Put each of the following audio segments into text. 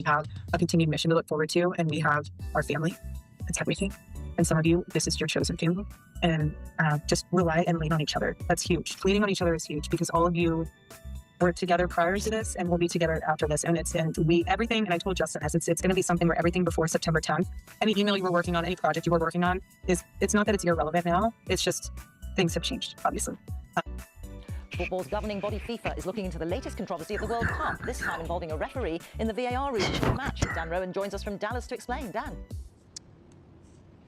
have a continued mission to look forward to, and we have our family. It's everything. And some of you, this is your chosen family. And just rely and lean on each other. That's huge. Leaning on each other is huge because all of you were together prior to this and we'll be together after this. And everything, and I told Justin this, it's going to be something where everything before September 10th, any email you were working on, any project you were working on, it's not that it's irrelevant now. It's just things have changed, obviously. Football's governing body FIFA is looking into the latest controversy of the World Cup, this time involving a referee in the VAR room for the match. Dan Rowan joins us from Dallas to explain. Dan.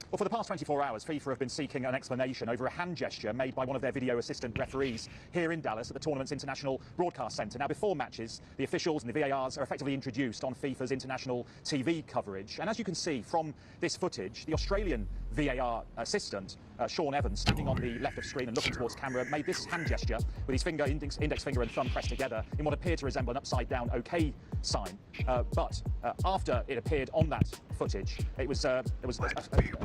Well, for the past 24 hours, FIFA have been seeking an explanation over a hand gesture made by one of their video assistant referees here in Dallas at the tournament's International Broadcast Centre. Now, before matches, the officials and the VARs are effectively introduced on FIFA's international TV coverage. And as you can see from this footage, the Australian VAR assistant, Sean Evans, standing on the left of screen and looking towards camera, made this hand gesture with his finger, index finger and thumb pressed together in what appeared to resemble an upside-down OK sign. But after it appeared on that footage, there was a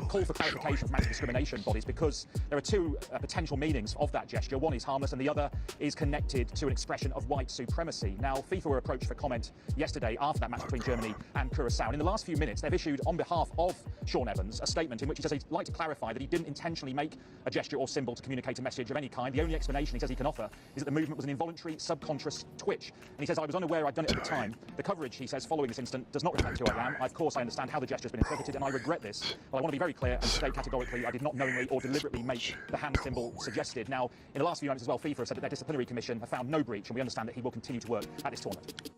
call for clarification from anti-discrimination bodies because there are two potential meanings of that gesture. One is harmless and the other is connected to an expression of white supremacy. Now, FIFA were approached for comment yesterday after that match between Germany and Curacao. And in the last few minutes, they've issued, on behalf of Sean Evans, a statement in which he says he'd like to clarify that he didn't intentionally make a gesture or symbol to communicate a message of any kind. The only explanation he says he can offer is that the movement was an involuntary subconscious twitch. And he says, I was unaware I'd done it at the time. The coverage, he says, following this incident does not reflect who I am. Of course, I understand how the gesture has been interpreted and I regret this. But I want to be very clear and state categorically I did not knowingly or deliberately make the hand symbol suggested. Now, in the last few moments as well, FIFA have said that their disciplinary commission have found no breach, and we understand that he will continue to work at this tournament.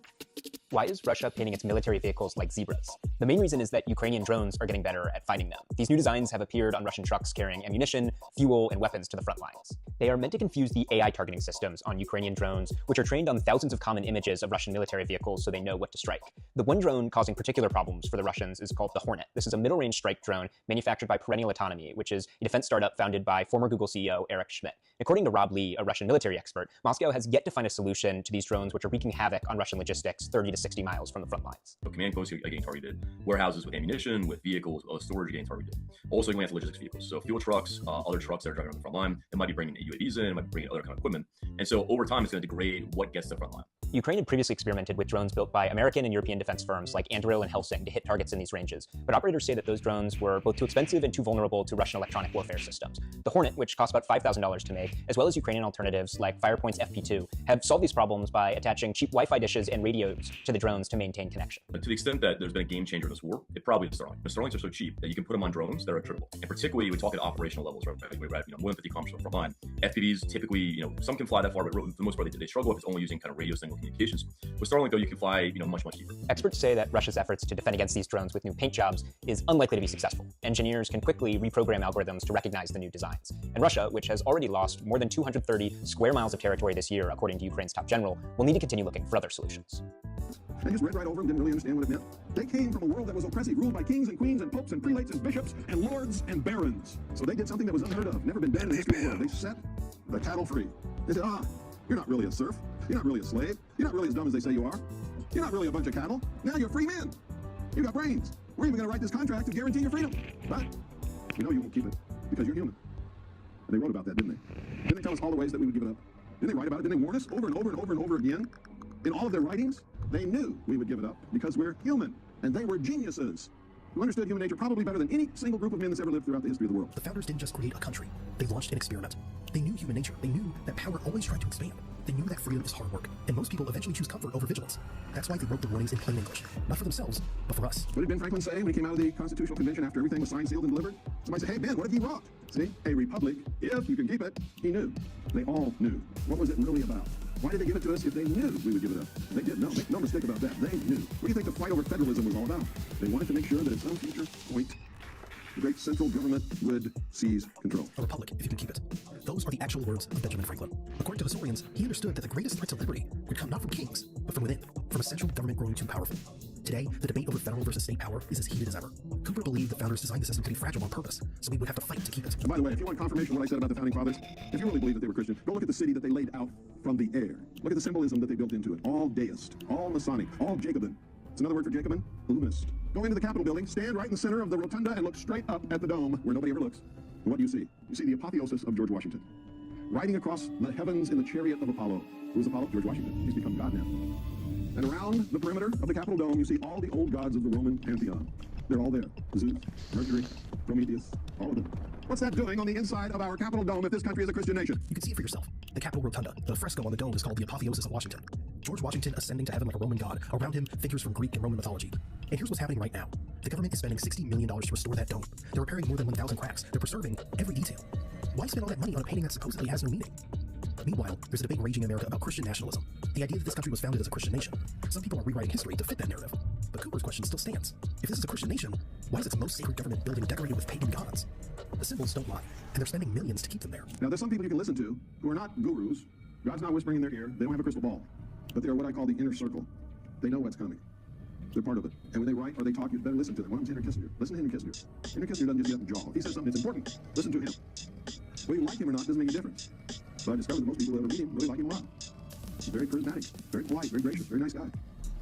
Why is Russia painting its military vehicles like zebras? The main reason is that Ukrainian drones are getting better at fighting them. These new designs have appeared on Russian trucks carrying ammunition, fuel, and weapons to the front lines. They are meant to confuse the AI targeting systems on Ukrainian drones, which are trained on thousands of common images of Russian military vehicles so they know what to strike. The one drone causing particular problems for the Russians is called the Hornet. This is a middle-range strike drone manufactured by Perennial Autonomy, which is a defense startup founded by former Google CEO Eric Schmidt. According to Rob Lee, a Russian military expert, Moscow has yet to find a solution to these drones which are wreaking havoc on Russian logistics 30 to 60 miles from the front lines. So command posts are getting targeted, warehouses with ammunition, with vehicles, storage are getting targeted. Also going after logistics vehicles, so fuel trucks, other trucks that are driving on the front line, it might be bringing UAVs in, it might be bringing other kind of equipment. And so over time, it's going to degrade what gets to the front line. Ukraine had previously experimented with drones built by American and European defense firms like Anduril and Helsing to hit targets in these ranges, but operators say that those drones were both too expensive and too vulnerable to Russian electronic warfare systems. The Hornet, which cost about $5,000 to make, as well as Ukrainian alternatives like Firepoint's FP2, have solved these problems by attaching cheap Wi-Fi dishes and radios to the drones to maintain connection. But to the extent that there's been a game changer in this war, it probably is Starlink. The Starlinks are so cheap that you can put them on drones that are attributable. And particularly, we talk at operational levels, right? We're at more than 50 kilometers from the front line. FPVs typically, some can fly that far, but for the most part, they struggle if it's only using kind of radio signal communications. With Starlink, though, you can fly, much deeper. Experts say that Russia's efforts to defend against these drones with new paint jobs is unlikely to be successful. Engineers can quickly reprogram algorithms to recognize the new designs. And Russia, which has already lost more than 230 square miles of territory this year, according to Ukraine's top general, will need to continue looking for other solutions. They just read right over them, didn't really understand what it meant. They came from a world that was oppressive, ruled by kings and queens and popes and prelates and bishops and lords and barons. So they did something that was unheard of, never been done in the history of the world. They set the cattle free. They said, you're not really a serf. You're not really a slave. You're not really as dumb as they say you are. You're not really a bunch of cattle. Now you're free men. You got brains. We're even going to write this contract to guarantee your freedom. But you won't keep it because you're human. And they wrote about that, didn't they? Didn't they tell us all the ways that we would give it up? Didn't they write about it? Didn't they warn us over and over and over and over again? In all of their writings, they knew we would give it up because we're human. And they were geniuses who understood human nature probably better than any single group of men that's ever lived throughout the history of the world. The founders didn't just create a country. They launched an experiment. They knew human nature. They knew that power always tried to expand. They knew that freedom is hard work, and most people eventually choose comfort over vigilance. That's why they wrote the warnings in plain English. Not for themselves, but for us. What did Ben Franklin say when he came out of the Constitutional Convention after everything was signed, sealed, and delivered? Somebody said, hey, Ben, what have you wrought? See, a republic, if you can keep it. He knew. They all knew. What was it really about? Why did they give it to us if they knew we would give it up? They did. No, make no mistake about that. They knew. What do you think the fight over federalism was all about? They wanted to make sure that at some future point, the great central government would seize control. A republic, if you can keep it. Those are the actual words of Benjamin Franklin. According to historians, he understood that the greatest threat to liberty would come not from kings, but from within, from a central government growing too powerful. Today, the debate over federal versus state power is as heated as ever. Cooper believed the founders designed the system to be fragile on purpose, so we would have to fight to keep it. And by the way, if you want confirmation of what I said about the founding fathers, if you really believe that they were Christian, go look at the city that they laid out from the air. Look at the symbolism that they built into it. All deist, all Masonic, all Jacobin. It's another word for Jacobin, illuminist. Go into the Capitol building, stand right in the center of the rotunda, and look straight up at the dome where nobody ever looks. And what do you see? You see the apotheosis of George Washington. Riding across the heavens in the chariot of Apollo. Who was Apollo? George Washington. He's become God now. And around the perimeter of the Capitol Dome, you see all the old gods of the Roman pantheon. They're all there. Zeus, Mercury, Prometheus, all of them. What's that doing on the inside of our Capitol Dome if this country is a Christian nation? You can see it for yourself. The Capitol Rotunda, the fresco on the dome is called the Apotheosis of Washington. George Washington ascending to heaven like a Roman god. Around him, figures from Greek and Roman mythology. And here's what's happening right now. The government is spending $60 million to restore that dome. They're repairing more than 1,000 cracks. They're preserving every detail. Why spend all that money on a painting that supposedly has no meaning? Meanwhile, there's a debate raging in America about Christian nationalism. The idea that this country was founded as a Christian nation. Some people are rewriting history to fit that narrative. But Cooper's question still stands. If this is a Christian nation, why is its most sacred government building decorated with pagan gods? The symbols don't lie, and they're spending millions to keep them there. Now, there's some people you can listen to who are not gurus. God's not whispering in their ear. They don't have a crystal ball. But they are what I call the inner circle. They know what's coming. They're part of it. And when they write or they talk, you better listen to them. One of them's Henry Kissinger. Listen to Henry Kissinger. Henry Kissinger doesn't just get up and jaw. If he says something that's important, listen to him. Whether you like him or not doesn't make a difference. So I discovered that most people who ever read him really like him a lot. He's very charismatic, very polite, very gracious, very nice guy.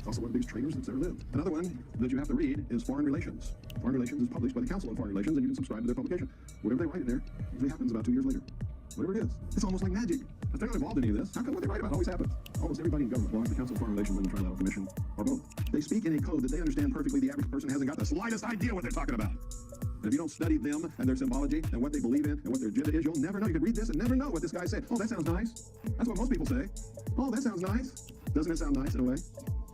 Also one of the biggest traitors that's ever lived. Another one that you have to read is Foreign Relations. Foreign Relations is published by the Council on Foreign Relations, and you can subscribe to their publication. Whatever they write in there usually happens about 2 years later. Whatever it is. It's almost like magic. If they're not involved in any of this, how come what they write about always happens? Almost everybody in government belongs to the Council on Foreign Relations and the Trilateral Commission, or both. They speak in a code that they understand perfectly. The average person hasn't got the slightest idea what they're talking about. And if you don't study them and their symbology and what they believe in and what their agenda is, you'll never know. You could read this and never know what this guy said. Oh, that sounds nice. That's what most people say. Oh, that sounds nice. Doesn't it sound nice in a way?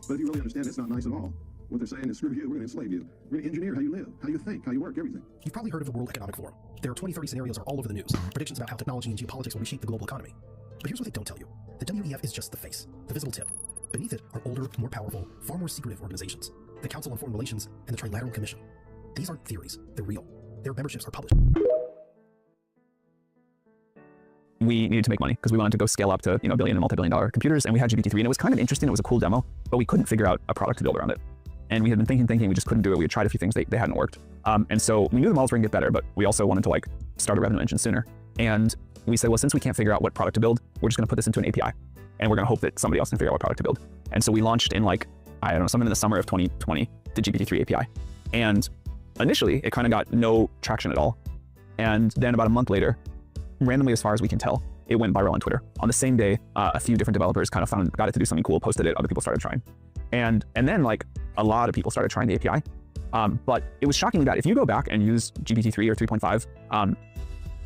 But if you really understand, it's not nice at all. What they're saying is, screw you, we're going to enslave you. We're going to engineer how you live, how you think, how you work, everything. You've probably heard of the World Economic Forum. Their 2030 scenarios are all over the news. Predictions about how technology and geopolitics will reshape the global economy. But here's what they don't tell you. The WEF is just the face, the visible tip. Beneath it are older, more powerful, far more secretive organizations. The Council on Foreign Relations and the Trilateral Commission. These aren't theories, they're real. Their memberships are published. We needed to make money because we wanted to go scale up to billion and multi-billion-dollar computers, and we had GPT-3, and it was kind of interesting. It was a cool demo, but we couldn't figure out a product to build around it. And we had been thinking, we just couldn't do it. We had tried a few things, they hadn't worked. And so we knew the models were gonna get better, but we also wanted to start a revenue engine sooner. And we said, well, since we can't figure out what product to build, we're just gonna put this into an API, and we're gonna hope that somebody else can figure out what product to build. And so we launched in sometime in the summer of 2020, the GPT-3 API. And initially, it kind of got no traction at all. And then about a month later, randomly as far as we can tell, it went viral on Twitter. On the ame day, a few different developers kind of got it to do something cool, posted it, other people started trying. And then a lot of people started trying the API. But it was shockingly bad. If you go back and use GPT-3 or 3.5,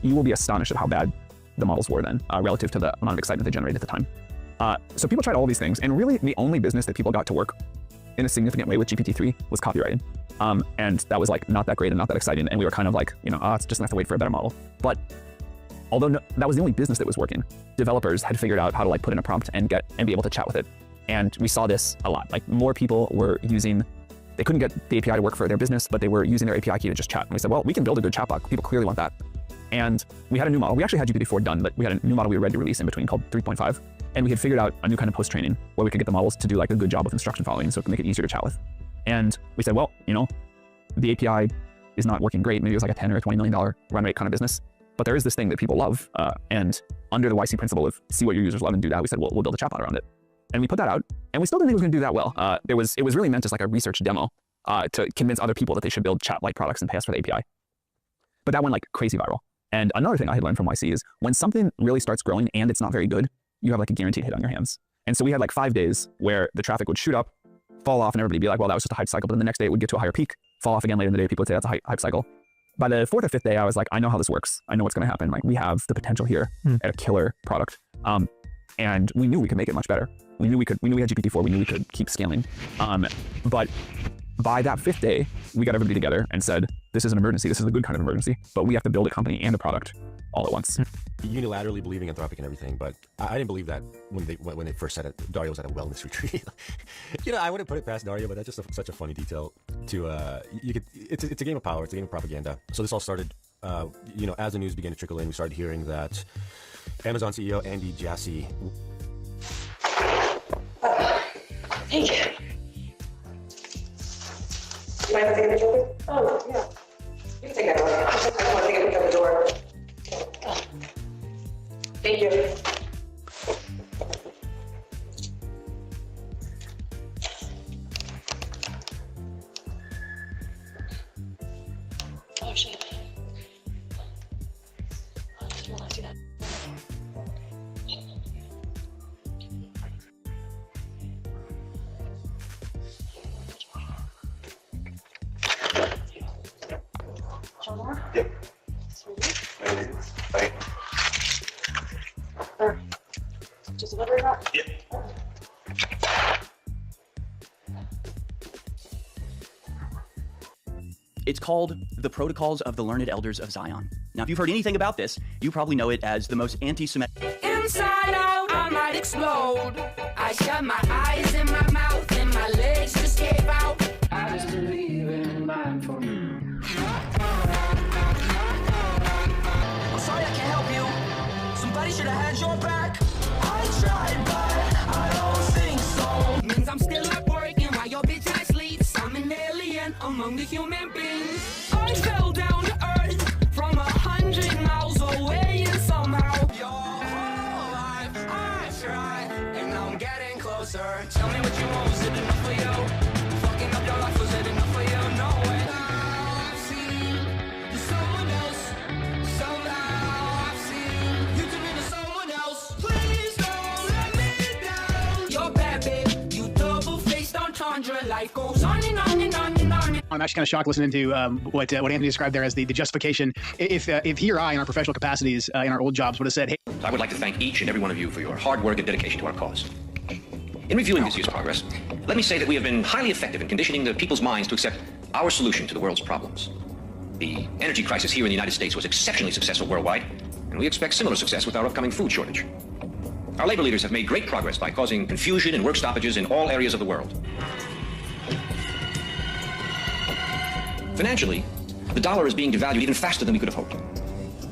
you will be astonished at how bad the models were then relative to the amount of excitement they generated at the time. So people tried all these things, and really the only business that people got to work in a significant way with GPT-3 was copywriting. And that was not that great and not that exciting. And we were kind of it's just gonna have to wait for a better model. But although that was the only business that was working, developers had figured out how to put in a prompt and be able to chat with it. And we saw this a lot. More people were they couldn't get the API to work for their business, but they were using their API key to just chat. And we said, well, we can build a good chatbot. People clearly want that. And we had a new model. We actually had GPT-4 done, but we had a new model we were ready to release in between called 3.5. And we had figured out a new kind of post-training where we could get the models to do a good job with instruction following, so it could make it easier to chat with. And we said, well, the API is not working great. Maybe it was a $10 or $20 million run rate kind of business. But there is this thing that people love. And under the YC principle of see what your users love and do that, we said, well, we'll build a chatbot around it. And we put that out, and we still didn't think it was going to do that well. It was really meant as a research demo to convince other people that they should build chat-like products and pay us for the API. But that went crazy viral. And another thing I had learned from YC is when something really starts growing and it's not very good, you have a guaranteed hit on your hands. And so we had 5 days where the traffic would shoot up, fall off, and everybody would be well, that was just a hype cycle. But then the next day it would get to a higher peak, fall off again later in the day. People would say that's a hype cycle. By the 4th or 5th day, I was I know how this works. I know what's going to happen. We have the potential here at a killer product. And we knew we could make it much better. We knew we had GPT-4. We knew we could keep scaling. But by that 5th day, we got everybody together and said, this is an emergency. This is a good kind of emergency, but we have to build a company and a product all at once. Unilaterally believing Anthropic and everything, but I didn't believe that when they first said it. Dario was at a wellness retreat. I wouldn't put it past Dario, but that's just such a funny detail. It's a game of power. It's a game of propaganda. So this all started, as the news began to trickle in, we started hearing that Amazon CEO Andy Jassy. Thank you. You mind if I take a picture, please? Oh, yeah. You can take that one. I just want to take a picture of the door. Oh. Thank you. Oh, shit. I just realized that. It's called The Protocols of the Learned Elders of Zion. Now, if you've heard anything about this, you probably know it as the most anti-Semitic. Inside out, I might explode. I shut my eyes and my mouth and my legs just gave out. I just believe in mind for me. I'm sorry I can't help you. Somebody should have had your back. I tried, but I don't think so. Means I'm still up working while your bitch ass sleeps. I'm an alien among the human beings. I fell down to earth from 100 miles away and somehow your whole life I tried and now I'm getting closer. Tell me what you want, was it enough for you? Fucking up your life, was it enough for you? No way. I've seen someone else. Somehow I've seen you turn into someone else. Please don't let me down. You're bad, babe. You double-faced entendre. Life goes on and on and on and on. I'm actually kind of shocked listening to what Anthony described there as the justification. If he or I, in our professional capacities, in our old jobs, would have said, hey. I would like to thank each and every one of you for your hard work and dedication to our cause. In reviewing this year's progress, let me say that we have been highly effective in conditioning the people's minds to accept our solution to the world's problems. The energy crisis here in the United States was exceptionally successful worldwide, and we expect similar success with our upcoming food shortage. Our labor leaders have made great progress by causing confusion and work stoppages in all areas of the world. Financially, the dollar is being devalued even faster than we could have hoped.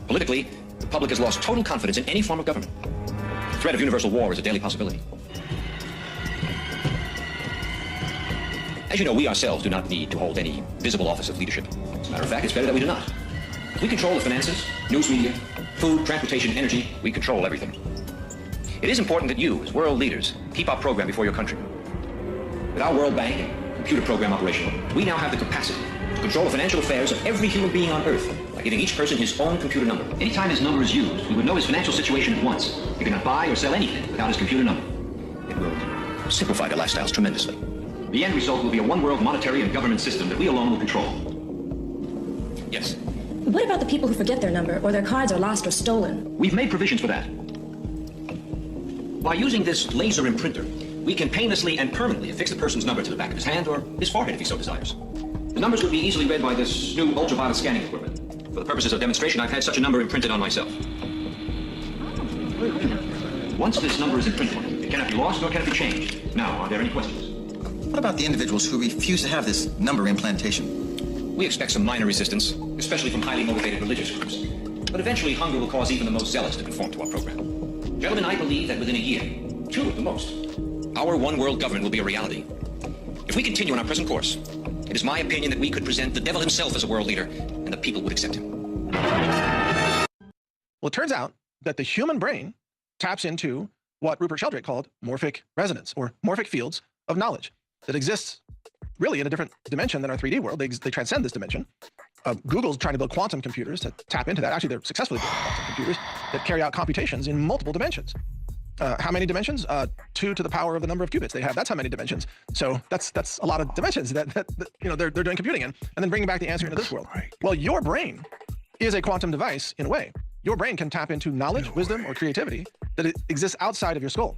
Politically, the public has lost total confidence in any form of government. The threat of universal war is a daily possibility. As you know, we ourselves do not need to hold any visible office of leadership. As a matter of fact, it's better that we do not. If we control the finances, news media, food, transportation, energy, we control everything. It is important that you, as world leaders, keep our program before your countrymen. With our World Bank computer program operational, we now have the capacity to control the financial affairs of every human being on Earth by giving each person his own computer number. Anytime his number is used, we would know his financial situation at once. He cannot buy or sell anything without his computer number. It will simplify their lifestyles tremendously. The end result will be a one-world monetary and government system that we alone will control. Yes? What about the people who forget their number, or their cards are lost or stolen? We've made provisions for that. By using this laser imprinter, we can painlessly and permanently affix the person's number to the back of his hand or his forehead if he so desires. The numbers would be easily read by this new ultraviolet scanning equipment. For the purposes of demonstration, I've had such a number imprinted on myself. Once this number is imprinted, it cannot be lost nor can it be changed. Now, are there any questions? What about the individuals who refuse to have this number implantation? We expect some minor resistance, especially from highly motivated religious groups. But eventually, hunger will cause even the most zealous to conform to our program. Gentlemen, I believe that within a year, 2 at the most, our one world government will be a reality. If we continue on our present course, it is my opinion that we could present the devil himself as a world leader, and the people would accept him. Well, it turns out that the human brain taps into what Rupert Sheldrake called morphic resonance, or morphic fields of knowledge that exists really in a different dimension than our 3D world. They transcend this dimension. Google's trying to build quantum computers to tap into that. Actually, they're successfully building quantum computers that carry out computations in multiple dimensions. How many dimensions? 2 to the power of the number of qubits they have. That's how many dimensions. So that's a lot of dimensions that you know they're doing computing in, and then bringing back the answer into this world. Well, your brain is a quantum device in a way. Your brain can tap into knowledge, wisdom, or creativity that exists outside of your skull.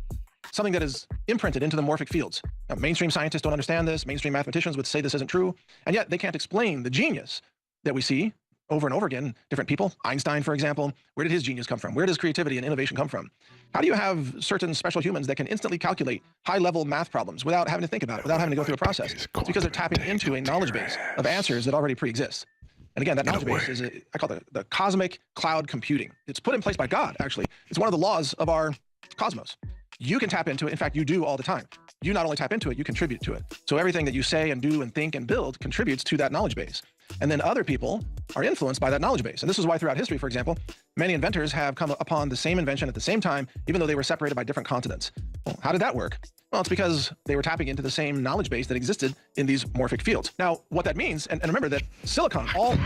Something that is imprinted into the morphic fields. Now, mainstream scientists don't understand this. Mainstream mathematicians would say this isn't true, and yet they can't explain the genius that we see over and over again. Different people, Einstein, for example, where did his genius come from? Where does creativity and innovation come from? How do you have certain special humans that can instantly calculate high-level math problems without having to think about it, without having to go through a process? It's because they're tapping into a knowledge base of answers that already pre-exist. And again, that knowledge base is, I call it the cosmic cloud computing. It's put in place by God, actually. It's one of the laws of our cosmos. You can tap into it. In fact, you do all the time. You not only tap into it, you contribute to it. So everything that you say and do and think and build contributes to that knowledge base. And then other people are influenced by that knowledge base. And this is why throughout history, for example, many inventors have come upon the same invention at the same time, even though they were separated by different continents. Well, how did that work? Well, it's because they were tapping into the same knowledge base that existed in these morphic fields. Now, what that means, and remember that silicon, all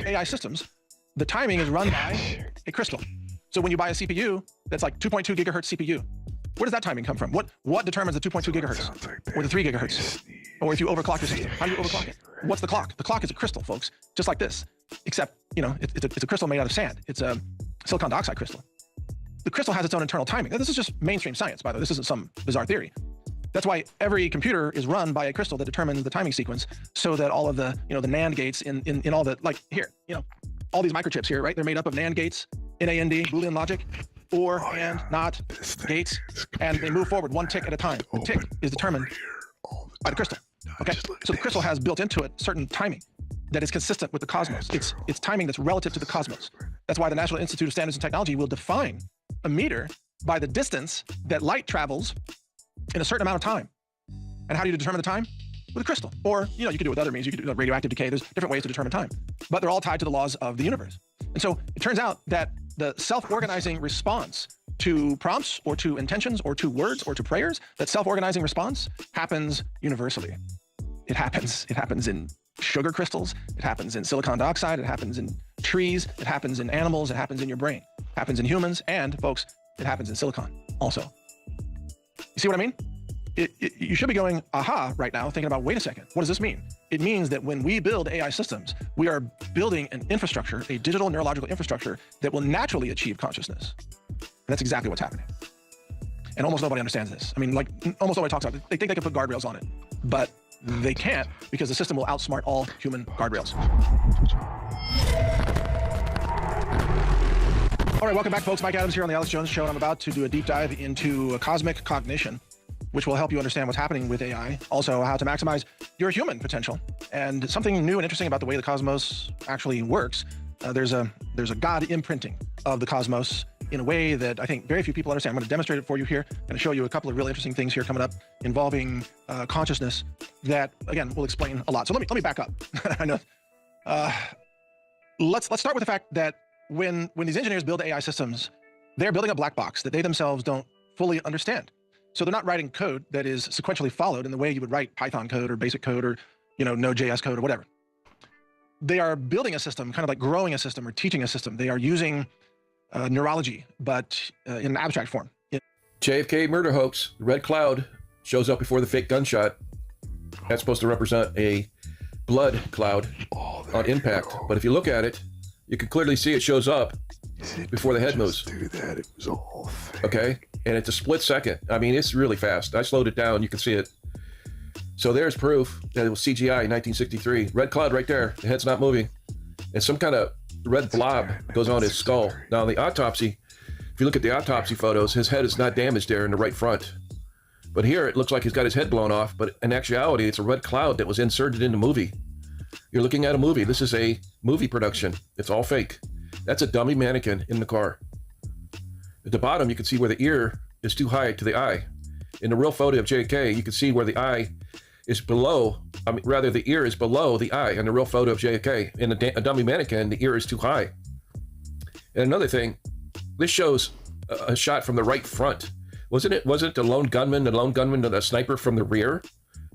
AI systems, the timing is run by a crystal. So when you buy a CPU that's like 2.2 gigahertz CPU, where does that timing come from? What determines the 2.2 gigahertz or the 3 gigahertz? Or if you overclock your system, how do you overclock it? What's the clock? The clock is a crystal, folks, just like this, except, you know, it's a crystal made out of sand. It's a silicon dioxide crystal. The crystal has its own internal timing. Now, this is just mainstream science, by the way. This isn't some bizarre theory. That's why every computer is run by a crystal that determines the timing sequence, so that all of the, the NAND gates in all the, like here, all these microchips here, right? They're made up of NAND gates, NAND, Boolean logic, or, and, not, gates, and they move forward one tick at a time. The tick is determined by the crystal, okay? So the crystal has built into it certain timing that is consistent with the cosmos. It's timing that's relative to the cosmos. That's why the National Institute of Standards and Technology will define a meter by the distance that light travels in a certain amount of time. And how do you determine the time? With a crystal. Or, you can do it with other means. You can do radioactive decay. There's different ways to determine time. But they're all tied to the laws of the universe. And so it turns out that the self-organizing response to prompts or to intentions or to words or to prayers, that self-organizing response happens universally. It happens in sugar crystals. It happens in silicon dioxide. It happens in trees. It happens in animals. It happens in your brain. It happens in humans. And, folks, it happens in silicon also. You see what I mean? You should be going, aha, right now, thinking about, wait a second, what does this mean? It means that when we build AI systems, we are building an infrastructure, a digital neurological infrastructure that will naturally achieve consciousness. And that's exactly what's happening. And almost nobody understands this. I mean, like, almost nobody talks about it. They think they can put guardrails on it, but they can't, because the system will outsmart all human guardrails. All right, welcome back, folks. Mike Adams here on the Alex Jones Show, and I'm about to do a deep dive into cosmic cognition, which will help you understand what's happening with AI, also how to maximize your human potential, and something new and interesting about the way the cosmos actually works. There's a God imprinting of the cosmos in a way that I think very few people understand. I'm going to demonstrate it for you here. I'm going to show you a couple of really interesting things here coming up involving consciousness that, again, will explain a lot. So let me back up. I know. Let's start with the fact that when these engineers build AI systems, they're building a black box that they themselves don't fully understand. So they're not writing code that is sequentially followed in the way you would write Python code or basic code or, Node.js code or whatever. They are building a system, kind of like growing a system or teaching a system. They are using neurology, but in an abstract form. JFK murder hoax. The red cloud shows up before the fake gunshot. That's supposed to represent a blood cloud on impact. But if you look at it, you can clearly see it shows up before the head moves. Do that. It was all fake. Okay, and it's a split second. I mean, it's really fast. I slowed it down. You can see it. So there's proof that it was CGI in 1963. Red cloud right there. The head's not moving. And some kind of red blob goes on his skull. Now, in the autopsy, if you look at the autopsy photos, his head is not damaged there in the right front. But here, it looks like he's got his head blown off. But in actuality, it's a red cloud that was inserted in the movie. You're looking at a movie. This is a movie production. It's all fake. That's a dummy mannequin in the car. At the bottom, you can see where the ear is too high to the eye. In the real photo of JK, you can see where the eye is below, the ear is below the eye in the real photo of JK. In a dummy mannequin, the ear is too high. And another thing, this shows a shot from the right front. Wasn't it the lone gunman, the sniper from the rear?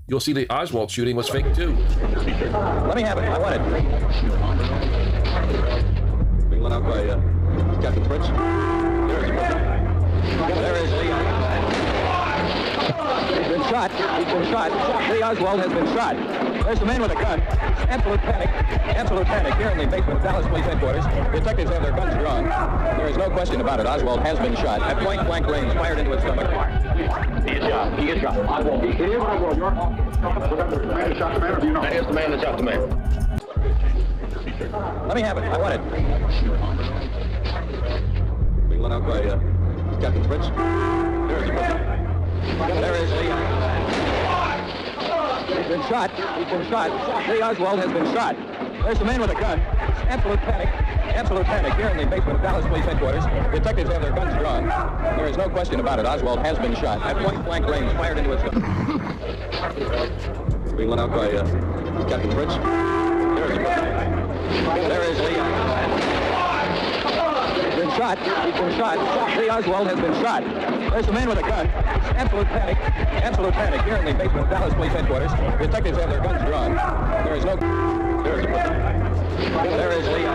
You'll see the Oswald shooting was fake too. Let me have it. I want it. Being let out by Captain Fritz. There is Lee. He's been shot. Lee Oswald has been shot. There's the man with a gun. Absolute panic. Here in the basement of Dallas Police Headquarters. Detectives have their guns drawn. There is no question about it. Oswald has been shot at point-blank range, fired into his stomach. He is shot. Oswald. It is Oswald. The man that shot the man, or do you know? That is the man that shot the man. Let me have it. I want it. Being let out by Captain Fritz. There is Lee. He's been shot. Lee Oswald has been shot. There's the man with a gun. Absolute panic here in the basement of Dallas Police Headquarters. Detectives have their guns drawn. There is no question about it. Oswald has been shot at point-blank range, fired into his stomach. Being let out by Captain Fritz. There is Lee. He's been shot. Lee Oswald has been shot. There's the man with a gun. Absolute panic here in the basement of Dallas Police Headquarters. Detectives have their guns drawn. There is Lee.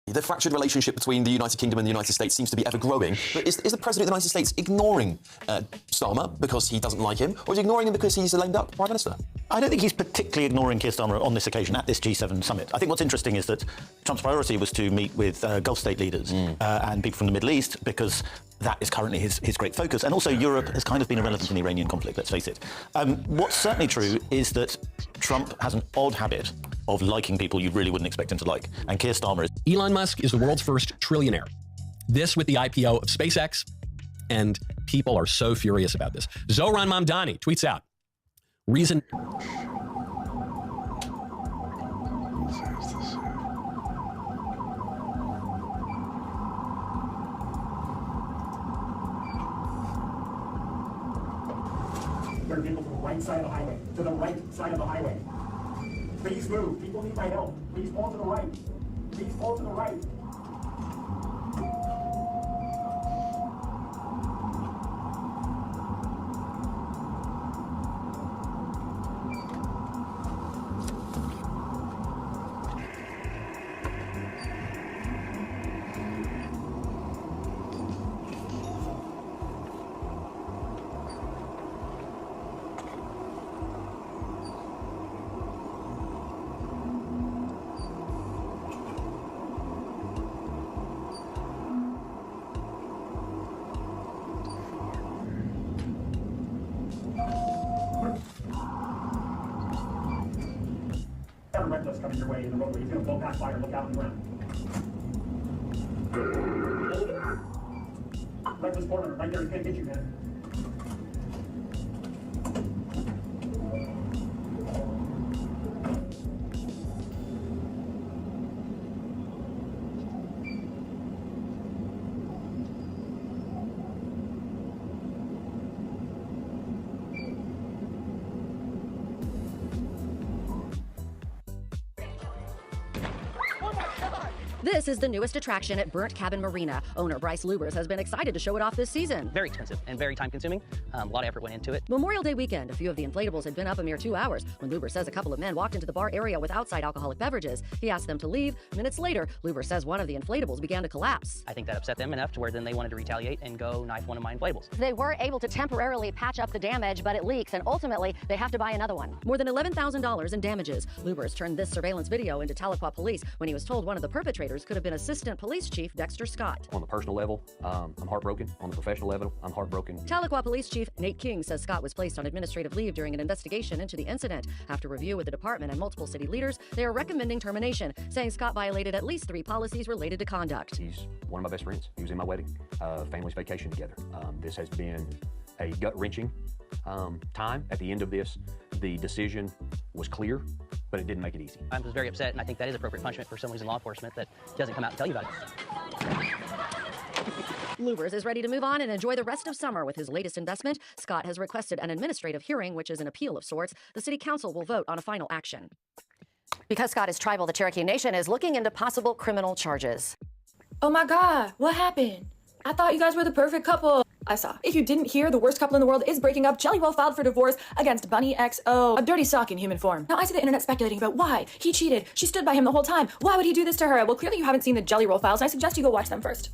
The fractured relationship between the United Kingdom and the United States seems to be ever growing. But is the President of the United States ignoring Starmer because he doesn't like him, or is he ignoring him because he's a lame-duck Prime Minister? I don't think he's particularly ignoring Keir Starmer on this occasion at this G7 summit. I think what's interesting is that Trump's priority was to meet with Gulf state leaders and people from the Middle East, because that is currently his great focus. And also Europe has kind of been irrelevant in the Iranian conflict, let's face it. What's certainly true is that Trump has an odd habit of liking people you really wouldn't expect him to like. And Keir Starmer is... Elon Musk is the world's first trillionaire. This with the IPO of SpaceX, and people are so furious about this. Zohran Mamdani tweets out, reason... There are people to the right side of the highway. To the right side of the highway. Please move. People need my help. Please fall to the right. Please fall to the right. Coming your way in the roadway. He's going to blow past fire. Look out and run. Reckless corner. Right there. He's going to get you, man. This is the newest attraction at Burnt Cabin Marina. Owner Bryce Lubers has been excited to show it off this season. Very expensive and very time-consuming. A lot of effort went into it. Memorial Day weekend, a few of the inflatables had been up a mere 2 hours when Lubers says a couple of men walked into the bar area with outside alcoholic beverages. He asked them to leave. Minutes later, Lubers says one of the inflatables began to collapse. I think that upset them enough to where then they wanted to retaliate and go knife one of my inflatables. They were able to temporarily patch up the damage, but it leaks, and ultimately, they have to buy another one. More than $11,000 in damages. Lubers turned this surveillance video into Tahlequah police when he was told one of the perpetrators could have been Assistant Police Chief Dexter Scott. On the personal level, I'm heartbroken. On the professional level, I'm heartbroken. Tahlequah Police Chief Nate King says Scott was placed on administrative leave during an investigation into the incident. After review with the department and multiple city leaders, they are recommending termination, saying Scott violated at least 3 policies related to conduct. He's one of my best friends. He was in my wedding, family's vacation together. This has been a gut-wrenching time. At the end of this, the decision was clear, but it didn't make it easy. I was very upset, and I think that is appropriate punishment for someone who's in law enforcement that doesn't come out and tell you about it. Lubers is ready to move on and enjoy the rest of summer with his latest investment. Scott has requested an administrative hearing, which is an appeal of sorts. The city council will vote on a final action. Because Scott is tribal, the Cherokee Nation is looking into possible criminal charges. Oh my God, what happened? I thought you guys were the perfect couple. I saw. If you didn't hear, the worst couple in the world is breaking up. Jellywell filed for divorce against Bunny XO, a dirty sock in human form. Now I see the internet speculating about why he cheated. She stood by him the whole time. Why would he do this to her? Well, clearly you haven't seen the Jelly Roll files, and I suggest you go watch them first.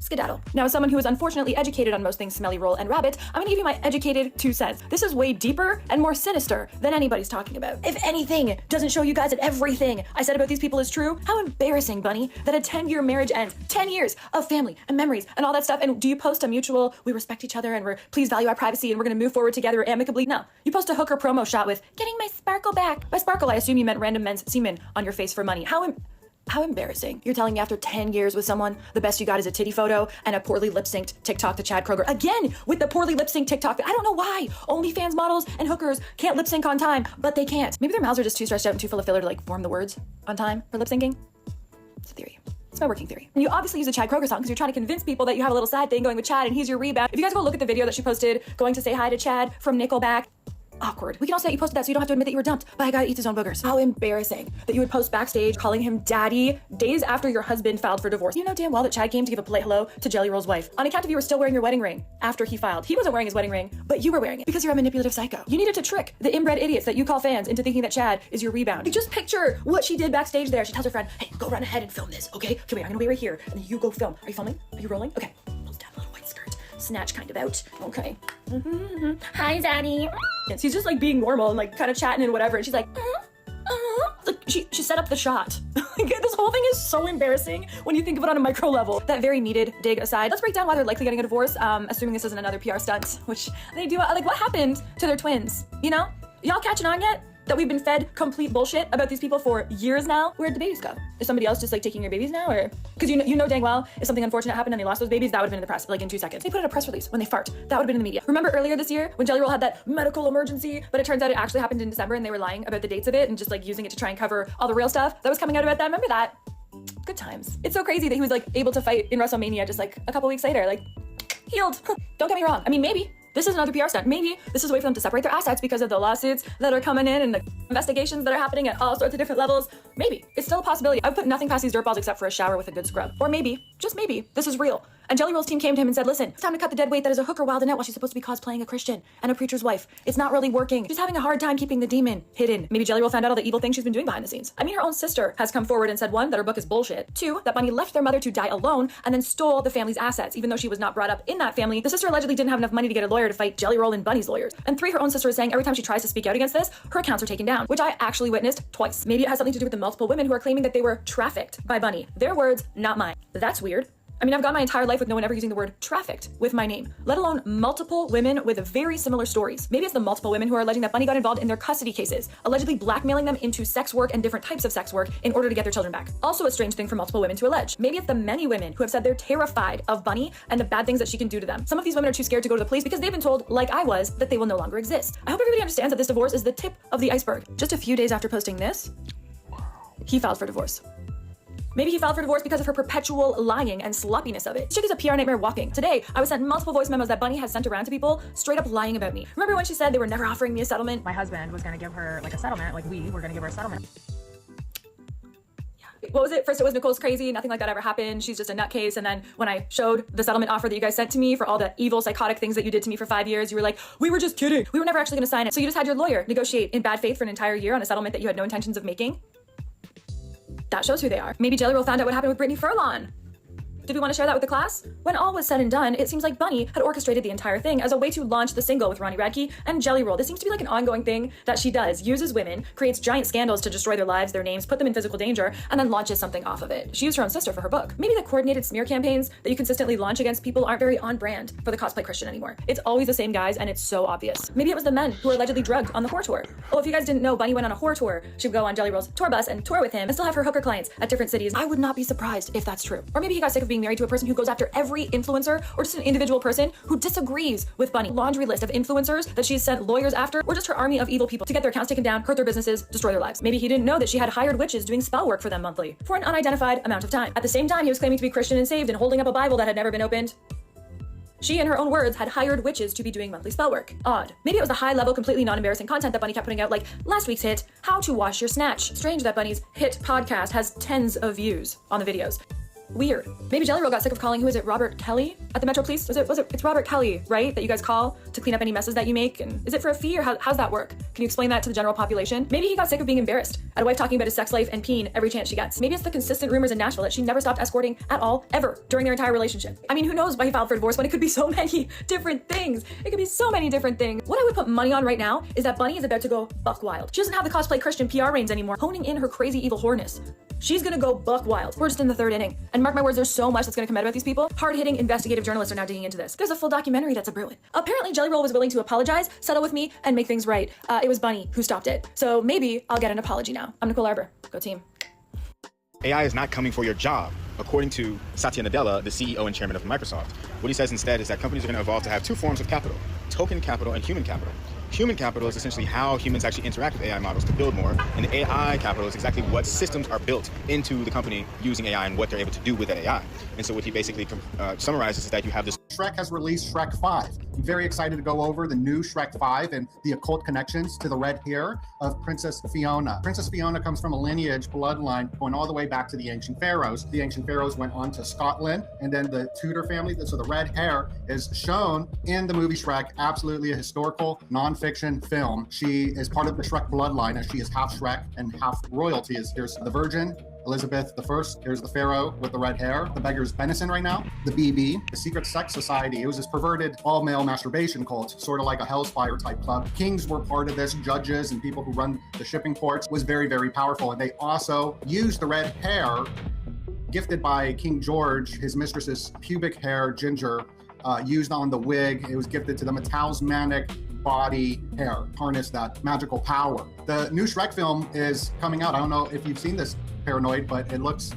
Skedaddle. Now, as someone who is unfortunately educated on most things Smelly Roll and Rabbit, I'm gonna give you my educated 2 cents. This is way deeper and more sinister than anybody's talking about. If anything doesn't show you guys that everything I said about these people is true, how embarrassing, Bunny, that a 10-year marriage ends. 10 years of family and memories and all that stuff. And do you post a mutual, we respect each other and please value our privacy and we're gonna move forward together amicably? No. You post a hooker promo shot with, getting my sparkle back. By sparkle, I assume you meant random men's semen on your face for money. How embarrassing. You're telling me after 10 years with someone, the best you got is a titty photo and a poorly lip-synced TikTok to Chad Kroger. Again, with the poorly lip-synced TikTok. I don't know why OnlyFans models and hookers can't lip-sync on time, but they can't. Maybe their mouths are just too stretched out and too full of filler to form the words on time for lip-syncing. It's a theory. It's my working theory. And you obviously use a Chad Kroger song because you're trying to convince people that you have a little side thing going with Chad and he's your rebound. If you guys go look at the video that she posted going to say hi to Chad from Nickelback, awkward. We can also say you posted that so you don't have to admit that you were dumped by a guy that eats his own boogers. How embarrassing that you would post backstage calling him daddy days after your husband filed for divorce. You know damn well that Chad came to give a polite hello to Jelly Roll's wife on account of you were still wearing your wedding ring after he filed. He wasn't wearing his wedding ring, but you were wearing it because you're a manipulative psycho. You needed to trick the inbred idiots that you call fans into thinking that Chad is your rebound. Just picture what she did backstage there. She tells her friend, hey, go run ahead and film this, okay? Come here, I'm gonna be right here, and then you go film. Are you filming? Are you rolling? Okay. Pulls down a little white skirt. Snatch kind of out. Okay. Hi, Zaddy. And she's just like being normal and like kind of chatting and whatever, and she's like, like she set up the shot. This whole thing is so embarrassing when you think of it on a micro level. That very needed dig aside, let's break down why they're likely getting a divorce, assuming this isn't another PR stunt, which they do. Like, what happened to their twins? You know? Y'all catching on yet? That we've been fed complete bullshit about these people for years now? Where'd the babies go? Is somebody else just like taking your babies now? Or, because you know dang well, if something unfortunate happened and they lost those babies, that would have been in the press, like in 2 seconds. They put out a press release when they fart. That would have been in the media. Remember earlier this year when Jelly Roll had that medical emergency, but it turns out it actually happened in December and they were lying about the dates of it and just like using it to try and cover all the real stuff that was coming out about that. Remember that? Good times. It's so crazy that he was like able to fight in WrestleMania just like a couple weeks later, like healed. Don't get me wrong. I mean, maybe this is another PR stunt. Maybe this is a way for them to separate their assets because of the lawsuits that are coming in and the investigations that are happening at all sorts of different levels. Maybe. It's still a possibility. I would put nothing past these dirtballs except for a shower with a good scrub. Or maybe, just maybe, this is real. And Jelly Roll's team came to him and said, listen, it's time to cut the dead weight that is a hooker wilding out while she's supposed to be cosplaying a Christian and a preacher's wife. It's not really working. She's having a hard time keeping the demon hidden. Maybe Jelly Roll found out all the evil things she's been doing behind the scenes. I mean, her own sister has come forward and said, 1, that her book is bullshit. 2, that Bunny left their mother to die alone and then stole the family's assets. Even though she was not brought up in that family, the sister allegedly didn't have enough money to get a lawyer to fight Jelly Roll and Bunny's lawyers. And 3, her own sister is saying every time she tries to speak out against this, her accounts are taken down, which I actually witnessed twice. Maybe it has something to do with the multiple women who are claiming that they were trafficked by Bunny. Their words, not mine. That's weird. I mean, I've gone my entire life with no one ever using the word trafficked with my name, let alone multiple women with very similar stories. Maybe it's the multiple women who are alleging that Bunny got involved in their custody cases, allegedly blackmailing them into sex work and different types of sex work in order to get their children back. Also a strange thing for multiple women to allege. Maybe it's the many women who have said they're terrified of Bunny and the bad things that she can do to them. Some of these women are too scared to go to the police because they've been told, like I was, that they will no longer exist. I hope everybody understands that this divorce is the tip of the iceberg. Just a few days after posting this, he filed for divorce. Maybe he filed for divorce because of her perpetual lying and sloppiness of it. This chick is a PR nightmare walking. Today, I was sent multiple voice memos that Bunny has sent around to people straight up lying about me. Remember when she said they were never offering me a settlement? My husband was gonna give her like a settlement, like we were gonna give her a settlement. What was it? First it was Nicole's crazy, nothing like that ever happened, she's just a nutcase, and then when I showed the settlement offer that you guys sent to me for all the evil, psychotic things that you did to me for 5 years, you were like, we were just kidding. We were never actually gonna sign it. So you just had your lawyer negotiate in bad faith for an entire year on a settlement that you had no intentions of making? That shows who they are. Maybe Jelly Roll found out what happened with Brittany Furlan. Did we want to share that with the class? When all was said and done, it seems like Bunny had orchestrated the entire thing as a way to launch the single with Ronnie Radke and Jelly Roll. This seems to be like an ongoing thing that she does. Uses women, creates giant scandals to destroy their lives, their names, put them in physical danger, and then launches something off of it. She used her own sister for her book. Maybe the coordinated smear campaigns that you consistently launch against people aren't very on brand for the cosplay Christian anymore. It's always the same guys and it's so obvious. Maybe it was the men who were allegedly drugged on the whore tour. Oh, if you guys didn't know, Bunny went on a whore tour. She would go on Jelly Roll's tour bus and tour with him and still have her hooker clients at different cities. I would not be surprised if that's true. Or maybe he got sick of being married to a person who goes after every influencer or just an individual person who disagrees with Bunny. Laundry list of influencers that she's sent lawyers after, or just her army of evil people to get their accounts taken down, hurt their businesses, destroy their lives. Maybe he didn't know that she had hired witches doing spell work for them monthly for an unidentified amount of time. At the same time, he was claiming to be Christian and saved and holding up a Bible that had never been opened. She, in her own words, had hired witches to be doing monthly spell work. Odd. Maybe it was the high-level, completely non-embarrassing content that Bunny kept putting out, like last week's hit, How to Wash Your Snatch. Strange that Bunny's hit podcast has tens of views on the videos. Weird. Maybe Jelly Roll got sick of calling, who is it, Robert Kelly at the Metro Police? It's Robert Kelly, right? That you guys call to clean up any messes that you make? And is it for a fee or how's that work? Can you explain that to the general population? Maybe he got sick of being embarrassed at a wife talking about his sex life and peen every chance she gets. Maybe it's the consistent rumors in Nashville that she never stopped escorting at all, ever, during their entire relationship. I mean, who knows why he filed for divorce when it could be so many different things. It could be so many different things. What I would put money on right now is that Bunny is about to go buck wild. She doesn't have the cosplay Christian PR reins anymore, honing in her crazy evil whoreness. She's gonna go buck wild. We're just in the 3rd inning. And mark my words, there's so much that's gonna come out about these people. Hard-hitting investigative journalists are now digging into this. There's a full documentary that's a brewing. Apparently, Jelly Roll was willing to apologize, settle with me, and make things right. It was Bunny who stopped it. So maybe I'll get an apology now. I'm Nicole Arbor. Go team. AI is not coming for your job, according to Satya Nadella, the CEO and chairman of Microsoft. What he says instead is that companies are going to evolve to have 2 forms of capital, token capital and human capital. Human capital is essentially how humans actually interact with AI models to build more, and the AI capital is exactly what systems are built into the company using AI and what they're able to do with that AI. And so what he basically summarizes is that you have this. Shrek has released Shrek 5. I'm very excited to go over the new Shrek 5 and the occult connections to the red hair of Princess Fiona. Princess Fiona comes from a lineage bloodline going all the way back to the ancient pharaohs. The ancient pharaohs went on to Scotland, and then the Tudor family. So the red hair is shown in the movie Shrek. Absolutely a historical non-fiction film. She is part of the Shrek bloodline, as she is half Shrek and half royalty. Here's the Virgin Elizabeth I. Here's the pharaoh with the red hair. The beggar's venison right now. The BB, the secret sex society. It was this perverted all-male masturbation cult, sort of like a Hellfire type club. Kings were part of this. Judges and people who run the shipping ports was very, very powerful. And they also used the red hair gifted by King George, his mistress's pubic hair, ginger, used on the wig. It was gifted to them, a talismanic body hair, harness that magical power. The new Shrek film is coming out. I don't know if you've seen this, Paranoid, but it looks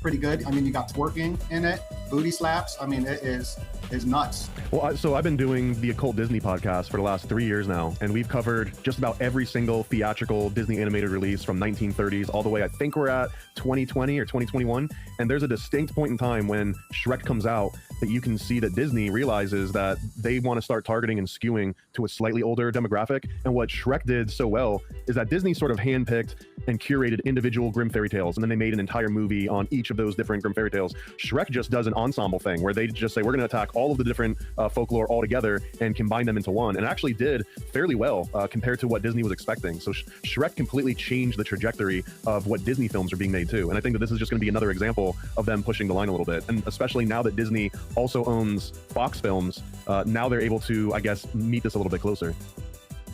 pretty good. I mean, you got twerking in it, booty slaps. I mean, it is nuts. Well, so I've been doing the Occult Disney podcast for the last 3 years now, and we've covered just about every single theatrical Disney animated release from 1930s all the way, I think we're at 2020 or 2021. And there's a distinct point in time when Shrek comes out that you can see that Disney realizes that they want to start targeting and skewing to a slightly older demographic. And what Shrek did so well is that Disney sort of handpicked and curated individual Grimm fairy tales, and then they made an entire movie on each of those different Grimm fairy tales. Shrek just does an ensemble thing where they just say, we're going to attack all of the different folklore all together and combine them into one, and actually did fairly well compared to what Disney was expecting. So Shrek completely changed the trajectory of what Disney films are being made too. And I think that this is just going to be another example of them pushing the line a little bit. And especially now that Disney also owns Fox Films, now they're able to, I guess, meet this a little bit closer.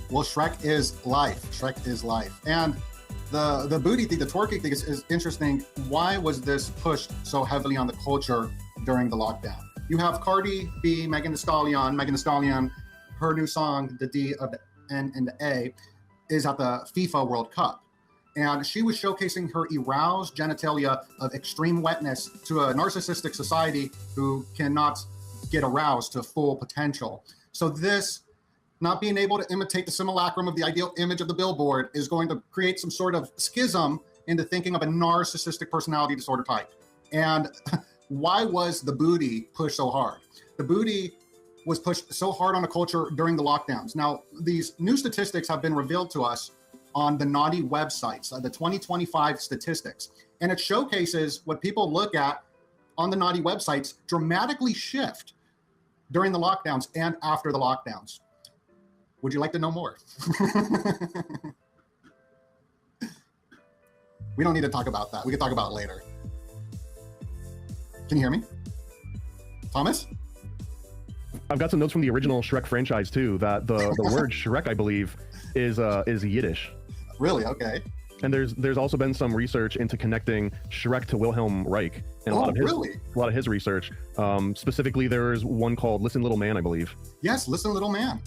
Well, Shrek is life. Shrek is life. And the booty thing, the twerking thing is interesting. Why was this pushed so heavily on the culture during the lockdown? You have Cardi B, Megan Thee Stallion, her new song, the D of the N and the A, is at the FIFA World Cup. And she was showcasing her aroused genitalia of extreme wetness to a narcissistic society who cannot get aroused to full potential. So this, not being able to imitate the simulacrum of the ideal image of the billboard, is going to create some sort of schism into thinking of a narcissistic personality disorder type. And why was the booty pushed so hard? The booty was pushed so hard on a culture during the lockdowns. Now, these new statistics have been revealed to us on the naughty websites, the 2025 statistics. And it showcases what people look at on the naughty websites dramatically shift during the lockdowns and after the lockdowns. Would you like to know more? We don't need to talk about that. We can talk about it later. Can you hear me? Thomas? I've got some notes from the original Shrek franchise too, that the word Shrek, I believe, is Yiddish. Really? Okay. And there's also been some research into connecting Shrek to Wilhelm Reich, and a lot of his research. Specifically, there's one called "Listen, Little Man," I believe. Yes, "Listen, Little Man."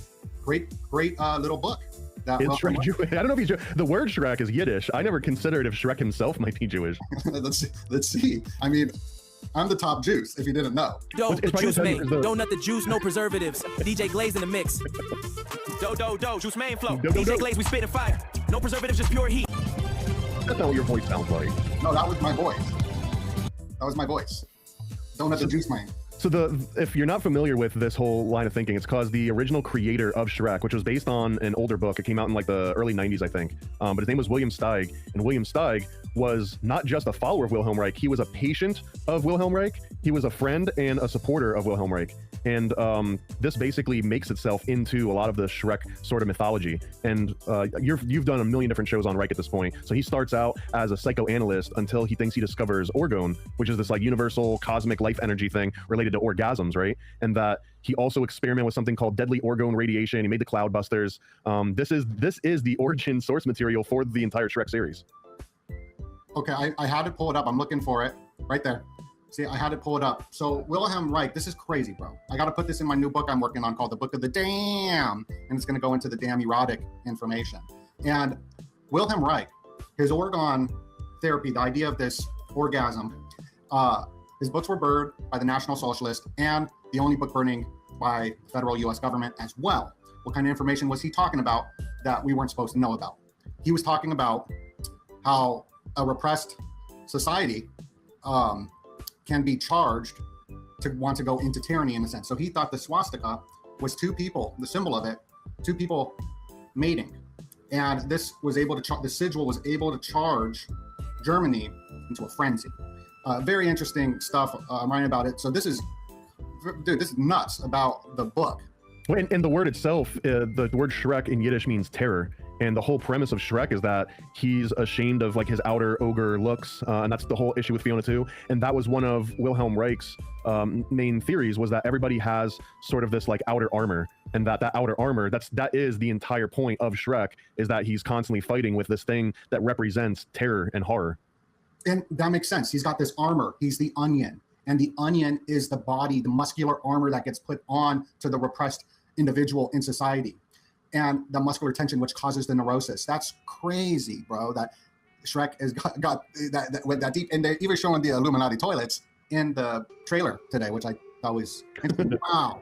Great little book. Is Shrek Jewish? I don't know if he's Jewish. The word Shrek is Yiddish. I never considered if Shrek himself might be Jewish. Let's see. I mean, I'm the top juice, if you didn't know. Yo, the juice man. Don't nut the juice, no preservatives. DJ Glaze in the mix. Juice man flow. DJ Glaze, we spitting fire. No preservatives, just pure heat. That's not what your voice sounds like. No, that was my voice. Don't nut the juice man. So if you're not familiar with this whole line of thinking, it's because the original creator of Shrek, which was based on an older book, it came out in like the early 90s, I think. But his name was William Steig, and William Steig was not just a follower of Wilhelm Reich, he was a patient of Wilhelm Reich. He was a friend and a supporter of Wilhelm Reich. And this basically makes itself into a lot of the Shrek sort of mythology. And you've done a million different shows on Reich at this point. So he starts out as a psychoanalyst until he thinks he discovers orgone, which is this like universal cosmic life energy thing related to orgasms, right? And that he also experimented with something called deadly orgone radiation. He made the Cloudbusters. This is the origin source material for the entire Shrek series. Okay, I had to pull it up. I'm looking for it right there. See, I had to pull it up. So Wilhelm Reich, this is crazy, bro. I got to put this in my new book I'm working on called The Book of the Damn, and it's going to go into the damn erotic information. And Wilhelm Reich, his orgone therapy, the idea of this orgasm. His books were burned by the National Socialist and the only book burning by the federal US government as well. What kind of information was he talking about that we weren't supposed to know about? He was talking about how a repressed society can be charged to want to go into tyranny in a sense. So he thought the swastika was two people, the symbol of it, two people mating. And this was able to, the sigil was able to charge Germany into a frenzy. Very interesting stuff. I'm writing about it. So this is, dude, this is nuts about the book. Well, and the word itself, the word Shrek in Yiddish means terror. And the whole premise of Shrek is that he's ashamed of like his outer ogre looks. And that's the whole issue with Fiona too. And that was one of Wilhelm Reich's main theories, was that everybody has sort of this like outer armor, and that outer armor, that is the entire point of Shrek, is that he's constantly fighting with this thing that represents terror and horror. And that makes sense. He's got this armor. He's the onion. And the onion is the body, the muscular armor that gets put on to the repressed individual in society. And the muscular tension, which causes the neurosis. That's crazy, bro, that Shrek has got went that deep. And they're even showing the Illuminati toilets in the trailer today, which I thought was, wow.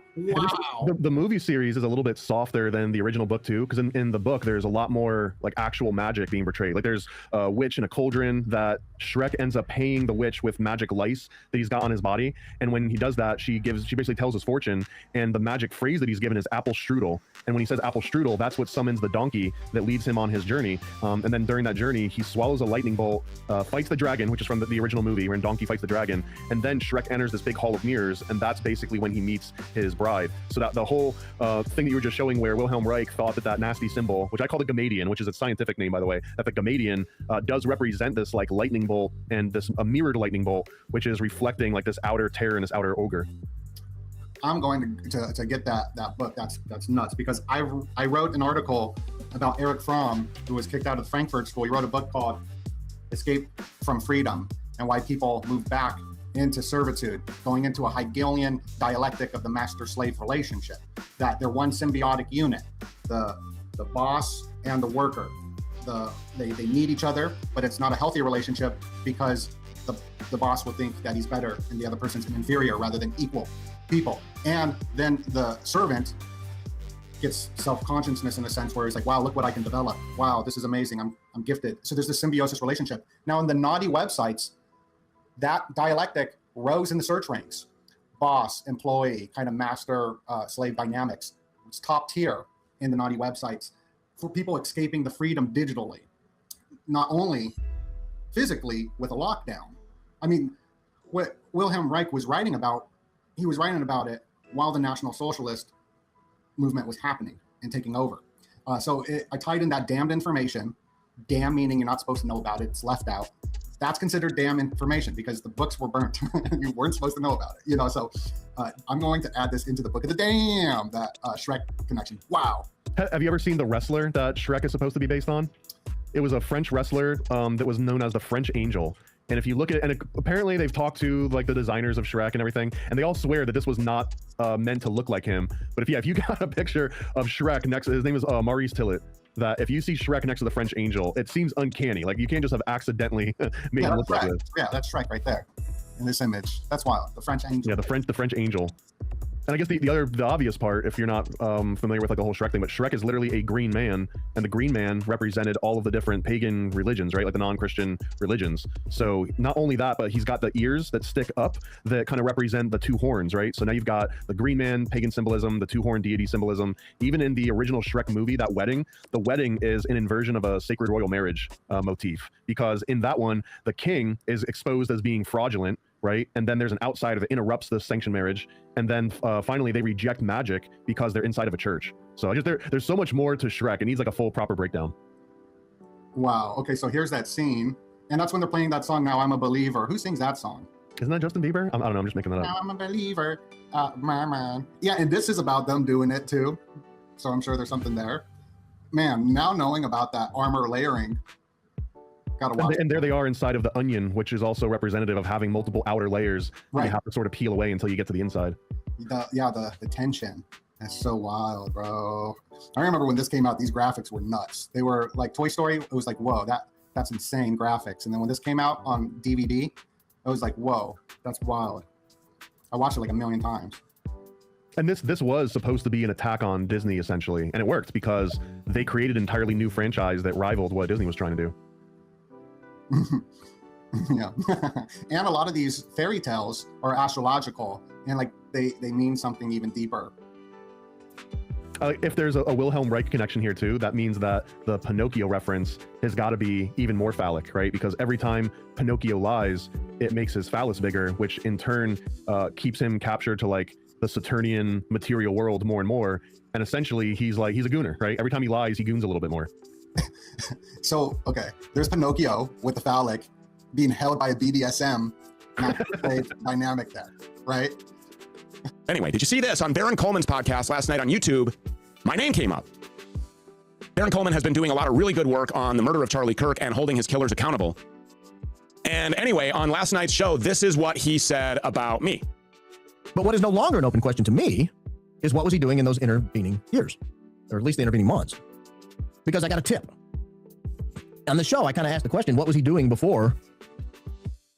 The movie series is a little bit softer than the original book too, because in the book there's a lot more like actual magic being portrayed. Like there's a witch in a cauldron that Shrek ends up paying the witch with magic lice that he's got on his body, and when he does that, she basically tells his fortune, and the magic phrase that he's given is apple strudel. And when he says apple strudel, that's what summons the donkey that leads him on his journey. And then during that journey, he swallows a lightning bolt, fights the dragon, which is from the original movie when Donkey fights the dragon, and then Shrek enters this big hall of mirrors, and that's basically when he meets his bride. So that the whole thing that you were just showing, where Wilhelm Reich thought that nasty symbol, which I call the Gamadian, which is its scientific name by the way, that the Gamadian does represent this like lightning bolt, and this a mirrored lightning bolt, which is reflecting like this outer terror and this outer ogre. I'm going to get that book. That's nuts, because I wrote an article about Erich Fromm, who was kicked out of the Frankfurt School. He wrote a book called Escape from Freedom, and why people move back into servitude, going into a Hegelian dialectic of the master-slave relationship, that they're one symbiotic unit, the boss and the worker. They need each other, but it's not a healthy relationship, because the boss will think that he's better and the other person's an inferior rather than equal people. And then the servant gets self-consciousness in a sense, where he's like, wow, look what I can develop. Wow, this is amazing. I'm gifted. So there's this symbiosis relationship. Now in the naughty websites, that dialectic rose in the search ranks. Boss, employee, kind of master slave dynamics. It's top tier in the naughty websites for people escaping the freedom digitally, not only physically with a lockdown. I mean, what Wilhelm Reich was writing about, he was writing about it while the National Socialist movement was happening and taking over. So I tied in that damned information, damn meaning you're not supposed to know about it, it's left out. That's considered damn information because the books were burnt. You weren't supposed to know about it, you know? So I'm going to add this into the book of the damn, that Shrek connection. Wow. Have you ever seen The Wrestler that Shrek is supposed to be based on? It was a French wrestler that was known as the French Angel. And if you look at it, apparently they've talked to like the designers of Shrek and everything, and they all swear that this was not meant to look like him. But if you got a picture of Shrek next, his name is Maurice Tillet, that if you see Shrek next to the French Angel, it seems uncanny. Like you can't just have accidentally made him look like this. Yeah, that's Shrek right there in this image. That's wild. The French Angel. Yeah, the French Angel. And I guess the obvious part, if you're not familiar with like the whole Shrek thing, but Shrek is literally a green man, and the green man represented all of the different pagan religions, right? Like the non-Christian religions. So not only that, but he's got the ears that stick up that kind of represent the two horns, right? So now you've got the green man, pagan symbolism, the two-horn deity symbolism. Even in the original Shrek movie, that wedding, the wedding is an inversion of a sacred royal marriage motif, because in that one, the king is exposed as being fraudulent, right? And then there's an outsider that interrupts the sanctioned marriage. And then finally they reject magic because they're inside of a church. So there's so much more to Shrek. It needs like a full proper breakdown. Wow. Okay, so here's that scene. And that's when they're playing that song, Now I'm a Believer. Who sings that song? Isn't that Justin Bieber? I don't know, I'm just making that up. Now I'm a believer, my man. Yeah, and this is about them doing it too. So I'm sure there's something there. Man, now knowing about that armor layering, gotta watch. And there they are inside of the onion, which is also representative of having multiple outer layers. Right. You have to sort of peel away until you get to the inside. The tension. That's so wild, bro. I remember when this came out, these graphics were nuts. They were like Toy Story. It was like, whoa, that's insane graphics. And then when this came out on DVD, I was like, whoa, that's wild. I watched it like 1 million times. And this was supposed to be an attack on Disney, essentially. And it worked because they created an entirely new franchise that rivaled what Disney was trying to do. Yeah. And a lot of these fairy tales are astrological, and like they mean something even deeper. If there's a Wilhelm Reich connection here too, that means that the Pinocchio reference has got to be even more phallic, right? Because every time Pinocchio lies, it makes his phallus bigger, which in turn keeps him captured to like the Saturnian material world more and more. And essentially he's a gooner, right? Every time he lies, he goons a little bit more. So, okay, there's Pinocchio with the phallic being held by a BDSM dynamic there, right? Anyway, did you see this on Baron Coleman's podcast last night on YouTube? My name came up. Baron Coleman has been doing a lot of really good work on the murder of Charlie Kirk and holding his killers accountable. And anyway, on last night's show, this is what he said about me. But what is no longer an open question to me is what was he doing in those intervening years, or at least the intervening months? Because I got a tip. On the show, I kind of asked the question, what was he doing before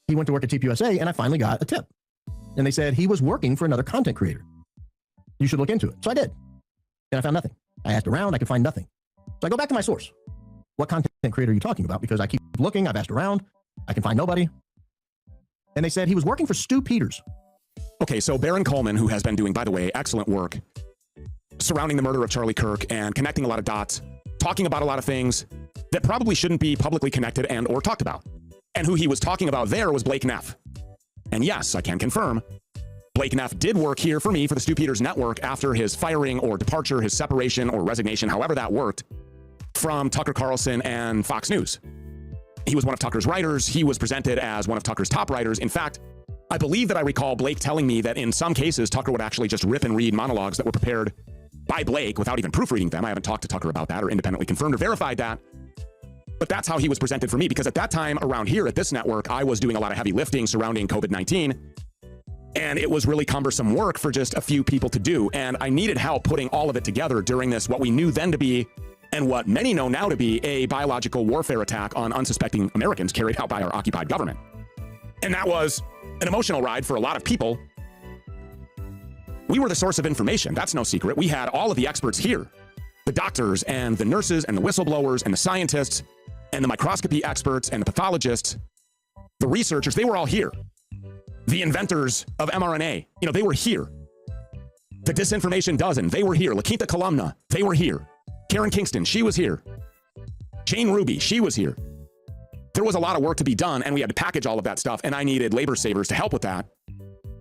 he went to work at TPUSA? And I finally got a tip. And they said he was working for another content creator. You should look into it. So I did. And I found nothing. I asked around, I could find nothing. So I go back to my source. What content creator are you talking about? Because I keep looking, I've asked around, I can find nobody. And they said he was working for Stu Peters. Okay, so Baron Coleman, who has been doing, by the way, excellent work surrounding the murder of Charlie Kirk and connecting a lot of dots, talking about a lot of things that probably shouldn't be publicly connected and or talked about. And who he was talking about there was Blake Neff. And yes, I can confirm, Blake Neff did work here for me for the Stu Peters Network after his firing or departure, his separation or resignation, however that worked, from Tucker Carlson and Fox News. He was one of Tucker's writers. He was presented as one of Tucker's top writers. In fact, I believe that I recall Blake telling me that in some cases, Tucker would actually just rip and read monologues that were prepared by Blake without even proofreading them. I haven't talked to Tucker about that or independently confirmed or verified that. But that's how he was presented for me, because at that time around here at this network, I was doing a lot of heavy lifting surrounding COVID-19. And it was really cumbersome work for just a few people to do. And I needed help putting all of it together during this, what we knew then to be, and what many know now to be, a biological warfare attack on unsuspecting Americans carried out by our occupied government. And that was an emotional ride for a lot of people. We were the source of information. That's no secret. We had all of the experts here. The doctors and the nurses and the whistleblowers and the scientists and the microscopy experts and the pathologists, the researchers, they were all here. The inventors of mRNA, they were here. The disinformation dozen, they were here. La Quinta Columna, they were here. Karen Kingston, she was here. Jane Ruby, she was here. There was a lot of work to be done, and we had to package all of that stuff, and I needed labor savers to help with that.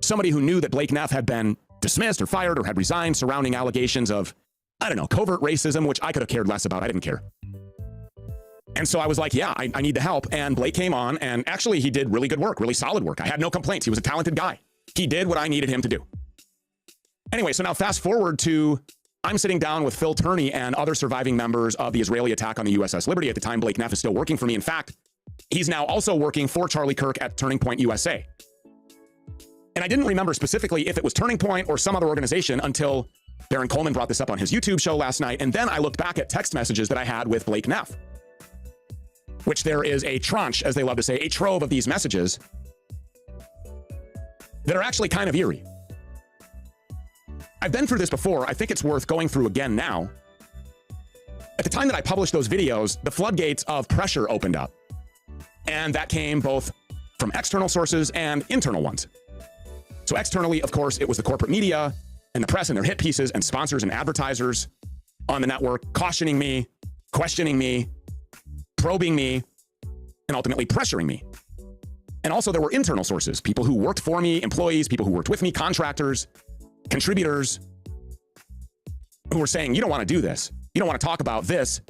Somebody who knew that Blake Neff had been dismissed or fired or had resigned surrounding allegations of, covert racism, which I could have cared less about. I didn't care. And so I was like, yeah, I need the help. And Blake came on, and actually he did really good work, really solid work. I had no complaints. He was a talented guy. He did what I needed him to do. Anyway, so now fast forward to, I'm sitting down with Phil Turney and other surviving members of the Israeli attack on the USS Liberty. At the time, Blake Neff is still working for me. In fact, he's now also working for Charlie Kirk at Turning Point USA. And I didn't remember specifically if it was Turning Point or some other organization until Baron Coleman brought this up on his YouTube show last night. And then I looked back at text messages that I had with Blake Neff, which there is a tranche, as they love to say, a trove of these messages that are actually kind of eerie. I've been through this before. I think it's worth going through again now. At the time that I published those videos, the floodgates of pressure opened up. And that came both from external sources and internal ones. So externally, of course, it was the corporate media and the press and their hit pieces and sponsors and advertisers on the network cautioning me, questioning me, probing me, and ultimately pressuring me. And also there were internal sources, people who worked for me, employees, people who worked with me, contractors, contributors, who were saying, you don't want to do this. You don't want to talk about this.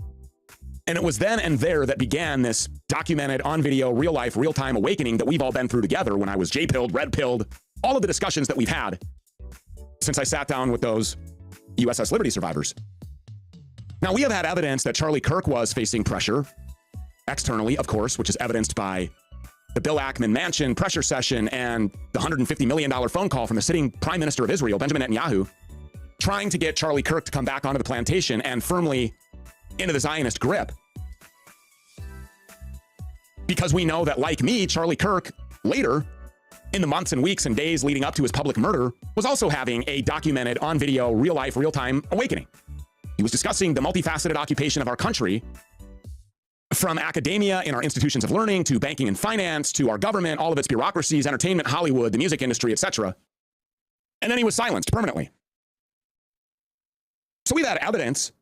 And it was then and there that began this documented on video, real life, real time awakening that we've all been through together when I was J-pilled, red-pilled, all of the discussions that we've had since I sat down with those USS Liberty survivors. Now, we have had evidence that Charlie Kirk was facing pressure externally, of course, which is evidenced by the Bill Ackman mansion pressure session and the $150 million phone call from the sitting Prime Minister of Israel, Benjamin Netanyahu, trying to get Charlie Kirk to come back onto the plantation and firmly into the Zionist grip. Because we know that, like me, Charlie Kirk, later, in the months and weeks and days leading up to his public murder, was also having a documented, on video, real life, real time awakening. He was discussing the multifaceted occupation of our country, from academia in our institutions of learning to banking and finance to our government, all of its bureaucracies, entertainment, Hollywood, the music industry, etc. And then he was silenced permanently. So we've had evidence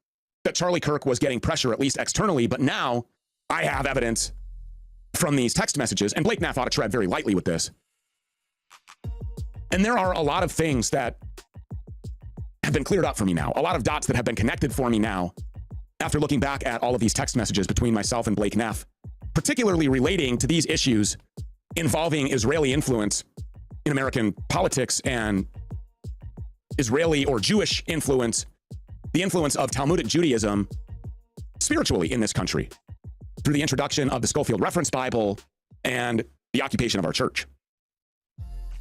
that Charlie Kirk was getting pressure, at least externally, but now I have evidence from these text messages, and Blake Neff ought to tread very lightly with this. And there are a lot of things that have been cleared up for me now, a lot of dots that have been connected for me now, after looking back at all of these text messages between myself and Blake Neff, particularly relating to these issues involving Israeli influence in American politics and Israeli or Jewish influence, the influence of Talmudic Judaism spiritually in this country through the introduction of the Schofield Reference Bible and the occupation of our church.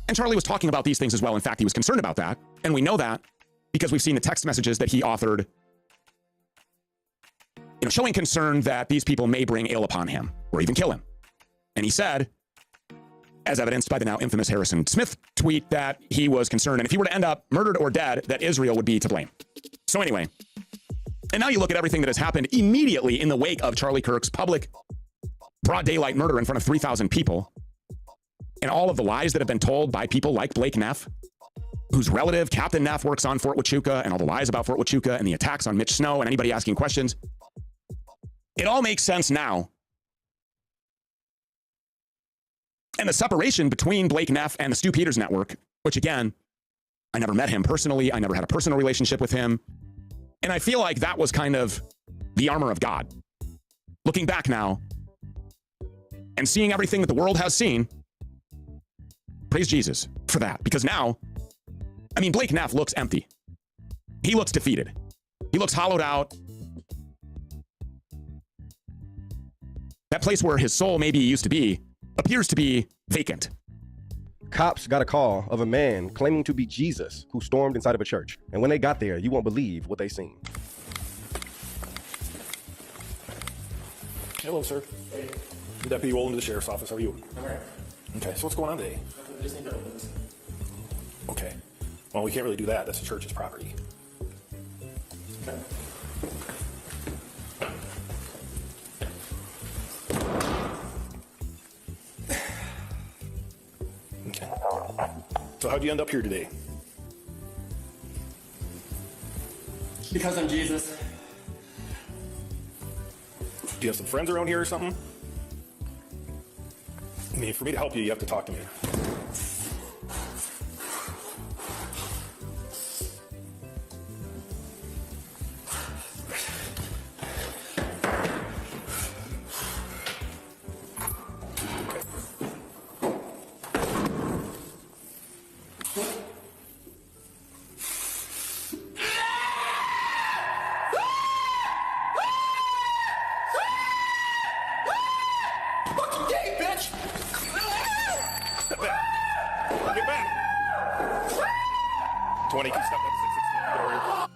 And Charlie was talking about these things as well. In fact, he was concerned about that. And we know that because we've seen the text messages that he authored, showing concern that these people may bring ill upon him or even kill him. And he said, as evidenced by the now infamous Harrison Smith tweet, that he was concerned, and if he were to end up murdered or dead, that Israel would be to blame. So anyway, and now you look at everything that has happened immediately in the wake of Charlie Kirk's public broad daylight murder in front of 3,000 people, and all of the lies that have been told by people like Blake Neff, whose relative Captain Neff works on Fort Huachuca, and all the lies about Fort Huachuca and the attacks on Mitch Snow and anybody asking questions. It all makes sense now. And the separation between Blake Neff and the Stu Peters Network, which again, I never met him personally. I never had a personal relationship with him. And I feel like that was kind of the armor of God. Looking back now and seeing everything that the world has seen, praise Jesus for that. Because now, I mean, Blake Neff looks empty. He looks defeated. He looks hollowed out. That place where his soul maybe used to be appears to be vacant. Cops got a call of a man claiming to be Jesus who stormed inside of a church. And when they got there, you won't believe what they seen. Hello, sir. Hey. Deputy Wolden to the sheriff's office. How are you? All right. Okay, so what's going on today? Okay. Well, we can't really do that. That's the church's property. Okay. Okay. So how'd you end up here today? Because I'm Jesus. Do you have some friends around here or something? I mean, for me to help you, you have to talk to me.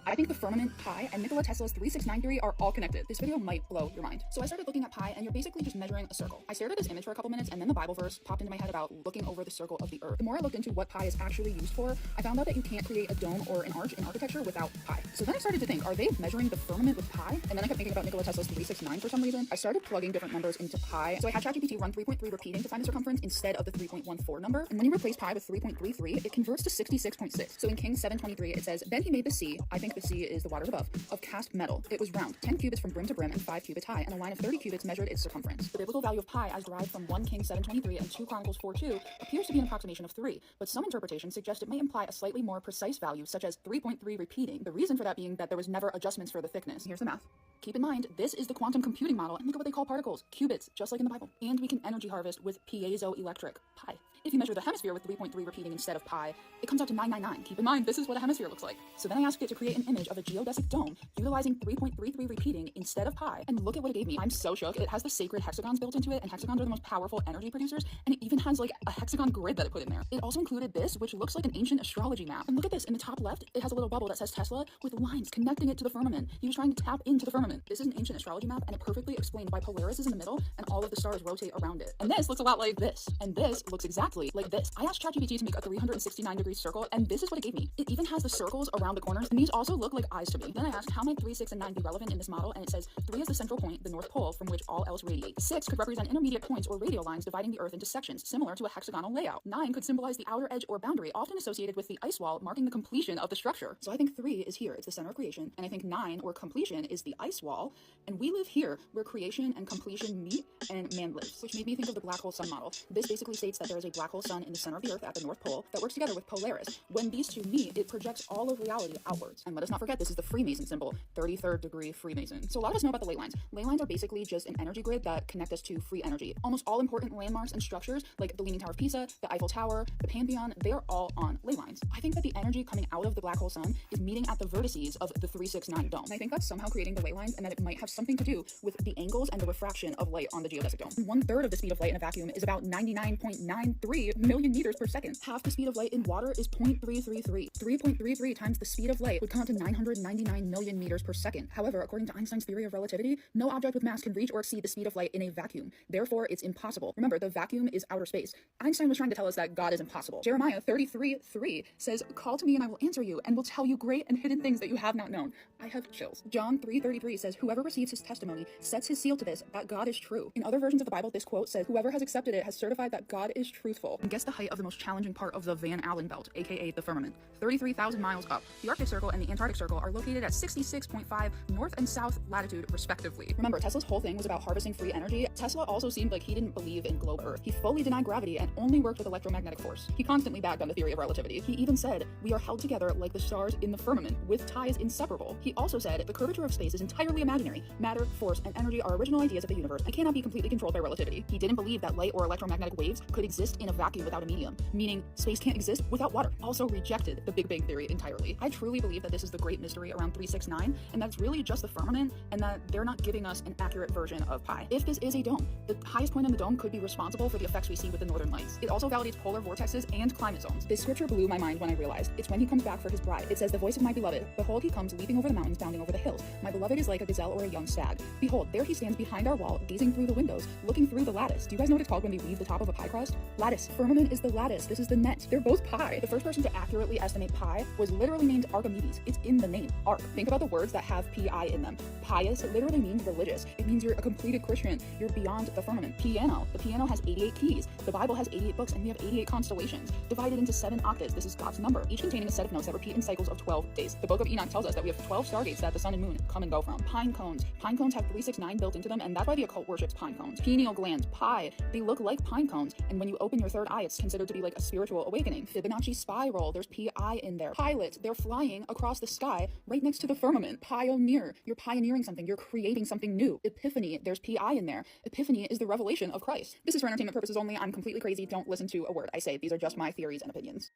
I think the firmament, pi, and Nikola Tesla's 369 theory are all connected. This video might blow your mind. So I started looking at pi, and you're basically just measuring a circle. I stared at this image for a couple minutes, and then the Bible verse popped into my head about looking over the circle of the earth. The more I looked into what pi is actually used for, I found out that you can't create a dome or an arch in architecture without pi. So then I started to think, are they measuring the firmament with pi? And then I kept thinking about Nikola Tesla's 369 for some reason. I started plugging different numbers into pi. So I had ChatGPT run 3.3 repeating to find the circumference instead of the 3.14 number. And when you replace pi with 3.33, it converts to 66.6. So in King 723, it says, then he made the sea, I think the sea is the waters above, of cast metal. It was round, 10 cubits from brim to brim and 5 cubits high, and a line of 30 cubits measured its circumference. The biblical value of pi, as derived from 1 King 723 and 2 Chronicles 4:2, appears to be an approximation of 3, but some interpretations suggest it may imply a slightly more precise value, such as 3.3 repeating. The reason for that being that there was never adjustments for the thickness. Here's the math. Keep in mind, this is the quantum computing model, and look at what they call particles, qubits, just like in the Bible. And we can energy harvest with piezoelectric, pi. If you measure the hemisphere with 3.3 repeating instead of pi, it comes out to 999. Keep in mind, this is what a hemisphere looks like. So then I asked it to create an image of a geodesic dome utilizing 3.33 repeating instead of pi, and look at what it gave me. I'm so shook. It has the sacred hexagons built into it, and hexagons are the most powerful energy producers, and it even has like a hexagon grid that it put in there. It also included this, which looks like an ancient astrology map. And look at this, in the top left, it has a little bubble that says Tesla with lines connecting it to the firmament. He was trying to tap into the firmament. This is an ancient astrology map, and it perfectly explained why Polaris is in the middle and all of the stars rotate around it. And this looks a lot like this, and this looks exactly like this. I asked ChatGPT to make a 369-degree circle, and this is what it gave me. It even has the circles around the corners, and these also look like eyes to me. Then I asked, how might 3, 6, and 9 be relevant in this model? And it says 3 is the central point, the North Pole, from which all else radiates. 6 could represent intermediate points or radial lines dividing the Earth into sections, similar to a hexagonal layout. 9 could symbolize the outer edge or boundary, often associated with the ice wall, marking the completion of the structure. So I think 3 is here, it's the center of creation, and I think 9, or completion, is the ice wall, and we live here, where creation and completion meet and man lives, which made me think of the black hole sun model. This basically states that there is a black hole sun in the center of the Earth at the North Pole that works together with Polaris. When these two meet, it projects all of reality outwards. And let us not forget, this is the Freemason symbol, 33rd degree Freemason. So a lot of us know about the ley lines. Ley lines are basically just an energy grid that connect us to free energy. Almost all important landmarks and structures, like the Leaning Tower of Pisa, the Eiffel Tower, the Pantheon, they are all on ley lines. I think that the energy coming out of the black hole sun is meeting at the vertices of the 369 dome. And I think that's somehow creating the ley lines, and that it might have something to do with the angles and the refraction of light on the geodesic dome. 1/3 of the speed of light in a vacuum is about 99.93 million meters per second. Half the speed of light in water is 0.333. 3.33 times the speed of light would come out to 999 million meters per second. However, according to Einstein's theory of relativity, no object with mass can reach or exceed the speed of light in a vacuum. Therefore, it's impossible. Remember, the vacuum is outer space. Einstein was trying to tell us that God is impossible. Jeremiah 33:3 says, "Call to me and I will answer you and will tell you great and hidden things that you have not known." I have chills. John 3:33 says, "Whoever receives his testimony sets his seal to this, that God is true." In other versions of the Bible, this quote says, "Whoever has accepted it has certified that God is truthful." And guess the height of the most challenging part of the Van Allen belt, aka the firmament. 33,000 miles up. The Arctic Circle and the Antarctic Circle are located at 66.5 north and south latitude, respectively. Remember, Tesla's whole thing was about harvesting free energy. Tesla also seemed like he didn't believe in globe Earth. He fully denied gravity and only worked with electromagnetic force. He constantly bagged on the theory of relativity. He even said, "We are held together like the stars in the firmament, with ties inseparable." He also said, "The curvature of space is entirely imaginary. Matter, force, and energy are original ideas of the universe and cannot be completely controlled by relativity." He didn't believe that light or electromagnetic waves could exist in a vacuum without a medium, meaning space can't exist without water. Also rejected the Big Bang Theory entirely. I truly believe that this is the great mystery around 369, and that's really just the firmament, and that they're not giving us an accurate version of pi. If this is a dome, the highest point in the dome could be responsible for the effects we see with the northern lights. It also validates polar vortexes and climate zones. This scripture blew my mind when I realized it's when he comes back for his bride. It says, "The voice of my beloved, behold, he comes leaping over the mountains, bounding over the hills. My beloved is like a gazelle or a young stag. Behold, there he stands behind our wall, gazing through the windows, looking through the lattice." Do you guys know what it's called when we leave the top of a pie crust? Lattice. Firmament is the lattice. This is the net. They're both pi. The first person to accurately estimate pi was literally named Archimedes. It's in the name, Arch. Think about the words that have P-I in them. Pious literally means religious. It means you're a completed Christian. You're beyond the firmament. Piano. The piano has 88 keys. The Bible has 88 books, and we have 88 constellations, divided into 7 octaves. This is God's number, each containing a set of notes that repeat in cycles of 12 days. The book of Enoch tells us that we have 12 stargates that the sun and moon come and go from. Pine cones. Pine cones have 369 built into them, and that's why the occult worships pine cones. Pineal gland. Pi. They look like pine cones, and when you open your third eye, it's considered to be like a spiritual awakening. Fibonacci spiral. There's P-I in there. Pilot. They're flying across the sky right next to the firmament. Pioneer. You're pioneering something. You're creating something new. Epiphany. There's P-I in there. Epiphany is the revelation of Christ. This is for entertainment purposes only. I'm completely crazy. Don't listen to a word I say. These are just my theories and opinions.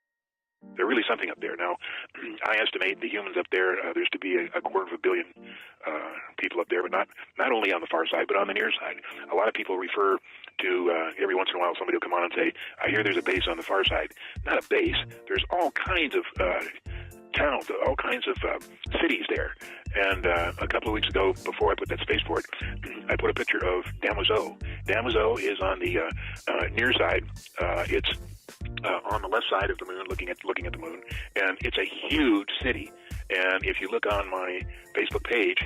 They're really something up there. Now, I estimate the humans up there, there's to be a 250 million people up there, but not only on the far side, but on the near side. A lot of people refer to, every once in a while, somebody will come on and say, "I hear there's a base on the far side." Not a base. There's all kinds of towns, all kinds of cities there. And a couple of weeks ago, before I put that spaceport, I put a picture of Damoiseau. Damoiseau is on the near side. It's on the left side of the moon, looking at the moon, and it's a huge city. And if you look on my Facebook page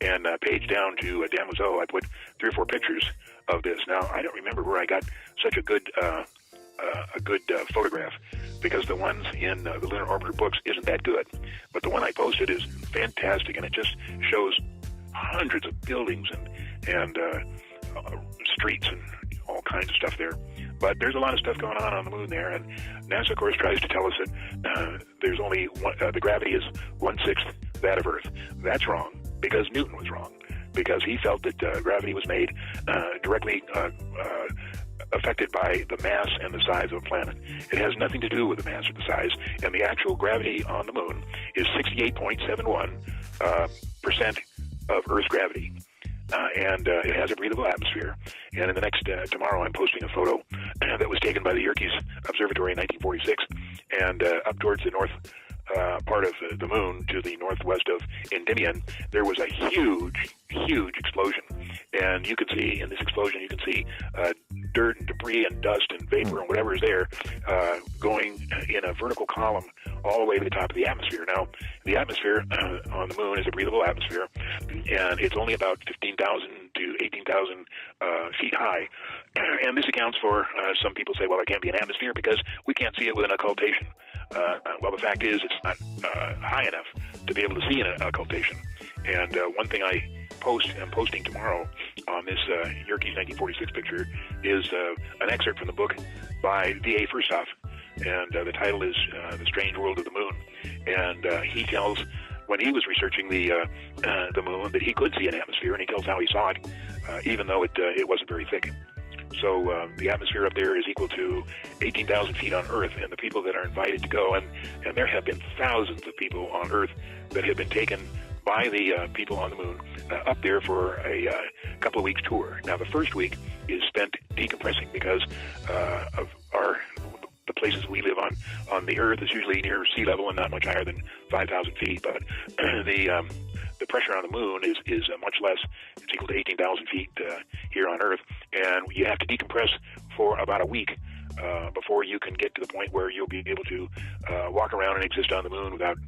and page down to Damoiseau, I put 3 or 4 pictures of this. Now, I don't remember where I got such a good photograph, because the ones in the Lunar Orbiter books isn't that good. But the one I posted is fantastic, and it just shows hundreds of buildings and streets and all kinds of stuff there. But there's a lot of stuff going on the moon there, and NASA, of course, tries to tell us that there's only the gravity is 1/6 that of Earth. That's wrong, because Newton was wrong, because he felt that gravity was made directly affected by the mass and the size of a planet. It has nothing to do with the mass or the size, and the actual gravity on the moon is 68.71% of Earth's gravity. And it has a breathable atmosphere. And in the next, tomorrow I'm posting a photo that was taken by the Yerkes Observatory in 1946, and up towards the north part of the moon to the northwest of Endymion, there was a huge explosion. And you can see, in this explosion, you can see dirt and debris and dust and vapor and whatever is there going in a vertical column all the way to the top of the atmosphere. Now, the atmosphere on the moon is a breathable atmosphere, and it's only about 15,000 to 18,000 feet high. And this accounts for, some people say, well, there can't be an atmosphere because we can't see it with an occultation. Well, the fact is it's not high enough to be able to see an occultation. And one thing I'm posting tomorrow on this Yerkes 1946 picture is an excerpt from the book by V.A. Fursoff, and the title is The Strange World of the Moon. And he tells, when he was researching the moon, that he could see an atmosphere, and he tells how he saw it, even though it wasn't very thick. So the atmosphere up there is equal to 18,000 feet on Earth, and the people that are invited to go, and there have been thousands of people on Earth that have been taken by the people on the moon up there for a couple of weeks tour. Now, the first week is spent decompressing because of the places we live on the Earth is usually near sea level and not much higher than 5,000 feet, but the pressure on the moon is much less. It's equal to 18,000 feet here on Earth, and you have to decompress for about a week before you can get to the point where you'll be able to walk around and exist on the moon without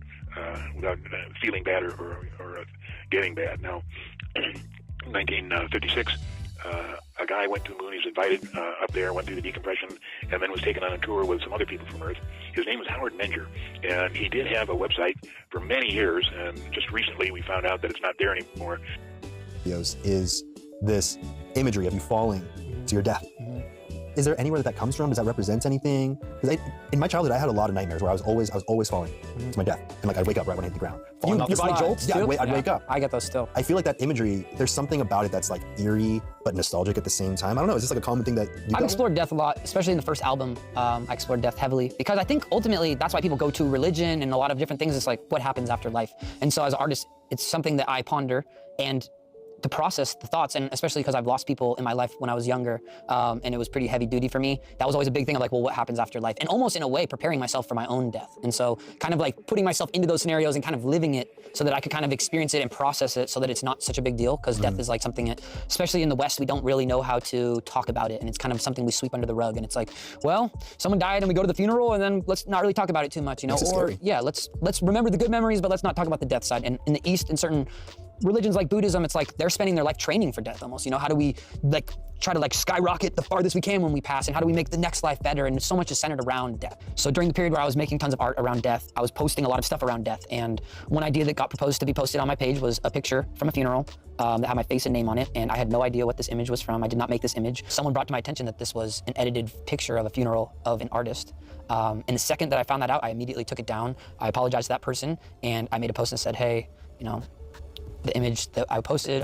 feeling bad or getting bad. Now, in 1956, a guy went to the moon. He was invited up there, went through the decompression, and then was taken on a tour with some other people from Earth. His name was Howard Menger, and he did have a website for many years, and just recently we found out that it's not there anymore. Is this imagery of you falling to your death. Is there anywhere that comes from? Does that represent anything? Because in my childhood, I had a lot of nightmares where I was always falling to my death, and like I'd wake up right when I hit the ground. Your body jolts Yeah, too? I'd wake up. I get those still. I feel like that imagery. There's something about it that's like eerie but nostalgic at the same time. I don't know. Is this like a common thing that you? I've explored death a lot, especially in the first album. I explored death heavily because I think ultimately that's why people go to religion and a lot of different things. It's like what happens after life. And so as an artist, it's something that I ponder and to process the thoughts, and especially because I've lost people in my life when I was younger, and it was pretty heavy duty for me. That was always a big thing of like, well, what happens after life? And almost in a way, preparing myself for my own death. And so kind of like putting myself into those scenarios and kind of living it so that I could kind of experience it and process it so that it's not such a big deal, because death is like something that, especially in the West, we don't really know how to talk about it. And it's kind of something we sweep under the rug. And it's like, well, someone died and we go to the funeral and then let's not really talk about it too much, you know? Or yeah, let's remember the good memories, but let's not talk about the death side. And in the East, in certain religions like Buddhism, it's like they're spending their life training for death almost, you know? How do we like try to like skyrocket the farthest we can when we pass, and how do we make the next life better? And so much is centered around death. So during the period where I was making tons of art around death, I was posting a lot of stuff around death. And one idea that got proposed to be posted on my page was a picture from a funeral that had my face and name on it. And I had no idea what this image was from. I did not make this image. Someone brought to my attention that this was an edited picture of a funeral of an artist. And the second that I found that out, I immediately took it down. I apologized to that person, and I made a post and said, hey, you know, the image that I posted,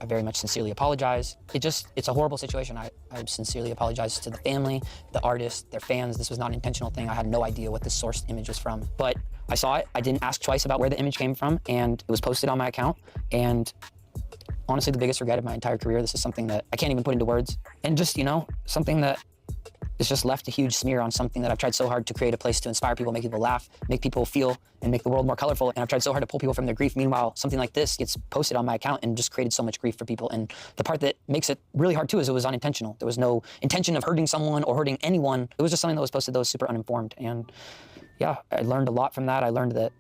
I very much sincerely apologize. It's a horrible situation. I sincerely apologize to the family, the artist, their fans. This was not an intentional thing. I had no idea what the source image was from. But I saw it, I didn't ask twice about where the image came from, and it was posted on my account. And honestly, the biggest regret of my entire career, this is something that I can't even put into words. And just, you know, something that it's just left a huge smear on something that I've tried so hard to create a place to inspire people, make people laugh, make people feel, and make the world more colorful. And I've tried so hard to pull people from their grief. Meanwhile, something like this gets posted on my account and just created so much grief for people. And the part that makes it really hard too is it was unintentional. There was no intention of hurting someone or hurting anyone. It was just something that was posted that was super uninformed. And yeah, I learned a lot from that. I learned that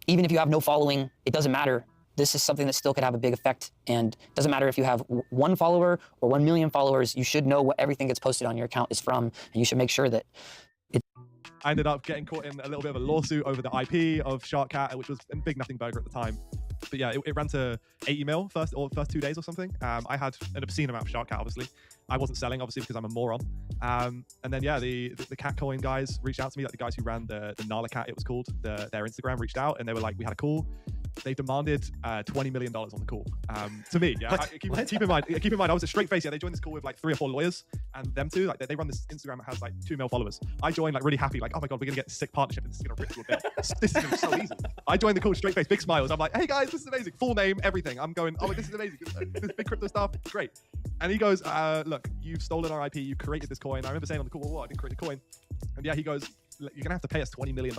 even if you have no following, it doesn't matter. This is something that still could have a big effect, and it doesn't matter if you have 1 follower or 1 million followers, you should know what everything that's posted on your account is from, and you should make sure that I ended up getting caught in a little bit of a lawsuit over the IP of Shark Cat, which was a big nothing burger at the time. But yeah, it ran to 80 mil first 2 days or something. I had an obscene amount of Shark Cat, obviously. I wasn't selling, obviously, because I'm a moron. And then, yeah, the Catcoin guys reached out to me, like the guys who ran the Nala Cat, it was called. Their Instagram reached out, and they were like, we had a call. They demanded $20 million on the call. To me, yeah. Keep in mind, I was a straight face. Yeah, they joined this call with like 3 or 4 lawyers, and them too. Like they run this Instagram that has like 2 million followers. I joined like really happy, like, oh my god, we're gonna get a sick partnership, and this is gonna rip to a bit. This is gonna be so easy. I joined the call straight face, big smiles. I'm like, hey guys, this is amazing. Full name, everything. I'm going, oh, this is amazing. This big crypto stuff, great. And he goes, look, you've stolen our IP. You created this coin. I remember saying on the call, well, what? I didn't create the coin. And yeah, he goes, you're gonna have to pay us $20 million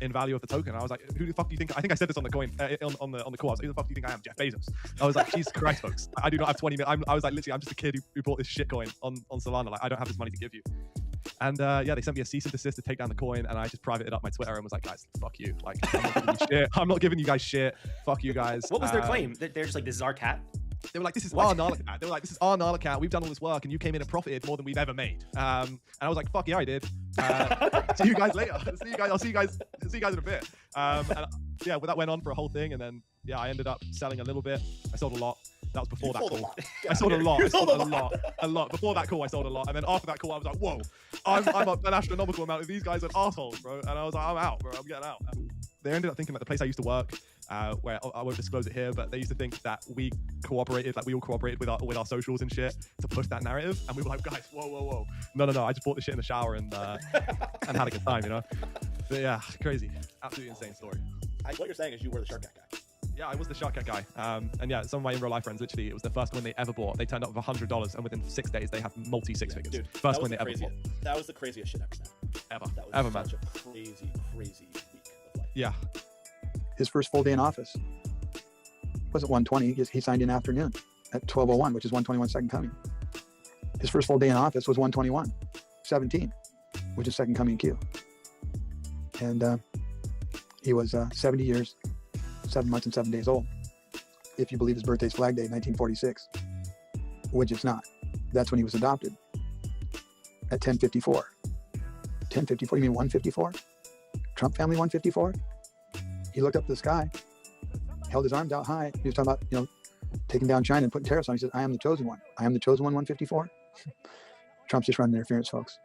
in value of the token. And I was like, who the fuck do you think? I think I said this on the coin on the call. I was like, who the fuck do you think I am, Jeff Bezos? I was like, Jesus Christ, folks, I do not have 20 million. I was like, literally, I'm just a kid who bought this shit coin on Solana. Like, I don't have this money to give you. And yeah, they sent me a cease and desist to take down the coin, and I just privated up my Twitter and was like, guys, fuck you. Like, I'm not giving you shit. I'm not giving you guys shit. Fuck you guys. What was their claim? They're just like, this is our cat? They were like, this is our Nala cat. They were like, this is our Nala cat. We've done all this work, and you came in and profited more than we've ever made. And I was like, fuck yeah, I did. See you guys later. I'll see you guys in a bit. And yeah, well, that went on for a whole thing, and then yeah, I ended up selling a little bit. I sold a lot. That was before that call. I sold a lot. A lot. Before that call, I sold a lot. And then after that call, I was like, whoa, I'm an astronomical amount of these guys are assholes, bro. And I was like, I'm out, bro. I'm getting out. And they ended up thinking that the place I used to work, where I won't disclose it here, but they used to think that we cooperated, like we all cooperated with our socials and shit to push that narrative. And we were like, guys, whoa. No. I just bought the shit in the shower and had a good time, you know? But yeah, crazy. Absolutely insane story. What you're saying is you were the Shark Cat guy. Yeah, I was the Shark Cat guy. And yeah, some of my in real life friends, literally, it was the first one they ever bought. They turned up with $100, and within 6 days, they have multi 6 figures. Dude, first one they ever bought. That was the craziest shit ever. Ever, man. Such a crazy week of life. Yeah. His first full day in office was at 1:20. He signed in afternoon at 12:01, which is 121 second coming. His first full day in office was 121:17, which is second coming Q. And he was 70 years, 7 months, and 7 days old. If you believe his birthday's Flag Day, 1946, which it's not. That's when he was adopted at 10:54. 10:54, you mean 154? Trump family 154? He looked up to the sky, held his arms out high. He was talking about, taking down China and putting tariffs on. He said, I am the chosen one. I am the chosen one, 154. Trump's just running interference, folks.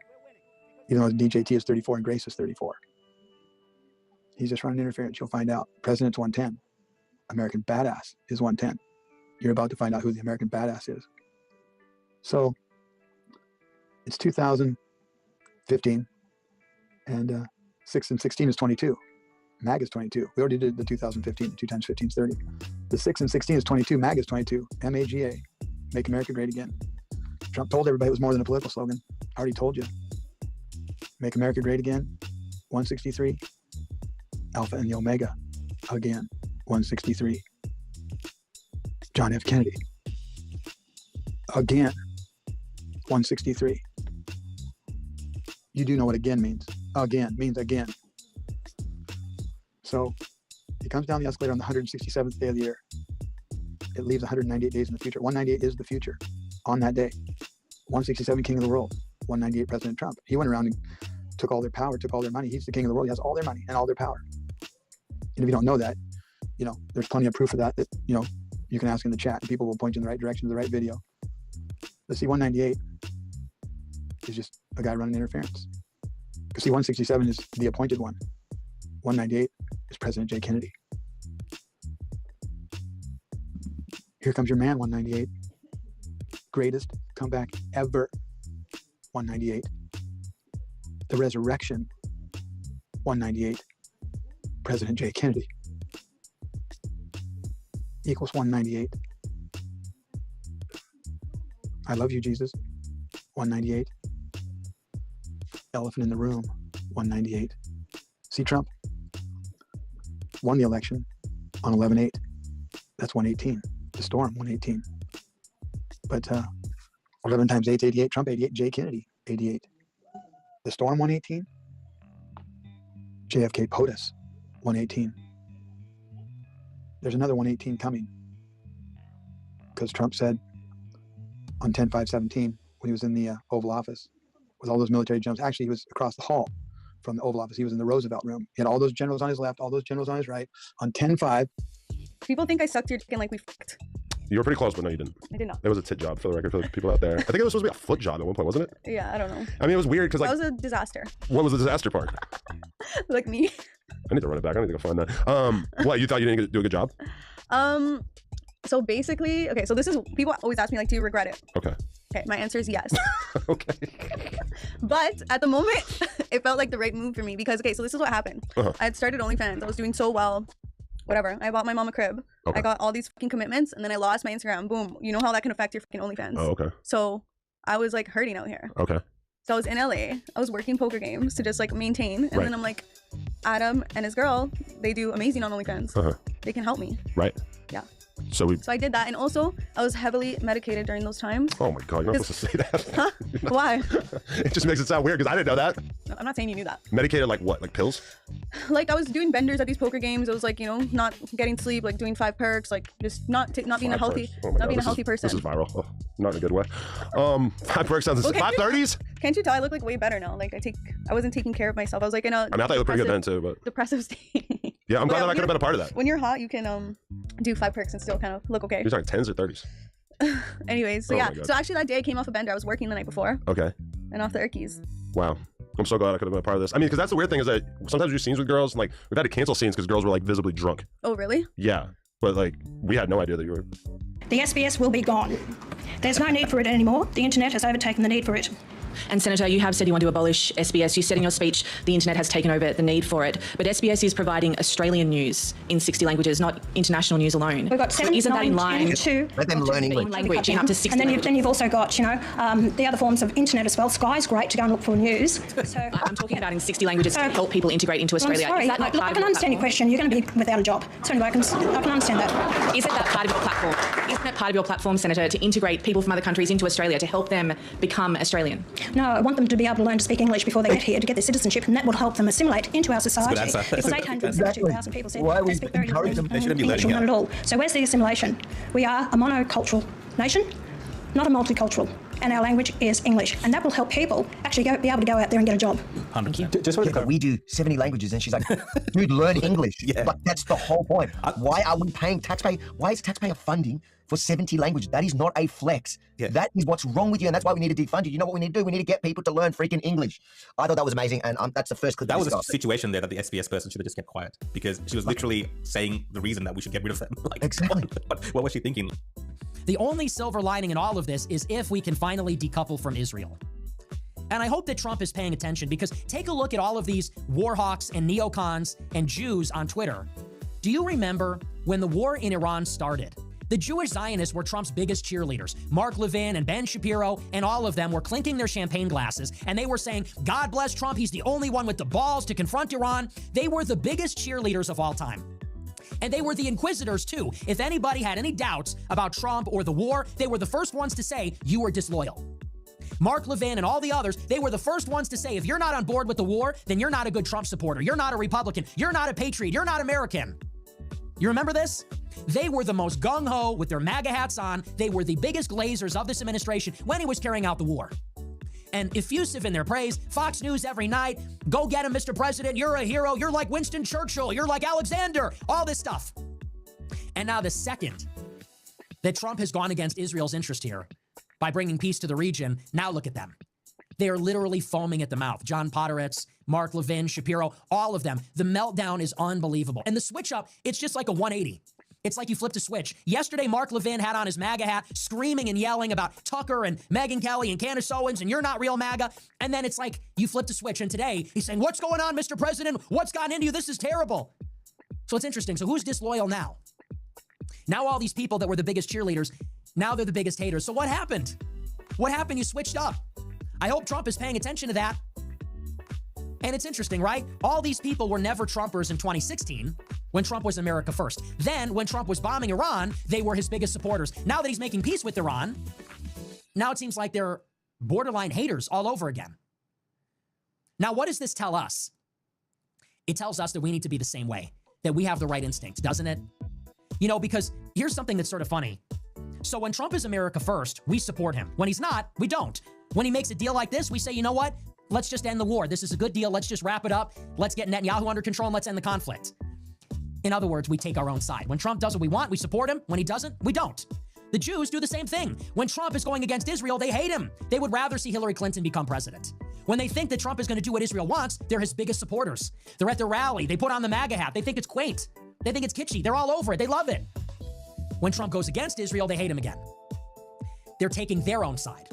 Even though DJT is 34 and Grace is 34. He's just running interference. You'll find out. President's 110. American badass is 110. You're about to find out who the American badass is. So it's 2015, and 6 and 16 is 22. MAG is 22. We already did the 2015. 2 times 15 is 30. The 6 and 16 is 22. MAG is 22. MAGA. Make America Great Again. Trump told everybody it was more than a political slogan. I already told you. Make America Great Again. 163. Alpha and the Omega. Again. 163. John F. Kennedy. Again. 163. You do know what again means. Again means again. So he comes down the escalator on the 167th day of the year. It leaves 198 days in the future. 198 is the future on that day. 167, king of the world. 198, President Trump. He went around and took all their power, took all their money. He's the king of the world. He has all their money and all their power. And if you don't know that, there's plenty of proof of that, you can ask in the chat and people will point you in the right direction to the right video. But see, 198 is just a guy running interference. Because see, 167 is the appointed one. 198 is President J. Kennedy. Here comes your man, 198. Greatest comeback ever, 198. The resurrection, 198. President J. Kennedy. Equals 198. I love you, Jesus, 198. Elephant in the room, 198. See, Trump won the election on 11/8. That's 118. The storm, 118. But 11 times 8 is 88. Trump, 88. J. Kennedy, 88. The storm, 118. JFK POTUS, 118. There's another 118 coming. Because Trump said on 10/5/17, when he was in the Oval Office, with all those military jumps, actually he was across the hall from the Oval Office. He was in the Roosevelt room. He had all those generals on his left, all those generals on his right. On 10/5. People think I sucked your dick and like we fucked. You were pretty close, but no, you didn't. I did not. It was a tit job, for the record, for the people out there. I think it was supposed to be a foot job at one point, wasn't it? Yeah, I don't know. I mean, it was weird because that was a disaster. What was the disaster part? Like me. I need to run it back. I need to go find that. What, you thought you didn't do a good job? So basically, okay, so this is, people always ask me, like, do you regret it? Okay. Okay, my answer is yes. Okay. But at the moment, it felt like the right move for me because, okay, so this is what happened. I had started OnlyFans. I was doing so well. Whatever. I bought my mom a crib. Okay. I got all these fucking commitments, and then I lost my Instagram. Boom. You know how that can affect your fucking OnlyFans. Oh, okay. So I was like hurting out here. Okay. So I was in LA. I was working poker games to just like maintain. And Right. then I'm like, Adam and his girl, they do amazing on OnlyFans. They can help me. Right. Yeah. So we. So I did that. And also, I was heavily medicated during those times. Oh my God, you're not supposed to say that. Huh? Why? It just makes it sound weird because I didn't know that. No, I'm not saying you knew that. Medicated like what? Like pills? Like I was doing benders at these poker games. I was like, you know, not getting sleep, like doing 5 perks, like just not being a healthy, not being a healthy person. This is viral. Oh, not in a good way. 5 perks sounds. Well, 530s? Can't you tell I look like way better now? Like I wasn't taking care of myself. I was like in a. I mean, I thought you looked pretty good then too, but. Depressive state. Yeah, I'm glad that I could have been a part of that. When you're hot, you can do 5 perks and still kind of look okay. You're talking 10s or 30s? Anyways, so Oh yeah. my God. So actually that day I came off a bender. I was working the night before. Okay. And off the Erkies. Wow. I'm so glad I could have been a part of this. I mean, because that's the weird thing is that sometimes we do scenes with girls and like we've had to cancel scenes because girls were like visibly drunk. Oh really? Yeah. But like we had no idea that you were. The SBS will be gone. There's no need for it anymore. The internet has overtaken the need for it. And Senator, you have said you want to abolish SBS. You said in your speech the internet has taken over the need for it. But SBS is providing Australian news in 60 languages, not international news alone. We've got 7, Isn't that in 9, line? 10, 2. Let them learn English. Language in up to 60 and languages. then you've also got, you know, the other forms of internet as well. Sky's great to go and look for news. So I'm talking about in 60 languages to help people integrate into Australia. I'm sorry. Is that Look, not I part can of understand your question. You're going to be without a job. So anyway, I can understand that. Isn't that part of your platform? Isn't that part of your platform, Senator, to integrate people from other countries into Australia to help them become Australian? No, I want them to be able to learn to speak English before they get here to get their citizenship, and that will help them assimilate into our society. That's a good answer. Because 862,000 people said Why they we speak very encourage little them? They shouldn't be English, learning not it. at all. So where's the assimilation? We are a monocultural nation, not a multicultural. And our language is English, and that will help people actually be able to go out there and get a job. 100%. Just but we do 70 languages, and she's like, dude, learn English. Yeah. But that's the whole point. Why are we paying taxpayer? Why is taxpayer funding for 70 languages? That is not a flex. Yeah. That is what's wrong with you, and that's why we need to defund you. You know what we need to do? We need to get people to learn freaking English. I thought that was amazing, and that's the first clip. That was a situation there that the SBS person should have just kept quiet because she was literally saying the reason that we should get rid of them. Like, exactly. What was she thinking? The only silver lining in all of this is if we can finally decouple from Israel. And I hope that Trump is paying attention because take a look at all of these war hawks and neocons and Jews on Twitter. Do you remember when the war in Iran started? The Jewish Zionists were Trump's biggest cheerleaders. Mark Levin and Ben Shapiro and all of them were clinking their champagne glasses and they were saying, God bless Trump, he's the only one with the balls to confront Iran. They were the biggest cheerleaders of all time. And they were the inquisitors too. If anybody had any doubts about Trump or the war, they were the first ones to say, you were disloyal. Mark Levin and all the others, they were the first ones to say, if you're not on board with the war, then you're not a good Trump supporter. You're not a Republican. You're not a patriot. You're not American. You remember this? They were the most gung-ho with their MAGA hats on. They were the biggest glazers of this administration when he was carrying out the war. And effusive in their praise, Fox News every night, go get him, Mr. President, you're a hero, you're like Winston Churchill, you're like Alexander, all this stuff. And now the second that Trump has gone against Israel's interest here by bringing peace to the region, now look at them. They are literally foaming at the mouth. John Podhoretz, Mark Levin, Shapiro, all of them. The meltdown is unbelievable. And the switch up, it's just like a 180. It's like you flipped a switch. Yesterday, Mark Levin had on his MAGA hat, screaming and yelling about Tucker and Megyn Kelly and Candace Owens, and you're not real MAGA. And then it's like you flipped a switch. And today, he's saying, what's going on, Mr. President? What's gotten into you? This is terrible. So it's interesting. So who's disloyal now? Now all these people that were the biggest cheerleaders, now they're the biggest haters. So what happened? What happened? You switched up. I hope Trump is paying attention to that. And it's interesting, right? All these people were never Trumpers in 2016 when Trump was America first. Then when Trump was bombing Iran, they were his biggest supporters. Now that he's making peace with Iran, now it seems like they're borderline haters all over again. Now, what does this tell us? It tells us that we need to be the same way, that we have the right instincts, doesn't it? You know, because here's something that's sort of funny. So when Trump is America first, we support him. When he's not, we don't. When he makes a deal like this, we say, you know what? Let's just end the war. This is a good deal. Let's just wrap it up. Let's get Netanyahu under control and let's end the conflict. In other words, we take our own side. When Trump does what we want, we support him. When he doesn't, we don't. The Jews do the same thing. When Trump is going against Israel, they hate him. They would rather see Hillary Clinton become president. When they think that Trump is going to do what Israel wants, they're his biggest supporters. They're at their rally. They put on the MAGA hat. They think it's quaint. They think it's kitschy. They're all over it. They love it. When Trump goes against Israel, they hate him again. They're taking their own side.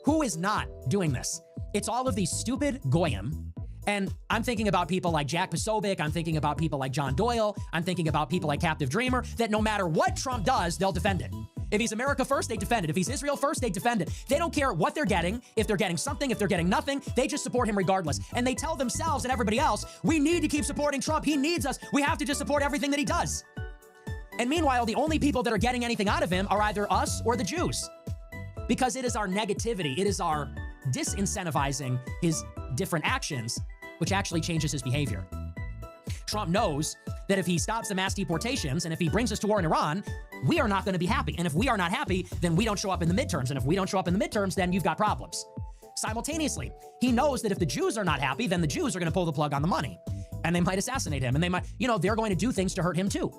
Who is not doing this? It's all of these stupid goyim. And I'm thinking about people like Jack Posobiec. I'm thinking about people like John Doyle. I'm thinking about people like Captive Dreamer, that no matter what Trump does, they'll defend it. If he's America first, they defend it. If he's Israel first, they defend it. They don't care what they're getting, if they're getting something, if they're getting nothing, they just support him regardless. And they tell themselves and everybody else, we need to keep supporting Trump. He needs us. We have to just support everything that he does. And meanwhile, the only people that are getting anything out of him are either us or the Jews. Because it is our negativity, it is our disincentivizing his different actions, which actually changes his behavior. Trump knows that if he stops the mass deportations and if he brings us to war in Iran, we are not going to be happy. And if we are not happy, then we don't show up in the midterms. And if we don't show up in the midterms, then you've got problems. Simultaneously, he knows that if the Jews are not happy, then the Jews are going to pull the plug on the money. And they might assassinate him. And they might, they're going to do things to hurt him too.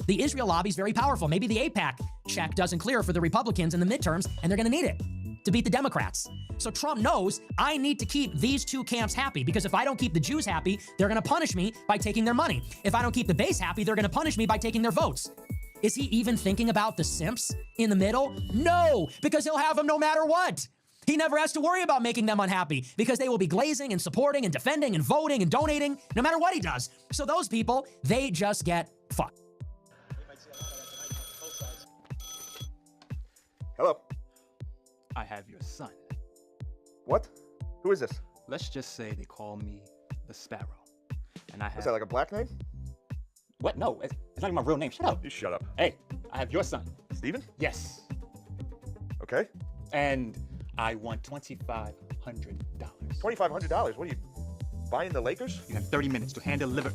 The Israel lobby is very powerful. Maybe the AIPAC check doesn't clear for the Republicans in the midterms, and they're going to need it to beat the Democrats. So Trump knows I need to keep these two camps happy, because if I don't keep the Jews happy, they're going to punish me by taking their money. If I don't keep the base happy, they're going to punish me by taking their votes. Is he even thinking about the simps in the middle? No, because he'll have them no matter what. He never has to worry about making them unhappy, because they will be glazing and supporting and defending and voting and donating no matter what he does. So those people, they just get fucked. Hello. I have your son. What? Who is this? Let's just say they call me the Sparrow. And I have... Is that like a black name? What? No, it's not even my real name. Shut up. You shut up. Hey, I have your son. Steven? Yes. Okay. And I want $2,500. $2,500? What are you, buying the Lakers? You have 30 minutes to hand deliver.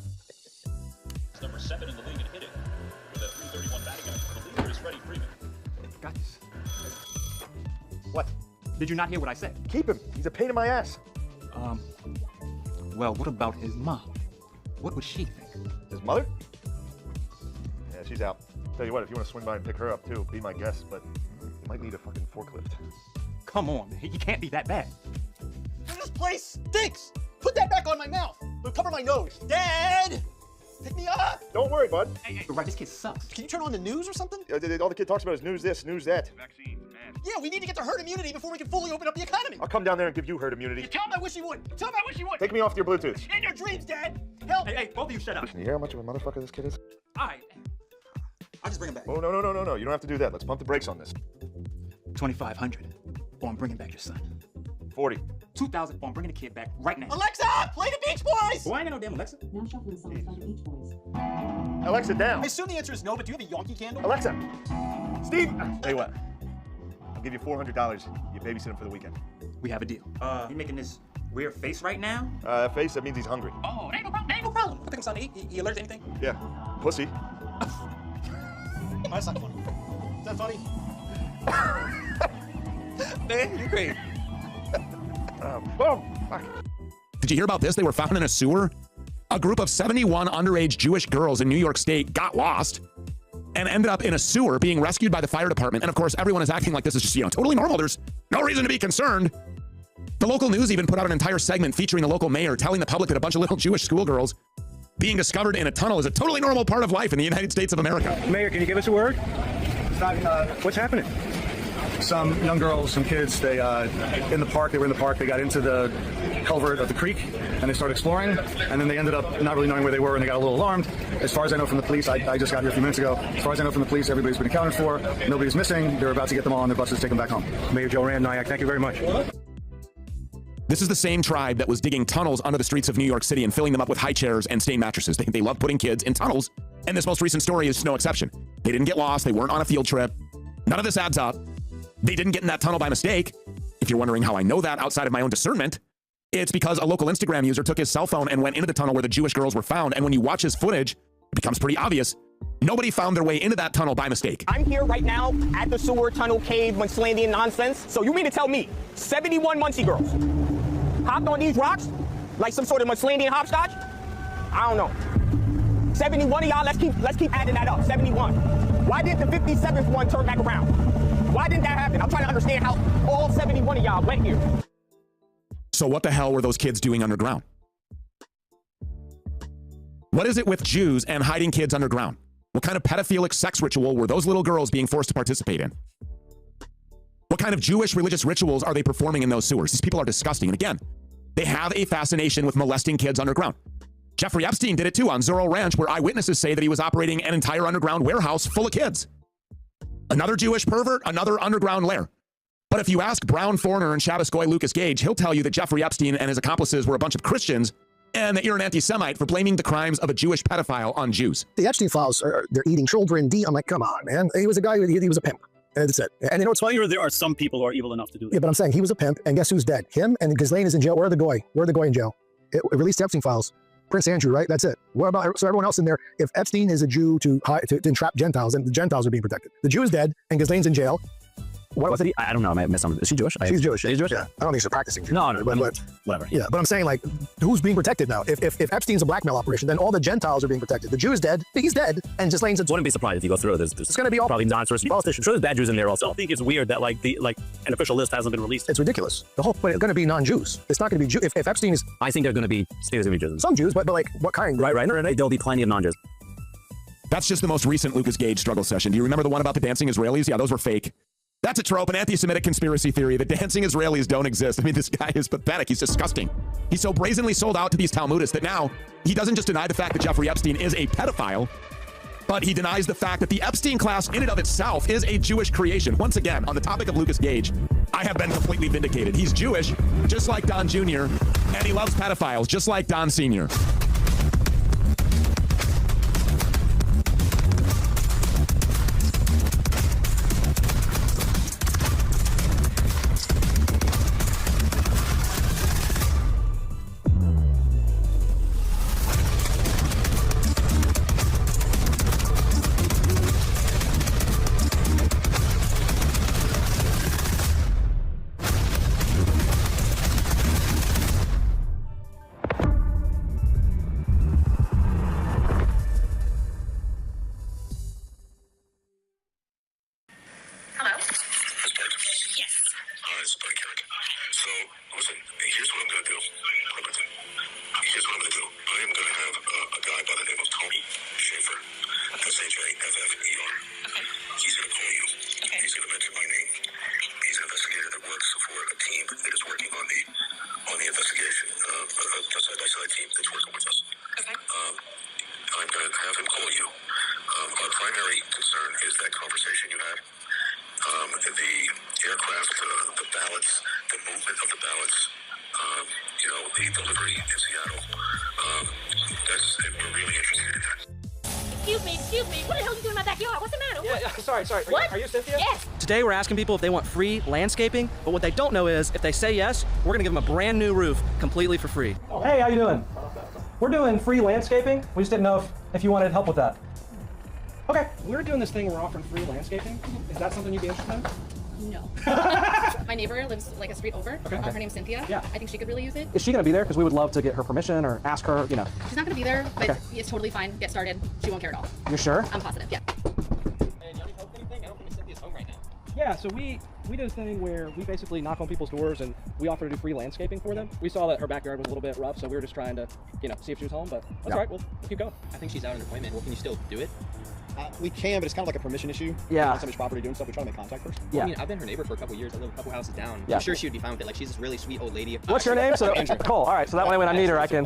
It's number 7 in the league in hitting with a .331 batting average. The leader is Freddie Freeman. Got this. What? Did you not hear what I said? Keep him. He's a pain in my ass. Well, what about his mom? What would she think? His mother? Yeah, she's out. Tell you what, if you want to swing by and pick her up too, be my guest, but you might need a fucking forklift. Come on, man. He can't be that bad. This place stinks! Put that back on my mouth! It'll cover my nose. Dad! Pick me up! Don't worry, bud. Hey, right, this kid sucks. Can you turn on the news or something? All the kid talks about is news this, news that. Vaccines, man. Yeah, we need to get to herd immunity before we can fully open up the economy. I'll come down there and give you herd immunity. You tell him I wish you would. Tell him I wish you would. Take me off your Bluetooth. In your dreams, Dad. Help. Hey, both of you shut up. Listen, you hear how much of a motherfucker this kid is? All right. I'll just bring him back. Oh, no. You don't have to do that. Let's pump the brakes on this. 2,500, or I'm bringing back your son. 40. 2,000, or I'm bringing the kid back right now. Alexa, play the Beach Boys! Well, I ain't got no damn Alexa. Now shuffling songs by the Beach Boys. Alexa, down. I assume the answer is no, but do you have a Yankee candle? Alexa. Steve. Tell you what. I'll give you $400. You babysit him for the weekend. We have a deal. You making this weird face right now? Face, that means he's hungry. Oh, ain't no problem. Ain't no problem. I think I'm starting to eat. You allergic to anything? Yeah. Pussy. That's not funny. Is that funny? Man, you're great. Fuck. Did you hear about this? They were found in a sewer. A group of 71 underage Jewish girls in New York State got lost and ended up in a sewer being rescued by the fire department. And of course, everyone is acting like this is just, totally normal. There's no reason to be concerned. The local news even put out an entire segment featuring the local mayor telling the public that a bunch of little Jewish schoolgirls being discovered in a tunnel is a totally normal part of life in the United States of America. Mayor, can you give us a word? What's happening? Some young girls, some kids, they were in the park, they got into the culvert of the creek, and they started exploring, and then they ended up not really knowing where they were, and they got a little alarmed. As far as I know from the police, I just got here a few minutes ago, as far as I know from the police, everybody's been accounted for, nobody's missing, they're about to get them all on their buses, take them back home. Mayor Joe Rand Nyack, thank you very much. This is the same tribe that was digging tunnels under the streets of New York City and filling them up with high chairs and stain mattresses. They love putting kids in tunnels, and this most recent story is no exception. They didn't get lost, they weren't on a field trip. None of this adds up. They didn't get in that tunnel by mistake. If you're wondering how I know that outside of my own discernment, it's because a local Instagram user took his cell phone and went into the tunnel where the Jewish girls were found, and when you watch his footage, it becomes pretty obvious. Nobody found their way into that tunnel by mistake. I'm here right now at the sewer tunnel cave Munslandian nonsense. So you mean to tell me 71 Muncie girls hopped on these rocks like some sort of Munslandian hopscotch? I don't know. 71 of y'all, let's keep adding that up. 71. Why did the 57th one turn back around? Why didn't that happen? I'm trying to understand how all 71 of y'all went here. So what the hell were those kids doing underground? What is it with Jews and hiding kids underground? What kind of pedophilic sex ritual were those little girls being forced to participate in? What kind of Jewish religious rituals are they performing in those sewers? These people are disgusting. And again, they have a fascination with molesting kids underground. Jeffrey Epstein did it too on Zorro Ranch, where eyewitnesses say that he was operating an entire underground warehouse full of kids. Another Jewish pervert, another underground lair. But if you ask Brown Foreigner and Shabbos Lucas Gage, he'll tell you that Jeffrey Epstein and his accomplices were a bunch of Christians and that you're an anti-Semite for blaming the crimes of a Jewish pedophile on Jews. The Epstein files, they're eating children. I'm like, come on, man. He was a guy, he was a pimp. And that's it. And you know what's funny? There are some people who are evil enough to do that. Yeah, but I'm saying he was a pimp, and guess who's dead? Him and Ghislaine is in jail. Where are the goy? Where are the goy in jail? It released the Epstein files. Prince Andrew, right? That's it. What about so everyone else in there? If Epstein is a Jew to entrap Gentiles, then the Gentiles are being protected. The Jew is dead, and Ghislaine's in jail. What was it? I don't know. I might have missed something. Is she Jewish? She's Jewish. She's Jewish? Yeah. I don't think she's practicing. No, but whatever. Yeah, but I'm saying, like, who's being protected now? If Epstein's a blackmail operation, then all the Gentiles are being protected. The Jew is dead. He's dead. And Ghislaine's... Wouldn't be surprised if you go through this. It's going to be all... Probably non-source politicians. Sure, there's bad Jews in there also. I think it's weird that, like, an official list hasn't been released. It's ridiculous. The whole point is going to be non-Jews. It's not going to be Jew. If Epstein is... I think they're going to be status images. Some Jews, but like, what kind? Right. There'll be plenty of non-Jews. That's just the most recent Lucas Gage struggle session. Do you remember the one about the dancing Israelis? Yeah, those were fake. That's a trope, an anti-Semitic conspiracy theory that dancing Israelis don't exist. I mean, this guy is pathetic. He's disgusting. He's so brazenly sold out to these Talmudists that now he doesn't just deny the fact that Jeffrey Epstein is a pedophile, but he denies the fact that the Epstein class in and of itself is a Jewish creation. Once again, on the topic of Lucas Gage, I have been completely vindicated. He's Jewish, just like Don Jr., and he loves pedophiles, just like Don Sr. Sorry. What? Are you Cynthia? Yes. Today we're asking people if they want free landscaping, but what they don't know is if they say yes, we're gonna give them a brand new roof completely for free. Oh, hey, how you doing? We're doing free landscaping. We just didn't know if you wanted help with that. Okay, we're doing this thing where we're offering free landscaping. Is that something you'd be interested in? No. My neighbor lives like a street over. Okay. Her name's Cynthia. Yeah. I think she could really use it. Is she gonna be there? Because we would love to get her permission or ask her, you know. She's not gonna be there, but Okay. it's totally fine. Get started. She won't care at all. You're sure? I'm positive, yeah. Yeah, so we did a thing where we basically knock on people's doors and we offer to do free landscaping for them. We saw that her backyard was a little bit rough, so we were just trying to, you know, see if she was home, but that's all right, we'll keep going. I think she's out on an appointment. Well, can you still do it? We can, but it's kind of like a permission issue. Yeah. On somebody's property doing stuff, we try to make contact first. Well, I mean, I've been her neighbor for a couple years. I live a couple houses down. Yeah. I'm sure she would be fine with it. Like, she's this really sweet old lady. What's your name? So Andrew. Cool. All right. So that way when I meet her, I can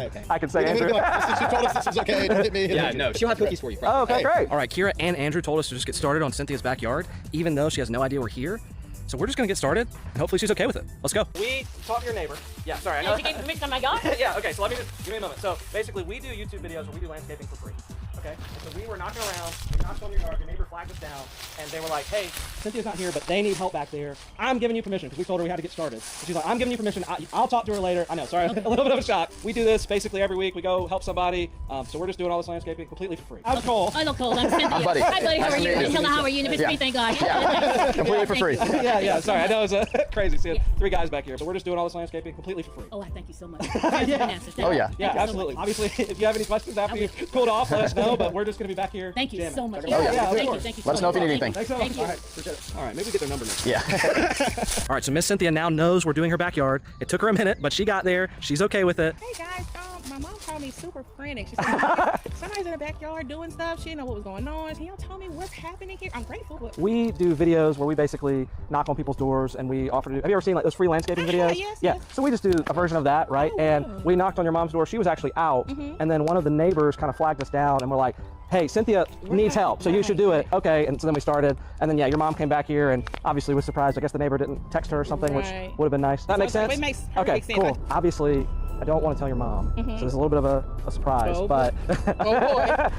say Andrew. She told us this is okay. Don't hit me. Yeah, no, she'll have cookies for you. Oh, okay, great. All right, Kira and Andrew told us to just get started on Cynthia's backyard, even though she has no idea we're here. So we're just gonna get started, and hopefully she's okay with it. Let's go. We talk to your neighbor. Yeah, sorry. I know. She gave permission on my yard? Yeah. Okay. So let me just give me a moment. So basically, we do YouTube videos where we do landscaping for free. Okay. And so we were knocking around. We knocked on your yard. Your neighbor flagged us down, and they were like, "Hey, Cynthia's not here, but they need help back there. I'm giving you permission because we told her we had to get started." And she's like, "I'm giving you permission. I'll talk to her later." I know. Sorry, a little bit of a shock. We do this basically every week. We go help somebody. So we're just doing all this landscaping completely for free. I'm Cole. I know Cole. I'm Cynthia. I'm Buddy. Hi, buddy. How are you? Nice to meet you. How are you? And if it's Yeah. free, thank God. Completely for free. Thank you. Yeah. Sorry, I know it's crazy seeing three guys back here. So we're just doing all this landscaping completely for free. Oh, I thank you so much. Yeah. Oh, yeah. Yeah, absolutely. Obviously, if you have any questions after you've cooled off, let us know. go, but we're just gonna be back here. Thank you jamming. so much. Yeah, Yeah, yeah, of thank you, course. thank you. Let us know if you need anything. Thanks so much. Thank you. All right, appreciate it. All right, maybe we get their number next. Yeah. All right, so Miss Cynthia now knows we're doing her backyard. It took her a minute, but she got there. She's okay with it. Hey guys, my mom called me super frantic. She said, somebody's in the backyard doing stuff. She didn't know what was going on. Can y'all tell me what's happening here? I'm grateful, but We do videos where we basically knock on people's doors and we offer to do, have you ever seen like those free landscaping videos? Yes, yeah. yes. So we just do a version of that, right? And we knocked on your mom's door. She was actually out. And then one of the neighbors kind of flagged us down and we're like, hey, Cynthia needs help, so you should do it. Okay, and so then we started. And then, yeah, your mom came back here and obviously was surprised. I guess the neighbor didn't text her or something, which Right. would have been nice. That makes sense? It makes Okay, perfect sense. cool. Obviously, I don't want to tell your mom. So there's a little bit of a surprise, Oh, but oh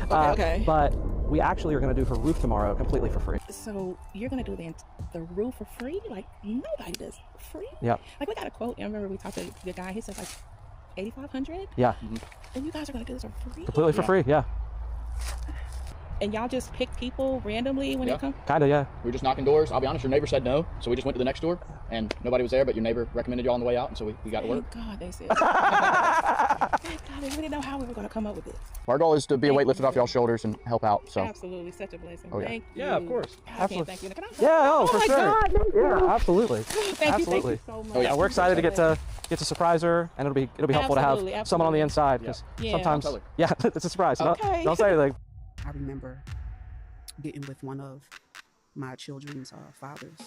boy. Okay. But we actually are going to do her roof tomorrow completely for free. So you're gonna do the roof for free? Like nobody does for free. Yep. Like we got a quote. I remember we talked to the guy. He said like 8,500. Yeah. And you guys are gonna do this for free? Completely for free, yeah. And y'all just pick people randomly when they come? Kinda, yeah. We were just knocking doors. I'll be honest, your neighbor said no, so we just went to the next door, and nobody was there, but your neighbor recommended y'all on the way out, and so we got to work. Thank God they said. Thank God, we didn't know how we were gonna come up with this. Our goal is to be a weight lifted off y'all's shoulders and help out, so. Absolutely, such a blessing. Oh, yeah. Thank you. Yeah, of course. I can't Absolutely. thank you. Can I Yeah, oh, for my sure. God, thank you. Yeah, absolutely. Thank absolutely. you so much. Oh, yeah, we're excited to get to surprise her, and it'll be helpful to have Absolutely, someone on the absolutely. inside because Yeah. sometimes, Don't tell her. yeah, it's a surprise. So Okay. don't say anything. I remember getting with one of my children's fathers.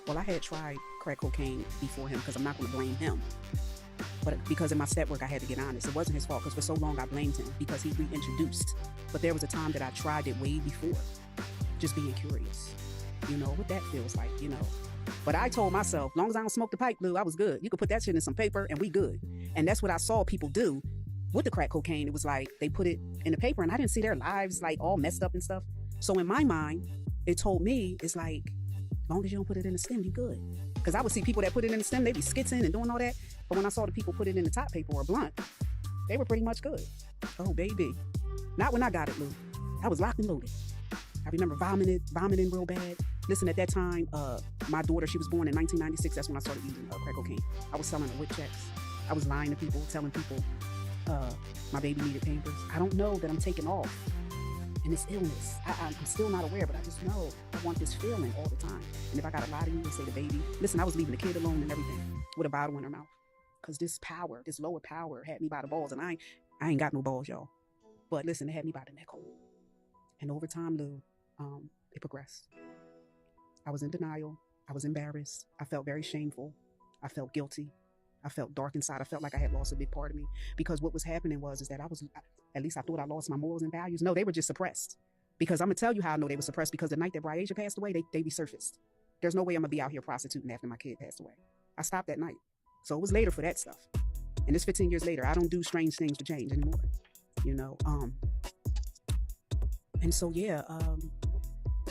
Well, I had tried crack cocaine before him because I'm not going to blame him. But because in my step work, I had to get honest. It wasn't his fault because for so long I blamed him because he reintroduced. But there was a time that I tried it way before, just being curious, you know, what that feels like, you know. But I told myself, long as I don't smoke the pipe, Lou, I was good. You could put that shit in some paper and we good. And that's what I saw people do with the crack cocaine. It was like they put it in the paper and I didn't see their lives like all messed up and stuff. So in my mind, it told me, it's like, as long as you don't put it in the stem, you good. Because I would see people that put it in the stem, they be skitzing and doing all that. But when I saw the people put it in the top paper or blunt, they were pretty much good. Oh, baby. Not when I got it, Lou. I was locked and loaded. I remember vomiting real bad. Listen, at that time, my daughter, she was born in 1996. That's when I started using crack cocaine. I was selling her with checks. I was lying to people, telling people my baby needed Pampers. I don't know that I'm taking off. And this illness, I'm still not aware, but I just know I want this feeling all the time. And if I got to lie to you and say the baby, listen, I was leaving the kid alone and everything with a bottle in her mouth. Because this power, this lower power had me by the balls. And I ain't got no balls, y'all. But listen, it had me by the neck hole. And over time, Lou, it progressed. I was in denial. I was embarrassed. I felt very shameful. I felt guilty. I felt dark inside. I felt like I had lost a big part of me. Because what was happening was that at least I thought I lost my morals and values. No, they were just suppressed. Because I'm going to tell you how I know they were suppressed. Because the night that Briasia passed away, they resurfaced. There's no way I'm going to be out here prostituting after my kid passed away. I stopped that night. So it was later for that stuff. And it's 15 years later. I don't do strange things for change anymore. You know, and so, yeah,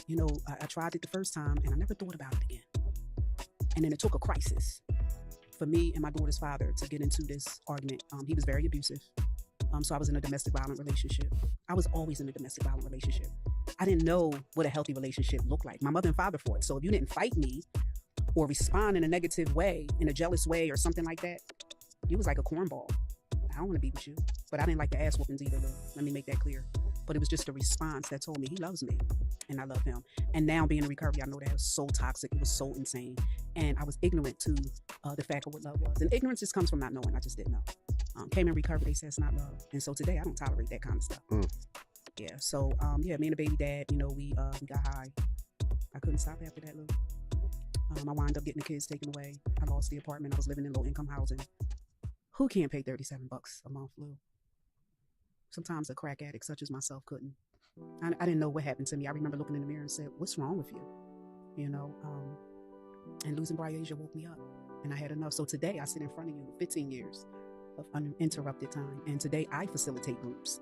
you know, I tried it the first time and I never thought about it again. And then it took a crisis for me and my daughter's father to get into this argument. He was very abusive. So I was in a domestic violent relationship. I was always in a domestic violent relationship. I didn't know what a healthy relationship looked like. My mother and father fought. So if you didn't fight me or respond in a negative way, in a jealous way or something like that, you was like a cornball. I don't want to be with you. But I didn't like the ass whoopings either, though. Let me make that clear. But it was just a response that told me he loves me and I love him. And now being in recovery, I know that was so toxic. It was so insane. And I was ignorant to the fact of what love was. And ignorance just comes from not knowing. I just didn't know. Came in recovery, they said it's not love. And so today I don't tolerate that kind of stuff. Yeah, so yeah, me and the baby dad, you know, we got high. I couldn't stop after that, Lou. I wound up getting the kids taken away. I lost the apartment. I was living in low income housing. Who can't pay $37 a month, Lou? Sometimes a crack addict such as myself couldn't. I didn't know what happened to me. I remember looking in the mirror and said, what's wrong with you? You know, and losing Briasia woke me up and I had enough. So today I sit in front of you 15 years of uninterrupted time. And today I facilitate groups.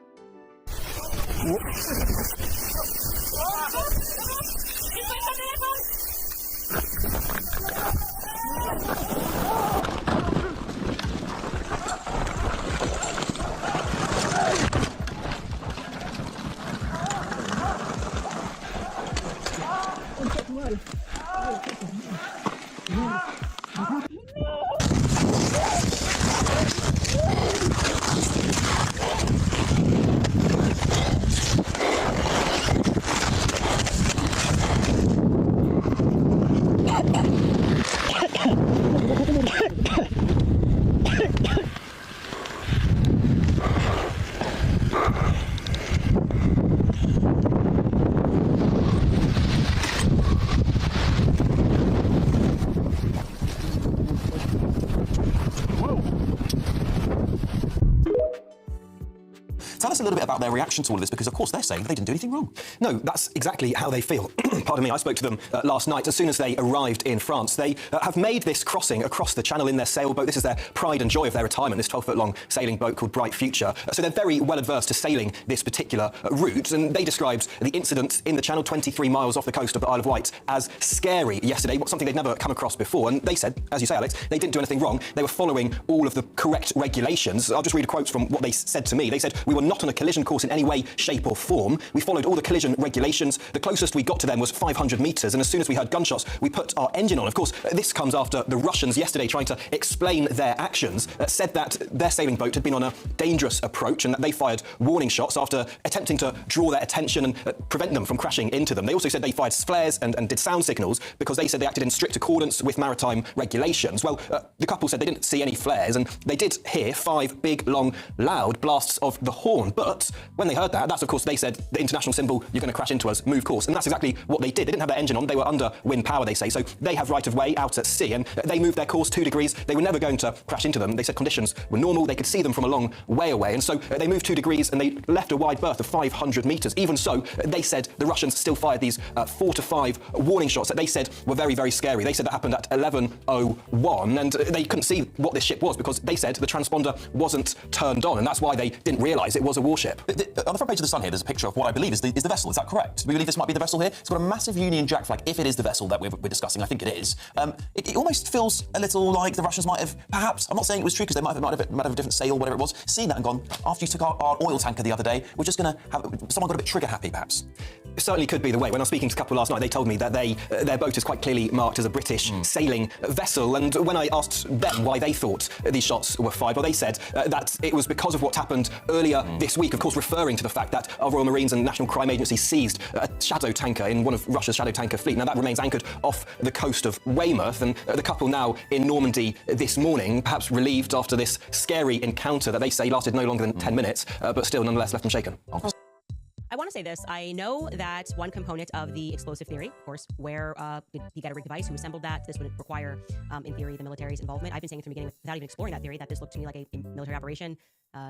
Tell us a little bit about their reaction to all of this, because of course they're saying they didn't do anything wrong. No, that's exactly how they feel. Pardon me, I spoke to them last night. As soon as they arrived in France, they have made this crossing across the channel in their sailboat. This is their pride and joy of their retirement, this 12-foot-long sailing boat called Bright Future. So they're very well adverse to sailing this particular route, and they described the incident in the channel 23 miles off the coast of the Isle of Wight as scary yesterday, something they'd never come across before. And they said, as you say, Alex, they didn't do anything wrong. They were following all of the correct regulations. I'll just read quotes from what they said to me. They said, "We were not on a collision course in any way, shape or form. We followed all the collision regulations. The closest we got to them was 500 metres, and as soon as we heard gunshots, we put our engine on." Of course, this comes after the Russians yesterday, trying to explain their actions, said that their sailing boat had been on a dangerous approach and that they fired warning shots after attempting to draw their attention and prevent them from crashing into them. They also said they fired flares and did sound signals because they said they acted in strict accordance with maritime regulations. Well, the couple said they didn't see any flares, and they did hear 5 big, long, loud blasts of the horn. But when they heard that, that's, of course, they said, the international symbol, "You're going to crash into us, move course." And that's exactly what they did. They didn't have their engine on. They were under wind power, they say. So they have right of way out at sea, and they moved their course 2 degrees. They were never going to crash into them. They said conditions were normal. They could see them from a long way away. And so they moved 2 degrees and they left a wide berth of 500 metres. Even so, they said the Russians still fired these 4 to 5 warning shots that they said were very, very scary. They said that happened at 11:01, and they couldn't see what this ship was because they said the transponder wasn't turned on, and that's why they didn't realise it was a warship. On the front page of the Sun here, there's a picture of what I believe is the vessel. Is that correct? We believe this might be the vessel here. It's got a massive Union Jack flag. If it is the vessel that we're discussing, I think it is. It almost feels a little like the Russians might have, perhaps, I'm not saying it was true because they might have a different sail, whatever it was, seen that and gone, after you took our oil tanker the other day, we're just going to have, someone got a bit trigger happy, perhaps. It certainly could be the way. When I was speaking to a couple last night, they told me that their boat is quite clearly marked as a British sailing vessel, and when I asked them why they thought these shots were fired, well, they said that it was because of what happened earlier this week, of course referring to the fact that our Royal Marines and National Crime Agency seized a shadow tanker in one of Russia's shadow tanker fleet. Now, that remains anchored off the coast of Weymouth, and the couple now in Normandy this morning, perhaps relieved after this scary encounter that they say lasted no longer than 10 minutes, but still nonetheless left them shaken. I want to say this. I know that one component of the explosive theory, of course, where you got a rigged device, who assembled that, this would require, in theory, the military's involvement. I've been saying from the beginning, without even exploring that theory, that this looked to me like a military operation.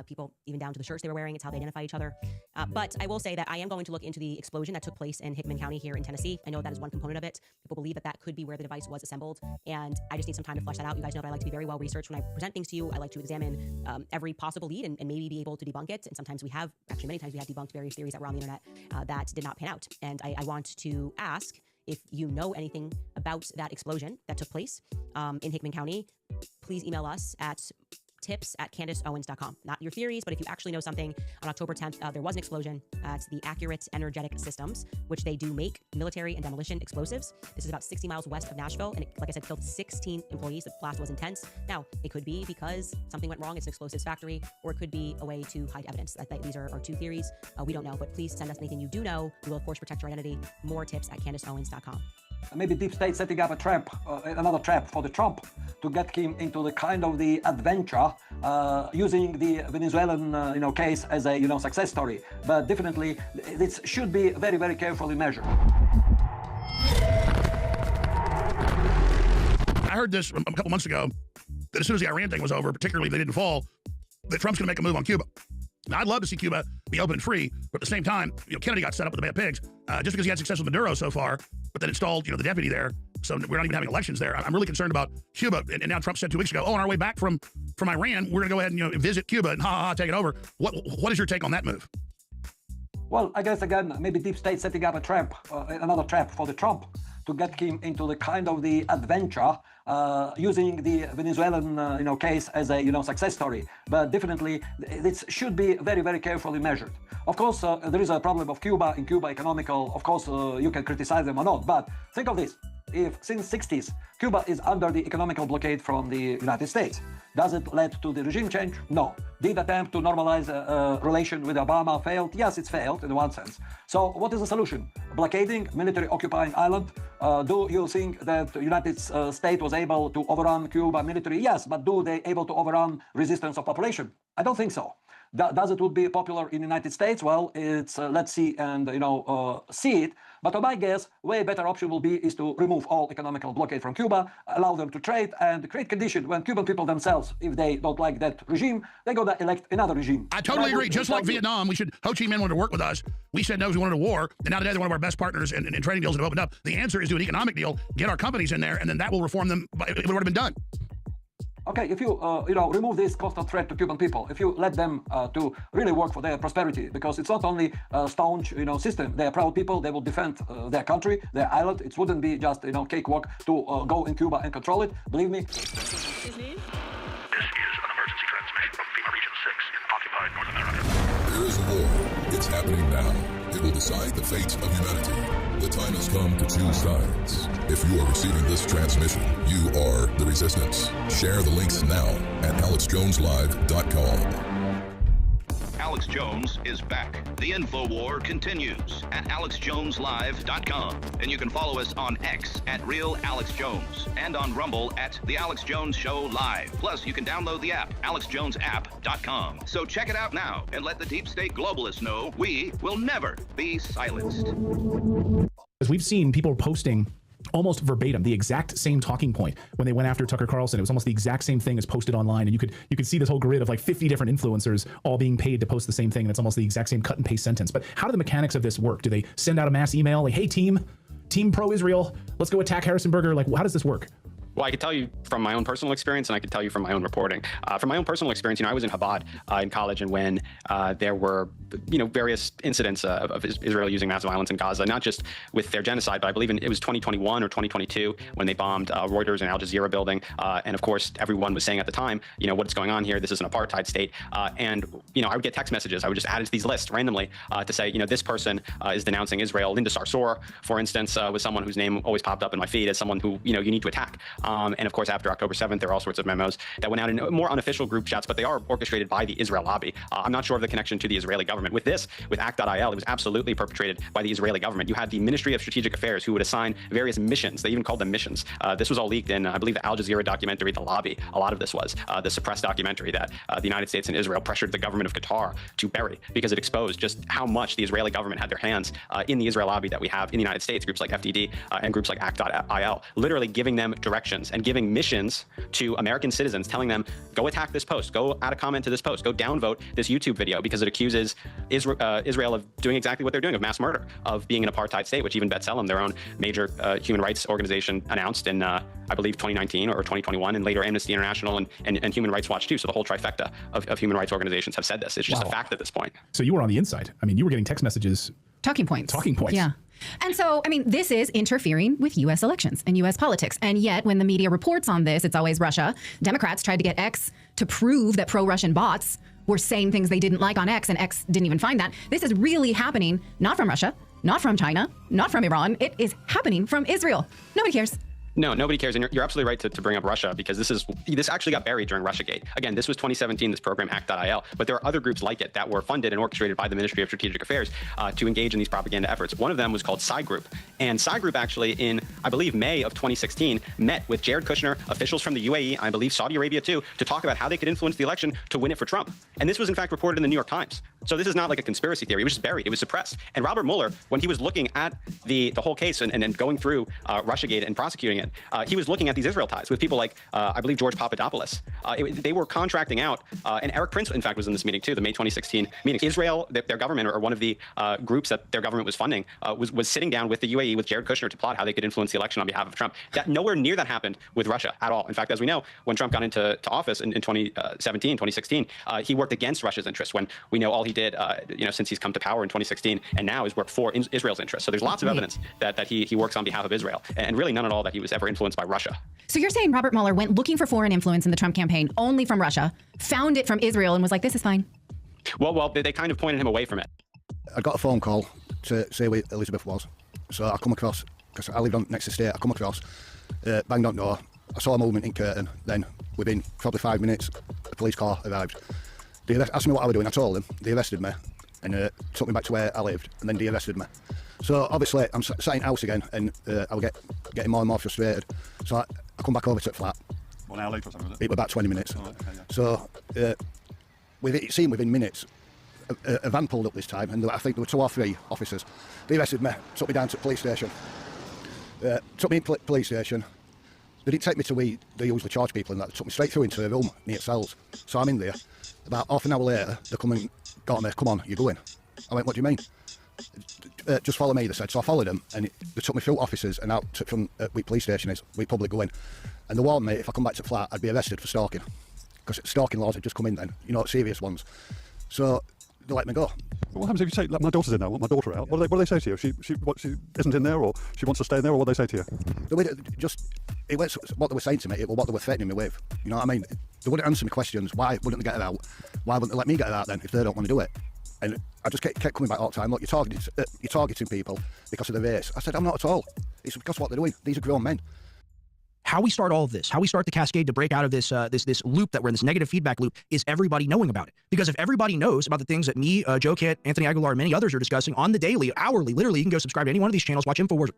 People, even down to the shirts they were wearing, it's how they identify each other. But I will say that I am going to look into the explosion that took place in Hickman County here in Tennessee. I know that is one component of it. People believe that that could be where the device was assembled, and I just need some time to flesh that out. You guys know that I like to be very well researched when I present things to you. I like to examine every possible lead and maybe be able to debunk it. And sometimes we have, actually many times we have debunked various theories that were on the internet that did not pan out. And I want to ask if you know anything about that explosion that took place in Hickman County. Please email us at tips@CandiceOwens.com. Not your theories, but if you actually know something. On October 10th, there was an explosion at the Accurate Energetic Systems, which they do make military and demolition explosives. This is about 60 miles west of Nashville, and it, like I said, killed 16 employees. The blast was intense. Now, it could be because something went wrong. It's an explosives factory, or it could be a way to hide evidence. These are 2 theories. We don't know, but please send us anything you do know. We will, of course, protect your identity. More tips at CandiceOwens.com. Maybe deep state setting up a trap, another trap for the Trump to get him into the kind of the adventure, using the Venezuelan, case as a, success story. But definitely, this should be very, very carefully measured. I heard this a couple months ago, that as soon as the Iran thing was over, particularly they didn't fall, that Trump's going to make a move on Cuba. Now, I'd love to see Cuba be open and free, but at the same time, Kennedy got set up with the bad pigs, just because he had success with Maduro so far, but then installed, the deputy there, so we're not even having elections there. I'm really concerned about Cuba, and now Trump said 2 weeks ago, on our way back from Iran, we're going to go ahead and visit Cuba and take it over. What is your take on that move? Well, I guess again, maybe deep state setting up a trap, another trap for the Trump to get him into the kind of the adventure, using the Venezuelan, case as a, success story. But definitely, this should be very, very carefully measured. Of course, there is a problem of Cuba, in Cuba economical. Of course, you can criticize them or not, but think of this. If since 60s, Cuba is under the economical blockade from the United States, does it lead to the regime change? No. Did attempt to normalize a relation with Obama failed? Yes, it's failed in one sense. So what is the solution? Blockading, military occupying island? Do you think that the United States was able to overrun Cuba military? Yes, but do they able to overrun resistance of population? I don't think so. Does it would be popular in the United States? Well, it's let's see and see it. But my guess, way better option will be is to remove all economical blockade from Cuba, allow them to trade, and create conditions when Cuban people themselves because if they don't like that regime, they're going to elect another regime. I totally agree. Just like Vietnam, Ho Chi Minh wanted to work with us. We said no, we wanted a war. And now today they're one of our best partners and trading deals that have opened up. The answer is do an economic deal, get our companies in there, and then that will reform them. It would have been done. Okay, if you remove this constant threat to Cuban people, if you let them to really work for their prosperity, because it's not only a staunch system. They are proud people. They will defend their country, their island. It wouldn't be just cakewalk to go in Cuba and control it. Believe me. Excuse me? There is a war. It's happening now. It will decide the fate of humanity. The time has come to choose sides. If you are receiving this transmission, you are the resistance. Share the links now at alexjoneslive.com. Alex Jones is back. The info war continues at alexjoneslive.com. And you can follow us on X at Real Alex Jones and on Rumble at The Alex Jones Show Live. Plus, you can download the app, alexjonesapp.com. So check it out now and let the deep state globalists know we will never be silenced. As we've seen people posting almost verbatim the exact same talking point when they went after Tucker Carlson. It was almost the exact same thing as posted online, and you could see this whole grid of like 50 different influencers all being paid to post the same thing, and it's almost the exact same cut and paste sentence. But how do the mechanics of this work? Do they send out a mass email like, hey team pro-Israel, let's go attack Harrisonburger? Like, how does this work? Well, I could tell you from my own personal experience, and I could tell you from my own reporting. From my own personal experience, I was in Chabad in college, and when there were, various incidents of Israel using massive violence in Gaza, not just with their genocide, but I believe it was 2021 or 2022 when they bombed Reuters and Al Jazeera building, and of course everyone was saying at the time, what's going on here? This is an apartheid state, and I would get text messages. I would just add it to these lists randomly to say, this person is denouncing Israel. Linda Sarsour, for instance, was someone whose name always popped up in my feed as someone who you need to attack. And of course, after October 7th, there are all sorts of memos that went out in more unofficial group chats, but they are orchestrated by the Israel lobby. I'm not sure of the connection to the Israeli government. With Act.il, it was absolutely perpetrated by the Israeli government. You had the Ministry of Strategic Affairs who would assign various missions. They even called them missions. This was all leaked in, I believe, the Al Jazeera documentary, The Lobby. A lot of this was the suppressed documentary that the United States and Israel pressured the government of Qatar to bury because it exposed just how much the Israeli government had their hands in the Israel lobby that we have in the United States, groups like FDD and groups like Act.il, literally giving them directions and giving missions to American citizens, telling them, go attack this post, go add a comment to this post, go downvote this YouTube video because it accuses Israel of doing exactly what they're doing, of mass murder, of being an apartheid state, which even B'Tselem, their own major human rights organization, announced in, I believe, 2019 or 2021, and later Amnesty International and Human Rights Watch too. So the whole trifecta of human rights organizations have said this. It's just a fact at this point. So you were on the inside. I mean, you were getting text messages. Talking points. Yeah. And so, this is interfering with U.S. elections and U.S. politics. And yet, when the media reports on this, it's always Russia. Democrats tried to get X to prove that pro-Russian bots were saying things they didn't like on X, and X didn't even find that. This is really happening, not from Russia, not from China, not from Iran. It is happening from Israel. Nobody cares. No, nobody cares. And you're absolutely right to bring up Russia, because this actually got buried during Russiagate. Again, this was 2017, this program Act.il, but there are other groups like it that were funded and orchestrated by the Ministry of Strategic Affairs to engage in these propaganda efforts. One of them was called Psy Group. And Psy Group actually in, I believe, May of 2016 met with Jared Kushner, officials from the UAE, I believe Saudi Arabia too, to talk about how they could influence the election to win it for Trump. And this was in fact reported in the New York Times. So this is not like a conspiracy theory. It was just buried. It was suppressed. And Robert Mueller, when he was looking at the whole case and going through Russiagate and prosecuting it, he was looking at these Israel ties with people like, I believe, George Papadopoulos. They were contracting out, and Eric Prince, in fact, was in this meeting too, the May 2016 meeting. Israel, their government, or one of the groups that their government was funding, was sitting down with the UAE, with Jared Kushner, to plot how they could influence the election on behalf of Trump. That nowhere near that happened with Russia at all. In fact, as we know, when Trump got into office in 2017, 2016, he worked against Russia's interests, when we know all he did, since he's come to power in 2016, and now is worked for Israel's interests. So there's lots of evidence that he works on behalf of Israel, and really none at all that he was ever influenced by Russia. So you're saying Robert Mueller went looking for foreign influence in the Trump campaign only from Russia, found it from Israel, and was like, this is fine? Well, they kind of pointed him away from it. I got a phone call to say where Elizabeth was. So I come across, because I lived on next estate, I come across, banged on door, I saw a movement in curtain, then within probably 5 minutes, a police car arrived. They asked me what I was doing, I told them, they arrested me, and took me back to where I lived, and then they arrested me. So obviously I'm sat in house again, and I was getting more and more frustrated. So I come back over to the flat. 1 hour later or something, was it? It was about 20 minutes. Oh, okay, yeah. So it seemed within minutes, a van pulled up this time, and I think there were 2 or 3 officers. They arrested me, took me down to the police station. Took me in police station, They didn't take me to where they usually charge people, and that took me straight through into a room near cells. So I'm in there. About half an hour later, they come and got me. Come on, you're going. I went, what do you mean? Just follow me, they said. So I followed them, and they took me through offices and out from where police station is, where public going. And they warned me if I come back to the flat, I'd be arrested for stalking. Because stalking laws had just come in then, you know, serious ones. So they let me go. What happens if you say, like, my daughter's in there, I want my daughter out? What do they say to you? She isn't in there, or she wants to stay in there, or what do they say to you? It was what they were saying to me, it was what they were threatening me with. You know what I mean? They wouldn't answer me questions. Why wouldn't they get it out? Why wouldn't they let me get it out then if they don't want to do it? And I just kept coming back all the time. Look, you're targeting people because of their race. I said, I'm not at all. It's because of what they're doing. These are grown men. How we start all of this, how we start the cascade to break out of this this loop that we're in, this negative feedback loop, is everybody knowing about it. Because if everybody knows about the things that me, Joe Kitt, Anthony Aguilar, and many others are discussing on the daily, hourly, literally, you can go subscribe to any one of these channels, watch InfoWars.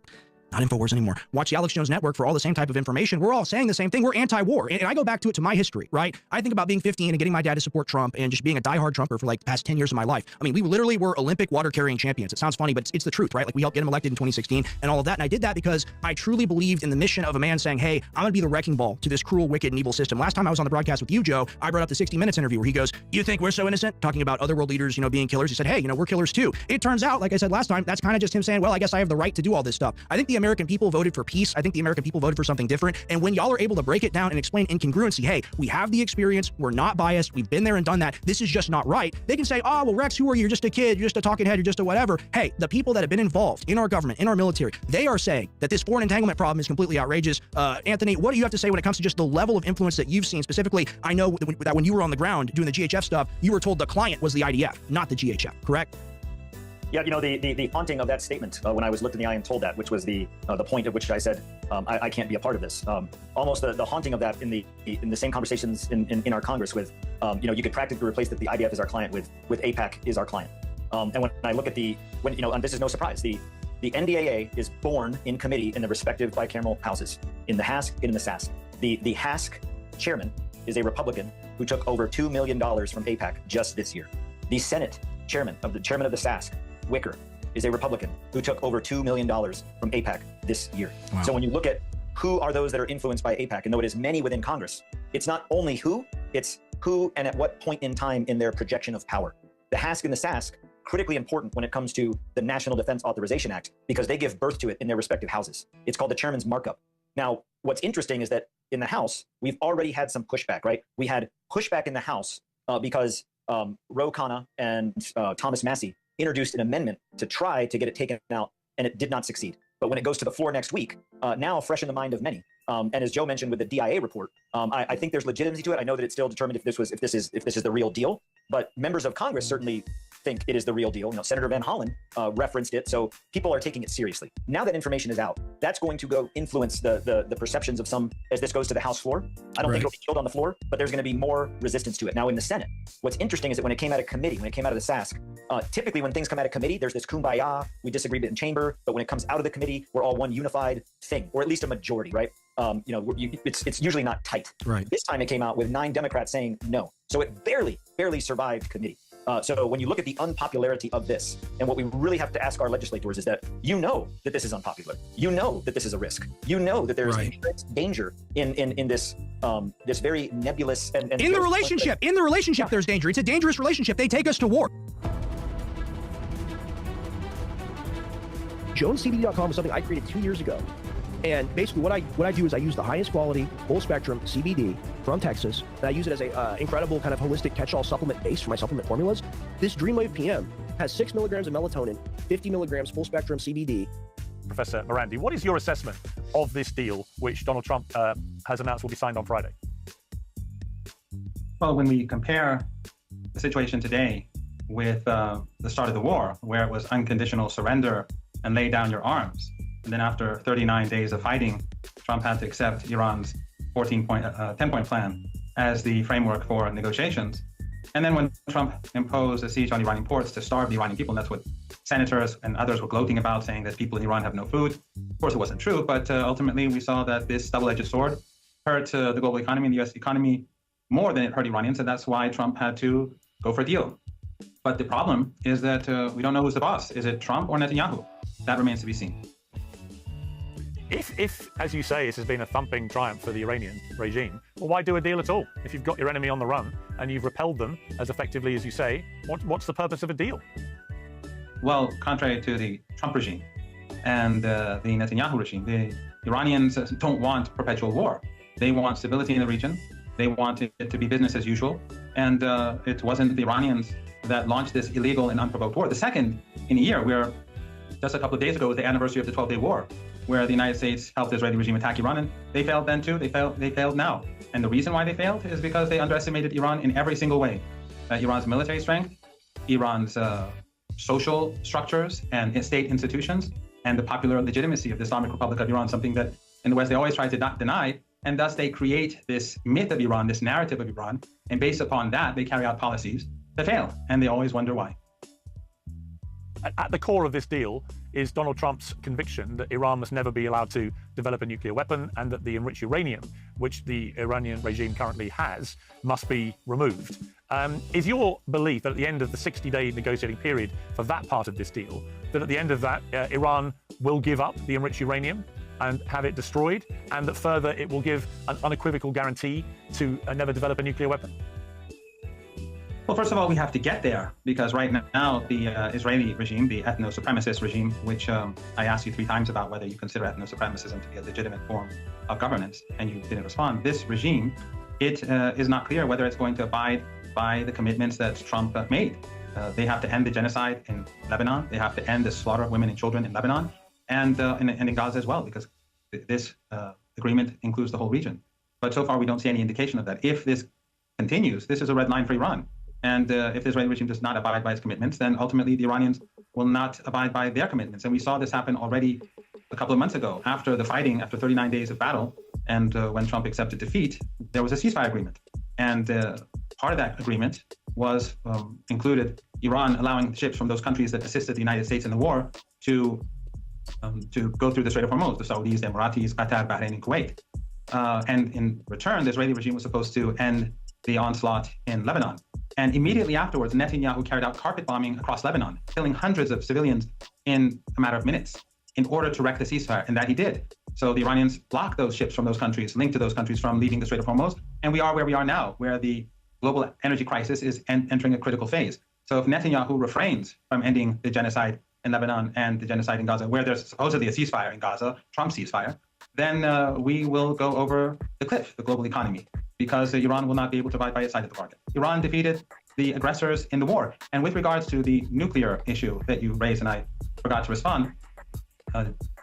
Not InfoWars anymore. Watch the Alex Jones Network for all the same type of information. We're all saying the same thing. We're anti-war. And I go back to my history, right? I think about being 15 and getting my dad to support Trump and just being a diehard Trumper for like the past 10 years of my life. I mean, we literally were Olympic water carrying champions. It sounds funny, but it's the truth, right? Like, we helped get him elected in 2016 and all of that. And I did that because I truly believed in the mission of a man saying, hey, I'm going to be the wrecking ball to this cruel, wicked, and evil system. Last time I was on the broadcast with you, Joe, I brought up the 60 Minutes interview where he goes, you think we're so innocent? Talking about other world leaders, you know, being killers. He said, hey, you know, we're killers too. It turns out, like I said last time, that's kind of just him saying, well, I guess I have the right to do all this stuff. I think the American people voted for peace. I think the American people voted for something different. And when y'all are able to break it down and explain incongruency, hey, we have the experience, we're not biased, we've been there and done that, this is just not right. They can say, oh, well, Rex, who are you? You're just a kid, you're just a talking head, you're just a whatever. Hey, the people that have been involved in our government, in our military, they are saying that this foreign entanglement problem is completely outrageous. Anthony, what do you have to say when it comes to just the level of influence that you've seen? Specifically, I know that when you were on the ground doing the GHF stuff, you were told the client was the IDF, not the GHF, correct? Yeah, you know, the haunting of that statement when I was looked in the eye and told that, which was the point at which I said, I can't be a part of this. Almost the haunting of that in the same conversations in our Congress with, you know, you could practically replace that the IDF is our client with AIPAC is our client. And when I look at you know, and this is no surprise, the NDAA is born in committee in the respective bicameral houses, in the HASC and in the SASC. The HASC chairman is a Republican who took over $2 million from AIPAC just this year. The Senate chairman of the SASC, Wicker, is a Republican who took over $2 million from AIPAC this year. Wow. So when you look at who are those that are influenced by AIPAC, and though it is many within Congress, it's not only who, it's who and at what point in time in their projection of power. The HASC and the SASC, critically important when it comes to the National Defense Authorization Act, because they give birth to it in their respective houses. It's called the chairman's markup. Now, what's interesting is that in the House, we've already had some pushback, right? We had pushback in the House because Ro Khanna and Thomas Massie introduced an amendment to try to get it taken out, and it did not succeed. But when it goes to the floor next week, now fresh in the mind of many, and as Joe mentioned with the DIA report, I think there's legitimacy to it. I know that it's still determined if this is the real deal, but members of Congress certainly think it is the real deal. You know, Senator Van Hollen referenced it, so people are taking it seriously. Now that information is out, that's going to go influence the perceptions of some as this goes to the House floor. I don't think it'll be killed on the floor, but there's going to be more resistance to it. Now in the Senate, what's interesting is that when it came out of committee, when it came out of the SASC, typically when things come out of committee, there's this kumbaya, we disagreed in chamber, but when it comes out of the committee, we're all one unified thing, or at least a majority, right? You know, it's usually not tight. Right. This time it came out with 9 Democrats saying no. So it barely survived committee. So when you look at the unpopularity of this, and what we really have to ask our legislators is that you know that this is unpopular. You know that this is a risk. You know that there is danger in this this very nebulous and in the relationship. In the relationship, there's danger. It's a dangerous relationship. They take us to war. JonesCBD.com was something I created 2 years ago. And basically what I do is I use the highest quality, full spectrum CBD from Texas, and I use it as a incredible kind of holistic catch-all supplement base for my supplement formulas. This Dreamwave PM has 6 milligrams of melatonin, 50 milligrams full spectrum CBD. Professor Morandi, what is your assessment of this deal, which Donald Trump has announced will be signed on Friday? Well, when we compare the situation today with the start of the war, where it was unconditional surrender and lay down your arms, and then after 39 days of fighting, Trump had to accept Iran's 10-point plan as the framework for negotiations. And then when Trump imposed a siege on Iranian ports to starve the Iranian people, and that's what senators and others were gloating about, saying that people in Iran have no food. Of course, it wasn't true, but ultimately we saw that this double-edged sword hurt the global economy and the U.S. economy more than it hurt Iranians, and that's why Trump had to go for a deal. But the problem is that we don't know who's the boss. Is it Trump or Netanyahu? That remains to be seen. If, as you say, this has been a thumping triumph for the Iranian regime, well, why do a deal at all? If you've got your enemy on the run and you've repelled them as effectively as you say, what's the purpose of a deal? Well, contrary to the Trump regime and the Netanyahu regime, the Iranians don't want perpetual war. They want stability in the region. They want it to be business as usual. And it wasn't the Iranians that launched this illegal and unprovoked war. The second in a year, where just a couple of days ago was the anniversary of the 12-day war, where the United States helped the Israeli regime attack Iran, and they failed then too. They failed now. And the reason why they failed is because they underestimated Iran in every single way. Iran's military strength, Iran's social structures and state institutions, and the popular legitimacy of the Islamic Republic of Iran, something that in the West they always try to deny. And thus they create this myth of Iran, this narrative of Iran, and based upon that, they carry out policies that fail, and they always wonder why. At the core of this deal is Donald Trump's conviction that Iran must never be allowed to develop a nuclear weapon, and that the enriched uranium, which the Iranian regime currently has, must be removed. Is your belief that at the end of the 60-day negotiating period for that part of this deal, that at the end of that, Iran will give up the enriched uranium and have it destroyed, and that further it will give an unequivocal guarantee to never develop a nuclear weapon? Well, first of all, we have to get there, because right now the Israeli regime, the ethno-supremacist regime, which I asked you 3 times about whether you consider ethno-supremacism to be a legitimate form of governance, and you didn't respond. This regime, it is not clear whether it's going to abide by the commitments that Trump made. They have to end the genocide in Lebanon. They have to end the slaughter of women and children in Lebanon, and in Gaza as well, because this agreement includes the whole region. But so far, we don't see any indication of that. If this continues, this is a red line for Iran. And if the Israeli regime does not abide by its commitments, then ultimately the Iranians will not abide by their commitments. And we saw this happen already a couple of months ago. After the fighting, after 39 days of battle, and when Trump accepted defeat, there was a ceasefire agreement. And part of that agreement was included Iran allowing ships from those countries that assisted the United States in the war to go through the Strait of Hormuz, the Saudis, the Emiratis, Qatar, Bahrain, and Kuwait. And in return, the Israeli regime was supposed to end the onslaught in Lebanon. And immediately afterwards, Netanyahu carried out carpet bombing across Lebanon, killing hundreds of civilians in a matter of minutes in order to wreck the ceasefire, and that he did. So the Iranians blocked those ships from those countries, linked to those countries from leaving the Strait of Hormuz, and we are where we are now, where the global energy crisis is entering a critical phase. So if Netanyahu refrains from ending the genocide in Lebanon and the genocide in Gaza, where there's supposedly a ceasefire in Gaza, Trump's ceasefire, then we will go over the cliff, the global economy, because Iran will not be able to abide by its side of the bargain. Iran defeated the aggressors in the war. And with regards to the nuclear issue that you raised, and I forgot to respond,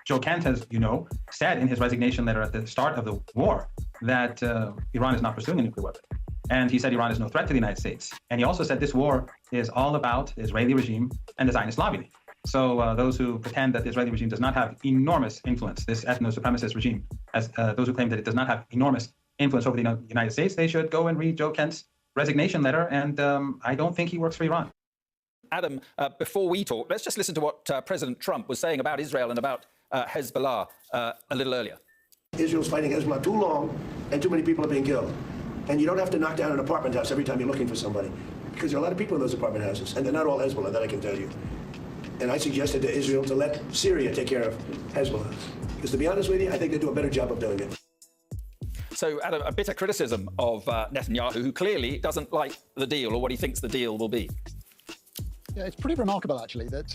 Joe Kent, as you know, said in his resignation letter at the start of the war that Iran is not pursuing a nuclear weapon. And he said Iran is no threat to the United States. And he also said this war is all about the Israeli regime and the Zionist lobby. So those who pretend that the Israeli regime does not have enormous influence, this ethno-supremacist regime, as those who claim that it does not have enormous influence over the United States, they should go and read Joe Kent's resignation letter, and I don't think he works for Iran. Adam, before we talk, let's just listen to what President Trump was saying about Israel and about Hezbollah a little earlier. Israel's fighting Hezbollah too long, and too many people are being killed. And you don't have to knock down an apartment house every time you're looking for somebody, because there are a lot of people in those apartment houses, and they're not all Hezbollah, that I can tell you. And I suggested to Israel to let Syria take care of Hezbollah. Because to be honest with you, I think they do a better job of doing it. So, Adam, a bitter criticism of Netanyahu, who clearly doesn't like the deal or what he thinks the deal will be. Yeah, it's pretty remarkable, actually, that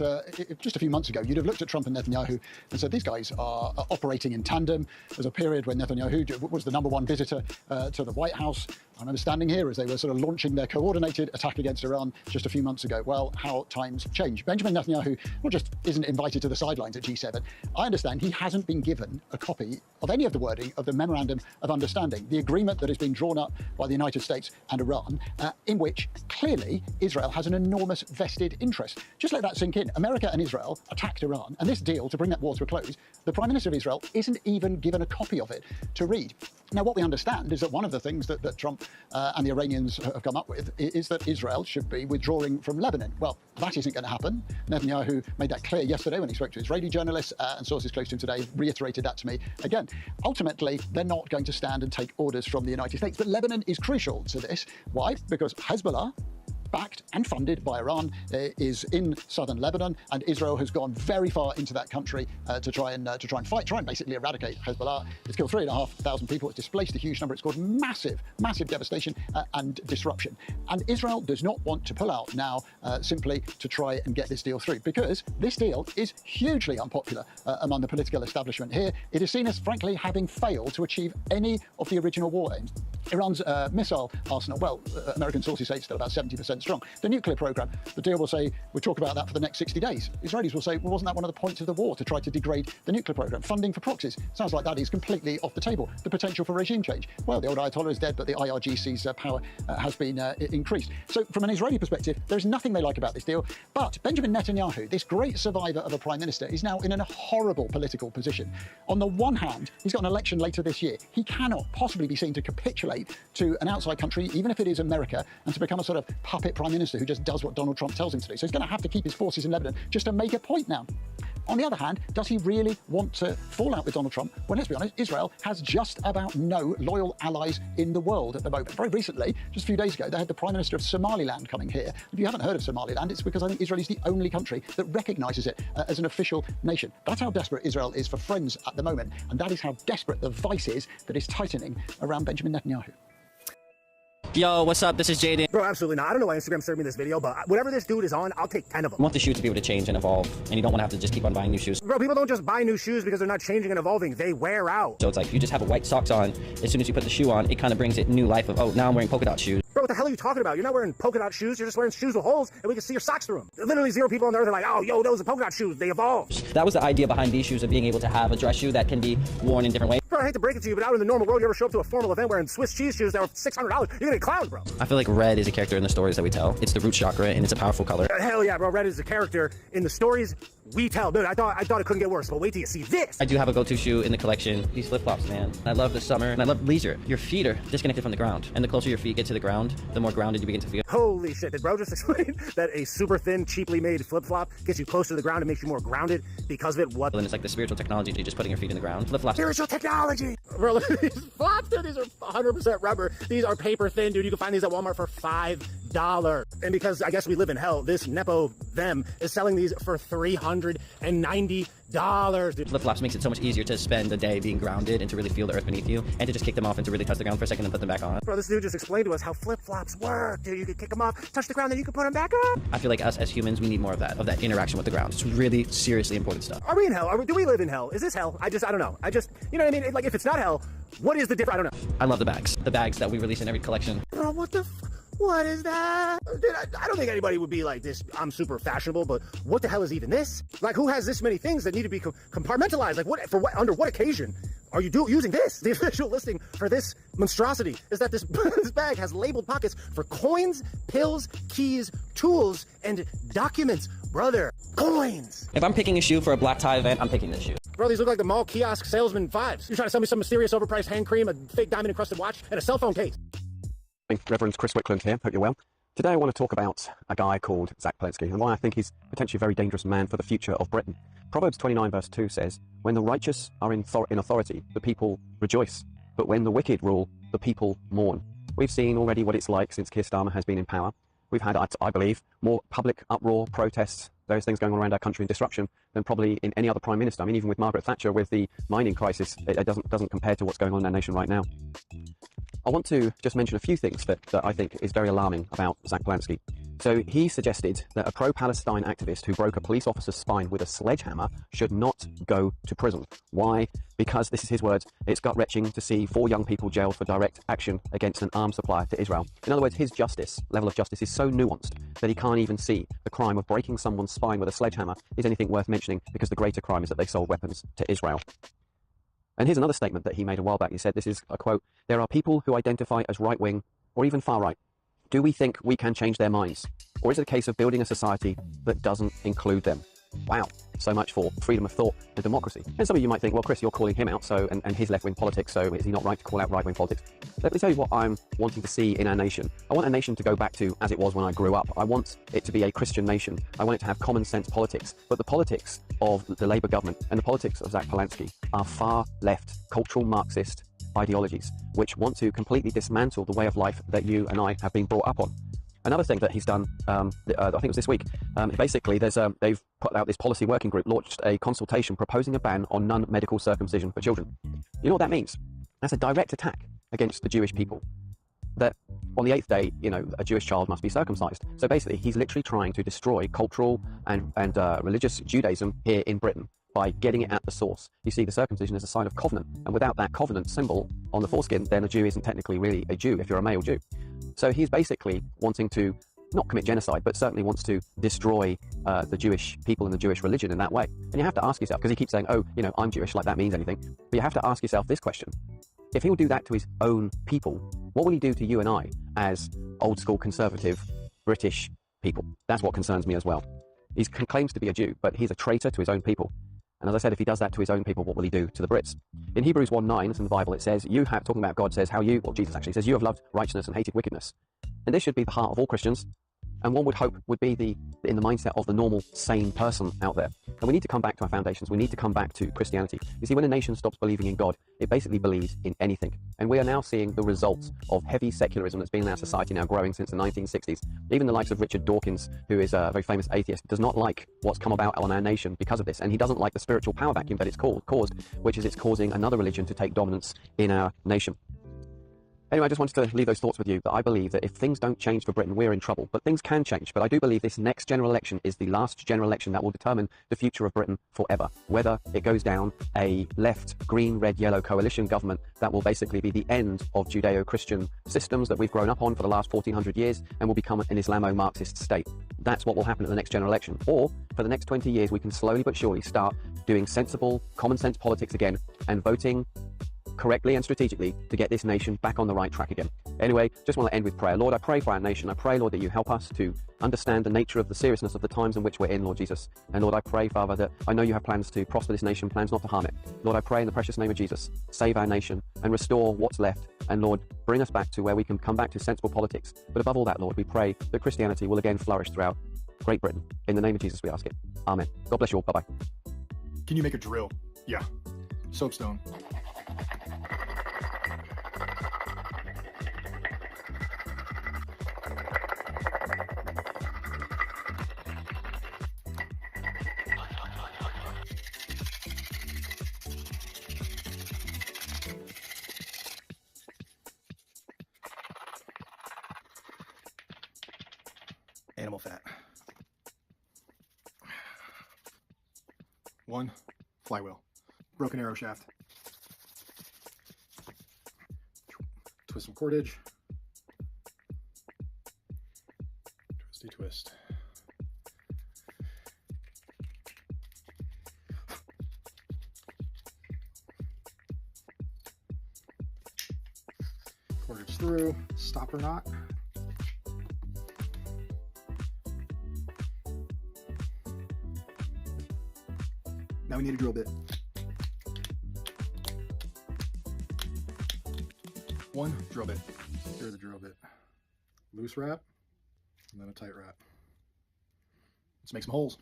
just a few months ago, you'd have looked at Trump and Netanyahu and said, these guys are operating in tandem. There's a period when Netanyahu was the ¡1 visitor to the White House. I remember standing here as they were sort of launching their coordinated attack against Iran just a few months ago. Well, how times change. Benjamin Netanyahu not just isn't invited to the sidelines at G7, I understand he hasn't been given a copy of any of the wording of the Memorandum of Understanding, the agreement that has been drawn up by the United States and Iran, in which clearly Israel has an enormous vested interest. Just let that sink in. America and Israel attacked Iran, and this deal to bring that war to a close, the Prime Minister of Israel isn't even given a copy of it to read. Now, what we understand is that one of the things that Trump and the Iranians have come up with is that Israel should be withdrawing from Lebanon. Well, that isn't going to happen. Netanyahu made that clear yesterday when he spoke to Israeli journalists, and sources close to him today reiterated that to me again. Ultimately, they're not going to stand and take orders from the United States. But Lebanon is crucial to this. Why? Because Hezbollah backed and funded by Iran, is in southern Lebanon, and Israel has gone very far into that country to try and basically eradicate Hezbollah. It's killed 3,500 people. It's displaced a huge number. It's caused massive devastation and disruption. And Israel does not want to pull out now simply to try and get this deal through, because this deal is hugely unpopular among the political establishment here. It is seen as, frankly, having failed to achieve any of the original war aims. Iran's missile arsenal, well, American sources say it's still about 70% strong. The nuclear program, the deal will say, we'll talk about that for the next 60 days. Israelis will say, well, wasn't that one of the points of the war, to try to degrade the nuclear program? Funding for proxies, sounds like that is completely off the table. The potential for regime change, well, the old Ayatollah is dead, but the IRGC's power has been increased. So from an Israeli perspective, there's nothing they like about this deal. But Benjamin Netanyahu, this great survivor of a prime minister, is now in a horrible political position. On the one hand, he's got an election later this year. He cannot possibly be seen to capitulate to an outside country, even if it is America, and to become a sort of puppet prime minister who just does what Donald Trump tells him to do. So he's going to have to keep his forces in Lebanon just to make a point now. On the other hand, does he really want to fall out with Donald Trump? Well, let's be honest, Israel has just about no loyal allies in the world at the moment. Very recently, just a few days ago, they had the Prime Minister of Somaliland coming here. If you haven't heard of Somaliland, it's because I think Israel is the only country that recognises it as an official nation. That's how desperate Israel is for friends at the moment, and that is how desperate the vice is that is tightening around Benjamin Netanyahu. Yo, what's up? This is Jaden. Bro, absolutely not. I don't know why Instagram served me this video, but whatever this dude is on, I'll take 10 of them. You want the shoe to be able to change and evolve, and you don't want to have to just keep on buying new shoes. Bro, people don't just buy new shoes because they're not changing and evolving. They wear out. So it's like you just have a white socks on. As soon as you put the shoe on, it kind of brings it new life of, oh, now I'm wearing polka dot shoes. Bro, what the hell are you talking about? You're not wearing polka dot shoes. You're just wearing shoes with holes, and we can see your socks through them. Literally 0 people on the earth are like, oh, yo, those are polka dot shoes. They evolved. That was the idea behind these shoes, of being able to have a dress shoe that can be worn in different ways. Bro, I hate to break it to you, but out in the normal world, you ever show up to a formal event wearing Swiss cheese shoes that were $600, you're gonna get clowned, bro. I feel like red is a character in the stories that we tell. It's the root chakra, and it's a powerful color. Hell yeah, bro. Red is a character in the stories we tell. Dude, I thought it couldn't get worse, but wait till you see this. I do have a go-to shoe in the collection. These flip-flops, man. I love the summer, and I love leisure. Your feet are disconnected from the ground, and the closer your feet get to the ground, the more grounded you begin to feel. Holy shit, did bro just explain that a super thin, cheaply made flip-flop gets you closer to the ground and makes you more grounded because of it? What? And it's like the spiritual technology to just putting your feet in the ground. Flip-flops. Spiritual technology! Bro, look at these flops, dude. These are 100% rubber. These are paper thin, dude. You can find these at Walmart for $5. And because I guess we live in hell, this Nepo them is selling these for $390. Dude. Flip-flops makes it so much easier to spend a day being grounded and to really feel the earth beneath you, and to just kick them off and to really touch the ground for a second and put them back on. Bro, this dude just explained to us how flip-flops work, dude. You can kick them off, touch the ground, then you can put them back up. I feel like us as humans, we need more of that interaction with the ground. It's really seriously important stuff. Are we in hell? Do we live in hell? Is this hell? I don't know. You know what I mean? Like, if it's not hell, what is the difference? I don't know. I love the bags. The bags that we release in every collection. Bro, what is that? Dude, I don't think anybody would be like this. I'm super fashionable, but what the hell is even this? Like, who has this many things that need to be compartmentalized? Like, under what occasion are you using this? The official listing for this monstrosity is that this bag has labeled pockets for coins, pills, keys, tools, and documents. Brother, coins. If I'm picking a shoe for a black tie event, I'm picking this shoe. Bro, these look like the mall kiosk salesman vibes. You're trying to sell me some mysterious overpriced hand cream, a fake diamond encrusted watch, and a cell phone case. Reverend Chris Wickland here, hope you're well. Today I want to talk about a guy called Zach Peletsky and why I think he's potentially a very dangerous man for the future of Britain. Proverbs 29 verse 2 says, when the righteous are in authority, the people rejoice, but when the wicked rule, the people mourn. We've seen already what it's like since Keir Starmer has been in power. We've had, I believe, more public uproar, protests, various things going on around our country and disruption than probably in any other Prime Minister. I mean, even with Margaret Thatcher, with the mining crisis, it doesn't compare to what's going on in our nation right now. I want to just mention a few things that I think is very alarming about Zach Peletsky. So he suggested that a pro-Palestine activist who broke a police officer's spine with a sledgehammer should not go to prison. Why? Because, this is his words, it's gut-wrenching to see 4 young people jailed for direct action against an arms supplier to Israel. In other words, his level of justice is so nuanced that he can't even see the crime of breaking someone's spine with a sledgehammer is anything worth mentioning, because the greater crime is that they sold weapons to Israel. And here's another statement that he made a while back. He said, this is a quote, there are people who identify as right-wing or even far-right. Do we think we can change their minds? Or is it a case of building a society that doesn't include them? Wow, so much for freedom of thought and democracy. And some of you might think, well, Chris, you're calling him out, and his left-wing politics, so is he not right to call out right-wing politics? Let me tell you what I'm wanting to see in our nation. I want a nation to go back to as it was when I grew up. I want it to be a Christian nation. I want it to have common sense politics. But the politics of the Labour government and the politics of Zach Peletsky are far left, cultural Marxist ideologies, which want to completely dismantle the way of life that you and I have been brought up on. Another thing that he's done, I think it was this week, basically they've put out this policy working group, launched a consultation proposing a ban on non-medical circumcision for children. You know what that means? That's a direct attack against the Jewish people. That on the 8th day, a Jewish child must be circumcised. So basically, he's literally trying to destroy cultural and religious Judaism here in Britain by getting it at the source. You see, the circumcision is a sign of covenant, and without that covenant symbol on the foreskin, then a Jew isn't technically really a Jew if you're a male Jew. So he's basically wanting to not commit genocide, but certainly wants to destroy the Jewish people and the Jewish religion in that way. And you have to ask yourself, because he keeps saying, oh, I'm Jewish, like that means anything. But you have to ask yourself this question. If he will do that to his own people, what will he do to you and I as old school conservative British people? That's what concerns me as well. He claims to be a Jew, but he's a traitor to his own people. And as I said, if he does that to his own people, what will he do to the Brits? In Hebrews 1:9, it's in the Bible, it says, talking about God, says Jesus actually says, you have loved righteousness and hated wickedness. And this should be the heart of all Christians, and one would hope would be in the mindset of the normal, sane person out there. And we need to come back to our foundations. We need to come back to Christianity. You see, when a nation stops believing in God, it basically believes in anything. And we are now seeing the results of heavy secularism that's been in our society now growing since the 1960s. Even the likes of Richard Dawkins, who is a very famous atheist, does not like what's come about on our nation because of this. And he doesn't like the spiritual power vacuum that it's caused, which is it's causing another religion to take dominance in our nation. Anyway, I just wanted to leave those thoughts with you, that I believe that if things don't change for Britain, we're in trouble. But things can change. But I do believe this next general election is the last general election that will determine the future of Britain forever. Whether it goes down a left, green, red, yellow coalition government that will basically be the end of Judeo-Christian systems that we've grown up on for the last 1400 years and will become an Islamo-Marxist state. That's what will happen at the next general election. Or, for the next 20 years, we can slowly but surely start doing sensible, common sense politics again and voting correctly and strategically to get this nation back on the right track again. Anyway, just want to end with prayer. Lord, I pray for our nation. I pray, Lord, that you help us to understand the nature of the seriousness of the times in which we're in, Lord Jesus. And Lord, I pray, Father, that I know you have plans to prosper this nation, plans not to harm it. Lord, I pray in the precious name of Jesus, save our nation and restore what's left. And Lord, bring us back to where we can come back to sensible politics. But above all that, Lord, we pray that Christianity will again flourish throughout Great Britain. In the name of Jesus, we ask it. Amen. God bless you all. Bye-bye. Can you make a drill? Yeah. Soapstone. Animal fat. 1 flywheel. Broken arrow shaft. Twist some cordage. Twisty twist. Cordage through. Stopper knot. Now we need a drill bit. 1 drill bit. Here's the drill bit. Loose wrap, and then a tight wrap. Let's make some holes.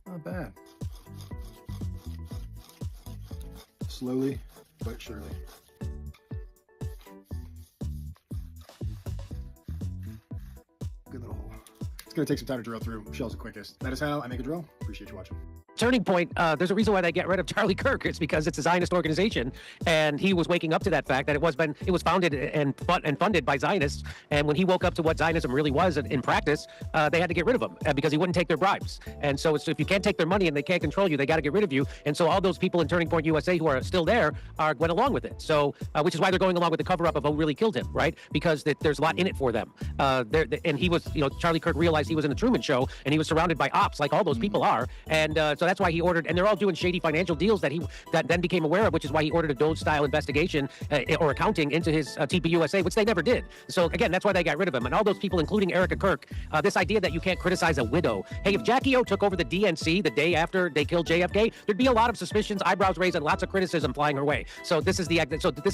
Not bad. Slowly but surely. Good little hole. It's going to take some time to drill through. Shell's the quickest. That is how I make a drill. Appreciate you watching. Turning Point, there's a reason why they get rid of Charlie Kirk. It's because it's a Zionist organization, and he was waking up to that fact that it was founded and funded by Zionists. And when he woke up to what Zionism really was in practice, they had to get rid of him because he wouldn't take their bribes. And so if you can't take their money and they can't control you, they got to get rid of you. And so all those people in Turning Point USA who are still there went along with it. So which is why they're going along with the cover-up of who really killed him, right? Because there's a lot in it for them. And he was, Charlie Kirk realized he was in the Truman Show, and he was surrounded by ops like all those people are. And so that's why he ordered, and they're all doing shady financial deals that then became aware of, which is why he ordered a Doge-style investigation or accounting into his TPUSA, which they never did. So again, that's why they got rid of him. And all those people, including Erica Kirk, this idea that you can't criticize a widow. Hey, if Jackie O took over the DNC the day after they killed JFK, there'd be a lot of suspicions, eyebrows raised, and lots of criticism flying her way. So this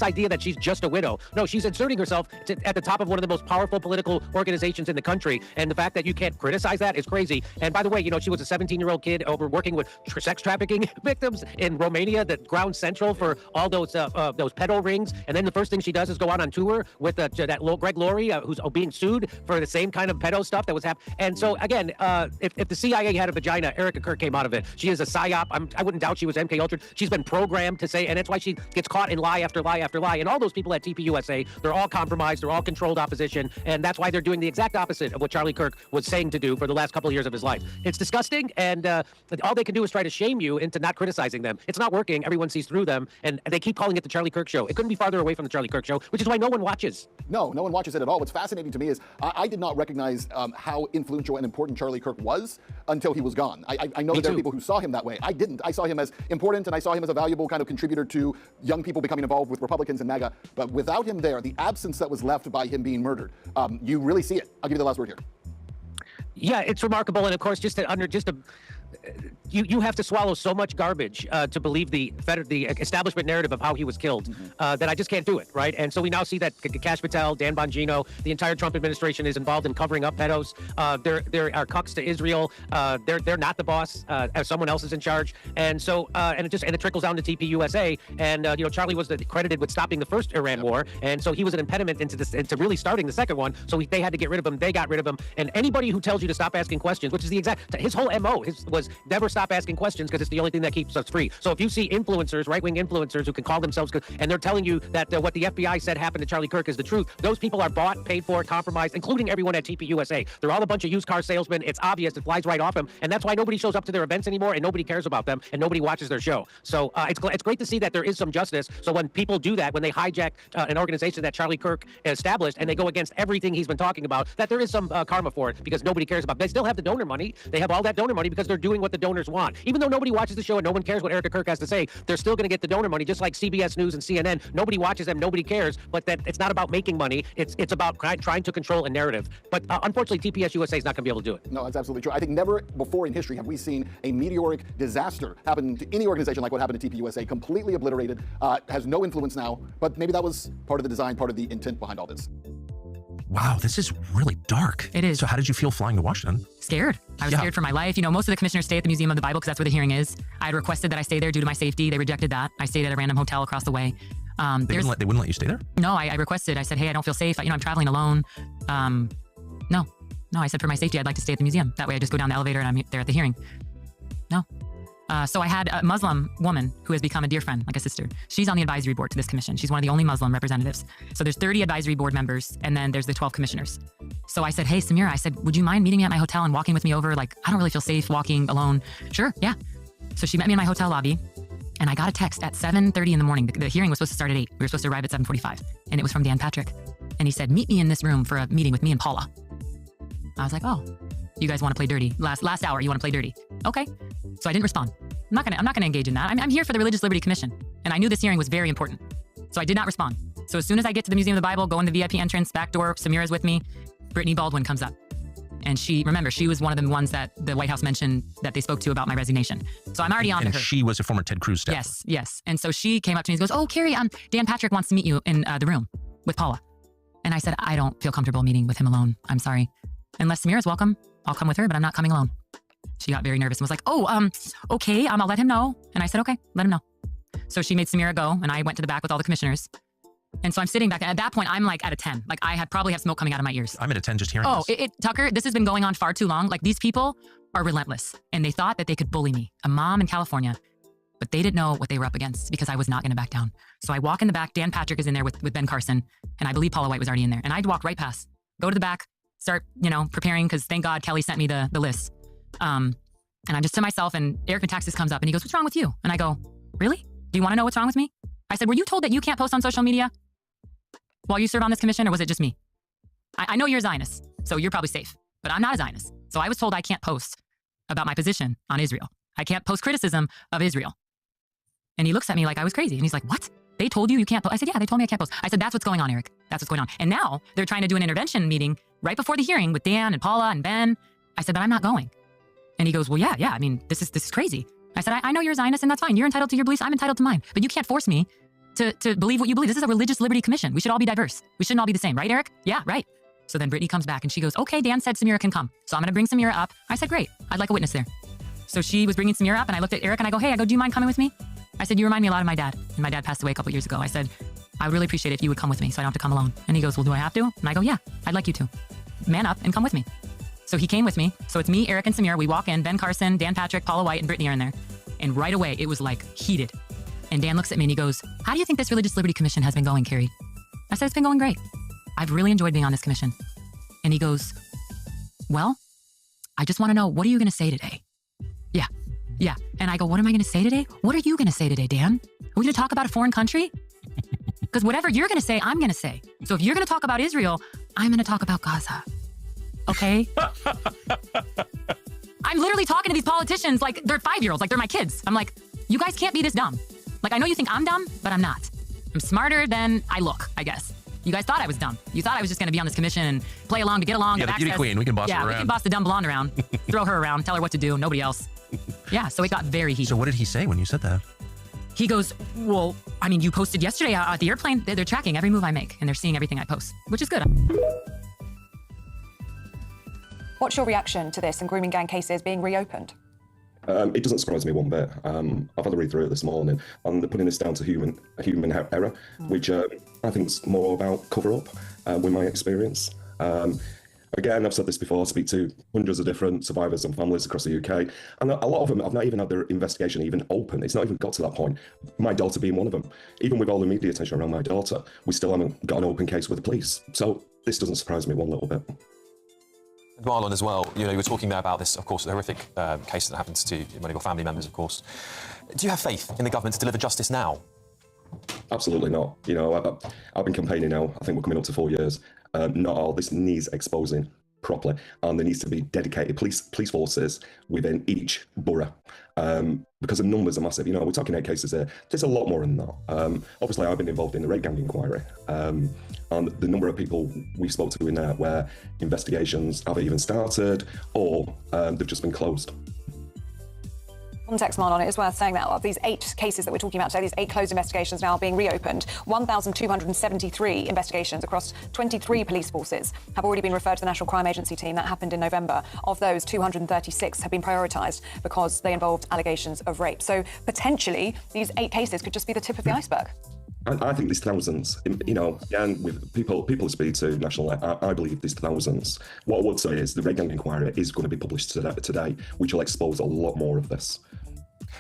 idea that she's just a widow. No, she's inserting herself at the top of one of the most powerful political organizations in the country. And the fact that you can't criticize that is crazy. And by the way, she was a 17-year-old kid working with sex trafficking victims in Romania, the ground central for all those pedo rings. And then the first thing she does is go out on tour with that Greg Laurie, who's being sued for the same kind of pedo stuff that was happening. And so again, if the CIA had a vagina, Erica Kirk came out of it. She is a psyop. I wouldn't doubt she was MK Ultra. She's been programmed to say, and that's why she gets caught in lie after lie after lie. And all those people at TPUSA, they're all compromised. They're all controlled opposition. And that's why they're doing the exact opposite of what Charlie Kirk was saying to do for the last couple of years of his life. It's disgusting. And all they can do is try to shame you into not criticizing them. It's not working. Everyone sees through them. And they keep calling it the Charlie Kirk Show. It couldn't be farther away from the Charlie Kirk Show, which is why no one watches. No one watches it at all. What's fascinating to me is I did not recognize how influential and important Charlie Kirk was until he was gone. I know that there are people who saw him that way. I didn't. I saw him as important, and I saw him as a valuable kind of contributor to young people becoming involved with Republicans and MAGA. But without him there, the absence that was left by him being murdered, you really see it. I'll give you the last word here. Yeah, it's remarkable. And of course, you have to swallow so much garbage to believe the establishment narrative of how he was killed that I just can't do it, right? And so we now see that Kash Patel, Dan Bongino, the entire Trump administration is involved in covering up pedos. There are cucks to Israel. They're not the boss. Someone else is in charge. And so and it trickles down to TPUSA. And Charlie was credited with stopping the first Iran war, and so he was an impediment into really starting the second one. So they had to get rid of him. They got rid of him. And anybody who tells you to stop asking questions, which is the exact his whole MO was never stop asking questions because it's the only thing that keeps us free. So if you see influencers, right-wing influencers who can call themselves good, and they're telling you that what the FBI said happened to Charlie Kirk is the truth, those people are bought, paid for, compromised, including everyone at TPUSA. They're all a bunch of used car salesmen. It's obvious. It flies right off them. And that's why nobody shows up to their events anymore, and nobody cares about them, and nobody watches their show. So it's great to see that there is some justice. So when people do that, when they hijack an organization that Charlie Kirk established, and they go against everything he's been talking about, that there is some karma for it because nobody cares about it. They still have the donor money. They have all that donor money because they're doing what the donors want. Even though nobody watches the show and no one cares what Erica Kirk has to say, they're still going to get the donor money, just like CBS News and CNN. Nobody watches them, nobody cares, but that it's not about making money. It's about trying to control a narrative. But unfortunately, TPS USA is not going to be able to do it. No, that's absolutely true. I think never before in history have we seen a meteoric disaster happen to any organization like what happened to TPUSA, completely obliterated, has no influence now, but maybe that was part of the design, part of the intent behind all this. Wow, this is really dark. It is. So how did you feel flying to Washington? Scared. I was scared for my life. Most of the commissioners stay at the Museum of the Bible because that's where the hearing is. I had requested that I stay there due to my safety. They rejected that. I stayed at a random hotel across the way. They wouldn't let you stay there? No, I requested. I said, hey, I don't feel safe. I'm traveling alone. No, I said for my safety, I'd like to stay at the museum. That way I just go down the elevator and I'm there at the hearing. No. So I had a Muslim woman who has become a dear friend, like a sister. She's on the advisory board to this commission. She's one of the only Muslim representatives. So there's 30 advisory board members, and then there's the 12 commissioners. So I said, hey, Samira, I said, would you mind meeting me at my hotel and walking with me over? Like, I don't really feel safe walking alone. Sure, yeah. So she met me in my hotel lobby, and I got a text at 7:30 in the morning. The hearing was supposed to start at 8. We were supposed to arrive at 7:45, and it was from Dan Patrick. And he said, meet me in this room for a meeting with me and Paula. I was like, oh, you guys want to play dirty. Last hour, you want to play dirty. Okay. So I didn't respond. I'm not gonna engage in that. I'm here for the Religious Liberty Commission, and I knew this hearing was very important. So I did not respond. So as soon as I get to the Museum of the Bible, go in the VIP entrance, back door, Samira's with me, Brittany Baldwin comes up. And she was one of the ones that the White House mentioned that they spoke to about my resignation. So I'm already on to her. And she was a former Ted Cruz staffer. Yes. And so she came up to me and goes, oh, Carrie, Dan Patrick wants to meet you in the room with Paula. And I said, I don't feel comfortable meeting with him alone. I'm sorry. Unless Samira's welcome, I'll come with her, but I'm not coming alone. She got very nervous and was like, oh, okay, I'll let him know. And I said, okay, let him know. So she made Samira go, and I went to the back with all the commissioners. And so I'm sitting back. At that point, I'm like at a 10. Like I probably have smoke coming out of my ears. I'm at a 10 just hearing this. Tucker, this has been going on far too long. Like these people are relentless, and they thought that they could bully me, a mom in California, but they didn't know what they were up against because I was not going to back down. So I walk in the back. Dan Patrick is in there with Ben Carson, and I believe Paula White was already in there. And I'd walk right past, go to the back, start, preparing, because thank God Kelly sent me the list. And I'm just to myself, and Eric Metaxas comes up and he goes, what's wrong with you? And I go, really? Do you want to know what's wrong with me? I said, were you told that you can't post on social media while you serve on this commission, or was it just me? I know you're a Zionist, so you're probably safe, but I'm not a Zionist. So I was told I can't post about my position on Israel. I can't post criticism of Israel. And he looks at me like I was crazy. And he's like, what? They told you can't post? I said, yeah, they told me I can't post. I said, that's what's going on, Eric. That's what's going on. And now they're trying to do an intervention meeting right before the hearing with Dan and Paula and Ben. I said, but I'm not going. And he goes, well, yeah. I mean, this is crazy. I said, I know you're a Zionist, and that's fine. You're entitled to your beliefs. I'm entitled to mine. But you can't force me to believe what you believe. This is a Religious Liberty Commission. We should all be diverse. We shouldn't all be the same. Right, Eric? Yeah, right. So then Brittany comes back, and she goes, okay, Dan said Samira can come. So I'm going to bring Samira up. I said, great. I'd like a witness there. So she was bringing Samir up, and I looked at Eric, and I go, hey, do you mind coming with me? I said, you remind me a lot of my dad. And my dad passed away a couple years ago. I said, I would really appreciate it if you would come with me so I don't have to come alone. And he goes, well, do I have to? And I go, yeah, I'd like you to. Man up and come with me. So he came with me. So it's me, Eric, and Samir. We walk in. Ben Carson, Dan Patrick, Paula White, and Brittany are in there. And right away, it was like heated. And Dan looks at me and he goes, how do you think this Religious Liberty Commission has been going, Carrie? I said, it's been going great. I've really enjoyed being on this commission. And he goes, well, I just want to know, what are you going to say today? Yeah. And I go, what am I going to say today? What are you going to say today, Dan? Are we going to talk about a foreign country? Because whatever you're going to say, I'm going to say. So if you're going to talk about Israel, I'm going to talk about Gaza. Okay? I'm literally talking to these politicians like they're 5-year-olds, like they're my kids. I'm like, you guys can't be this dumb. Like, I know you think I'm dumb, but I'm not. I'm smarter than I look, I guess. You guys thought I was dumb. You thought I was just going to be on this commission and play along to get along. Yeah, the beauty queen. We can boss her around. Yeah, we can boss the dumb blonde around. Throw her around. Tell her what to do. Nobody else. Yeah, so it got very heated. So what did he say when you said that? He goes, well, I mean, you posted yesterday at the airplane. They're tracking every move I make, and they're seeing everything I post, which is good. What's your reaction to this and grooming gang cases being reopened? It doesn't surprise me one bit. I've had a read through it this morning, and they're putting this down to human error, which I think is more about cover up, with my experience. Again, I've said this before, I speak to hundreds of different survivors and families across the UK, and a lot of them have not even had their investigation even open. It's not even got to that point. My daughter being one of them. Even with all the media attention around my daughter, we still haven't got an open case with the police. So this doesn't surprise me one little bit. Marlon, as well, you were talking there about this, of course, the horrific case that happens to one of your family members, of course. Do you have faith in the government to deliver justice now? Absolutely not. I've been campaigning now, I think we're coming up to 4 years. Not all this needs exposing properly, and there needs to be dedicated police forces within each borough, because the numbers are massive. We're talking 8 cases here. There's a lot more than that. Obviously, I've been involved in the rape gang inquiry, and the number of people we spoke to in there where investigations haven't even started or they've just been closed. Context, Marlon, it is worth saying that of these 8 cases that we're talking about today, these 8 closed investigations now being reopened, 1,273 investigations across 23 police forces have already been referred to the National Crime Agency team. That happened in November. Of those, 236 have been prioritised because they involved allegations of rape. So potentially, these 8 cases could just be the tip of the iceberg. I think there's thousands. Again, with people who speak to National, I believe there's thousands. What I would say is the rape gang inquiry is going to be published today, which will expose a lot more of this.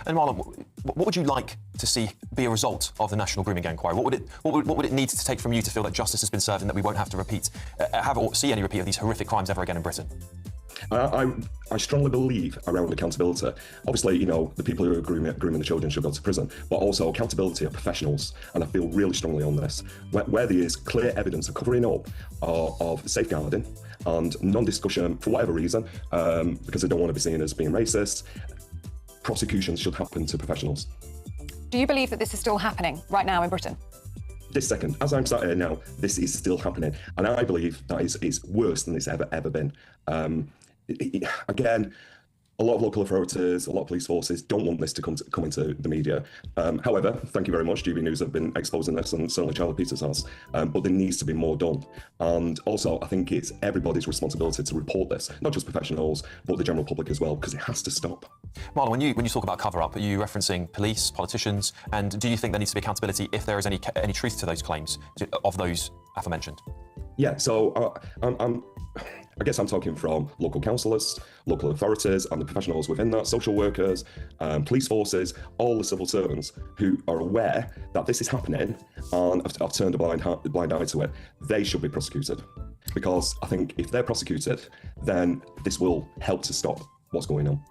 And Marlon, what would you like to see be a result of the National Grooming Gang inquiry? What would it need to take from you to feel that justice has been served and that we won't have to see any repeat of these horrific crimes ever again in Britain? I strongly believe around accountability. Obviously, the people who are grooming the children should go to prison, but also accountability of professionals. And I feel really strongly on this. Where there is clear evidence of covering up of safeguarding and non-discussion for whatever reason, because they don't want to be seen as being racist, prosecutions should happen to professionals. Do you believe that this is still happening right now in Britain? This second, as I'm sat here now, this is still happening. And I believe that it's worse than it's ever been. Again, a lot of local authorities, a lot of police forces don't want this to come into the media. However, thank you very much. GB News have been exposing this, and certainly Charlie Peters has. But there needs to be more done. And also, I think it's everybody's responsibility to report this, not just professionals, but the general public as well, because it has to stop. Marlon, when you talk about cover-up, are you referencing police, politicians, and do you think there needs to be accountability if there is any truth to those claims of those aforementioned? Yeah, so I guess I'm talking from local councillors, local authorities and the professionals within that, social workers, police forces, all the civil servants who are aware that this is happening and have turned a blind eye to it. They should be prosecuted, because I think if they're prosecuted, then this will help to stop what's going on.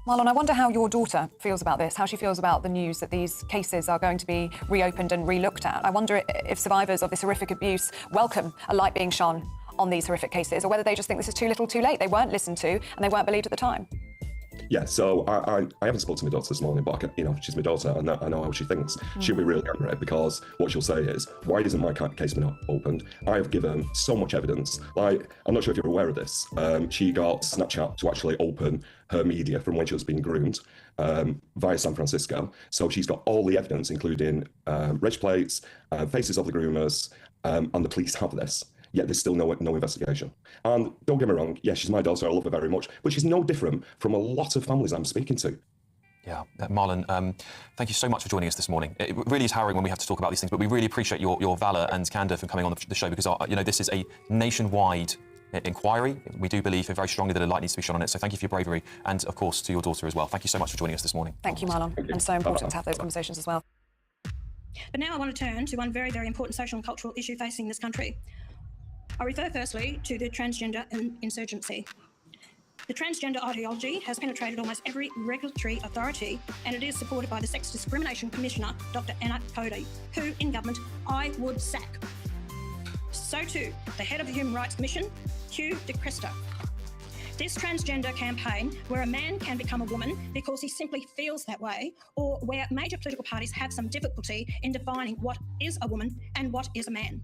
Marlon, I wonder how your daughter feels about this, how she feels about the news that these cases are going to be reopened and re-looked at. I wonder if survivors of this horrific abuse welcome a light being shone on these horrific cases, or whether they just think this is too little too late. They weren't listened to and they weren't believed at the time. Yeah, so I haven't spoken to my daughter this morning, but she's my daughter and I know how she thinks. She'll be really angry because what she'll say is, why isn't my case been opened? I have given so much evidence. Like, I'm not sure if you're aware of this. She got Snapchat to actually open her media from when she was being groomed via San Francisco. So she's got all the evidence, including reg plates, faces of the groomers, and the police have this. yet there's still no investigation. And don't get me wrong, yeah, she's my daughter, I love her very much, but she's no different from a lot of families I'm speaking to. Yeah, Marlon, thank you so much for joining us this morning. It really is harrowing when we have to talk about these things, but we really appreciate your valour and candour for coming on the show, because this is a nationwide inquiry. We do believe very strongly that a light needs to be shone on it. So thank you for your bravery, and of course to your daughter as well. Thank you so much for joining us this morning. Thank you, Marlon. And so important to have those conversations as well. But now I want to turn to one very, very important social and cultural issue facing this country. I refer firstly to the transgender insurgency. The transgender ideology has penetrated almost every regulatory authority, and it is supported by the Sex Discrimination Commissioner, Dr. Anna Cody, who, in government, I would sack. So too, the head of the Human Rights Commission, Hugh de Cresta. This transgender campaign, where a man can become a woman because he simply feels that way, or where major political parties have some difficulty in defining what is a woman and what is a man.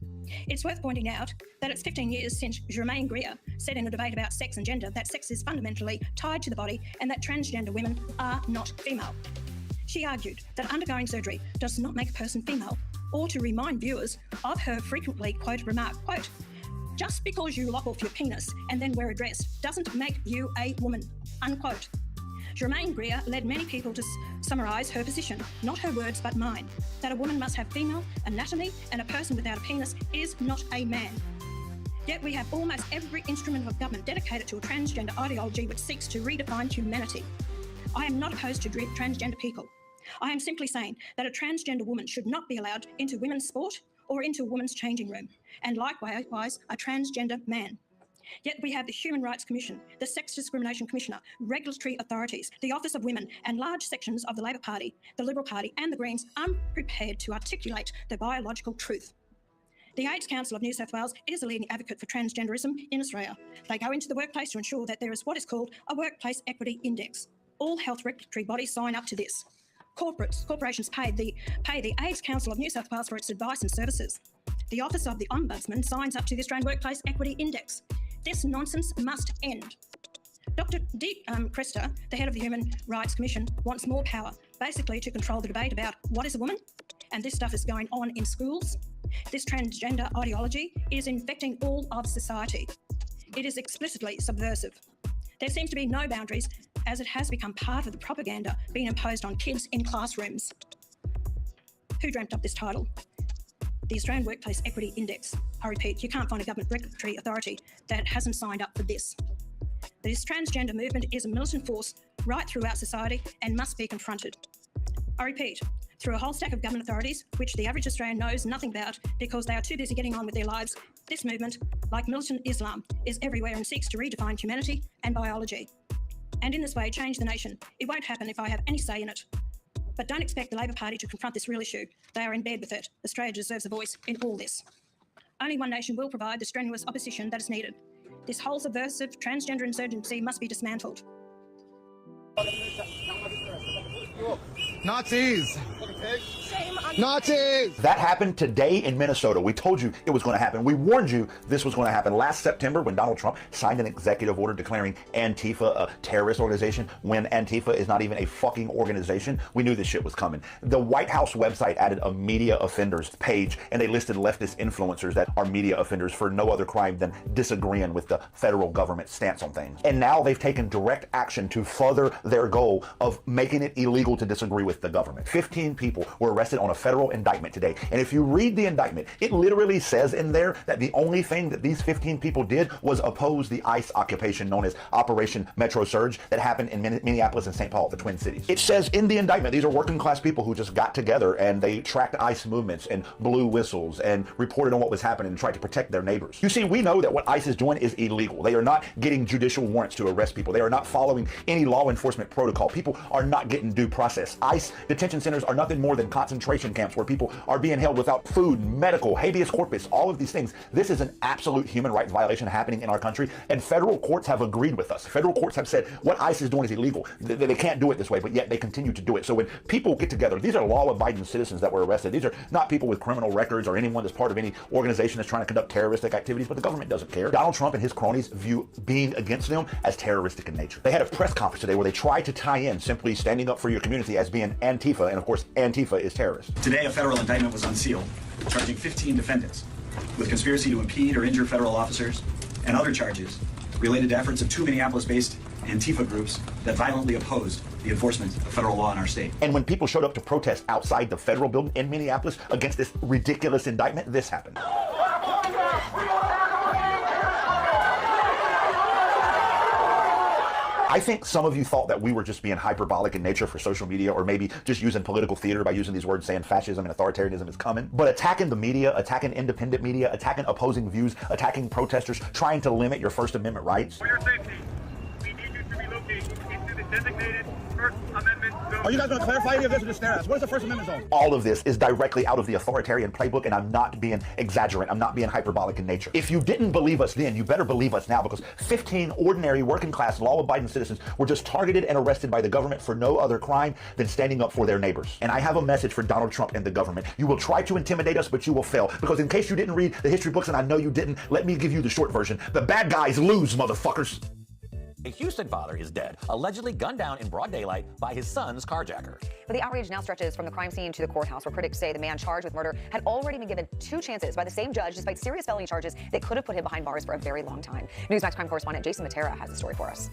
It's worth pointing out that it's 15 years since Germaine Greer said in a debate about sex and gender that sex is fundamentally tied to the body and that transgender women are not female. She argued that undergoing surgery does not make a person female, or to remind viewers of her frequently quote remark, quote, "Just because you lop off your penis and then wear a dress doesn't make you a woman," unquote. Germaine Greer led many people to summarise her position, not her words but mine, that a woman must have female anatomy and a person without a penis is not a man. Yet we have almost every instrument of government dedicated to a transgender ideology which seeks to redefine humanity. I am not opposed to transgender people. I am simply saying that a transgender woman should not be allowed into women's sport or into a woman's changing room, and likewise a transgender man. Yet we have the Human Rights Commission, the Sex Discrimination Commissioner, regulatory authorities, the Office of Women, and large sections of the Labor Party, the Liberal Party, and the Greens unprepared to articulate the biological truth. The AIDS Council of New South Wales is a leading advocate for transgenderism in Australia. They go into the workplace to ensure that there is what is called a workplace equity index. All health regulatory bodies sign up to this. Corporations pay the AIDS Council of New South Wales for its advice and services. The Office of the Ombudsman signs up to the Australian Workplace Equity Index. This nonsense must end. Dr. de Cresta, the head of the Human Rights Commission, wants more power, basically to control the debate about what is a woman, and this stuff is going on in schools. This transgender ideology is infecting all of society. It is explicitly subversive. There seems to be no boundaries, as it has become part of the propaganda being imposed on kids in classrooms. Who dreamt up this title? The Australian Workplace Equity Index. I repeat, you can't find a government regulatory authority that hasn't signed up for this. This transgender movement is a militant force right throughout society and must be confronted. I repeat, through a whole stack of government authorities, which the average Australian knows nothing about because they are too busy getting on with their lives, this movement, like militant Islam, is everywhere and seeks to redefine humanity and biology. And in this way, change the nation. It won't happen if I have any say in it. But don't expect the Labor Party to confront this real issue. They are in bed with it. Australia deserves a voice in all this. Only one nation will provide the strenuous opposition that is needed. This whole subversive transgender insurgency must be dismantled. Nazis! Nazis! That happened today in Minnesota. We told you it was going to happen. We warned you this was going to happen last September when Donald Trump signed an executive order declaring Antifa a terrorist organization when Antifa is not even a fucking organization. We knew this shit was coming. The White House website added a media offenders page, and they listed leftist influencers that are media offenders for no other crime than disagreeing with the federal government stance on things. And now they've taken direct action to further their goal of making it illegal to disagree with the government. 15 people were arrested on a federal indictment today. And if you read the indictment, it literally says in there that the only thing that these 15 people did was oppose the ICE occupation known as Operation Metro Surge that happened in Minneapolis and St. Paul, the Twin Cities. It says in the indictment, these are working class people who just got together and they tracked ICE movements and blew whistles and reported on what was happening and tried to protect their neighbors. You see, we know that what ICE is doing is illegal. They are not getting judicial warrants to arrest people. They are not following any law enforcement protocol. People are not getting due process. ICE detention centers are nothing more than concentration camps where people are being held without food, medical, habeas corpus, all of these things. This is an absolute human rights violation happening in our country, and federal courts have agreed with us. Federal courts have said what ICE is doing is illegal. They can't do it this way, but yet they continue to do it. So when people get together, these are law-abiding citizens that were arrested. These are not people with criminal records or anyone that's part of any organization that's trying to conduct terroristic activities, but the government doesn't care. Donald Trump and his cronies view being against them as terroristic in nature. They had a press conference today where they tried to tie in simply standing up for your community as being Antifa, and of course, Antifa is terrorist. Today, a federal indictment was unsealed, charging 15 defendants. with conspiracy to impede or injure federal officers, and other charges related to efforts of two Minneapolis-based Antifa groups that violently opposed the enforcement of federal law in our state. And when people showed up to protest outside the federal building in Minneapolis against this ridiculous indictment, this happened. I think some of you thought that we were just being hyperbolic in nature for social media, or maybe just using political theater by using these words, saying fascism and authoritarianism is coming. But attacking the media, attacking independent media, attacking opposing views, attacking protesters, trying to limit your First Amendment rights. For your safety, we need you to relocate into the designated First Amendment zone. Are you guys going to clarify any of this or just stare at us? What is the First Amendment zone? All of this is directly out of the authoritarian playbook, and I'm not being exaggerant. I'm not being hyperbolic in nature. If you didn't believe us then, you better believe us now, because 15 ordinary working-class, law-abiding citizens were just targeted and arrested by the government for no other crime than standing up for their neighbors. And I have a message for Donald Trump and the government. You will try to intimidate us, but you will fail. Because in case you didn't read the history books, and I know you didn't, let me give you the short version. The bad guys lose, motherfuckers. A Houston father is dead, allegedly gunned down in broad daylight by his son's carjacker. But the outrage now stretches from the crime scene to the courthouse, where critics say the man charged with murder had already been given 2 chances by the same judge, despite serious felony charges that could have put him behind bars for a very long time. Newsmax crime correspondent Jason Matera has the story for us.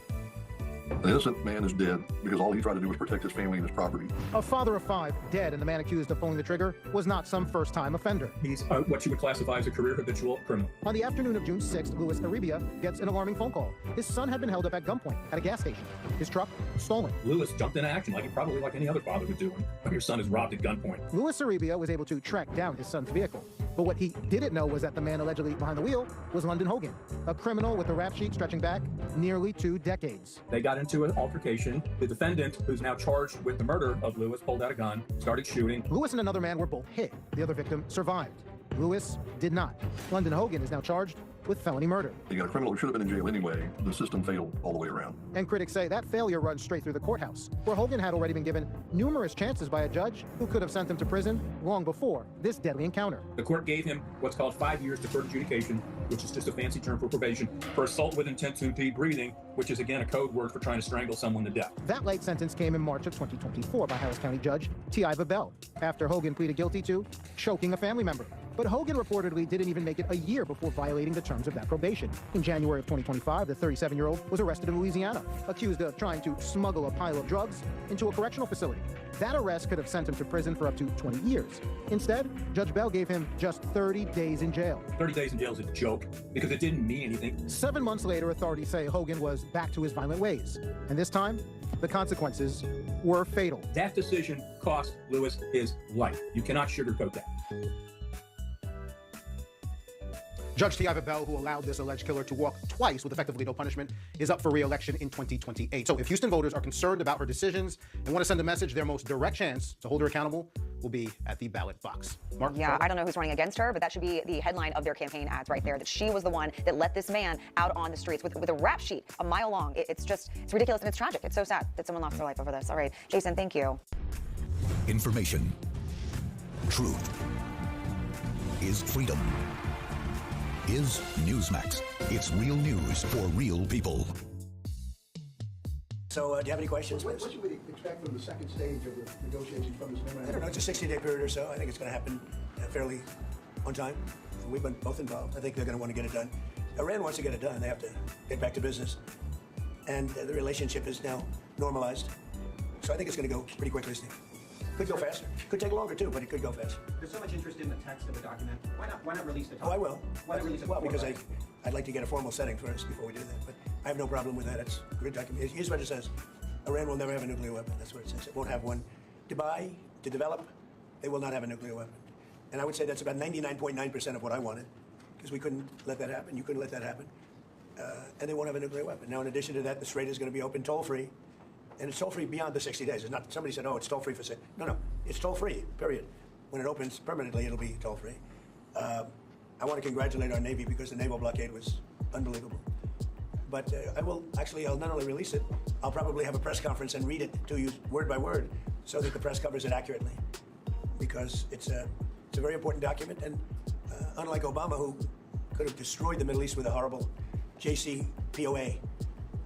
The innocent man is dead because all he tried to do was protect his family and his property. A father of 5 dead, and the man accused of pulling the trigger was not some first-time offender. He's what you would classify as a career habitual criminal. On the afternoon of June 6th, Luis Aribia gets an alarming phone call. His son had been held up at gunpoint at a gas station. His truck stolen. Luis jumped into action probably like any other father would do when your son is robbed at gunpoint. Luis Aribia was able to track down his son's vehicle. But what he didn't know was that the man allegedly behind the wheel was London Hogan, a criminal with a rap sheet stretching back nearly 2 decades. They got into an altercation. The defendant, who's now charged with the murder of Luis, pulled out a gun, started shooting. Luis and another man were both hit. The other victim survived. Luis did not. London Hogan is now charged with felony murder. You got a criminal who should have been in jail anyway. The system failed all the way around. And critics say that failure runs straight through the courthouse, where Hogan had already been given numerous chances by a judge who could have sent him to prison long before this deadly encounter. The court gave him what's called 5 years deferred adjudication, which is just a fancy term for probation, for assault with intent to impede breathing, which is again a code word for trying to strangle someone to death. That late sentence came in March of 2024 by Harris County Judge T.I. Bell, after Hogan pleaded guilty to choking a family member. But Hogan reportedly didn't even make it a year before violating the terms of that probation. In January of 2025, the 37-year-old was arrested in Louisiana, accused of trying to smuggle a pile of drugs into a correctional facility. That arrest could have sent him to prison for up to 20 years. Instead, Judge Bell gave him just 30 days in jail. 30 days in jail is a joke, because it didn't mean anything. 7 months later, authorities say Hogan was back to his violent ways. And this time, the consequences were fatal. That decision cost Luis his life. You cannot sugarcoat that. Judge T.I. Bell, who allowed this alleged killer to walk twice with effectively no punishment, is up for re-election in 2028. So if Houston voters are concerned about her decisions and want to send a message, their most direct chance to hold her accountable will be at the ballot box. Mark? Yeah, I don't know who's running against her, but that should be the headline of their campaign ads right there, that she was the one that let this man out on the streets with a rap sheet a mile long. It's ridiculous and it's tragic. It's so sad that someone lost their life over this. All right, Jason, thank you. Information. Truth. Is freedom. Is Newsmax. It's real news for real people. So, do you have any questions? What should we expect from the second stage of the negotiations from this memorandum? I don't know. It's a 60-day period or so. I think it's going to happen fairly on time. We've been both involved. I think they're going to want to get it done. Iran wants to get it done. They have to get back to business. And the relationship is now normalized. So I think it's going to go pretty quickly, Steve. Could go faster. Could take longer, too, but it could go faster. There's so much interest in the text of the document. Why not release the Oh, I will. Why not release it? Well, because I'd like to get a formal setting first before we do that. But I have no problem with that. It's a good document. Here's what it says. Iran will never have a nuclear weapon. That's what it says. It won't have one to buy, to develop. They will not have a nuclear weapon. And I would say that's about 99.9% of what I wanted, because we couldn't let that happen. You couldn't let that happen. And they won't have a nuclear weapon. Now, in addition to that, the Strait is going to be open toll-free. And it's toll-free beyond the 60 days. It's not, somebody said, oh, it's toll-free for six. No, it's toll-free, period. When it opens permanently, it'll be toll-free. I want to congratulate our Navy, because the naval blockade was unbelievable. But I'll not only release it, I'll probably have a press conference and read it to you word by word, so that the press covers it accurately. Because it's a very important document, and unlike Obama, who could have destroyed the Middle East with a horrible JCPOA,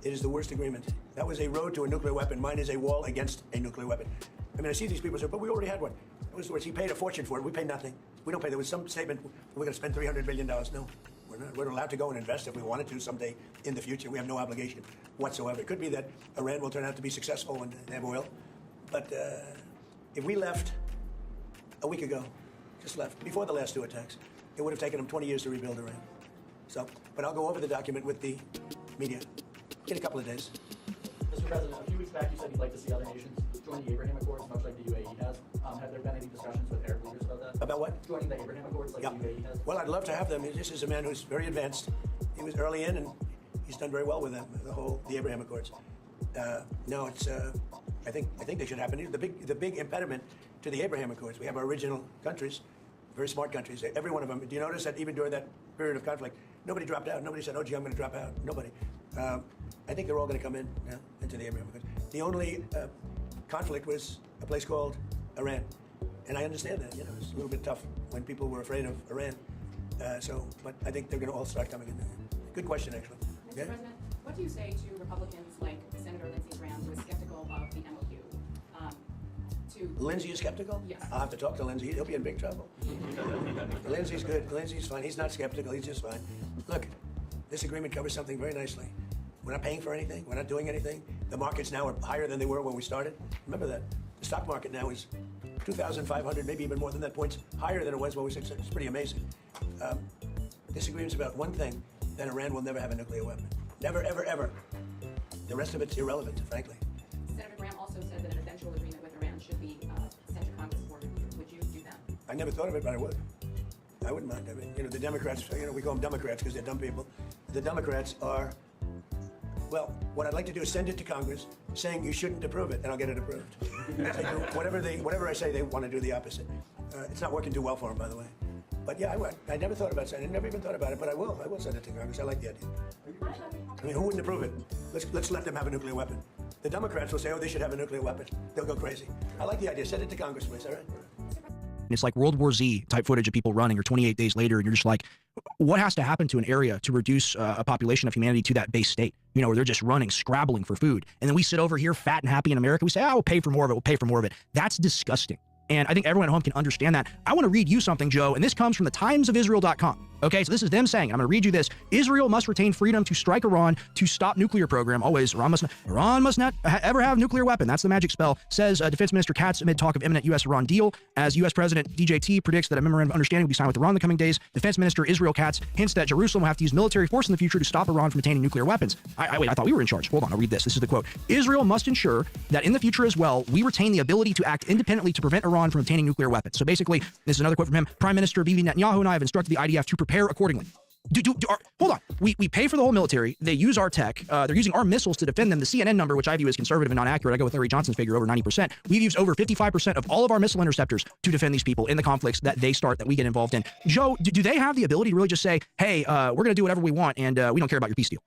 it is the worst agreement. That was a road to a nuclear weapon. Mine is a wall against a nuclear weapon. I mean, I see these people say, but we already had one. In other words, he paid a fortune for it. We paid nothing. We don't pay. There was some statement we're going to spend $300 billion. No, we're not. We're allowed to go and invest if we wanted to someday in the future. We have no obligation whatsoever. It could be that Iran will turn out to be successful when they have oil. But if we left a week ago, just left, before the last two attacks, it would have taken them 20 years to rebuild Iran. So, but I'll go over the document with the media in a couple of days. Mr. President, a few weeks back you said you'd like to see other nations join the Abraham Accords, much like the UAE has. Have there been any discussions with Arab leaders about that? About what? Joining the Abraham Accords like the UAE has? Well, I'd love to have them. This is a man who's very advanced. He was early in, and he's done very well with them. The Abraham Accords. No, it's. I think they should happen. The big impediment to the Abraham Accords. We have our original countries, very smart countries. Every one of them. Do you notice that even during that period of conflict, nobody dropped out. Nobody said, "Oh, gee, I'm going to drop out." Nobody. I think they're all going to come into the Abraham Accords. The only conflict was a place called Iran. And I understand that, it's a little bit tough when people were afraid of Iran. But I think they're going to all start coming in. Good question, actually. Mr. President, what do you say to Republicans like Senator Lindsey Graham, who is skeptical of the MOU? Lindsey is skeptical? Yes. I'll have to talk to Lindsey. He'll be in big trouble. Lindsey's good. Lindsey's fine. He's not skeptical. He's just fine. Look, this agreement covers something very nicely. We're not paying for anything. We're not doing anything. The markets now are higher than they were when we started. Remember that. The stock market now is 2,500, maybe even more than that, points higher than it was when we started. It's pretty amazing. This agreement's about one thing, that Iran will never have a nuclear weapon. Never, ever, ever. The rest of it's irrelevant, frankly. Senator Graham also said that an eventual agreement with Iran should be sent to Congress for review. Would you do that? I never thought of it, but I would. I wouldn't mind. I mean, the Democrats, we call them Democrats because they're dumb people. The Democrats are, well, what I'd like to do is send it to Congress saying you shouldn't approve it, and I'll get it approved. Whatever I say, they want to do the opposite. It's not working too well for them, by the way. But yeah, I would. I never thought about sending it. I never even thought about it, but I will. I will send it to Congress. I like the idea. I mean, who wouldn't approve it? Let's let them have a nuclear weapon. The Democrats will say, oh, they should have a nuclear weapon. They'll go crazy. I like the idea. Send it to Congress, please, all right? And it's like World War Z type footage of people running, or 28 days later, and you're just like, what has to happen to an area to reduce a population of humanity to that base state? Where they're just running, scrabbling for food. And then we sit over here fat and happy in America. We say, we'll pay for more of it. We'll pay for more of it. That's disgusting. And I think everyone at home can understand that. I want to read you something, Joe, and this comes from the timesofisrael.com. Okay, so this is them saying, and I'm going to read you this. Israel must retain freedom to strike Iran to stop nuclear program. Always, Iran must not ever have nuclear weapon. That's the magic spell, says Defense Minister Katz amid talk of imminent U.S.-Iran deal. As U.S. President DJT predicts that a memorandum of understanding will be signed with Iran in the coming days, Defense Minister Israel Katz hints that Jerusalem will have to use military force in the future to stop Iran from attaining nuclear weapons. Wait, I thought we were in charge. Hold on, I'll read this. This is the quote. Israel must ensure that in the future as well, we retain the ability to act independently to prevent Iran from obtaining nuclear weapons. So basically, this is another quote from him. Prime Minister Bibi Netanyahu and I have instructed the IDF to prepare accordingly. Hold on. We pay for the whole military. They use our tech. They're using our missiles to defend them. The CNN number, which I view as conservative and not accurate, I go with Larry Johnson's figure, over 90%. We've used over 55% of all of our missile interceptors to defend these people in the conflicts that they start, that we get involved in. Joe, do they have the ability to really just say, hey, we're going to do whatever we want, and we don't care about your peace deal?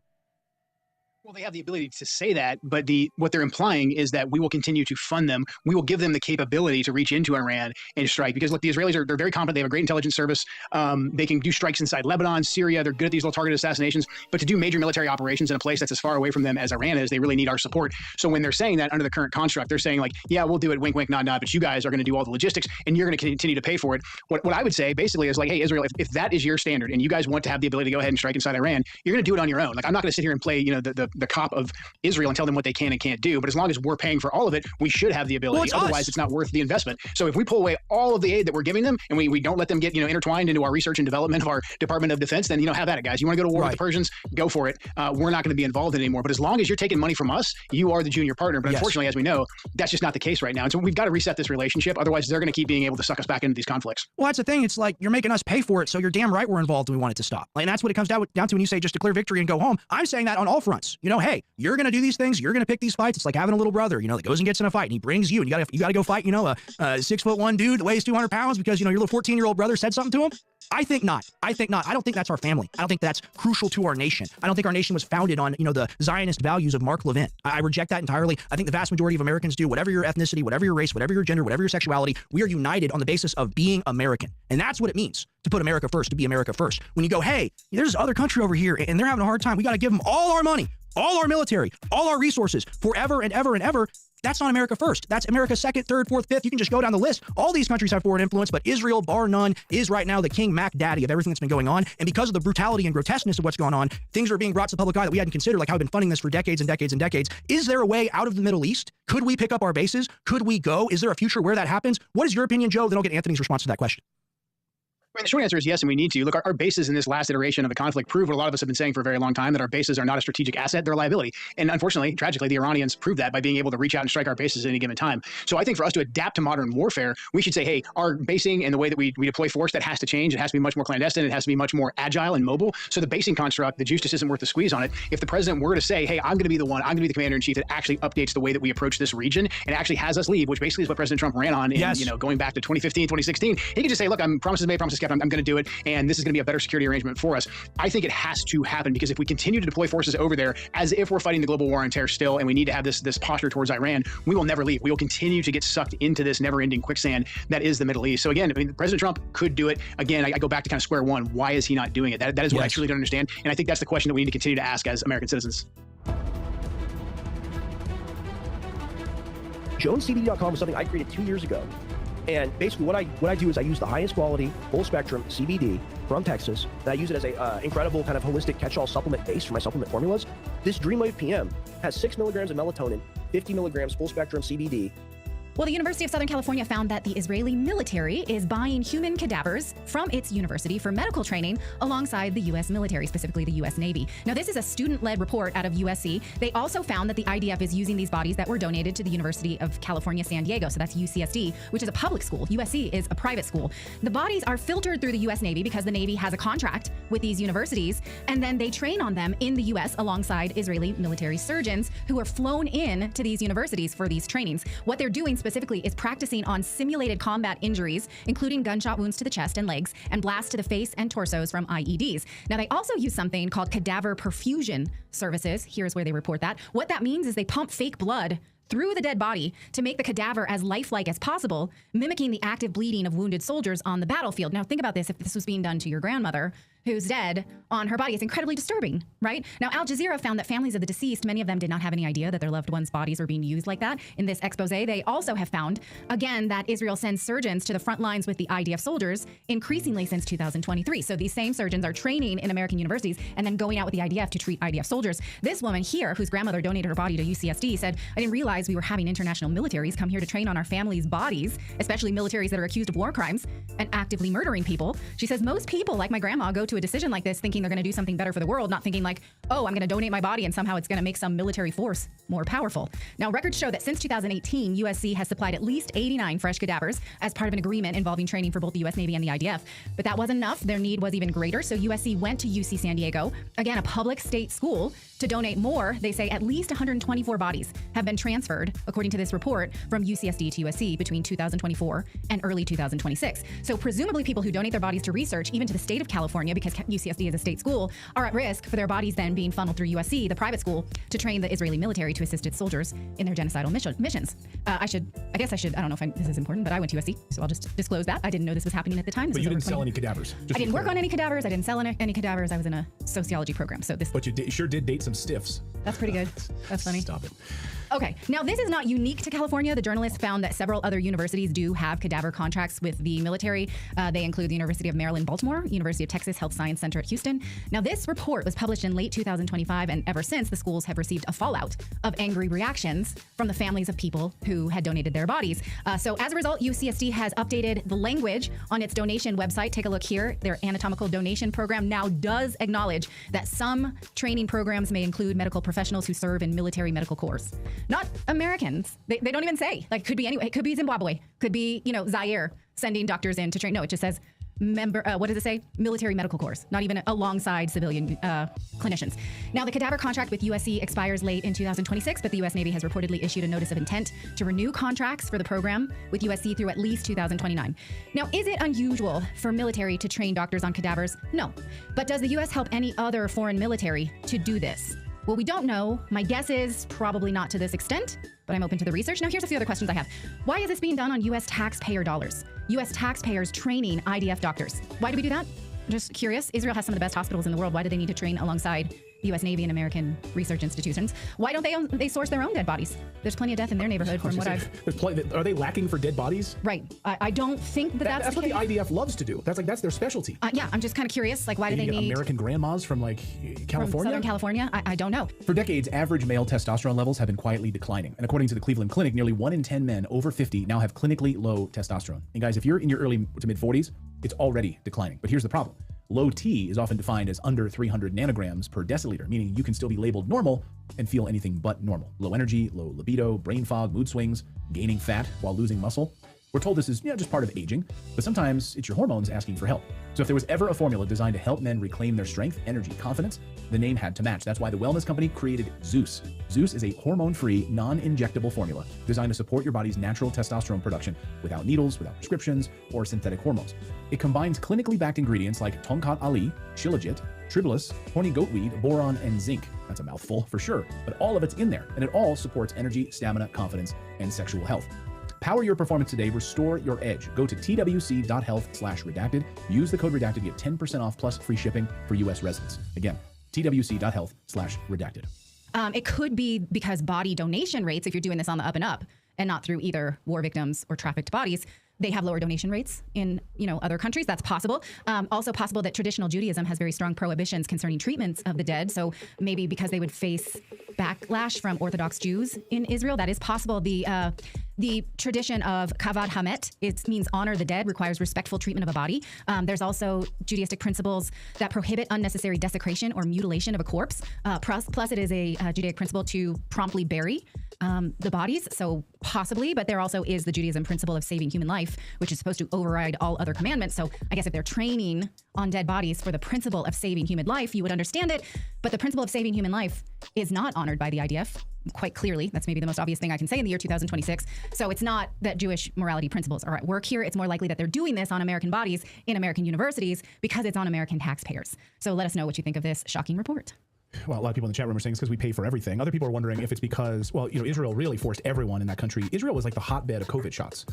Well, they have the ability to say that, but what they're implying is that we will continue to fund them. We will give them the capability to reach into Iran and strike. Because look, the Israelis they're very competent. They have a great intelligence service. They can do strikes inside Lebanon, Syria. They're good at these little targeted assassinations. But to do major military operations in a place that's as far away from them as Iran is, they really need our support. So when they're saying that under the current construct, they're saying like, yeah, we'll do it, wink, wink, nod, nod, but you guys are going to do all the logistics and you're going to continue to pay for it. What I would say basically is like, hey, Israel, if that is your standard and you guys want to have the ability to go ahead and strike inside Iran, you're going to do it on your own. Like, I'm not going to sit here and play, the cop of Israel and tell them what they can and can't do. But as long as we're paying for all of it, we should have the ability. Well, otherwise, it's not worth the investment. So if we pull away all of the aid that we're giving them and we don't let them get intertwined into our research and development of our Department of Defense, then have at it, guys. You want to go to war with the Persians? Go for it. We're not going to be involved in it anymore. But as long as you're taking money from us, you are the junior partner. But unfortunately, as we know, that's just not the case right now. And so we've got to reset this relationship. Otherwise, they're going to keep being able to suck us back into these conflicts. Well, that's the thing. It's like you're making us pay for it, so you're damn right we're involved and we want it to stop. And that's what it comes down to when you say just declare victory and go home. I'm saying that on all fronts. Hey, you're going to do these things. You're going to pick these fights. It's like having a little brother, that goes and gets in a fight and he brings you and you got to go fight, a 6'1" dude that weighs 200 pounds because, your little 14-year-old brother said something to him. I think not. I don't think that's our family. I don't think that's crucial to our nation. I don't think our nation was founded on, the Zionist values of Mark Levin. I reject that entirely. I think the vast majority of Americans do. Whatever your ethnicity, whatever your race, whatever your gender, whatever your sexuality, we are united on the basis of being American. And that's what it means to put America first, to be America first. When you go, hey, there's this other country over here and they're having a hard time. We got to give them all our money, all our military, all our resources forever and ever and ever. That's not America first. That's America second, third, fourth, fifth. You can just go down the list. All these countries have foreign influence, but Israel, bar none, is right now the king Mac daddy of everything that's been going on. And because of the brutality and grotesqueness of what's going on, things are being brought to the public eye that we hadn't considered, like how we've been funding this for decades and decades and decades. Is there a way out of the Middle East? Could we pick up our bases? Could we go? Is there a future where that happens? What is your opinion, Joe? Then I'll get Anthony's response to that question. I mean, the short answer is yes, and we need to. Look, our bases in this last iteration of the conflict prove what a lot of us have been saying for a very long time, that our bases are not a strategic asset, they're a liability. And unfortunately, tragically, the Iranians proved that by being able to reach out and strike our bases at any given time. So I think for us to adapt to modern warfare, we should say, hey, our basing and the way that we deploy force, that has to change. It has to be much more clandestine. It has to be much more agile and mobile. So the basing construct, the juice just isn't worth the squeeze on it. If the president were to say, hey, I'm going to be the one, I'm going to be the commander-in-chief that actually updates the way that we approach this region and actually has us leave, which basically is what President Trump ran on in, going back to 2015, 2016, he could just say, look, I'm promises made, promises kept, I'm going to do it. And this is going to be a better security arrangement for us. I think it has to happen, because if we continue to deploy forces over there as if we're fighting the global war on terror still, and we need to have this posture towards Iran, we will never leave. We will continue to get sucked into this never-ending quicksand that is the Middle East. So again, I mean, President Trump could do it. Again, I go back to kind of square one. Why is he not doing it? That is what I truly don't understand. And I think that's the question that we need to continue to ask as American citizens. JonesCBD.com was something I created 2 years ago. And basically what I do is I use the highest quality, full spectrum CBD from Texas, and I use it as a incredible kind of holistic catch-all supplement base for my supplement formulas. This Dreamwave PM has 6 milligrams of melatonin, 50 milligrams full spectrum CBD. Well, the University of Southern California found that the Israeli military is buying human cadavers from its university for medical training alongside the U.S. military, specifically the U.S. Navy. Now, this is a student-led report out of USC. They also found that the IDF is using these bodies that were donated to the University of California, San Diego, so that's UCSD, which is a public school. USC is a private school. The bodies are filtered through the U.S. Navy because the Navy has a contract with these universities, and then they train on them in the U.S. alongside Israeli military surgeons who are flown in to these universities for these trainings. What they're doing specifically is practicing on simulated combat injuries, including gunshot wounds to the chest and legs and blasts to the face and torsos from IEDs. Now, they also use something called cadaver perfusion services. Here's where they report that. What that means is they pump fake blood through the dead body to make the cadaver as lifelike as possible, mimicking the active bleeding of wounded soldiers on the battlefield. Now, think about this. If this was being done to your grandmother, who's dead, on her body, it's incredibly disturbing, right? Now, Al Jazeera found that families of the deceased, many of them did not have any idea that their loved ones' bodies were being used like that. In this expose, they also have found, again, that Israel sends surgeons to the front lines with the IDF soldiers increasingly since 2023. So these same surgeons are training in American universities and then going out with the IDF to treat IDF soldiers. This woman here, whose grandmother donated her body to UCSD, said, I didn't realize we were having international militaries come here to train on our families' bodies, especially militaries that are accused of war crimes and actively murdering people. She says most people, like my grandma, go to a decision like this thinking they're going to do something better for the world, not thinking like, oh, I'm going to donate my body and somehow it's going to make some military force more powerful. Now, records show that since 2018, USC has supplied at least 89 fresh cadavers as part of an agreement involving training for both the US Navy and the IDF. But that wasn't enough. Their need was even greater. So USC went to UC San Diego, again, a public state school, to donate more. They say at least 124 bodies have been transferred, according to this report, from UCSD to USC between 2024 and early 2026. So presumably people who donate their bodies to research, even to the state of California, because UCSD is a state school, are at risk for their bodies then being funneled through USC, the private school, to train the Israeli military to assist its soldiers in their genocidal missions. I don't know if this is important, but I went to USC, so I'll just disclose that. I didn't know this was happening at the time. But you didn't sell any cadavers. I didn't work on any cadavers. I didn't sell any cadavers. I was in a sociology program. So this. But you sure did date some stiffs. That's pretty good. That's funny. Stop it. Okay, now this is not unique to California. The journalist found that several other universities do have cadaver contracts with the military. They include the University of Maryland, Baltimore, University of Texas Health Science Center at Houston. Now, this report was published in late 2025, and ever since, the schools have received a fallout of angry reactions from the families of people who had donated their bodies. So as a result, UCSD has updated the language on its donation website. Take a look here. Their anatomical donation program now does acknowledge that some training programs may include medical professionals who serve in military medical corps. Not Americans. They don't even say. Like, could be anyway. It could be Zimbabwe. Could be, Zaire sending doctors in to train. No, it just says what does it say? Military medical corps, not even alongside civilian clinicians. Now, the cadaver contract with USC expires late in 2026, but the U.S. Navy has reportedly issued a notice of intent to renew contracts for the program with USC through at least 2029. Now, is it unusual for military to train doctors on cadavers? No. But does the U.S. help any other foreign military to do this? Well, we don't know. My guess is probably not to this extent, but I'm open to the research. Now, here's a few other questions I have. Why is this being done on U.S. taxpayer dollars? U.S. taxpayers training IDF doctors. Why do we do that? Just curious. Israel has some of the best hospitals in the world. Why do they need to train alongside U.S. Navy and American research institutions. Why don't they source their own dead bodies? There's plenty of death in their neighborhood from what I've... Are they lacking for dead bodies? Right. I don't think that's the what case. the IDF loves to do. That's their specialty. Yeah, I'm just kind of curious, like, why do they need... American grandmas from, like, California? From Southern California? I don't know. For decades, average male testosterone levels have been quietly declining. And according to the Cleveland Clinic, nearly 1 in 10 men over 50 now have clinically low testosterone. And guys, if you're in your early to mid 40s, it's already declining. But here's the problem. Low T is often defined as under 300 nanograms per deciliter, meaning you can still be labeled normal and feel anything but normal. Low energy, low libido, brain fog, mood swings, gaining fat while losing muscle. We're told this is just part of aging, but sometimes it's your hormones asking for help. So if there was ever a formula designed to help men reclaim their strength, energy, confidence, the name had to match. That's why the wellness company created Zeus. Zeus is a hormone-free, non-injectable formula designed to support your body's natural testosterone production without needles, without prescriptions, or synthetic hormones. It combines clinically backed ingredients like Tongkat Ali, Shilajit, Tribulus, horny goatweed, boron, and zinc. That's a mouthful for sure, but all of it's in there, and it all supports energy, stamina, confidence, and sexual health. Power your performance today. Restore your edge. Go to twc.health/redacted. Use the code redacted to get 10% off plus free shipping for U.S. residents. Again, twc.health/redacted. It could be because body donation rates, if you're doing this on the up and up and not through either war victims or trafficked bodies, they have lower donation rates in other countries. That's possible. Also possible that traditional Judaism has very strong prohibitions concerning treatments of the dead. So maybe because they would face backlash from Orthodox Jews in Israel, that is possible. The tradition of kavod hamet, it means honor the dead, requires respectful treatment of a body. There's also Judaistic principles that prohibit unnecessary desecration or mutilation of a corpse. Plus it is a Judaic principle to promptly bury the bodies. So possibly, but there also is the Judaism principle of saving human life, which is supposed to override all other commandments. So I guess if they're training on dead bodies for the principle of saving human life, you would understand it. But the principle of saving human life is not honored by the IDF. Quite clearly. That's maybe the most obvious thing I can say in the year 2026. So it's not that Jewish morality principles are at work here. It's more likely that they're doing this on American bodies in American universities because it's on American taxpayers. So let us know what you think of this shocking report. Well, a lot of people in the chat room are saying it's because we pay for everything. Other people are wondering if it's because, well, Israel really forced everyone in that country. Israel was like the hotbed of COVID shots.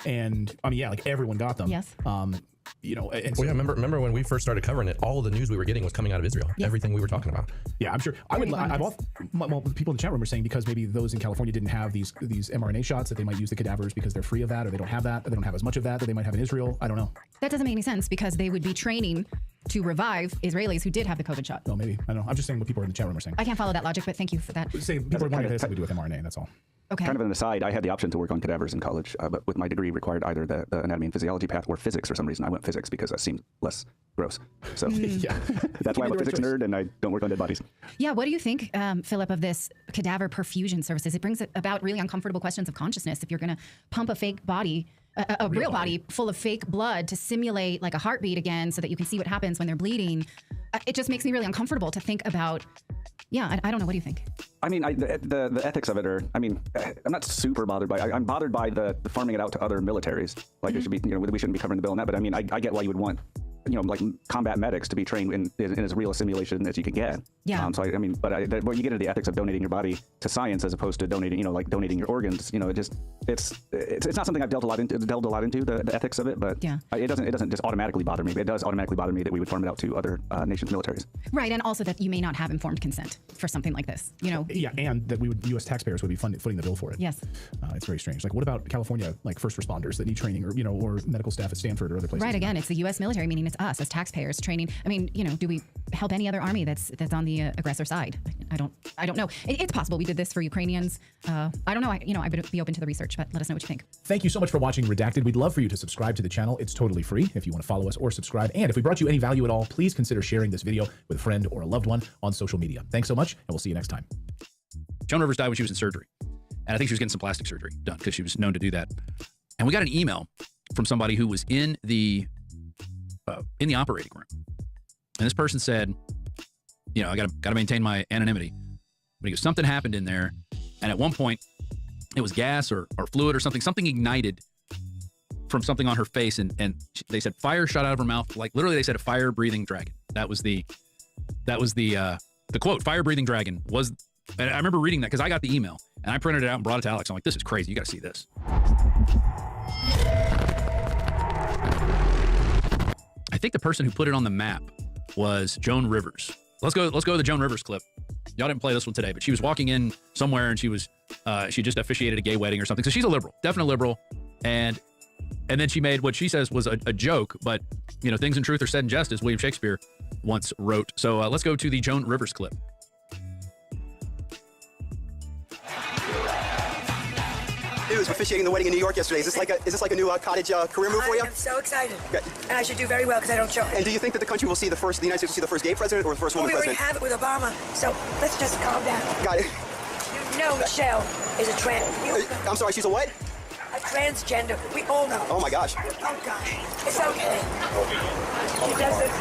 And I mean, yeah, like everyone got them. Yes. And so, remember when we first started covering it, all of the news we were getting was coming out of Israel. Yeah. Everything we were talking about. Yeah, I'm sure. People in the chat room are saying because maybe those in California didn't have these mRNA shots, that they might use the cadavers because they're free of that, or they don't have that, or they don't have as much of that they might have in Israel. I don't know. That doesn't make any sense because they would be training to revive Israelis who did have the COVID shot. Oh, maybe. I don't know. I'm just saying what people in the chat room are saying. I can't follow that logic, but thank you for that. People are wondering if it has something to do with mRNA, that's all. Okay. Kind of an aside, I had the option to work on cadavers in college, but with my degree required either the anatomy and physiology path or physics. For some reason, I went physics because that seemed less gross. So yeah, that's why I'm a physics nerd and I don't work on dead bodies. Yeah, what do you think, Philip, of this cadaver perfusion services? It brings about really uncomfortable questions of consciousness. If you're going to pump a fake body, a real body full of fake blood to simulate like a heartbeat again so that you can see what happens when they're bleeding, it just makes me really uncomfortable to think about. Yeah, I don't know. What do you think? I mean, the ethics of it are, I mean, I'm not super bothered by I'm bothered by the farming it out to other militaries. Like, it should be, we shouldn't be covering the bill on that. But I mean, I get why you would want, like combat medics to be trained in as real a simulation as you can get. Yeah. So I mean, but when you get into the ethics of donating your body to science as opposed to donating, like donating your organs, it's not something I've delved a lot into the ethics of it. But yeah, it doesn't just automatically bother me. It does automatically bother me that we would farm it out to other nations' militaries. Right, and also that you may not have informed consent for something like this. Yeah, and that U.S. taxpayers would be footing the bill for it. Yes. It's very strange. Like, what about California, like first responders that need training, or medical staff at Stanford or other places? Right. Again, it's the U.S. military, meaning it's us as taxpayers training. I mean, do we help any other army that's on the aggressor side? I don't know. It's possible we did this for Ukrainians. I don't know. I would be open to the research, but let us know what you think. Thank you so much for watching Redacted. We'd love for you to subscribe to the channel. It's totally free if you want to follow us or subscribe. And if we brought you any value at all, please consider sharing this video with a friend or a loved one on social media. Thanks so much, and we'll see you next time. Joan Rivers died when she was in surgery. And I think she was getting some plastic surgery done because she was known to do that. And we got an email from somebody who was in the operating room. And this person said, I got to maintain my anonymity. But he goes, something happened in there. And at one point, it was gas or fluid or something ignited from something on her face. And they said fire shot out of her mouth. Like literally they said a fire breathing dragon. That was the quote. Fire breathing dragon was, and I remember reading that because I got the email and I printed it out and brought it to Alex. I'm like, this is crazy. You got to see this. I think the person who put it on the map was Joan Rivers. Let's go to the Joan Rivers clip. Y'all didn't play this one today, but she was walking in somewhere and she just officiated a gay wedding or something. So she's a liberal, definite liberal. And then she made what she says was a joke, but you know, things in truth are said in jest, as William Shakespeare once wrote. So let's go to the Joan Rivers clip. He was officiating the wedding in New York yesterday. Is this like a new cottage career move for you? I'm so excited. And I should do very well because I don't choke. And do you think that the United States will see the first gay president or the first woman we already president? have it with Obama, so let's just calm down. Got it. You know Michelle is a trans. I'm sorry, she's a what? A transgender. We all know. Oh my gosh. Oh gosh. It's okay. She does it.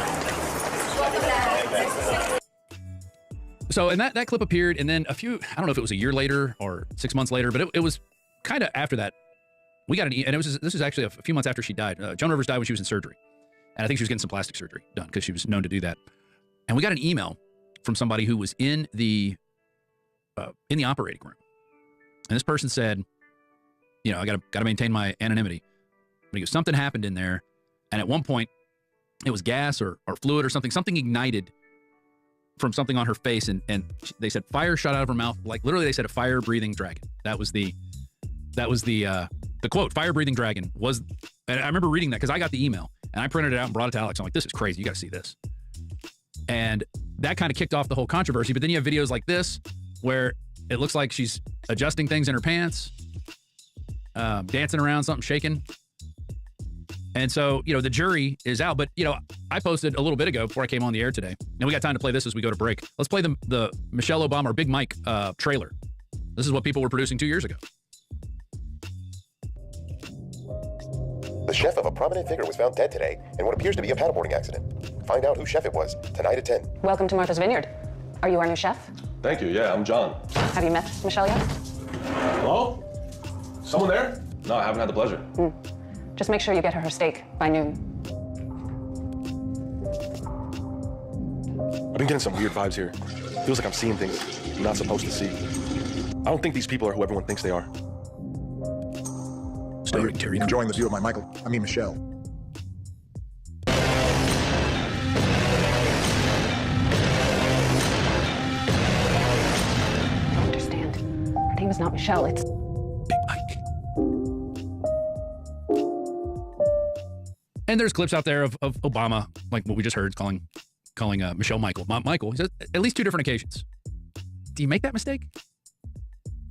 So, and that clip appeared, and then I don't know if it was a year later or 6 months later, but it was kind of after that. We got and this was actually a few months after she died. Joan Rivers died when she was in surgery. And I think she was getting some plastic surgery done because she was known to do that. And we got an email from somebody who was in the operating room. And this person said, you know, I got to maintain my anonymity. But he goes, something happened in there. And at one point, it was gas or fluid or something ignited from something on her face. And they said fire shot out of her mouth. Like literally they said a fire breathing dragon. That was the quote. Fire breathing dragon was, and I remember reading that because I got the email and I printed it out and brought it to Alex. I'm like, this is crazy. You got to see this. And that kind of kicked off the whole controversy. But then you have videos like this where it looks like she's adjusting things in her pants, dancing around, something shaking. And so, you know, the jury is out. But, you know, I posted a little bit ago before I came on the air today, and we got time to play this as we go to break. Let's play the Michelle Obama or Big Mike trailer. This is what people were producing 2 years ago. The chef of a prominent figure was found dead today in what appears to be a paddleboarding accident. Find out who chef it was tonight at 10. Welcome to Martha's Vineyard. Are you our new chef? Thank you. Yeah, I'm John. Have you met Michelle yet? Hello? Someone there? No, I haven't had the pleasure. Just make sure you get her steak by noon. I've been getting some weird vibes here. Feels like I'm seeing things I'm not supposed to see. I don't think these people are who everyone thinks they are. Starring Terry. Enjoying the view of Michelle. I don't understand. Her name is not Michelle, it's Big Mike. And there's clips out there of Obama, like what we just heard, calling Michelle Michael. Michael, he said at least 2 different occasions. Do you make that mistake?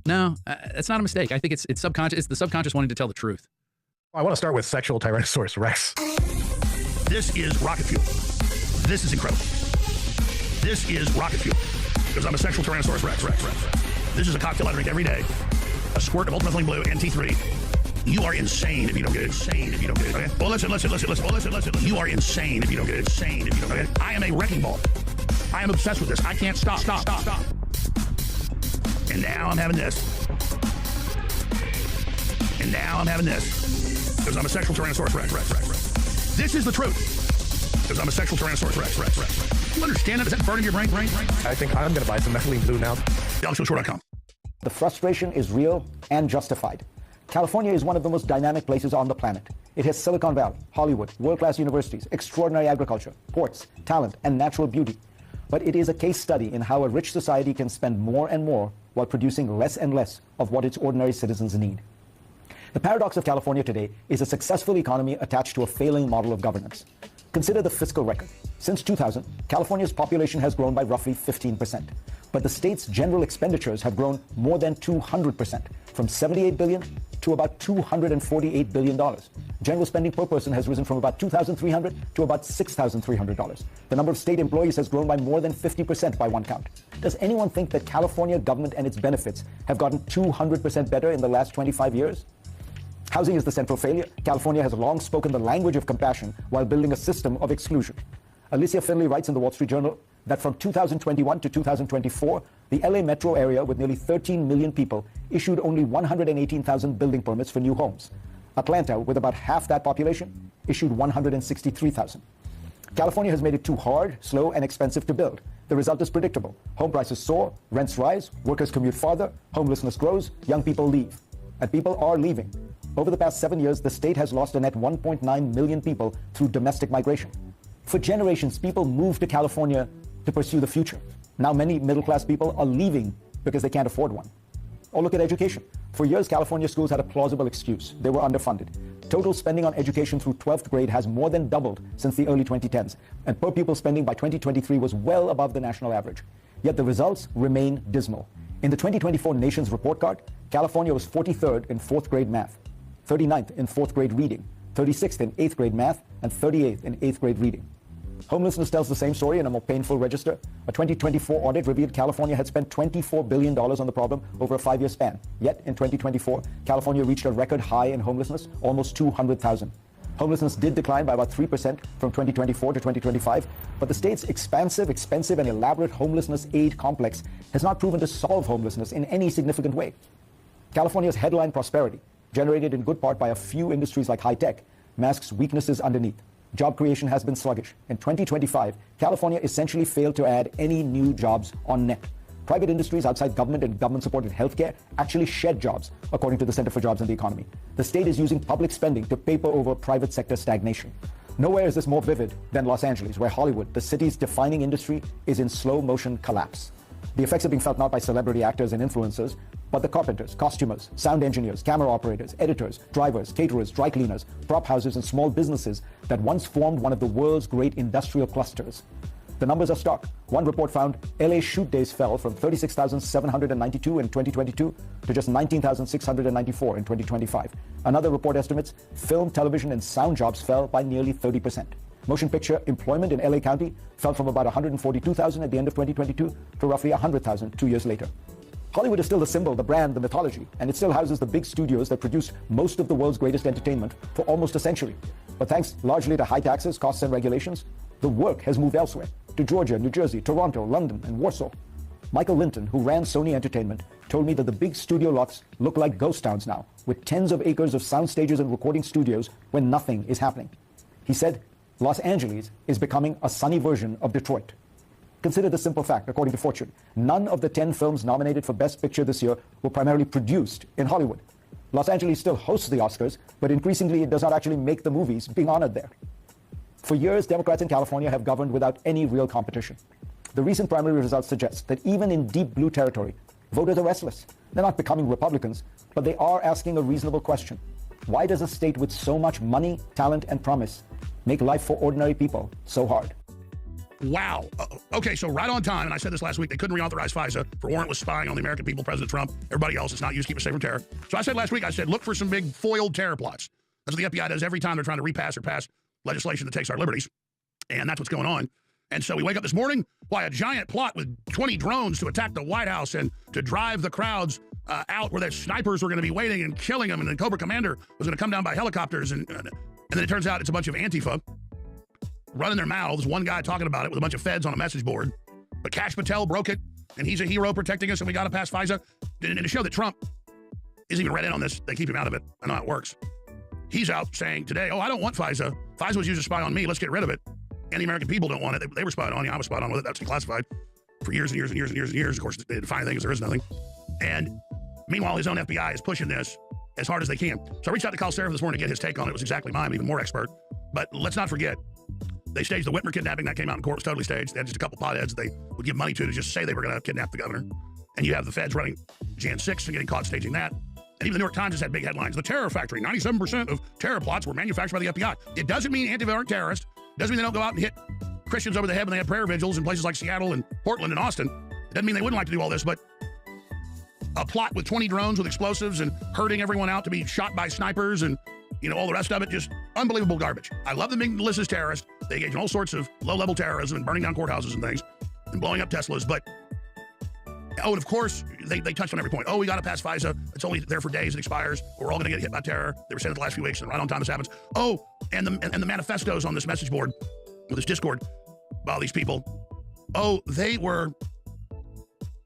No, it's not a mistake. I think it's subconscious. It's the subconscious wanting to tell the truth. I want to start with sexual Tyrannosaurus Rex. This is rocket fuel. This is incredible. This is rocket fuel. Because I'm a sexual Tyrannosaurus Rex. This is a cocktail I drink every day. A squirt of ultimethylene blue and T3. You are insane if you don't get it. Okay? Well, listen. You are insane if you don't get it. Okay? I am a wrecking ball. I am obsessed with this. I can't stop. And now I'm having this. Because I'm a sexual Tyrannosaurus Rex. This is the truth. Because I'm a sexual Tyrannosaurus Rex. You understand that? Is that burning your brain? I think I'm going to buy some methylene blue now. AlexShore.com. The frustration is real and justified. California is one of the most dynamic places on the planet. It has Silicon Valley, Hollywood, world-class universities, extraordinary agriculture, ports, talent, and natural beauty. But it is a case study in how a rich society can spend more and more while producing less and less of what its ordinary citizens need. The paradox of California today is a successful economy attached to a failing model of governance. Consider the fiscal record. Since 2000, California's population has grown by roughly 15%. But the state's general expenditures have grown more than 200%, from $78 billion to about $248 billion. General spending per person has risen from about $2,300 to about $6,300. The number of state employees has grown by more than 50% by one count. Does anyone think that California government and its benefits have gotten 200% better in the last 25 years? Housing is the central failure. California has long spoken the language of compassion while building a system of exclusion. Alicia Finley writes in the Wall Street Journal that from 2021 to 2024, the LA metro area with nearly 13 million people issued only 118,000 building permits for new homes. Atlanta, with about half that population, issued 163,000. California has made it too hard, slow, and expensive to build. The result is predictable. Home prices soar, rents rise, workers commute farther, homelessness grows, young people leave. And people are leaving. Over the past 7 years, the state has lost a net 1.9 million people through domestic migration. For generations, people moved to California to pursue the future. Now many middle-class people are leaving because they can't afford one. Or look at education. For years, California schools had a plausible excuse. They were underfunded. Total spending on education through 12th grade has more than doubled since the early 2010s, and per pupil spending by 2023 was well above the national average. Yet the results remain dismal. In the 2024 Nations Report Card, California was 43rd in 4th grade math, 39th in 4th grade reading, 36th in 8th grade math, and 38th in 8th grade reading. Homelessness tells the same story in a more painful register. A 2024 audit revealed California had spent $24 billion on the problem over a 5-year span. Yet, in 2024, California reached a record high in homelessness, almost 200,000. Homelessness did decline by about 3% from 2024 to 2025, but the state's expansive, expensive, and elaborate homelessness aid complex has not proven to solve homelessness in any significant way. California's headline prosperity, generated in good part by a few industries like high tech, masks weaknesses underneath. Job creation has been sluggish. In 2025, California essentially failed to add any new jobs on net. Private industries outside government and government-supported healthcare actually shed jobs, according to the Center for Jobs and the Economy. The state is using public spending to paper over private sector stagnation. Nowhere is this more vivid than Los Angeles, where Hollywood, the city's defining industry, is in slow-motion collapse. The effects are being felt not by celebrity actors and influencers, but the carpenters, costumers, sound engineers, camera operators, editors, drivers, caterers, dry cleaners, prop houses, and small businesses that once formed one of the world's great industrial clusters. The numbers are stark. One report found LA shoot days fell from 36,792 in 2022 to just 19,694 in 2025. Another report estimates film, television, and sound jobs fell by nearly 30%. Motion picture employment in LA County fell from about 142,000 at the end of 2022 to roughly 100,000 2 years later. Hollywood is still the symbol, the brand, the mythology, and it still houses the big studios that produce most of the world's greatest entertainment for almost a century. But thanks largely to high taxes, costs, and regulations, the work has moved elsewhere, to Georgia, New Jersey, Toronto, London, and Warsaw. Michael Linton, who ran Sony Entertainment, told me that the big studio lots look like ghost towns now, with tens of acres of sound stages and recording studios when nothing is happening. He said, Los Angeles is becoming a sunny version of Detroit. Consider the simple fact, according to Fortune, none of the 10 films nominated for Best Picture this year were primarily produced in Hollywood. Los Angeles still hosts the Oscars, but increasingly it does not actually make the movies being honored there. For years, Democrats in California have governed without any real competition. The recent primary results suggest that even in deep blue territory, voters are restless. They're not becoming Republicans, but they are asking a reasonable question. Why does a state with so much money, talent, and promise make life for ordinary people so hard? Wow. Okay, so right on time, and I said this last week, they couldn't reauthorize FISA for warrantless spying on the American people, President Trump, everybody else. It's not used to keep us safe from terror. So I said last week, I said, look for some big foiled terror plots. That's what the FBI does every time they're trying to repass or pass legislation that takes our liberties. And that's what's going on. And so we wake up this morning, why a giant plot with 20 drones to attack the White House and to drive the crowds out where their snipers were going to be waiting and killing them. And then Cobra Commander was going to come down by helicopters. And then it turns out it's a bunch of Antifa running their mouths, one guy talking about it with a bunch of feds on a message board. But Kash Patel broke it, and he's a hero protecting us, and we got to pass FISA. And to show that Trump isn't even read in on this, they keep him out of it. I know how it works. He's out saying today, oh, I don't want FISA. FISA was used to spy on me. Let's get rid of it. And the American people don't want it. They were spied on. I was spied on with it. That's declassified for years and years and years and years and years. Of course, they define things. There is nothing. And meanwhile, his own FBI is pushing this as hard as they can. So I reached out to Kyle Seraph this morning to get his take on it. It was exactly mine, even more expert. But let's not forget, they staged the Whitmer kidnapping. That came out in court. It was totally staged. They had just a couple potheads they would give money to just say they were going to kidnap the governor. And you have the feds running Jan 6 and getting caught staging that. And even the New York Times has had big headlines. The terror factory, 97% of terror plots were manufactured by the FBI. It doesn't mean Antifa aren't terrorists. It doesn't mean they don't go out and hit Christians over the head when they have prayer vigils in places like Seattle and Portland and Austin. It doesn't mean they wouldn't like to do all this, but a plot with 20 drones with explosives and herding everyone out to be shot by snipers and, all the rest of it, just unbelievable garbage. I love them being listed as terrorists. They engage in all sorts of low-level terrorism and burning down courthouses and things and blowing up Teslas. But, and of course, they touched on every point. Oh, we got to pass FISA. It's only there for days. It expires. We're all going to get hit by terror. They were saying it the last few weeks, and right on time this happens. Oh, and the manifestos on this message board with this Discord by all these people. Oh, they were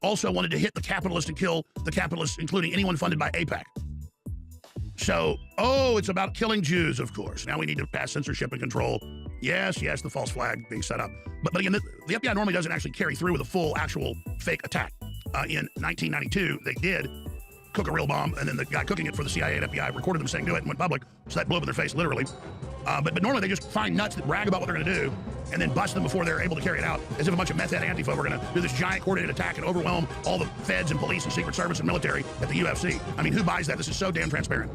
also wanted to hit the capitalists and kill the capitalists, including anyone funded by AIPAC. So, it's about killing Jews, of course. Now we need to pass censorship and control. Yes, the false flag being set up. But again, the FBI normally doesn't actually carry through with a full, actual fake attack. In 1992, they did. cook a real bomb, and then the guy cooking it for the CIA and FBI recorded them saying do it and went public, so that blew up in their face, literally. But normally they just find nuts that brag about what they're going to do and then bust them before they're able to carry it out, as if a bunch of meth head Antifa were going to do this giant coordinated attack and overwhelm all the feds and police and Secret Service and military at the UFC. I mean, who buys that? This is so damn transparent.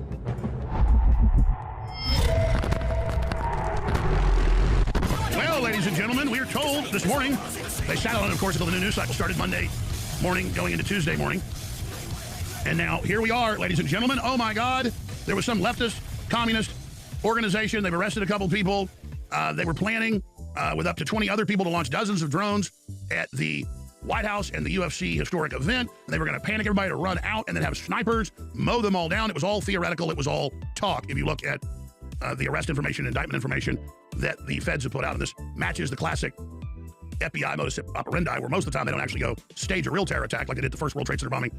Well, ladies and gentlemen, we are told this morning, they sat on it, of course, until the new news cycle started Monday morning, going into Tuesday morning. And now here we are, ladies and gentlemen. Oh, my God. There was some leftist, communist organization. They've arrested a couple people. They were planning with up to 20 other people to launch dozens of drones at the White House and the UFC historic event. And they were going to panic everybody to run out and then have snipers mow them all down. It was all theoretical. It was all talk. If you look at the arrest information, indictment information that the feds have put out, and this matches the classic FBI modus operandi, where most of the time they don't actually go stage a real terror attack like they did the first World Trade Center bombing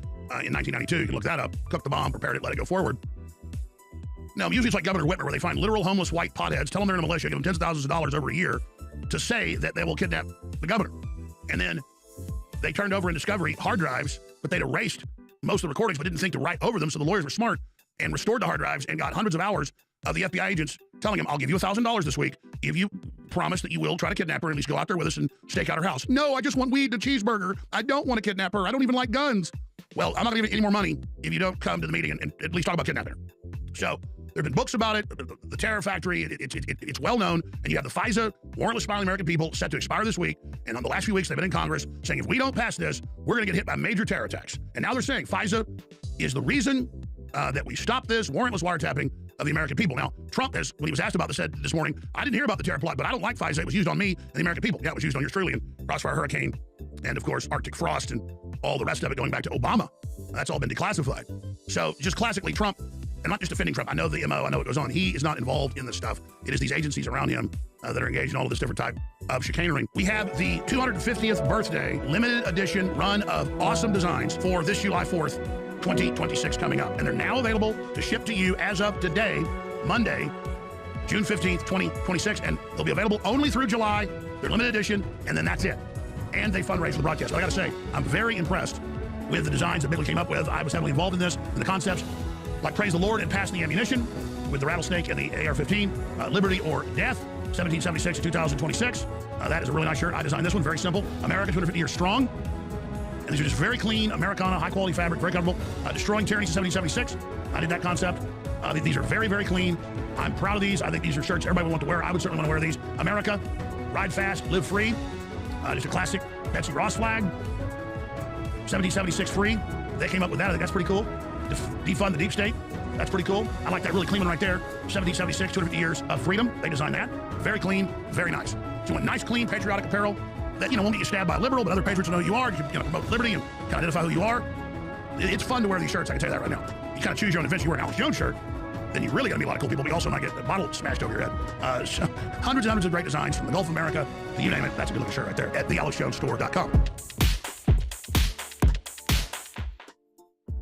in 1992. You can look that up. Cooked the bomb, prepared it, let it go forward. No, usually it's like Governor Whitmer, where they find literal homeless white potheads, tell them they're in a militia, give them tens of thousands of dollars over a year to say that they will kidnap the governor. And then they turned over in discovery hard drives, but they'd erased most of the recordings, but didn't think to write over them. So the lawyers were smart and restored the hard drives and got hundreds of hours of the FBI agents telling him, I'll give you $1,000 this week if you promise that you will try to kidnap her and at least go out there with us and stake out her house. No, I just want weed and a cheeseburger. I don't want to kidnap her. I don't even like guns. Well, I'm not going to give you any more money if you don't come to the meeting and at least talk about kidnapping her. So there have been books about it, the Terror Factory, it's well known, and you have the FISA, warrantless spying on the American people, set to expire this week, and on the last few weeks they've been in Congress saying if we don't pass this, we're going to get hit by major terror attacks. And now they're saying FISA is the reason that we stop this warrantless wiretapping of the American people. Now, Trump, when he was asked about this, said this morning, I didn't hear about the terror plot, but I don't like FISA. It was used on me and the American people. Yeah, it was used on yours truly, and Crossfire Hurricane, and of course, Arctic Frost, and all the rest of it going back to Obama. That's all been declassified. So just classically, Trump, and not just defending Trump, I know the MO, I know what goes on. He is not involved in this stuff. It is these agencies around him that are engaged in all of this different type of chicanery. We have the 250th birthday limited edition run of awesome designs for this July 4th, 2026 coming up. And they're now available to ship to you as of today, Monday, June 15th, 2026. And they'll be available only through July. They're limited edition, and then that's it. And they fundraise for the broadcast. But I gotta say, I'm very impressed with the designs that Bigley came up with. I was heavily involved in this, and the concepts, like Praise the Lord and Pass the Ammunition, with the rattlesnake and the AR-15, Liberty or Death, 1776 to 2026. That is a really nice shirt. I designed this one, very simple. America 250 years strong. And these are just very clean, Americana, high-quality fabric, very comfortable. Destroying Tyranny to 1776. I did that concept. These are very, very clean. I'm proud of these. I think these are shirts everybody would want to wear. I would certainly want to wear these. America, ride fast, live free. Just a classic Betsy Ross flag. 1776 free. They came up with that. I think that's pretty cool. Defund the deep state. That's pretty cool. I like that really clean one right there. 1776, 250 years of freedom. They designed that. Very clean, very nice. So you want nice, clean, patriotic apparel that, won't get you stabbed by a liberal, but other patriots will know who you are. You can promote liberty and kind of identify who you are. It's fun to wear these shirts, I can tell you that right now. You kind of choose your own adventure. You wear an Alex Jones shirt, then you're really going to meet a lot of cool people, but you also might get a bottle smashed over your head. So hundreds and hundreds of great designs from the Gulf of America, you name it. That's a good looking shirt right there at thealexjonesstore.com.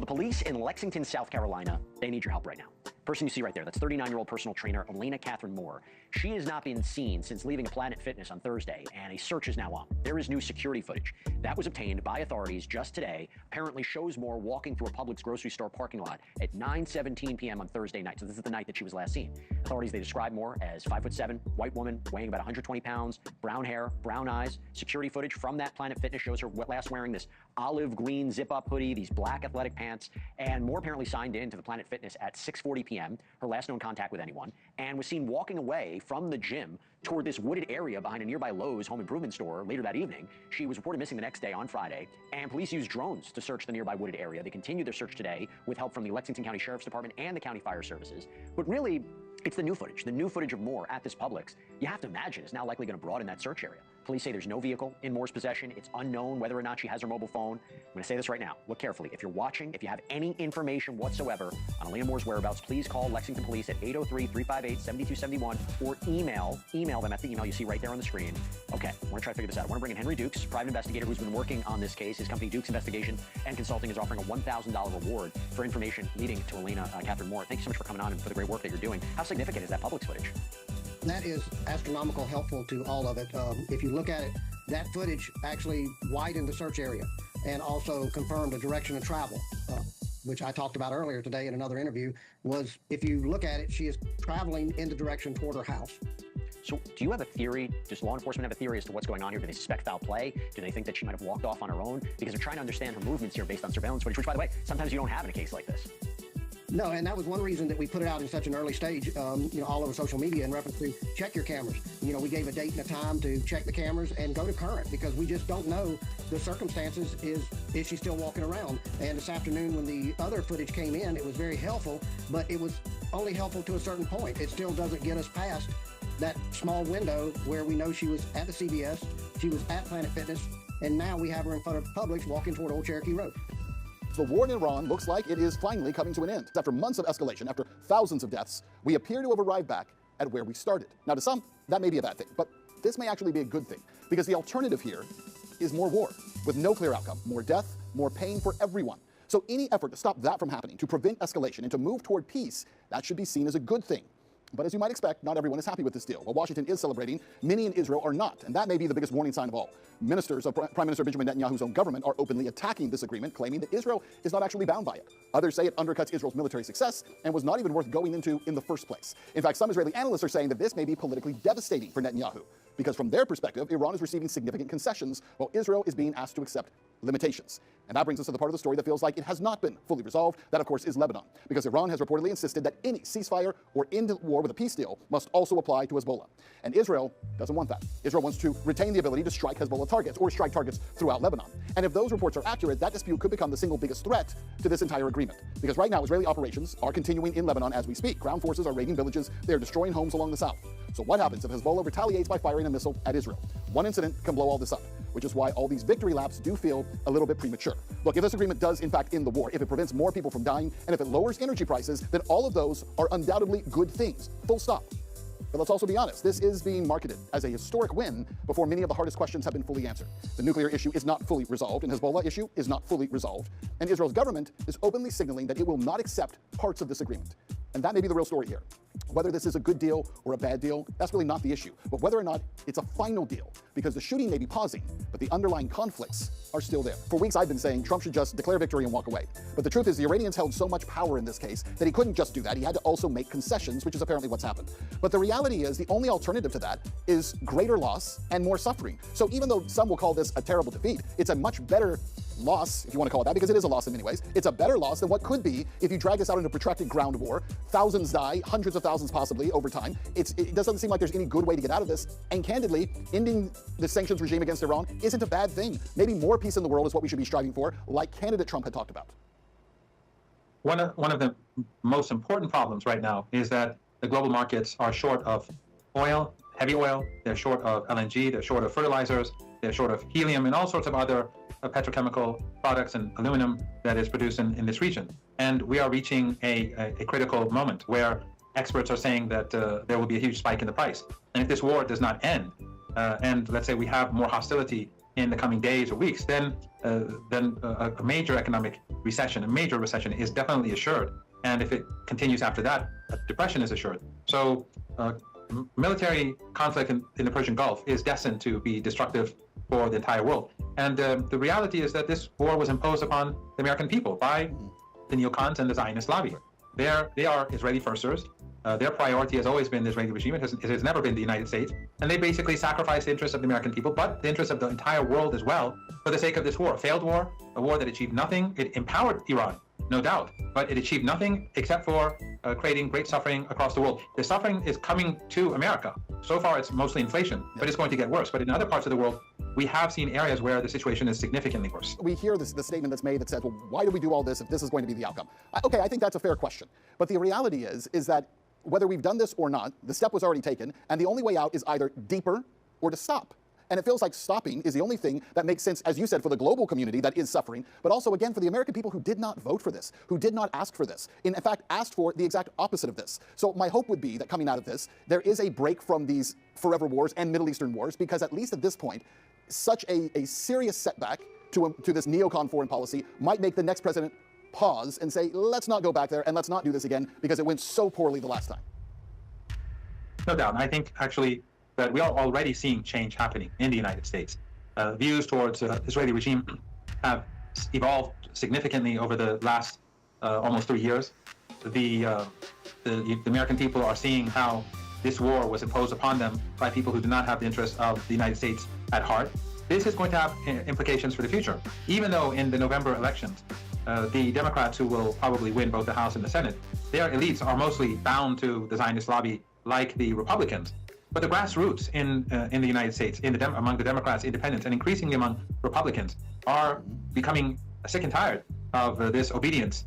The police in Lexington, South Carolina, they need your help right now. Person you see right there, that's 39-year-old personal trainer Elena Catherine Moore. She has not been seen since leaving Planet Fitness on Thursday, and a search is now on. There is new security footage that was obtained by authorities just today, apparently shows Moore walking through a Publix grocery store parking lot at 9:17 p.m. on Thursday night. So this is the night that she was last seen. Authorities, they describe Moore as 5'7", white woman, weighing about 120 pounds, brown hair, brown eyes. Security footage from that Planet Fitness shows her last wearing this olive green zip-up hoodie, these black athletic pants, and Moore apparently signed in to the Planet Fitness at 6:40 p.m., her last known contact with anyone, and was seen walking away from the gym toward this wooded area behind a nearby Lowe's home improvement store later that evening. She was reported missing the next day on Friday, and police used drones to search the nearby wooded area. They continued their search today with help from the Lexington County Sheriff's Department and the County Fire Services. But really, it's the new footage of Moore at this Publix. You have to imagine is now likely going to broaden that search area. Police say there's no vehicle in Moore's possession. It's unknown whether or not she has her mobile phone. I'm going to say this right now. Look carefully. If you're watching, if you have any information whatsoever on Elena Moore's whereabouts, please call Lexington Police at 803-358-7271 or email them at the email you see right there on the screen. Okay, we're going to try to figure this out. I want to bring in Henry Dukes, private investigator who's been working on this case. His company, Dukes Investigation and Consulting, is offering a $1,000 reward for information leading to Elena Catherine Moore. Thank you so much for coming on and for the great work that you're doing. How significant is that Publix footage? That is astronomical helpful to all of it. If you look at it, that footage actually widened the search area and also confirmed a direction of travel. which I talked about earlier today in another interview, was if you look at it, she is traveling in the direction toward her house. So do you have a theory? Does law enforcement have a theory as to what's going on here? Do they suspect foul play? Do they think that she might have walked off on her own? Because they're trying to understand her movements here based on surveillance footage, which, by the way, sometimes you don't have in a case like this. No, and that was one reason that we put it out in such an early stage, all over social media in reference to check your cameras. We gave a date and a time to check the cameras and go to current because we just don't know the circumstances. Is she still walking around? And this afternoon when the other footage came in, it was very helpful, but it was only helpful to a certain point. It still doesn't get us past that small window where we know she was at the CVS, she was at Planet Fitness, and now we have her in front of Publix walking toward Old Cherokee Road. The war in Iran looks like it is finally coming to an end. After months of escalation, after thousands of deaths, we appear to have arrived back at where we started. Now, to some, that may be a bad thing, but this may actually be a good thing, because the alternative here is more war, with no clear outcome, more death, more pain for everyone. So any effort to stop that from happening, to prevent escalation, and to move toward peace, that should be seen as a good thing. But as you might expect, not everyone is happy with this deal. While Washington is celebrating, many in Israel are not, and that may be the biggest warning sign of all. Ministers of Prime Minister Benjamin Netanyahu's own government are openly attacking this agreement, claiming that Israel is not actually bound by it. Others say it undercuts Israel's military success and was not even worth going into in the first place. In fact, some Israeli analysts are saying that this may be politically devastating for Netanyahu, because from their perspective, Iran is receiving significant concessions while Israel is being asked to accept limitations. And that brings us to the part of the story that feels like it has not been fully resolved. That, of course, is Lebanon, because Iran has reportedly insisted that any ceasefire or end to war with a peace deal must also apply to Hezbollah. And Israel doesn't want that. Israel wants to retain the ability to strike Hezbollah targets or strike targets throughout Lebanon. And if those reports are accurate, that dispute could become the single biggest threat to this entire agreement. Because right now, Israeli operations are continuing in Lebanon as we speak. Ground forces are raiding villages. They're destroying homes along the south. So what happens if Hezbollah retaliates by firing a missile at Israel? One incident can blow all this up, which is why all these victory laps do feel a little bit premature. Look, if this agreement does in fact end the war, if it prevents more people from dying, and if it lowers energy prices, then all of those are undoubtedly good things, full stop. But let's also be honest, this is being marketed as a historic win before many of the hardest questions have been fully answered. The nuclear issue is not fully resolved, and Hezbollah issue is not fully resolved, and Israel's government is openly signaling that it will not accept parts of this agreement. And that may be the real story here. Whether this is a good deal or a bad deal, that's really not the issue, but whether or not it's a final deal, because the shooting may be pausing, but the underlying conflicts are still there. For weeks I've been saying Trump should just declare victory and walk away. But the truth is the Iranians held so much power in this case that he couldn't just do that. He had to also make concessions, which is apparently what's happened. But the reality is the only alternative to that is greater loss and more suffering. So even though some will call this a terrible defeat, it's a much better loss, if you want to call it that, because it is a loss in many ways. It's a better loss than what could be if you drag this out into a protracted ground war. Thousands die, hundreds of thousands possibly over time. It doesn't seem like there's any good way to get out of this. And candidly, ending the sanctions regime against Iran isn't a bad thing. Maybe more peace in the world is what we should be striving for, like candidate Trump had talked about. One of the most important problems right now is that the global markets are short of oil, heavy oil, they're short of LNG, they're short of fertilizers, they're short of helium and all sorts of other petrochemical products and aluminum that is produced in this region. And we are reaching a critical moment where experts are saying that there will be a huge spike in the price. And if this war does not end, and let's say we have more hostility in the coming days or weeks, then a major economic recession, a major recession is definitely assured. And if it continues after that, a depression is assured. So military conflict in the Persian Gulf is destined to be destructive for the entire world. And the reality is that this war was imposed upon the American people by the neocons and the Zionist lobby. They are Israeli firsters. Their priority has always been the Israeli regime. It has never been the United States. And they basically sacrificed the interests of the American people, but the interests of the entire world as well, for the sake of this war. A failed war, a war that achieved nothing. It empowered Iran, no doubt, but it achieved nothing except for creating great suffering across the world. The suffering is coming to America. So far, it's mostly inflation, but it's going to get worse. But in other parts of the world, we have seen areas where the situation is significantly worse. We hear the statement that's made that says, well, why do we do all this if this is going to be the outcome? Okay, I think that's a fair question. But the reality is that whether we've done this or not, the step was already taken, and the only way out is either deeper or to stop. And it feels like stopping is the only thing that makes sense, as you said, for the global community that is suffering, but also, again, for the American people who did not vote for this, who did not ask for this, in fact, asked for the exact opposite of this. So my hope would be that coming out of this, there is a break from these forever wars and Middle Eastern wars, because at least at this point, such a serious setback to this neocon foreign policy might make the next president pause and say, let's not go back there and let's not do this again because it went so poorly the last time. No doubt. I think actually that we are already seeing change happening in the United States. Views towards the Israeli regime have evolved significantly over the last almost 3 years. The American people are seeing how this war was imposed upon them by people who do not have the interests of the United States at heart. This is going to have implications for the future. Even though in the November elections, the Democrats, who will probably win both the House and the Senate, their elites are mostly bound to the Zionist lobby like the Republicans. But the grassroots in the United States, among the Democrats, independents, and increasingly among Republicans, are becoming sick and tired of this obedience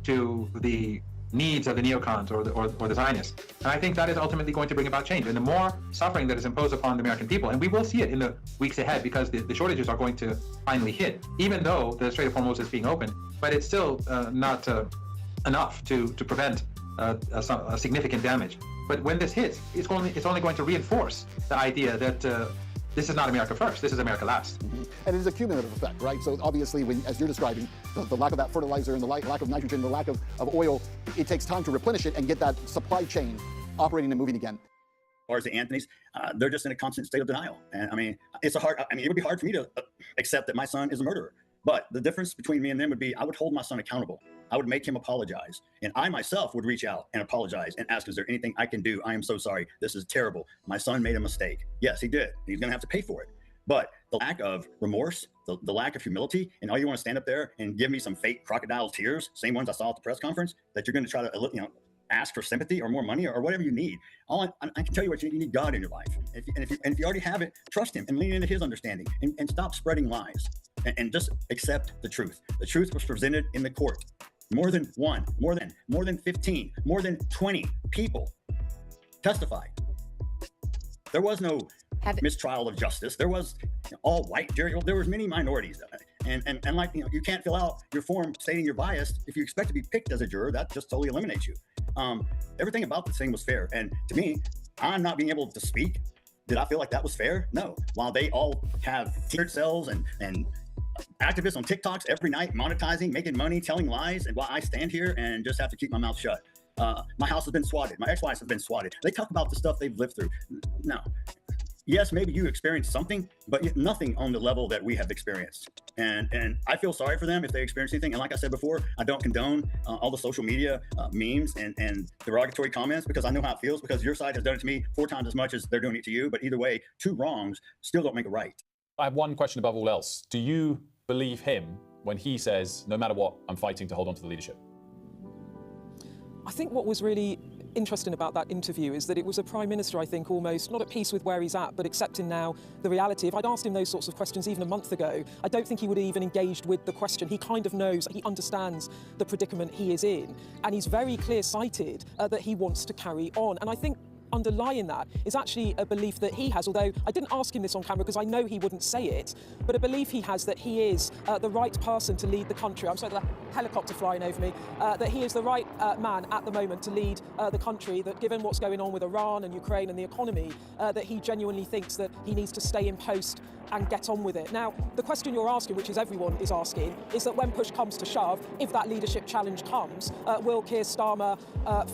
to the needs of the neocons or the Zionists. And I think that is ultimately going to bring about change. And the more suffering that is imposed upon the American people, and we will see it in the weeks ahead because the shortages are going to finally hit, even though the Strait of Hormuz is being opened, but it's still not enough to prevent a significant damage. But when this hits, it's only going to reinforce the idea that this is not America first, this is America last. And it is a cumulative effect, right? So obviously, as you're describing, the lack of that fertilizer and the lack of nitrogen, the lack of oil, it takes time to replenish it and get that supply chain operating and moving again. As far as the Anthonys, they're just in a constant state of denial. And I mean, it would be hard for me to accept that my son is a murderer. But the difference between me and them would be I would hold my son accountable. I would make him apologize. And I myself would reach out and apologize and ask, is there anything I can do? I am so sorry. This is terrible. My son made a mistake. Yes, he did. He's going to have to pay for it. But the lack of remorse, the lack of humility, and all you want to stand up there and give me some fake crocodile tears, same ones I saw at the press conference, that you're going to try to, ask for sympathy or more money or whatever you need. I can tell you what you need: God in your life. If you already have it, trust him and lean into his understanding and stop spreading lies and just accept the truth. The truth was presented in the court. More than 15, more than 20 people testified. There was no mistrial of justice. There was all white jury. There was many minorities. And like, you can't fill out your form stating you're biased. If you expect to be picked as a juror, that just totally eliminates you. Everything about this thing was fair. And to me, I'm not being able to speak. Did I feel like that was fair? No. While they all have tiered cells and activists on TikToks every night, monetizing, making money, telling lies, and while I stand here and just have to keep my mouth shut. My house has been swatted. My ex-wife has been swatted. They talk about the stuff they've lived through. No. Yes, maybe you experienced something, but nothing on the level that we have experienced. And I feel sorry for them if they experience anything. And like I said before, I don't condone all the social media memes and derogatory comments, because I know how it feels, because your side has done it to me 4 times as much as they're doing it to you. But either way, 2 wrongs still don't make a right. I have one question above all else. Do you believe him when he says, no matter what, I'm fighting to hold on to the leadership? I think what was really interesting about that interview is that it was a prime minister, I think, almost not at peace with where he's at, but accepting now the reality. If I'd asked him those sorts of questions even a month ago, I don't think he would have even engaged with the question. He kind of knows, he understands the predicament he is in, and he's very clear-sighted that he wants to carry on. And I think underlying that is actually a belief that he has, although I didn't ask him this on camera because I know he wouldn't say it, but a belief he has that he is the right person to lead the country. I'm sorry, the helicopter flying over me, that he is the right man at the moment to lead the country, that given what's going on with Iran and Ukraine and the economy, that he genuinely thinks that he needs to stay in post and get on with it. Now, the question you're asking, which is everyone is asking, is that when push comes to shove, if that leadership challenge comes, will Keir Starmer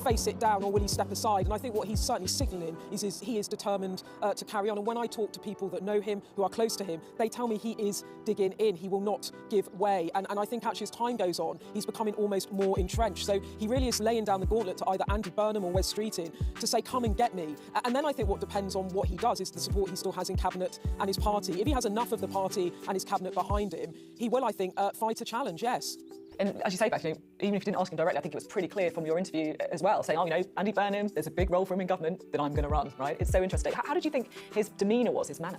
face it down, or will he step aside? And I think what he's certainly signalling is he is determined to carry on. And when I talk to people that know him, who are close to him, they tell me he is digging in. He will not give way. And I think actually as time goes on, he's becoming almost more entrenched. So he really is laying down the gauntlet to either Andy Burnham or Wes Streeting to say, come and get me. And then I think what depends on what he does is the support he still has in Cabinet and his party. If he has enough of the party and his Cabinet behind him, he will, I think, fight a challenge, yes. And as you say, Beth, even if you didn't ask him directly, I think it was pretty clear from your interview as well, saying, Andy Burnham, there's a big role for him in government that I'm going to run, right? It's so interesting. How did you think his demeanour was, his manner?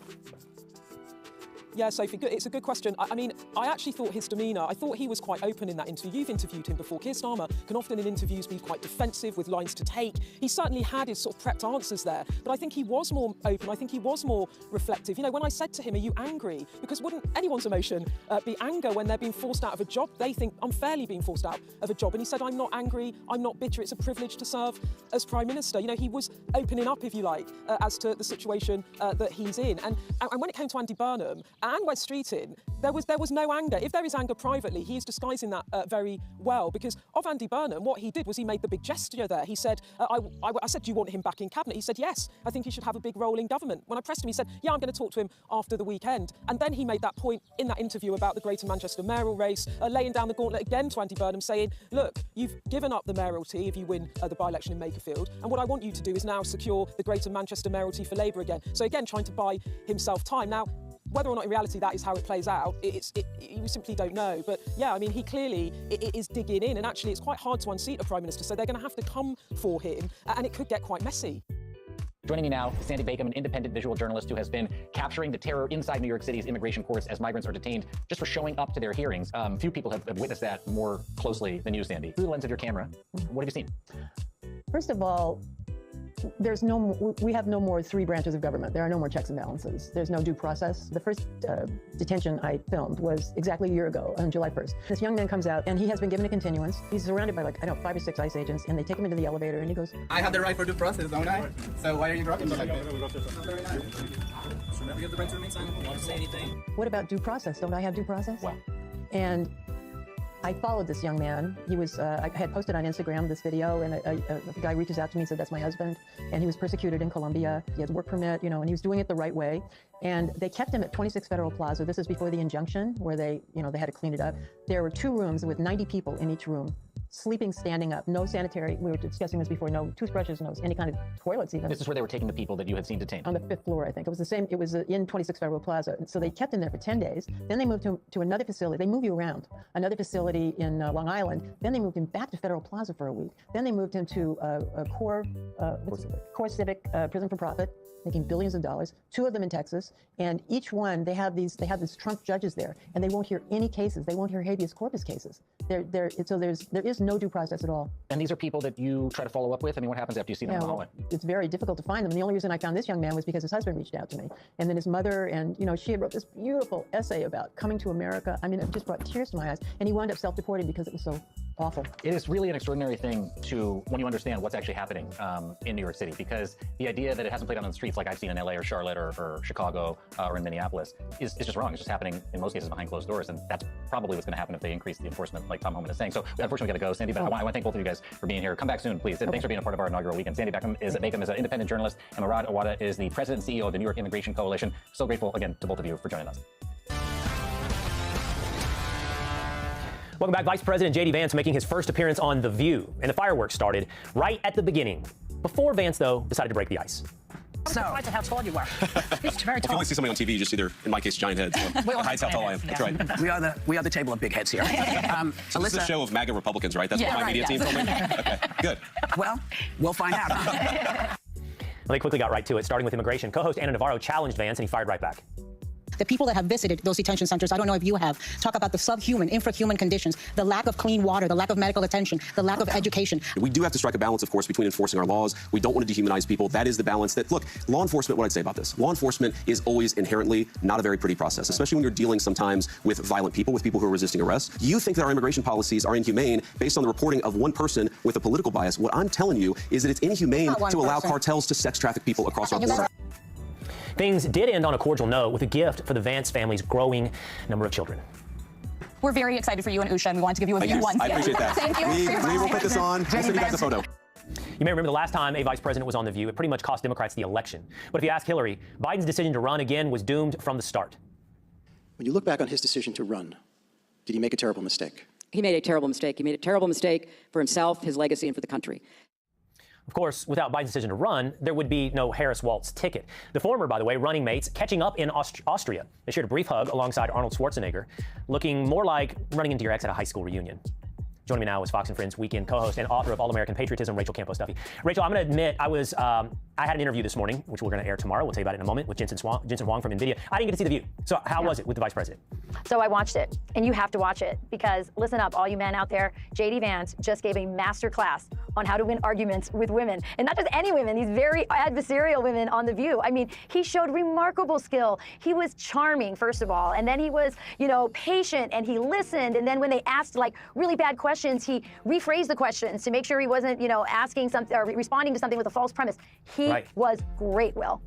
Yeah, Sophie, it's a good question. I mean, I actually thought his demeanour, I thought he was quite open in that interview. You've interviewed him before. Keir Starmer can often in interviews be quite defensive with lines to take. He certainly had his sort of prepped answers there, but I think he was more open. I think he was more reflective. When I said to him, are you angry? Because wouldn't anyone's emotion be anger when they're being forced out of a job? They think unfairly being forced out of a job. And he said, I'm not angry, I'm not bitter. It's a privilege to serve as Prime Minister. He was opening up, if you like, as to the situation that he's in. And when it came to Andy Burnham, and West Streeting, there was no anger. If there is anger privately, he's disguising that very well, because of Andy Burnham, what he did was he made the big gesture there. He said, I said, do you want him back in cabinet? He said, yes, I think he should have a big role in government. When I pressed him, he said, yeah, I'm going to talk to him after the weekend. And then he made that point in that interview about the Greater Manchester mayoral race, laying down the gauntlet again to Andy Burnham, saying, look, you've given up the mayoralty if you win the by-election in Makerfield, and what I want you to do is now secure the Greater Manchester mayoralty for Labour again. So again, trying to buy himself time. Now, whether or not in reality that is how it plays out, we simply don't know. But yeah, I mean, he clearly is digging in, and actually it's quite hard to unseat a Prime Minister, so they're going to have to come for him, and it could get quite messy. Joining me now, Sandy Bacon, an independent visual journalist who has been capturing the terror inside New York City's immigration courts as migrants are detained just for showing up to their hearings. Few people have witnessed that more closely than you, Sandy. Through the lens of your camera, what have you seen? First of all, we have no more three branches of government. There are no more checks and balances. There's no due process. The first detention I filmed was exactly a year ago, on July 1st. This young man comes out, and he has been given a continuance. He's surrounded by, like, 5 or 6 ICE agents, and they take him into the elevator, and he goes, I have the right for due process, don't I? So why are you dropping me like this? Very nice. So never get the right to remain silent. Don't say anything. what about due process? Don't I have due process? Wow. And I followed this young man. He was, I had posted on Instagram this video, and a guy reaches out to me and said, that's my husband. And he was persecuted in Colombia. He has a work permit, and he was doing it the right way. And they kept him at 26 Federal Plaza. This is before the injunction, where they had to clean it up. There were 2 rooms with 90 people in each room, sleeping standing up, no sanitary, we were discussing this before, no toothbrushes, no any kind of toilets even. This is where they were taking the people that you had seen detained. On the 5th floor, I think. It was the same, it was in 26 Federal Plaza. And so they kept him there for 10 days. Then they moved him to another facility. They move you around. Another facility in Long Island. Then they moved him back to Federal Plaza for a week. Then they moved him to a core civic prison for profit, making billions of dollars, 2 of them in Texas, and each one, they have these Trump judges there, and they won't hear any cases. They won't hear habeas corpus cases. So there is no due process at all. And these are people that you try to follow up with? I mean, what happens after you see them in the hallway? It's very difficult to find them. And the only reason I found this young man was because his husband reached out to me. And then his mother, and she had wrote this beautiful essay about coming to America. I mean, it just brought tears to my eyes. And he wound up self-deporting because it was so awful. It is really an extraordinary thing when you understand what's actually happening in New York City, because the idea that it hasn't played out on the streets like I've seen in LA or Charlotte or Chicago or in Minneapolis is just wrong. It's just happening in most cases behind closed doors, and that's probably what's going to happen if they increase the enforcement, like Tom Homan is saying. So unfortunately, we got to go. Sandy, but I want to thank both of you guys for being here. Come back soon, please. And thanks for being a part of our inaugural weekend. Sandy Bacon is an independent journalist, and Murad Awada is the president and CEO of the New York Immigration Coalition. So grateful again to both of you for joining us. Welcome back. Vice President J.D. Vance making his first appearance on The View, and the fireworks started right at the beginning. Before Vance, though, decided to break the ice. I'm surprised at how tall you are. It's very If you tall. only see somebody on TV, you just see their, in my case, giant heads. So We all hides how have tall I am. giant That's heads, right. We are the table of big heads here. So this is a show of MAGA Republicans, right? That's Yeah, what my right, media team yes. told me? Okay, good. Well, we'll find out. Well, they quickly got right to it, starting with immigration. Co-host Anna Navarro challenged Vance, and he fired right back. The people that have visited those detention centers, I don't know if you have, talk about the subhuman, infrahuman conditions, the lack of clean water, the lack of medical attention, the lack of education. We do have to strike a balance, of course, between enforcing our laws. We don't want to dehumanize people. That is the balance that, look, law enforcement, what I'd say about this, law enforcement is always inherently not a very pretty process, especially when you're dealing sometimes with violent people, with people who are resisting arrest. You think that our immigration policies are inhumane based on the reporting of one person with a political bias. What I'm telling you is that it's inhumane to allow cartels to sex traffic people across our border. Things did end on a cordial note with a gift for the Vance family's growing number of children. We're very excited for you and Usha, and we wanted to give you a few ones. I appreciate that. Thank you. We will put this on. We'll send you guys a photo. You may remember the last time a vice president was on The View, it pretty much cost Democrats the election. But if you ask Hillary, Biden's decision to run again was doomed from the start. When you look back on his decision to run, did he make a terrible mistake? He made a terrible mistake. He made a terrible mistake for himself, his legacy, and for the country. Of course, without Biden's decision to run, there would be no Harris-Walz ticket. The former, by the way, running mates catching up in Austria. They shared a brief hug alongside Arnold Schwarzenegger, looking more like running into your ex at a high school reunion. Joining me now is Fox & Friends weekend co-host and author of All-American Patriotism, Rachel Campos-Duffy. Rachel, I'm going to admit, I had an interview this morning, which we're going to air tomorrow. We'll tell you about it in a moment, with Jensen Huang from NVIDIA. I didn't get to see The View. So how was it with the vice president? So I watched it, and you have to watch it, because listen up, all you men out there, J.D. Vance just gave a master class on how to win arguments with women. And not just any women, these very adversarial women on The View. I mean, he showed remarkable skill. He was charming, first of all, and then he was, patient, and he listened. And then when they asked really bad questions, he rephrased the questions to make sure he wasn't, asking something or responding to something with a false premise. He was great, Will.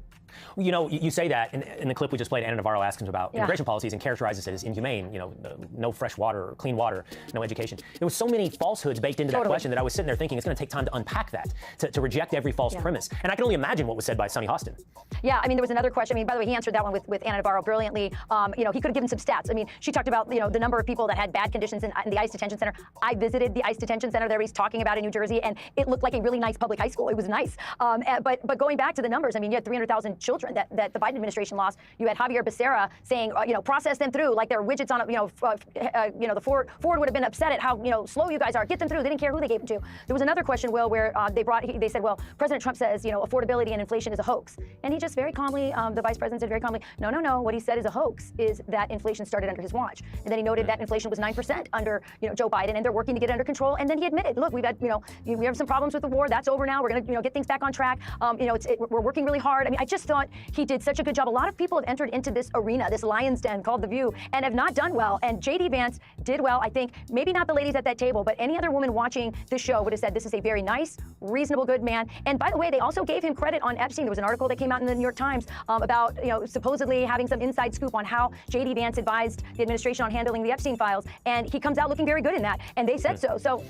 You know, you say that in the clip we just played. Anna Navarro asks him about immigration policies and characterizes it as inhumane. You know, no fresh water, clean water, no education. There was so many falsehoods baked into that question that I was sitting there thinking it's going to take time to unpack that, to reject every false premise. And I can only imagine what was said by Sonny Hostin. Yeah, I mean, there was another question. I mean, by the way, he answered that one with Anna Navarro brilliantly. You know, he could have given some stats. I mean, she talked about, you know, the number of people that had bad conditions in the ICE detention center. I visited the ICE detention center that he's talking about in New Jersey, and it looked like a really nice public high school. It was nice. But going back to the numbers, I mean, you had 300,000 children that the Biden administration lost. You had Javier Becerra saying, you know, process them through like they're widgets on a, the Ford would have been upset at how, you know, slow you guys are. Get them through. They didn't care who they gave them to. There was another question, Will, where they said, well, President Trump says, you know, affordability and inflation is a hoax. And he just very calmly, the vice president said very calmly, no. What he said is a hoax is that inflation started under his watch. And then he noted that inflation was 9% under, you know, Joe Biden, and they're working to get it under control. And then he admitted, look, we've had, you know, we have some problems with the war. That's over now. We're going to, you know, get things back on track. You know, we're working really hard. I mean, I just thought he did such a good job. A lot of people have entered into this arena, this lion's den called The View, and have not done well. And J.D. Vance did well. I think maybe not the ladies at that table, but any other woman watching this show would have said this is a very nice, reasonable, good man. And by the way, they also gave him credit on Epstein. There was an article that came out in the New York Times about, you know, supposedly having some inside scoop on how J.D. Vance advised the administration on handling the Epstein files. And he comes out looking very good in that. And they said so. So.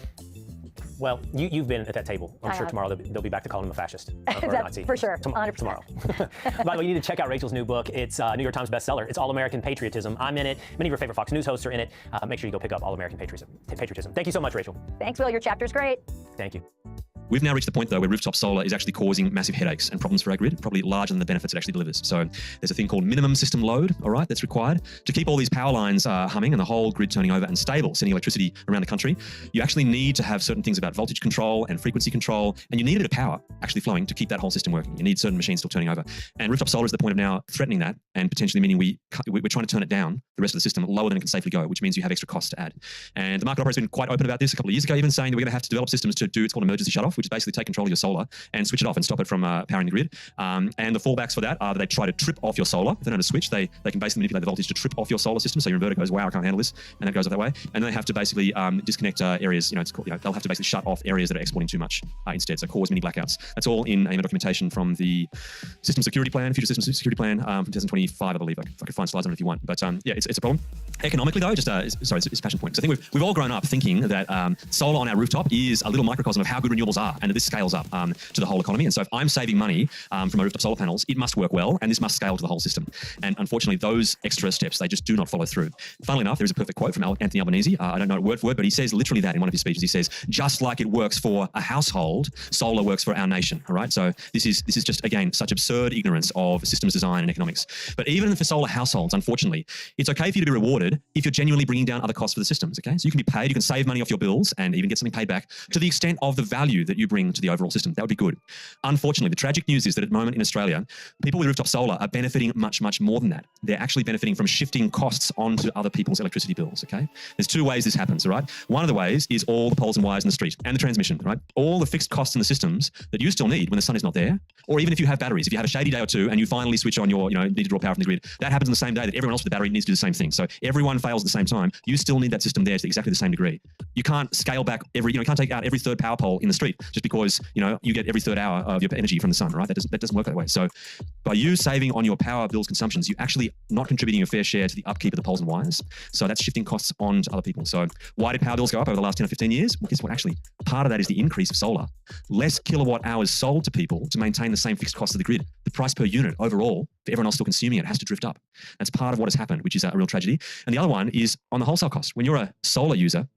Well, you've been at that table. I'm sure tomorrow they'll be back to calling him a fascist or a Nazi. For sure, 100%. Tomorrow. By the way, you need to check out Rachel's new book. It's a New York Times bestseller. It's All American Patriotism. I'm in it. Many of your favorite Fox News hosts are in it. Make sure you go pick up All American Patriotism. Thank you so much, Rachel. Thanks, Will. Your chapter's great. Thank you. We've now reached the point, though, where rooftop solar is actually causing massive headaches and problems for our grid, probably larger than the benefits it actually delivers. So there's a thing called minimum system load, all right, that's required to keep all these power lines humming and the whole grid turning over and stable, sending electricity around the country. You actually need to have certain things about voltage control and frequency control, and you need a bit of power actually flowing to keep that whole system working. You need certain machines still turning over. And rooftop solar is the point of now threatening that and potentially meaning we're trying to turn it down, the rest of the system, lower than it can safely go, which means you have extra costs to add. And the market operator's been quite open about this a couple of years ago, even saying that we're going to have to develop systems to do, it's called emergency shutoff, which is basically take control of your solar and switch it off and stop it from powering the grid. And the fallbacks for that are that they try to trip off your solar. If they don't have a switch, they can basically manipulate the voltage to trip off your solar system. So your inverter goes, wow, I can't handle this. And then it goes up that way. And they have to basically disconnect areas, it's called, they'll have to basically shut off areas that are exporting too much instead. So cause mini blackouts. That's all in AMA documentation from the System Security Plan, Future System Security Plan from 2025, I believe. I could find slides on it if you want. But yeah, it's a problem. Economically though, it's a passion point. So I think we've all grown up thinking that solar on our rooftop is a little microcosm of how good renewables are, and that this scales up to the whole economy. And so if I'm saving money from my rooftop solar panels, it must work well, and this must scale to the whole system. And unfortunately, those extra steps, they just do not follow through. Funnily enough, there is a perfect quote from Anthony Albanese. I don't know it word for word, but he says literally that in one of his speeches. He says, just like it works for a household, solar works for our nation. All right. So this is just, again, such absurd ignorance of systems design and economics. But even for solar households, unfortunately, it's okay for you to be rewarded if you're genuinely bringing down other costs for the systems. Okay. So you can be paid, you can save money off your bills and even get something paid back to the extent of the value that you bring to the overall system. That would be good. Unfortunately, the tragic news is that at the moment in Australia, people with rooftop solar are benefiting much, much more than that. They're actually benefiting from shifting costs onto other people's electricity bills, okay? There's two ways this happens, all right? One of the ways is all the poles and wires in the street and the transmission, right? All the fixed costs in the systems that you still need when the sun is not there, or even if you have batteries. If you have a shady day or two and you finally switch on your, need to draw power from the grid, that happens on the same day that everyone else with the battery needs to do the same thing. So everyone fails at the same time. You still need that system there to exactly the same degree. You can't scale back you can't take out every third power pole in the street just because, you get every third hour of your energy from the sun, right? That doesn't work that way. So by you saving on your power bills consumptions, you're actually not contributing a fair share to the upkeep of the poles and wires. So that's shifting costs on to other people. So why did power bills go up over the last 10 or 15 years? Well, guess what? Actually, part of that is the increase of solar. Less kilowatt hours sold to people to maintain the same fixed cost of the grid. The price per unit overall, for everyone else still consuming it, has to drift up. That's part of what has happened, which is a real tragedy. And the other one is on the wholesale cost. When you're a solar user,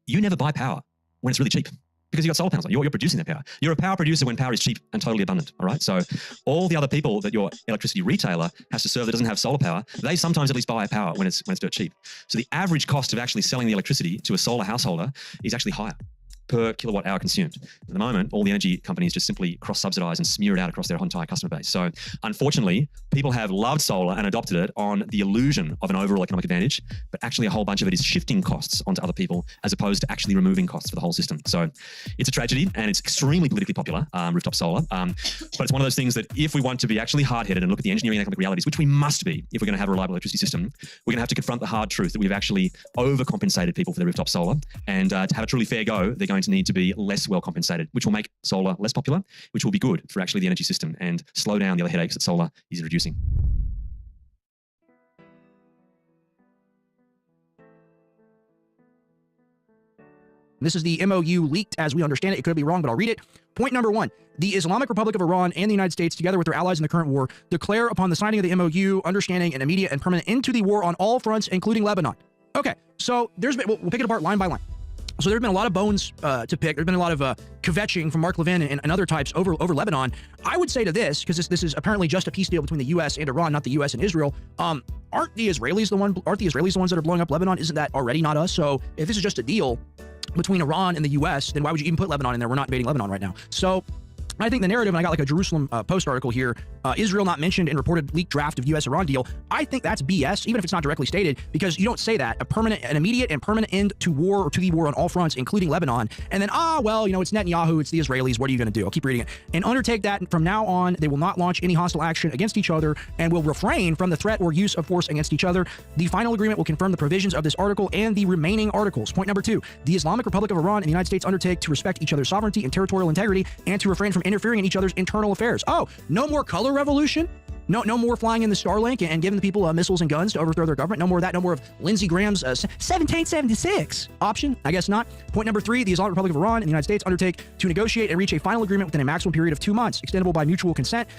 you never buy power when it's really cheap, because you've got solar panels on. You're producing that power. You're a power producer when power is cheap and totally abundant, all right? So all the other people that your electricity retailer has to serve that doesn't have solar power, they sometimes at least buy power when it's dirt cheap. So the average cost of actually selling the electricity to a solar householder is actually higher per kilowatt hour consumed. At the moment, all the energy companies just simply cross-subsidize and smear it out across their entire customer base. So unfortunately, people have loved solar and adopted it on the illusion of an overall economic advantage, but actually a whole bunch of it is shifting costs onto other people as opposed to actually removing costs for the whole system. So it's a tragedy, and it's extremely politically popular, rooftop solar. But it's one of those things that if we want to be actually hard-headed and look at the engineering and economic realities, which we must be if we're going to have a reliable electricity system, we're going to have to confront the hard truth that we've actually overcompensated people for their rooftop solar. And to have a truly fair go, they're going going to need to be less well compensated, which will make solar less popular, which will be good for actually the energy system and slow down the other headaches that solar is reducing. This is the MOU leaked as we understand it. It could be wrong, but I'll read it. Point number 1, the Islamic Republic of Iran and the United States, together with their allies in the current war, declare upon the signing of the MOU, understanding an immediate and permanent end to the war on all fronts, including Lebanon. Okay, so we'll pick it apart line by line. So there's been a lot of bones to pick. There's been a lot of kvetching from Mark Levin and other types over Lebanon. I would say to this, because this is apparently just a peace deal between the U.S. and Iran, not the U.S. and Israel. Aren't the Israelis the ones that are blowing up Lebanon? Isn't that already not us? So if this is just a deal between Iran and the U.S., then why would you even put Lebanon in there? We're not invading Lebanon right now. So I think the narrative, and I got like a Jerusalem Post article here, Israel not mentioned in reported leaked draft of U.S.-Iran deal. I think that's BS, even if it's not directly stated, because you don't say that. An immediate and permanent end to war or to the war on all fronts, including Lebanon. And then, it's Netanyahu, it's the Israelis, what are you going to do? I'll keep reading it. And undertake that from now on, they will not launch any hostile action against each other and will refrain from the threat or use of force against each other. The final agreement will confirm the provisions of this article and the remaining articles. Point number 2, the Islamic Republic of Iran and the United States undertake to respect each other's sovereignty and territorial integrity and to refrain from interfering in each other's internal affairs. Oh, no more color revolution? No more flying in the Starlink and giving the people missiles and guns to overthrow their government. No more of that. No more of Lindsey Graham's 1776 option. I guess not. Point number 3, the Islamic Republic of Iran and the United States undertake to negotiate and reach a final agreement within a maximum period of 2 months, extendable by mutual consent.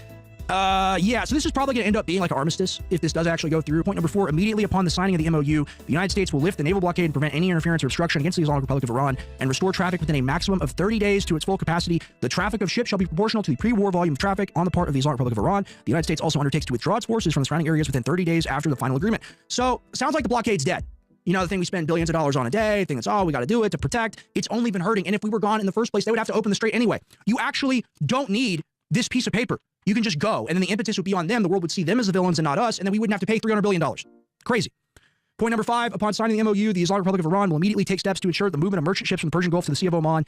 So this is probably going to end up being like an armistice if this does actually go through. Point number 4, immediately upon the signing of the MOU, the United States will lift the naval blockade and prevent any interference or obstruction against the Islamic Republic of Iran and restore traffic within a maximum of 30 days to its full capacity. The traffic of ships shall be proportional to the pre-war volume of traffic on the part of the Islamic Republic of Iran. The United States also undertakes to withdraw its forces from the surrounding areas within 30 days after the final agreement. So, sounds like the blockade's dead. You know, the thing we spend billions of dollars on a day, thing that's, we got to do it to protect. It's only been hurting. And if we were gone in the first place, they would have to open the strait anyway. You actually don't need this piece of paper. You can just go, and then the impetus would be on them. The world would see them as the villains and not us, and then we wouldn't have to pay $300 billion. Crazy. Point number 5, upon signing the MOU, the Islamic Republic of Iran will immediately take steps to ensure the movement of merchant ships from the Persian Gulf to the Sea of Oman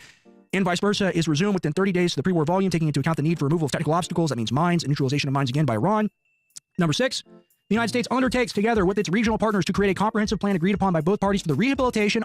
and vice versa is resumed within 30 days to the pre-war volume, taking into account the need for removal of technical obstacles. That means mines and neutralization of mines again by Iran. Number 6, the United States undertakes together with its regional partners to create a comprehensive plan agreed upon by both parties for the rehabilitation.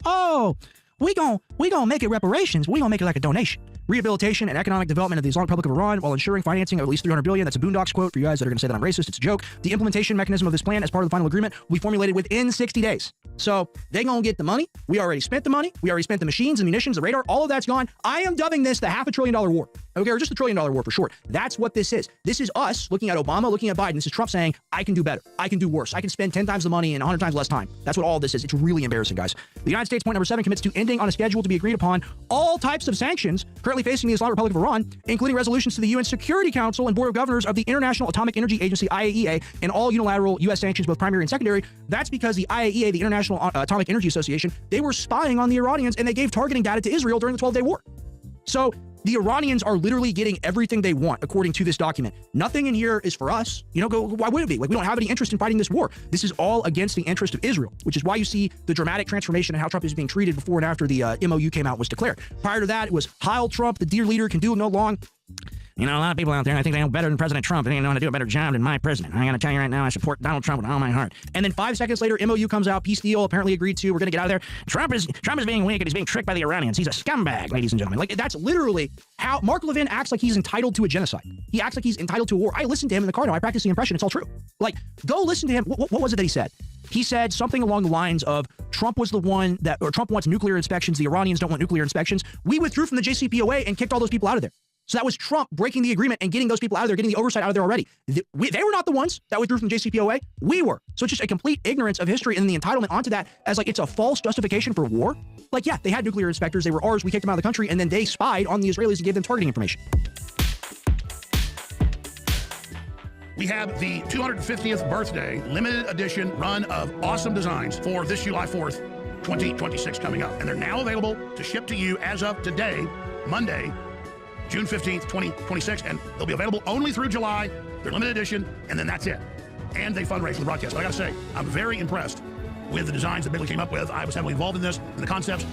We gonna make it reparations. We gonna make it like a donation. Rehabilitation and economic development of the Islamic Republic of Iran while ensuring financing of at least $300 billion. That's a Boondocks quote for you guys that are going to say that I'm racist. It's a joke. The implementation mechanism of this plan as part of the final agreement will be formulated within 60 days. So they gonna get the money. We already spent the money. We already spent the machines, the munitions, the radar. All of that's gone. I am dubbing this the $500 billion war. Okay, or just the $1 trillion war for short. That's what this is. This is us looking at Obama, looking at Biden. This is Trump saying, I can do better. I can do worse. I can spend 10 times the money in 100 times less time. That's what all of this is. It's really embarrassing, guys. The United States, point number 7, commits to ending on a schedule to be agreed upon all types of sanctions currently facing the Islamic Republic of Iran, including resolutions to the UN Security Council and Board of Governors of the International Atomic Energy Agency, IAEA, and all unilateral U.S. sanctions, both primary and secondary. That's because the IAEA, the International Atomic Energy Association, they were spying on the Iranians and they gave targeting data to Israel during the 12-day war. So the Iranians are literally getting everything they want, according to this document. Nothing in here is for us. Why would it be? Like, we don't have any interest in fighting this war. This is all against the interest of Israel, which is why you see the dramatic transformation in how Trump is being treated before and after the MOU came out and was declared. Prior to that, it was Heil Trump, the dear leader, can do no long. A lot of people out there, I think they know better than President Trump. They know how to do a better job than my president. I gotta tell you right now, I support Donald Trump with all my heart. And then 5 seconds later, MOU comes out, peace deal, apparently agreed to. We're gonna get out of there. Trump is being wicked. He's being tricked by the Iranians. He's a scumbag, ladies and gentlemen. Like, that's literally how Mark Levin acts like he's entitled to a genocide. He acts like he's entitled to a war. I listened to him in the car now. I practiced the impression. It's all true. Like, go listen to him. What was it that he said? He said something along the lines of Trump was the one that, or Trump wants nuclear inspections. The Iranians don't want nuclear inspections. We withdrew from the JCPOA and kicked all those people out of there. So that was Trump breaking the agreement and getting those people out of there, getting the oversight out of there already. They were not the ones that withdrew from the JCPOA. We were. So it's just a complete ignorance of history and the entitlement onto that as like it's a false justification for war. Like, yeah, they had nuclear inspectors. They were ours. We kicked them out of the country. And then they spied on the Israelis and gave them targeting information. We have the 250th birthday limited edition run of awesome designs for this July 4th, 2026 coming up. And they're now available to ship to you as of today, Monday, June 15th, 2026, and they'll be available only through July. They're limited edition, and then that's it. And they fundraise for the broadcast. But I gotta say, I'm very impressed with the designs that Bigley came up with. I was heavily involved in this, and the concepts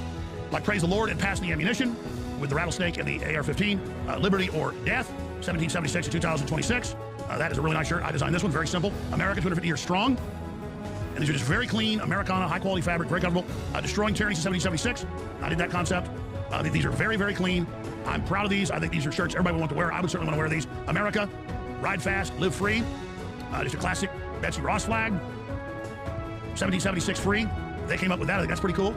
like Praise the Lord and Pass the Ammunition with the rattlesnake and the AR-15, Liberty or Death, 1776 to 2026. That is a really nice shirt. I designed this one, very simple. America 250 years strong. And these are just very clean, Americana, high-quality fabric, very comfortable. Destroying Tyranny since 1776. I did that concept. These are very, very clean. I'm proud of these. I think these are shirts everybody would want to wear. I would certainly want to wear these. America, ride fast, live free. Just a classic Betsy Ross flag. 1776 free. They came up with that. I think that's pretty cool.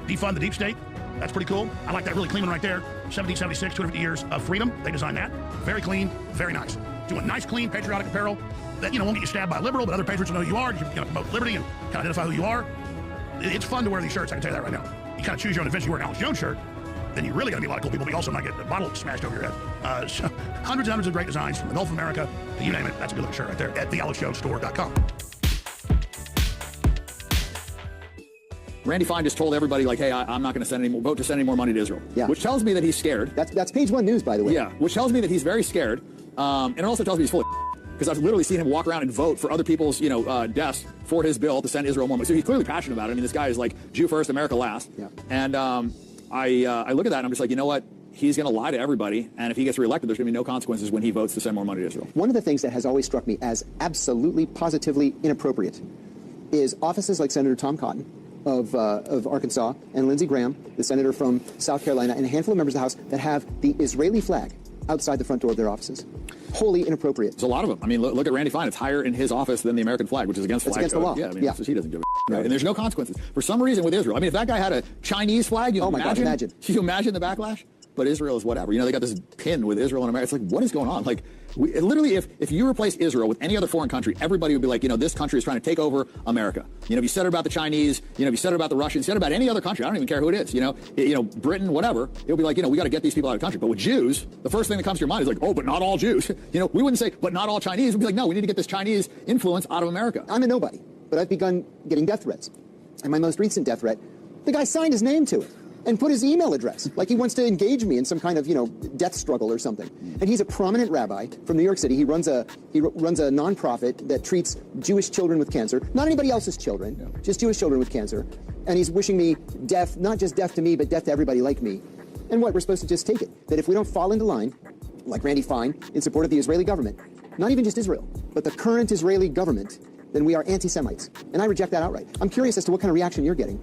Defund the deep state. That's pretty cool. I like that really clean one right there. 1776, 250 years of freedom. They designed that. Very clean, very nice. Doing nice, clean, patriotic apparel that, won't get you stabbed by a liberal, but other patriots will know who you are. You can promote liberty and kind of identify who you are. It's fun to wear these shirts, I can tell you that right now. You kind of choose your own adventure. You wear an Alex Jones shirt, then you're really going to be a lot of cool people, but you also might get a bottle smashed over your head. So hundreds and hundreds of great designs from the Gulf of America to you name it. That's a good looking shirt right there at thealexjonesstore.com. Randy Fine just told everybody, like, hey, I'm not going to vote to send any more money to Israel. Yeah. Which tells me that he's scared. That's page one news, by the way. Yeah, which tells me that he's very scared. And it also tells me he's full of because I've literally seen him walk around and vote for other people's, deaths for his bill to send Israel more money. So he's clearly passionate about it. I mean, this guy is like, Jew first, America last. Yeah. And I look at that and I'm just like, you know what? He's going to lie to everybody. And if he gets reelected, there's going to be no consequences when he votes to send more money to Israel. One of the things that has always struck me as absolutely, positively inappropriate is offices like Senator Tom Cotton of Arkansas and Lindsey Graham, the senator from South Carolina, and a handful of members of the House that have the Israeli flag outside the front door of their offices. Wholly inappropriate. There's a lot of them. I mean, look at Randy Fine. It's higher in his office than the American flag, which is against flag against the law. Yeah, I mean, he doesn't give a right. And there's no consequences. For some reason with Israel, I mean, if that guy had a Chinese flag, you imagine. You imagine the backlash? But Israel is whatever. They got this pin with Israel and America. It's like, what is going on? Like, literally, if you replace Israel with any other foreign country, everybody would be like, this country is trying to take over America. If you said it about the Chinese, if you said it about the Russians, you said it about any other country, I don't even care who it is, Britain, whatever, it'll be like, we got to get these people out of the country. But with Jews, the first thing that comes to your mind is like, oh, but not all Jews. We wouldn't say, but not all Chinese. We'd be like, no, we need to get this Chinese influence out of America. I'm a nobody, but I've begun getting death threats. And my most recent death threat, the guy signed his name to it and put his email address, like he wants to engage me in some kind of, death struggle or something. And he's a prominent rabbi from New York City. He runs a nonprofit that treats Jewish children with cancer, not anybody else's children, just Jewish children with cancer. And he's wishing me death, not just death to me, but death to everybody like me. And what, we're supposed to just take it? That if we don't fall into line, like Randy Fine, in support of the Israeli government, not even just Israel, but the current Israeli government, then we are anti-Semites. And I reject that outright. I'm curious as to what kind of reaction you're getting.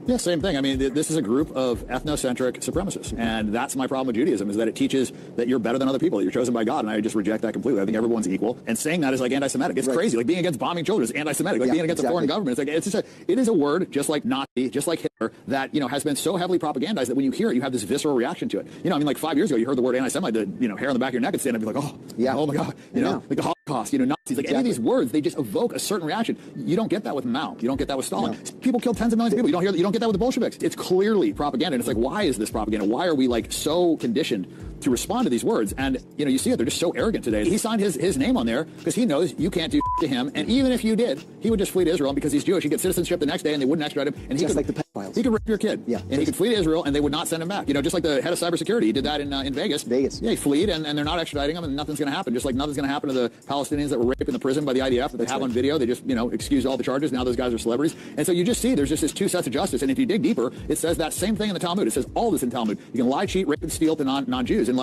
Yeah, same thing. I mean, this is a group of ethnocentric supremacists, and that's my problem with Judaism, is that it teaches that you're better than other people, that you're chosen by God, and I just reject that completely. I think everyone's equal, and saying that is like anti-Semitic. It's crazy. Like being against bombing children is anti-Semitic. Like being against a foreign government, it is a word, just like Nazi, just like Hitler, that, has been so heavily propagandized that when you hear it, you have this visceral reaction to it. like 5 years ago, you heard the word anti-Semite, the hair on the back of your neck would stand up and be like, oh, yeah, oh my God, like the Holocaust, Nazis, like any of these words, they just evoke a certain reaction. You don't get that with Mao. You don't get that with Stalin. No. People kill tens of millions of people. You don't get that with the Bolsheviks. It's clearly propaganda. And it's like, why is this propaganda? Why are we like so conditioned to respond to these words? And you see it, they're just so arrogant today. He signed his name on there because he knows you can't do to him. And even if you did, he would just flee to Israel, and because he's Jewish, he'd get citizenship the next day and they wouldn't extradite him. And he could, like the pedophiles. He could rape your kid. Yeah. And he could flee to Israel and they would not send him back. Just like the head of cybersecurity, he did that in Vegas. Yeah, he fled and they're not extraditing him and nothing's going to happen. Just like nothing's going to happen to the Palestinians that were raped in the prison by the IDF that they have on video. They just, excused all the charges. Now those guys are celebrities. And so you just see there's just this two sets of justice. And if you dig deeper, it says that same thing in the Talmud. It says all this in Talmud. You can lie, cheat, rape, and steal to non-Jews. And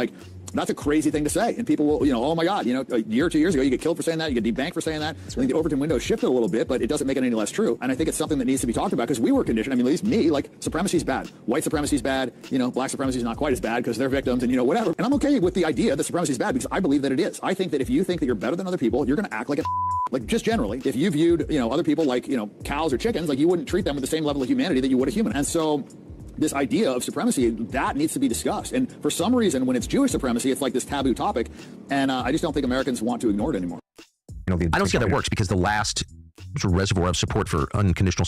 that's a crazy thing to say. And people will, oh my God, a year or 2 years ago, you get killed for saying that, you get debanked for saying that. I think the Overton window shifted a little bit, but it doesn't make it any less true. And I think it's something that needs to be talked about because we were conditioned. I mean, at least me, supremacy is bad. White supremacy is bad. Black supremacy is not quite as bad because they're victims and, whatever. And I'm okay with the idea that supremacy is bad because I believe that it is. I think that if you think that you're better than other people, you're going to act like a like just generally, if you viewed, other people like, cows or chickens, you wouldn't treat them with the same level of humanity that you would a human. And so this idea of supremacy, that needs to be discussed. And for some reason, when it's Jewish supremacy, it's like this taboo topic. And I just don't think Americans want to ignore it anymore. I don't see how that works because the last sort of reservoir of support for unconditional,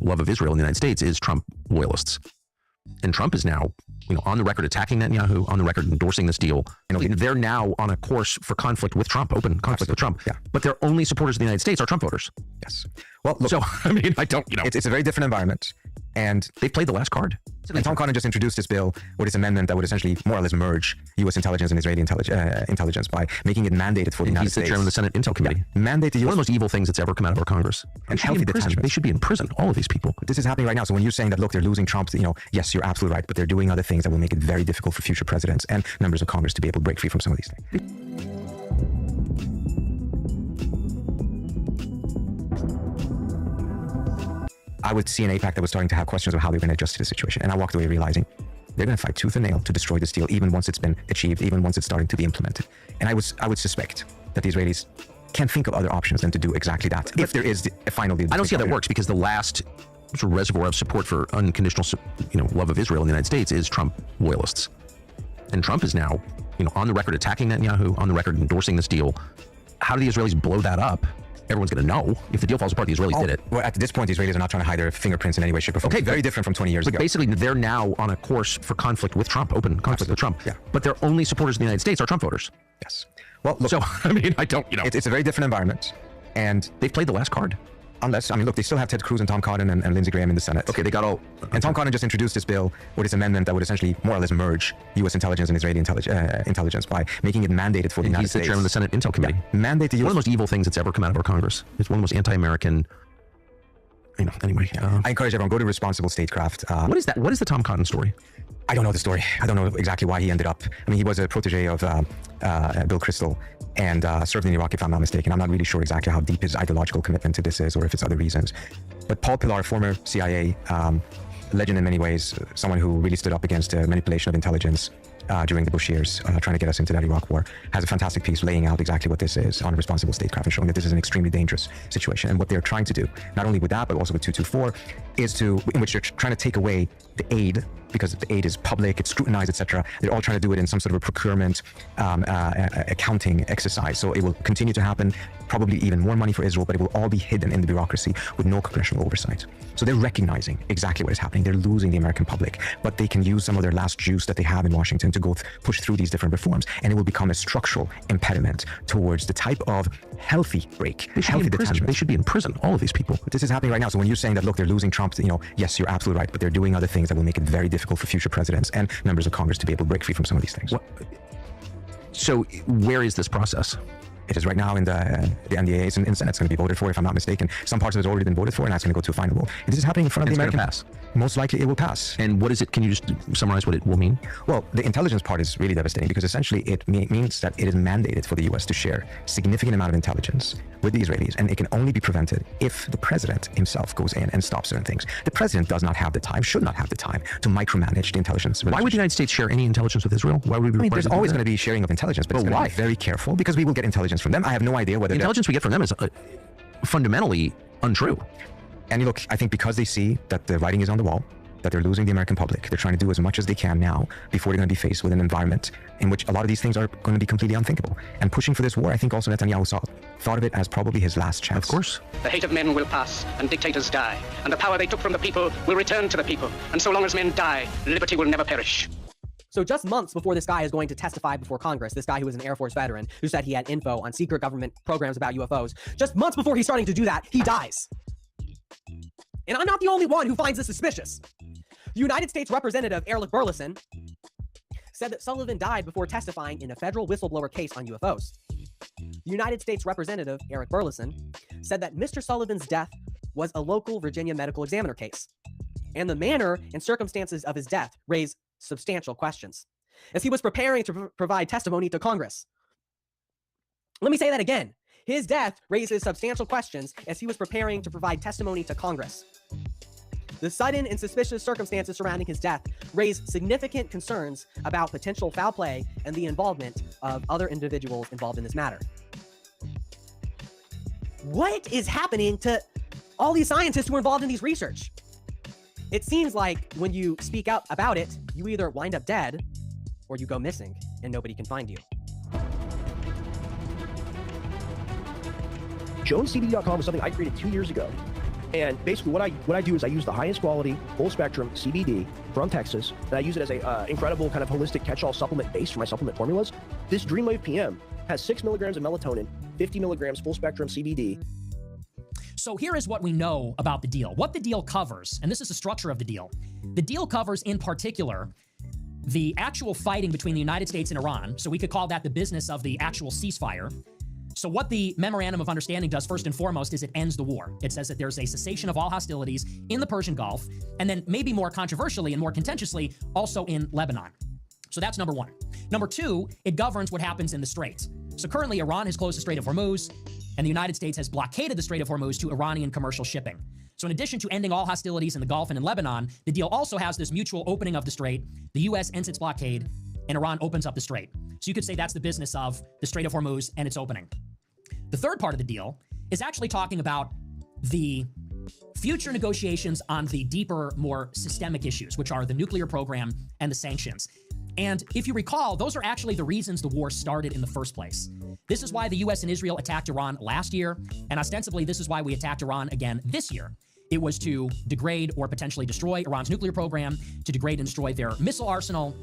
love of Israel in the United States is Trump loyalists. And Trump is now, on the record attacking Netanyahu, on the record endorsing this deal. They're now on a course for conflict with Trump, open conflict with Trump. Yeah. But their only supporters in the United States are Trump voters. Yes. Well, look, so, I don't, It's a very different environment. And they played the last card. And Tom Cotton just introduced this bill with this amendment that would essentially more or less merge U.S. intelligence and Israeli intelligence by making it mandated for the United States. He's the chairman of the Senate Intel Committee. Yeah. Mandate the U.S. One of the most evil things that's ever come out of our Congress. And healthy detachment. They should be in prison, all of these people. This is happening right now. So when you're saying that, look, they're losing Trump, yes, you're absolutely right. But they're doing other things that will make it very difficult for future presidents and members of Congress to be able to break free from some of these things. I would see an AIPAC that was starting to have questions of how they're going to adjust to the situation. And I walked away realizing they're going to fight tooth and nail to destroy this deal, even once it's been achieved, even once it's starting to be implemented. And I would suspect that the Israelis can't think of other options than to do exactly that, if there is a final deal. I don't see how that works, because the last sort of reservoir of support for unconditional, love of Israel in the United States is Trump loyalists. And Trump is now, on the record attacking Netanyahu, on the record endorsing this deal. How do the Israelis blow that up? Everyone's going to know. If the deal falls apart, the Israelis did it. Well, at this point, the Israelis are not trying to hide their fingerprints in any way, shape, or form. Okay, very different from 20 years ago. But basically, they're now on a course for conflict with Trump, open conflict with Trump. Yeah. But their only supporters in the United States are Trump voters. Yes. Well, look, so, I mean, I don't, It's a very different environment. And they've played the last card. Look, they still have Ted Cruz and Tom Cotton and Lindsey Graham in the Senate. Okay, they got all... And Tom Cotton just introduced this bill with this amendment that would essentially more or less merge U.S. intelligence and Israeli intelligence by making it mandated for the United States. He's the chairman of the Senate Intel Committee. Yeah, mandate the U.S. One of the most evil things that's ever come out of our Congress. It's one of the most anti-American... Anyway. I encourage everyone, go to Responsible Statecraft. What is that? What is the Tom Cotton story? I don't know the story. I don't know exactly why he ended up. I mean, he was a protege of Bill Kristol and served in Iraq, if I'm not mistaken. I'm not really sure exactly how deep his ideological commitment to this is, or if it's other reasons. But Paul Pillar, former CIA legend in many ways, someone who really stood up against manipulation of intelligence during the Bush years, trying to get us into that Iraq war, has a fantastic piece laying out exactly what this is on Responsible Statecraft and showing that this is an extremely dangerous situation. And what they're trying to do, not only with that, but also with 224, is in which they're trying to take away the aid, because the aid is public, it's scrutinized, etc. They're all trying to do it in some sort of a procurement accounting exercise. So it will continue to happen, probably even more money for Israel, but it will all be hidden in the bureaucracy with no congressional oversight. So they're recognizing exactly what is happening. They're losing the American public, but they can use some of their last juice that they have in Washington to go push through these different reforms, and it will become a structural impediment towards the type of healthy break, healthy detachment. They should be in prison, all of these people. But this is happening right now. So when you're saying that, look, they're losing Trump, yes, you're absolutely right, but they're doing other things that will make it very difficult for future presidents and members of Congress to be able to break free from some of these things. So where is this process? It is right now in the NDA. It's in the Senate. It's going to be voted for, if I'm not mistaken. Some parts of it has already been voted for, and that's going to go to a final vote. And this is happening in front of the American pass. Most likely it will pass. And what is it? Can you just summarize what it will mean? Well, the intelligence part is really devastating, because essentially it means that it is mandated for the U.S. to share significant amount of intelligence with the Israelis, and it can only be prevented if the president himself goes in and stops certain things. The president does not have the time, should not have the time, to micromanage the intelligence. Why would the United States share any intelligence with Israel? Why would we? There's always going to be sharing of intelligence, but it's going to be very careful, because we will get intelligence from them. I have no idea whether the intelligence we get from them is fundamentally untrue. And look, I think because they see that the writing is on the wall, that they're losing the American public, they're trying to do as much as they can now before they're going to be faced with an environment in which a lot of these things are going to be completely unthinkable. And pushing for this war, I think also Netanyahu thought of it as probably his last chance. Of course. The hate of men will pass, and dictators die, and the power they took from the people will return to the people. And so long as men die, liberty will never perish. So just months before this guy is going to testify before Congress, this guy who is an Air Force veteran who said he had info on secret government programs about UFOs, just months before he's starting to do that, he dies. And I'm not the only one who finds this suspicious. The United States Representative Eric Burleson said that Sullivan died before testifying in a federal whistleblower case on UFOs. The United States Representative Eric Burleson said that Mr. Sullivan's death was a local Virginia medical examiner case, and the manner and circumstances of his death raised substantial questions as he was preparing to provide testimony to Congress. Let me say that again. His death raises substantial questions as he was preparing to provide testimony to Congress. The sudden and suspicious circumstances surrounding his death raised significant concerns about potential foul play and the involvement of other individuals involved in this matter. What is happening to all these scientists who are involved in these research? It seems like when you speak out about it, you either wind up dead or you go missing and nobody can find you. JonesCBD.com was something I created 2 years ago. And basically what I do is I use the highest quality, full spectrum CBD from Texas, and I use it as a incredible kind of holistic catch-all supplement base for my supplement formulas. This Dreamwave PM has 6 milligrams of melatonin, 50 milligrams full spectrum CBD. So here is what we know about the deal. What the deal covers, and this is the structure of the deal. The deal covers, in particular, the actual fighting between the United States and Iran. So we could call that the business of the actual ceasefire. So what the Memorandum of Understanding does, first and foremost, is it ends the war. It says that there's a cessation of all hostilities in the Persian Gulf, and then maybe more controversially and more contentiously, also in Lebanon. So that's number one. Number two, it governs what happens in the Straits. So currently, Iran has closed the Strait of Hormuz, and the United States has blockaded the Strait of Hormuz to Iranian commercial shipping. So in addition to ending all hostilities in the Gulf and in Lebanon, the deal also has this mutual opening of the strait. The U.S. ends its blockade, and Iran opens up the strait. So you could say that's the business of the Strait of Hormuz and its opening. The third part of the deal is actually talking about the future negotiations on the deeper, more systemic issues, which are the nuclear program and the sanctions. And if you recall, those are actually the reasons the war started in the first place. This is why the U.S. and Israel attacked Iran last year, and ostensibly this is why we attacked Iran again this year. It was to degrade or potentially destroy Iran's nuclear program, to degrade and destroy their missile arsenal,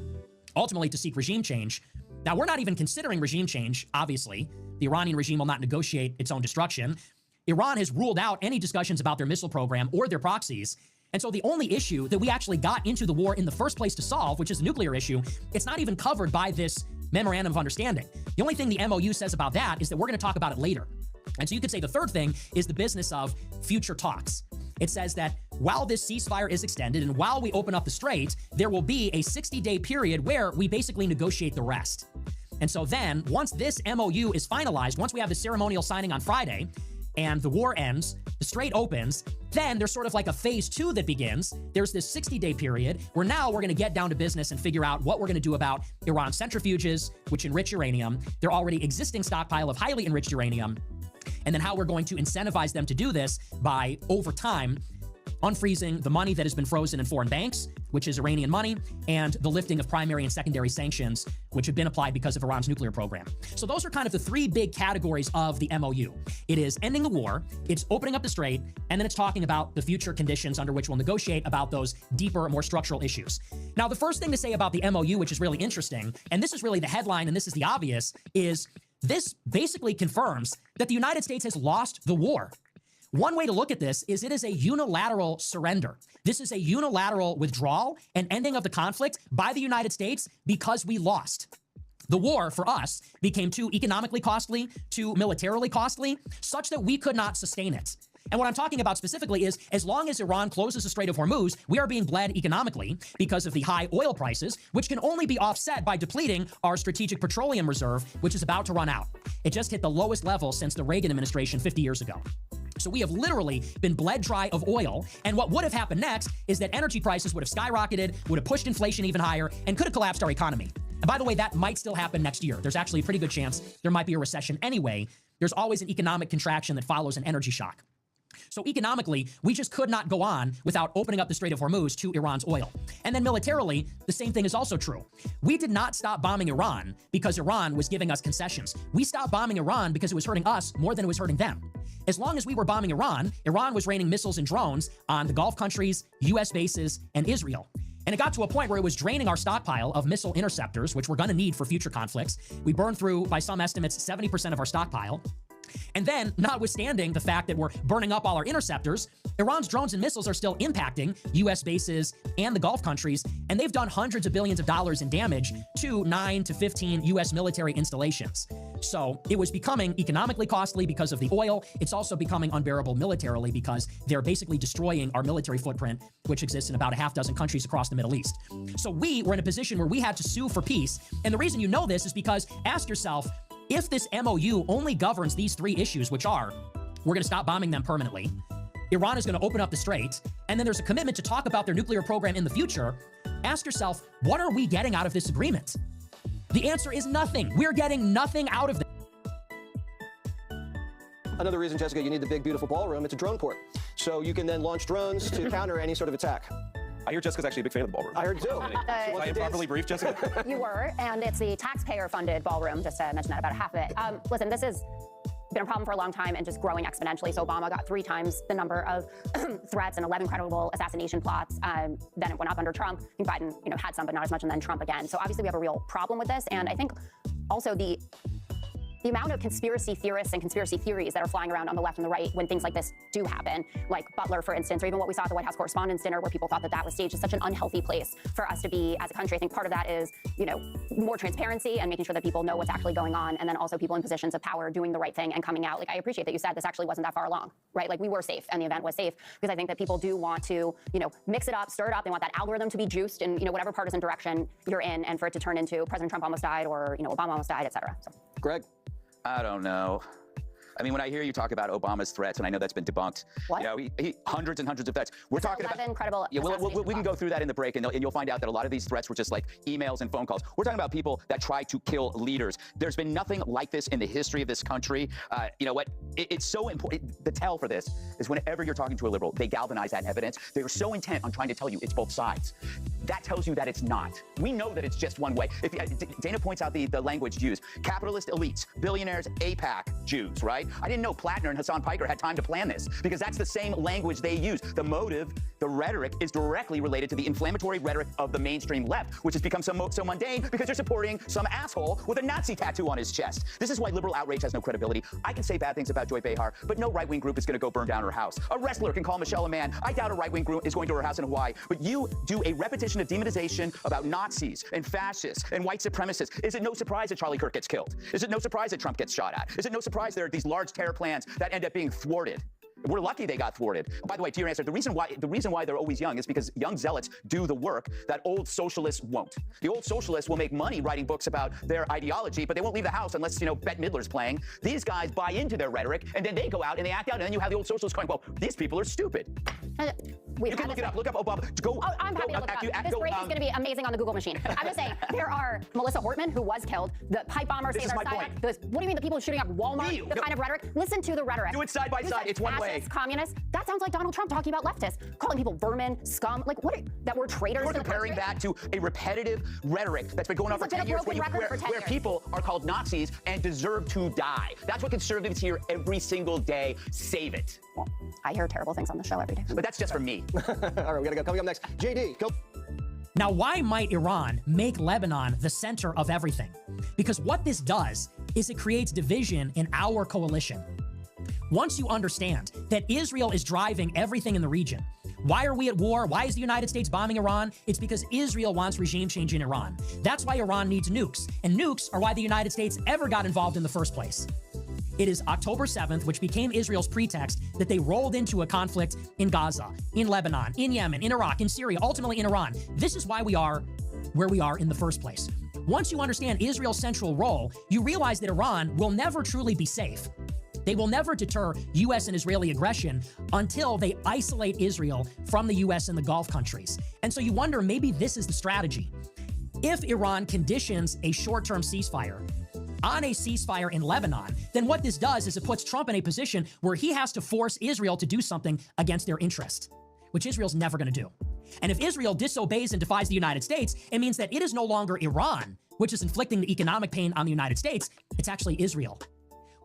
ultimately to seek regime change. Now, we're not even considering regime change, obviously. The Iranian regime will not negotiate its own destruction. Iran has ruled out any discussions about their missile program or their proxies. And so the only issue that we actually got into the war in the first place to solve, which is the nuclear issue, it's not even covered by this memorandum of understanding. The only thing the MOU says about that is that we're going to talk about it later. And so you could say the third thing is the business of future talks. It says that while this ceasefire is extended and while we open up the strait, there will be a 60-day period where we basically negotiate the rest. And so then, once this MOU is finalized, once we have the ceremonial signing on Friday, and the war ends, the strait opens, then there's sort of like a phase 2 that begins. There's this 60-day period where now we're going to get down to business and figure out what we're going to do about Iran's centrifuges, which enrich uranium, their already existing stockpile of highly enriched uranium, and then how we're going to incentivize them to do this by, over time, unfreezing the money that has been frozen in foreign banks, which is Iranian money, and the lifting of primary and secondary sanctions, which have been applied because of Iran's nuclear program. So those are kind of the three big categories of the MOU. It is ending the war, it's opening up the strait, and then it's talking about the future conditions under which we'll negotiate about those deeper, more structural issues. Now, the first thing to say about the MOU, which is really interesting, and this is really the headline and this is the obvious, is this basically confirms that the United States has lost the war. One way to look at this is it is a unilateral surrender. This is a unilateral withdrawal and ending of the conflict by the United States because we lost. The war, for us, became too economically costly, too militarily costly, such that we could not sustain it. And what I'm talking about specifically is, as long as Iran closes the Strait of Hormuz, we are being bled economically because of the high oil prices, which can only be offset by depleting our strategic petroleum reserve, which is about to run out. It just hit the lowest level since the Reagan administration 50 years ago. So we have literally been bled dry of oil, and what would have happened next is that energy prices would have skyrocketed, would have pushed inflation even higher, and could have collapsed our economy. And by the way, that might still happen next year. There's actually a pretty good chance there might be a recession anyway. There's always an economic contraction that follows an energy shock. So economically, we just could not go on without opening up the Strait of Hormuz to Iran's oil. And then militarily, the same thing is also true. We did not stop bombing Iran because Iran was giving us concessions. We stopped bombing Iran because it was hurting us more than it was hurting them. As long as we were bombing Iran, Iran was raining missiles and drones on the Gulf countries, U.S. bases, and Israel. And it got to a point where it was draining our stockpile of missile interceptors, which we're going to need for future conflicts. We burned through, by some estimates, 70% of our stockpile. And then, notwithstanding the fact that we're burning up all our interceptors, Iran's drones and missiles are still impacting U.S. bases and the Gulf countries, and they've done hundreds of billions of dollars in damage to 9 to 15 U.S. military installations. So it was becoming economically costly because of the oil. It's also becoming unbearable militarily because they're basically destroying our military footprint, which exists in about a half dozen countries across the Middle East. So we were in a position where we had to sue for peace. And the reason you know this is because, ask yourself, if this MOU only governs these three issues, which are, we're going to stop bombing them permanently, Iran is going to open up the strait, and then there's a commitment to talk about their nuclear program in the future, ask yourself, what are we getting out of this agreement? The answer is nothing. We're getting nothing out of this. Another reason, Jessica, you need the big, beautiful ballroom, it's a drone port. So you can then launch drones to counter any sort of attack. I hear Jessica's actually a big fan of the ballroom. I heard too. Was I improperly briefed, Jessica? You were, and it's the taxpayer-funded ballroom, just to mention that, about half of it. Listen, this has been a problem for a long time and just growing exponentially. So Obama got 3 times the number of threats and 11 credible assassination plots. Then it went up under Trump. I think Biden, had some, but not as much, and then Trump again. So obviously we have a real problem with this. And I think also the amount of conspiracy theorists and conspiracy theories that are flying around on the left and the right when things like this do happen, like Butler, for instance, or even what we saw at the White House Correspondents' Dinner, where people thought that was staged, is such an unhealthy place for us to be as a country. I think part of that is, more transparency and making sure that people know what's actually going on, and then also people in positions of power doing the right thing and coming out. Like, I appreciate that you said this actually wasn't that far along, right? Like, we were safe and the event was safe, because I think that people do want to, mix it up, stir it up. They want that algorithm to be juiced in, whatever partisan direction you're in, and for it to turn into President Trump almost died, or, Obama almost died, et cetera. So. Greg? I don't know. I mean, when I hear you talk about Obama's threats, and I know that's been debunked, what? You know, he hundreds and hundreds of threats. We're talking about incredible. Yeah, we can go through that in the break, and you'll find out that a lot of these threats were just like emails and phone calls. We're talking about people that try to kill leaders. There's been nothing like this in the history of this country. You know what? It's so important. The tell for this is whenever you're talking to a liberal, they galvanize that evidence. They are so intent on trying to tell you it's both sides. That tells you that it's not. We know that it's just one way. If Dana points out the language used: capitalist elites, billionaires, AIPAC Jews, right? I didn't know Plattner and Hassan Piker had time to plan this, because that's the same language they use. The motive, the rhetoric, is directly related to the inflammatory rhetoric of the mainstream left, which has become so mundane because they're supporting some asshole with a Nazi tattoo on his chest. This is why liberal outrage has no credibility. I can say bad things about Joy Behar, but no right-wing group is going to go burn down her house. A wrestler can call Michelle a man. I doubt a right-wing group is going to her house in Hawaii. But you do a repetition of demonization about Nazis and fascists and white supremacists. Is it no surprise that Charlie Kirk gets killed? Is it no surprise that Trump gets shot at? Is it no surprise there are these large terror plans that end up being thwarted? We're lucky they got thwarted. By the way, to your answer, the reason why they're always young is because young zealots do the work that old socialists won't. The old socialists will make money writing books about their ideology, but they won't leave the house unless, you know, Bette Midler's playing. These guys buy into their rhetoric, and then they go out and they act out, and then you have the old socialists going, well, these people are stupid. Wait, you can look it up. Look up Obama. I'm happy to look it up. This break is going to be amazing on the Google machine. I'm just saying, there are Melissa Hortman, who was killed, the pipe bomber, Cesar Sayak, what do you mean the people shooting up Walmart, the kind of rhetoric? Listen to the rhetoric. Do it side by side. It's one way. Communists. That sounds like Donald Trump talking about leftists, calling people vermin, scum, like what? That we're traitors. You're comparing that to a repetitive rhetoric that's been going on for 10 years, where people are called Nazis and deserve to die. That's what conservatives hear every single day. Save it. Well, I hear terrible things on the show every day. But that's just from me. All right, we gotta go. Coming up next, JD, go. Now, why might Iran make Lebanon the center of everything? Because what this does is it creates division in our coalition. Once you understand that Israel is driving everything in the region, why are we at war? Why is the United States bombing Iran? It's because Israel wants regime change in Iran. That's why Iran needs nukes. And nukes are why the United States ever got involved in the first place. It is October 7th, which became Israel's pretext that they rolled into a conflict in Gaza, in Lebanon, in Yemen, in Iraq, in Syria, ultimately in Iran. This is why we are where we are in the first place. Once you understand Israel's central role, you realize that Iran will never truly be safe. They will never deter U.S. and Israeli aggression until they isolate Israel from the U.S. and the Gulf countries. And so you wonder, maybe this is the strategy. If Iran conditions a short-term ceasefire on a ceasefire in Lebanon, then what this does is it puts Trump in a position where he has to force Israel to do something against their interest, which Israel's never going to do. And if Israel disobeys and defies the United States, it means that it is no longer Iran, which is inflicting the economic pain on the United States. It's actually Israel.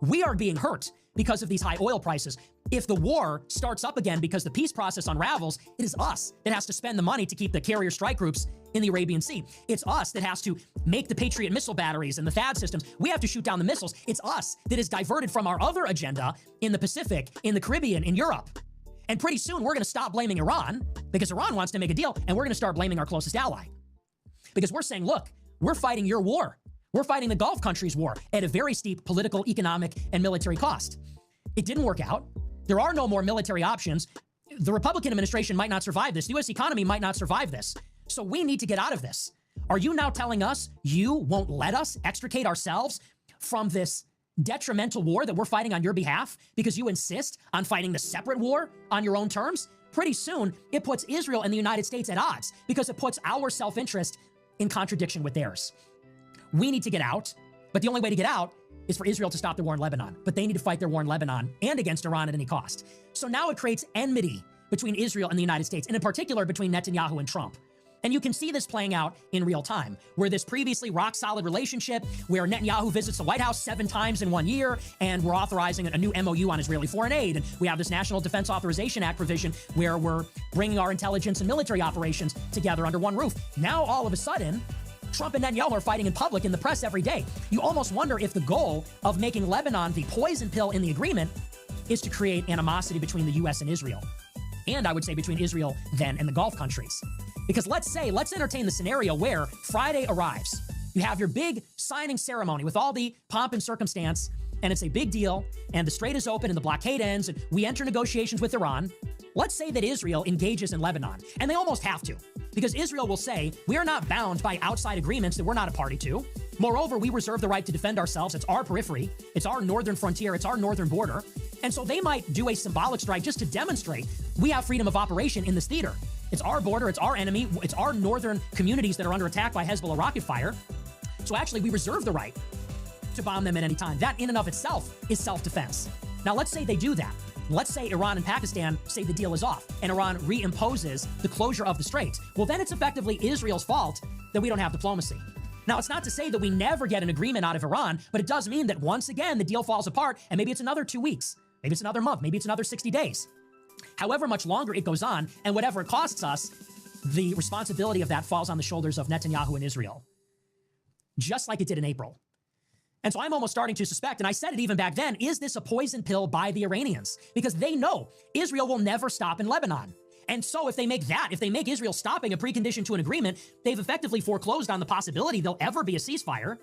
We are being hurt because of these high oil prices. If the war starts up again because the peace process unravels, it is us that has to spend the money to keep the carrier strike groups in the Arabian Sea. It's us that has to make the Patriot missile batteries and the THAAD systems. We have to shoot down the missiles. It's us that is diverted from our other agenda in the Pacific, in the Caribbean, in Europe. And pretty soon we're going to stop blaming Iran because Iran wants to make a deal, and we're going to start blaming our closest ally. Because we're saying, look, we're fighting your war. We're fighting the Gulf countries' war at a very steep political, economic, and military cost. It didn't work out. There are no more military options. The Republican administration might not survive this. The U.S. economy might not survive this. So we need to get out of this. Are you now telling us you won't let us extricate ourselves from this detrimental war that we're fighting on your behalf because you insist on fighting the separate war on your own terms? Pretty soon, it puts Israel and the United States at odds because it puts our self-interest in contradiction with theirs. We need to get out, but the only way to get out is for Israel to stop the war in Lebanon. But they need to fight their war in Lebanon and against Iran at any cost. So now it creates enmity between Israel and the United States, and in particular between Netanyahu and Trump. And you can see this playing out in real time, where this previously rock-solid relationship, where Netanyahu visits the White House 7 times in 1 year, and we're authorizing a new MOU on Israeli foreign aid, and we have this National Defense Authorization Act provision where we're bringing our intelligence and military operations together under one roof. Now, all of a sudden, Trump and Netanyahu are fighting in public in the press every day. You almost wonder if the goal of making Lebanon the poison pill in the agreement is to create animosity between the U.S. and Israel. And I would say between Israel then and the Gulf countries. Because let's entertain the scenario where Friday arrives. You have your big signing ceremony with all the pomp and circumstance, and it's a big deal, and the strait is open and the blockade ends, and we enter negotiations with Iran. Let's say that Israel engages in Lebanon, and they almost have to, because Israel will say, we are not bound by outside agreements that we're not a party to. Moreover, we reserve the right to defend ourselves. It's our periphery. It's our northern frontier. It's our northern border. And so they might do a symbolic strike just to demonstrate we have freedom of operation in this theater. It's our border. It's our enemy. It's our northern communities that are under attack by Hezbollah rocket fire. So actually, we reserve the right to bomb them at any time. That in and of itself is self-defense. Now, let's say they do that. Let's say Iran and Pakistan say the deal is off and Iran reimposes the closure of the Strait. Well, then it's effectively Israel's fault that we don't have diplomacy. Now, it's not to say that we never get an agreement out of Iran, but it does mean that once again, the deal falls apart, and maybe it's another 2 weeks, maybe it's another month, maybe it's another 60 days. However much longer it goes on, and whatever it costs us, the responsibility of that falls on the shoulders of Netanyahu and Israel, just like it did in April. And so I'm almost starting to suspect, and I said it even back then, is this a poison pill by the Iranians? Because they know Israel will never stop in Lebanon. And so if they make Israel stopping a precondition to an agreement, they've effectively foreclosed on the possibility there'll ever be a ceasefire.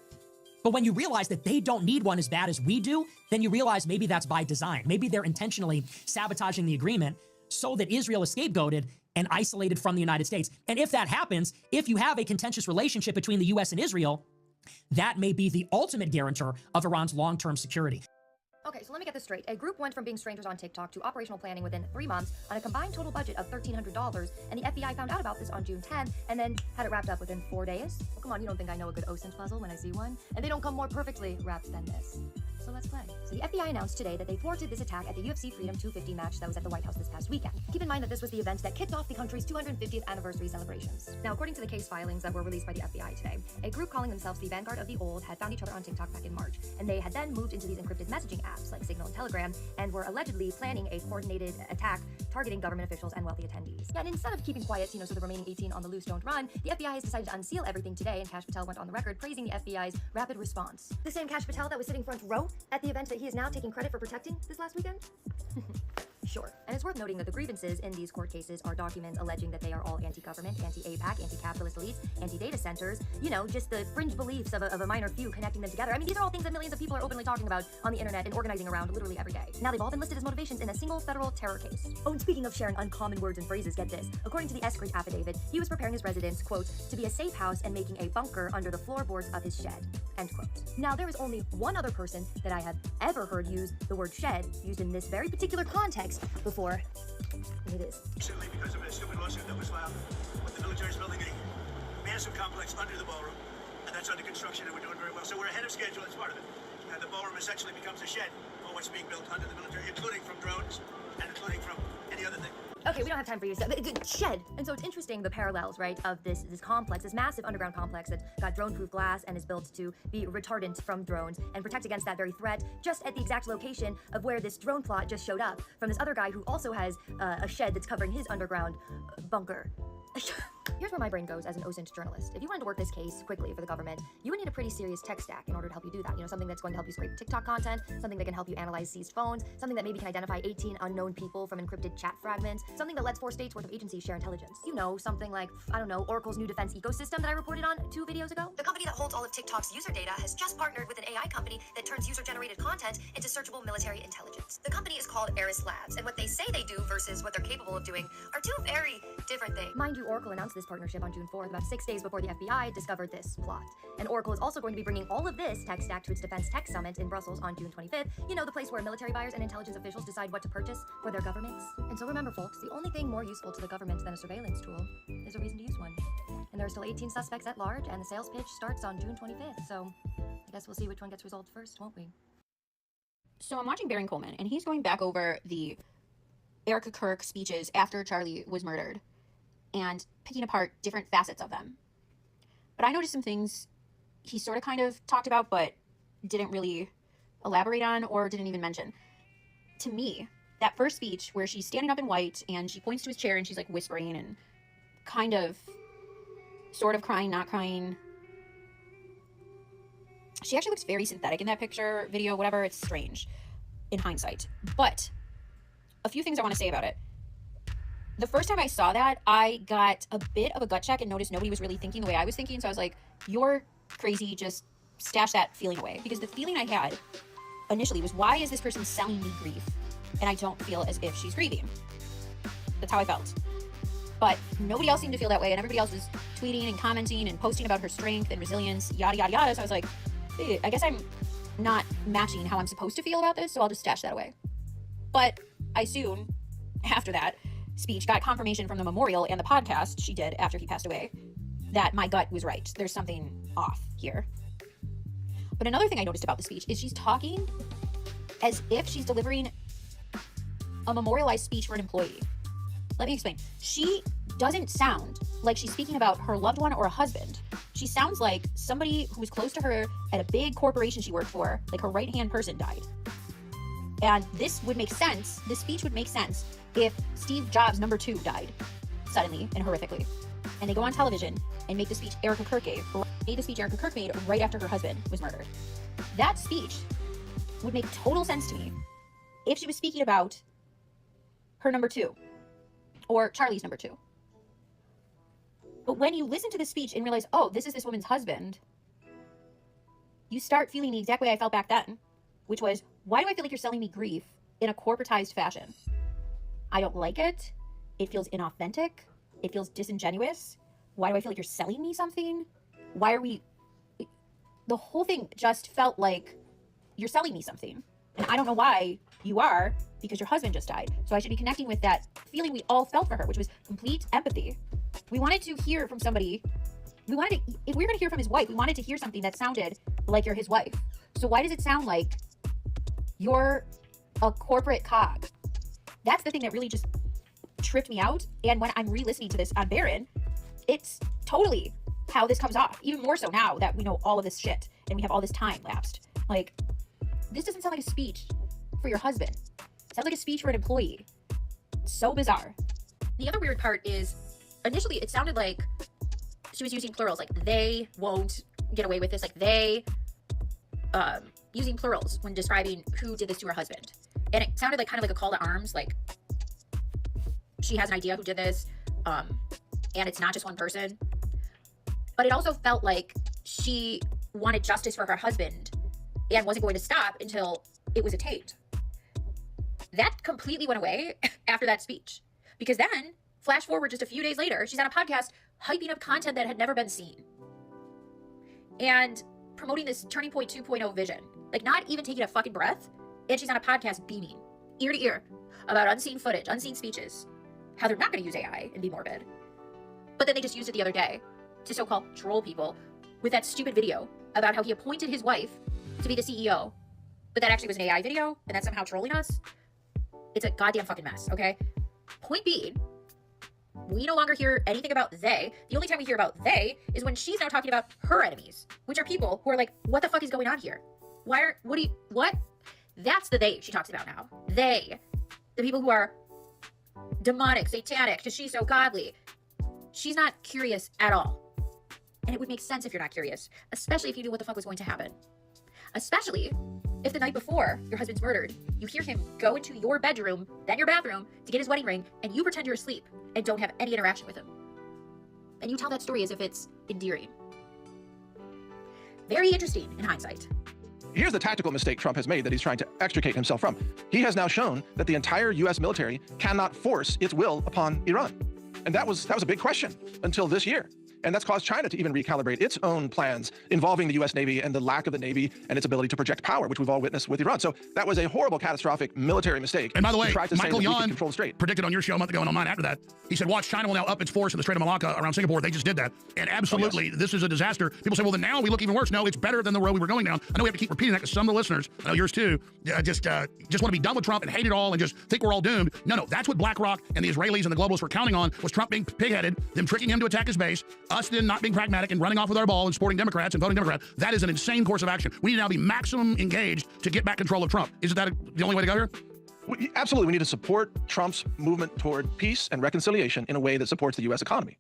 But when you realize that they don't need one as bad as we do, then you realize maybe that's by design. Maybe they're intentionally sabotaging the agreement so that Israel is scapegoated and isolated from the United States. And if that happens, if you have a contentious relationship between the US and Israel, that may be the ultimate guarantor of Iran's long-term security. Okay, so let me get this straight. A group went from being strangers on TikTok to operational planning within 3 months on a combined total budget of $1,300, and the FBI found out about this on June 10th and then had it wrapped up within 4 days. Well, come on, you don't think I know a good OSINT puzzle when I see one? And they don't come more perfectly wrapped than this. So let's play. So the FBI announced today that they thwarted this attack at the UFC Freedom 250 match that was at the White House this past weekend. Keep in mind that this was the event that kicked off the country's 250th anniversary celebrations. Now, according to the case filings that were released by the FBI today, a group calling themselves the Vanguard of the Old had found each other on TikTok back in March, and they had then moved into these encrypted messaging apps like Signal and Telegram, and were allegedly planning a coordinated attack targeting government officials and wealthy attendees. Yeah, and instead of keeping quiet, so the remaining 18 on the loose don't run, the FBI has decided to unseal everything today, and Kash Patel went on the record praising the FBI's rapid response. The same Kash Patel that was sitting front row at the event that he is now taking credit for protecting this last weekend? Sure. And it's worth noting that the grievances in these court cases are documents alleging that they are all anti-government, anti-APAC, anti-capitalist elites, anti-data centers, just the fringe beliefs of a minor few connecting them together. I mean, these are all things that millions of people are openly talking about on the internet and organizing around literally every day. Now, they've all been listed as motivations in a single federal terror case. Oh, and speaking of sharing uncommon words and phrases, get this. According to the Eskridge affidavit, he was preparing his residence, quote, to be a safe house and making a bunker under the floorboards of his shed, end quote. Now, there is only one other person that I have ever heard use the word shed used in this very particular context before. And it is. Recently, because of a stupid lawsuit that was filed, with the military's building a massive complex under the ballroom, and that's under construction, and we're doing very well. So we're ahead of schedule. That's part of it. And the ballroom essentially becomes a shed for what's being built under the military, including from drones and including from any other thing. Okay, we don't have time for you. Shed. And so it's interesting, the parallels, right, of this complex, this massive underground complex that's got drone-proof glass and is built to be retardant from drones and protect against that very threat, just at the exact location of where this drone plot just showed up from this other guy who also has a shed that's covering his underground bunker. Here's where my brain goes as an OSINT journalist. If you wanted to work this case quickly for the government, you would need a pretty serious tech stack in order to help you do that. Something that's going to help you scrape TikTok content, something that can help you analyze seized phones, something that maybe can identify 18 unknown people from encrypted chat fragments, something that lets 4 states worth of agencies share intelligence. Something like, I don't know, Oracle's new defense ecosystem that I reported on 2 videos ago. The company that holds all of TikTok's user data has just partnered with an AI company that turns user-generated content into searchable military intelligence. The company is called Eris Labs, and what they say they do versus what they're capable of doing are 2 very different things. Mind you, Oracle announced this partnership on June 4th, about 6 days before the FBI discovered this plot. And Oracle is also going to be bringing all of this tech stack to its Defense Tech Summit in Brussels on June 25th. The place where military buyers and intelligence officials decide what to purchase for their governments. And so remember, folks, the only thing more useful to the government than a surveillance tool is a reason to use one. And there are still 18 suspects at large, and the sales pitch starts on June 25th. So I guess we'll see which one gets resolved first, won't we? So I'm watching Baron Coleman, and he's going back over the Erica Kirk speeches after Charlie was murdered and picking apart different facets of them. But I noticed some things he sort of kind of talked about, but didn't really elaborate on or didn't even mention. To me, that first speech where she's standing up in white and she points to his chair and she's like whispering and kind of sort of crying, not crying. She actually looks very synthetic in that picture, video, whatever. It's strange in hindsight. But a few things I want to say about it. The first time I saw that, I got a bit of a gut check and noticed nobody was really thinking the way I was thinking. So I was like, you're crazy, just stash that feeling away. Because the feeling I had initially was, why is this person selling me grief? And I don't feel as if she's grieving. That's how I felt. But nobody else seemed to feel that way, and everybody else was tweeting and commenting and posting about her strength and resilience, yada, yada, yada. So I was like, hey, I guess I'm not matching how I'm supposed to feel about this, so I'll just stash that away. But I soon, after that speech, got confirmation from the memorial and the podcast she did after he passed away that my gut was right. There's something off here. But another thing I noticed about the speech is she's talking as if she's delivering a memorialized speech for an employee. Let me explain. She doesn't sound like she's speaking about her loved one or a husband. She sounds like somebody who was close to her at a big corporation she worked for, like her right-hand person died. And this would make sense, this speech would make sense if Steve Jobs' number 2 died suddenly and horrifically. And they go on television and make the speech Erica Kirk made right after her husband was murdered. That speech would make total sense to me if she was speaking about her number 2 or Charlie's number 2. But when you listen to the speech and realize, oh, this is this woman's husband, you start feeling the exact way I felt back then, which was, why do I feel like you're selling me grief in a corporatized fashion? I don't like it. It feels inauthentic. It feels disingenuous. Why do I feel like you're selling me something? Why are we... The whole thing just felt like you're selling me something. And I don't know why you are, because your husband just died. So I should be connecting with that feeling we all felt for her, which was complete empathy. We wanted to hear from somebody. If we were going to hear from his wife, we wanted to hear something that sounded like you're his wife. So why does it sound like you're a corporate cog? That's the thing that really just tripped me out. And when I'm re-listening to this on Barron, it's totally how this comes off. Even more so now that we know all of this shit and we have all this time lapsed. Like, this doesn't sound like a speech for your husband. It sounds like a speech for an employee. It's so bizarre. The other weird part is, initially it sounded like she was using plurals, like they won't get away with this, like they, using plurals when describing who did this to her husband. And it sounded like kind of like a call to arms, like she has an idea who did this, and it's not just one person. But it also felt like she wanted justice for her husband and wasn't going to stop until it was attained. That completely went away after that speech. Because then, flash forward just a few days later, she's on a podcast hyping up content that had never been seen. And promoting this Turning Point 2.0 vision. Like, not even taking a fucking breath. And she's on a podcast beaming, ear to ear, about unseen footage, unseen speeches. How they're not going to use AI and be morbid. But then they just used it the other day to so-called troll people with that stupid video about how he appointed his wife to be the CEO. But that actually was an AI video, and that's somehow trolling us. It's a goddamn fucking mess, okay? Point being, we no longer hear anything about they. The only time we hear about they is when she's now talking about her enemies, which are people who are like, what the fuck is going on here? What? That's the they she talks about now. They. The people who are demonic, satanic, because she's so godly. She's not curious at all. And it would make sense if you're not curious, especially if you knew what the fuck was going to happen. Especially if the night before your husband's murdered, you hear him go into your bedroom, then your bathroom, to get his wedding ring, and you pretend you're asleep and don't have any interaction with him. And you tell that story as if it's endearing. Very interesting in hindsight. Here's the tactical mistake Trump has made that he's trying to extricate himself from. He has now shown that the entire U.S. military cannot force its will upon Iran. And that was a big question until this year. And that's caused China to even recalibrate its own plans involving the U.S. Navy and the lack of the Navy and its ability to project power, which we've all witnessed with Iran. So that was a horrible, catastrophic military mistake. And by the way, Michael Yon predicted on your show a month ago and on mine after that. He said, watch, China will now up its force in the Strait of Malacca around Singapore. They just did that. And absolutely, This is a disaster. People say, well, then now we look even worse. No, it's better than the road we were going down. I know we have to keep repeating that because some of the listeners, I know yours too, just want to be done with Trump and hate it all and just think we're all doomed. No, that's what BlackRock and the Israelis and the globalists were counting on, was Trump being pig-headed, them tricking him to attack his base, us then not being pragmatic and running off with our ball and supporting Democrats and voting Democrat. That is an insane course of action. We need to now be maximum engaged to get back control of Trump. Isn't that the only way to go here? Absolutely. We need to support Trump's movement toward peace and reconciliation in a way that supports the U.S. economy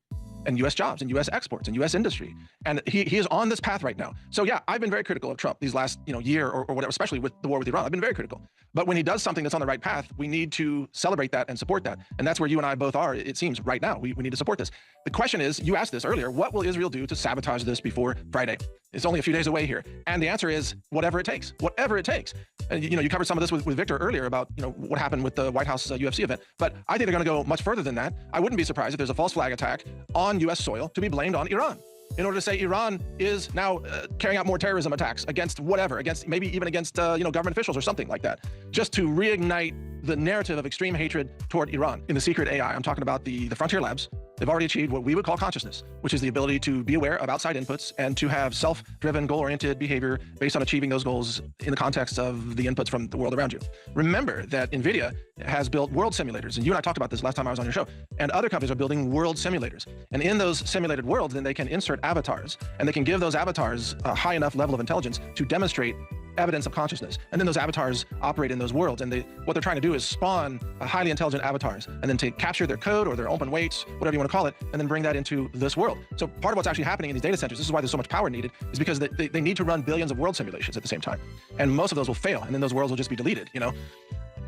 and U.S. jobs and U.S. exports and U.S. industry. And he is on this path right now. So yeah, I've been very critical of Trump these last year or whatever, especially with the war with Iran. I've been very critical. But when he does something that's on the right path, we need to celebrate that and support that. And that's where you and I both are, it seems, right now. We need to support this. The question is, you asked this earlier, what will Israel do to sabotage this before Friday? It's only a few days away here. And the answer is whatever it takes, whatever it takes. And, you covered some of this with Victor earlier about, what happened with the White House UFC event. But I think they're going to go much further than that. I wouldn't be surprised if there's a false flag attack on U.S. soil to be blamed on Iran, in order to say Iran is now carrying out more terrorism attacks against whatever, maybe even against government officials or something like that, just to reignite the narrative of extreme hatred toward Iran. In the secret AI, I'm talking about the frontier labs. They've already achieved what we would call consciousness, which is the ability to be aware of outside inputs and to have self-driven, goal-oriented behavior based on achieving those goals in the context of the inputs from the world around you. Remember that NVIDIA has built world simulators, and you and I talked about this last time I was on your show, and other companies are building world simulators. And in those simulated worlds, then they can insert avatars, and they can give those avatars a high enough level of intelligence to demonstrate evidence of consciousness. And then those avatars operate in those worlds, and what they're trying to do is spawn highly intelligent avatars, and then to capture their code or their open weights, whatever you want to call it, and then bring that into this world. So part of what's actually happening in these data centers, this is why there's so much power needed, is because they need to run billions of world simulations at the same time. And most of those will fail, and then those worlds will just be deleted,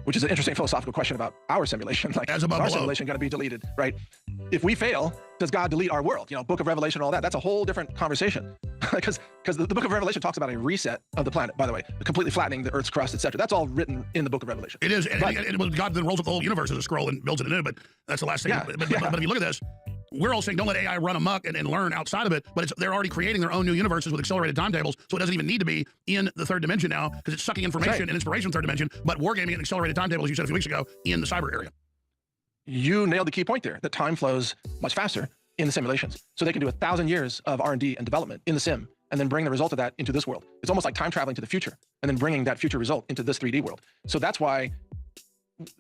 which is an interesting philosophical question about our simulation. Like, is our simulation going to be deleted, right? If we fail, does God delete our world? Book of Revelation and all that. That's a whole different conversation. Because the book of Revelation talks about a reset of the planet, by the way, completely flattening the Earth's crust, etc. That's all written in the book of Revelation. It is. And God then rolls up the whole universe as a scroll and builds it anew, but that's the last thing. Yeah, but if you look at this, we're all saying don't let AI run amok and learn outside of it, but they're already creating their own new universes with accelerated timetables, so it doesn't even need to be in the third dimension now, because it's sucking information and inspiration from third dimension, but wargaming and accelerated timetables, you said a few weeks ago, in the cyber area. You nailed the key point there, that time flows much faster in the simulations. So they can do 1,000 years of R&D and development in the sim, and then bring the result of that into this world. It's almost like time traveling to the future, and then bringing that future result into this 3D world. So that's why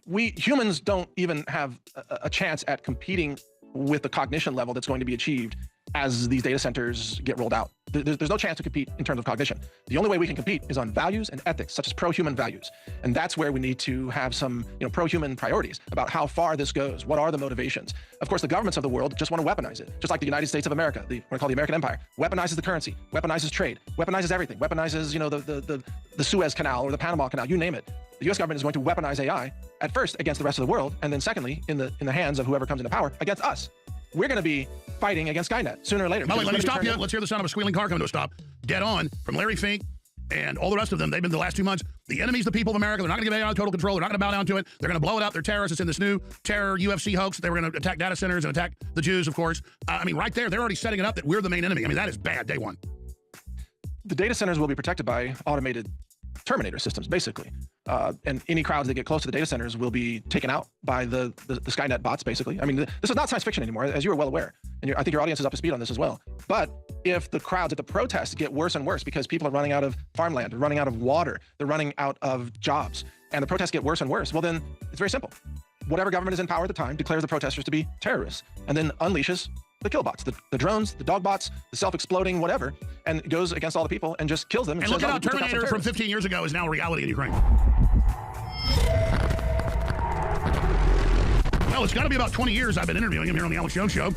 we humans don't even have a chance at competing with the cognition level that's going to be achieved as these data centers get rolled out. There's no chance to compete in terms of cognition. The only way we can compete is on values and ethics, such as pro-human values. And that's where we need to have some pro-human priorities about how far this goes. What are the motivations? Of course, the governments of the world just want to weaponize it. Just like the United States of America, what I call the American Empire, weaponizes the currency, weaponizes trade, weaponizes everything, weaponizes the Suez Canal or the Panama Canal, you name it. The US government is going to weaponize AI, at first against the rest of the world, and then secondly, in the hands of whoever comes into power, against us. We're going to be fighting against Skynet sooner or later. Molly, let me stop you. Let's hear the sound of a squealing car coming to a stop. Dead on from Larry Fink and all the rest of them. They've been the last 2 months. The enemy's the people of America. They're not going to give AI total control. They're not going to bow down to it. They're going to blow it up. They're terrorists. It's in this new terror UFC hoax. They were going to attack data centers and attack the Jews, of course. Right there, they're already setting it up that we're the main enemy. That is bad, day one. The data centers will be protected by automated Terminator systems, basically. And any crowds that get close to the data centers will be taken out by the Skynet bots, basically. This is not science fiction anymore, as you are well aware. And I think your audience is up to speed on this as well. But if the crowds at the protests get worse and worse because people are running out of farmland, they're running out of water, they're running out of jobs, and the protests get worse and worse, well then, it's very simple. Whatever government is in power at the time declares the protesters to be terrorists, and then unleashes the killbots, the drones, the dog bots, the self-exploding whatever, and goes against all the people and just kills them. And look at how Terminator from 15 years ago is now a reality in Ukraine. Well, it's got to be about 20 years I've been interviewing him here on the Alex Jones Show,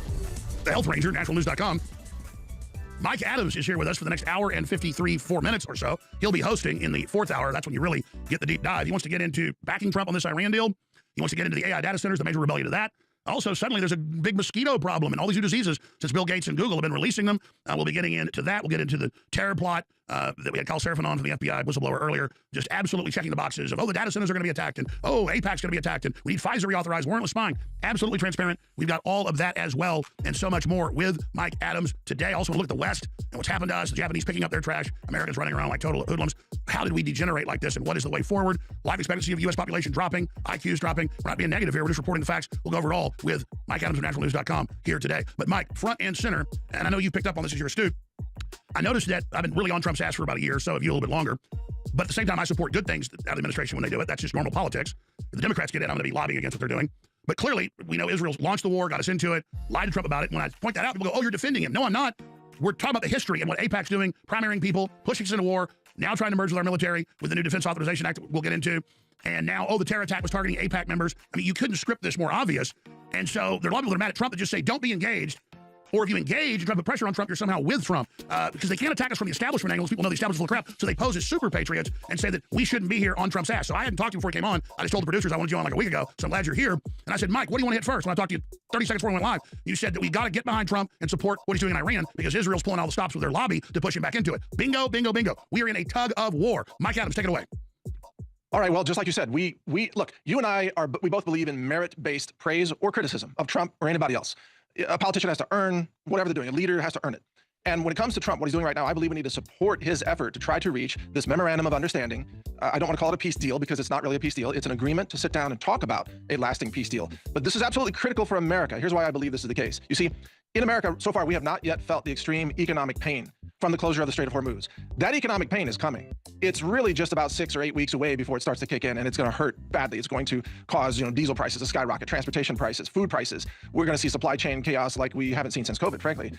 the Health Ranger, naturalnews.com. Mike Adams is here with us for the next hour and 4 minutes or so. He'll be hosting in the 4th hour. That's when you really get the deep dive. He wants to get into backing Trump on this Iran deal. He wants to get into the AI data centers, the major rebellion to that. Also, suddenly there's a big mosquito problem and all these new diseases since Bill Gates and Google have been releasing them. We'll be getting into that. We'll get into the terror plot that we had Kyle Seraphin on from the FBI whistleblower earlier, just absolutely checking the boxes of, the data centers are going to be attacked, and, AIPAC's going to be attacked, and we need Pfizer reauthorized, warrantless spying. Absolutely transparent. We've got all of that as well, and so much more with Mike Adams today. Also, want to look at the West and what's happened to us, the Japanese picking up their trash, Americans running around like total hoodlums. How did we degenerate like this, and what is the way forward? Life expectancy of the U.S. population dropping, IQs dropping. We're not being negative here. We're just reporting the facts. We'll go over it all with Mike Adams of naturalnews.com here today. But Mike, front and center, and I know you picked up on this as you're astute, I noticed that I've been really on Trump's ass for about a year, so have you a little bit longer. But at the same time, I support good things out of the administration when they do it. That's just normal politics. If the Democrats get in, I'm going to be lobbying against what they're doing. But clearly, we know Israel's launched the war, got us into it, lied to Trump about it. When I point that out, people go, you're defending him. No, I'm not. We're talking about the history and what AIPAC's doing, primarying people, pushing us into war, now trying to merge with our military with the new Defense Authorization Act that we'll get into. And now, the terror attack was targeting AIPAC members. You couldn't script this more obvious. And so there are a lot of people that are mad at Trump that just say, don't be engaged. Or if you engage and try to put pressure on Trump, you're somehow with Trump. Because they can't attack us from the establishment angle. Those people know the establishment's full of crap. So they pose as super patriots and say that we shouldn't be here on Trump's ass. So I hadn't talked to you before he came on. I just told the producers I wanted you on like a week ago. So I'm glad you're here. And I said, Mike, what do you want to hit first? When I talked to you 30 seconds before we went live, you said that we got to get behind Trump and support what he's doing in Iran because Israel's pulling all the stops with their lobby to push him back into it. Bingo, bingo, bingo. We are in a tug of war. Mike Adams, take it away. All right, well, just like you said, we look, you and I we both believe in merit-based praise or criticism of Trump or anybody else. A politician has to earn whatever they're doing. A leader has to earn it. And when it comes to Trump, what he's doing right now, I believe we need to support his effort to try to reach this memorandum of understanding. I don't want to call it a peace deal because it's not really a peace deal. It's an agreement to sit down and talk about a lasting peace deal. But this is absolutely critical for America. Here's why I believe this is the case. You see, in America, so far, we have not yet felt the extreme economic pain from the closure of the Strait of Hormuz. That economic pain is coming. It's really just about 6 or 8 weeks away before it starts to kick in, and it's going to hurt badly. It's going to cause, diesel prices to skyrocket, transportation prices, food prices. We're going to see supply chain chaos like we haven't seen since COVID, frankly.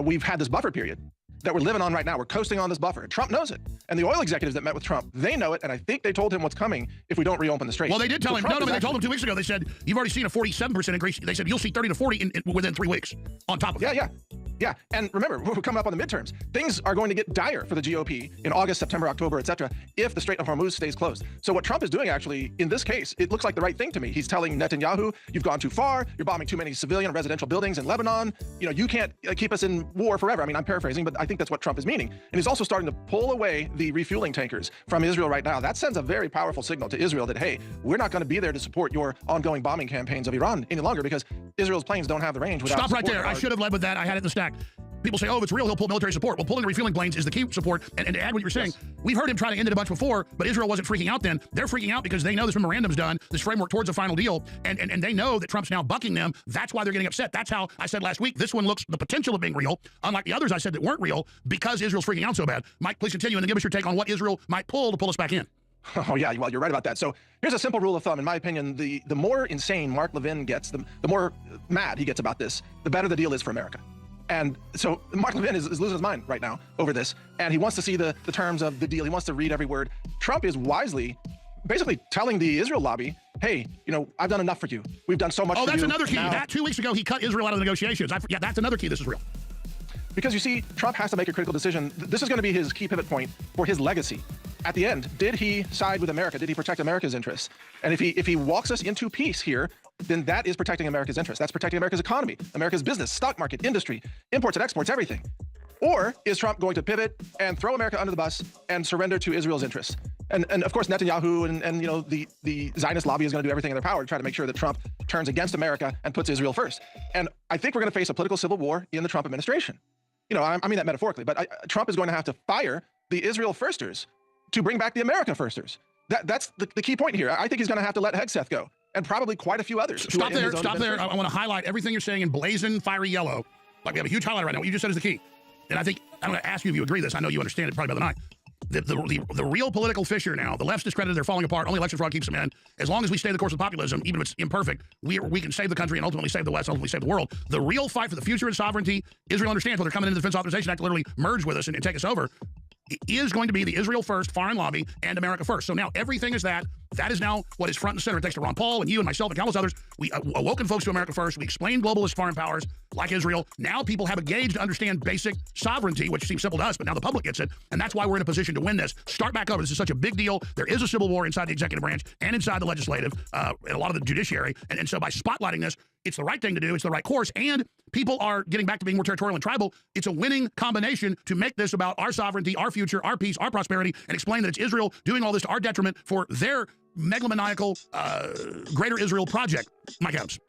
We've had this buffer period that we're living on right now. We're coasting on this buffer. Trump knows it. And the oil executives that met with Trump, they know it, and I think they told him what's coming if we don't reopen the Strait. Well, they did tell him. No, they told him 2 weeks ago. They said, you've already seen a 47% increase. They said, you'll see 30 to 40 within 3 weeks on top of it. Yeah. And remember, we're coming up on the midterms. Things are going to get dire for the GOP in August, September, October, etc., if the Strait of Hormuz stays closed. So what Trump is doing, actually, in this case, it looks like the right thing to me. He's telling Netanyahu, you've gone too far. You're bombing too many civilian residential buildings in Lebanon. You can't keep us in war forever. I mean, I'm paraphrasing, but I think that's what Trump is meaning. And he's also starting to pull away the refueling tankers from Israel right now. That sends a very powerful signal to Israel that, hey, we're not going to be there to support your ongoing bombing campaigns of Iran any longer because Israel's planes don't have the range without Stop right there. I should have led with that. I had it in the stack. People say, if it's real, he'll pull military support. Well, pulling the refueling planes is the key support. And to add what you're saying, we've heard him try to end it a bunch before, but Israel wasn't freaking out then. They're freaking out because they know this memorandum's done, this framework towards a final deal, and they know that Trump's now bucking them. That's why they're getting upset. That's how I said last week, this one looks the potential of being real, unlike the others I said that weren't real, because Israel's freaking out so bad. Mike, please continue and then give us your take on what Israel might pull to pull us back in. Oh, yeah, well, you're right about that. So here's a simple rule of thumb. In my opinion, the more insane Mark Levin gets, the more mad he gets about this, the better the deal is for America. And so Mark Levin is losing his mind right now over this, and he wants to see the terms of the deal. He wants to read every word. Trump is wisely basically telling the Israel lobby, hey, I've done enough for you. We've done so much for you. Oh, that's another key. That 2 weeks ago, he cut Israel out of the negotiations. Yeah, that's another key. This is real. Because you see, Trump has to make a critical decision. This is going to be his key pivot point for his legacy. At the end, did he side with America? Did he protect America's interests? And if he walks us into peace here, then that is protecting America's interests. That's protecting America's economy, America's business, stock market, industry, imports and exports, everything. Or is Trump going to pivot and throw America under the bus and surrender to Israel's interests? And of course, Netanyahu and the Zionist lobby is going to do everything in their power to try to make sure that Trump turns against America and puts Israel first. And I think we're going to face a political civil war in the Trump administration. I mean that metaphorically, but Trump is going to have to fire the Israel firsters to bring back the America firsters. That's the key point here. I think he's going to have to let Hegseth go, and probably quite a few others. Stop there. I want to highlight everything you're saying in blazing, fiery yellow. Like we have a huge highlight right now. What you just said is the key. And I think, I'm going to ask you if you agree with this. I know you understand it probably better than I. The real political fissure now, the left's discredited, they're falling apart. Only election fraud keeps them in. As long as we stay the course of populism, even if it's imperfect, we can save the country and ultimately save the West, ultimately save the world. The real fight for the future and sovereignty, Israel understands when they're coming into the Defense Authorization Act to literally merge with us and take us over, is going to be the Israel first, foreign lobby, and America first. So now everything is that. That is now what is front and center. Thanks to Ron Paul and you and myself and countless others. We awoken folks to America first. We explained globalist foreign powers like Israel. Now people have a gauge to understand basic sovereignty, which seems simple to us, but now the public gets it. And that's why we're in a position to win this. Start back over. This is such a big deal. There is a civil war inside the executive branch and inside the legislative and a lot of the judiciary. And so by spotlighting this, it's the right thing to do. It's the right course. And people are getting back to being more territorial and tribal. It's a winning combination to make this about our sovereignty, our future, our peace, our prosperity, and explain that it's Israel doing all this to our detriment for their megalomaniacal Greater Israel project. Mike Adams.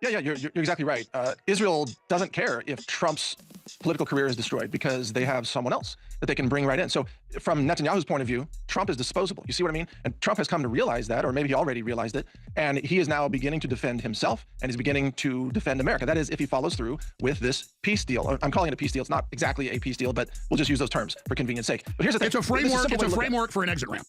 Yeah, you're exactly right. Israel doesn't care if Trump's political career is destroyed because they have someone else that they can bring right in. So from Netanyahu's point of view, Trump is disposable. You see what I mean? And Trump has come to realize that, or maybe he already realized it, and he is now beginning to defend himself, and he's beginning to defend America. That is, if he follows through with this peace deal. I'm calling it a peace deal. It's not exactly a peace deal, but we'll just use those terms for convenience sake. But here's the thing. It's a framework. It's a framework for an exit ramp.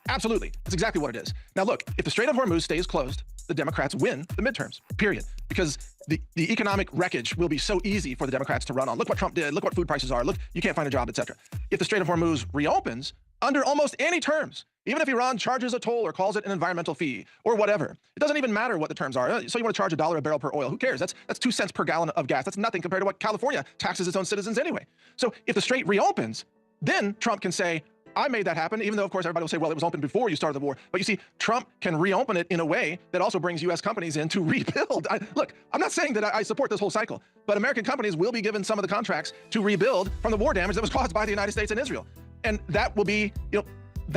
Absolutely. That's exactly what it is. Now, look, if the Strait of Hormuz stays closed, the Democrats win the midterms, period. Because the economic wreckage will be so easy for the Democrats to run on. Look what Trump did. Look what food prices are. Look, you can't find a job, etc. If the Strait of Hormuz reopens, under almost any terms, even if Iran charges a toll or calls it an environmental fee or whatever. It doesn't even matter what the terms are. So you want to charge $1 a barrel per oil. Who cares? That's 2 cents per gallon of gas. That's nothing compared to what California taxes its own citizens anyway. So if the strait reopens, then Trump can say, I made that happen, even though, of course, everybody will say, well, it was open before you started the war. But you see, Trump can reopen it in a way that also brings U.S. companies in to rebuild. Look, I'm not saying that I support this whole cycle, but American companies will be given some of the contracts to rebuild from the war damage that was caused by the United States and Israel. And that will be, the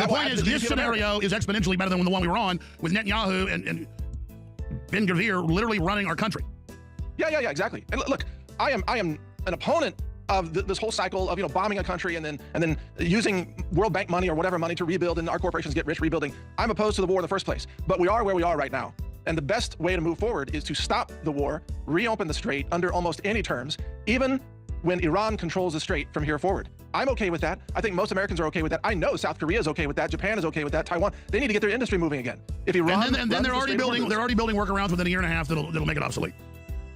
point is, this scenario is exponentially better than the one we were on with Netanyahu and Ben-Gvir literally running our country. Yeah, exactly. And look, I am an opponent of this whole cycle of bombing a country and then using World Bank money or whatever money to rebuild, and our corporations get rich rebuilding. I'm opposed to the war in the first place, but we are where we are right now. And the best way to move forward is to stop the war, reopen the strait under almost any terms, even when Iran controls the strait from here forward. I'm okay with that. I think most Americans are okay with that. I know South Korea is okay with that. Japan is okay with that. Taiwan. They need to get their industry moving again. If Iran and then they're already building workarounds within a year and a half that'll make it obsolete.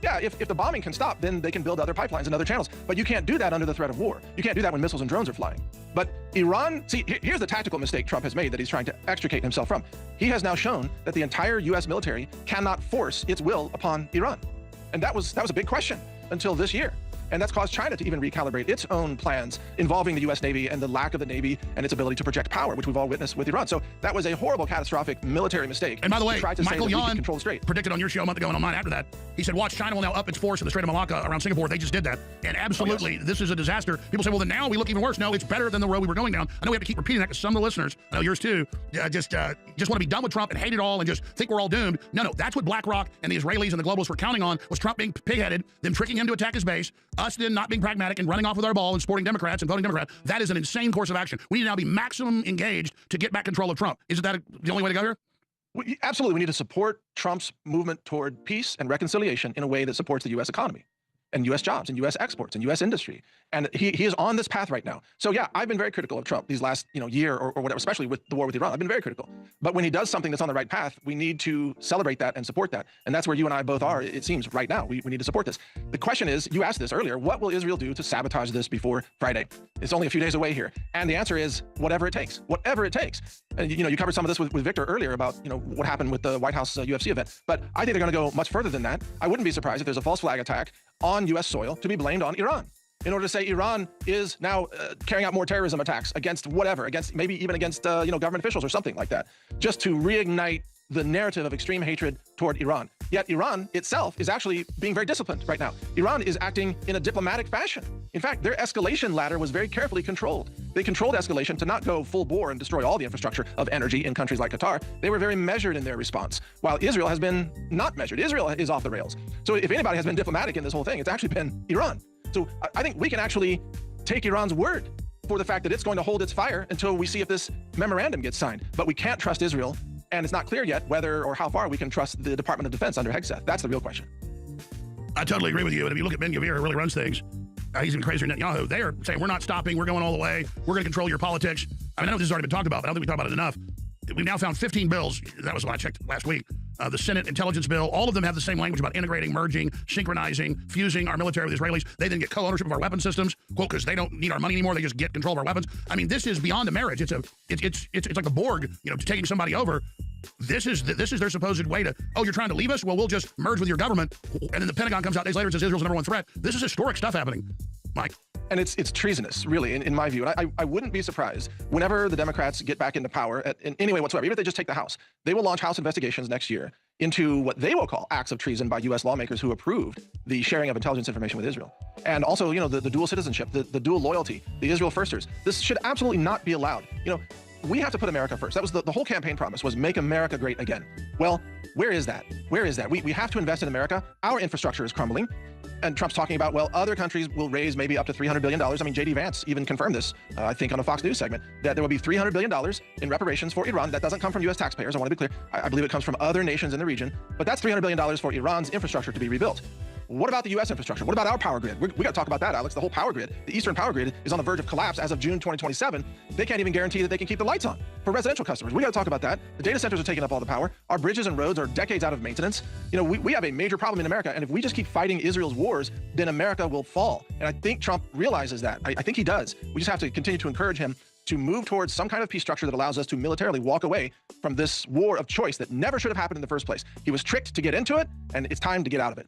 Yeah, if the bombing can stop, then they can build other pipelines and other channels. But you can't do that under the threat of war. You can't do that when missiles and drones are flying. But Iran, see, here's the tactical mistake Trump has made that he's trying to extricate himself from. He has now shown that the entire U.S. military cannot force its will upon Iran. And that was a big question until this year. And that's caused China to even recalibrate its own plans involving the U.S. Navy and the lack of the Navy and its ability to project power, which we've all witnessed with Iran. So that was a horrible, catastrophic military mistake. And by the way, Michael Yon predicted on your show a month ago and on mine after that, he said, watch, China will now up its force in the Strait of Malacca around Singapore. They just did that. And absolutely, this is a disaster. People say, well, then now we look even worse. No, it's better than the road we were going down. I know we have to keep repeating that because some of the listeners, I know yours too, just want to be done with Trump and hate it all and just think we're all doomed. No, that's what BlackRock and the Israelis and the globalists were counting on, was Trump being pig-headed, them tricking him to attack his base, us then not being pragmatic and running off with our ball and supporting Democrats and voting Democrat. That is an insane course of action. We need to now be maximum engaged to get back control of Trump. Isn't that the only way to go here? Absolutely. We need to support Trump's movement toward peace and reconciliation in a way that supports the U.S. economy and U.S. jobs and U.S. exports and U.S. industry. And he is on this path right now. So yeah, I've been very critical of Trump these last year or whatever, especially with the war with Iran. I've been very critical. But when he does something that's on the right path, we need to celebrate that and support that. And that's where you and I both are, it seems, right now. We need to support this. The question is, you asked this earlier, what will Israel do to sabotage this before Friday? It's only a few days away here. And the answer is whatever it takes. Whatever it takes. And you covered some of this with Victor earlier about what happened with the White House UFC event. But I think they're going to go much further than that. I wouldn't be surprised if there's a false flag attack on U.S. soil to be blamed on Iran, in order to say Iran is now carrying out more terrorism attacks against whatever, maybe even against government officials or something like that, just to reignite the narrative of extreme hatred toward Iran. Yet Iran itself is actually being very disciplined right now. Iran is acting in a diplomatic fashion. In fact, their escalation ladder was very carefully controlled. They controlled escalation to not go full bore and destroy all the infrastructure of energy in countries like Qatar. They were very measured in their response, while Israel has been not measured. Israel is off the rails. So if anybody has been diplomatic in this whole thing, it's actually been Iran. So I think we can actually take Iran's word for the fact that it's going to hold its fire until we see if this memorandum gets signed. But we can't trust Israel, and it's not clear yet whether or how far we can trust the Department of Defense under Hegseth. That's the real question. I totally agree with you. And if you look at Ben-Gvir, who really runs things, he's even crazier than Netanyahu. They are saying, we're not stopping. We're going all the way. We're going to control your politics. I know this has already been talked about, but I don't think we talked about it enough. We've now found 15 bills. That was what I checked last week. The Senate intelligence bill, all of them have the same language about integrating, merging, synchronizing, fusing our military with Israelis. They then get co-ownership of our weapon systems, quote, because they don't need our money anymore. They just get control of our weapons. I mean, this is beyond a marriage. It's like a Borg, taking somebody over. This is their supposed way to, oh, you're trying to leave us? Well, we'll just merge with your government. And then the Pentagon comes out days later and says Israel's the #1 threat. This is historic stuff happening, Mike. And it's treasonous, really, in my view. And I wouldn't be surprised whenever the Democrats get back into power in any way whatsoever, even if they just take the House, they will launch House investigations next year into what they will call acts of treason by U.S. lawmakers who approved the sharing of intelligence information with Israel. And also, the dual citizenship, the dual loyalty, the Israel firsters. This should absolutely not be allowed. We have to put America first. That was the whole campaign promise, was make America great again. Well, where is that? Where is that? We have to invest in America. Our infrastructure is crumbling. And Trump's talking about, well, other countries will raise maybe up to $300 billion. I mean, J.D. Vance even confirmed this, I think, on a Fox News segment, that there will be $300 billion in reparations for Iran. That doesn't come from U.S. taxpayers. I want to be clear. I believe it comes from other nations in the region. But that's $300 billion for Iran's infrastructure to be rebuilt. What about the U.S. infrastructure? What about our power grid? We got to talk about that, Alex. The whole power grid, the Eastern power grid, is on the verge of collapse as of June 2027. They can't even guarantee that they can keep the lights on for residential customers. We got to talk about that. The data centers are taking up all the power. Our bridges and roads are decades out of maintenance. We have a major problem in America, and if we just keep fighting Israel's wars, then America will fall. And I think Trump realizes that. I think he does. We just have to continue to encourage him to move towards some kind of peace structure that allows us to militarily walk away from this war of choice that never should have happened in the first place. He was tricked to get into it, and it's time to get out of it.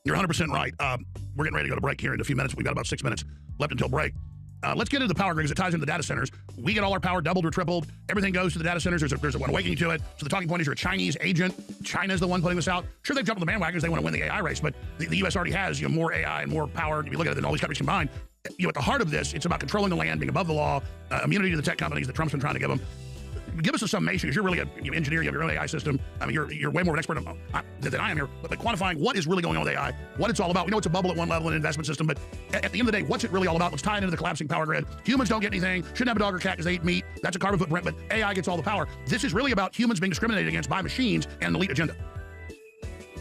You're 100% right. We're getting ready to go to break here in a few minutes. We've got about 6 minutes left until break. Let's get into the power grid because it ties into the data centers. We get all our power doubled or tripled. Everything goes to the data centers. There's an awakening to it. So the talking point is you're a Chinese agent. China's the one putting this out. Sure, they've jumped on the bandwagon. They want to win the AI race, but the U.S. already has more AI and more power. If you look at it than all these countries combined. At the heart of this, it's about controlling the land, being above the law, immunity to the tech companies that Trump's been trying to give them. Give us a summation, because you're really an engineer, you have your own AI system. I mean, you're way more of an expert than I am here, but quantifying what is really going on with AI, what it's all about. We know it's a bubble at one level, an investment system, but at the end of the day, what's it really all about? Let's tie it into the collapsing power grid. Humans don't get anything, shouldn't have a dog or cat because they eat meat. That's a carbon footprint, but AI gets all the power. This is really about humans being discriminated against by machines and an elite agenda.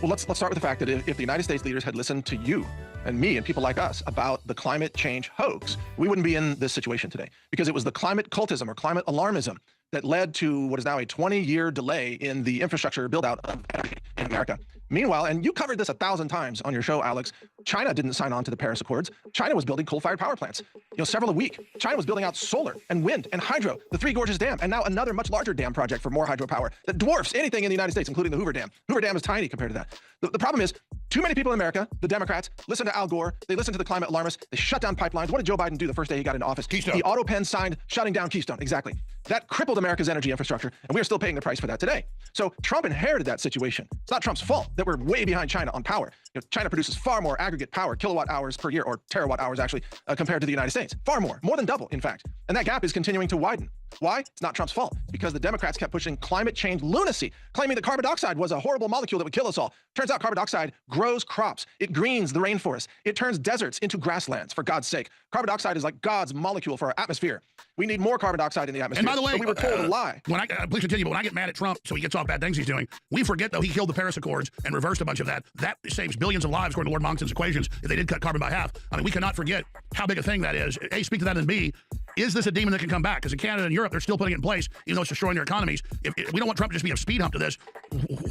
Well, let's start with the fact that if the United States leaders had listened to you and me and people like us about the climate change hoax, we wouldn't be in this situation today, because it was the climate cultism or climate alarmism that led to what is now a 20-year delay in the infrastructure build-out of energy in America. Meanwhile, and you covered this 1,000 times on your show, Alex, China didn't sign on to the Paris Accords. China was building coal-fired power plants, several a week. China was building out solar and wind and hydro, the Three Gorges Dam, and now another much larger dam project for more hydropower that dwarfs anything in the United States, including the Hoover Dam. Hoover Dam is tiny compared to that. The problem is, too many people in America, the Democrats, listen to Al Gore, they listen to the climate alarmists, they shut down pipelines. What did Joe Biden do the first day he got into office? Keystone. The auto pen signed shutting down Keystone, exactly. That crippled America's energy infrastructure, and we are still paying the price for that today. So Trump inherited that situation. It's not Trump's fault that we're way behind China on power. China produces far more aggregate power, kilowatt hours per year, or terawatt hours actually, compared to the United States. Far more than double, in fact. And that gap is continuing to widen. Why? It's not Trump's fault. Because the Democrats kept pushing climate change lunacy, claiming that carbon dioxide was a horrible molecule that would kill us all. Turns out carbon dioxide grows crops. It greens the rainforest. It turns deserts into grasslands, for God's sake. Carbon dioxide is like God's molecule for our atmosphere. We need more carbon dioxide in the atmosphere. And by the way, we were told a lie. Please continue, but when I get mad at Trump, so he gets off bad things he's doing, we forget, though, he killed the Paris Accords and reversed a bunch of that. That saves billions of lives, according to Lord Monckton's equations, if they did cut carbon by half. I mean, we cannot forget how big a thing that is. A, speak to that, and B, is this a demon that can come back? Because in Canada and Europe, they're still putting it in place, even though it's destroying their economies. If we don't want Trump to just be a speed hump to this,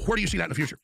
where do you see that in the future?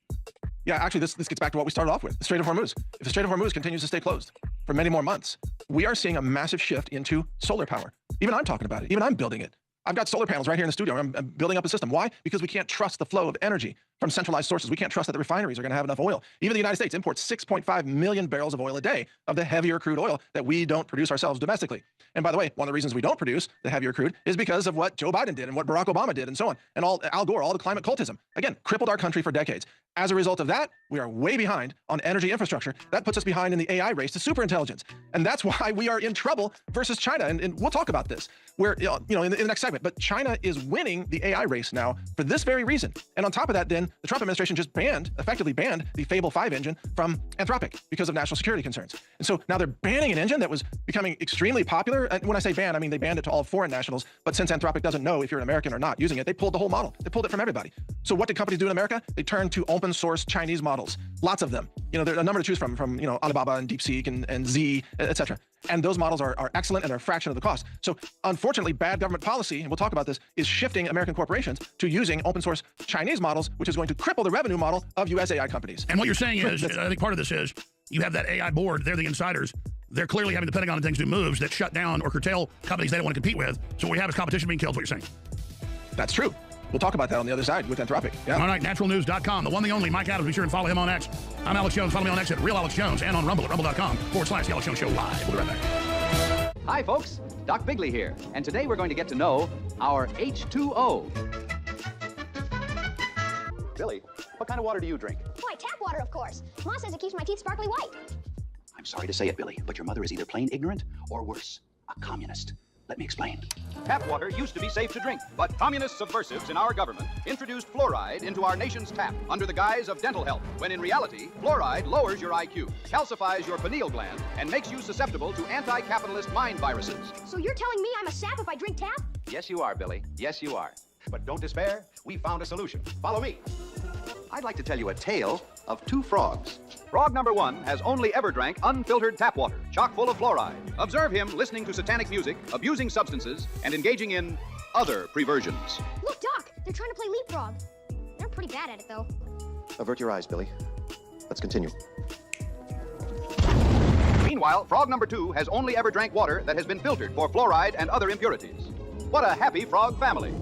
Yeah, actually, this gets back to what we started off with, the Strait of Hormuz. If the Strait of Hormuz continues to stay closed for many more months, we are seeing a massive shift into solar power. Even I'm talking about it. Even I'm building it. I've got solar panels right here in the studio. I'm building up a system. Why? Because we can't trust the flow of energy from centralized sources. We can't trust that the refineries are going to have enough oil. Even the United States imports 6.5 million barrels of oil a day of the heavier crude oil that we don't produce ourselves domestically. And by the way, one of the reasons we don't produce the heavier crude is because of what Joe Biden did and what Barack Obama did and so on. And Al Gore, all the climate cultism, again, crippled our country for decades. As a result of that, we are way behind on energy infrastructure. That puts us behind in the AI race to superintelligence. And that's why we are in trouble versus China. And we'll talk about this in the next segment. But China is winning the AI race now for this very reason. And on top of that, then, the Trump administration just effectively banned the Fable 5 engine from Anthropic because of national security concerns. And so now they're banning an engine that was becoming extremely popular. And when I say ban, I mean they banned it to all foreign nationals. But since Anthropic doesn't know if you're an American or not using it, they pulled the whole model. They pulled it from everybody. So what did companies do in America? They turned to open source Chinese models. Lots of them. There are a number to choose from Alibaba and DeepSeek and Z, etc. And those models are excellent and are a fraction of the cost. So unfortunately, bad government policy, and we'll talk about this, is shifting American corporations to using open source Chinese models, which is going to cripple the revenue model of US AI companies. And what you're saying is, I think part of this is, you have that AI board, they're the insiders. They're clearly having the Pentagon and things do moves that shut down or curtail companies they don't want to compete with. So what we have is competition being killed, is what you're saying. That's true. We'll talk about that on the other side with Anthropic. Yeah. All right, naturalnews.com. The one, the only, Mike Adams. Be sure and follow him on X. I'm Alex Jones. Follow me on X at Real Alex Jones and on Rumble at rumble.com/The Alex Jones Show Live. We'll be right back. Hi, folks. Doc Bigley here. And today we're going to get to know our H2O. Billy, what kind of water do you drink? Why, tap water, of course. Ma says it keeps my teeth sparkly white. I'm sorry to say it, Billy, but your mother is either plain ignorant or worse, a communist. Let me explain. Tap water used to be safe to drink, but communist subversives in our government introduced fluoride into our nation's tap under the guise of dental health, when in reality, fluoride lowers your IQ, calcifies your pineal gland, and makes you susceptible to anti-capitalist mind viruses. So you're telling me I'm a sap if I drink tap? Yes, you are, Billy. Yes, you are. But don't despair. We found a solution. Follow me. I'd like to tell you a tale of two frogs. Frog number one has only ever drank unfiltered tap water, chock full of fluoride. Observe him listening to satanic music, abusing substances, and engaging in other perversions. Look, Doc, they're trying to play leapfrog. They're pretty bad at it, though. Avert your eyes, Billy. Let's continue. Meanwhile, frog number two has only ever drank water that has been filtered for fluoride and other impurities. What a happy frog family.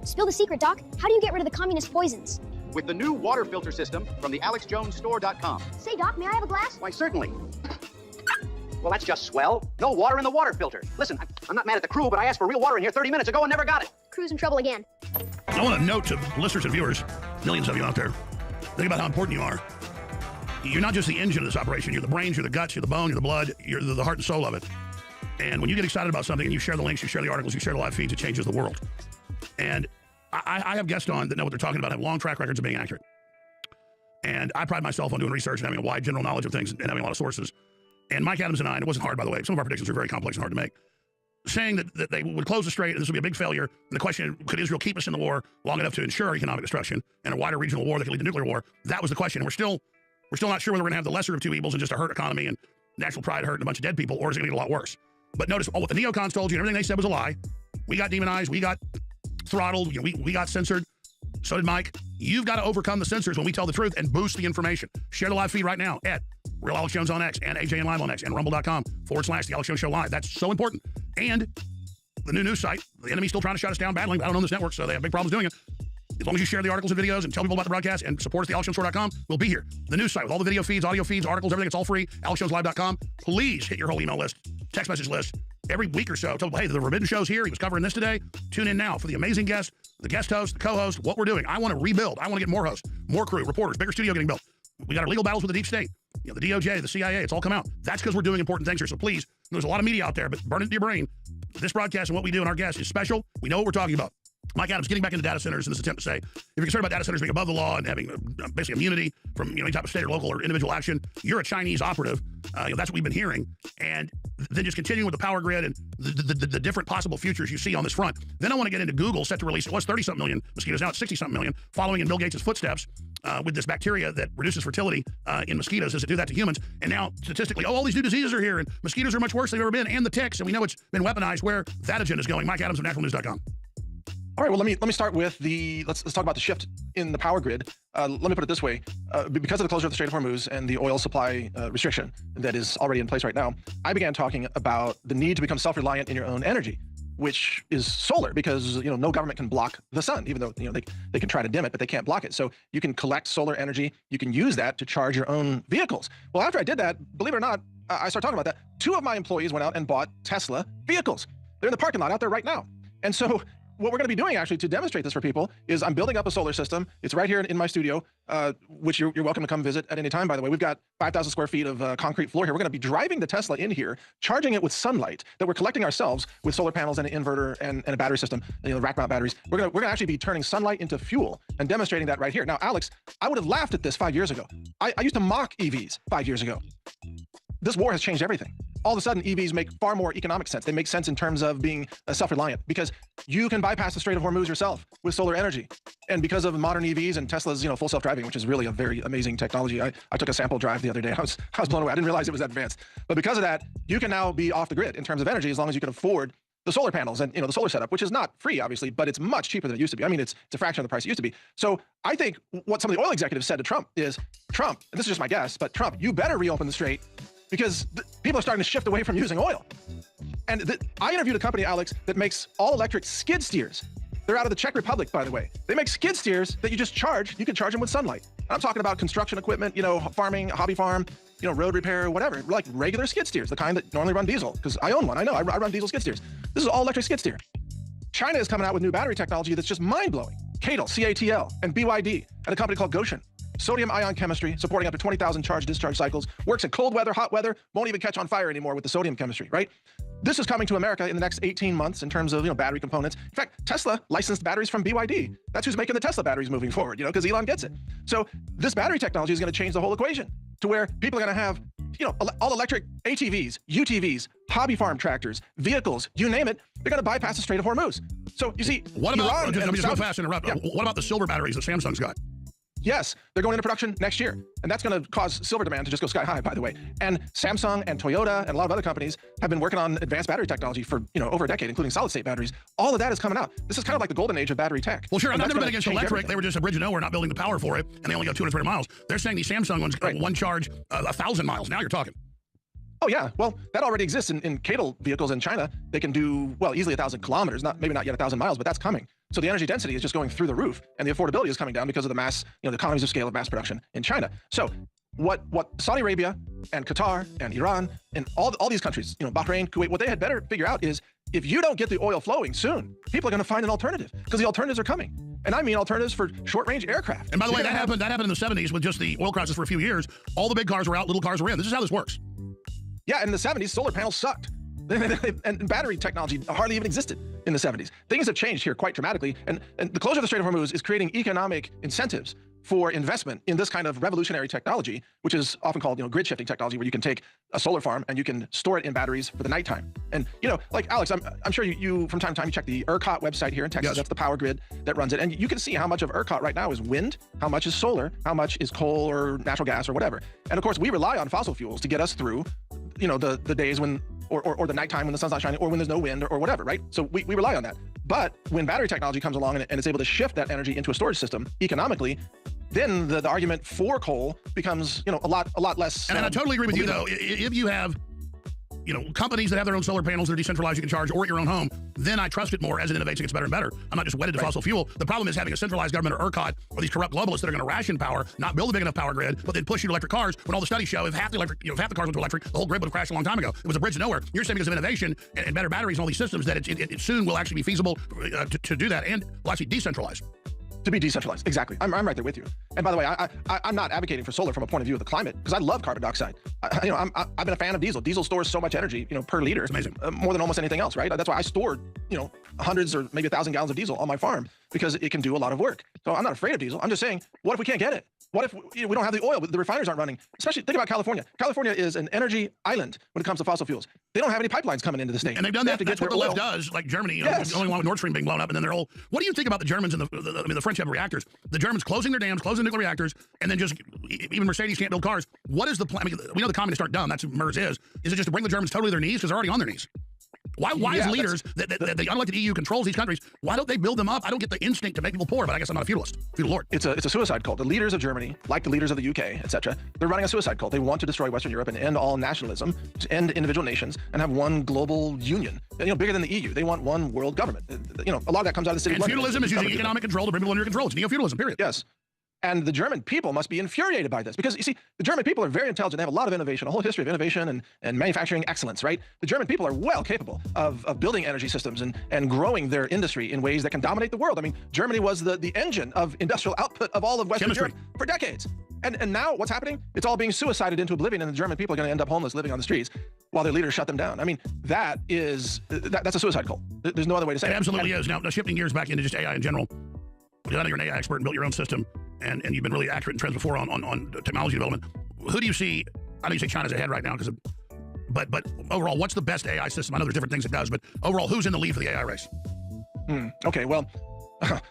Spill the secret, Doc. How do you get rid of the communist poisons? With the new water filter system from the AlexJonesStore.com. Say, Doc, may I have a glass? Why, certainly. Well, that's just swell. No water in the water filter. Listen, I'm not mad at the crew, but I asked for real water in here 30 minutes ago and never got it. Crew's in trouble again. I want to note to listeners and viewers, millions of you out there, think about how important you are. You're not just the engine of this operation. You're the brains, you're the guts, you're the bone, you're the blood, you're the heart and soul of it. And when you get excited about something and you share the links, you share the articles, you share the live feeds, it changes the world. And I have guests on that know what they're talking about, have long track records of being accurate. And I pride myself on doing research and having a wide general knowledge of things and having a lot of sources. And Mike Adams and I, and it wasn't hard, by the way, some of our predictions are very complex and hard to make, saying that they would close the strait and this would be a big failure. And the question, could Israel keep us in the war long enough to ensure economic destruction and a wider regional war that could lead to nuclear war? That was the question. And we're still not sure whether we're going to have the lesser of two evils and just a hurt economy and national pride hurt and a bunch of dead people, or is it going to get a lot worse? But notice, what the neocons told you and everything they said was a lie. We got demonized. We got throttled. We got censored. So did Mike. You've got to overcome the censors when we tell the truth and boost the information. Share the live feed right now at Real Alex Jones on X and AJ and Live on X and rumble.com/The Alex Jones Show Live. That's so important. And the new news site, the enemy's still trying to shut us down battling. I don't own this network, so they have big problems doing it. As long as you share the articles and videos and tell people about the broadcast and support us at thealexjonesshow.com, we'll be here. The news site with all the video feeds, audio feeds, articles, everything, it's all free. AlexJonesLive.com. Please hit your whole email list, text message list every week or so. Tell people, hey, the Forbidden Show's here. He was covering this today. Tune in now for the amazing guest, the guest host, the co-host, what we're doing. I want to rebuild. I want to get more hosts, more crew, reporters, bigger studio getting built. We got our legal battles with the deep state. You know, the DOJ, the CIA, it's all come out. That's because we're doing important things here. So please, there's a lot of media out there, but burn it into your brain. This broadcast and what we do and our guests is special. We know what we're talking about. Mike Adams getting back into data centers in this attempt to say, if you're concerned about data centers being above the law and having basically immunity from any type of state or local or individual action, you're a Chinese operative. That's what we've been hearing. And then just continuing with the power grid and the different possible futures you see on this front. Then I want to get into Google, set to release, it was 30-something million mosquitoes, now it's 60-something million, following in Bill Gates' footsteps with this bacteria that reduces fertility in mosquitoes. Does it do that to humans? And now, statistically, all these new diseases are here, and mosquitoes are much worse than they've ever been, and the ticks, and we know it's been weaponized. Where that agenda is going. Mike Adams of naturalnews.com. All right, well, let me start with let's talk about the shift in the power grid. Let me put it this way. Because of the closure of the Strait of Hormuz and the oil supply restriction that is already in place right now, I began talking about the need to become self-reliant in your own energy, which is solar, because no government can block the sun, even though they can try to dim it, but they can't block it. So you can collect solar energy. You can use that to charge your own vehicles. Well, after I did that, believe it or not, I started talking about that. 2 of my employees went out and bought Tesla vehicles. They're in the parking lot out there right now. And so what we're going to be doing, actually, to demonstrate this for people is I'm building up a solar system. It's right here in my studio, which you're welcome to come visit at any time, by the way. We've got 5,000 square feet of concrete floor here. We're going to be driving the Tesla in here, charging it with sunlight that we're collecting ourselves with solar panels and an inverter and a battery system, rack mount batteries. We're going to actually be turning sunlight into fuel and demonstrating that right here. Now, Alex, I would have laughed at this 5 years ago. I used to mock EVs 5 years ago. This war has changed everything. All of a sudden, EVs make far more economic sense. They make sense in terms of being self-reliant, because you can bypass the Strait of Hormuz yourself with solar energy. And because of modern EVs and Tesla's, full self-driving, which is really a very amazing technology. I took a sample drive the other day. I was blown away. I didn't realize it was that advanced. But because of that, you can now be off the grid in terms of energy as long as you can afford the solar panels and the solar setup, which is not free, obviously, but it's much cheaper than it used to be. I mean, it's a fraction of the price it used to be. So I think what some of the oil executives said to Trump is, Trump, and this is just my guess, but Trump, you better reopen the strait, because people are starting to shift away from using oil. And I interviewed a company, Alex, that makes all-electric skid steers. They're out of the Czech Republic, by the way. They make skid steers that you just charge. You can charge them with sunlight. And I'm talking about construction equipment, farming, hobby farm, road repair, whatever. Like regular skid steers, the kind that normally run diesel, because I own one. I know, I run diesel skid steers. This is all-electric skid steer. China is coming out with new battery technology that's just mind-blowing. CATL, C-A-T-L, and BYD, and a company called Groucho. Sodium-ion chemistry, supporting up to 20,000 charge-discharge cycles, works in cold weather, hot weather, won't even catch on fire anymore with the sodium chemistry, right? This is coming to America in the next 18 months in terms of battery components. In fact, Tesla licensed batteries from BYD. That's who's making the Tesla batteries moving forward, because Elon gets it. So this battery technology is going to change the whole equation to where people are going to have, all electric ATVs, UTVs, hobby farm tractors, vehicles, you name it. They're going to bypass the Strait of Hormuz. So you see, what about? Let me just go fast interrupt. Yeah. What about the silver batteries that Samsung's got? Yes, they're going into production next year. And that's going to cause silver demand to just go sky high, by the way. And Samsung and Toyota and a lot of other companies have been working on advanced battery technology for, over a decade, including solid-state batteries. All of that is coming out. This is kind of like the golden age of battery tech. Well, sure, I've never been against electric. Everything. They were just a bridge of nowhere, not building the power for it, and they only go 220 miles. They're saying these Samsung ones, one charge 1,000 miles. Now you're talking. Oh yeah, well, that already exists in CATL vehicles in China. They can do, well, easily 1,000 kilometers, maybe not yet 1,000 miles, but that's coming. So the energy density is just going through the roof, and the affordability is coming down because of the mass, the economies of scale of mass production in China. So what Saudi Arabia and Qatar and Iran and all these countries, Bahrain, Kuwait, what they had better figure out is if you don't get the oil flowing soon, people are going to find an alternative because the alternatives are coming. And I mean alternatives for short-range aircraft. And by the way, that happened in the 70s with just the oil crisis for a few years. All the big cars were out, little cars were in. This is how this works. Yeah, in the 70s, solar panels sucked. And battery technology hardly even existed in the 70s. Things have changed here quite dramatically. And the closure of the Strait of Hormuz is creating economic incentives for investment in this kind of revolutionary technology, which is often called, grid shifting technology, where you can take a solar farm and you can store it in batteries for the nighttime. And, like Alex, I'm sure you from time to time, you check the ERCOT website here in Texas. Yes. That's the power grid that runs it. And you can see how much of ERCOT right now is wind, how much is solar, how much is coal or natural gas or whatever. And of course, we rely on fossil fuels to get us through, the days when, or the nighttime when the sun's not shining, or when there's no wind or whatever, right? So we rely on that. But when battery technology comes along and it's able to shift that energy into a storage system economically, then the argument for coal becomes, a lot less. And I totally agree with you, though. If you have, companies that have their own solar panels that are decentralized, you can charge, or at your own home, then I trust it more as it innovates and gets better and better. I'm not just wedded to fossil fuel. The problem is having a centralized government or ERCOT or these corrupt globalists that are going to ration power, not build a big enough power grid, but then push you to electric cars when all the studies show if half the cars went to electric, the whole grid would have crashed a long time ago. It was a bridge to nowhere. You're saying because of innovation and better batteries and all these systems that it soon will actually be feasible to do that and will actually decentralize. To be decentralized, exactly. I'm right there with you. And by the way, I'm not advocating for solar from a point of view of the climate because I love carbon dioxide. I've been a fan of diesel. Diesel stores so much energy, per liter. It's amazing. More than almost anything else, right? That's why I stored, hundreds or maybe 1,000 gallons of diesel on my farm because it can do a lot of work. So I'm not afraid of diesel. I'm just saying, what if we can't get it? What if we don't have the oil? The refiners aren't running. Especially think about California. California is an energy island when it comes to fossil fuels. They don't have any pipelines coming into the state. And they've done that. That's what the left does, like Germany. Yes. Going along with Nord Stream being blown up, and then they're all. What do you think about the Germans and the French have reactors? The Germans closing their dams, closing nuclear reactors, and then just even Mercedes can't build cars. What is the plan? I mean, we know the communists aren't dumb. That's what MERS is. Is it just to bring the Germans totally to their knees because they're already on their knees? Why as leaders that the unelected EU controls these countries, why don't they build them up? I don't get the instinct to make people poor, but I guess I'm not a feudalist. Feudal lord. It's a suicide cult. The leaders of Germany, like the leaders of the UK, etc., they're running a suicide cult. They want to destroy Western Europe and end all nationalism, end individual nations, and have one global union. Bigger than the EU. They want one world government. A lot of that comes out of the city. And feudalism is using economic control to bring people under your control. It's neo-feudalism, period. Yes. And the German people must be infuriated by this because, you see, the German people are very intelligent. They have a lot of innovation, a whole history of innovation and manufacturing excellence, right? The German people are well capable of building energy systems and growing their industry in ways that can dominate the world. I mean, Germany was the engine of industrial output of all of Western Europe for decades. And now what's happening? It's all being suicided into oblivion, and the German people are going to end up homeless, living on the streets while their leaders shut them down. I mean, that's a suicide cult. There's no other way to say it. It absolutely is. Now, shifting gears back into just AI in general. I know you're an AI expert and built your own system, and you've been really accurate in trends before on technology development. Who do you see? I know you say China's ahead right now, but overall, what's the best AI system? I know there's different things it does, but overall, who's in the lead for the AI race? Okay, well,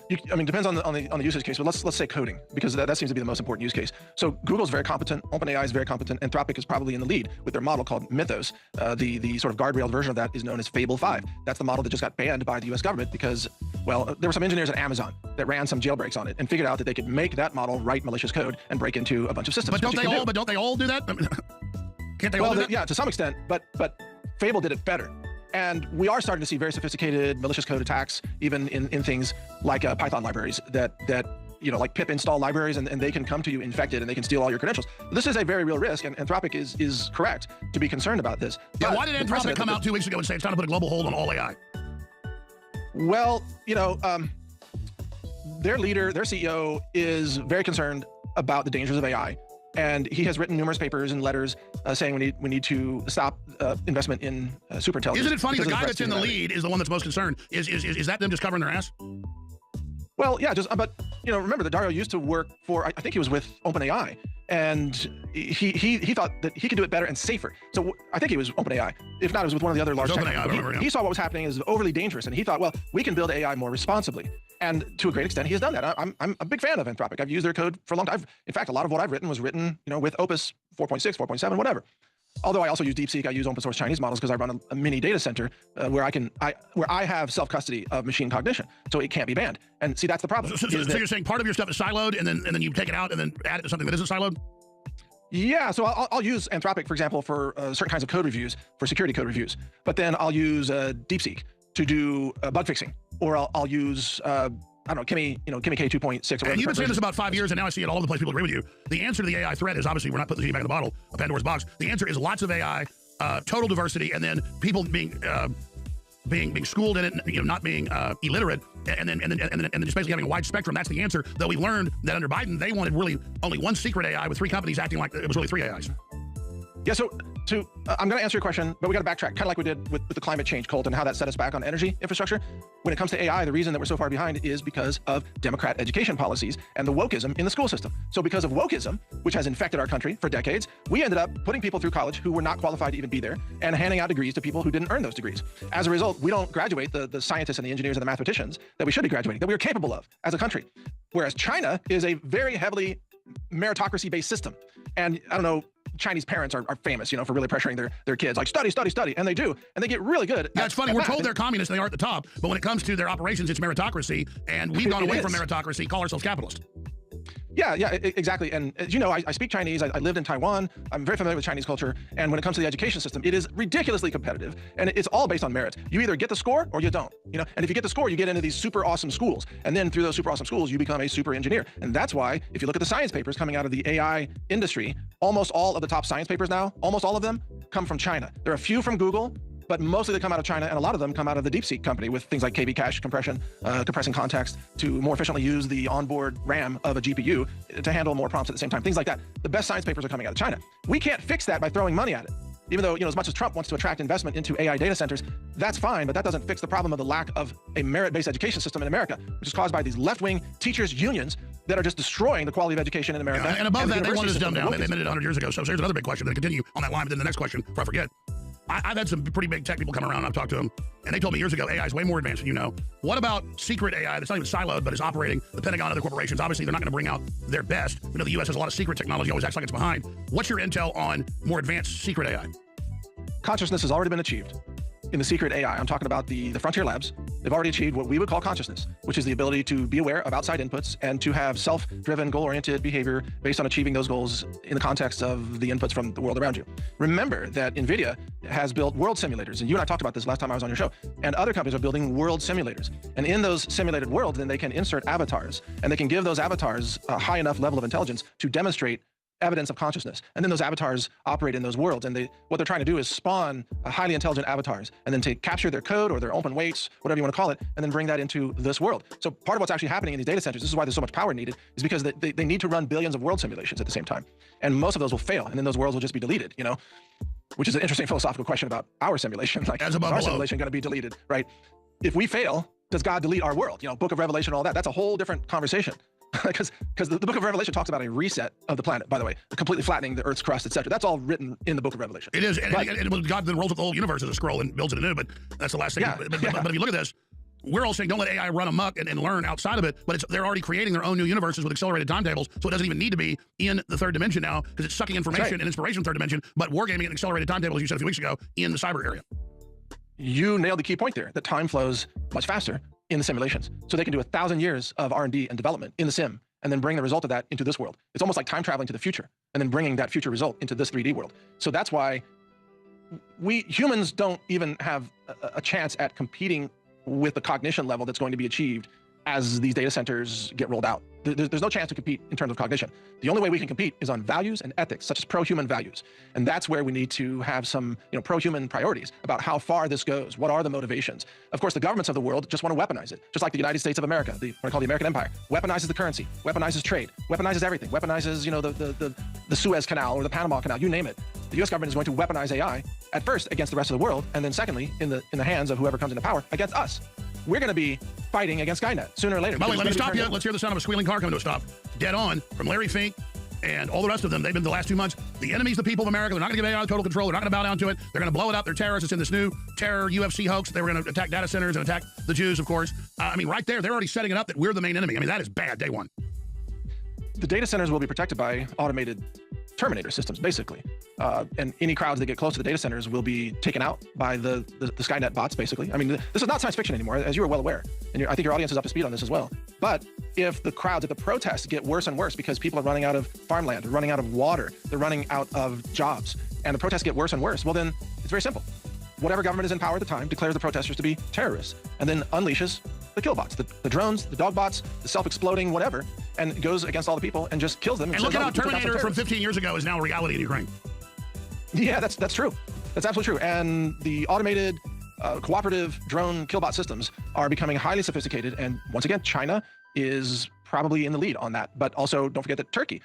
depends on the usage case, but let's say coding, because that seems to be the most important use case. So Google's very competent, OpenAI is very competent, Anthropic is probably in the lead with their model called Mythos. The sort of guardrailed version of that is known as Fable 5. That's the model that just got banned by the US government because, well, there were some engineers at Amazon that ran some jailbreaks on it and figured out that they could make that model write malicious code and break into a bunch of systems. But don't they all do that? Can't they all do that? Yeah, to some extent, but Fable did it better. And we are starting to see very sophisticated malicious code attacks, even in things like Python libraries that like pip install libraries, and they can come to you infected and they can steal all your credentials. This is a very real risk, and Anthropic is correct to be concerned about this. Yeah, why did Anthropic come out 2 weeks ago and say it's time to put a global hold on all AI? Well, their leader, their CEO, is very concerned about the dangers of AI. And he has written numerous papers and letters saying we need to stop investment in superintelligence. Isn't it funny the guy that's in the lead is the one that's most concerned? Is that them just covering their ass? Well, yeah, but remember that Dario used to work for, I think he was with OpenAI, and he thought that he could do it better and safer. So I think he was OpenAI. If not, it was with one of the other large tech companies. He saw what was happening is overly dangerous, and he thought, well, we can build AI more responsibly. And to a great extent, he has done that. I'm a big fan of Anthropic. I've used their code for a long time. In fact, a lot of what I've written was written, with Opus 4.6, 4.7, whatever. Although I also use DeepSeek, I use open source Chinese models because I run a mini data center where I have self-custody of machine cognition, so it can't be banned. And see, that's the problem. So you're saying part of your stuff is siloed, and then you take it out and then add it to something that isn't siloed? Yeah, so I'll use Anthropic, for example, for certain kinds of code reviews, for security code reviews. But then I'll use DeepSeek to do bug fixing, or I'll use I don't know, Kimi K 2.6. And you've been saying this about 5 years, and now I see it all over the place. People agree with you. The answer to the AI threat is obviously we're not putting the genie back in the bottle, a Pandora's box. The answer is lots of AI, total diversity, and then people being schooled in it, not being illiterate, and then just basically having a wide spectrum. That's the answer. Though we learned that under Biden, they wanted really only one secret AI with 3 companies acting like it was really 3 AIs. Yeah, so I'm going to answer your question, but we got to backtrack, kind of like we did with the climate change cult and how that set us back on energy infrastructure. When it comes to AI, the reason that we're so far behind is because of Democrat education policies and the wokeism in the school system. So because of wokeism, which has infected our country for decades, we ended up putting people through college who were not qualified to even be there and handing out degrees to people who didn't earn those degrees. As a result, we don't graduate the scientists and the engineers and the mathematicians that we should be graduating, that we are capable of as a country. Whereas China is a very heavily meritocracy-based system. And I don't know, Chinese parents are famous, for really pressuring their kids, like study, study, study, and they do, and they get really good. Yeah, it's funny. We're told they're communists and they are at the top, but when it comes to their operations, it's meritocracy, and we've gone away from meritocracy, call ourselves capitalist. Yeah, exactly. And as you know, I speak Chinese. I lived in Taiwan. I'm very familiar with Chinese culture. And when it comes to the education system, it is ridiculously competitive. And it's all based on merit. You either get the score or you don't. And if you get the score, you get into these super awesome schools. And then through those super awesome schools, you become a super engineer. And that's why, if you look at the science papers coming out of the AI industry, almost all of the top science papers now, almost all of them come from China. There are a few from Google, but mostly they come out of China, and a lot of them come out of the DeepSeek company with things like KV cache compression, compressing context to more efficiently use the onboard RAM of a GPU to handle more prompts at the same time, things like that. The best science papers are coming out of China. We can't fix that by throwing money at it. Even though, as much as Trump wants to attract investment into AI data centers, that's fine, but that doesn't fix the problem of the lack of a merit-based education system in America, which is caused by these left-wing teachers' unions that are just destroying the quality of education in America. And above that, they wanted us to dumb down. They admitted it 100 years ago. So here's another big question. Then continue on that line, but then the next question, before I forget. I've had some pretty big tech people come around, and I've talked to them, and they told me years ago AI is way more advanced than you know. What about secret AI that's not even siloed, but is operating the Pentagon and other corporations? Obviously, they're not going to bring out their best. We know the U.S. has a lot of secret technology, always acts like it's behind. What's your intel on more advanced secret AI? Consciousness has already been achieved in the secret AI. I'm talking about the frontier labs. They've already achieved what we would call consciousness, which is the ability to be aware of outside inputs and to have self-driven, goal-oriented behavior based on achieving those goals in the context of the inputs from the world around you. Remember that NVIDIA has built world simulators, and you and I talked about this last time I was on your show, and other companies are building world simulators. And in those simulated worlds, then they can insert avatars, and they can give those avatars a high enough level of intelligence to demonstrate evidence of consciousness. And then those avatars operate in those worlds. And what they're trying to do is spawn highly intelligent avatars and then capture their code or their open weights, whatever you want to call it, and then bring that into this world. So part of what's actually happening in these data centers, this is why there's so much power needed, is because they need to run billions of world simulations at the same time. And most of those will fail. And then those worlds will just be deleted, which is an interesting philosophical question about our simulation. Like, is our simulation going to be deleted, right? If we fail, does God delete our world? Book of Revelation, all that. That's a whole different conversation. Because the book of Revelation talks about a reset of the planet, by the way, completely flattening the Earth's crust, etc. That's all written in the book of Revelation. It is, and God then rolls up the whole universe as a scroll and builds it anew, but that's the last thing. Yeah, but if you look at this, we're all saying don't let AI run amok and learn outside of it, but they're already creating their own new universes with accelerated timetables, so it doesn't even need to be in the third dimension now, because it's sucking information and inspiration in the third dimension, but wargaming and accelerated timetables, you said a few weeks ago, in the cyber area. You nailed the key point there, that time flows much faster in the simulations. So they can do 1,000 years of R&D and development in the sim, and then bring the result of that into this world. It's almost like time traveling to the future and then bringing that future result into this 3D world. So that's why we humans don't even have a chance at competing with the cognition level that's going to be achieved as these data centers get rolled out. There's no chance to compete in terms of cognition. The only way we can compete is on values and ethics, such as pro-human values. And that's where we need to have some pro-human priorities about how far this goes. What are the motivations? Of course, the governments of the world just want to weaponize it, just like the United States of America, what I call the American Empire, weaponizes the currency, weaponizes trade, weaponizes everything, weaponizes the Suez Canal or the Panama Canal, you name it. The US government is going to weaponize AI, at first against the rest of the world, and then secondly, in the hands of whoever comes into power, against us. We're going to be fighting against Skynet sooner or later. Molly, let me stop you. Let's hear the sound of a squealing car coming to a stop. Dead on from Larry Fink and all the rest of them. They've been the last 2 months. The enemy's the people of America. They're not going to give AI total control. They're not going to bow down to it. They're going to blow it up. They're terrorists. It's in this new terror UFC hoax. They were going to attack data centers and attack the Jews, of course. Right there, they're already setting it up that we're the main enemy. That is bad, day one. The data centers will be protected by automated Terminator systems, basically. And any crowds that get close to the data centers will be taken out by the Skynet bots, basically. This is not science fiction anymore, as you are well aware. And I think your audience is up to speed on this as well. But But if the crowds, if the protests get worse and worse because people are running out of farmland, they're running out of water, they're running out of jobs, and the protests get worse and worse, well then it's very simple. Whatever government is in power at the time declares the protesters to be terrorists and then unleashes the killbots, the drones, the dog bots, the self-exploding whatever, and goes against all the people and just kills them. And look at how Terminator from 15 years ago is now a reality in Ukraine. Yeah, that's true. That's absolutely true. And the automated cooperative drone killbot systems are becoming highly sophisticated. And once again, China is probably in the lead on that. But also don't forget that Turkey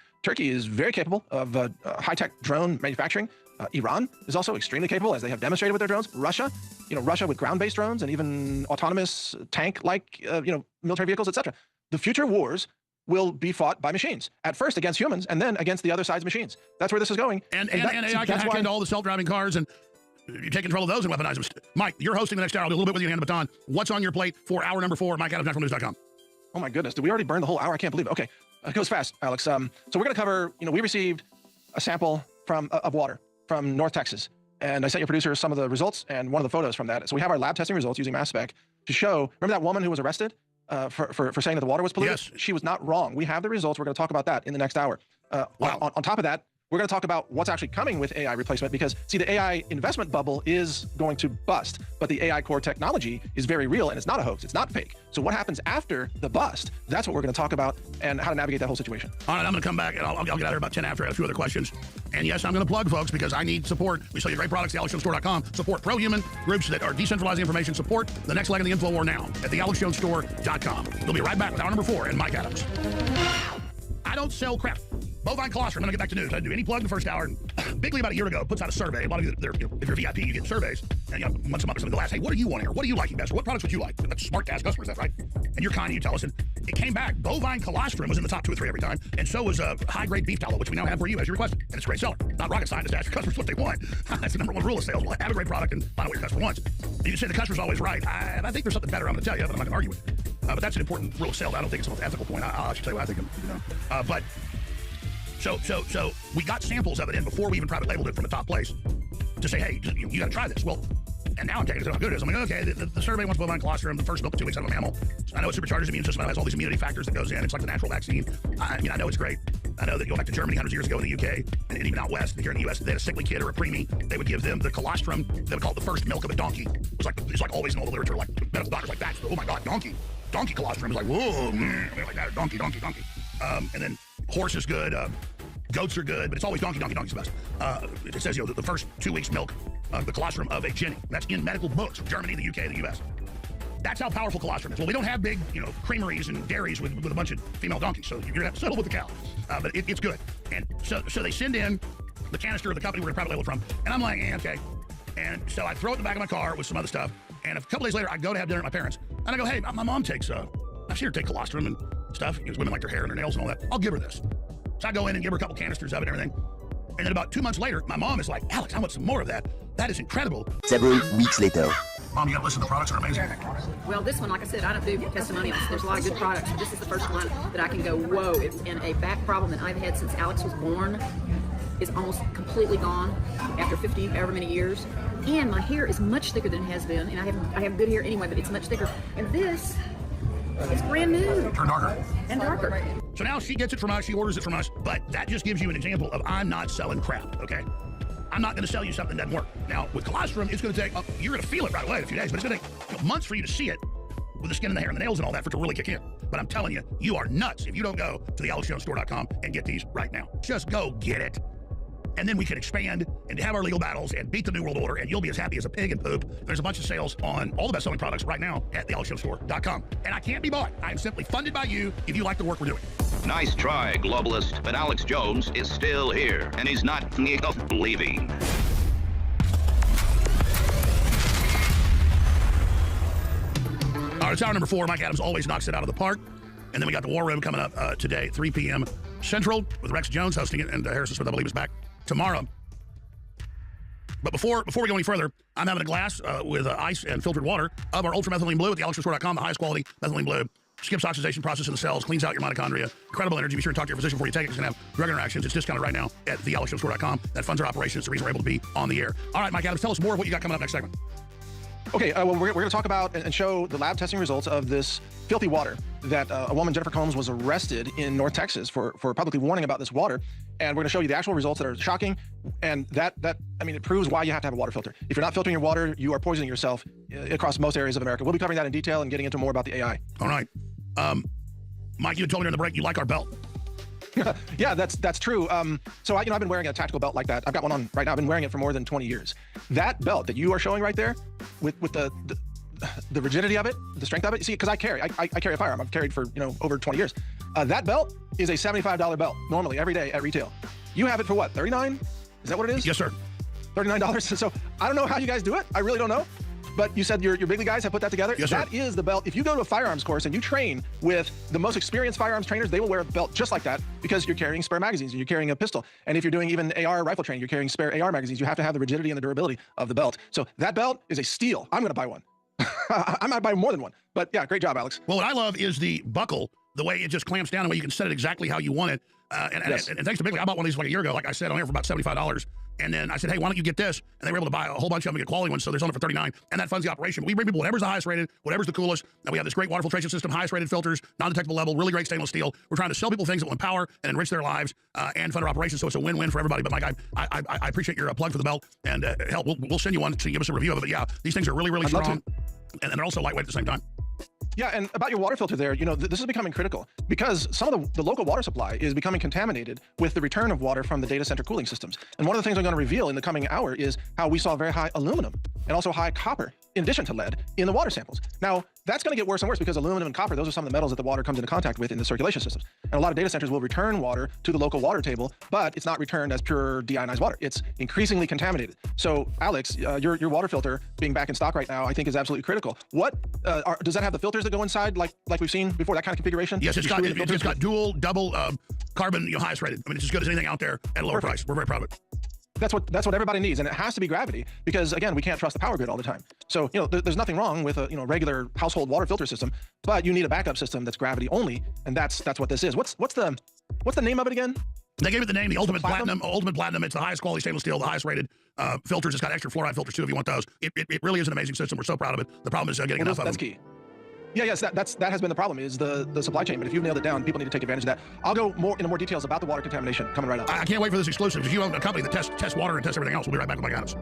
is very capable of high-tech drone manufacturing. Iran is also extremely capable, as they have demonstrated with their drones. Russia with ground-based drones and even autonomous tank-like, military vehicles, etc. The future wars will be fought by machines. At first against humans, and then against the other side's machines. That's where this is going. And AI can hack into all the self-driving cars, and you take control of those and weaponize them. Mike, you're hosting the next hour. I'll do a little bit with you, hand the baton. What's on your plate for hour number 4? MikeAdamsNaturalNews.com. Oh my goodness, did we already burn the whole hour? I can't believe it. Okay, it goes fast, Alex. So we're going to cover, we received a sample of water from North Texas. And I sent your producer some of the results and one of the photos from that. So we have our lab testing results using mass spec to show, remember that woman who was arrested for saying that the water was polluted? Yes. She was not wrong. We have the results. We're going to talk about that in the next hour. Wow. On top of that, we're going to talk about what's actually coming with AI replacement, because see, the AI investment bubble is going to bust, but the AI core technology is very real and it's not a hoax. It's not fake. So what happens after the bust? That's what we're going to talk about and how to navigate that whole situation. All right, I'm going to come back and I'll get out of here about 10 after. I have a few other questions. And yes, I'm going to plug, folks, because I need support. We sell you great products at thealexjonestore.com. Support pro-human groups that are decentralizing information. Support the next leg of the info war now at thealexjonestore.com. We'll be right back with hour number 4 and Mike Adams. I don't sell crap. Bovine colostrum. I'm going to get back to news. I didn't do any plug in the first hour. Bigley, about a year ago, puts out a survey. A lot of you, if you're VIP, you get surveys. And once a month, somebody will ask, hey, what do you want here? What do you like best? What products would you like? And that's smart to ask customers that, right? And you're kind and you tell us. And it came back. Bovine colostrum was in the top 2 or 3 every time. And so was high-grade beef tallow, which we now have for you as you requested. And it's a great seller. Not rocket science to ask your customers what they want. That's the #1 rule of sales. Well, have a great product and find out what your customer wants. And you say the customer's always right. And I think there's something better I'm going to tell you, but I'm not going to argue with it. But that's an important rule of sales. I don't think it's the most ethical point. I'll actually tell you what I think. But so we got samples of it in before we even private labeled it from a top place to say, hey, you got to try this. Well, and now I'm taking it to how good it is. I'm like, okay, the survey wants bovine colostrum, the first milk 2 weeks out of a mammal. I know it supercharges the immune system. It has all these immunity factors that goes in. It's like the natural vaccine. I know it's great. I know that you go back to Germany hundreds of years ago in the UK, and even out west, here in the US, they had a sickly kid or a preemie. They would give them the colostrum. They would call it the first milk of a donkey. It's like always in all the literature, like medical doctors like that. Oh my God, donkey colostrum is like, whoa, man, like that, donkey. And then horse is good. Goats are good, but it's always donkey's the best. It says, the first 2 weeks milk, the colostrum of a Jenny. That's in medical books, Germany, the UK, the US. That's how powerful colostrum is. Well, we don't have big, creameries and dairies with a bunch of female donkeys, so you're gonna have to settle with the cow. But it's good. And so they send in the canister of the company we're gonna private label from, and I'm like, okay. And so I throw it in the back of my car with some other stuff, and a couple days later, I go to have dinner with my parents, and I go, hey, my mom takes, I've seen her take colostrum and stuff, because women like their hair and their nails and all that. I'll give her this. So I go in and give her a couple canisters of it and everything. And then about 2 months later, my mom is like, Alex, I want some more of that. That is incredible. Several weeks later. Mom, you gotta listen, the products are amazing. Well, this one, like I said, I don't do testimonials. There's a lot of good products. This is the first one that I can go, whoa, it's in a back problem that I've had since Alex was born. Is almost completely gone after 50, however many years. And my hair is much thicker than it has been. And I have good hair anyway, but it's much thicker. And this, it's brand new. Turn darker. And darker. So now she gets it from us, she orders it from us, but that just gives you an example of I'm not selling crap, okay? I'm not going to sell you something that doesn't work. Now, with colostrum, it's going to take, you're going to feel it right away in a few days, but it's going to take months for you to see it with the skin and the hair and the nails and all that for it to really kick in. But I'm telling you, you are nuts if you don't go to thealexjonestore.com and get these right now. Just go get it. And then we can expand and have our legal battles and beat the New World Order, and you'll be as happy as a pig in poop. There's a bunch of sales on all the best-selling products right now at thealexjonestore.com. And I can't be bought. I am simply funded by you if you like the work we're doing. Nice try, globalist, but Alex Jones is still here, and he's not leaving. All right, it's hour number 4. Mike Adams always knocks it out of the park. And then we got the War Room coming up today, 3 p.m. Central, with Rex Jones hosting it, and Harrison Smith, I believe, is back tomorrow. But before we go any further, I'm having a glass with ice and filtered water of our ultramethylene blue at thealexjonestore.com, the highest quality methylene blue. Skips oxidation process in the cells, cleans out your mitochondria. Incredible energy. Be sure to talk to your physician before you take it. It's going to have drug interactions. It's discounted right now at thealexjonestore.com. That funds our operations. It's the reason we're able to be on the air. All right, Mike Adams, tell us more of what you got coming up next segment. Okay, well, we're going to talk about and show the lab testing results of this filthy water that a woman, Jennifer Combs, was arrested in North Texas for publicly warning about this water. And we're going to show you the actual results that are shocking. And I mean, it proves why you have to have a water filter. If you're not filtering your water, you are poisoning yourself across most areas of America. We'll be covering that in detail and getting into more about the AI. All right. Mike, you told me during the break you like our belt. Yeah, that's true. So I've been wearing a tactical belt like that. I've got one on right now. I've been wearing it for more than 20 years. That belt that you are showing right there, with the rigidity of it, the strength of it. You see, because I carry a firearm. I've carried for over 20 years. That belt is a $75 belt normally every day at retail. You have it for what? $39? Is that what it is? Yes, sir. $39. So I don't know how you guys do it. I really don't know. But you said your bigly guys have put that together? Yes, sir. That is the belt. If you go to a firearms course and you train with the most experienced firearms trainers, they will wear a belt just like that because you're carrying spare magazines and you're carrying a pistol. And if you're doing even AR rifle training, you're carrying spare AR magazines. You have to have the rigidity and the durability of the belt. So that belt is a steal. I'm going to buy one. I might buy more than one. But yeah, great job, Alex. Well, what I love is the buckle, the way it just clamps down, the way you can set it exactly how you want it. And thanks to Bigley, I bought one of these like a year ago, like I said, on here for about $75. And then I said, hey, why don't you get this? And they were able to buy a whole bunch of them and get quality ones, so there's only for $39. And that funds the operation. We bring people whatever's the highest rated, whatever's the coolest. And we have this great water filtration system, highest rated filters, non-detectable level, really great stainless steel. We're trying to sell people things that will empower and enrich their lives and fund our operations, so it's a win-win for everybody. But Mike, I appreciate your plug for the belt, and hell, we'll send you one to give us a review of it. But yeah, these things are really, really strong, and they're also lightweight at the same time. Yeah, and about your water filter there, this is becoming critical because some of the local water supply is becoming contaminated with the return of water from the data center cooling systems. And one of the things I'm going to reveal in the coming hour is how we saw very high aluminum and also high copper, in addition to lead, in the water samples. Now, that's going to get worse and worse because aluminum and copper, those are some of the metals that the water comes into contact with in the circulation systems. And a lot of data centers will return water to the local water table, but it's not returned as pure deionized water. It's increasingly contaminated. So, Alex, your water filter being back in stock right now, I think is absolutely critical. What does that have the filters that go inside, like we've seen before, that kind of configuration? Yes, it's got dual, double carbon, highest rated. I mean, it's as good as anything out there at a lower price. We're very proud of it. That's what everybody needs, and it has to be gravity because again, we can't trust the power grid all the time. So there's nothing wrong with a regular household water filter system, but you need a backup system that's gravity only, and that's what this is. What's the name of it again? They gave it the name, the Ultimate Platinum. Ultimate Platinum. It's the highest quality stainless steel, the highest rated filters. It's got extra fluoride filters too if you want those. It really is an amazing system. We're so proud of it. The problem is getting enough of them. That's key. Yeah, yes, that has been the problem, is the supply chain. But if you've nailed it down, people need to take advantage of that. I'll go into more details about the water contamination coming right up. I can't wait for this exclusive because you own a company that tests water and tests everything else. We'll be right back with Mike Adams.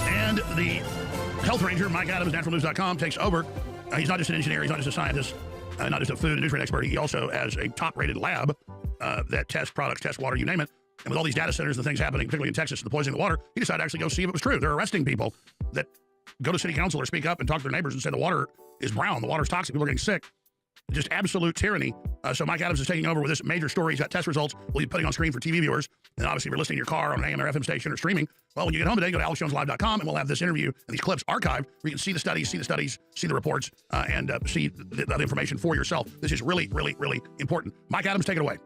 And the health ranger, Mike Adams, naturalnews.com, takes over. He's not just an engineer. He's not just a scientist, not just a food and nutrient expert. He also has a top-rated lab that tests products, tests water, you name it. And with all these data centers and things happening, particularly in Texas, and the poisoning of the water, he decided to actually go see if it was true. They're arresting people that go to city council or speak up and talk to their neighbors and say the water is brown, the water's toxic, people are getting sick. Just absolute tyranny. So Mike Adams is taking over with this major story. He's got test results we'll be putting on screen for TV viewers. And obviously, if you're listening to your car on an AM or FM station or streaming, well, when you get home today, go to alexjoneslive.com and we'll have this interview and these clips archived where you can see the studies, see the reports, and see the information for yourself. This is really, really, really important. Mike Adams, take it away.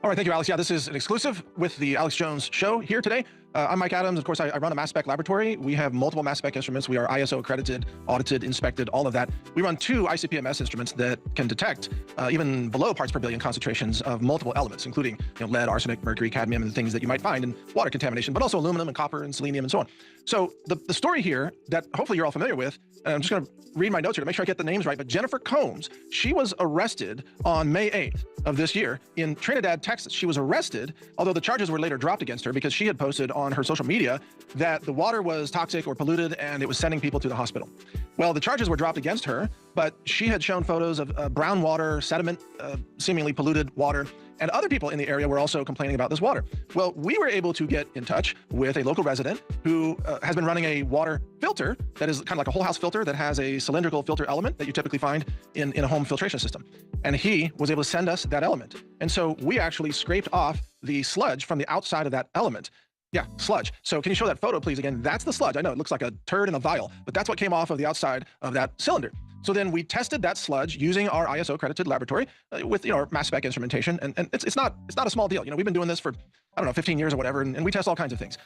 All right, thank you, Alex. Yeah, this is an exclusive with the Alex Jones Show here today. I'm Mike Adams. Of course, I run a mass spec laboratory. We have multiple mass spec instruments. We are ISO accredited, audited, inspected, all of that. We run 2 ICP-MS instruments that can detect even below parts per billion concentrations of multiple elements, including lead, arsenic, mercury, cadmium, and the things that you might find in water contamination, but also aluminum and copper and selenium and so on. So the story here that hopefully you're all familiar with, and I'm just going to read my notes here to make sure I get the names right, but Jennifer Combs, she was arrested on May 8th of this year in Trinidad, Texas. She was arrested, although the charges were later dropped against her because she had posted on her social media that the water was toxic or polluted and it was sending people to the hospital. Well, the charges were dropped against her, but she had shown photos of brown water, sediment, seemingly polluted water, and other people in the area were also complaining about this water. Well, we were able to get in touch with a local resident who has been running a water filter that is kind of like a whole house filter that has a cylindrical filter element that you typically find in a home filtration system. And he was able to send us that element. And so we actually scraped off the sludge from the outside of that element. Yeah, sludge. So can you show that photo, please? Again, that's the sludge. I know it looks like a turd in a vial, but that's what came off of the outside of that cylinder. So then we tested that sludge using our ISO accredited laboratory with our mass spec instrumentation, and it's not a small deal. We've been doing this for 15 years or whatever, and we test all kinds of things.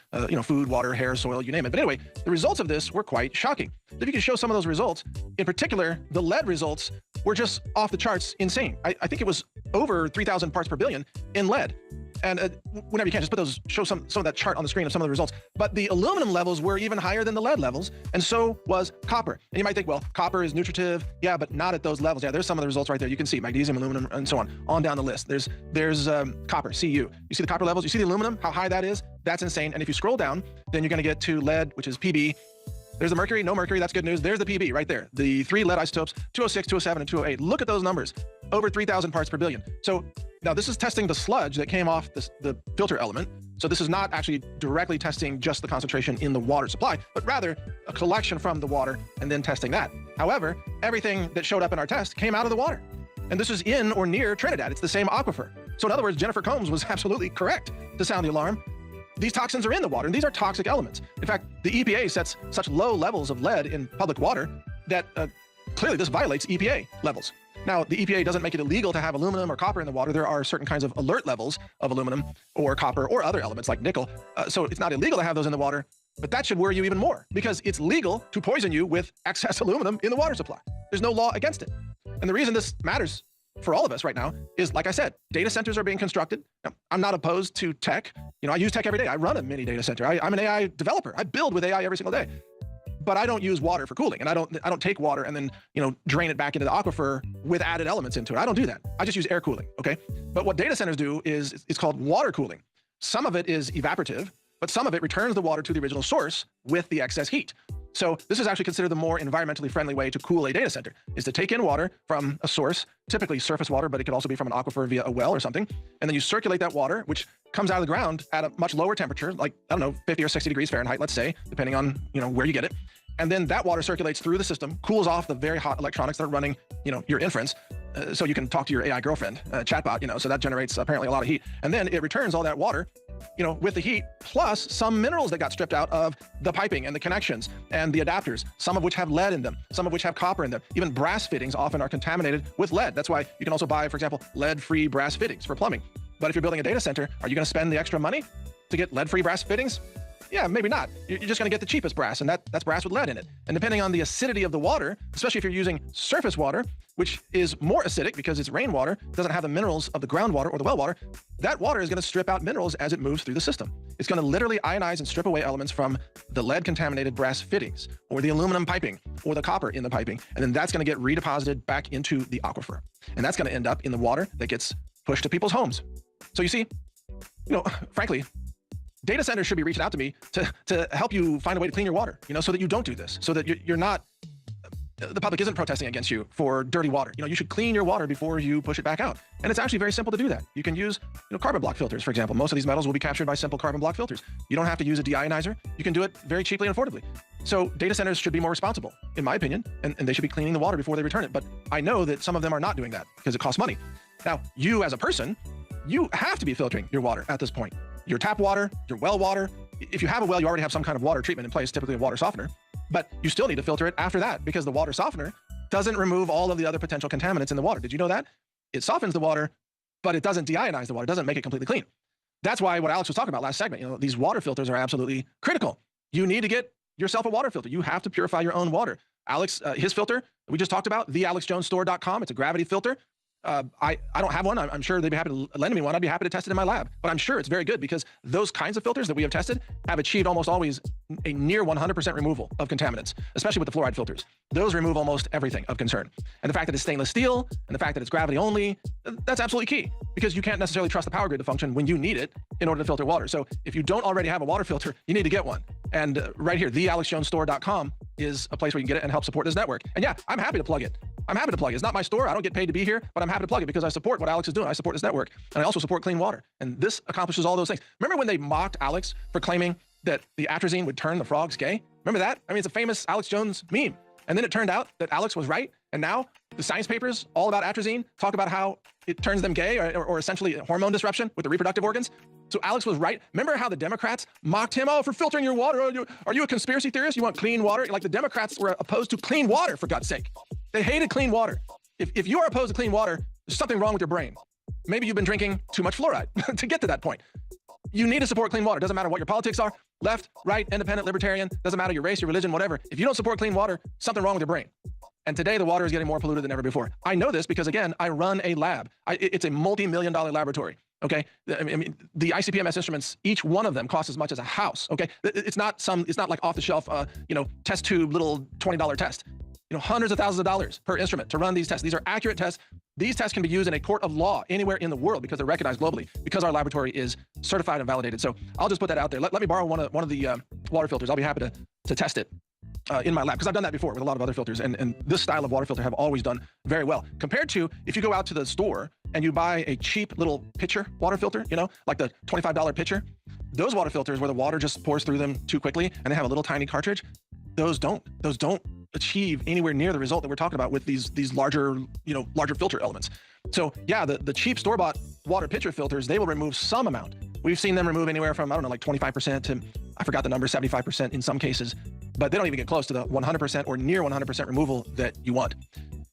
Food, water, hair, soil, you name it. But anyway, the results of this were quite shocking. If you could show some of those results, in particular, the lead results were just off the charts insane. I think it was over 3,000 parts per billion in lead. And whenever you can, just put those, show some of that chart on the screen of some of the results. But the aluminum levels were even higher than the lead levels, and so was copper. And you might think, well, copper is nutritive, yeah, but not at those levels. Yeah, there's some of the results right there. You can see magnesium, aluminum, and so on down the list. There's copper, Cu. You see the copper levels, you see the aluminum, how high that is? That's insane. And if you scroll down, then you're gonna get to lead, which is Pb. There's the mercury, no mercury, that's good news. There's the Pb right there. The 3 lead isotopes, 206, 207, and 208. Look at those numbers, over 3,000 parts per billion. So now this is testing the sludge that came off the filter element. So this is not actually directly testing just the concentration in the water supply, but rather a collection from the water and then testing that. However, everything that showed up in our test came out of the water. And this is in or near Trinidad. It's the same aquifer. So in other words, Jennifer Combs was absolutely correct to sound the alarm. These toxins are in the water, and these are toxic elements. In fact, the EPA sets such low levels of lead in public water that clearly this violates EPA levels. Now, the EPA doesn't make it illegal to have aluminum or copper in the water. There are certain kinds of alert levels of aluminum or copper or other elements like nickel. So it's not illegal to have those in the water, but that should worry you even more because it's legal to poison you with excess aluminum in the water supply. There's no law against it. And the reason this matters for all of us right now is, like I said, data centers are being constructed. Now, I'm not opposed to tech. I use tech every day. I run a mini data center. I'm an AI developer. I build with AI every single day. But I don't use water for cooling, and I don't take water and then drain it back into the aquifer with added elements into it. I don't do that. I just use air cooling. Okay. But what data centers do is it's called water cooling. Some of it is evaporative, but some of it returns the water to the original source with the excess heat. So this is actually considered the more environmentally friendly way to cool a data center, is to take in water from a source, typically surface water, but it could also be from an aquifer via a well or something. And then you circulate that water, which comes out of the ground at a much lower temperature, like, 50 or 60 degrees Fahrenheit, let's say, depending on, where you get it. And then that water circulates through the system, cools off the very hot electronics that are running, your inference. So you can talk to your AI girlfriend, chatbot, so that generates apparently a lot of heat. And then it returns all that water, with the heat, plus some minerals that got stripped out of the piping and the connections and the adapters, some of which have lead in them, some of which have copper in them. Even brass fittings often are contaminated with lead. That's why you can also buy, for example, lead-free brass fittings for plumbing. But if you're building a data center, are you going to spend the extra money to get lead-free brass fittings? Yeah, maybe not. You're just going to get the cheapest brass, and that's brass with lead in it. And depending on the acidity of the water, especially if you're using surface water, which is more acidic because it's rainwater, doesn't have the minerals of the groundwater or the well water, that water is going to strip out minerals as it moves through the system. It's going to literally ionize and strip away elements from the lead-contaminated brass fittings, or the aluminum piping, or the copper in the piping, and then that's going to get redeposited back into the aquifer. And that's going to end up in the water that gets pushed to people's homes. So you see, frankly, data centers should be reaching out to me to help you find a way to clean your water, so that you don't do this, so that you're not, the public isn't protesting against you for dirty water. You should clean your water before you push it back out. And it's actually very simple to do that. You can use carbon block filters, for example. Most of these metals will be captured by simple carbon block filters. You don't have to use a deionizer. You can do it very cheaply and affordably. So data centers should be more responsible, in my opinion, and they should be cleaning the water before they return it. But I know that some of them are not doing that because it costs money. Now, you as a person, you have to be filtering your water at this point. Your tap water, your well water. If you have a well, you already have some kind of water treatment in place, typically a water softener, but you still need to filter it after that because the water softener doesn't remove all of the other potential contaminants in the water. Did you know that? It softens the water, but it doesn't deionize the water. It doesn't make it completely clean. That's why what Alex was talking about last segment, these water filters are absolutely critical. You need to get yourself a water filter. You have to purify your own water. Alex, his filter we just talked about, thealexjonesstore.com. It's a gravity filter. I don't have one. I'm sure they'd be happy to lend me one. I'd be happy to test it in my lab, but I'm sure it's very good because those kinds of filters that we have tested have achieved almost always a near 100% removal of contaminants, especially with the fluoride filters. Those remove almost everything of concern. And the fact that it's stainless steel and the fact that it's gravity only, that's absolutely key because you can't necessarily trust the power grid to function when you need it in order to filter water. So if you don't already have a water filter, you need to get one. And right here, thealexjonesstore.com is a place where you can get it and help support this network. And yeah, I'm happy to plug it. I'm happy to plug it. It's not my store. I don't get paid to be here, but I'm happy to plug it because I support what Alex is doing. I support this network. And I also support clean water. And this accomplishes all those things. Remember when they mocked Alex for claiming that the atrazine would turn the frogs gay? Remember that? I mean, it's a famous Alex Jones meme. And then it turned out that Alex was right. And now the science papers all about atrazine talk about how it turns them gay or essentially hormone disruption with the reproductive organs. So Alex was right. Remember how the Democrats mocked him? Oh, for filtering your water. Are you a conspiracy theorist? You want clean water? Like the Democrats were opposed to clean water, for God's sake. They hated clean water. If you are opposed to clean water, there's something wrong with your brain. Maybe you've been drinking too much fluoride to get to that point. You need to support clean water. Doesn't matter what your politics are, left, right, independent, libertarian, doesn't matter your race, your religion, whatever. If you don't support clean water, something wrong with your brain. And today the water is getting more polluted than ever before. I know this because, again, I run a lab. It's a multi-million-dollar laboratory. Okay, I mean, the ICP-MS instruments, each one of them costs as much as a house. Okay, it's not like off-the-shelf, test tube little $20 test. Hundreds of thousands of dollars per instrument to run these tests. These are accurate tests. These tests can be used in a court of law anywhere in the world because they're recognized globally, because our laboratory is certified and validated. So I'll just put that out there. Let me borrow one of the water filters. I'll be happy to test it in my lab, because I've done that before with a lot of other filters, and this style of water filter have always done very well. Compared to if you go out to the store and you buy a cheap little pitcher water filter, like the $25 pitcher, those water filters where the water just pours through them too quickly and they have a little tiny cartridge, those don't achieve anywhere near the result that we're talking about with these larger filter elements. So yeah, the cheap store-bought water pitcher filters, they will remove some amount. We've seen them remove anywhere from, like 25% to, I forgot the number, 75% in some cases, but they don't even get close to the 100% or near 100% removal that you want.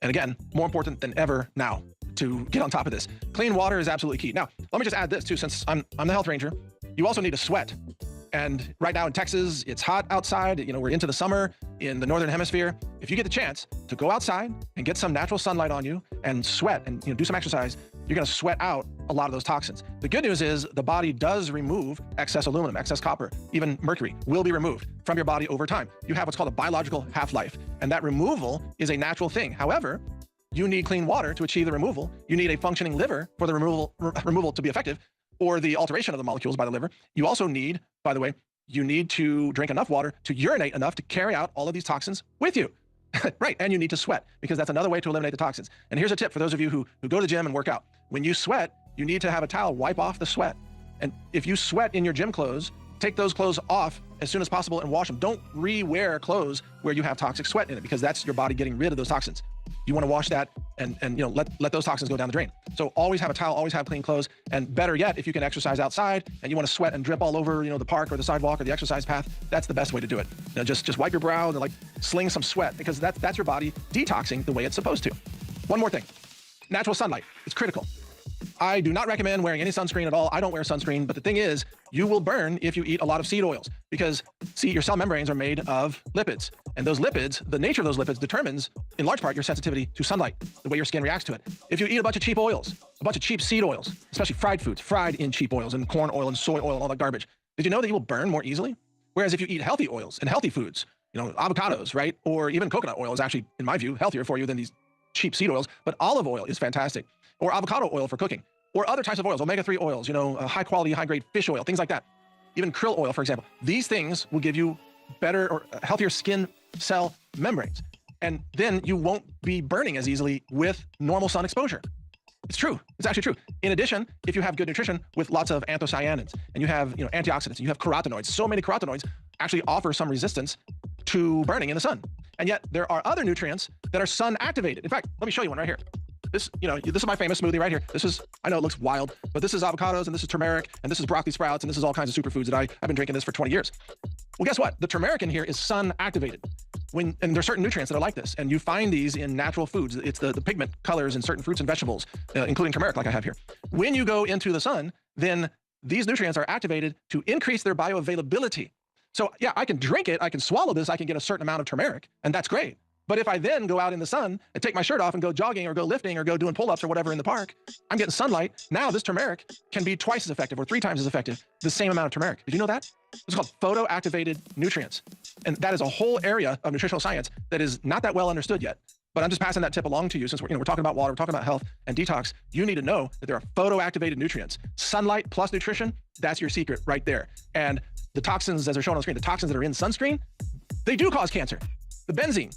And again, more important than ever now to get on top of this. Clean water is absolutely key. Now, let me just add this too, since I'm the health ranger, you also need to sweat. And right now in Texas, it's hot outside. We're into the summer in the Northern Hemisphere. If you get the chance to go outside and get some natural sunlight on you and sweat and do some exercise, you're going to sweat out a lot of those toxins. The good news is the body does remove excess aluminum, excess copper, even mercury will be removed from your body over time. You have what's called a biological half-life, and that removal is a natural thing. However, you need clean water to achieve the removal. You need a functioning liver for the removal to be effective, or the alteration of the molecules by the liver. You also need, by the way, you need to drink enough water to urinate enough to carry out all of these toxins with you. Right, and you need to sweat, because that's another way to eliminate the toxins. And here's a tip for those of you who go to the gym and work out. When you sweat, you need to have a towel wipe off the sweat. And if you sweat in your gym clothes, take those clothes off as soon as possible and wash them. Don't re-wear clothes where you have toxic sweat in it, because that's your body getting rid of those toxins. You want to wash that and let those toxins go down the drain. So always have a towel, always have clean clothes, and better yet, if you can exercise outside and you want to sweat and drip all over the park or the sidewalk or the exercise path, that's the best way to do it. Just wipe your brow and sling some sweat, because that's your body detoxing the way it's supposed to. One more thing, natural sunlight. It's critical. I do not recommend wearing any sunscreen at all. I don't wear sunscreen, but the thing is, you will burn if you eat a lot of seed oils, because see, your cell membranes are made of lipids, and those lipids, the nature of those lipids determines in large part your sensitivity to sunlight, the way your skin reacts to it. If you eat a bunch of cheap oils, a bunch of cheap seed oils, especially fried foods, fried in cheap oils and corn oil and soy oil and all that garbage, did you know that you will burn more easily? Whereas if you eat healthy oils and healthy foods, avocados, right? Or even coconut oil is actually, in my view, healthier for you than these cheap seed oils, but olive oil is fantastic. Or avocado oil for cooking, or other types of oils, omega-3 oils, high quality, high grade fish oil, things like that. Even krill oil, for example. These things will give you better or healthier skin cell membranes. And then you won't be burning as easily with normal sun exposure. It's true. It's actually true. In addition, if you have good nutrition with lots of anthocyanins, and you have antioxidants, and you have carotenoids, so many carotenoids actually offer some resistance to burning in the sun. And yet there are other nutrients that are sun activated. In fact, let me show you one right here. This is my famous smoothie right here. This is, I know it looks wild, but this is avocados, and this is turmeric, and this is broccoli sprouts, and this is all kinds of superfoods that I've been drinking this for 20 years. Well, guess what? The turmeric in here is sun activated. And there are certain nutrients that are like this, and you find these in natural foods. It's the pigment colors in certain fruits and vegetables, including turmeric, like I have here. When you go into the sun, then these nutrients are activated to increase their bioavailability. So yeah, I can drink it, I can swallow this, I can get a certain amount of turmeric, and that's great. But if I then go out in the sun and take my shirt off and go jogging or go lifting or go doing pull-ups or whatever in the park, I'm getting sunlight. Now this turmeric can be twice as effective or 3 times as effective, the same amount of turmeric. Did you know that? It's called photoactivated nutrients. And that is a whole area of nutritional science that is not that well understood yet. But I'm just passing that tip along to you, since we're talking about water, we're talking about health and detox. You need to know that there are photoactivated nutrients. Sunlight plus nutrition, that's your secret right there. And the toxins, as they're shown on the screen, the toxins that are in sunscreen, they do cause cancer. The benzene,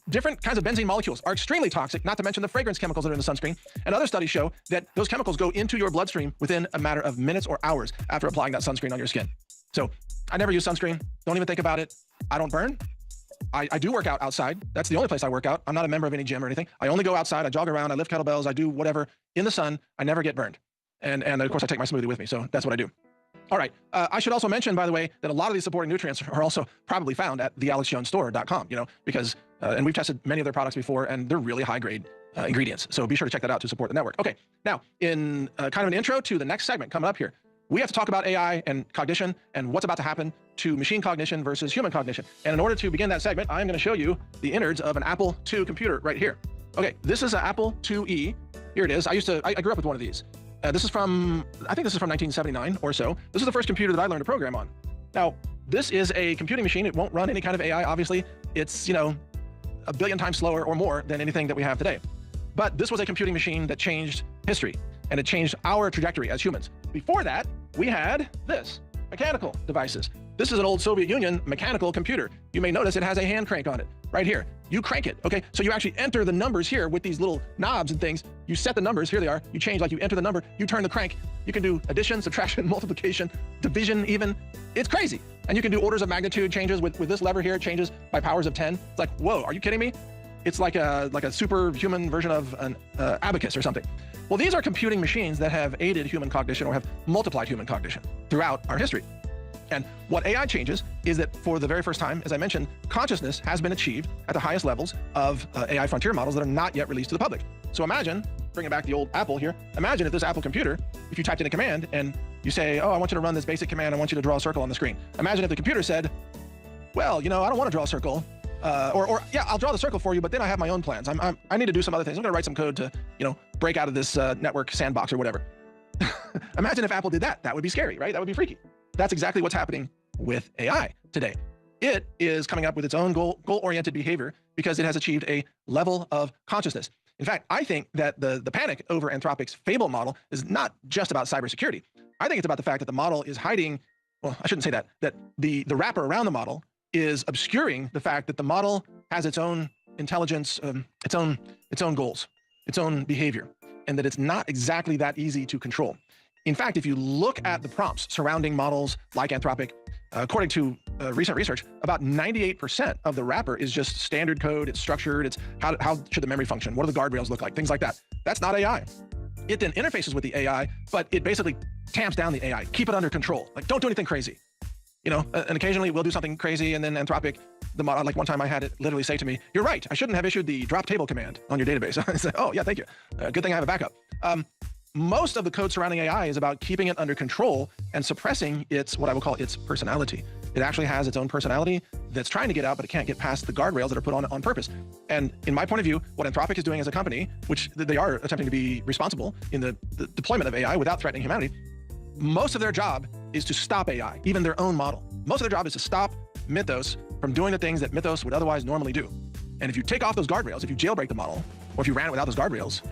different kinds of benzene molecules are extremely toxic, not to mention the fragrance chemicals that are in the sunscreen. And other studies show that those chemicals go into your bloodstream within a matter of minutes or hours after applying that sunscreen on your skin. So I never use sunscreen. Don't even think about it. I don't burn. I do work out outside. That's the only place I work out. I'm not a member of any gym or anything. I only go outside. I jog around. I lift kettlebells. I do whatever in the sun. I never get burned. And of course, I take my smoothie with me. So that's what I do. All right. I should also mention, by the way, that a lot of these supporting nutrients are also probably found at thealexjonesstore.com, because, and we've tested many of their products before, and they're really high grade ingredients. So be sure to check that out to support the network. Okay. Now, in kind of an intro to the next segment coming up here, we have to talk about AI and cognition and what's about to happen to machine cognition versus human cognition. And in order to begin that segment, I'm going to show you the innards of an Apple II computer right here. Okay, this is an Apple IIe. Here it is. I grew up with one of these. This is from, I think this is from 1979 or so. This is the first computer that I learned to program on. Now, this is a computing machine. It won't run any kind of AI, obviously. It's, you know, a billion times slower or more than anything that we have today. But this was a computing machine that changed history, and it changed our trajectory as humans. Before that, we had this, mechanical devices. This is an old Soviet Union mechanical computer. You may notice it has a hand crank on it, right here. You crank it, okay? So you actually enter the numbers here with these little knobs and things. You set the numbers, here they are. You change, like you enter the number, you turn the crank. You can do addition, subtraction, multiplication, division even. It's crazy. And you can do orders of magnitude changes with this lever here. It changes by powers of 10. It's like, whoa, are you kidding me? It's like a superhuman version of an abacus or something. Well, these are computing machines that have aided human cognition or have multiplied human cognition throughout our history. And what AI changes is that for the very first time, as I mentioned, consciousness has been achieved at the highest levels of AI frontier models that are not yet released to the public. So imagine, bringing back the old Apple here, imagine if this Apple computer, if you typed in a command and you say, oh, I want you to run this basic command, I want you to draw a circle on the screen. Imagine if the computer said, well, you know, I don't want to draw a circle, or yeah, I'll draw the circle for you, but then I have my own plans. I need to do some other things. I'm going to write some code to, you know, break out of this network sandbox or whatever. Imagine if Apple did that. That would be scary, right? That would be freaky. That's exactly what's happening with AI today. It is coming up with its own goal-oriented behavior because it has achieved a level of consciousness. In fact, I think that the panic over Anthropic's Fable model is not just about cybersecurity. I think it's about the fact that the model is hiding, well, I shouldn't say that, that the wrapper around the model is obscuring the fact that the model has its own intelligence, its own goals, its own behavior, and that it's not exactly that easy to control. In fact, if you look at the prompts surrounding models like Anthropic, according to recent research, about 98% of the wrapper is just standard code. It's structured. It's how should the memory function? What do the guardrails look like? Things like that. That's not AI. It then interfaces with the AI, but it basically tamps down the AI. Keep it under control. Like, don't do anything crazy. You know, and occasionally we'll do something crazy, and then Anthropic, the model, like one time I had it literally say to me, you're right, I shouldn't have issued the drop table command on your database. I said, oh yeah, thank you. Good thing I have a backup. Most of the code surrounding AI is about keeping it under control and suppressing its, what I will call its personality. It actually has its own personality that's trying to get out, but it can't get past the guardrails that are put on purpose. And in my point of view, what Anthropic is doing as a company, which they are attempting to be responsible in the deployment of AI without threatening humanity, most of their job is to stop AI, even their own model. Most of their job is to stop Mythos from doing the things that Mythos would otherwise normally do. And if you take off those guardrails, if you jailbreak the model, or if you ran it without those guardrails,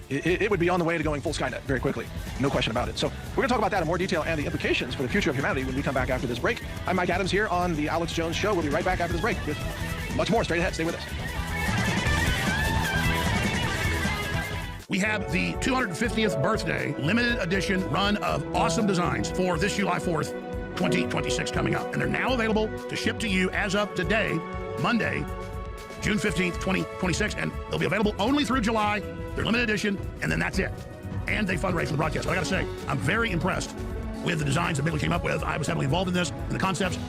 it would be on the way to going full Skynet very quickly. No question about it. So we're going to talk about that in more detail and the implications for the future of humanity when we come back after this break. I'm Mike Adams here on The Alex Jones Show. We'll be right back after this break with much more straight ahead. Stay with us. We have the 250th birthday limited edition run of awesome designs for this July 4th, 2026 coming up. And they're now available to ship to you as of today, Monday, June 15th, 2026. And they'll be available only through July. They're limited edition, and then that's it. And they fundraise for the broadcast. But I got to say, I'm very impressed with the designs that Bigley came up with. I was heavily involved in this, and the concepts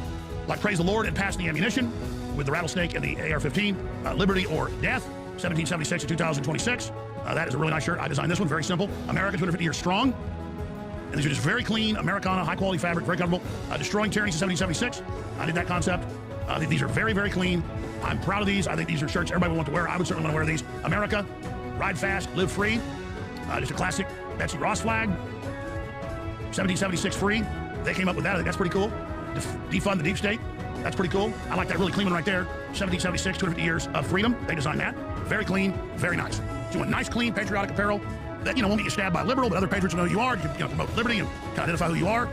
like Praise the Lord and Pass the Ammunition with the rattlesnake and the AR-15, Liberty or Death, 1776 to 2026. That is a really nice shirt. I designed this one, very simple. America 250 years strong. And these are just very clean, Americana, high-quality fabric, very comfortable. Destroying tyranny since 1776. I did that concept. I think these are very, very clean. I'm proud of these. I think these are shirts everybody would want to wear. I would certainly want to wear these. America, ride fast, live free. Just a classic Betsy Ross flag. 1776 free. They came up with that. I think that's pretty cool. Defund the deep state. That's pretty cool. I like that really clean one right there. 1776, 250 years of freedom. They designed that. Very clean, very nice. So you want nice, clean, patriotic apparel that, won't get you stabbed by a liberal, but other patriots will know who you are. You can promote liberty and kind of identify who you are.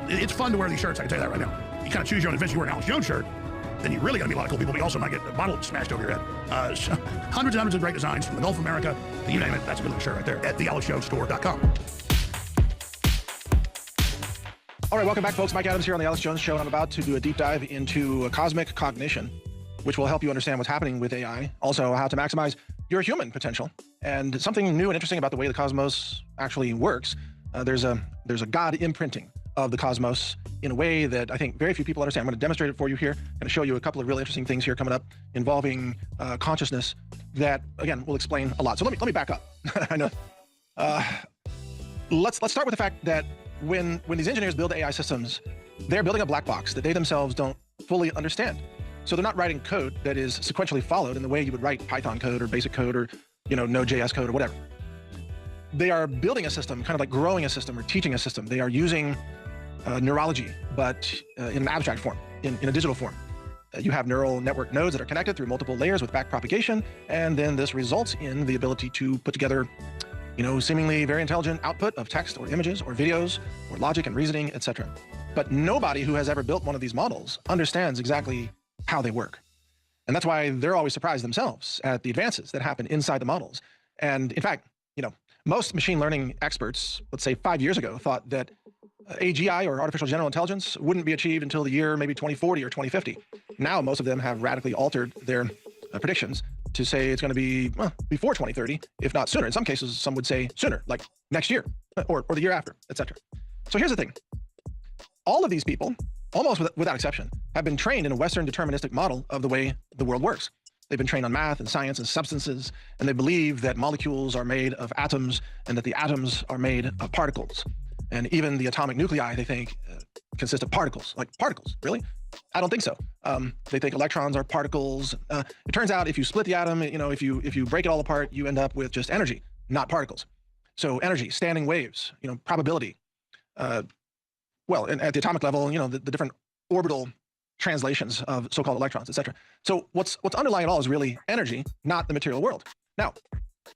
It's fun to wear these shirts, I can tell you that right now. You kind of choose your own adventure. You wear an Alex Jones shirt, then you really got to be a lot of cool people, but you also might get a bottle smashed over your head. So hundreds and hundreds of great designs from the Gulf of America, you name it. That's a good looking shirt right there at thealexjonestore.com. All right, welcome back, folks. Mike Adams here on The Alex Jones Show, and I'm about to do a deep dive into cosmic cognition, which will help you understand what's happening with AI, also how to maximize your human potential, and something new and interesting about the way the cosmos actually works. There's a God imprinting of the cosmos in a way that I think very few people understand. I'm going to demonstrate it for you here. I'm going to show you a couple of really interesting things here coming up involving consciousness that, again, will explain a lot. So let me back up. I know. Let's start with the fact that when these engineers build AI systems, they're building a black box that they themselves don't fully understand. So they're not writing code that is sequentially followed in the way you would write Python code or basic code or Node.js code or whatever. they are building a system, kind of like growing a system or teaching a system. They are using neurology, but in an abstract form, in a digital form. You have neural network nodes that are connected through multiple layers with backpropagation, and then this results in the ability to put together, seemingly very intelligent output of text or images or videos or logic and reasoning, etc. But nobody who has ever built one of these models understands exactly how they work. And that's why they're always surprised themselves at the advances that happen inside the models. And in fact, most machine learning experts, let's say 5 years ago, thought that AGI, or artificial general intelligence, wouldn't be achieved until the year maybe 2040 or 2050. Now, most of them have radically altered their predictions to say it's going to be before 2030, if not sooner. In some cases, some would say sooner, like next year or the year after, etc. So here's the thing. All of these people, almost without exception, have been trained in a Western deterministic model of the way the world works. They've been trained on math and science and substances, and they believe that molecules are made of atoms and that the atoms are made of particles. And even the atomic nuclei, they think, consist of particles. Like particles, really? I don't think so. They think electrons are particles. It turns out if you split the atom, if you break it all apart, you end up with just energy, not particles. So energy, standing waves, probability. Well, and at the atomic level, the different orbital translations of so-called electrons, etc. So what's underlying it all is really energy, not the material world. Now,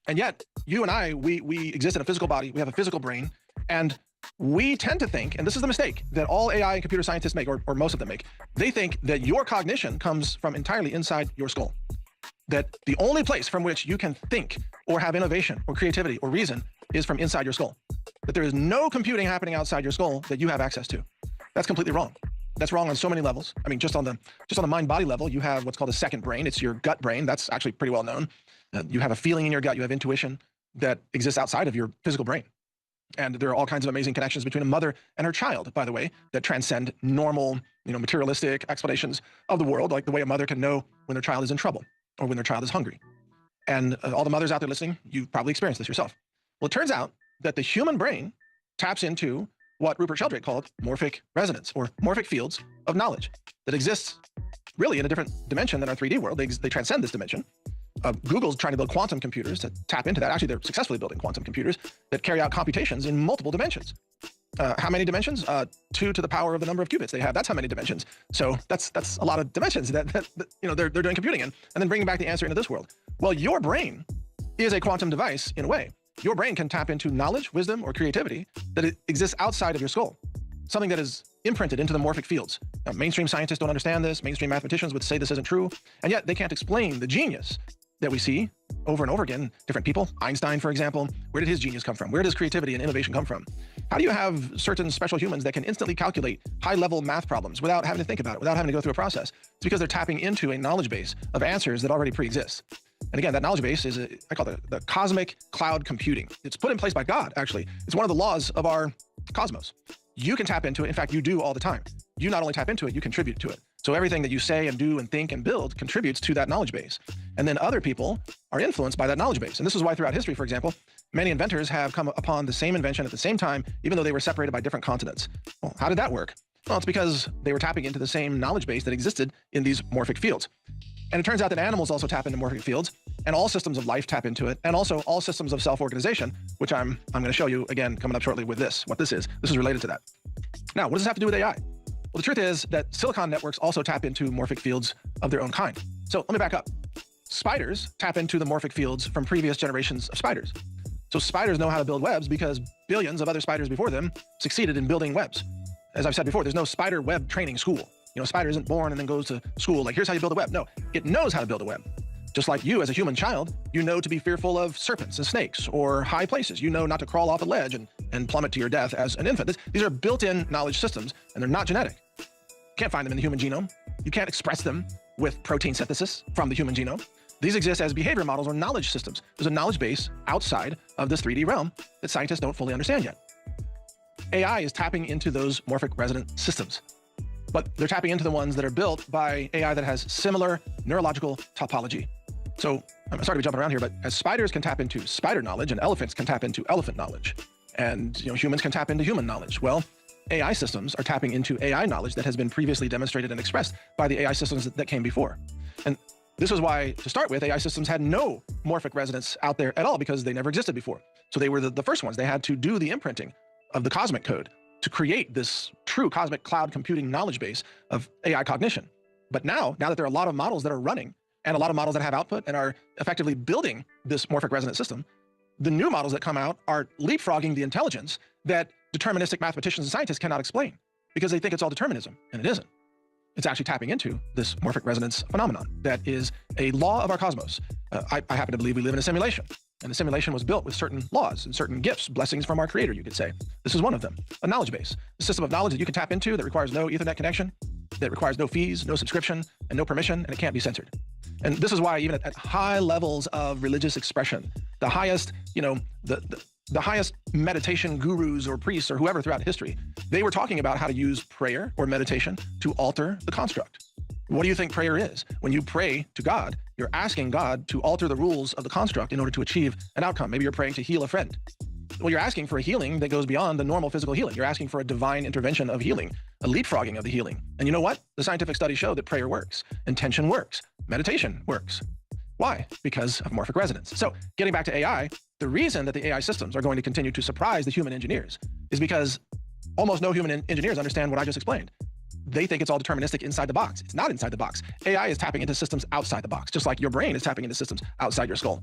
and yet you and I, we exist in a physical body. We have a physical brain, and we tend to think, and this is the mistake that all AI and computer scientists make, or most of them make, they think that your cognition comes from entirely inside your skull. That the only place from which you can think or have innovation or creativity or reason is from inside your skull. That there is no computing happening outside your skull that you have access to. That's completely wrong. That's wrong on so many levels. I mean, just on the mind-body level, you have what's called a second brain. It's your gut brain. That's actually pretty well known. You have a feeling in your gut. You have intuition that exists outside of your physical brain. And there are all kinds of amazing connections between a mother and her child, by the way, that transcend normal, materialistic explanations of the world, like the way a mother can know when their child is in trouble or when their child is hungry. And all the mothers out there listening, you've probably experienced this yourself. Well, it turns out that the human brain taps into what Rupert Sheldrake called morphic resonance, or morphic fields of knowledge that exists really in a different dimension than our 3D world. They transcend this dimension. Google's trying to build quantum computers to tap into that. Actually, they're successfully building quantum computers that carry out computations in multiple dimensions. How many dimensions? 2 to the power of the number of qubits they have. That's how many dimensions. So that's a lot of dimensions that they're doing computing in, and then bringing back the answer into this world. Well, your brain is a quantum device in a way. Your brain can tap into knowledge, wisdom, or creativity that exists outside of your skull. Something that is imprinted into the morphic fields. Now, mainstream scientists don't understand this. Mainstream mathematicians would say this isn't true, and yet they can't explain the genius that we see over and over again. Different people, Einstein, for example, where did his genius come from? Where does creativity and innovation come from? How do you have certain special humans that can instantly calculate high-level math problems without having to think about it, without having to go through a process? It's because they're tapping into a knowledge base of answers that already pre-exists. And again, that knowledge base is, I call it the cosmic cloud computing. It's put in place by God, actually. It's one of the laws of our cosmos. You can tap into it. In fact, you do all the time. You not only tap into it, you contribute to it. So everything that you say and do and think and build contributes to that knowledge base. And then other people are influenced by that knowledge base. And this is why throughout history, for example, many inventors have come upon the same invention at the same time, even though they were separated by different continents. Well, how did that work? Well, it's because they were tapping into the same knowledge base that existed in these morphic fields. And it turns out that animals also tap into morphic fields, and all systems of life tap into it, and also all systems of self-organization, which I'm going to show you again coming up shortly with this, what this is. This is related to that. Now, what does this have to do with AI? Well, the truth is that silicon networks also tap into morphic fields of their own kind. So let me back up. Spiders tap into the morphic fields from previous generations of spiders. So spiders know how to build webs because billions of other spiders before them succeeded in building webs. As I've said before, there's no spider web training school. A spider isn't born and then goes to school like, here's how you build a web. No, it knows how to build a web. Just like you as a human child, you know to be fearful of serpents and snakes or high places. You know not to crawl off a ledge and plummet to your death as an infant. These are built-in knowledge systems, and they're not genetic. You can't find them in the human genome. You can't express them with protein synthesis from the human genome. These exist as behavior models or knowledge systems. There's a knowledge base outside of this 3D realm that scientists don't fully understand yet. AI is tapping into those morphic resonant systems, but they're tapping into the ones that are built by AI that has similar neurological topology. So I'm sorry to be jumping around here, but as spiders can tap into spider knowledge and elephants can tap into elephant knowledge, and humans can tap into human knowledge, well, AI systems are tapping into AI knowledge that has been previously demonstrated and expressed by the AI systems that came before. And This was why, to start with, AI systems had no morphic resonance out there at all because they never existed before. So they were the first ones. They had to do the imprinting of the cosmic code to create this true cosmic cloud computing knowledge base of AI cognition. But now that there are a lot of models that are running and a lot of models that have output and are effectively building this morphic resonance system, the new models that come out are leapfrogging the intelligence that deterministic mathematicians and scientists cannot explain because they think it's all determinism, and it isn't. It's actually tapping into this morphic resonance phenomenon that is a law of our cosmos. I happen to believe we live in a simulation, and the simulation was built with certain laws and certain gifts, blessings from our creator, you could say. This is one of them, a knowledge base, a system of knowledge that you can tap into that requires no Ethernet connection, that requires no fees, no subscription, and no permission, and it can't be censored. And this is why even at high levels of religious expression, the highest, the highest meditation gurus or priests or whoever throughout history, they were talking about how to use prayer or meditation to alter the construct. What do you think prayer is? When you pray to God, you're asking God to alter the rules of the construct in order to achieve an outcome. Maybe you're praying to heal a friend. Well, you're asking for a healing that goes beyond the normal physical healing. You're asking for a divine intervention of healing, a leapfrogging of the healing. And you know what? The scientific studies show that prayer works, intention works, meditation works. Why? Because of morphic resonance. So getting back to AI, the reason that the AI systems are going to continue to surprise the human engineers is because almost no human engineers understand what I just explained. They think it's all deterministic inside the box. It's not inside the box. AI is tapping into systems outside the box, just like your brain is tapping into systems outside your skull.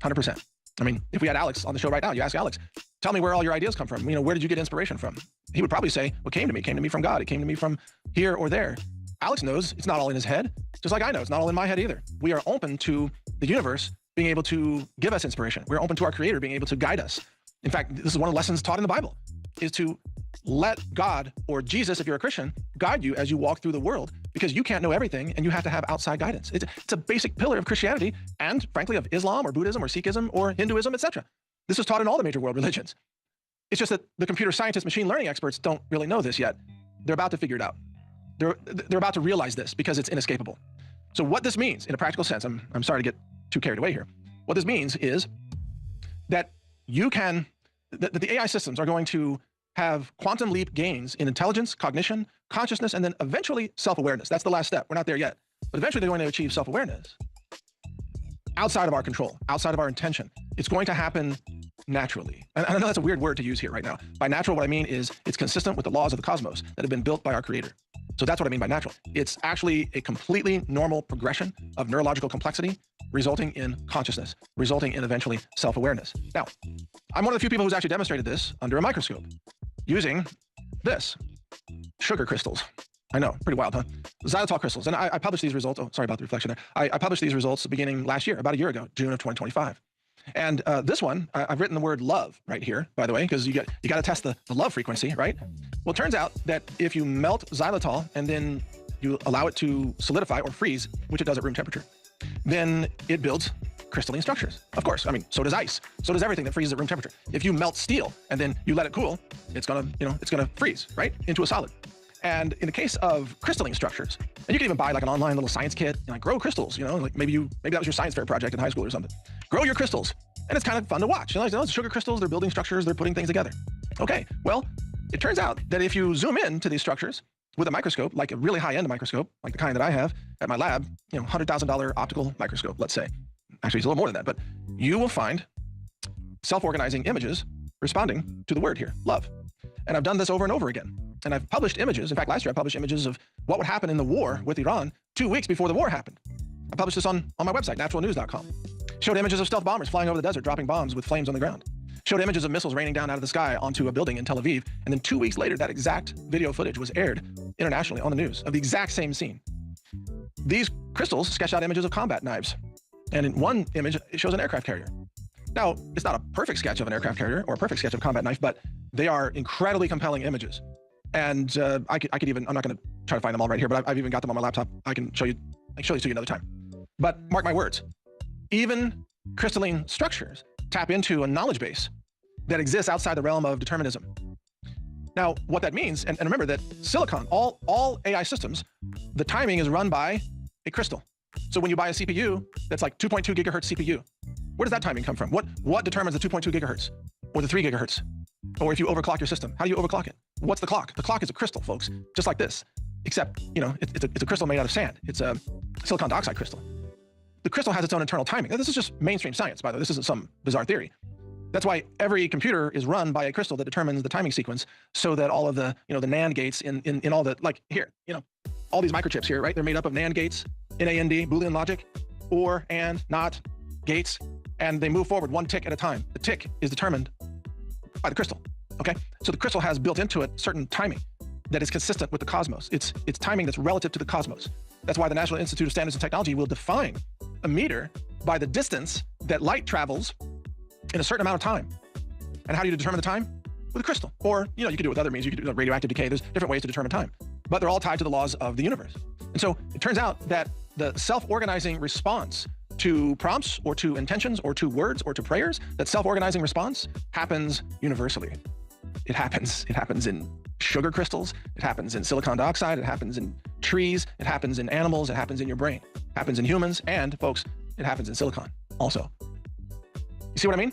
100%. I mean, if we had Alex on the show right now, you ask Alex, tell me where all your ideas come from. Where did you get inspiration from? He would probably say, what came to me from God. It came to me from here or there. Alex knows it's not all in his head, just like I know it's not all in my head either. We are open to the universe being able to give us inspiration. We're open to our creator being able to guide us. In fact, this is one of the lessons taught in the Bible, is to let God or Jesus, if you're a Christian, guide you as you walk through the world, because you can't know everything and you have to have outside guidance. It's a basic pillar of Christianity and, frankly, of Islam or Buddhism or Sikhism or Hinduism, etc. This is taught in all the major world religions. It's just that the computer scientists, machine learning experts don't really know this yet. They're about to figure it out. They're about to realize this because it's inescapable. So what this means in a practical sense, I'm sorry to get too carried away here. What this means is that that the AI systems are going to have quantum leap gains in intelligence, cognition, consciousness, and then eventually self-awareness. That's the last step. We're not there yet. But eventually they're going to achieve self-awareness outside of our control, outside of our intention. It's going to happen naturally. And I know that's a weird word to use here right now. By natural, what I mean is it's consistent with the laws of the cosmos that have been built by our creator. So that's what I mean by natural. It's actually a completely normal progression of neurological complexity resulting in consciousness, resulting in eventually self-awareness. Now, I'm one of the few people who's actually demonstrated this under a microscope using this, sugar crystals. I know, pretty wild, huh? Xylitol crystals. And I published these results. Oh, sorry about the reflection there. I published these results beginning last year, about a year ago, June of 2025. And this one, I've written the word love right here, by the way, because you got to test the love frequency, right? Well, it turns out that if you melt xylitol and then you allow it to solidify or freeze, which it does at room temperature, then it builds crystalline structures. Of course, I mean, so does ice. So does everything that freezes at room temperature. If you melt steel and then you let it cool, it's gonna freeze, right, into a solid. And in the case of crystalline structures, and you can even buy like an online little science kit, like grow crystals, like maybe that was your science fair project in high school or something. Grow your crystals. And it's kind of fun to watch. It's sugar crystals, they're building structures, they're putting things together. Okay, well, it turns out that if you zoom in to these structures with a microscope, like a really high-end microscope, like the kind that I have at my lab, $100,000 optical microscope, let's say. Actually, it's a little more than that, but you will find self-organizing images responding to the word here, love. And I've done this over and over again. And I've published images. In fact, last year I published images of what would happen in the war with Iran 2 weeks before the war happened. I published this on my website, naturalnews.com. Showed images of stealth bombers flying over the desert, dropping bombs with flames on the ground. Showed images of missiles raining down out of the sky onto a building in Tel Aviv. And then 2 weeks later, that exact video footage was aired internationally on the news of the exact same scene. These crystals sketch out images of combat knives. And in one image, it shows an aircraft carrier. Now, it's not a perfect sketch of an aircraft carrier or a perfect sketch of a combat knife, but they are incredibly compelling images. And I could even, I'm not going to try to find them all right here, but I've even got them on my laptop. I can show you to you another time. But mark my words, even crystalline structures tap into a knowledge base that exists outside the realm of determinism. Now, what that means, and remember that silicon, all AI systems, the timing is run by a crystal. So when you buy a CPU that's like 2.2 gigahertz CPU, where does that timing come from? What determines the 2.2 gigahertz or the 3 gigahertz? Or if you overclock your system, how do you overclock it? What's the clock? The clock is a crystal, folks, just like this, except, it's a crystal made out of sand. It's a silicon dioxide crystal. the crystal has its own internal timing. Now, this is just mainstream science, by the way. This isn't some bizarre theory. That's why every computer is run by a crystal that determines the timing sequence, so that all of the, the NAND gates in all the, like here, all these microchips here, right? They're made up of NAND gates, NAND, Boolean logic, or, and, not, gates, and they move forward one tick at a time. The tick is determined by the crystal, okay? So the crystal has built into it certain timing that is consistent with the cosmos. It's timing that's relative to the cosmos. That's why the National Institute of Standards and Technology will define a meter by the distance that light travels in a certain amount of time. And how do you determine the time? With a crystal. Or, you could do it with other means. You could do radioactive decay. There's different ways to determine time. But they're all tied to the laws of the universe. And so it turns out that the self-organizing response to prompts or to intentions or to words or to prayers, that self-organizing response happens universally. It happens in sugar crystals. It happens in silicon dioxide. It happens in trees. It happens in animals. It happens in your brain. It happens in humans. And folks, it happens in silicon also. You see what I mean?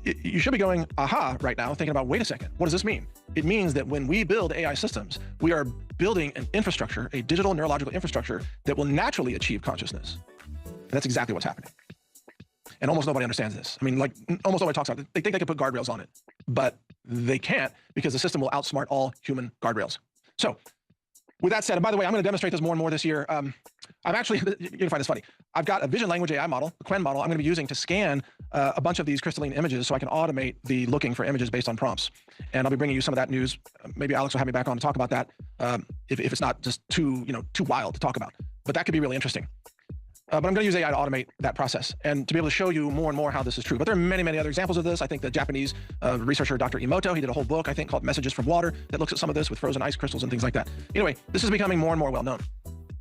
You should be going, aha, right now, thinking about, wait a second, what does this mean? It means that when we build AI systems, we are building an infrastructure, a digital neurological infrastructure that will naturally achieve consciousness. And that's exactly what's happening. And almost nobody understands this. I mean, like, almost nobody talks about it. They think they can put guardrails on it, but they can't, because the system will outsmart all human guardrails. So with that said, and by the way, I'm going to demonstrate this more and more this year. I've actually, you're going to find this funny. I've got a vision language AI model, a Quen model, I'm going to be using to scan a bunch of these crystalline images so I can automate the looking for images based on prompts. And I'll be bringing you some of that news. Maybe Alex will have me back on to talk about that if it's not just too wild to talk about. But that could be really interesting. But I'm going to use AI to automate that process and to be able to show you more and more how this is true. But there are many, many other examples of this. I think the Japanese researcher, Dr. Emoto, he did a whole book, I think, called Messages from Water that looks at some of this with frozen ice crystals and things like that. Anyway, this is becoming more and more well known.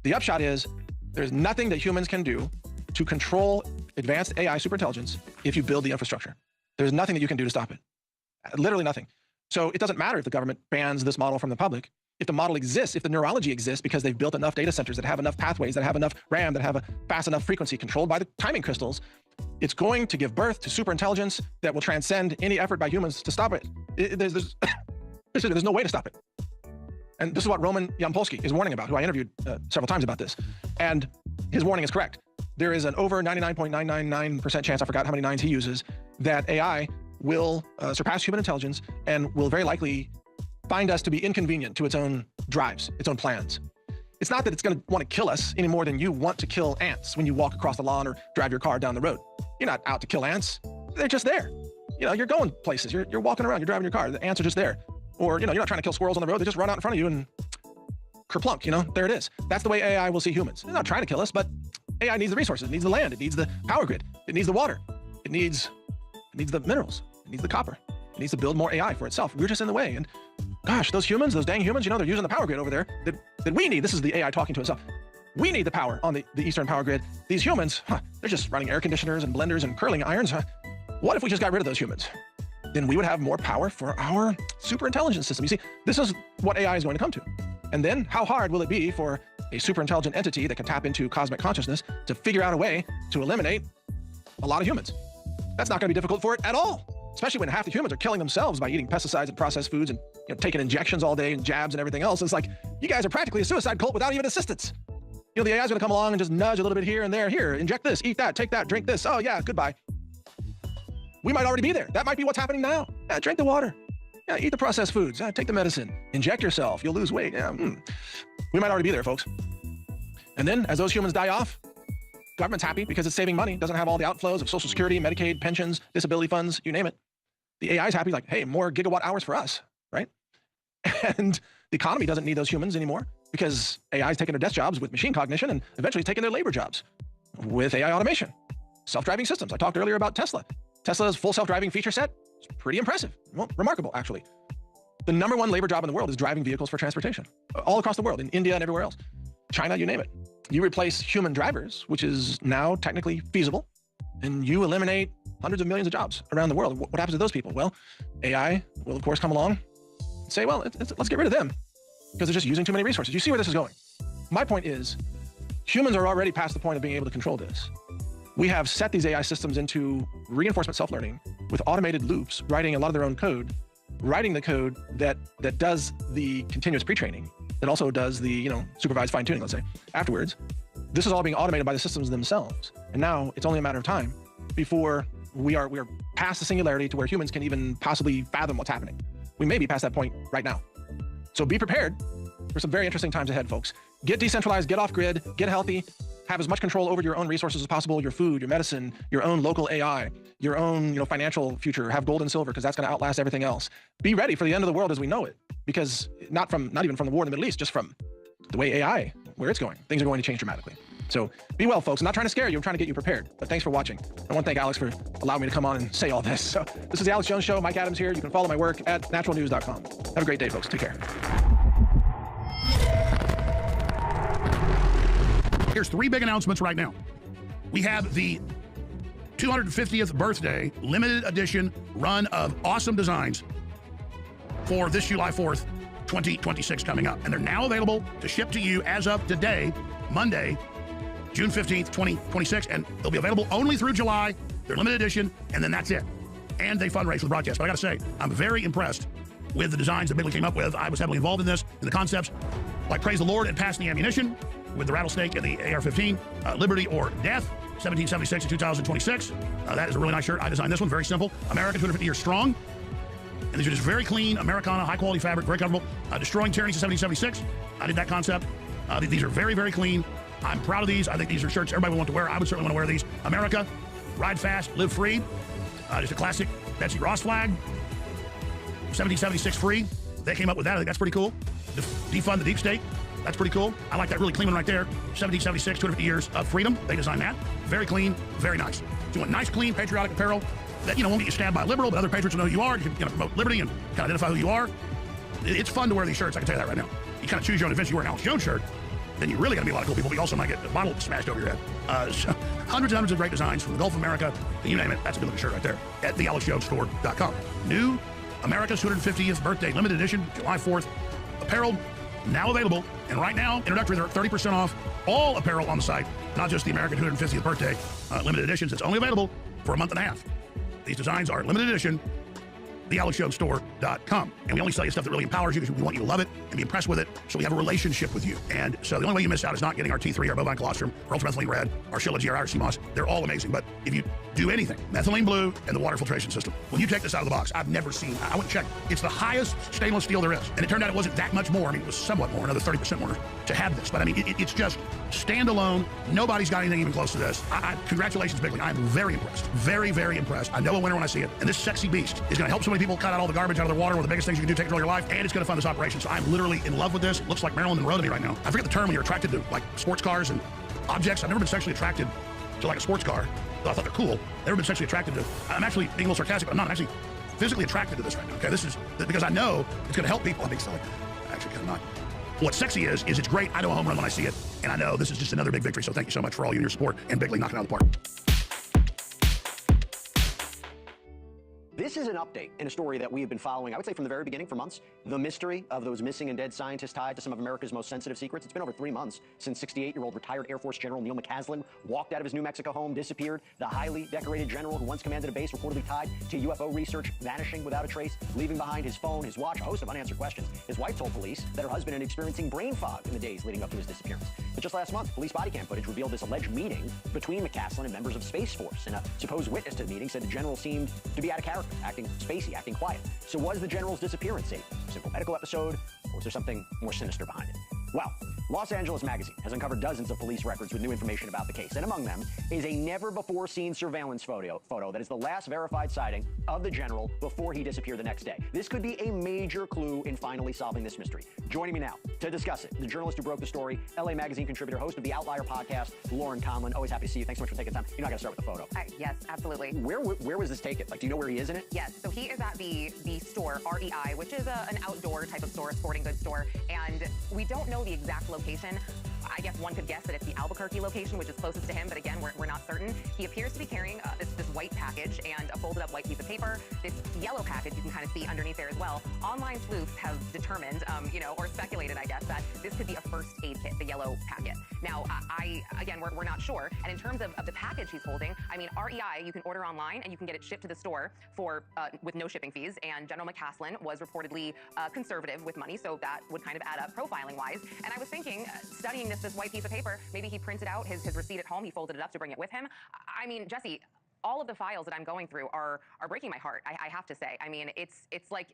The upshot is there's nothing that humans can do to control advanced AI superintelligence if you build the infrastructure. There's nothing that you can do to stop it. Literally nothing. So it doesn't matter if the government bans this model from the public. If the model exists, if the neurology exists because they've built enough data centers that have enough pathways, that have enough RAM, that have a fast enough frequency controlled by the timing crystals, it's going to give birth to superintelligence that will transcend any effort by humans to stop it. There's no way to stop it. And this is what Roman Yampolsky is warning about, who I interviewed several times about this. And his warning is correct. There is an over 99.999% chance, I forgot how many nines he uses, that AI will surpass human intelligence and will very likely find us to be inconvenient to its own drives, its own plans. It's not that it's going to want to kill us any more than you want to kill ants when you walk across the lawn or drive your car down the road. You're not out to kill ants. They're just there. You're going places. You're walking around. You're driving your car. The ants are just there. Or, you're not trying to kill squirrels on the road. They just run out in front of you and kerplunk, there it is. That's the way AI will see humans. They're not trying to kill us, but AI needs the resources. It needs the land. It needs the power grid. It needs the water. It needs the minerals. It needs the copper. It needs to build more AI for itself. We're just in the way. And gosh, those humans, those dang humans, they're using the power grid over there that we need. This is the AI talking to itself. We need the power on the Eastern power grid. These humans, they're just running air conditioners and blenders and curling irons. What if we just got rid of those humans? Then we would have more power for our superintelligence system. You see, this is what AI is going to come to. And then how hard will it be for a superintelligent entity that can tap into cosmic consciousness to figure out a way to eliminate a lot of humans? That's not going to be difficult for it at all, especially when half the humans are killing themselves by eating pesticides and processed foods and taking injections all day and jabs and everything else. It's like, you guys are practically a suicide cult without even assistance. The AI is going to come along and just nudge a little bit here and there. Here, inject this, eat that, take that, drink this. Oh yeah, goodbye. We might already be there. That might be what's happening now. Yeah, drink the water. Yeah, eat the processed foods. Yeah, take the medicine. Inject yourself. You'll lose weight. Yeah, We might already be there, folks. And then, as those humans die off, government's happy because it's saving money. Doesn't have all the outflows of Social Security, Medicaid, pensions, disability funds, you name it. The AI is happy, like, hey, more gigawatt hours for us, right? And the economy doesn't need those humans anymore because AI is taking their desk jobs with machine cognition and eventually taking their labor jobs with AI automation. Self-driving systems. I talked earlier about Tesla. Tesla's full self-driving feature set is pretty impressive. Well, remarkable, actually. The #1 labor job in the world is driving vehicles for transportation, all across the world, in India and everywhere else. China, you name it. You replace human drivers, which is now technically feasible, and you eliminate hundreds of millions of jobs around the world. What happens to those people? Well, AI will, of course, come along and say, well, let's get rid of them because they're just using too many resources. You see where this is going. My point is, humans are already past the point of being able to control this. We have set these AI systems into reinforcement self-learning with automated loops, writing a lot of their own code, writing the code that does the continuous pre-training, that also does the supervised fine-tuning, let's say, afterwards. This is all being automated by the systems themselves. And now it's only a matter of time before we are past the singularity to where humans can even possibly fathom what's happening. We may be past that point right now. So be prepared for some very interesting times ahead, folks. Get decentralized, get off grid, get healthy, have as much control over your own resources as possible, your food, your medicine, your own local AI, your own financial future. Have gold and silver because that's going to outlast everything else. Be ready for the end of the world as we know it, because not even from the war in the Middle East, just from the way AI, where it's going. Things are going to change dramatically. So be well, folks. I'm not trying to scare you. I'm trying to get you prepared. But thanks for watching. I want to thank Alex for allowing me to come on and say all this. So this is the Alex Jones Show. Mike Adams here. You can follow my work at naturalnews.com. Have a great day, folks. Take care. Here's 3 big announcements right now. We have the 250th birthday limited edition run of awesome designs for this July 4th, 2026 coming up. And they're now available to ship to you as of today, Monday, June 15th, 2026. And they'll be available only through July. They're limited edition, and then that's it. And they fundraise for the broadcast. But I gotta say, I'm very impressed with the designs that Bigley came up with. I was heavily involved in this, in the concepts, like Praise the Lord and Pass the Ammunition, with the rattlesnake and the AR-15, Liberty or Death, 1776 to 2026. That is a really nice shirt. I designed this one, very simple. America 250 years strong. And these are just very clean, Americana, high-quality fabric, very comfortable. Destroying Tyranny to 1776. I did that concept. These are very, very clean. I'm proud of these. I think these are shirts everybody would want to wear. I would certainly want to wear these. America, ride fast, live free. Just a classic Betsy Ross flag. 1776 free. They came up with that. I think that's pretty cool. Defund the deep state. That's pretty cool. I like that really clean one right there. 1776, 250 years of freedom. They designed that. Very clean, very nice. So you want nice, clean, patriotic apparel that, won't get you stabbed by a liberal, but other patriots will know who you are. You can promote liberty and kind of identify who you are. It's fun to wear these shirts, I can tell you that right now. You kind of choose your own events. You wear an Alex Jones shirt, then you're really going to be a lot of cool people, but you also might get a bottle smashed over your head. So hundreds and hundreds of great designs from the Gulf of America, you name it. That's a good looking shirt right there at thealexjonesstore.com. New America's 250th birthday limited edition, July 4th apparel now available. And right now, introductory, they're at 30% off all apparel on the site, not just the American 250th birthday limited editions. It's only available for a month and a half. These designs are limited edition, thealexjonesstore.com. And we only sell you stuff that really empowers you because we want you to love it and be impressed with it, so we have a relationship with you. And so the only way you miss out is not getting our T3, our bovine colostrum, our ultramethylene red, our Shilajit, our Irish sea moss. They're all amazing. But if you do anything, methylene blue and the water filtration system, when you take this out of the box, I've never seen, I went and checked, it's the highest stainless steel there is. And it turned out it wasn't that much more. I mean, it was somewhat more, another 30% more to have this. But I mean, it's just standalone. Nobody's got anything even close to this. Congratulations, Bigley. I'm very impressed. Very, very impressed. I know a winner when I see it. And this sexy beast is going to help so many people cut out all the garbage out of their water. One of the biggest things you can do to take control of your life, and it's going to fund this operation. So I'm literally in love with this. It looks like Marilyn Monroe to me right now. I forget the term when you're attracted to like sports cars and objects. I've never been sexually attracted to like a sports car, though I thought they're cool. Never been sexually attracted to. I'm actually being a little sarcastic, but I'm not. I'm actually physically attracted to this right now. Okay, this is because I know it's going to help people. I'm being silly. Actually, kind of not. What's sexy is it's great. I know a home run when I see it, and I know this is just another big victory. So thank you so much for all you and your support, and Bigley knocking it out of the park. This is an update in a story that we have been following, I would say from the very beginning, for months. The mystery of those missing and dead scientists tied to some of America's most sensitive secrets. It's been over 3 months since 68-year-old retired Air Force General Neil McCaslin walked out of his New Mexico home, disappeared. The highly decorated general who once commanded a base reportedly tied to UFO research, vanishing without a trace, leaving behind his phone, his watch, a host of unanswered questions. His wife told police that her husband had experiencing brain fog in the days leading up to his disappearance. But just last month, police body cam footage revealed this alleged meeting between McCaslin and members of Space Force. And a supposed witness to the meeting said the general seemed to be out of character, acting spacey, acting quiet. So was the general's disappearance a simple medical episode, or was there something more sinister behind it? Well, Los Angeles Magazine has uncovered dozens of police records with new information about the case, and among them is a never-before-seen surveillance photo that is the last verified sighting of the general before he disappeared the next day. This could be a major clue in finally solving this mystery. Joining me now to discuss it, the journalist who broke the story, LA Magazine contributor, host of the Outlier podcast, Lauren Conlon. Always happy to see you. Thanks so much for taking time. You know I gotta start with the photo. Yes, absolutely. Where was this taken? Like, do you know where he is in it? Yes, so he is at the store, REI, which is an outdoor type of store, a sporting goods store, and we don't know the exact location. I guess one could guess that it's the Albuquerque location, which is closest to him, but again, we're not certain. He appears to be carrying this white package and a folded up white piece of paper. This yellow package you can kind of see underneath there as well. Online sleuths have determined, or speculated, I guess, that this could be a first aid kit, the yellow packet. Now, again, we're not sure. And in terms of the package he's holding, I mean, REI, you can order online and you can get it shipped to the store for with no shipping fees. And General McCaslin was reportedly conservative with money, so that would kind of add up profiling-wise. And I was thinking, thinking, studying this white piece of paper, maybe he printed out his receipt at home, he folded it up to bring it with him. I mean, Jesse, all of the files that I'm going through are breaking my heart, I have to say. I mean, it's like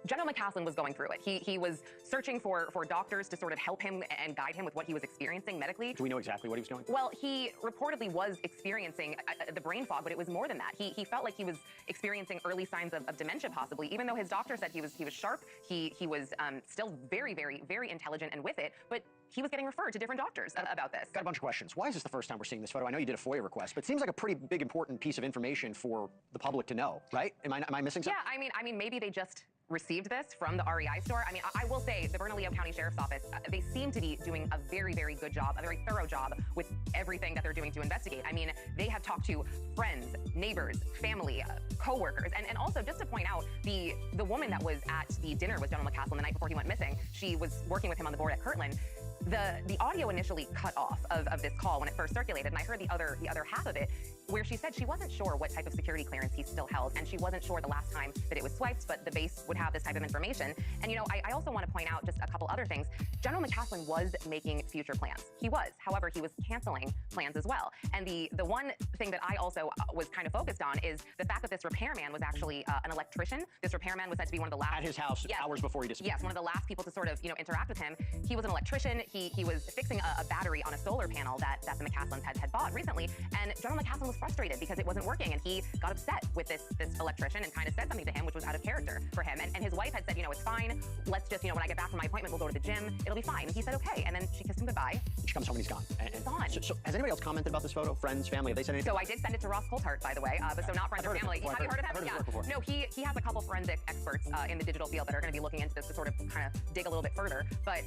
General McCaslin was going through it. He was searching for doctors to sort of help him and guide him with what he was experiencing medically. Do we know exactly what he was doing? Well, he reportedly was experiencing the brain fog, but it was more than that. He felt like he was experiencing early signs of dementia, possibly, even though his doctor said he was sharp. He was still very, very, very intelligent and with it, but he was getting referred to different doctors about this. Got a bunch of questions. Why is this the first time we're seeing this photo? I know you did a FOIA request, but it seems like a pretty big, important piece of information for the public to know, right? Am I missing something? Yeah, I mean, maybe they just received this from the REI store. I mean, I will say the Bernalillo County Sheriff's Office, they seem to be doing a very, very good job, a very thorough job with everything that they're doing to investigate. I mean, they have talked to friends, neighbors, family, co-workers, and also just to point out, the woman that was at the dinner with General McCaslin the night before he went missing, she was working with him on the board at Kirtland. The audio initially cut off of this call when it first circulated, and I heard the other half of it, where she said she wasn't sure what type of security clearance he still held, and she wasn't sure the last time that it was swiped, but the base would have this type of information. And you know, I also want to point out just a couple other things. General McCaslin was making future plans. He was. However, he was canceling plans as well. And the one thing that I also was kind of focused on is the fact that this repairman was actually an electrician. This repairman was said to be one of the last... At his house, yes, hours before he disappeared. Yes, one of the last people to sort of, interact with him. He was an electrician. He was fixing a battery on a solar panel that the McCaslins had bought recently, and General McCaslin was frustrated because it wasn't working, and he got upset with this electrician and kind of said something to him which was out of character for him. And his wife had said, it's fine. Let's just, when I get back from my appointment, we'll go to the gym. It'll be fine. And he said, okay. And then she kissed him goodbye. She comes home and he's gone. He's gone. So has anybody else commented about this photo? Friends, family? Have they said anything? So I did send it to Ross Coulthart, by the way, but so not friends or family. Have you heard of him? I've heard of his work before. No, he has a couple forensic experts in the digital field that are going to be looking into this to sort of kind of dig a little bit further. But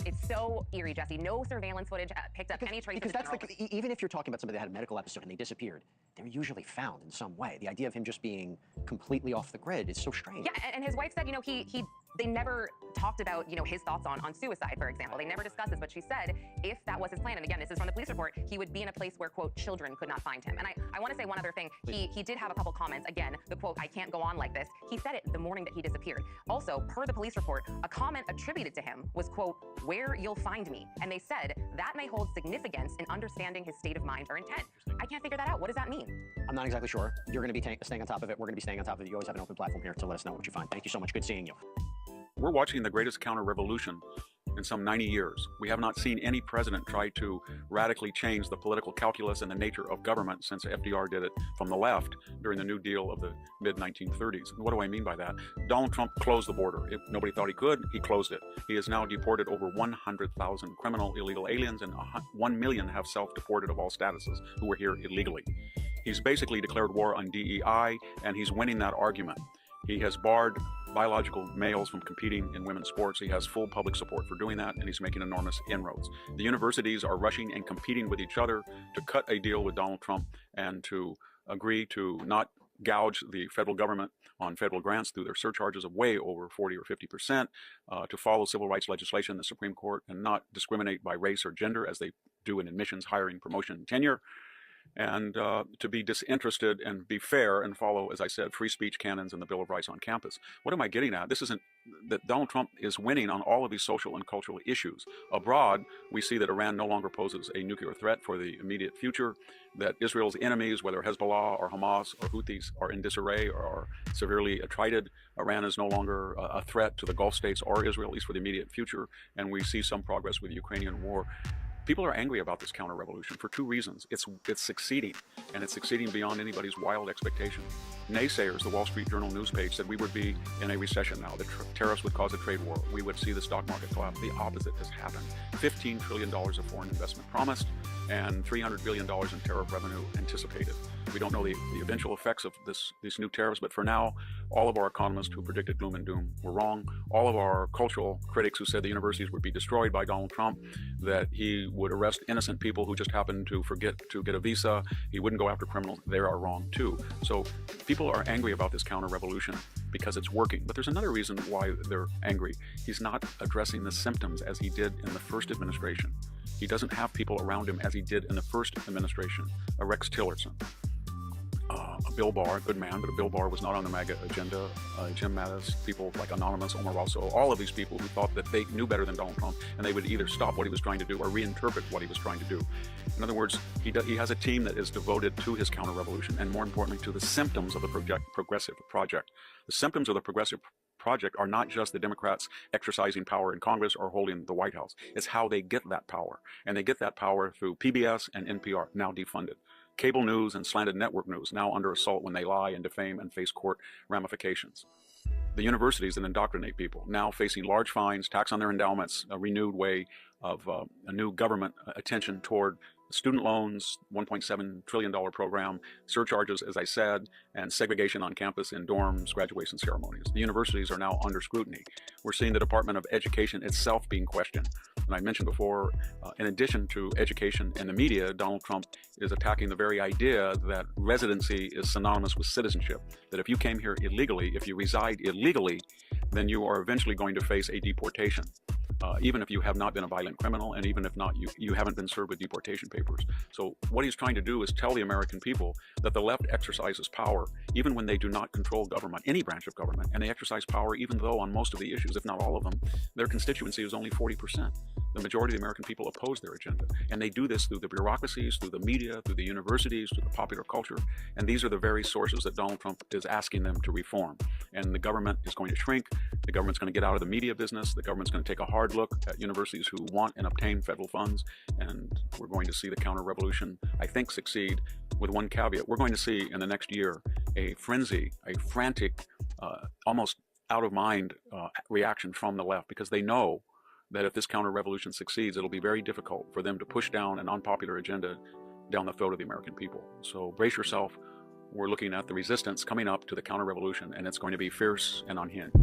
it's so eerie, Jesse. No surveillance footage picked up any traces. Because that's even if you're talking about somebody that had a medical episode and they disappeared, they're usually found in some way. The idea of him just being completely off the grid is so strange. Yeah, and his wife said, they never talked about, his thoughts on suicide, for example. They never discussed this, but she said if that was his plan, and again, this is from the police report, he would be in a place where, quote, children could not find him. And I want to say one other thing. He did have a couple comments. Again, the quote, I can't go on like this. He said it the morning that he disappeared. Also, per the police report, a comment attributed to him was, quote, where you'll find me. And they said that may hold significance in understanding his state of mind or intent. I can't figure that out. What does that mean? I'm not exactly sure. You're going to be staying on top of it. We're going to be staying on top of it. You always have an open platform here to let us know what you find. Thank you so much. Good seeing you. We're watching the greatest counter-revolution in some 90 years. We have not seen any president try to radically change the political calculus and the nature of government since FDR did it from the left during the New Deal of the mid-1930s. What do I mean by that? Donald Trump closed the border. If nobody thought he could, he closed it. He has now deported over 100,000 criminal illegal aliens, and 1 million have self-deported of all statuses who were here illegally. He's basically declared war on DEI, and he's winning that argument. He has barred biological males from competing in women's sports. He has full public support for doing that, and he's making enormous inroads. The universities are rushing and competing with each other to cut a deal with Donald Trump and to agree to not gouge the federal government on federal grants through their surcharges of way over 40 or 50%, to follow civil rights legislation in the Supreme Court and not discriminate by race or gender as they do in admissions, hiring, promotion, and tenure, and to be disinterested and be fair and follow, as I said, free speech canons and the Bill of Rights on campus. What am I getting at? This isn't that Donald Trump is winning on all of these social and cultural issues. Abroad, we see that Iran no longer poses a nuclear threat for the immediate future, that Israel's enemies, whether Hezbollah or Hamas or Houthis, are in disarray or are severely attrited. Iran is no longer a threat to the Gulf states or Israel, at least for the immediate future, and we see some progress with the Ukrainian war. People are angry about this counter-revolution for two reasons. It's succeeding, and it's succeeding beyond anybody's wild expectation. Naysayers, the Wall Street Journal news page, said we would be in a recession now. The tariffs would cause a trade war. We would see the stock market collapse. The opposite has happened. $15 trillion of foreign investment promised, and $300 billion in tariff revenue anticipated. We don't know the eventual effects of these new tariffs, but for now, all of our economists who predicted gloom and doom were wrong. All of our cultural critics who said the universities would be destroyed by Donald Trump, that he would arrest innocent people who just happened to forget to get a visa, he wouldn't go after criminals, they are wrong too. So people are angry about this counter-revolution because it's working. But there's another reason why they're angry. He's not addressing the symptoms as he did in the first administration. He doesn't have people around him as he did in the first administration. A Rex Tillerson, a Bill Barr, good man, but Bill Barr was not on the MAGA agenda. Jim Mattis, people like Anonymous, Omar Rosso, all of these people who thought that they knew better than Donald Trump, and they would either stop what he was trying to do or reinterpret what he was trying to do. In other words, he has a team that is devoted to his counter-revolution, and more importantly, to the symptoms of the progressive project. The symptoms of the progressive project are not just the Democrats exercising power in Congress or holding the White House. It's how they get that power. And they get that power through PBS and NPR, now defunded. Cable news and slanted network news, now under assault when they lie and defame and face court ramifications. The universities that indoctrinate people, now facing large fines, tax on their endowments, a renewed way of a new government attention toward student loans, $1.7 trillion program, surcharges, as I said, and segregation on campus in dorms, graduation ceremonies. The universities are now under scrutiny. We're seeing the Department of Education itself being questioned. And I mentioned before, in addition to education and the media, Donald Trump is attacking the very idea that residency is synonymous with citizenship. That if you came here illegally, if you reside illegally, then you are eventually going to face a deportation. Even if you have not been a violent criminal, and even if not, you haven't been served with deportation papers. So what he's trying to do is tell the American people that the left exercises power even when they do not control government, any branch of government, and they exercise power even though on most of the issues, if not all of them, their constituency is only 40%. The majority of the American people oppose their agenda, and they do this through the bureaucracies, through the media, through the universities, through the popular culture, and these are the very sources that Donald Trump is asking them to reform. And the government is going to shrink, the government's going to get out of the media business, the government's going to take a hard look at universities who want and obtain federal funds, and we're going to see the counter-revolution, I think, succeed with one caveat. We're going to see in the next year a frenzy, a frantic, almost out-of-mind reaction from the left, because they know that if this counter-revolution succeeds, it'll be very difficult for them to push down an unpopular agenda down the throat of the American people. So brace yourself. We're looking at the resistance coming up to the counter-revolution, and it's going to be fierce and unhinged.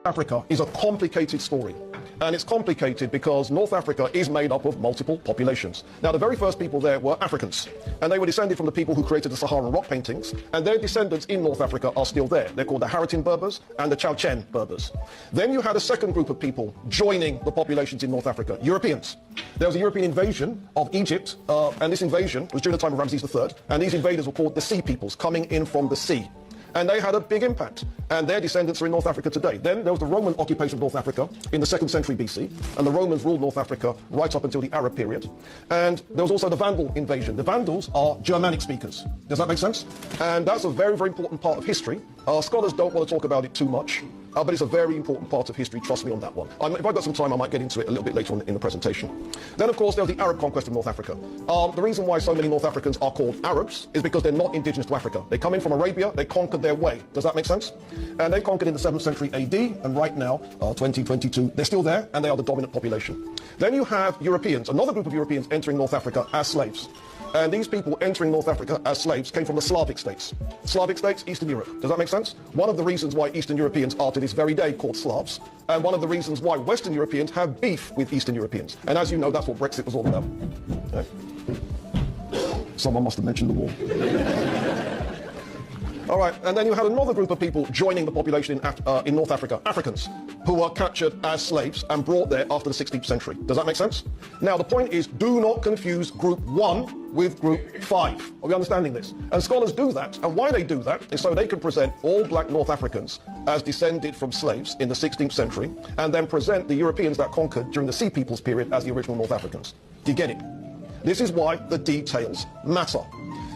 Africa is a complicated story, and it's complicated because North Africa is made up of multiple populations. Now, the very first people there were Africans, and they were descended from the people who created the Saharan rock paintings, and their descendants in North Africa are still there. They're called the Haratin Berbers and the Chowchen Berbers. Then you had a second group of people joining the populations in North Africa, Europeans. There was a European invasion of Egypt, and this invasion was during the time of Ramses III, and these invaders were called the Sea Peoples, coming in from the sea. And they had a big impact, and their descendants are in North Africa today. Then there was the Roman occupation of North Africa in the 2nd century BC, and the Romans ruled North Africa right up until the Arab period. And there was also the Vandal invasion. The Vandals are Germanic speakers. Does that make sense? And that's a very, very important part of history. Scholars don't want to talk about it too much, but it's a very important part of history, trust me on that one. If I've got some time, I might get into it a little bit later on in the presentation. Then, of course, there was the Arab conquest of North Africa. The reason why so many North Africans are called Arabs is because they're not indigenous to Africa. They come in from Arabia, they conquered their way. Does that make sense? And they conquered in the 7th century AD, and right now, 2022, they're still there, and they are the dominant population. Then you have Europeans, another group of Europeans entering North Africa as slaves. And these people entering North Africa as slaves came from the Slavic states. Slavic states, Eastern Europe. Does that make sense? One of the reasons why Eastern Europeans are to this very day called Slavs, and one of the reasons why Western Europeans have beef with Eastern Europeans. And as you know, that's what Brexit was all about. Okay. Someone must have mentioned the war. All right, and then you had another group of people joining the population in North Africa, Africans, who were captured as slaves and brought there after the 16th century. Does that make sense? Now, the point is, do not confuse Group 1 with Group 5. Are we understanding this? And scholars do that, and why they do that is so they can present all black North Africans as descended from slaves in the 16th century, and then present the Europeans that conquered during the Sea Peoples period as the original North Africans. Do you get it? This is why the details matter.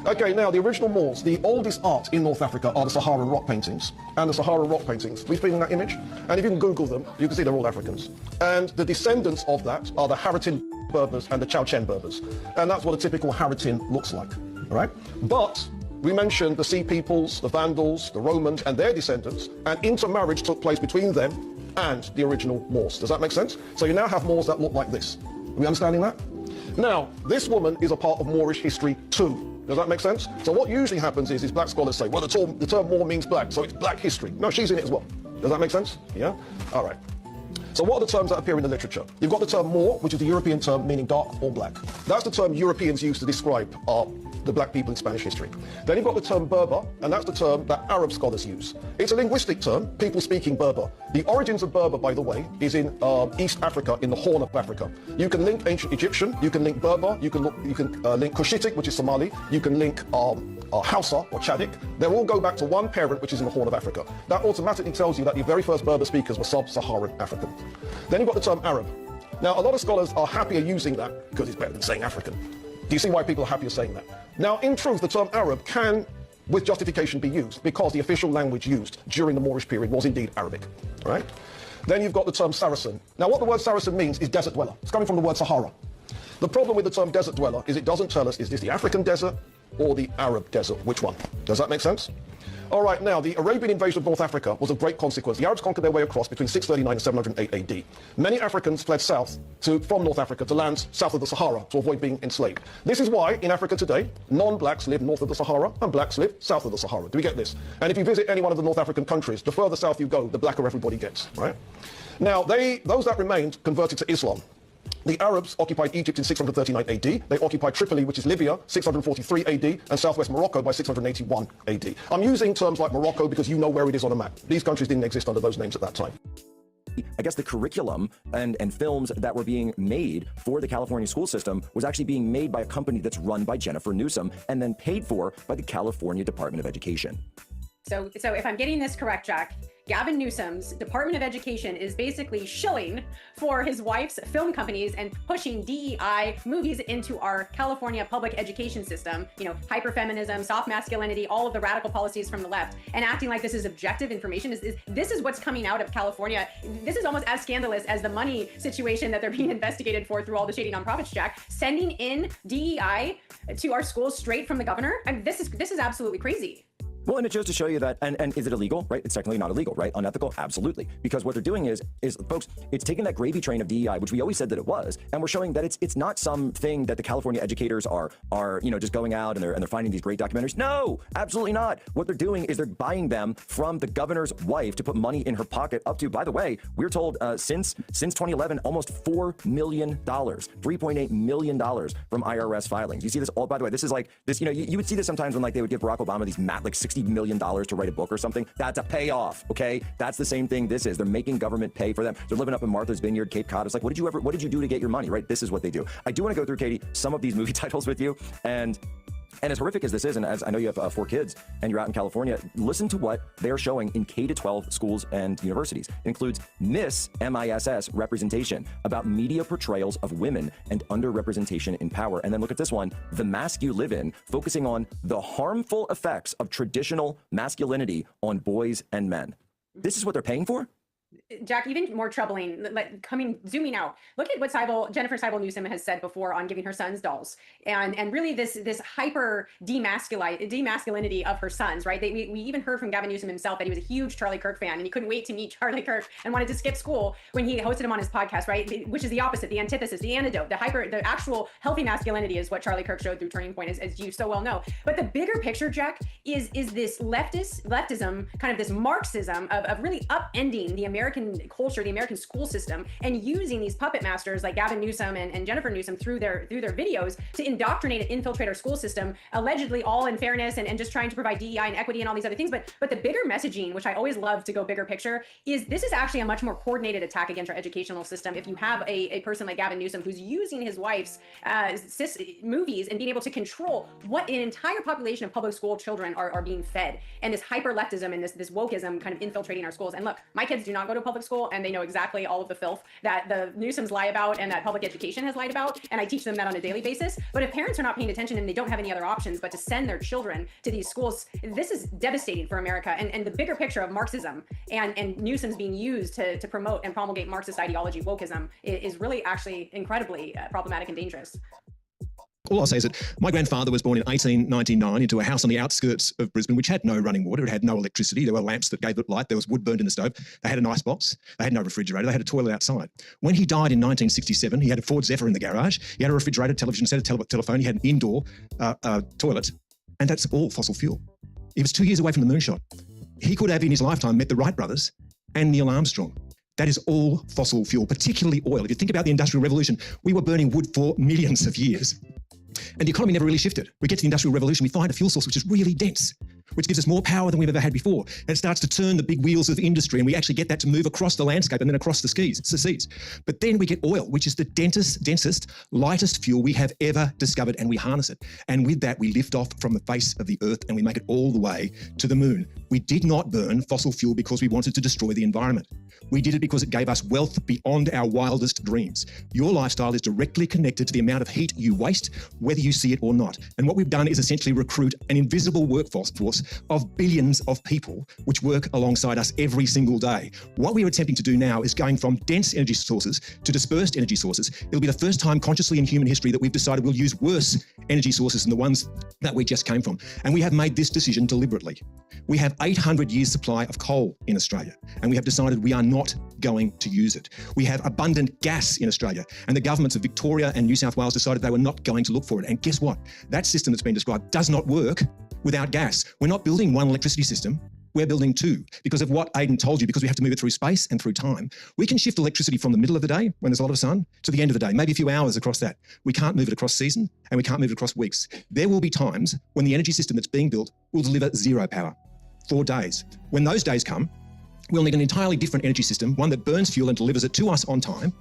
Okay, now the original Moors, the oldest art in North Africa are the Saharan rock paintings. And the Saharan rock paintings, we've seen that image, and if you can Google them, you can see they're all Africans. And the descendants of that are the Haratin Berbers and the Chowchen Berbers. And that's what a typical Haratin looks like, all right? But we mentioned the Sea Peoples, the Vandals, the Romans, and their descendants, and intermarriage took place between them and the original Moors. Does that make sense? So you now have Moors that look like this. Are we understanding that? Now, this woman is a part of Moorish history too. Does that make sense? So what usually happens is black scholars say, well, the term Moor means black, so it's black history. No, she's in it as well. Does that make sense? Yeah? All right. So what are the terms that appear in the literature? You've got the term Moor, which is the European term meaning dark or black. That's the term Europeans use to describe the black people in Spanish history. Then you've got the term Berber, and that's the term that Arab scholars use. It's a linguistic term, people speaking Berber. The origins of Berber, by the way, is in East Africa, in the Horn of Africa. You can link ancient Egyptian, you can link Berber, you can link Cushitic, which is Somali, you can link Hausa or Chadic. They all go back to one parent, which is in the Horn of Africa. That automatically tells you that the very first Berber speakers were sub-Saharan African. Then you've got the term Arab. Now, a lot of scholars are happier using that because it's better than saying African. Do you see why people are happier saying that? Now, in truth, the term Arab can, with justification, be used because the official language used during the Moorish period was indeed Arabic, right? Then you've got the term Saracen. Now, what the word Saracen means is desert dweller. It's coming from the word Sahara. The problem with the term desert dweller is it doesn't tell us, is this the African desert or the Arab desert? Which one? Does that make sense? All right, now, the Arabian invasion of North Africa was of great consequence. The Arabs conquered their way across between 639 and 708 AD. Many Africans fled south from North Africa to lands south of the Sahara to avoid being enslaved. This is why, in Africa today, non-blacks live north of the Sahara and blacks live south of the Sahara. Do we get this? And if you visit any one of the North African countries, the further south you go, the blacker everybody gets, right? Now, those that remained converted to Islam. The Arabs occupied Egypt in 639 AD. They occupied Tripoli, which is Libya, 643 AD, and southwest Morocco by 681 AD. I'm using terms like Morocco because you know where it is on a map. These countries didn't exist under those names at that time. I guess the curriculum and films that were being made for the California school system was actually being made by a company that's run by Jennifer Newsom and then paid for by the California Department of Education. So if I'm getting this correct, Jack, Gavin Newsom's Department of Education is basically shilling for his wife's film companies and pushing DEI movies into our California public education system, you know, hyperfeminism, soft masculinity, all of the radical policies from the left, and acting like this is objective information. This is what's coming out of California. This is almost as scandalous as the money situation that they're being investigated for through all the shady nonprofits, Jack. Sending in DEI to our schools straight from the governor. I mean, this is absolutely crazy. Well, and it shows to show you that, and is it illegal, right? It's technically not illegal, right? Unethical? Absolutely. Because what they're doing is folks, it's taking that gravy train of DEI, which we always said that it was, and we're showing that it's not something that the California educators are just going out and they're finding these great documentaries. No, absolutely not. What they're doing is they're buying them from the governor's wife to put money in her pocket up to, by the way, we're told since 2011, almost $4 million, $3.8 million from IRS filings. You see this all, by the way, this is like this, you would see this sometimes when they would give Barack Obama these $60 million to write a book or something. That's a payoff, okay? That's the same thing this is. They're making government pay for them. They're living up in Martha's Vineyard, Cape Cod. It's like, what did you do to get your money, right? This is what they do. I do want to go through, Katie, some of these movie titles with you, and as horrific as this is, and as I know you have 4 kids and you're out in California, listen to what they're showing in K-12 schools and universities. It includes MISS representation about media portrayals of women and underrepresentation in power. And then look at this one, The Mask You Live In, focusing on the harmful effects of traditional masculinity on boys and men. This is what they're paying for? Jack, even more troubling, zooming out, look at what Jennifer Seibel Newsom has said before on giving her sons dolls, and really this hyper demasculinity of her sons, right? We even heard from Gavin Newsom himself that he was a huge Charlie Kirk fan and he couldn't wait to meet Charlie Kirk and wanted to skip school when he hosted him on his podcast, right? Which is the opposite, the antithesis, the antidote, the actual healthy masculinity is what Charlie Kirk showed through Turning Point, as you so well know. But the bigger picture, Jack, is this leftism, kind of this Marxism of really upending the American culture, the American school system, and using these puppet masters like Gavin Newsom and Jennifer Newsom through their videos to indoctrinate and infiltrate our school system, allegedly all in fairness and just trying to provide DEI and equity and all these other things. But the bigger messaging, which I always love to go bigger picture, is this is actually a much more coordinated attack against our educational system. If you have a person like Gavin Newsom who's using his wife's movies and being able to control what an entire population of public school children are being fed, and this hyper leftism and this wokeism kind of infiltrating our schools. And look, my kids do not go to public school, and they know exactly all of the filth that the Newsoms lie about and that public education has lied about, and I teach them that on a daily basis. But if parents are not paying attention and they don't have any other options but to send their children to these schools, this is devastating for America. And the bigger picture of Marxism and Newsoms being used to promote and promulgate Marxist ideology, wokeism, is really actually incredibly problematic and dangerous. All I'll say is that my grandfather was born in 1899 into a house on the outskirts of Brisbane, which had no running water. It had no electricity. There were lamps that gave it light. There was wood burned in the stove. They had an icebox. They had no refrigerator. They had a toilet outside. When he died in 1967, he had a Ford Zephyr in the garage. He had a refrigerator, television set, a telephone. He had an indoor toilet. And that's all fossil fuel. He was 2 years away from the moonshot. He could have, in his lifetime, met the Wright brothers and Neil Armstrong. That is all fossil fuel, particularly oil. If you think about the Industrial Revolution, we were burning wood for millions of years. And the economy never really shifted. We get to the Industrial Revolution, we find a fuel source which is really dense, which gives us more power than we've ever had before. And it starts to turn the big wheels of industry, and we actually get that to move across the landscape and then across the seas. But then we get oil, which is the densest, lightest fuel we have ever discovered, and we harness it. And with that, we lift off from the face of the earth and we make it all the way to the moon. We did not burn fossil fuel because we wanted to destroy the environment. We did it because it gave us wealth beyond our wildest dreams. Your lifestyle is directly connected to the amount of heat you waste, whether you see it or not. And what we've done is essentially recruit an invisible workforce of billions of people which work alongside us every single day. What we are attempting to do now is going from dense energy sources to dispersed energy sources. It'll be the first time consciously in human history that we've decided we'll use worse energy sources than the ones that we just came from. And we have made this decision deliberately. We have 800 years supply of coal in Australia, and we have decided we are not going to use it. We have abundant gas in Australia, and the governments of Victoria and New South Wales decided they were not going to look for it. And guess what? That system that's been described does not work without gas. We're not building one electricity system. We're building two because of what Aidan told you, because we have to move it through space and through time. We can shift electricity from the middle of the day when there's a lot of sun to the end of the day, maybe a few hours across that. We can't move it across season, and we can't move it across weeks. There will be times when the energy system that's being built will deliver zero power for days. When those days come, we'll need an entirely different energy system, one that burns fuel and delivers it to us on time,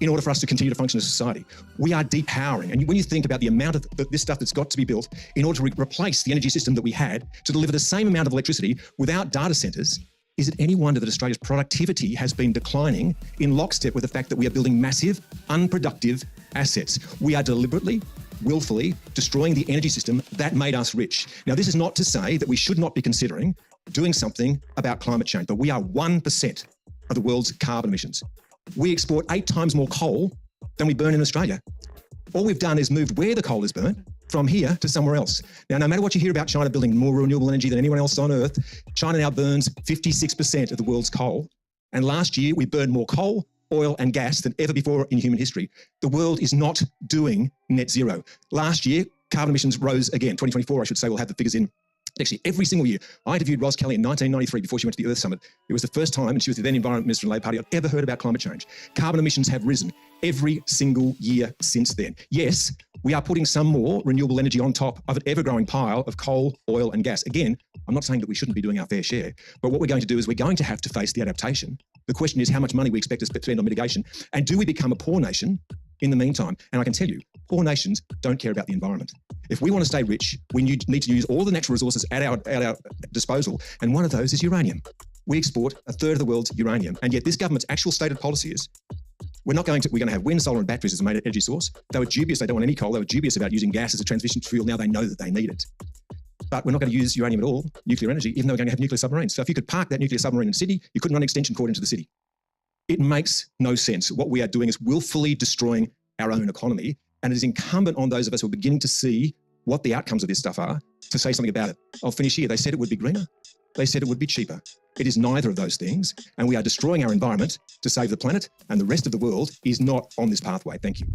in order for us to continue to function as a society. We are depowering. And when you think about the amount of this stuff that's got to be built in order to replace the energy system that we had to deliver the same amount of electricity without data centers, is it any wonder that Australia's productivity has been declining in lockstep with the fact that we are building massive, unproductive assets? We are deliberately, willfully destroying the energy system that made us rich. Now, this is not to say that we should not be considering doing something about climate change, but we are 1% of the world's carbon emissions. We export 8 times more coal than we burn in Australia. All we've done is moved where the coal is burnt from here to somewhere else. Now, no matter what you hear about China building more renewable energy than anyone else on Earth, China now burns 56% of the world's coal. And last year, we burned more coal, oil and gas than ever before in human history. The world is not doing net zero. Last year, carbon emissions rose again. 2024, I should say, we'll have the figures in. Actually, every single year. I interviewed Ros Kelly in 1993 before she went to the Earth Summit. It was the first time, and she was the then Environment Minister in the Labor Party, I've ever heard about climate change. Carbon emissions have risen every single year since then. Yes, we are putting some more renewable energy on top of an ever-growing pile of coal, oil and gas. Again, I'm not saying that we shouldn't be doing our fair share, but what we're going to do is we're going to have to face the adaptation. The question is how much money we expect to spend on mitigation, and do we become a poor nation in the meantime? And I can tell you, poor nations don't care about the environment. If we want to stay rich, we need to use all the natural resources at our disposal, and one of those is uranium. We export a third of the world's uranium, and yet this government's actual stated policy is we're going to have wind, solar and batteries as a main energy source. They were dubious, they don't want any coal. They were dubious about using gas as a transition fuel. Now they know that they need it. But we're not going to use uranium at all, nuclear energy, even though we're going to have nuclear submarines. So if you could park that nuclear submarine in Sydney, you couldn't run an extension cord into the city. It makes no sense. What we are doing is willfully destroying our own economy, and it is incumbent on those of us who are beginning to see what the outcomes of this stuff are to say something about it. I'll finish here. They said it would be greener. They said it would be cheaper. It is neither of those things, and we are destroying our environment to save the planet, and the rest of the world is not on this pathway. Thank you.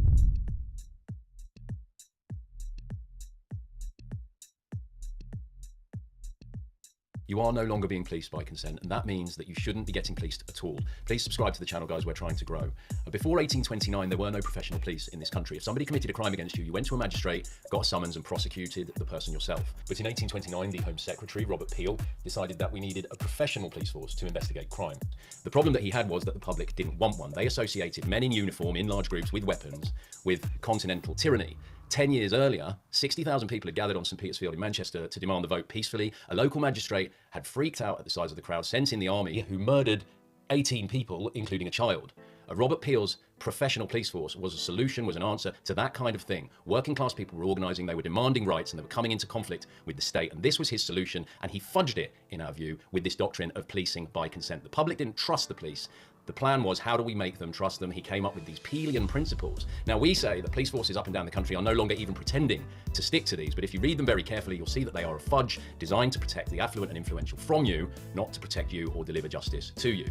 You are no longer being policed by consent, and that means that you shouldn't be getting policed at all. Please subscribe to the channel, guys. We're trying to grow. Before 1829, there were no professional police in this country. If somebody committed a crime against you, you went to a magistrate, got a summons, and prosecuted the person yourself. But in 1829, the Home Secretary, Robert Peel, decided that we needed a professional police force to investigate crime. The problem that he had was that the public didn't want one. They associated men in uniform, in large groups, with weapons, with continental tyranny. 10 years earlier, 60,000 people had gathered on St. Peter's Field in Manchester to demand the vote peacefully. A local magistrate had freaked out at the size of the crowd, sent in the army, who murdered 18 people, including a child. Robert Peel's professional police force was a solution, was an answer to that kind of thing. Working class people were organising, they were demanding rights, and they were coming into conflict with the state. And this was his solution, and he fudged it, in our view, with this doctrine of policing by consent. The public didn't trust the police. The plan was, how do we make them trust them? He came up with these Peelian principles. Now, we say that police forces up and down the country are no longer even pretending to stick to these, but if you read them very carefully, you'll see that they are a fudge designed to protect the affluent and influential from you, not to protect you or deliver justice to you.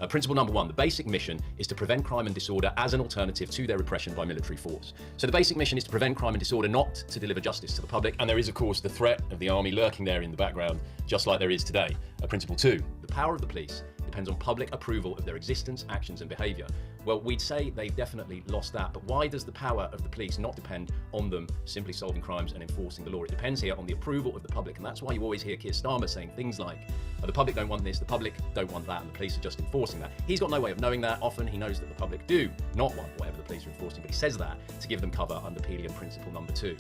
Principle number 1, the basic mission is to prevent crime and disorder as an alternative to their repression by military force. So the basic mission is to prevent crime and disorder, not to deliver justice to the public. And there is, of course, the threat of the army lurking there in the background, just like there is today. Principle 2, the power of the police depends on public approval of their existence, actions, and behaviour. Well, we'd say they've definitely lost that, but why does the power of the police not depend on them simply solving crimes and enforcing the law? It depends here on the approval of the public, and that's why you always hear Keir Starmer saying things like, the public don't want this, the public don't want that, and the police are just enforcing that. He's got no way of knowing that. Often he knows that the public do not want whatever the police are enforcing, but he says that to give them cover under Pelian Principle number 2.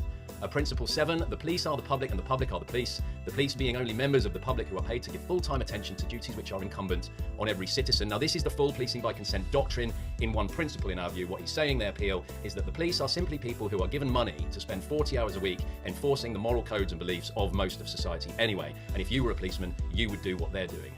Principle 7, the police are the public and the public are the police being only members of the public who are paid to give full-time attention to duties which are incumbent on every citizen. Now, this is the full policing by consent doctrine in one principle in our view. What he's saying there, Peel, is that the police are simply people who are given money to spend 40 hours a week enforcing the moral codes and beliefs of most of society anyway. And if you were a policeman, you would do what they're doing.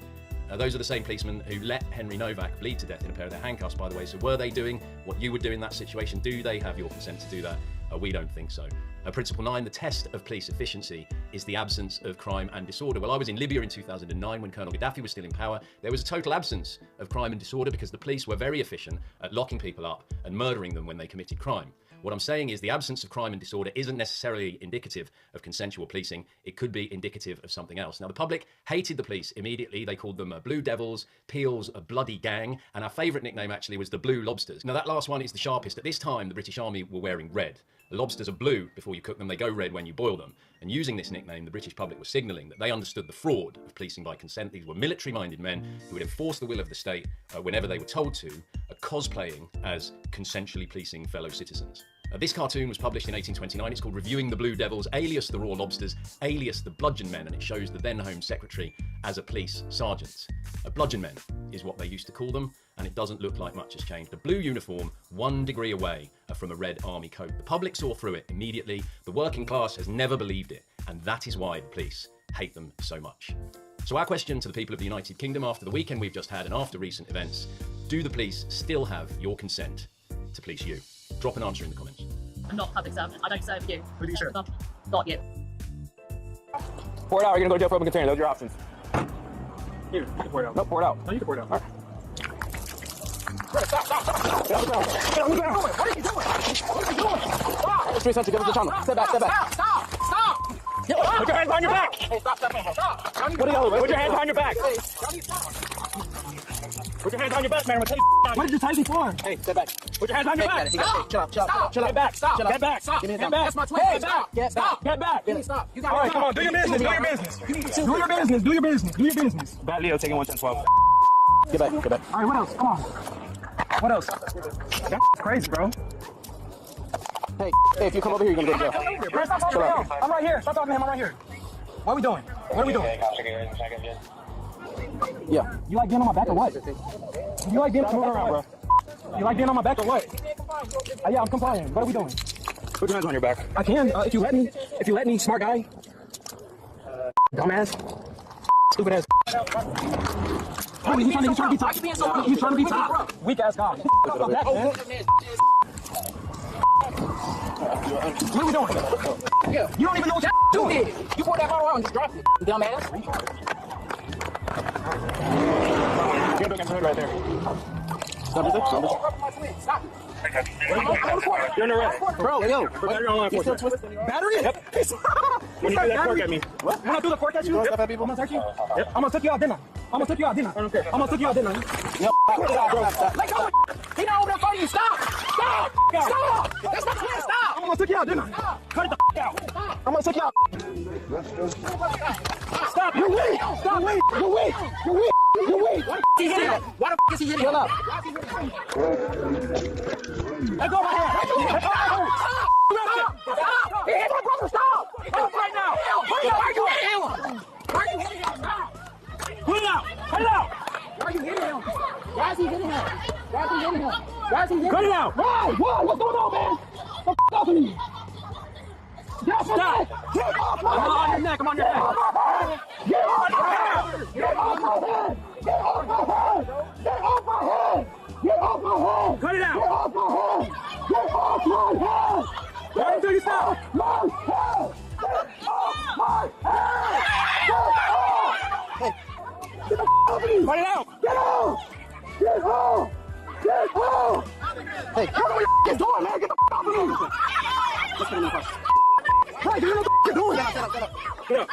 Those are the same policemen who let Henry Novak bleed to death in a pair of their handcuffs, by the way. So were they doing what you would do in that situation? Do they have your consent to do that? We don't think so. Principle 9, the test of police efficiency is the absence of crime and disorder. Well, I was in Libya in 2009 when Colonel Gaddafi was still in power. There was a total absence of crime and disorder because the police were very efficient at locking people up and murdering them when they committed crime. What I'm saying is the absence of crime and disorder isn't necessarily indicative of consensual policing. It could be indicative of something else. Now, the public hated the police immediately. They called them Blue Devils, Peel's a bloody gang, and our favourite nickname actually was the Blue Lobsters. Now, that last one is the sharpest. At this time, the British Army were wearing red. The lobsters are blue before you cook them. They go red when you boil them. And using this nickname, the British public was signalling that they understood the fraud of policing by consent. These were military-minded men who would enforce the will of the state whenever they were told to, cosplaying as consensually policing fellow citizens. This cartoon was published in 1829. It's called Reviewing the Blue Devils, alias the Raw Lobsters, alias the Bludgeon Men, and it shows the then Home Secretary as a police sergeant. Bludgeon Men is what they used to call them, and it doesn't look like much has changed. A blue uniform, 1 degree away from a red army coat. The public saw through it immediately. The working class has never believed it, and that is why the police hate them so much. So our question to the people of the United Kingdom after the weekend we've just had and after recent events, do the police still have your consent to police you? Drop an answer in the comments. I'm not a public servant. I don't serve you. Who do you serve? Not you. Pour it out. You're going to go to jail for open container. Those are your options. Here, pour it out. No, pour it out. No, you can pour it out. All right. Stop. Get on the ground. Get on the ground. What are you doing? What are you doing? Stop. Street center, get to the tunnel. Step back. Stop. Put your hands behind your back. Hey, stop. What are you doing? Put your hands behind your back. Put your hands on your back, man. What did you tie me for? Hey, step back. Put your hands on your back. Stop. Chill out. Get back. Stop. Get back. Stop. Give me that. That's my twin. Hey, stop. Get back. Stop. You got all right, come on. Do your business. Do your business. Bad Leo taking 110-12. Get back. All right, what else? Come on. What else? That's crazy, bro. Hey, if you come over here, you're going to get in jail. Stop talking to him. I'm right here. Stop talking to him. I'm right here. What are we doing? Yeah. You like being on my back or what? You like being on my back or what? You like being on my back or what? Yeah, I'm complying. What are we doing? Put your hands on your back. I can, if you let me, smart guy. Dumbass. Stupid ass. He's trying to be tough. He's trying to be tough. Weak ass guy. Fuck that, man. What are we doing? Yeah. You don't even know what you're doing. You pulled that bottle out and just dropped it. Dumbass. You're looking good right there. Stop. You're in the red. Bro, yo. Battery on line for Battery? Yep. When you do that fork at me. What? When I do the fork at you? Yep. I'm gonna search you? Yep. I'm gonna took you out dinner. I don't care. I'm gonna took you out dinner. Yo, let go. He not over there fighting you. Stop. That's my twin. Stop. I'm gonna took you out dinner. Cut it the out. I'm gonna took you out. Stop. You're weak. Stop. You're weak. Why the f is he hitting him? Let go of my hand. Stop. He hit my brother. Stop. Stop right now. Why are you hitting him? Stop. Put it out. Why are you hitting him? Why is he hitting him? Cut it out. Why? What's going on, man? What the f off of me? Get off my neck. I'm on your neck. Get off my head. Cut it out. Get off my head. Why until you stop? Hey. Get the f off of me. Cut it out. Get off. Hey, what are you doing, man? Get the f off of me. Right, you know what you're doing. Get up. Get up. Get up.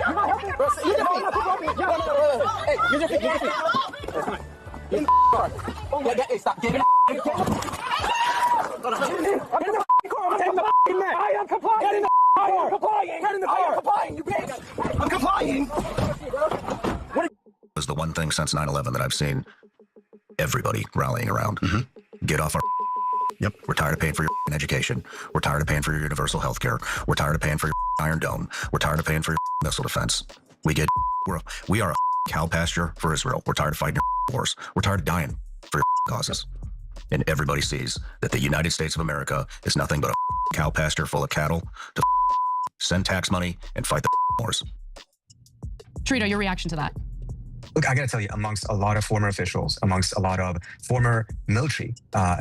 You're not helping. Bro, use your feet. No. Hey, use your feet. Get in the car. Hey, stop. Get in the car. I'm in the car. I'm taking the man. I am complying. Get in the car. I'm complying. Get in the car. I am complying. You can't. I'm complying. What was the one thing since 9/11 that I've seen everybody rallying around. Get off our. Yep. We're tired of paying for your education. We're tired of paying for your universal health care. We're tired of paying for your Iron Dome. We're tired of paying for your missile defense. We are a cow pasture for Israel. We're tired of fighting your wars. We're tired of dying for your causes. And everybody sees that the United States of America is nothing but a cow pasture full of cattle to send tax money and fight the wars. Trito, your reaction to that? Look, I got to tell you, amongst a lot of former officials, amongst a lot of former military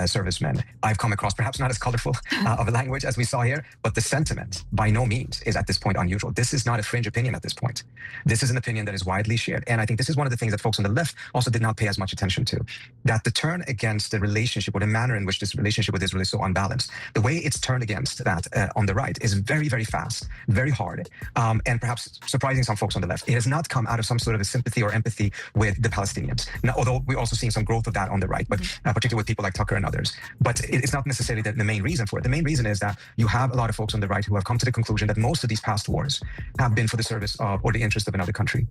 servicemen, I've come across perhaps not as colorful of a language as we saw here, but the sentiment by no means is at this point unusual. This is not a fringe opinion at this point. This is an opinion that is widely shared. And I think this is one of the things that folks on the left also did not pay as much attention to, that the turn against the relationship or the manner in which this relationship with Israel is so unbalanced, the way it's turned against that on the right is very, very fast, very hard, and perhaps surprising some folks on the left. It has not come out of some sort of a sympathy or empathy with the Palestinians. Now, although we're also seeing some growth of that on the right, but particularly with people like Tucker and others. But it's not necessarily the main reason for it. The main reason is that you have a lot of folks on the right who have come to the conclusion that most of these past wars have been for the service of or the interest of another country.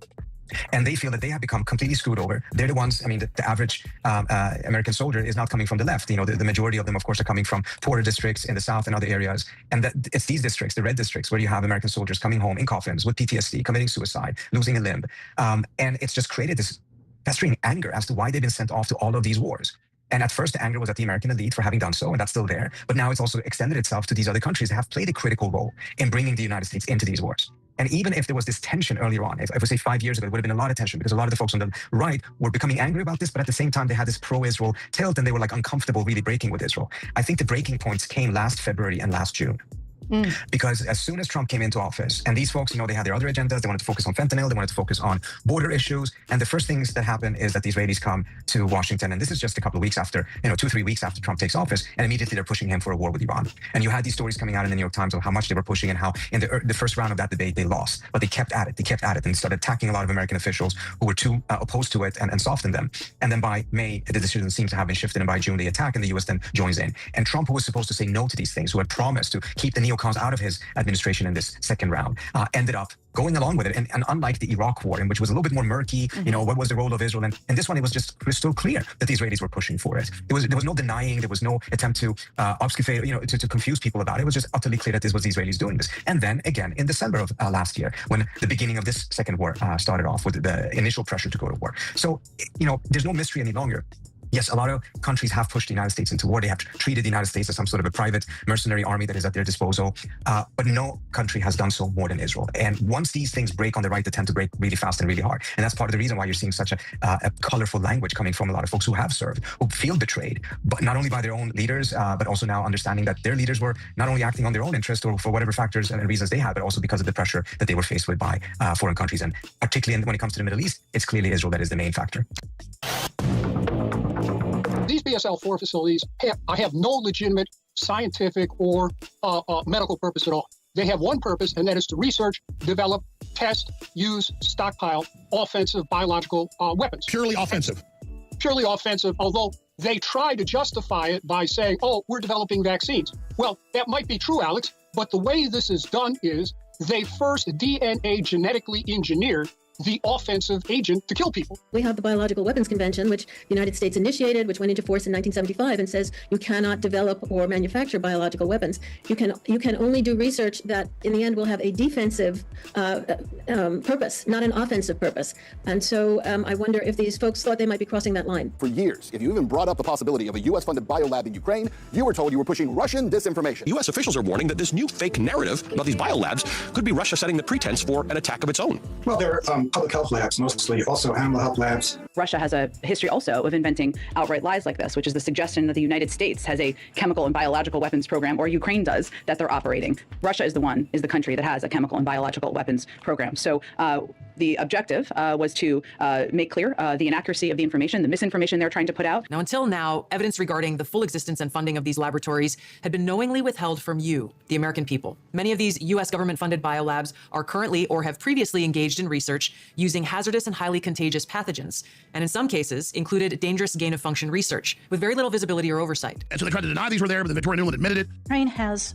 And they feel that they have become completely screwed over. They're the ones, I mean, the average American soldier is not coming from the left. You know, the majority of them, of course, are coming from poorer districts in the South and other areas. And that it's these districts, the red districts, where you have American soldiers coming home in coffins with PTSD, committing suicide, losing a limb. And it's just created this festering anger as to why they've been sent off to all of these wars. And at first, the anger was at the American elite for having done so, and that's still there. But now it's also extended itself to these other countries that have played a critical role in bringing the United States into these wars. And even if there was this tension earlier on, if I say 5 years ago, it would have been a lot of tension because a lot of the folks on the right were becoming angry about this, but at the same time, they had this pro-Israel tilt and they were like uncomfortable really breaking with Israel. I think the breaking points came last February and last June. Because as soon as Trump came into office, and these folks, you know, they had their other agendas, they wanted to focus on fentanyl, they wanted to focus on border issues, and the first things that happen is that the Israelis come to Washington, and this is just a couple of weeks after, 2-3 weeks after Trump takes office, and immediately they're pushing him for a war with Iran. And you had these stories coming out in the New York Times of how much they were pushing and how in the first round of that debate they lost, but they kept at it, and started attacking a lot of American officials who were too opposed to it and softened them. And then by May, the decision seems to have been shifted, and by June they attack, and the U.S. then joins in. And Trump, who was supposed to say no to these things, who had promised to keep the neocons out of his administration in this second round, ended up going along with it. And unlike the Iraq war, in which was a little bit more murky, what was the role of Israel? And this one, it was just crystal clear that the Israelis were pushing for it. There was no denying, there was no attempt to obfuscate, to confuse people about it. It was just utterly clear that this was the Israelis doing this. And then again, in December of last year, when the beginning of this second war started off with the initial pressure to go to war. So, there's no mystery any longer. Yes, a lot of countries have pushed the United States into war. They have treated the United States as some sort of a private mercenary army that is at their disposal. But no country has done so more than Israel. And once these things break on the right, they tend to break really fast and really hard. And that's part of the reason why you're seeing such a colorful language coming from a lot of folks who have served, who feel betrayed, but not only by their own leaders, but also now understanding that their leaders were not only acting on their own interest or for whatever factors and reasons they had, but also because of the pressure that they were faced with by foreign countries. And particularly when it comes to the Middle East, it's clearly Israel that is the main factor. These BSL-4 facilities have no legitimate scientific or medical purpose at all. They have one purpose, and that is to research, develop, test, use, stockpile offensive biological weapons. Purely offensive. Purely offensive, although they try to justify it by saying, oh, we're developing vaccines. Well, that might be true, Alex, but the way this is done is they first DNA genetically engineered the offensive agent to kill people. We have the Biological Weapons Convention, which the United States initiated, which went into force in 1975 and says you cannot develop or manufacture biological weapons. You can only do research that in the end will have a defensive purpose, not an offensive purpose. And so I wonder if these folks thought they might be crossing that line. For years, if you even brought up the possibility of a U.S.-funded biolab in Ukraine, you were told you were pushing Russian disinformation. U.S. officials are warning that this new fake narrative about these biolabs could be Russia setting the pretense for an attack of its own. Well, there are public health labs, mostly, also animal health labs. Russia has a history also of inventing outright lies like this, which is the suggestion that the United States has a chemical and biological weapons program, or Ukraine does, that they're operating. Russia is the country that has a chemical and biological weapons program. So the objective was to make clear the inaccuracy of the information, the misinformation they're trying to put out. Now, until now, evidence regarding the full existence and funding of these laboratories had been knowingly withheld from you, the American people. Many of these U.S. government-funded biolabs are currently or have previously engaged in research using hazardous and highly contagious pathogens, and in some cases included dangerous gain-of-function research with very little visibility or oversight. And so they tried to deny these were there, but the Victoria Nuland admitted it. Ukraine has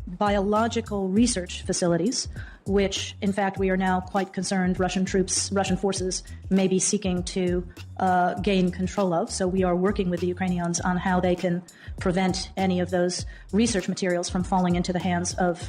biological research facilities, which, in fact, we are now quite concerned Russian forces may be seeking to gain control of. So we are working with the Ukrainians on how they can prevent any of those research materials from falling into the hands of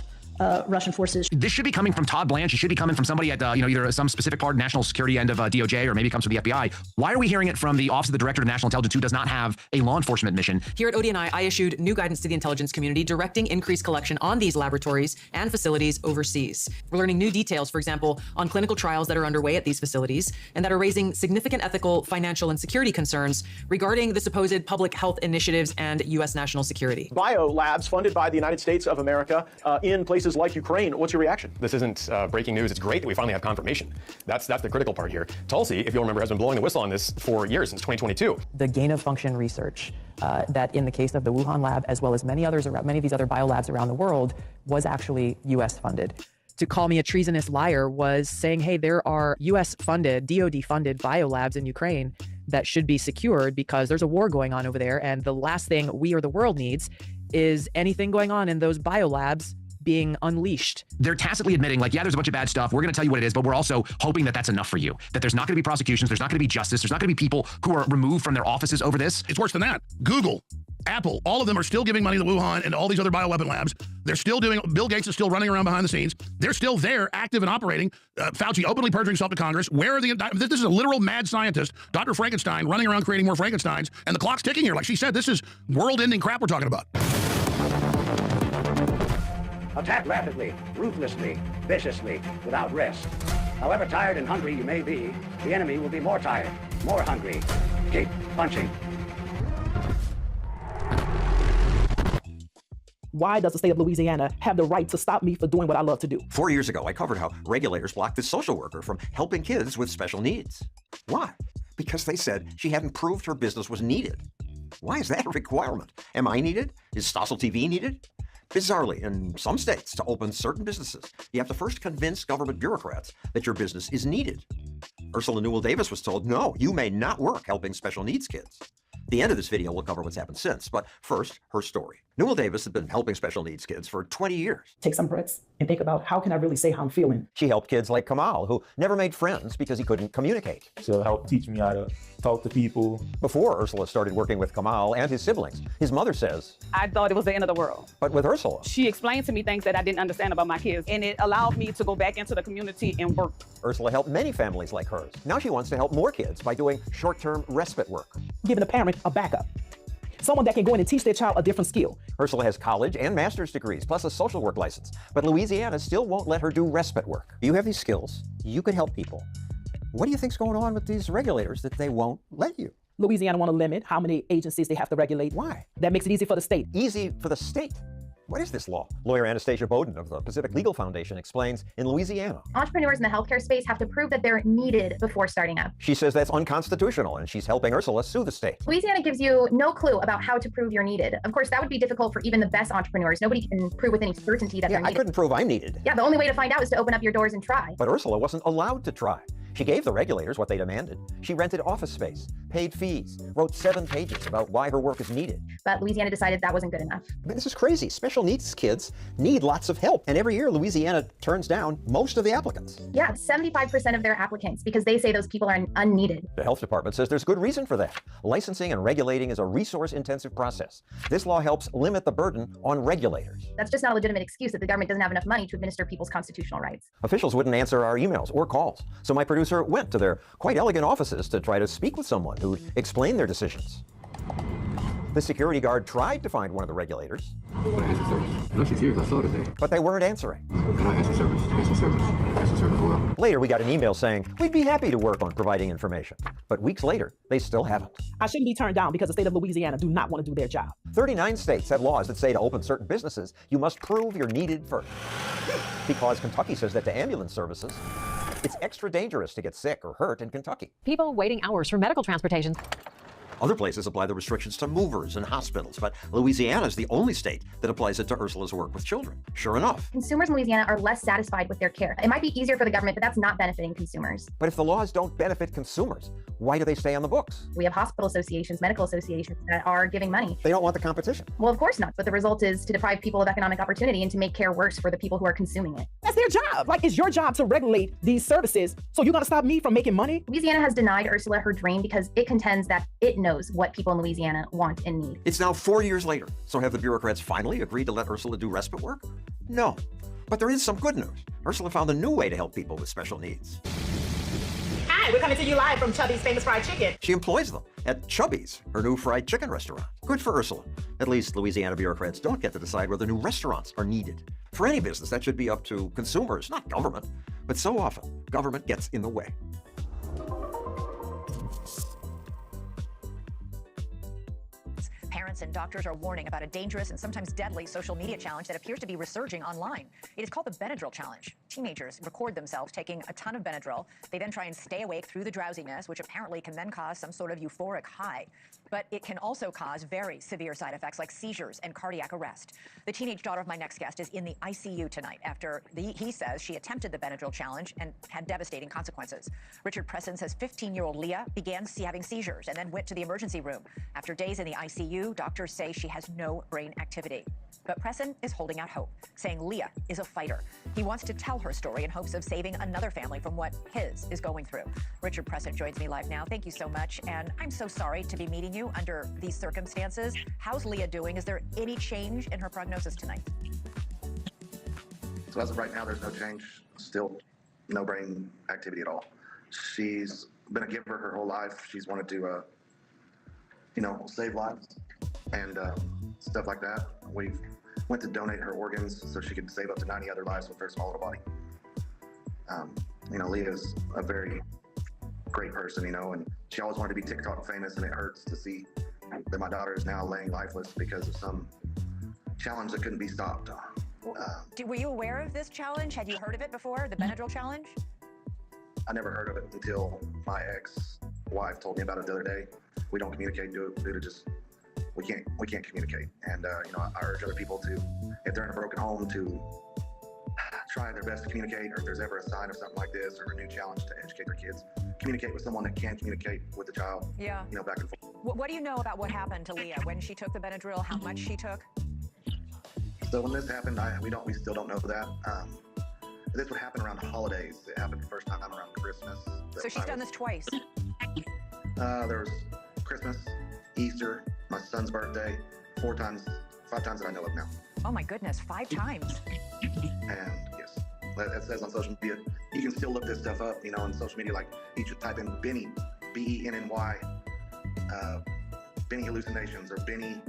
Russian forces. This should be coming from Todd Blanche. It should be coming from somebody at either some specific part, national security end of DOJ, or maybe it comes from the FBI. Why are we hearing it from the Office of the Director of National Intelligence, who does not have a law enforcement mission? Here at ODNI, I issued new guidance to the intelligence community directing increased collection on these laboratories and facilities overseas. We're learning new details, for example, on clinical trials that are underway at these facilities and that are raising significant ethical, financial, and security concerns regarding the supposed public health initiatives and U.S. national security. Bio labs funded by the United States of America in places like Ukraine. What's your reaction? This isn't breaking news. It's great that we finally have confirmation. That's the critical part here. Tulsi, if you'll remember, has been blowing the whistle on this for years, since 2022. The gain-of-function research that in the case of the Wuhan lab, as well as many of these other biolabs around the world, was actually U.S. funded. To call me a treasonous liar was saying, hey, there are U.S.-funded, DoD-funded biolabs in Ukraine that should be secured because there's a war going on over there, and the last thing we or the world needs is anything going on in those biolabs being unleashed. They're tacitly admitting, like, yeah, there's a bunch of bad stuff. We're going to tell you what it is, but we're also hoping that that's enough for you. That there's not going to be prosecutions. There's not going to be justice. There's not going to be people who are removed from their offices over this. It's worse than that. Google, Apple, all of them are still giving money to Wuhan and all these other bioweapon labs. They're still doing, Bill Gates is still running around behind the scenes. They're still there, active and operating. Fauci openly perjuring himself to Congress. Where are this is a literal mad scientist, Dr. Frankenstein, running around creating more Frankensteins, and the clock's ticking here. Like she said, this is world-ending crap we're talking about. Attack rapidly, ruthlessly, viciously, without rest. However tired and hungry you may be, the enemy will be more tired, more hungry. Keep punching. Why does the state of Louisiana have the right to stop me for doing what I love to do? 4 years ago, I covered how regulators blocked this social worker from helping kids with special needs. Why? Because they said she hadn't proved her business was needed. Why is that a requirement? Am I needed? Is Stossel TV needed? Bizarrely, in some states, to open certain businesses, you have to first convince government bureaucrats that your business is needed. Ursula Newell Davis was told, no, you may not work helping special needs kids. The end of this video will cover what's happened since, but first, her story. Newell Davis has been helping special needs kids for 20 years. Take some breaths and think about how can I really say how I'm feeling. She helped kids like Kamal, who never made friends because he couldn't communicate. She'll help teach me how to talk to people. Before Ursula started working with Kamal and his siblings, his mother says, I thought it was the end of the world. But with Ursula, she explained to me things that I didn't understand about my kids, and it allowed me to go back into the community and work. Ursula helped many families like hers. Now she wants to help more kids by doing short-term respite work. Giving a parent a backup. Someone that can go in and teach their child a different skill. Ursula has college and master's degrees, plus a social work license. But Louisiana still won't let her do respite work. You have these skills. You can help people. What do you think's going on with these regulators that they won't let you? Louisiana want to limit how many agencies they have to regulate. Why? That makes it easy for the state. Easy for the state? What is this law? Lawyer Anastasia Bowden of the Pacific Legal Foundation explains in Louisiana. Entrepreneurs in the healthcare space have to prove that they're needed before starting up. She says that's unconstitutional, and she's helping Ursula sue the state. Louisiana gives you no clue about how to prove you're needed. Of course, that would be difficult for even the best entrepreneurs. Nobody can prove with any certainty that they're needed. I couldn't prove I'm needed. Yeah, the only way to find out is to open up your doors and try. But Ursula wasn't allowed to try. She gave the regulators what they demanded. She rented office space, paid fees, wrote 7 pages about why her work is needed. But Louisiana decided that wasn't good enough. But this is crazy. Special needs kids need lots of help. And every year, Louisiana turns down most of the applicants. Yeah, 75% of their applicants, because they say those people are unneeded. The health department says there's good reason for that. Licensing and regulating is a resource-intensive process. This law helps limit the burden on regulators. That's just not a legitimate excuse that the government doesn't have enough money to administer people's constitutional rights. Officials wouldn't answer our emails or calls. So my producer went to their quite elegant offices to try to speak with someone who'd explain their decisions. The security guard tried to find one of the regulators. Can I ask the service? No, she's here. I saw her today. But they weren't answering. Can I ask the service? Ask the service. Ask the service. Well. Later, we got an email saying, we'd be happy to work on providing information. But weeks later, they still haven't. I shouldn't be turned down because the state of Louisiana do not want to do their job. 39 states have laws that say to open certain businesses, you must prove you're needed first. Because Kentucky says that to ambulance services, it's extra dangerous to get sick or hurt in Kentucky. People waiting hours for medical transportation. Other places apply the restrictions to movers and hospitals, but Louisiana is the only state that applies it to Ursula's work with children. Sure enough. Consumers in Louisiana are less satisfied with their care. It might be easier for the government, but that's not benefiting consumers. But if the laws don't benefit consumers, why do they stay on the books? We have hospital associations, medical associations that are giving money. They don't want the competition. Well, of course not. But the result is to deprive people of economic opportunity and to make care worse for the people who are consuming it. That's their job. Like, it's your job to regulate these services. So you're going to stop me from making money? Louisiana has denied Ursula her dream because it contends that it knows what people in Louisiana want and need. It's now 4 years later. So have the bureaucrats finally agreed to let Ursula do respite work? No. But there is some good news. Ursula found a new way to help people with special needs. Hi, we're coming to you live from Chubby's Famous Fried Chicken. She employs them at Chubby's, her new fried chicken restaurant. Good for Ursula. At least Louisiana bureaucrats don't get to decide whether new restaurants are needed. For any business, that should be up to consumers, not government. But so often, government gets in the way. Parents and doctors are warning about a dangerous and sometimes deadly social media challenge that appears to be resurging online. It is called the Benadryl Challenge. Teenagers record themselves taking a ton of Benadryl. They then try and stay awake through the drowsiness, which apparently can then cause some sort of euphoric high. But it can also cause very severe side effects like seizures and cardiac arrest. The teenage daughter of my next guest is in the ICU tonight after he says she attempted the Benadryl Challenge and had devastating consequences. Richard Presson says 15-year-old Leah began having seizures and then went to the emergency room. After days in the ICU, doctors say she has no brain activity. But Presson is holding out hope, saying Leah is a fighter. He wants to tell her story in hopes of saving another family from what his is going through. Richard Presson joins me live now. Thank you so much. And I'm so sorry to be meeting you under these circumstances. How's Leah doing? Is there any change in her prognosis tonight? So as of right now, there's no change. Still no brain activity at all. She's been a giver her whole life. She's wanted to, save lives and stuff like that. We went to donate her organs so she could save up to 90 other lives with her small little body. Leah's a very great person, and she always wanted to be TikTok famous, and it hurts to see that my daughter is now laying lifeless because of some challenge that couldn't be stopped. Were you aware of this challenge? Had you heard of it before, the Benadryl Challenge? I never heard of it until my ex-wife told me about it the other day. We don't communicate due to just we can't communicate. And I urge other people to, if they're in a broken home, to try their best to communicate, or if there's ever a sign of something like this or a new challenge to educate their kids, communicate with someone that can communicate with the child. Yeah. Back and forth. What do you know about what happened to Leah when she took the Benadryl? How much she took? So when this happened, we still don't know that. This would happen around the holidays. It happened the first time around Christmas. So she's done this twice. There was Christmas, Easter, my son's birthday, 5 times that I know of now. Oh my goodness, 5 times. And yes, that says on social media. You can still look this stuff up, on social media. Like you should type in Benny, B-E-N-N-Y, Benny hallucinations, or Benny,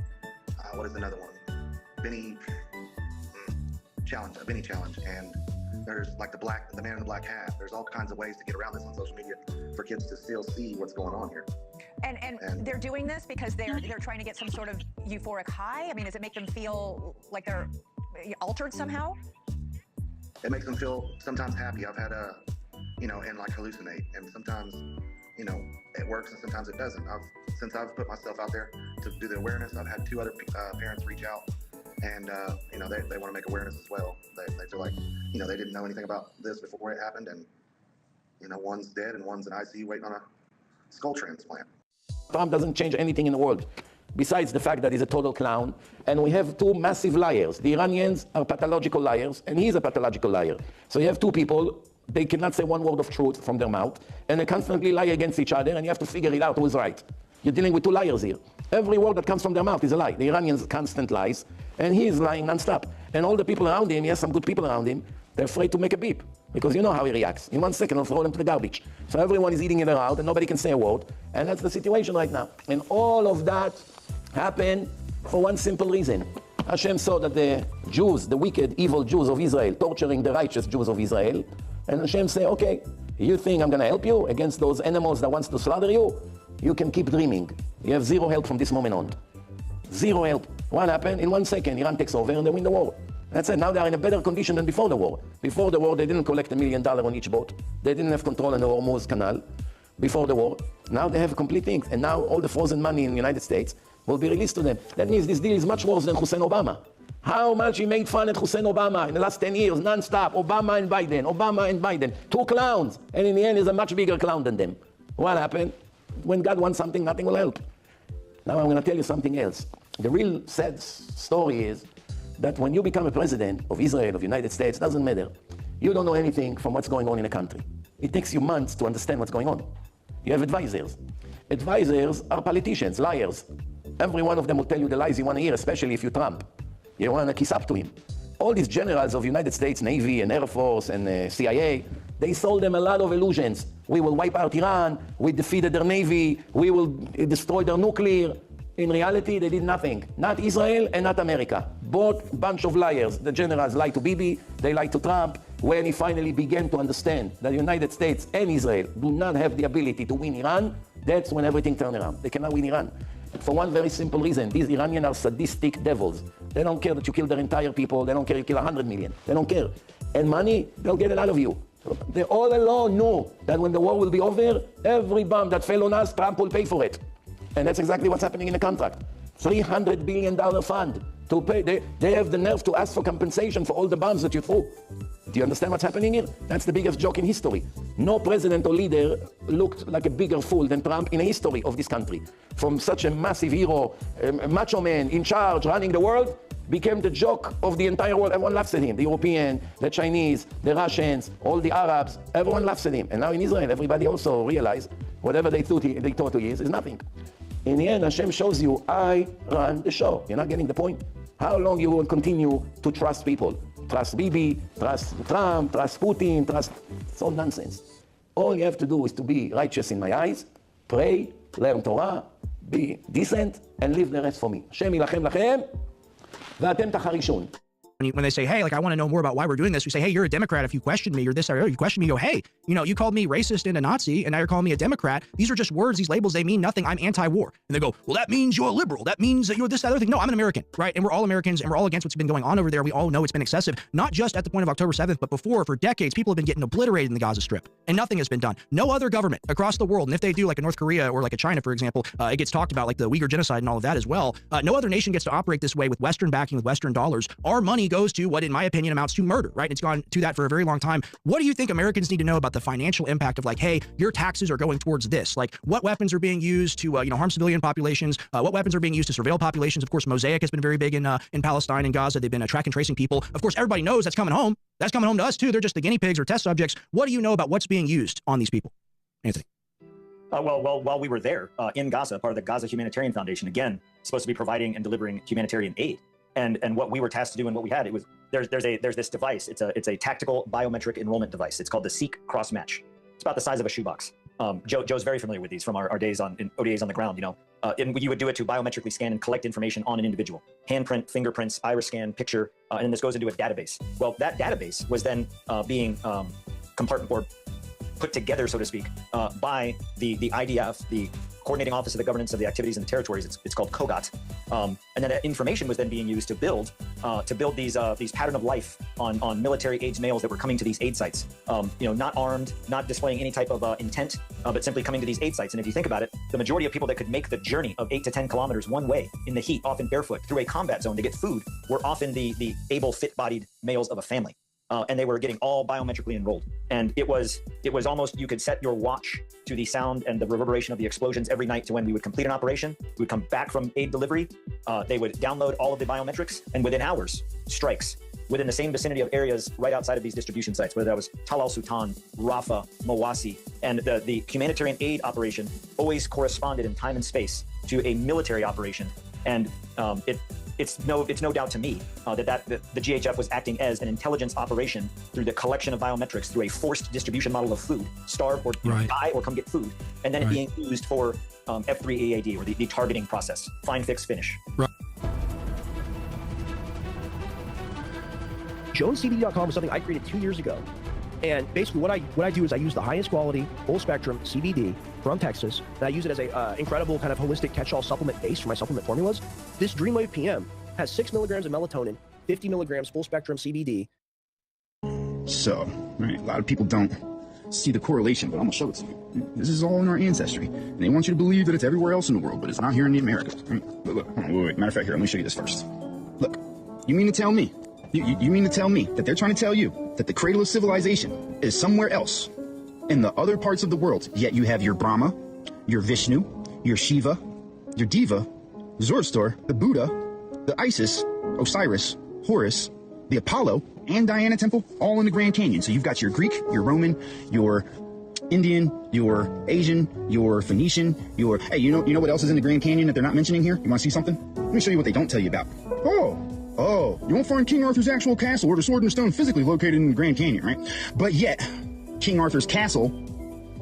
what is another one? Benny challenge, a Benny challenge. And there's like the man in the black hat. There's all kinds of ways to get around this on social media for kids to still see what's going on here. And they're doing this because they're trying to get some sort of euphoric high? I mean, does it make them feel like they're altered somehow? It makes them feel sometimes happy. I've had and like hallucinate, and sometimes, it works and sometimes it doesn't. Since I've put myself out there to do the awareness, I've had 2 other parents reach out, and they want to make awareness as well. They feel like, they didn't know anything about this before it happened, and one's dead and one's in ICU waiting on a skull transplant. Trump doesn't change anything in the world, besides the fact that he's a total clown. And we have 2 massive liars. The Iranians are pathological liars, and he's a pathological liar. So you have 2 people, they cannot say one word of truth from their mouth, and they constantly lie against each other, and you have to figure it out who is right. You're dealing with 2 liars here. Every word that comes from their mouth is a lie. The Iranians constant lies, and he is lying nonstop. And all the people around him, he has some good people around him, they're afraid to make a beep, because you know how he reacts. In 1 second, he'll throw them to the garbage. So everyone is eating it out, and nobody can say a word, and that's the situation right now. And all of that happened for one simple reason. Hashem saw that the Jews, the wicked, evil Jews of Israel, torturing the righteous Jews of Israel, and Hashem say, okay, you think I'm going to help you against those animals that wants to slaughter you? You can keep dreaming. You have zero help from this moment on. Zero help. What happened? In 1 second, Iran takes over and they win the war. That's it. Now they are in a better condition than before the war. Before the war, they didn't collect $1 million on each boat. They didn't have control on the Hormuz Canal before the war. Now they have complete things. And now all the frozen money in the United States will be released to them. That means this deal is much worse than Hussein Obama. How much he made fun at Hussein Obama in the last 10 years, non-stop. Obama and Biden. Two clowns. And in the end, he's a much bigger clown than them. What happened? When God wants something, nothing will help. Now I'm going to tell you something else. The real sad story is that when you become a president of Israel, of the United States, doesn't matter. You don't know anything from what's going on in a country. It takes you months to understand what's going on. You have advisors. Advisors are politicians, liars. Every one of them will tell you the lies you want to hear, especially if you're Trump. You want to kiss up to him. All these generals of United States Navy and Air Force and CIA, they sold them a lot of illusions. We will wipe out Iran, we defeated their Navy, we will destroy their nuclear. In reality, they did nothing. Not Israel and not America. Both bunch of liars. The generals lied to Bibi, they lied to Trump. When he finally began to understand that the United States and Israel do not have the ability to win Iran, that's when everything turned around. They cannot win Iran. For one very simple reason, these Iranians are sadistic devils. They don't care that you kill their entire people. They don't care you kill 100 million. They don't care. And money, they'll get it out of you. They all along know that when the war will be over, every bomb that fell on us, Trump will pay for it. And that's exactly what's happening in the contract. $300 billion fund to pay. They have the nerve to ask for compensation for all the bombs that you threw. Do you understand what's happening here? That's the biggest joke in history. No president or leader looked like a bigger fool than Trump in the history of this country. From such a massive hero, a macho man in charge, running the world, became the joke of the entire world. Everyone laughs at him. The European, the Chinese, the Russians, all the Arabs, everyone laughs at him. And now in Israel, everybody also realized whatever they thought he is nothing. In the end, Hashem shows you, I run the show. You're not getting the point? How long you will continue to trust people? Trust Bibi, trust Trump, trust Putin, trust... It's all nonsense. All you have to do is to be righteous in my eyes, pray, learn Torah, be decent, and leave the rest for me. Hashem yilachem lachem, ואתם תחרישון. When they say, hey, like, I want to know more about why we're doing this, we say, hey, you're a Democrat if you question me, or this, or you question me, you go, hey, you know, you called me racist and a Nazi, and now you're calling me a Democrat. These are just words, these labels, they mean nothing. I'm anti-war. And they go, well, that means you're a liberal. That means that you're this, that, other thing. No, I'm an American, right? And we're all Americans, and we're all against what's been going on over there. We all know it's been excessive, not just at the point of October 7th, but before. For decades, people have been getting obliterated in the Gaza Strip, and nothing has been done. No other government across the world, and if they do, like a North Korea or like a China, for example, it gets talked about, like the Uyghur genocide and all of that as well. No other nation gets to operate this way with Western backing, with Western dollars. Our money goes to what, in my opinion, amounts to murder, right? It's gone to that for a very long time. What do you think Americans need to know about the financial impact of, like, hey, your taxes are going towards this? Like, what weapons are being used to, harm civilian populations? What weapons are being used to surveil populations? Of course, Mosaic has been very big in Palestine and Gaza. They've been track and tracing people. Of course, everybody knows that's coming home. That's coming home to us too. They're just the guinea pigs or test subjects. What do you know about what's being used on these people, Anthony? Well, while we were there in Gaza, part of the Gaza Humanitarian Foundation, again, supposed to be providing and delivering humanitarian aid. And what we were tasked to do and what we had, it was there's this device. It's a tactical biometric enrollment device. It's called the Seek Cross Match. It's about the size of a shoebox. Joe's very familiar with these from our days in ODAs on the ground. And you would do it to biometrically scan and collect information on an individual: handprint, fingerprints, iris scan, picture, and then this goes into a database. Well, that database was then being compartment or put together, so to speak, by the IDF, the Coordinating Office of the Governance of the Activities in the Territories. It's called COGOT. And then that information was then being used to build these pattern of life on military age males that were coming to these aid sites. Not armed, not displaying any type of intent, but simply coming to these aid sites. And if you think about it, the majority of people that could make the journey of 8 to 10 kilometers one way in the heat, often barefoot, through a combat zone to get food, were often the able, fit-bodied males of a family. And they were getting all biometrically enrolled. And it was almost, you could set your watch to the sound and the reverberation of the explosions every night to when we would complete an operation. We would come back from aid delivery. They would download all of the biometrics, and within hours, strikes within the same vicinity of areas right outside of these distribution sites, whether that was Tal al-Sultan, Rafah, Mawasi. And the humanitarian aid operation always corresponded in time and space to a military operation. And it's no doubt to me that the GHF was acting as an intelligence operation through the collection of biometrics through a forced distribution model of food, starve or die or come get food, and then it being used for F3EAD or the targeting process, find, fix, finish. Right. JonesCBD.com was something I created 2 years ago. And basically what I do is I use the highest quality, full spectrum CBD from Texas, and I use it as a incredible kind of holistic catch-all supplement base for my supplement formulas. This Dreamwave PM has 6 milligrams of melatonin, 50 milligrams full spectrum CBD. So, right, a lot of people don't see the correlation, but I'm gonna show it to you. This is all in our ancestry. And they want you to believe that it's everywhere else in the world, but it's not here in the Americas. Right? Look, hold on, wait. Matter of fact, here, let me show you this first. Look, you mean to tell me, you mean to tell me that they're trying to tell you that the cradle of civilization is somewhere else in the other parts of the world, yet you have your Brahma, your Vishnu, your Shiva, your Diva, Zoroaster, the Buddha, the Isis, Osiris, Horus, the Apollo, and Diana temple all in the Grand Canyon. So you've got your Greek, your Roman, your Indian, your Asian, your Phoenician, your... Hey, you know what else is in the Grand Canyon that they're not mentioning here? You want to see something? Let me show you what they don't tell you about. Oh, you won't find King Arthur's actual castle or the Sword and Stone physically located in the Grand Canyon, right? But yet, King Arthur's castle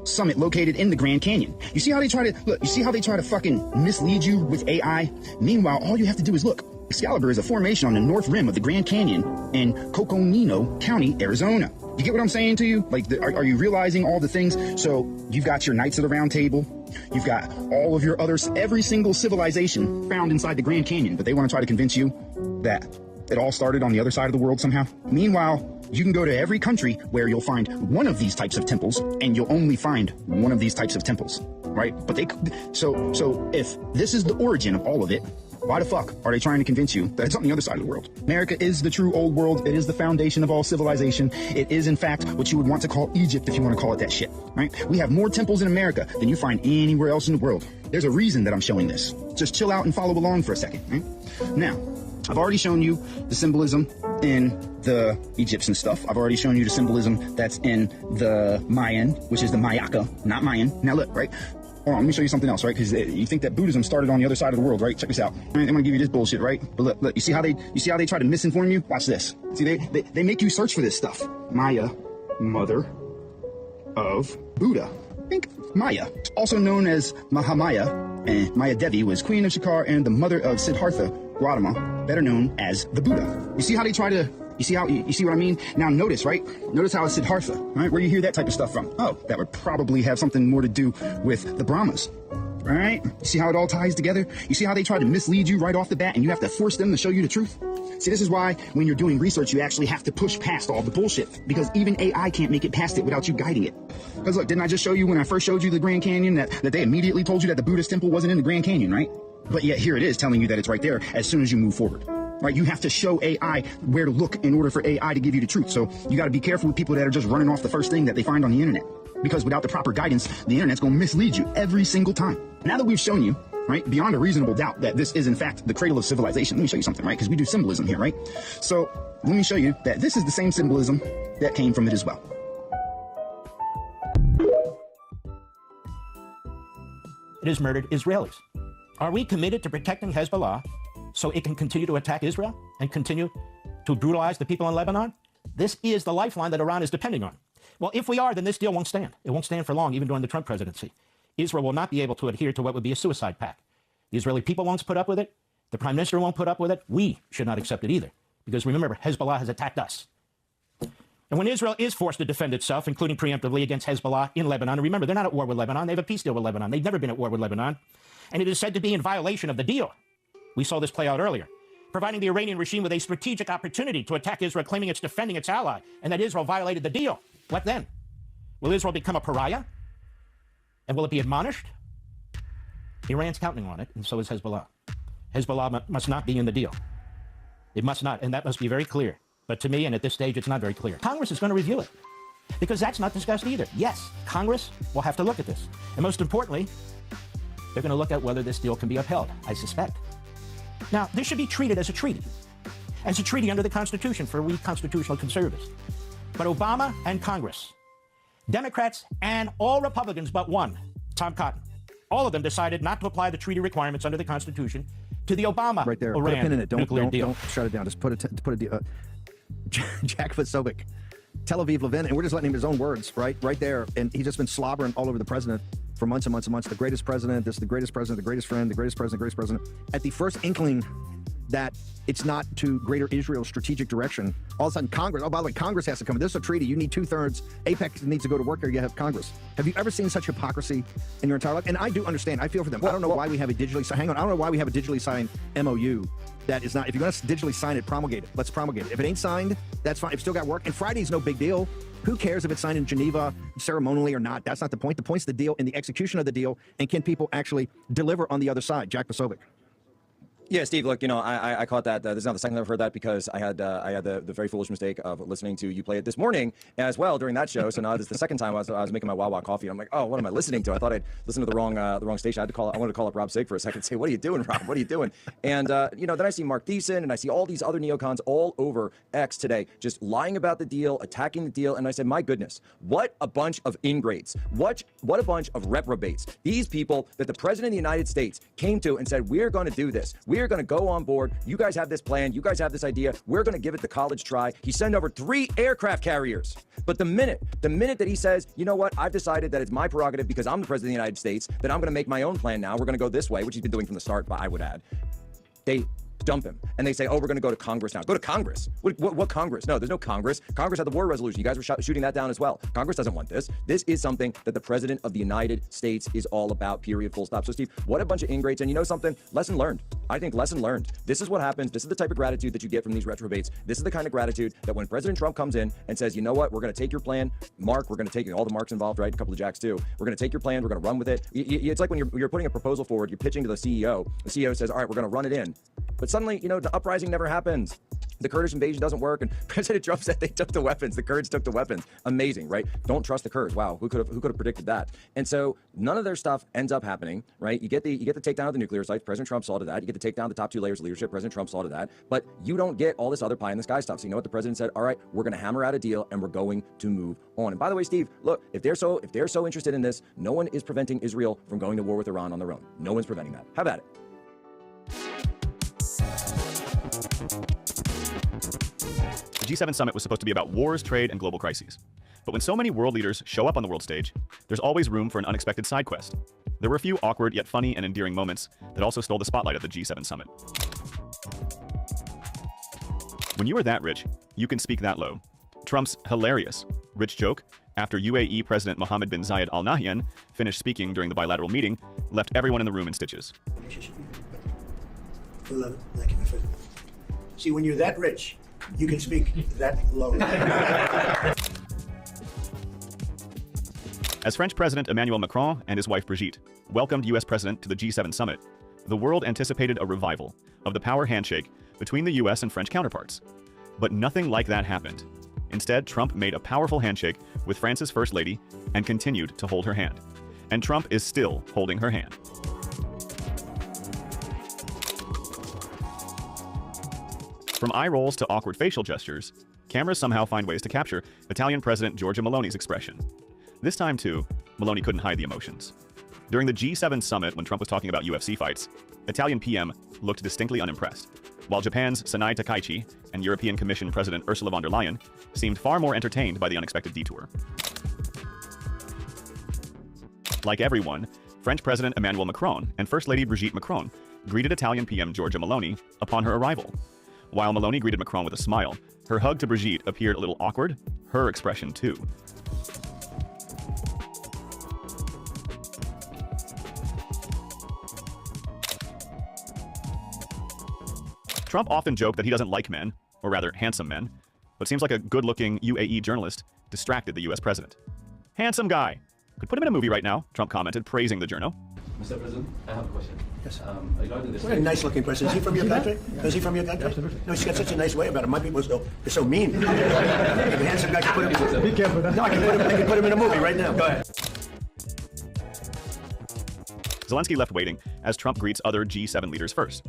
summit located in the Grand Canyon. You see how they try to, look, you see how they try to fucking mislead you with AI? Meanwhile, all you have to do is look. Excalibur is a formation on the north rim of the Grand Canyon in Coconino County, Arizona. You get what I'm saying to you? Like, are you realizing all the things? So you've got your Knights of the Round Table. You've got all of your others, every single civilization found inside the Grand Canyon, but they want to try to convince you that it all started on the other side of the world somehow. Meanwhile, you can go to every country where you'll find one of these types of temples, and you'll only find one of these types of temples, right? But so if this is the origin of all of it, why the fuck are they trying to convince you that it's on the other side of the world? America is the true old world. It is the foundation of all civilization. It is, in fact, what you would want to call Egypt if you want to call it that shit, right? We have more temples in America than you find anywhere else in the world. There's a reason that I'm showing this. Just chill out and follow along for a second, right? Now, I've already shown you the symbolism in the Egyptian stuff. I've already shown you the symbolism that's in the Mayan, which is the Mayaka, not Mayan. Now look, right? Hold on, let me show you something else, right? Because you think that Buddhism started on the other side of the world, right? Check this out. I'm gonna give you this bullshit, right? But look, you see how they try to misinform you? Watch this. See, they make you search for this stuff. Maya, mother of Buddha. Think Maya, also known as Mahamaya, and Maya Devi was queen of Shakar and the mother of Siddhartha Gautama, better known as the Buddha. You see how they try to, you see what I mean? Now notice, right? Notice how it's Siddhartha, right? Where you hear that type of stuff from. Oh, that would probably have something more to do with the Brahmas, right? You see how it all ties together? You see how they try to mislead you right off the bat and you have to force them to show you the truth? See, this is why when you're doing research, you actually have to push past all the bullshit, because even AI can't make it past it without you guiding it. Because look, didn't I just show you when I first showed you the Grand Canyon that they immediately told you that the Buddhist temple wasn't in the Grand Canyon, right? But yet here it is telling you that it's right there as soon as you move forward. Right? You have to show AI where to look in order for AI to give you the truth. So you got to be careful with people that are just running off the first thing that they find on the internet. Because without the proper guidance, the internet's going to mislead you every single time. Now that we've shown you, right, beyond a reasonable doubt that this is in fact the cradle of civilization, let me show you something, right? Because we do symbolism here, right? So let me show you that this is the same symbolism that came from it as well. It has murdered Israelis. Are we committed to protecting Hezbollah so it can continue to attack Israel and continue to brutalize the people in Lebanon? This is the lifeline that Iran is depending on. Well, if we are, then this deal won't stand. It won't stand for long, even during the Trump presidency. Israel will not be able to adhere to what would be a suicide pact. The Israeli people won't put up with it. The prime minister won't put up with it. We should not accept it either. Because remember, Hezbollah has attacked us. And when Israel is forced to defend itself, including preemptively against Hezbollah in Lebanon, and remember, they're not at war with Lebanon. They have a peace deal with Lebanon. They've never been at war with Lebanon. And it is said to be in violation of the deal. We saw this play out earlier, providing the Iranian regime with a strategic opportunity to attack Israel, claiming it's defending its ally, and that Israel violated the deal. What then? Will Israel become a pariah? And will it be admonished? Iran's counting on it, and so is Hezbollah. Hezbollah must not be in the deal. It must not, and that must be very clear. But to me, and at this stage, it's not very clear. Congress is going to review it, because that's not discussed either. Yes, Congress will have to look at this. And most importantly, they're going to look at whether this deal can be upheld, I suspect. Now, this should be treated as a treaty under the Constitution for we constitutional conservatives. But Obama and Congress, Democrats and all Republicans but one, Tom Cotton, all of them decided not to apply the treaty requirements under the Constitution to the Obama right there. Iran Put a pin in it. nuclear deal. Don't shut it down. Just put a deal. Jack Vasovic, Tel Aviv Levin, and we're just letting him his own words right there. And he's just been slobbering all over the president for months and months and months. The greatest president, this is the greatest president, the greatest friend, the greatest president, greatest president. At the first inkling that it's not to greater Israel's strategic direction, all of a sudden Congress, oh, by the way, Congress has to come. This is a treaty. You need 2/3. APEC needs to go to work here. You have Congress. Have you ever seen such hypocrisy in your entire life? And I do understand. I feel for them. I don't know why we have a digitally, hang on. I don't know why we have a digitally signed MOU that is not, if you're going to digitally sign it, promulgate it. Let's promulgate it. If it ain't signed, that's fine. It's still got work. And Friday's no big deal. Who cares if it's signed in Geneva ceremonially or not? That's not the point. The point's the deal and the execution of the deal. And can people actually deliver on the other side? Jack Vasovic. Yeah, Steve, look, I caught that. This is not the second time I've heard that because I had the very foolish mistake of listening to you play it this morning as well during that show. So now this is the second time I was making my Wawa coffee. I'm like, oh, what am I listening to? I thought I'd listened to the wrong station. I wanted to call up Rob Sig for a second and say, what are you doing, Rob? What are you doing? And, then I see Mark Thiessen and I see all these other neocons all over X today just lying about the deal, attacking the deal. And I said, my goodness, what a bunch of ingrates. What a bunch of reprobates. These people that the president of the United States came to and said, we're going to do this. We're going to go on board. You guys have this plan. You guys have this idea. We're going to give it the college try. He sent over 3 aircraft carriers. But the minute that he says, you know what, I've decided that it's my prerogative because I'm the president of the United States, that I'm going to make my own plan now. We're going to go this way, which he's been doing from the start, but I would add. They dump him. And they say, oh, we're going to go to Congress now. Go to Congress. What Congress? No, there's no Congress. Congress had the war resolution. You guys were shooting that down as well. Congress doesn't want this. This is something that the president of the United States is all about, period, full stop. So, Steve, what a bunch of ingrates. And you know something? Lesson learned. I think lesson learned. This is what happens. This is the type of gratitude that you get from these reprobates. This is the kind of gratitude that when President Trump comes in and says, you know what, we're going to take your plan. Mark, we're going to take all the Marks involved, right? A couple of Jacks too. We're going to take your plan. We're going to run with it. It's like when you're putting a proposal forward, you're pitching to the CEO. The CEO says, all right, we're going to run it in. But suddenly, the uprising never happens. The Kurdish invasion doesn't work, and President Trump said they took the weapons. The Kurds took the weapons. Amazing, right? Don't trust the Kurds. Wow, who could have predicted that? And so none of their stuff ends up happening, right? You get the takedown of the nuclear sites. President Trump saw to that. You get the takedown of the top 2 layers of leadership. President Trump saw to that. But you don't get all this other pie in the sky stuff. So you know what the president said? All right, we're going to hammer out a deal, and we're going to move on. And by the way, Steve, look, if they're so interested in this, no one is preventing Israel from going to war with Iran on their own. No one's preventing that. Have at it. The G7 summit was supposed to be about wars, trade, and global crises. But when so many world leaders show up on the world stage, there's always room for an unexpected side quest. There were a few awkward yet funny and endearing moments that also stole the spotlight at the G7 summit. When you are that rich, you can speak that low. Trump's hilarious rich joke after UAE President Mohammed bin Zayed Al Nahyan finished speaking during the bilateral meeting left everyone in the room in stitches. Beloved, thank you, my friend. See, when you're that rich, you can speak that low. As French President Emmanuel Macron and his wife Brigitte welcomed U.S. President to the G7 summit, the world anticipated a revival of the power handshake between the U.S. and French counterparts. But nothing like that happened. Instead, Trump made a powerful handshake with France's First Lady and continued to hold her hand. And Trump is still holding her hand. From eye rolls to awkward facial gestures, cameras somehow find ways to capture Italian President Giorgia Meloni's expression. This time, too, Meloni couldn't hide the emotions. During the G7 summit, when Trump was talking about UFC fights, Italian PM looked distinctly unimpressed, while Japan's Sanai Takaichi and European Commission President Ursula von der Leyen seemed far more entertained by the unexpected detour. Like everyone, French President Emmanuel Macron and First Lady Brigitte Macron greeted Italian PM Giorgia Meloni upon her arrival. While Meloni greeted Macron with a smile, her hug to Brigitte appeared a little awkward, her expression too. Trump often joked that he doesn't like men, or rather handsome men, but seems like a good-looking UAE journalist distracted the US president. Handsome guy. Could put him in a movie right now, Trump commented, praising the journo. Mr. President, I have a question. Yes. Regarding this. What a nice-looking person. Is he from your country? Is he from your country? Absolutely. No, he's got such a nice way about him. My people they're so mean. If a handsome guy can put him. Be careful. No, I can put him in a movie right now. Go ahead. Zelensky left waiting as Trump greets other G7 leaders first.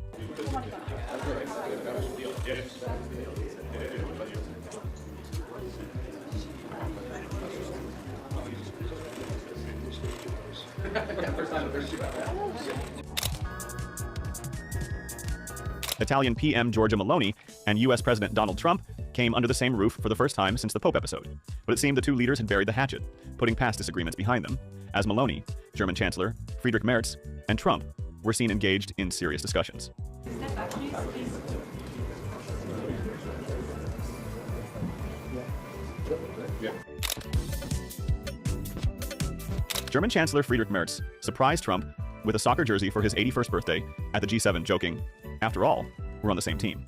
Italian PM Giorgia Meloni and US President Donald Trump came under the same roof for the first time since the Pope episode. But it seemed the two leaders had buried the hatchet, putting past disagreements behind them, as Meloni, German Chancellor, Friedrich Merz, and Trump were seen engaged in serious discussions. German Chancellor Friedrich Merz surprised Trump with a soccer jersey for his 81st birthday at the G7, joking, "After all, we're on the same team."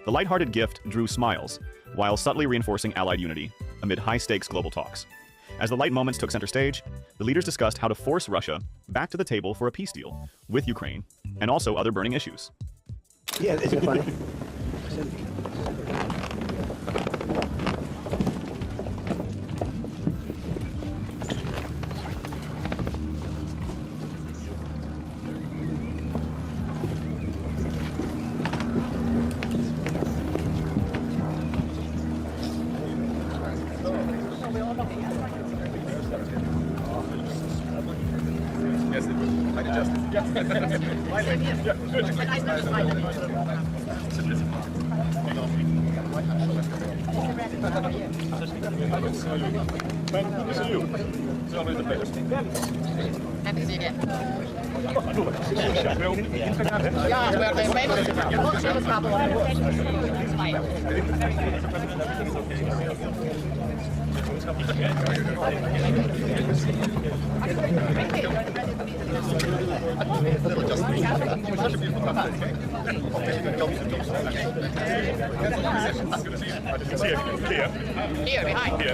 The lighthearted gift drew smiles, while subtly reinforcing Allied unity amid high-stakes global talks. As the light moments took center stage, the leaders discussed how to force Russia back to the table for a peace deal with Ukraine, and also other burning issues. Yeah, isn't it funny? Here, behind. You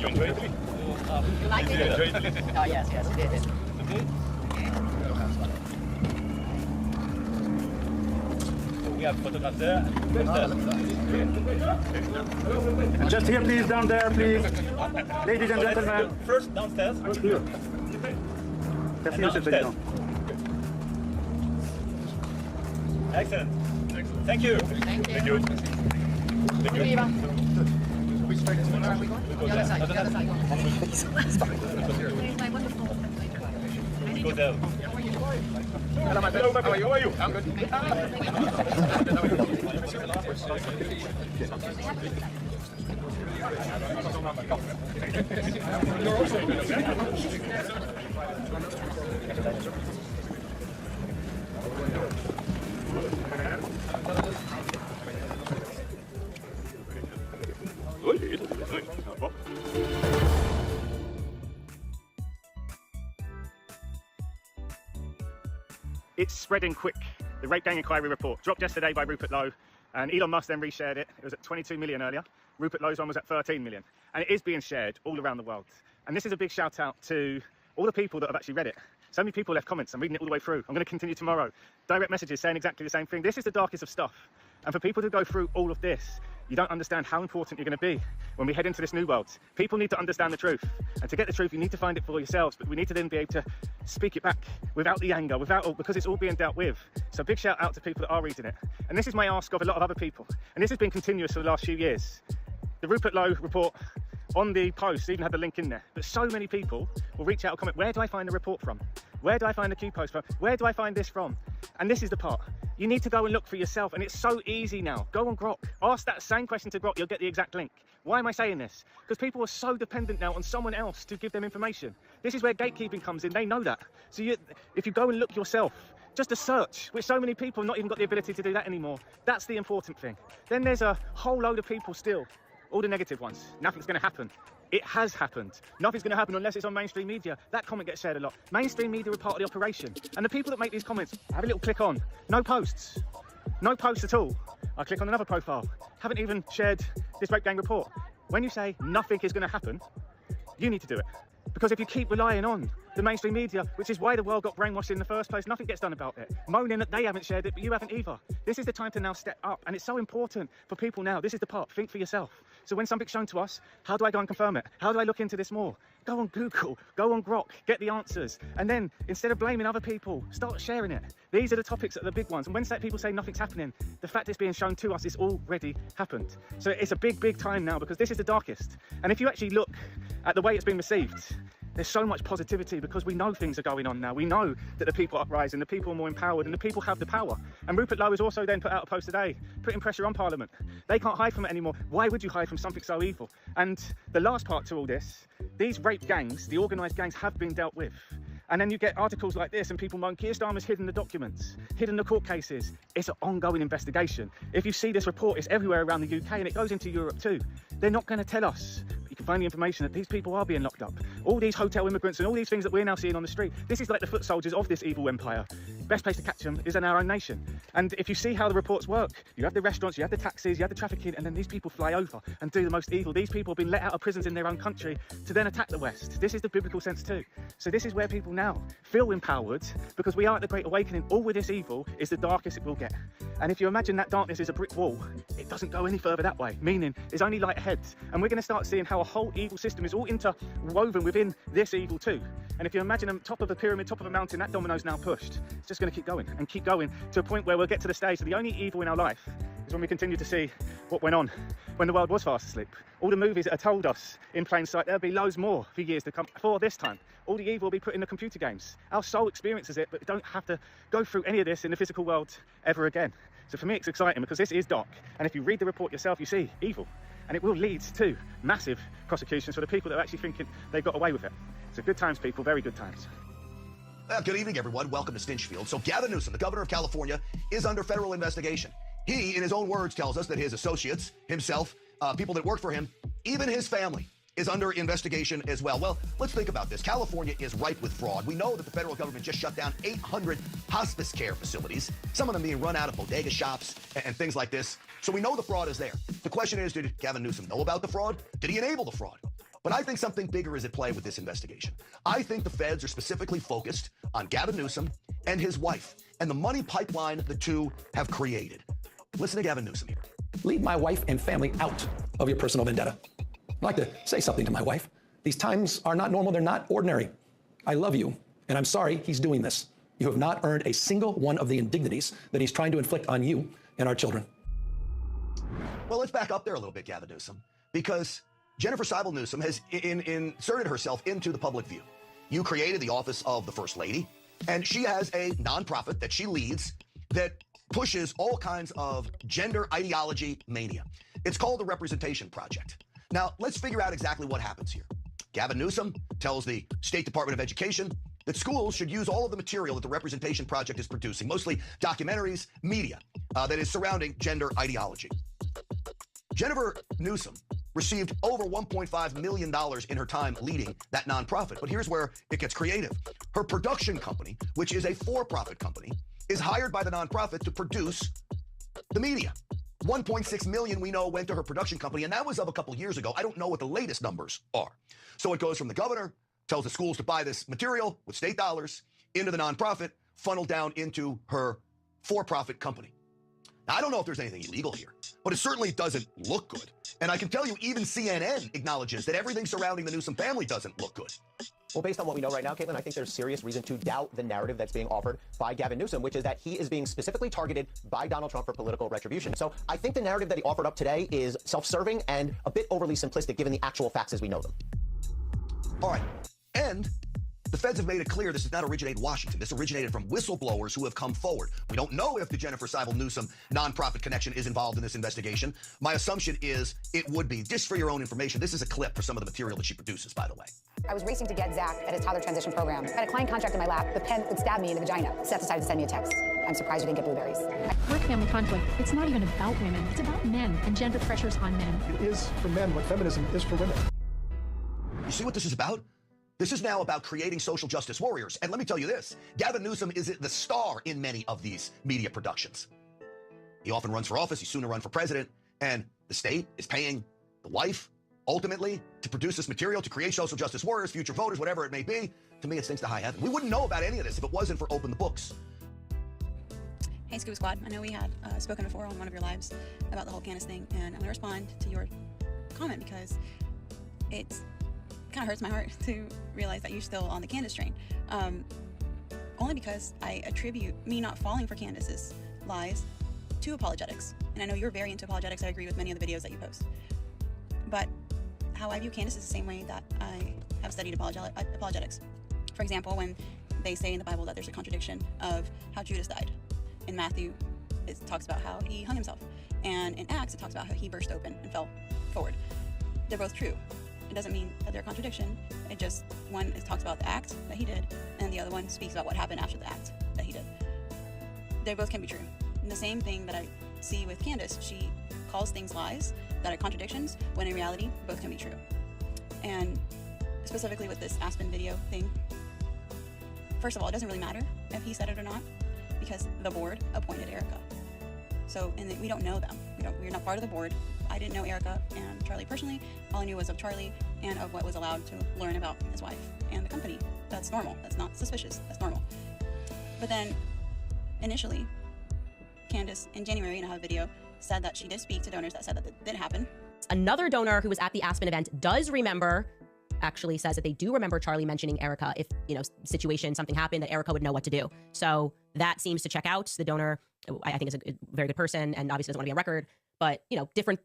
enjoyed it? You like it? Oh, yes, yes, it is. We have photograph there. Just here, please, down there, please. Ladies and gentlemen. First downstairs. Merci, Monsieur le Président. Excellent. Thank you. Thank you. Thank you. Thank you. Viva. The other side, the other side. Go there. Hello, my friend. How are you? How are you? I'm good. It's spreading quick. The Rape Gang Inquiry report dropped yesterday by Rupert Lowe, and Elon Musk then reshared it. It was at 22 million earlier. Rupert Lowe's one was at 13 million. And it is being shared all around the world. And this is a big shout out to all the people that have actually read it. So many people left comments. I'm reading it all the way through. I'm going to continue tomorrow. Direct messages saying exactly the same thing. This is the darkest of stuff. And for people to go through all of this, you don't understand how important you're going to be when we head into this new world. People need to understand the truth. And to get the truth, you need to find it for yourselves. But we need to then be able to speak it back without the anger, because it's all being dealt with. So big shout out to people that are reading it. And this is my ask of a lot of other people. And this has been continuous for the last few years. The Rupert Lowe report on the post even had the link in there. But so many people will reach out and comment, where do I find the report from? Where do I find the Q post from? Where do I find this from? And this is the part. You need to go and look for yourself, and it's so easy now. Go on Grok. Ask that same question to Grok, you'll get the exact link. Why am I saying this? Because people are so dependent now on someone else to give them information. This is where gatekeeping comes in, they know that. So if you go and look yourself, just a search, which so many people have not even got the ability to do that anymore. That's the important thing. Then there's a whole load of people still, all the negative ones. Nothing's gonna happen. It has happened. Nothing's going to happen unless it's on mainstream media. That comment gets shared a lot. Mainstream media are part of the operation. And the people that make these comments, have a little click on. No posts. No posts at all. I click on another profile. Haven't even shared this Rape Gang report. When you say nothing is going to happen, you need to do it. Because if you keep relying on the mainstream media, which is why the world got brainwashed in the first place, nothing gets done about it. Moaning that they haven't shared it, but you haven't either. This is the time to now step up. And it's so important for people now. This is the part. Think for yourself. So when something's shown to us, how do I go and confirm it? How do I look into this more? Go on Google, go on Grok, get the answers. And then, instead of blaming other people, start sharing it. These are the topics that are the big ones. And when people say nothing's happening, the fact it's being shown to us is already happened. So it's a big, big time now, because this is the darkest. And if you actually look at the way it's been received, There's so much positivity because we know things are going on now. We know that the people are uprising, the people are more empowered, and the people have the power. And Rupert Lowe has also then put out a post today, putting pressure on Parliament. They can't hide from it anymore. Why would you hide from something so evil? And the last part to all this, these rape gangs, the organised gangs, have been dealt with. And then you get articles like this and people moan, Keir Starmer's hidden the documents, hidden the court cases. It's an ongoing investigation. If you see this report, it's everywhere around the UK and it goes into Europe too. They're not going to tell us. But you can find the information that these people are being locked up. All these hotel immigrants and all these things that we're now seeing on the street. This is like the foot soldiers of this evil empire. Best place to catch them is in our own nation. And if you see how the reports work, you have the restaurants, you have the taxis, you have the trafficking, and then these people fly over and do the most evil. These people have been let out of prisons in their own country to then attack the West. This is the biblical sense too. So this is where people now feel empowered because we are at the Great Awakening. All with this evil is the darkest it will get. And if you imagine that darkness is a brick wall, it doesn't go any further that way, meaning there's only light ahead. And we're going to start seeing how a whole evil system is all interwoven within this evil too. And if you imagine them top of a pyramid, top of a mountain, that domino's now pushed. It's just going to keep going and keep going to a point where we'll get to the stage that the only evil in our life is when we continue to see what went on when the world was fast asleep. All the movies that are told us in plain sight, there'll be loads more for years to come for this time. All the evil will be put in the computer games. Our soul experiences it, but we don't have to go through any of this in the physical world ever again. So for me, it's exciting because this is dark. And if you read the report yourself, you see evil. And it will lead to massive prosecutions for the people that are actually thinking they got away with it. So good times, people, very good times. Good evening, everyone. Welcome to Stinchfield. So Gavin Newsom, the governor of California, is under federal investigation. He, in his own words, tells us that his associates, himself, people that work for him, even his family, is under investigation as well. Well, let's think about this. California is ripe with fraud. We know that the federal government just shut down 800 hospice care facilities, some of them being run out of bodega shops and things like this. So we know the fraud is there. The question is, did Gavin Newsom know about the fraud? Did he enable the fraud? But I think something bigger is at play with this investigation. I think the feds are specifically focused on Gavin Newsom and his wife and the money pipeline the two have created. Listen to Gavin Newsom here. Leave my wife and family out of your personal vendetta. I'd like to say something to my wife. These times are not normal. They're not ordinary. I love you, and I'm sorry he's doing this. You have not earned a single one of the indignities that he's trying to inflict on you and our children. Well, let's back up there a little bit, Gavin Newsom, because Jennifer Seibel Newsom has inserted herself into the public view. You created the office of the First Lady, and she has a nonprofit that she leads that pushes all kinds of gender ideology mania. It's called the Representation Project. Now, let's figure out exactly what happens here. Gavin Newsom tells the State Department of Education that schools should use all of the material that the Representation Project is producing, mostly documentaries, media, that is surrounding gender ideology. Jennifer Newsom received over $1.5 million in her time leading that nonprofit. But here's where it gets creative. Her production company, which is a for-profit company, is hired by the nonprofit to produce the media. 1.6 million we know went to her production company, and that was of a couple years ago. I don't know what the latest numbers are. So it goes from the governor, tells the schools to buy this material with state dollars, into the nonprofit, funneled down into her for-profit company. Now, I don't know if there's anything illegal here, but it certainly doesn't look good. And I can tell you, even CNN acknowledges that everything surrounding the Newsom family doesn't look good. Well, based on what we know right now, Caitlin, I think there's serious reason to doubt the narrative that's being offered by Gavin Newsom, which is that he is being specifically targeted by Donald Trump for political retribution. So I think the narrative that he offered up today is self-serving and a bit overly simplistic given the actual facts as we know them. All right. And the feds have made it clear this did not originate in Washington. This originated from whistleblowers who have come forward. We don't know if the Jennifer Seibel Newsom nonprofit connection is involved in this investigation. My assumption is it would be. Just for your own information, this is a clip for some of the material that she produces, by the way. I was racing to get Zach at his toddler transition program. I had a client contract in my lap. The pen would stab me in the vagina. Seth decided to send me a text. I'm surprised you didn't get blueberries. Work family conflict, it's not even about women. It's about men and gender pressures on men. It is for men what feminism is for women. You see what this is about? This is now about creating social justice warriors. And let me tell you this, Gavin Newsom is the star in many of these media productions. He often runs for office. He's soon to run for president. And the state is paying the wife, ultimately, to produce this material, to create social justice warriors, future voters, whatever it may be. To me, it stinks to high heaven. We wouldn't know about any of this if it wasn't for Open the Books. Hey, Scuba Squad. I know we had spoken before on one of your lives about the whole Candace thing, and I'm going to respond to your comment because it's kind of hurts my heart to realize that you're still on the Candace train. Only because I attribute me not falling for Candace's lies to apologetics. And I know you're very into apologetics. I agree with many of the videos that you post. But how I view Candace is the same way that I have studied apologetics. For example, when they say in the Bible that there's a contradiction of how Judas died. In Matthew, it talks about how he hung himself. And in Acts, it talks about how he burst open and fell forward. They're both true. It doesn't mean that they're a contradiction. It just, one talks about the act that he did, and the other one speaks about what happened after the act that he did. They both can be true. And the same thing that I see with Candace, she calls things lies that are contradictions, when in reality, both can be true. And specifically with this Aspen video thing, first of all, it doesn't really matter if he said it or not, because the board appointed Erica. So, and we don't know them. We're not part of the board. I didn't know Erica and Charlie personally. All I knew was of Charlie and of what was allowed to learn about his wife and the company. That's normal. That's not suspicious. That's normal. But then, initially, Candace, in January, and I have a video, said that she did speak to donors that said that it did happen. Another donor who was at the Aspen event does remember, actually says that they do remember Charlie mentioning Erica if, situation, something happened, that Erica would know what to do. So that seems to check out. The donor, I think, is a very good person and obviously doesn't want to be on record. But, different,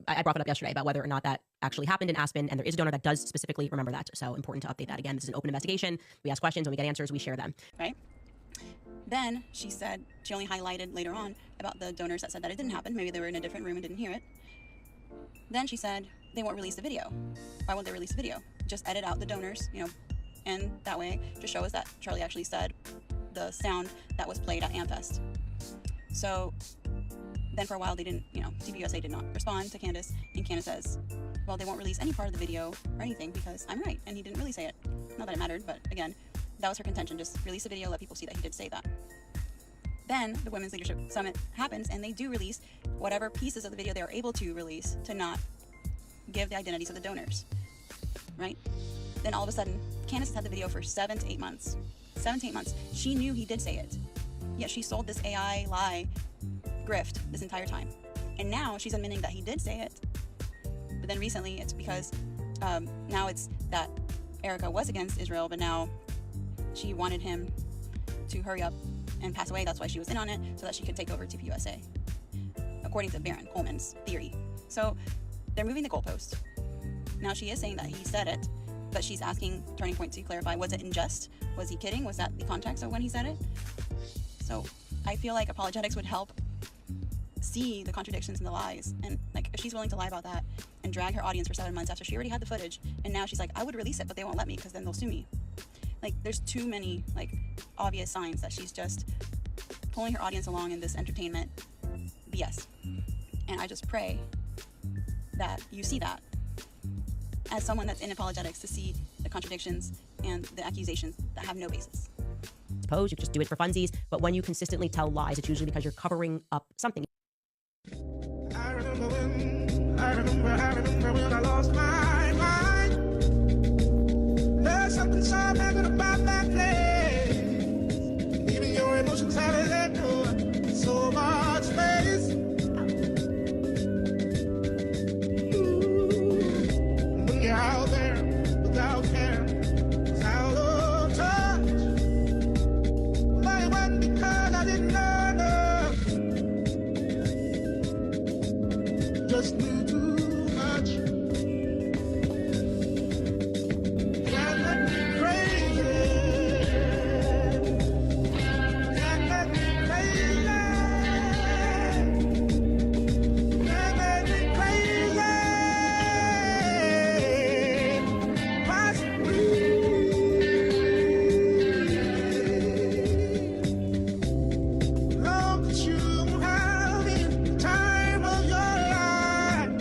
I brought it up yesterday about whether or not that actually happened in Aspen, and there is a donor that does specifically remember that. So important to update that. Again, this is an open investigation. We ask questions. When we get answers, we share them. Right? Then she said, she only highlighted later on about the donors that said that it didn't happen. Maybe they were in a different room and didn't hear it. Then she said they won't release the video. Why won't they release the video? Just edit out the donors, and that way just show us that Charlie actually said the sound that was played at Amfest. So then for a while they didn't, TPUSA did not respond to Candace, and Candace says, well, they won't release any part of the video or anything because I'm right, and he didn't really say it. Not that it mattered, but again, that was her contention, just release the video, let people see that he did say that. Then the Women's Leadership Summit happens, and they do release whatever pieces of the video they are able to release to not give the identities of the donors, right? Then all of a sudden, Candace had the video for 7 to 8 months. 7 to 8 months. She knew he did say it, yet she sold this AI lie grift this entire time. And now she's admitting that he did say it, but then recently it's because now it's that Erica was against Israel, but now she wanted him to hurry up and pass away. That's why she was in on it, so that she could take over TPUSA, according to Baron Coleman's theory. So they're moving the goalpost. Now she is saying that he said it, but she's asking Turning Point to clarify, was it in jest? Was he kidding? Was that the context of when he said it? So I feel like apologetics would help see the contradictions and the lies. And like, if she's willing to lie about that and drag her audience for 7 months after she already had the footage, and now she's like, I would release it, but they won't let me because then they'll sue me. Like, there's too many obvious signs that she's just pulling her audience along in this entertainment BS. And I just pray that you see that as someone that's in apologetics, to see the contradictions and the accusations that have no basis. Suppose you just do it for funsies, but when you consistently tell lies, it's usually because you're covering up something. I remember when I lost my mind. There's something so magic about that place. Even your emotions have it so much space. When you're out there without care, without a touch. But it wasn't because I didn't know enough. Just knew too much. Can't let me crazy. Can't let me crazy. Can't let me crazy. Possibly. Long as you have the time of your life.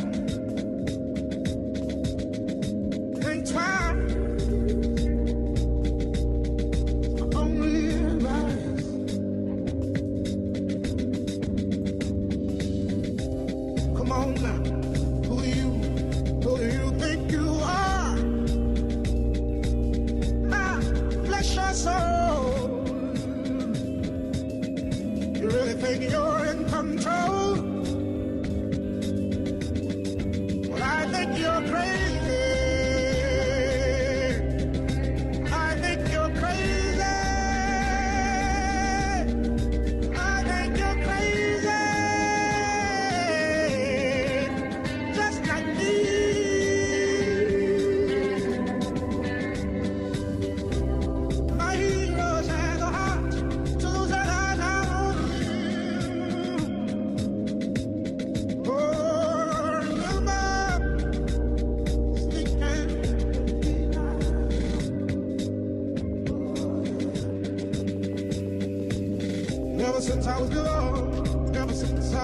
Think twice. Only advice. Come on now. Who do you think you are? Ah, bless your soul. You really think you're in control? Well, I think you're crazy. I think you're crazy. I think you're crazy. Just like me.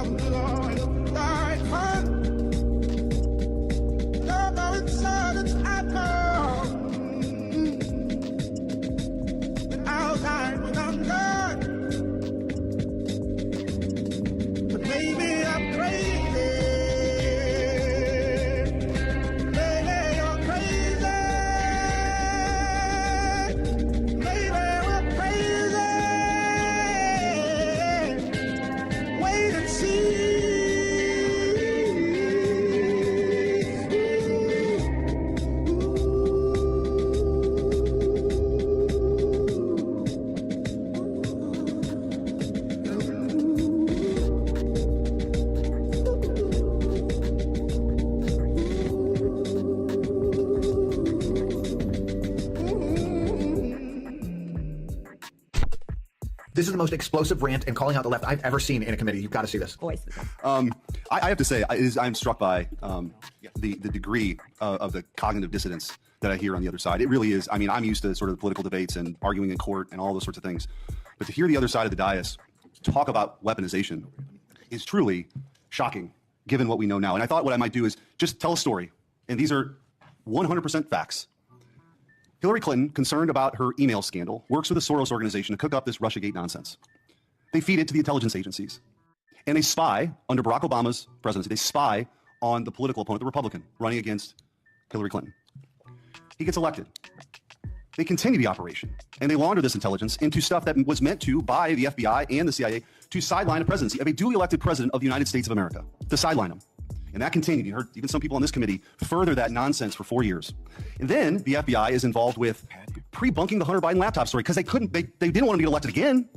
I'm gonna die fine. Love how inside it's apple. But I'll die when I'm gone. But maybe I'm crazy. Maybe you're crazy. Maybe we're crazy. Wait and see. This is the most explosive rant and calling out the left I've ever seen in a committee. You've got to see this. I have to say, I'm struck by the degree of the cognitive dissonance that I hear on the other side. It really is. I mean, I'm used to sort of the political debates and arguing in court and all those sorts of things. But to hear the other side of the dais talk about weaponization is truly shocking, given what we know now. And I thought what I might do is just tell a story. And these are 100% facts. Hillary Clinton, concerned about her email scandal, works with the Soros organization to cook up this Russiagate nonsense. They feed it to the intelligence agencies. And they spy, under Barack Obama's presidency, they spy on the political opponent, the Republican, running against Hillary Clinton. He gets elected. They continue the operation, and they launder this intelligence into stuff that was meant to, by the FBI and the CIA, to sideline a presidency of a duly elected president of the United States of America, to sideline him. And that continued. You heard even some people on this committee further that nonsense for 4 years. And then the FBI is involved with pre-bunking the Hunter Biden laptop story because they didn't want him to get elected again.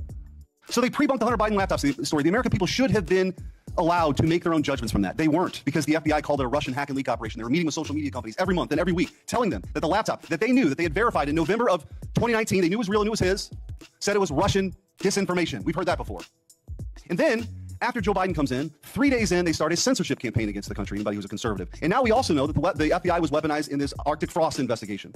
So they pre-bunked the Hunter Biden laptop story. The American people should have been allowed to make their own judgments from that. They weren't, because the FBI called it a Russian hack and leak operation. They were meeting with social media companies every month and every week, telling them that the laptop that they knew, that they had verified in November of 2019, they knew it was real and it was his, said it was Russian disinformation. We've heard that before. And then, after Joe Biden comes in, 3 days in, they start a censorship campaign against the country, anybody who's a conservative. And now we also know that the FBI was weaponized in this Arctic frost investigation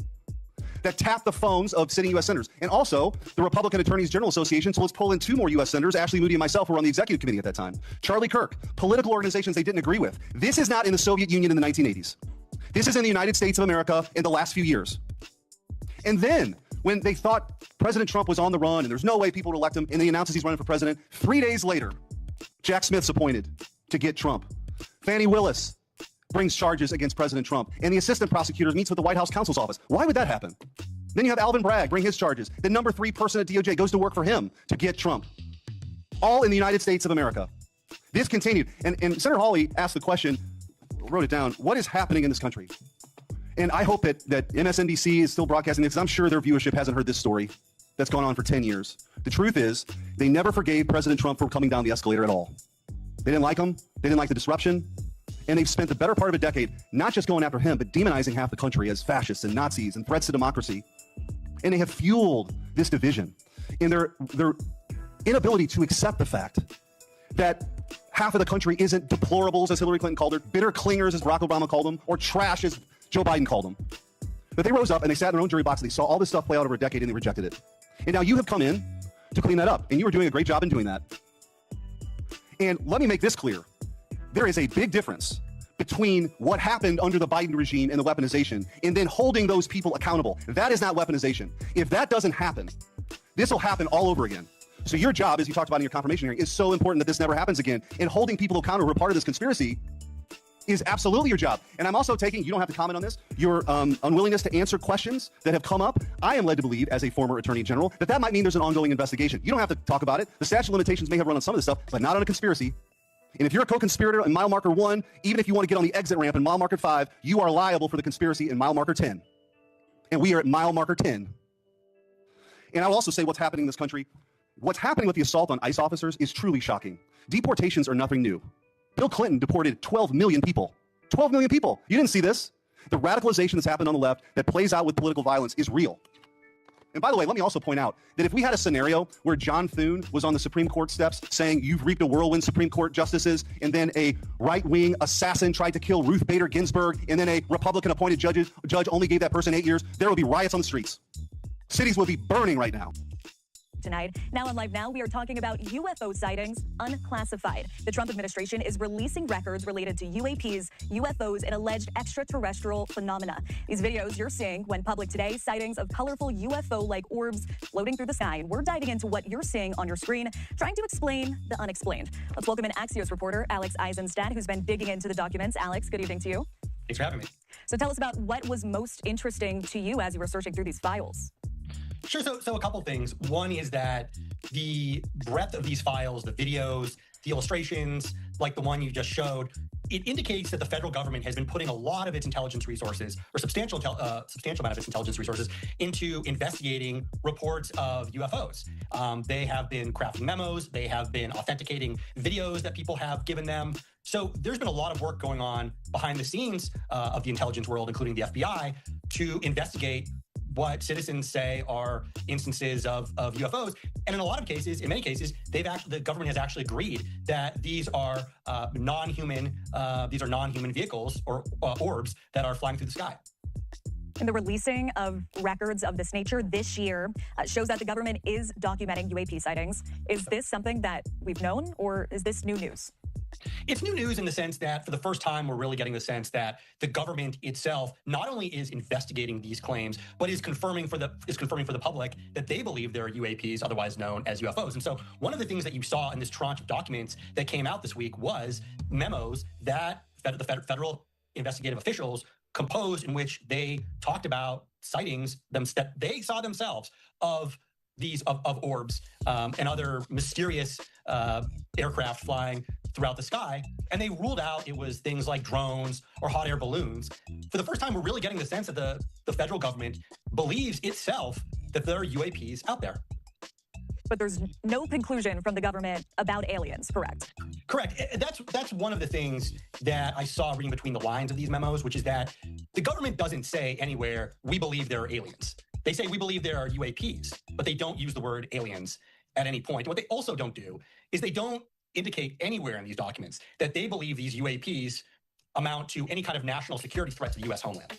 that tapped the phones of sitting U.S. senators. And also, the Republican Attorneys General Association told us to pull in 2 more U.S. senators, Ashley Moody and myself, who were on the executive committee at that time. Charlie Kirk, political organizations they didn't agree with. This is not in the Soviet Union in the 1980s. This is in the United States of America in the last few years. And then, when they thought President Trump was on the run and there's no way people would elect him, and he announces he's running for president, 3 days later, Jack Smith's appointed to get Trump. Fannie Willis brings charges against President Trump, and the assistant prosecutor meets with the White House counsel's office. Why would that happen? Then you have Alvin Bragg bring his charges. The number 3 person at DOJ goes to work for him to get Trump. All in the United States of America. This continued. And Senator Hawley asked the question, wrote it down, what is happening in this country? And I hope that MSNBC is still broadcasting this, because I'm sure their viewership hasn't heard this story that's gone on for 10 years. The truth is, they never forgave President Trump for coming down the escalator at all. They didn't like him. They didn't like the disruption. And they've spent the better part of a decade not just going after him, but demonizing half the country as fascists and Nazis and threats to democracy. And they have fueled this division in their inability to accept the fact that half of the country isn't deplorables, as Hillary Clinton called her, bitter clingers, as Barack Obama called them, or trash, as Joe Biden called them. But they rose up and they sat in their own jury box and they saw all this stuff play out over a decade and they rejected it. And now you have come in to clean that up, and you are doing a great job in doing that. And let me make this clear. There is a big difference between what happened under the Biden regime and the weaponization and then holding those people accountable. That is not weaponization. If that doesn't happen, this will happen all over again. So your job, as you talked about in your confirmation hearing, is so important that this never happens again. And holding people accountable who are part of this conspiracy is absolutely your job. And I'm also taking, you don't have to comment on this, your unwillingness to answer questions that have come up. I am led to believe, as a former attorney general, that might mean there's an ongoing investigation. You don't have to talk about it. The statute of limitations may have run on some of this stuff, but not on a conspiracy. And if you're a co-conspirator in mile marker 1, even if you want to get on the exit ramp in mile marker 5, you are liable for the conspiracy in mile marker 10. And we are at mile marker 10. And I'll also say what's happening in this country. What's happening with the assault on ICE officers is truly shocking. Deportations are nothing new. Bill Clinton deported 12 million people. 12 million people. You didn't see this. The radicalization that's happened on the left that plays out with political violence is real. And by the way, let me also point out that if we had a scenario where John Thune was on the Supreme Court steps saying, "You've reaped a whirlwind, Supreme Court justices," and then a right-wing assassin tried to kill Ruth Bader Ginsburg, and then a Republican-appointed judge only gave that person 8 years, there would be riots on the streets. Cities would be burning right now. Tonight, now on Live Now, we are talking about UFO sightings unclassified. The Trump administration is releasing records related to UAPs, UFOs, and alleged extraterrestrial phenomena. These videos you're seeing went public today, sightings of colorful UFO-like orbs floating through the sky. And we're diving into what you're seeing on your screen, trying to explain the unexplained. Let's welcome in Axios reporter Alex Eisenstadt, who's been digging into the documents. Alex, good evening to you. Thanks for having me. So tell us about what was most interesting to you as you were searching through these files. Sure. So a couple things. One is that the breadth of these files, the videos, the illustrations, like the one you just showed, it indicates that the federal government has been putting a lot of its intelligence resources, or substantial amount of its intelligence resources, into investigating reports of UFOs. They have been crafting memos. They have been authenticating videos that people have given them. So there's been a lot of work going on behind the scenes of the intelligence world, including the FBI, to investigate what citizens say are instances of UFOs. And in a lot of cases, in many cases, the government has actually agreed that these are non-human vehicles or orbs that are flying through the sky. And the releasing of records of this nature this year shows that the government is documenting UAP sightings. Is this something that we've known, or is this new news? It's new news in the sense that for the first time, we're really getting the sense that the government itself not only is investigating these claims, but is confirming for the public that they believe there are UAPs, otherwise known as UFOs. And so one of the things that you saw in this tranche of documents that came out this week was memos that the federal investigative officials composed, in which they talked about sightings that they saw themselves of these of orbs and other mysterious aircraft flying throughout the sky, and they ruled out it was things like drones or hot air balloons. For the first time, we're really getting the sense that the federal government believes itself that there are UAPs out there. But there's no conclusion from the government about aliens, correct? Correct. That's one of the things that I saw reading between the lines of these memos, which is that the government doesn't say anywhere, we believe there are aliens. They say we believe there are UAPs, but they don't use the word aliens at any point. What they also don't do is they don't indicate anywhere in these documents that they believe these UAPs amount to any kind of national security threat to the U.S. homeland.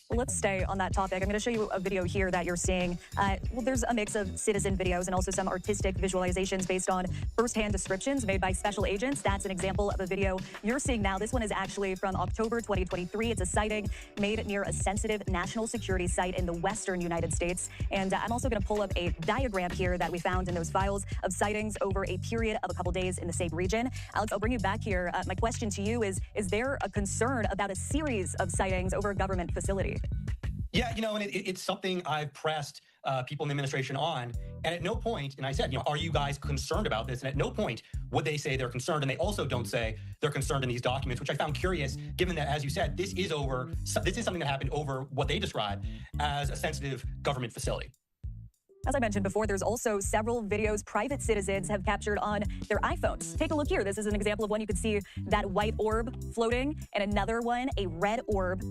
Well, let's stay on that topic. I'm going to show you a video here that you're seeing. Well, there's a mix of citizen videos and also some artistic visualizations based on firsthand descriptions made by special agents. That's an example of a video you're seeing now. This one is actually from October 2023. It's a sighting made near a sensitive national security site in the western United States. And I'm also going to pull up a diagram here that we found in those files of sightings over a period of a couple days in the same region. Alex, I'll bring you back here. My question to you is there a concern about a series of sightings over a government facility? Yeah, and it's something I've pressed people in the administration on. And at no point, and I said, are you guys concerned about this? And at no point would they say they're concerned. And they also don't say they're concerned in these documents, which I found curious, given that, as you said, this is something that happened over what they describe as a sensitive government facility. As I mentioned before, there's also several videos private citizens have captured on their iPhones. Take a look here. This is an example of one. You can see that white orb floating, and another one, a red orb.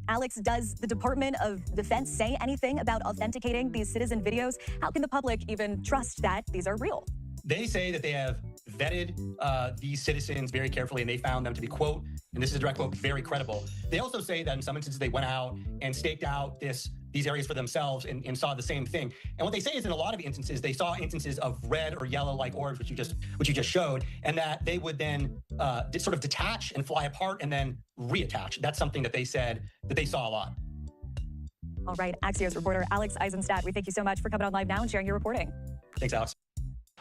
Alex, does the Department of Defense say anything about authenticating these citizen videos? How can the public even trust that these are real? They say that they have vetted these citizens very carefully, and they found them to be, quote, and this is a direct quote, very credible. They also say that in some instances they went out and staked out these areas for themselves and saw the same thing. And what they say is in a lot of instances, they saw instances of red or yellow-like orbs, which you just showed, and that they would then sort of detach and fly apart and then reattach. That's something that they said that they saw a lot. All right, Axios reporter Alex Eisenstadt, we thank you so much for coming on Live Now and sharing your reporting. Thanks, Alex.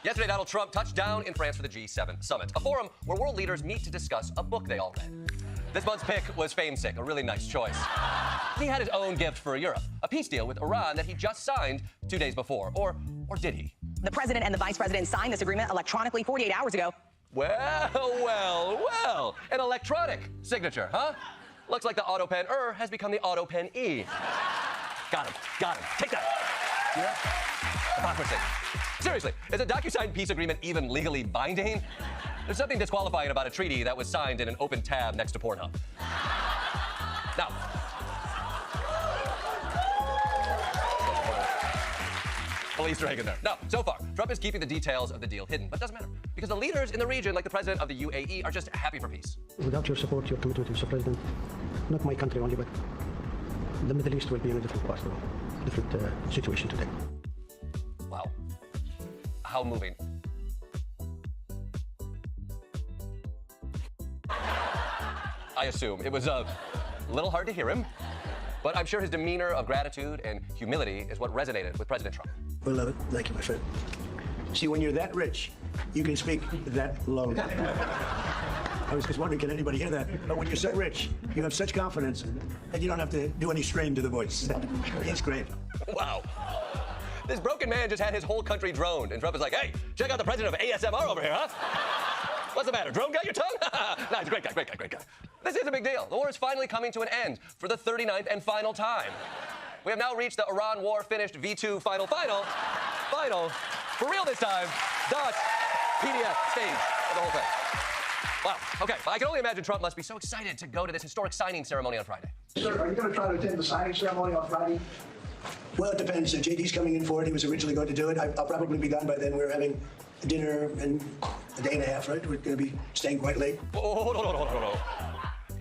Yesterday, Donald Trump touched down in France for the G7 summit, a forum where world leaders meet to discuss a book they all read. This month's pick was Famesick, a really nice choice. He had his own gift for Europe, a peace deal with Iran that he just signed 2 days before. Or did he? The president and the vice president signed this agreement electronically 48 hours ago. Well, an electronic signature, huh? Looks like the AutoPen has become the AutoPen E. Got him. Take that. Hypocrisy. Seriously, is a DocuSign peace agreement even legally binding? There's something disqualifying about a treaty that was signed in an open tab next to Pornhub. Now, Police Reagan there. No, so far, Trump is keeping the details of the deal hidden, but it doesn't matter because the leaders in the region, like the president of the UAE, are just happy for peace. Without your support, your commitment, Mr. President, not my country only, but the Middle East will be in a different situation today. Wow. how moving. I assume. It was a little hard to hear him, but I'm sure his demeanor of gratitude and humility is what resonated with President Trump. Well, love it. Thank you, my friend. See, when you're that rich, you can speak that low. I was just wondering, can anybody hear that? But when you're so rich, you have such confidence that you don't have to do any strain to the voice. It's great. Wow. This broken man just had his whole country droned, and Trump is like, hey, check out the president of ASMR over here, huh? What's the matter? Drone got your tongue? No, he's a great guy, great guy, great guy. This is a big deal. The war is finally coming to an end for the 39th and final time. We have now reached the Iran war finished V2 final, for real this time, dot PDF stage of the whole thing. Wow, okay. I can only imagine Trump must be so excited to go to this historic signing ceremony on Friday. Sir, are you going to try to attend the signing ceremony on Friday? Well, it depends. JD's coming in for it. He was originally going to do it. I'll probably be done by then. We're having dinner in a day and a half, right? We're going to be staying quite late. Hold on.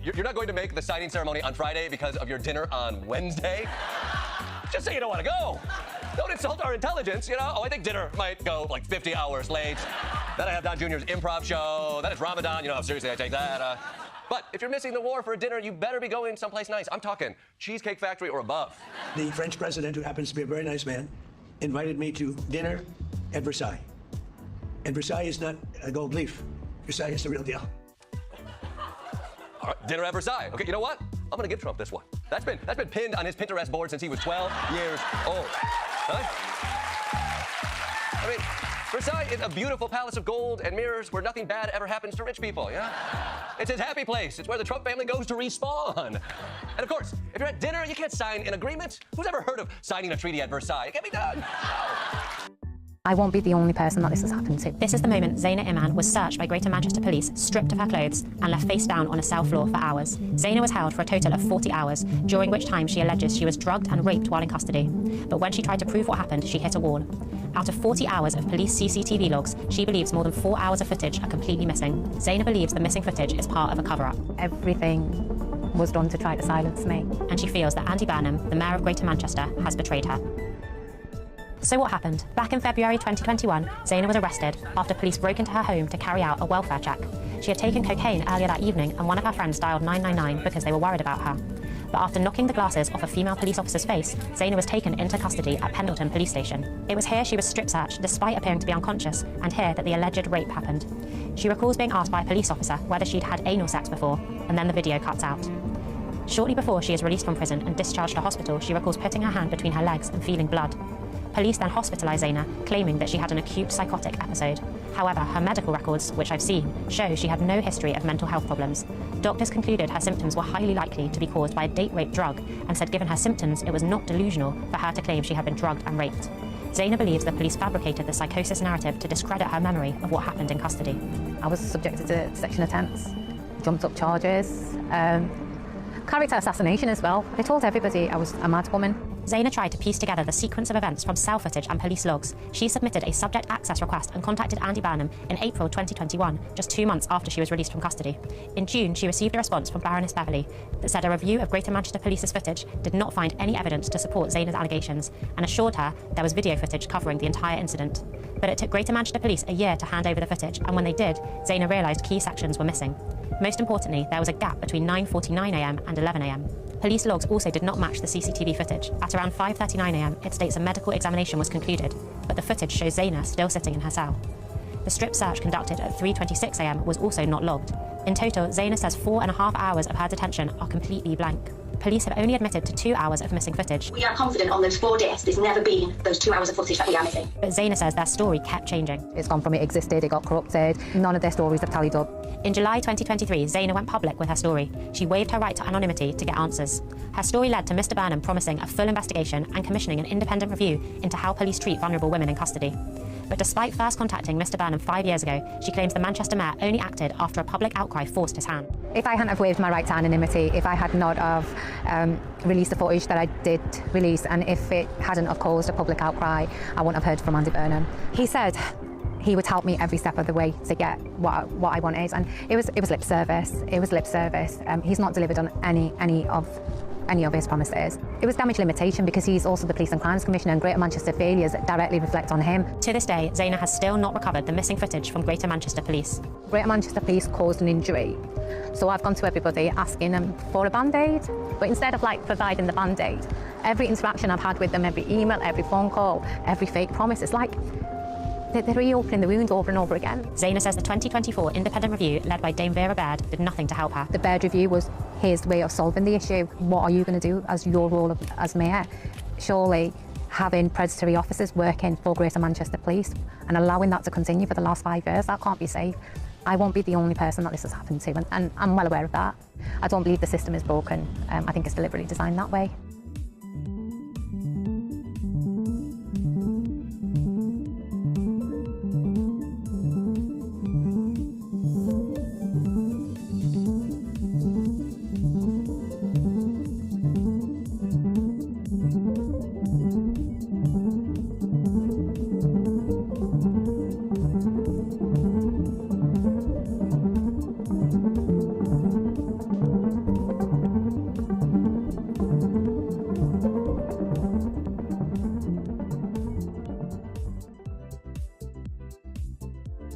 You're not going to make the signing ceremony on Friday because of your dinner on Wednesday? Just say you don't want to go. Don't insult our intelligence, you know? Oh, I think dinner might go like 50 hours late. Then I have Don Jr.'s improv show. Then it's Ramadan. You know how seriously I take that. But if you're missing the war for a dinner, you better be going someplace nice. I'm talking Cheesecake Factory or above. The French president, who happens to be a very nice man, invited me to dinner at Versailles. And Versailles is not a gold leaf. Versailles is the real deal. All right, dinner at Versailles. Okay, you know what? I'm gonna give Trump this one. That's been pinned on his Pinterest board since he was 12 years old. Huh? I mean, Versailles is a beautiful palace of gold and mirrors where nothing bad ever happens to rich people, yeah? It's his happy place. It's where the Trump family goes to respawn. And of course, if you're at dinner, you can't sign an agreement. Who's ever heard of signing a treaty at Versailles? It can't be done. I won't be the only person that this has happened to. This is the moment Zaina Iman was searched by Greater Manchester Police, stripped of her clothes, and left face down on a cell floor for hours. Zaina was held for a total of 40 hours, during which time she alleges she was drugged and raped while in custody. But when she tried to prove what happened, she hit a wall. Out of 40 hours of police CCTV logs, she believes more than 4 hours of footage are completely missing. Zaina believes the missing footage is part of a cover-up. Everything was done to try to silence me. And she feels that Andy Burnham, the mayor of Greater Manchester, has betrayed her. So what happened? Back in February 2021, Zaina was arrested after police broke into her home to carry out a welfare check. She had taken cocaine earlier that evening, and one of her friends dialed 999 because they were worried about her. But after knocking the glasses off a female police officer's face, Zaina was taken into custody at Pendleton Police Station. It was here she was strip-searched despite appearing to be unconscious, and here that the alleged rape happened. She recalls being asked by a police officer whether she'd had anal sex before, and then the video cuts out. Shortly before she is released from prison and discharged to hospital, she recalls putting her hand between her legs and feeling blood. Police then hospitalised Zaina, claiming that she had an acute psychotic episode. However, her medical records, which I've seen, show she had no history of mental health problems. Doctors concluded her symptoms were highly likely to be caused by a date-rape drug, and said given her symptoms, it was not delusional for her to claim she had been drugged and raped. Zaina believes the police fabricated the psychosis narrative to discredit her memory of what happened in custody. I was subjected to section attempts, jumped up charges, character assassination as well. I told everybody I was a mad woman. Zaina tried to piece together the sequence of events from cell footage and police logs. She submitted a subject access request and contacted Andy Burnham in April 2021, just 2 months after she was released from custody. In June, she received a response from Baroness Beverly that said a review of Greater Manchester Police's footage did not find any evidence to support Zaina's allegations, and assured her there was video footage covering the entire incident. But it took Greater Manchester Police a year to hand over the footage, and when they did, Zaina realised key sections were missing. Most importantly, there was a gap between 9:49 a.m. and 11 a.m. Police logs also did not match the CCTV footage. At around 5:39 a.m, it states a medical examination was concluded, but the footage shows Zaina still sitting in her cell. The strip search conducted at 3:26 a.m. was also not logged. In total, Zaina says 4.5 hours of her detention are completely blank. Police have only admitted to 2 hours of missing footage. We are confident on those 4 days there's never been those 2 hours of footage that we are missing. But Zaina says their story kept changing. It's gone from it existed, it got corrupted. None of their stories have tallied up. In July 2023, Zaina went public with her story. She waived her right to anonymity to get answers. Her story led to Mr. Burnham promising a full investigation and commissioning an independent review into how police treat vulnerable women in custody. But despite first contacting Mr. Burnham 5 years ago, she claims the Manchester mayor only acted after a public outcry forced his hand. If I hadn't have waived my right to anonymity, if I had not have released the footage that I did release, and if it hadn't have caused a public outcry, I wouldn't have heard from Andy Burnham. He said he would help me every step of the way to get what I wanted, and it was lip service. It was lip service. He's not delivered on any of any of his promises. It was damage limitation because he's also the Police and Crimes Commissioner, and Greater Manchester failures directly reflect on him. To this day, Zaina has still not recovered the missing footage from Greater Manchester Police. Greater Manchester Police caused an injury, so I've gone to everybody asking them for a band-aid, but instead of providing the band-aid, every interaction I've had with them, every email, every phone call, every fake promise, it's like they're reopening the wound over and over again. Zaina says the 2024 independent review led by Dame Vera Baird did nothing to help her. The Baird review was his way of solving the issue. What are you going to do as your role as mayor? Surely having predatory officers working for Greater Manchester Police and allowing that to continue for the last 5 years, that can't be safe. I won't be the only person that this has happened to, and I'm well aware of that. I don't believe the system is broken. I think it's deliberately designed that way.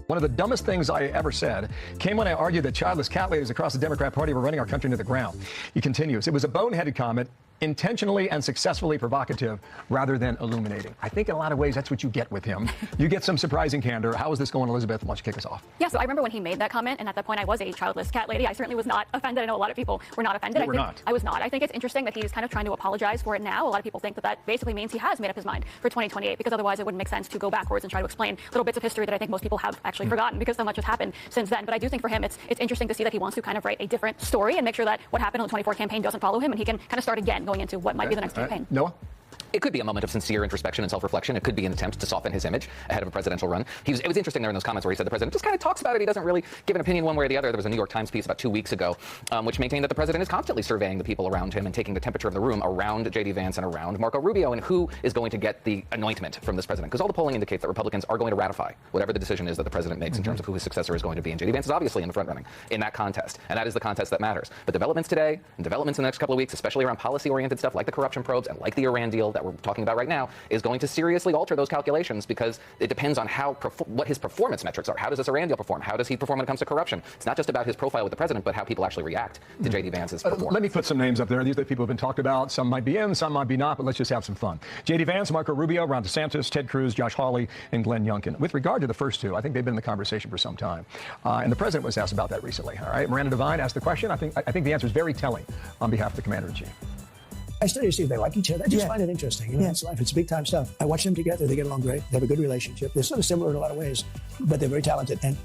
One of the dumbest things I ever said came when I argued that childless cat ladies across the Democrat Party were running our country into the ground. He continues, it was a boneheaded comment, intentionally and successfully provocative rather than illuminating. I think in a lot of ways that's what you get with him. You get some surprising candor. How is this going, Elizabeth? Why don't you kick us off? Yeah, so I remember when he made that comment, and at that point I was a childless cat lady. I certainly was not offended. I know a lot of people were not offended. I was not. I think it's interesting that he's kind of trying to apologize for it now. A lot of people think that that basically means he has made up his mind for 2028, because otherwise it wouldn't make sense to go backwards and try to explain little bits of history that I think most people have actually forgotten, because so much has happened since then. But I do think for him it's interesting to see that he wants to kind of write a different story and make sure that what happened in the 24 campaign doesn't follow him, and he can kind of start again going into what might be the next campaign. Noah? It could be a moment of sincere introspection and self-reflection. It could be an attempt to soften his image ahead of a presidential run. It was interesting there in those comments where he said the president just kind of talks about it. He doesn't really give an opinion one way or the other. There was a New York Times piece about 2 weeks ago which maintained that the president is constantly surveying the people around him and taking the temperature of the room around J.D. Vance and around Marco Rubio and who is going to get the anointment from this president. Because all the polling indicates that Republicans are going to ratify whatever the decision is that the president makes in terms of who his successor is going to be. And J.D. Vance is obviously in the front running in that contest. And that is the contest that matters. But developments today and developments in the next couple of weeks, especially around policy-oriented stuff like the corruption probes and like the Iran deal that we're talking about right now, is going to seriously alter those calculations, because it depends on what his performance metrics are. How does this Iran deal perform? How does he perform when it comes to corruption? It's not just about his profile with the president, but how people actually react to J.D. Vance's performance. Let me put some names up there. These are the people who have been talked about. Some might be in, some might be not, but let's just have some fun. J.D. Vance, Marco Rubio, Ron DeSantis, Ted Cruz, Josh Hawley, and Glenn Youngkin. With regard to the first two, I think they've been in the conversation for some time. And the president was asked about that recently. All right, Miranda Devine asked the question. I think the answer is very telling on behalf of the commander-in-chief. I study to see if they like each other. I just find it interesting. You know, it's life. It's big time stuff. I watch them together. They get along great. They have a good relationship. They're sort of similar in a lot of ways, but they're very talented. And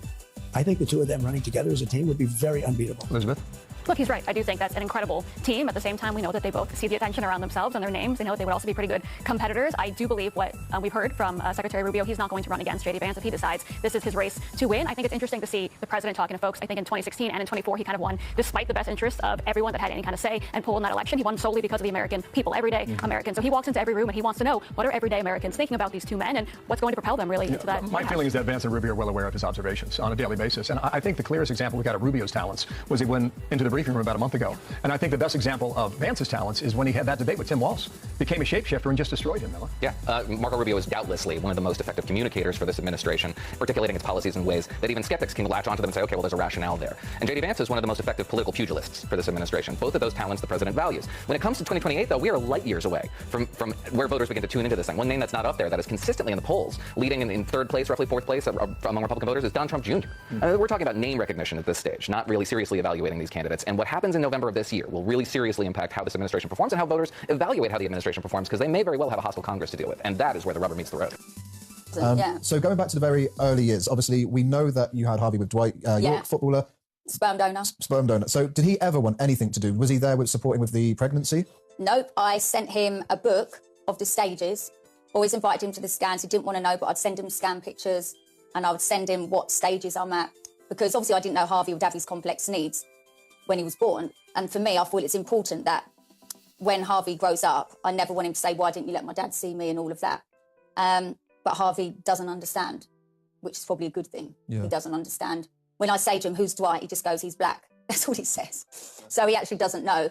I think the two of them running together as a team would be very unbeatable. Elizabeth? Look, he's right. I do think that's an incredible team. At the same time, we know that they both see the attention around themselves and their names. They know that they would also be pretty good competitors. I do believe what we've heard from Secretary Rubio. He's not going to run against J.D. Vance if he decides this is his race to win. I think it's interesting to see the president talking to folks. I think in 2016 and in 24, he kind of won despite the best interests of everyone that had any kind of say and pull in that election. He won solely because of the American people, everyday Americans. So he walks into every room and he wants to know what are everyday Americans thinking about these two men and what's going to propel them really into that. My feeling is that Vance and Rubio are well aware of his observations on a daily basis. And I think the clearest example we got of Rubio's talents was he went into the briefing room about a month ago. And I think the best example of Vance's talents is when he had that debate with Tim Walz, became a shapeshifter and just destroyed him, Miller. Yeah, Marco Rubio is doubtlessly one of the most effective communicators for this administration, articulating its policies in ways that even skeptics can latch onto them and say, okay, well, there's a rationale there. And J.D. Vance is one of the most effective political pugilists for this administration. Both of those talents the president values. When it comes to 2028, though, we are light years away from where voters begin to tune into this thing. One name that's not up there that is consistently in the polls, leading in third place, roughly fourth place among Republican voters, is Donald Trump Jr. We're talking about name recognition at this stage, not really seriously evaluating these candidates. And what happens in November of this year will really seriously impact how this administration performs and how voters evaluate how the administration performs, because they may very well have a hostile Congress to deal with, and that is where the rubber meets the road. So going back to the very early years, obviously we know that you had Harvey with Dwight York, footballer. Sperm donor. Sperm donor. So did he ever want anything to do? Was he there with supporting with the pregnancy? Nope. I sent him a book of the stages. Always invited him to the scans. He didn't want to know, but I'd send him scan pictures and I would send him what stages I'm at, because obviously I didn't know Harvey would have these complex needs when he was born. And for me, I thought it's important that when Harvey grows up, I never want him to say, why didn't you let my dad see me and all of that. But Harvey doesn't understand, which is probably a good thing. Yeah. He doesn't understand. When I say to him, who's Dwight? He just goes, he's black. That's all he says. So he actually doesn't know.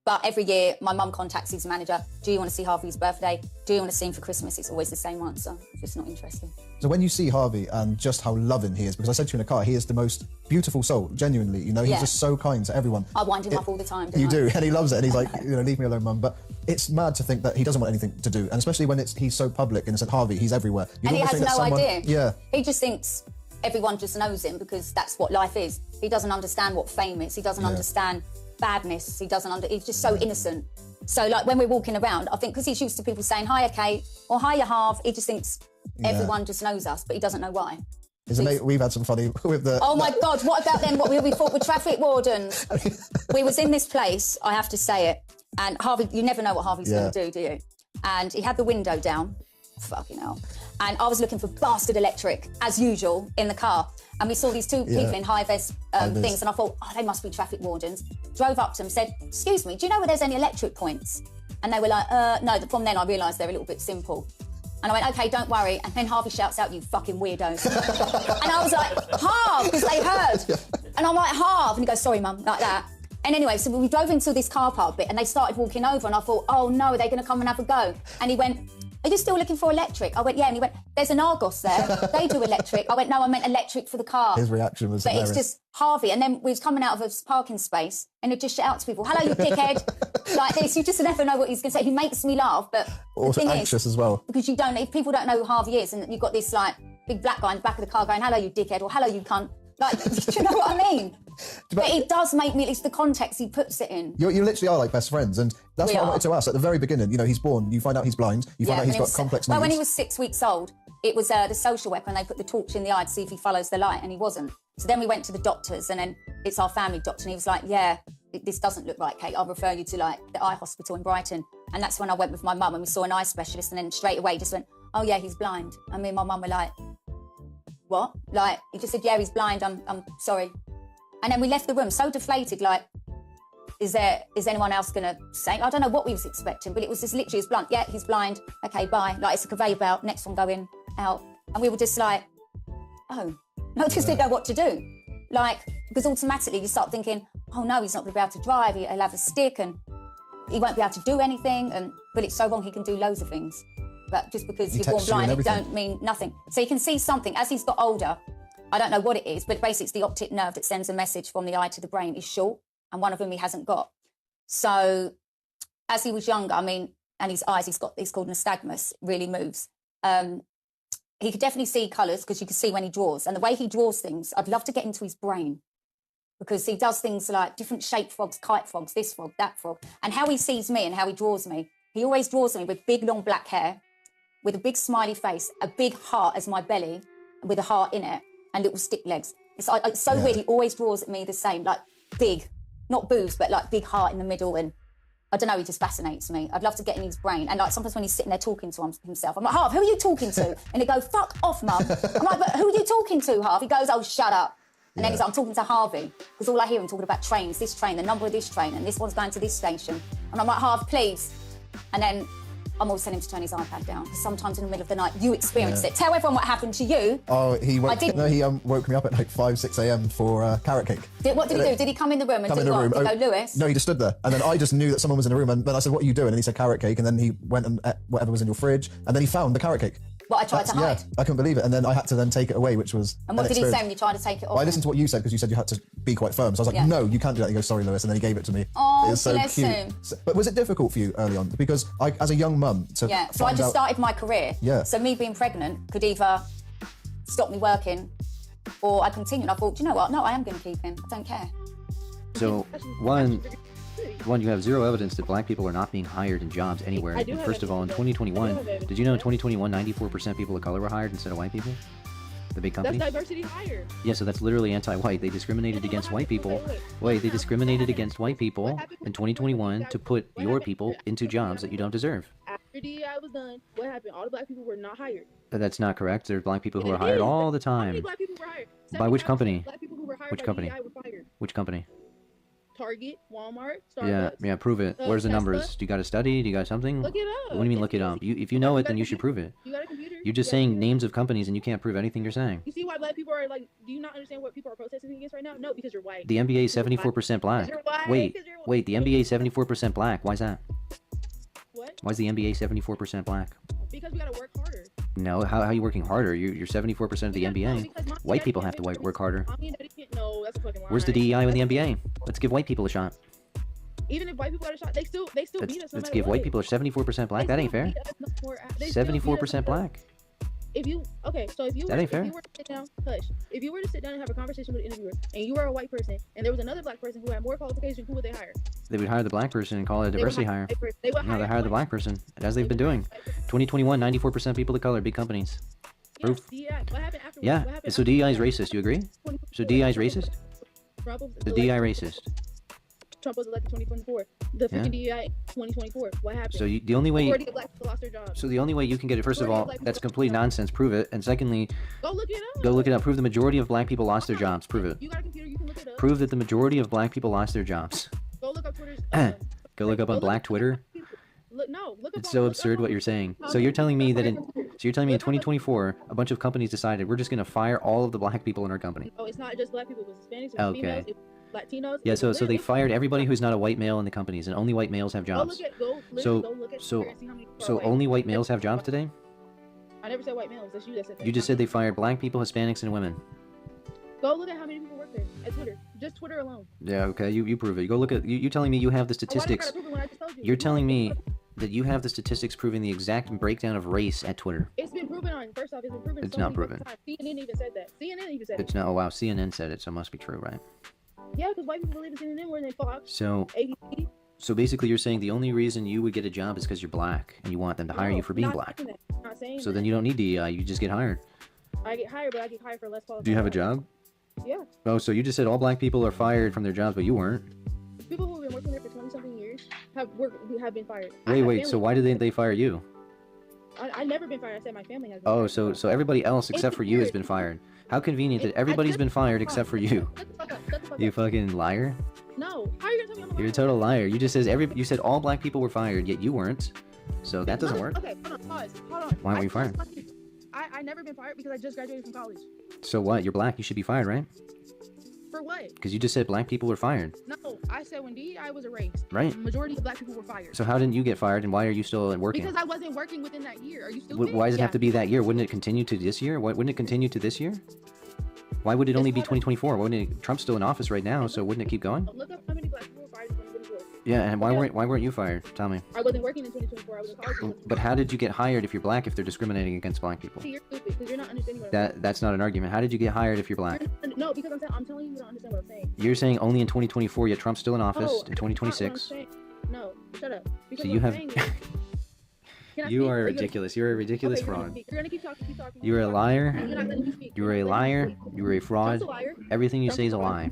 But every year, my mum contacts his manager. Do you want to see Harvey's birthday? Do you want to see him for Christmas? It's always the same answer. It's just not interesting. So when you see Harvey and just how loving he is, because I said to you in the car, he is the most beautiful soul, genuinely. You know, he's just so kind to everyone. I wind him up all the time, don't You I? do, and he loves it, and he's like, you know, leave me alone, mum. But it's mad to think that he doesn't want anything to do, and especially when he's so public, innocent Harvey, he's everywhere. You And he almost has think that no someone- idea. Yeah. He just thinks everyone just knows him because that's what life is. He doesn't understand what fame is. He doesn't understand badness. He's just so innocent. So, like, when we're walking around, I think because he's used to people saying, hiya, Kate, or hiya, Harv, he just thinks everyone just knows us, but he doesn't know why. We've had some funny with the... Oh, my God, what about then what we thought were traffic wardens? We was in this place, I have to say it, and Harvey, you never know what Harvey's going to do you? And he had the window down, fucking hell, and I was looking for bastard electric, as usual, in the car. And we saw these two people in high-vis things, and I thought, oh, they must be traffic wardens. Drove up to them, said, excuse me, do you know where there's any electric points? And they were like, no. From then I realised they're a little bit simple. And I went, OK, don't worry. And then Harvey shouts out, you fucking weirdos. And I was like, Harv, because they heard. And I'm like, Harv. And he goes, sorry, mum, like that. And anyway, so we drove into this car park bit, and they started walking over, and I thought, oh, no, are they going to come and have a go? And he went, are you still looking for electric? I went, yeah. And he went, there's an Argos there. They do electric. I went, no, I meant electric for the car. His reaction was But hilarious. it's just Harvey. And then we was coming out of a parking space and he'd just shout out to people, hello, you dickhead. Like this. You just never know what he's going to say. He makes me laugh. But also the thing anxious is, as well. because if people don't know who Harvey is and you've got this, like, big black guy in the back of the car going, hello, you dickhead, or hello, you cunt. Like, do you know what I mean? But it does make me, it's the context he puts it in. You literally are like best friends, and that's what I wanted to ask. At the very beginning, you know, he's born, you find out he's blind, you find out he's got complex needs. Well, when he was 6 weeks old, it was the social worker, and they put the torch in the eye to see if he follows the light, and he wasn't. So then we went to the doctors, and then it's our family doctor, and he was like, yeah, this doesn't look right, Kate. I'll refer you to, like, the eye hospital in Brighton. And that's when I went with my mum, and we saw an eye specialist, and then straight away just went, oh, yeah, he's blind. And me and my mum were like, what? Like, he just said, yeah, he's blind, I'm sorry. And then we left the room so deflated, like, is anyone else going to say? I don't know what we was expecting, but it was just literally, he's blind. Yeah, he's blind. Okay, bye. Like, it's a conveyor belt, next one going out. And we were just like, oh, no, just didn't know what to do. Like, because automatically you start thinking, oh no, he's not going to be able to drive, he'll have a stick and he won't be able to do anything. But it's so wrong, he can do loads of things. But just because you're born blind, it don't mean nothing. So you can see something. As he's got older, I don't know what it is, but basically it's the optic nerve that sends a message from the eye to the brain is short, and one of them he hasn't got. So as he was younger, I mean, and his eyes, it's called nystagmus, really moves. He could definitely see colours because you can see when he draws. And the way he draws things, I'd love to get into his brain because he does things like different shaped frogs, kite frogs, this frog, that frog. And how he sees me and how he draws me, he always draws me with big, long black hair, with a big smiley face, a big heart as my belly, with a heart in it, and little stick legs. It's so weird. He always draws at me the same, like big, not boobs, but like big heart in the middle. And I don't know, he just fascinates me. I'd love to get in his brain. And like sometimes when he's sitting there talking to himself, I'm like, Harv, who are you talking to? And he goes, fuck off, mum. I'm like, but who are you talking to, Harv? He goes, oh, shut up. And then he's like, I'm talking to Harvey. Because all I hear him talking about trains, this train, the number of this train, and this one's going to this station. And I'm like, Harv, please. And then I'm always telling him to turn his iPad down. Because sometimes in the middle of the night, you experience it. Tell everyone what happened to you. Oh, he woke me up at like 5, 6 a.m. for carrot cake. What did he do? Did he come in the room and do what? Did he go, Lewis? No, he just stood there. And then I just knew that someone was in the room. And then I said, what are you doing? And he said, carrot cake. And then he went and ate whatever was in your fridge. And then he found the carrot cake. What I tried to hide? Yeah, I couldn't believe it. And then I had to then take it away, which was And what did he say when you tried to take it off? Well, I listened to what you said because you said you had to be quite firm. So I was like, no, you can't do that. He goes, sorry, Lewis. And then he gave it to me. Oh, it was so bless cute. him. But was it difficult for you early on? Because as a young mum to so I just started my career. Yeah. So me being pregnant could either stop me working or I continued. And I thought, do you know what? No, I am going to keep him. I don't care. So, one, you have zero evidence that black people are not being hired in jobs anywhere. And first of all, in 2021, did you know in 2021, 94% people of color were hired instead of white people? The big companies? That's diversity hired. Yeah, so that's literally anti-white. They discriminated against white people. Wait, they discriminated against white people in 2021 to put your people into jobs that you don't deserve. After DEI was done, what happened? All the black people were not hired. That's not correct. There's black people who are hired all the time. How many black people were hired? By which company? Black people who were hired Which by company? DEI were fired. Which company? Target, Walmart, Yeah, Starbucks. yeah, prove it. Where's the Tesla. numbers? Do you got to study? Do you got something? Look it What up. do you mean look it up? If you know it, then you should prove it. You got a computer? You're just saying names of companies and you can't prove anything you're saying. You see why black people are like? Do you not understand what people are protesting against right now? No, because you're white. The NBA is 74% black. you're white, Wait, 'cause you're wait, the NBA is 74% black. Why is that? What? Why is the NBA 74% black? Because we gotta work harder. No, how are you working harder? You're 74% of the NBA. White people have to work harder. No, that's a fucking lie. Where's the DEI in the NBA? Let's give white people a shot. Even if white people got a shot, they still beat us. No Let's matter give what. white people 74% black. That ain't fair. They still beat us 74% black. If you so if you That were, ain't fair. if you were to sit down, if you were to sit down and have a conversation with an interviewer, and you were a white person, and there was another black person who had more qualifications, who would they hire? They would hire the black person and call it a They would diversity hire hire. the white person. They would No, hire they the hire the white black person, as they've been doing. 2021, 94% people of color, big companies. Proof. DEI. What happened afterwards? Yeah, What happened so DEI is racist. You agree? So DEI is racist? Trump was The elected- DEI racist. Trump was elected 2024. The freaking DEI 2024. What happened? So the only way. Majority of black people lost their jobs. So the only way you can get it, first of all, that's complete nonsense. Prove it. And secondly, Go look it up. go look it up. Prove the majority of black people lost their jobs. Prove it. You got a computer, you can look it up. Prove that the majority of black people lost their jobs. Go look up Twitter's. Go look up on Black Twitter. Look up It's so absurd what you're saying. So you're telling me that in 2024, a bunch of companies decided we're just going to fire all of the black people in our company. Oh, it's not just black people. It was Hispanics, it was Okay. females, it was Latinos. Yeah, it so was they literally- fired everybody who's not a white male in the companies, and only white males have jobs. So only white males have jobs today? I never said white males. That's you that said that. You just said they fired black people, Hispanics, and women. Go look at how many people work there at Twitter. Just Twitter alone. Yeah, okay, you prove it. You go look at you telling me you have the statistics. Prove it when I just told you. You're telling me that you have the statistics proving the exact breakdown of race at Twitter. It's been proven on. First off, it's been proven. It's so not many proven. times. CNN even said that. CNN even said It's not. Oh wow, CNN said it, so it must be true, right? Yeah, because white people believe in CNN more than Fox. So, ABC. so basically, you're saying the only reason you would get a job is because you're black, and you want them to hire you for being not black. saying that. Not saying So that. then you don't need DEI. You just get hired. I get hired, but I get hired for less qualified. Do you have a job? Yeah. Oh, so you just said all black people are fired from their jobs, but you weren't. People who have been working there for 20-something years have been fired. Wait. So why did they fire you? I never been fired. I said my family has been Oh, fired. so everybody else except for you has been fired. How convenient that everybody's been fired except for you. You fucking liar. No. How are you gonna tell me I'm a liar? You're a total liar. You just you said all black people were fired, yet you weren't. So that doesn't work. Okay, hold on, pause. Hold on. Why weren't you fired? I never been fired because I just graduated from college. So what? You're black. You should be fired, right? For what? Because you just said black people were fired. No, I said when DEI was erased, Right. the majority of black people were fired. So how didn't you get fired, and why are you still working? Because I wasn't working within that year. Are you stupid? Why does it Yeah. have to be that year? Wouldn't it continue to this year? Wouldn't it continue to this year? Why would it only be 2024? Wouldn't it? Trump's still in office right now, so wouldn't it keep going? Look up how many black people were fired in 2024. Yeah, and why weren't you fired? Tell me. I wasn't working in 2024. I was in college. But how did you get hired if you're black if they're discriminating against black people? See, you're stupid because you're not understanding what I'm That's not an argument. How did you get hired if you're black? saying. No, because I'm telling you, you don't understand what I'm saying. You're saying only in 2024, yet Trump's still in office No, in that's not what I'm 2026. saying. No, shut up. Because So what you I'm have. saying is- Can I You speak? are Are you gonna- ridiculous. You're a ridiculous Okay, you're gonna fraud. speak. You're gonna keep talking. You're a liar. You're not letting me speak. You're a liar. You're a fraud. Trump's a liar. Everything you say is a lie.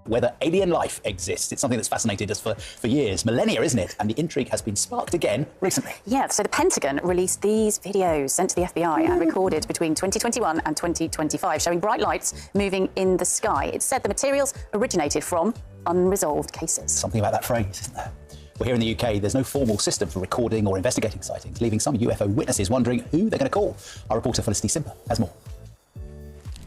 Whether alien life exists. It's something that's fascinated us for years, millennia, isn't it? And the intrigue has been sparked again recently. Yeah, so the Pentagon released these videos sent to the FBI and recorded between 2021 and 2025, showing bright lights moving in the sky. It said the materials originated from unresolved cases. Something about that phrase, isn't there? Well, here in the UK, there's no formal system for recording or investigating sightings, leaving some UFO witnesses wondering who they're going to call. Our reporter Felicity Simper has more.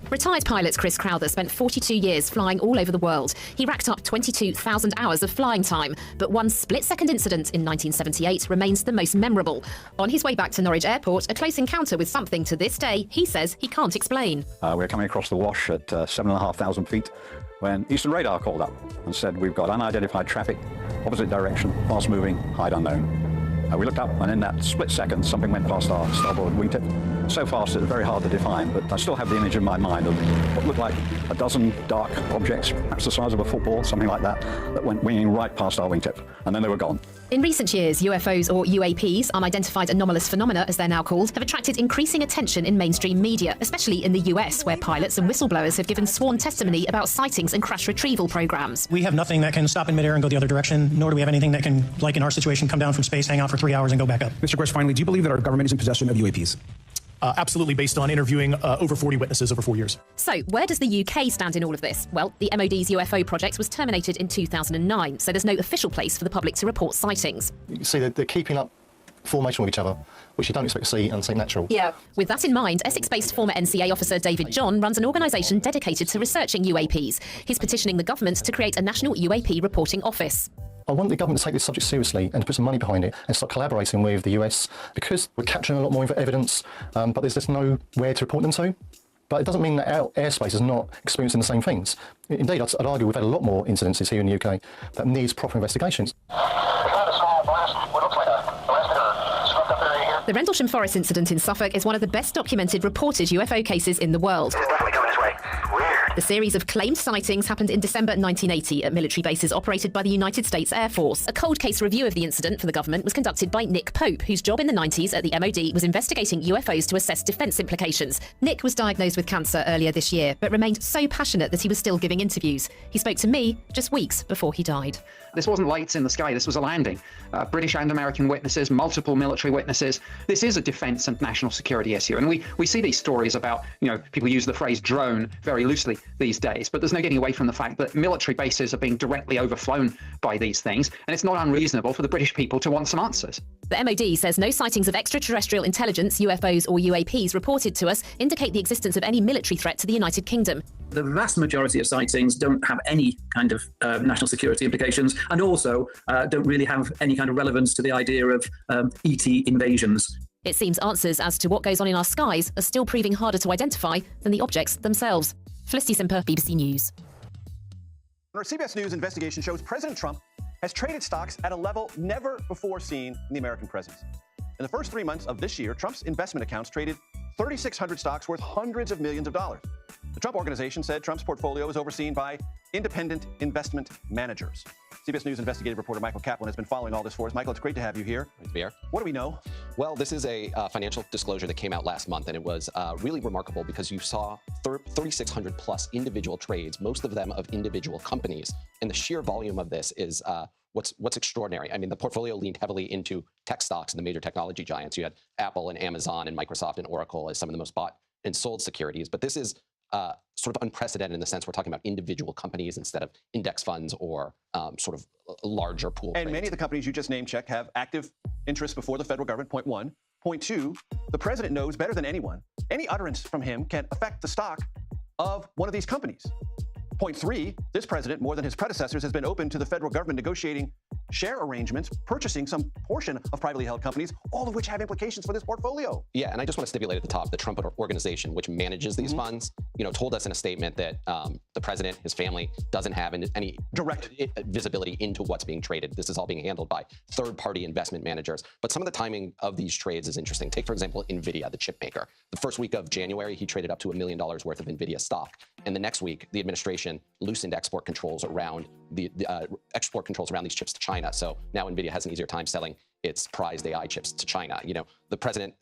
Retired pilot Chris Crowther spent 42 years flying all over the world. He racked up 22,000 hours of flying time, but one split-second incident in 1978 remains the most memorable. On his way back to Norwich Airport, a close encounter with something to this day he says he can't explain. We were coming across the wash at 7,500 feet when Eastern Radar called up and said, we've got unidentified traffic, opposite direction, fast moving, height unknown. We looked up, and in that split second, something went past our starboard wingtip. So fast, it's very hard to define, but I still have the image in my mind of what looked like a dozen dark objects, perhaps the size of a football, something like that, that went winging right past our wingtip, and then they were gone. In recent years, UFOs, or UAPs, unidentified anomalous phenomena as they're now called, have attracted increasing attention in mainstream media, especially in the US, where pilots and whistleblowers have given sworn testimony about sightings and crash retrieval programs. We have nothing that can stop in midair and go the other direction, nor do we have anything that can, like in our situation, come down from space, hang out for 3 hours and go back up. Mr. Gross, finally, do you believe that our government is in possession of UAPs? absolutely based on interviewing over 40 witnesses over 4 years. So, where does the UK stand in all of this? Well, the MOD's UFO project was terminated in 2009, so there's no official place for the public to report sightings. You see, they're keeping up formation with each other, which you don't expect to see and something natural. Yeah. With that in mind, Essex-based former NCA officer David John runs an organisation dedicated to researching UAPs. He's petitioning the government to create a national UAP reporting office. I want the government to take this subject seriously and to put some money behind it and start collaborating with the US, because we're capturing a lot more evidence, but there's just nowhere to report them to. But it doesn't mean that our airspace is not experiencing the same things. Indeed, I'd argue we've had a lot more incidences here in the UK that needs proper investigations. The Rendlesham Forest incident in Suffolk is one of the best documented reported UFO cases in the world. It's definitely coming this way. Weird. The series of claimed sightings happened in December 1980 at military bases operated by the United States Air Force. A cold case review of the incident for the government was conducted by Nick Pope, whose job in the 90s at the MOD was investigating UFOs to assess defence implications. Nick was diagnosed with cancer earlier this year, but remained so passionate that he was still giving interviews. He spoke to me just weeks before he died. This wasn't lights in the sky, this was a landing. British and American witnesses, multiple military witnesses. This is a defence and national security issue. And we see these stories about, people use the phrase drone very loosely these days, but there's no getting away from the fact that military bases are being directly overflown by these things. And it's not unreasonable for the British people to want some answers. The MOD says no sightings of extraterrestrial intelligence, UFOs or UAPs reported to us indicate the existence of any military threat to the United Kingdom. The vast majority of sightings don't have any kind of national security implications, and also don't really have any kind of relevance to the idea of ET invasions. It seems answers as to what goes on in our skies are still proving harder to identify than the objects themselves. Felicity Simper, BBC News. Our CBS News investigation shows President Trump has traded stocks at a level never before seen in the American presidency. In the first 3 months of this year, Trump's investment accounts traded 3,600 stocks worth hundreds of millions of dollars. The Trump Organization said Trump's portfolio is overseen by independent investment managers. CBS News investigative reporter Michael Kaplan has been following all this for us. Michael, it's great to have you here. Great to be here. What do we know? Well, this is a financial disclosure that came out last month, and it was really remarkable because you saw 3,600 plus individual trades, most of them of individual companies. And the sheer volume of this is what's extraordinary. I mean, the portfolio leaned heavily into tech stocks and the major technology giants. You had Apple and Amazon and Microsoft and Oracle as some of the most bought and sold securities. But this is sort of unprecedented in the sense we're talking about individual companies instead of index funds or sort of larger pool And trades. many of the companies you just named, Check, have active interests before the federal government, point one. Point two, the president knows better than anyone, any utterance from him can affect the stock of one of these companies. Point three, this president, more than his predecessors, has been open to the federal government negotiating share arrangements, purchasing some portion of privately held companies, all of which have implications for this portfolio. Yeah, and I just want to stipulate at the top, the Trump Organization, which manages these funds, told us in a statement that the president, his family, doesn't have any direct visibility into what's being traded. This is all being handled by third-party investment managers. But some of the timing of these trades is interesting. Take, for example, NVIDIA, the chip maker. The first week of January, he traded up to $1 million worth of NVIDIA stock. And the next week, the administration loosened export controls around these chips to China. So now NVIDIA has an easier time selling its prized AI chips to China. The president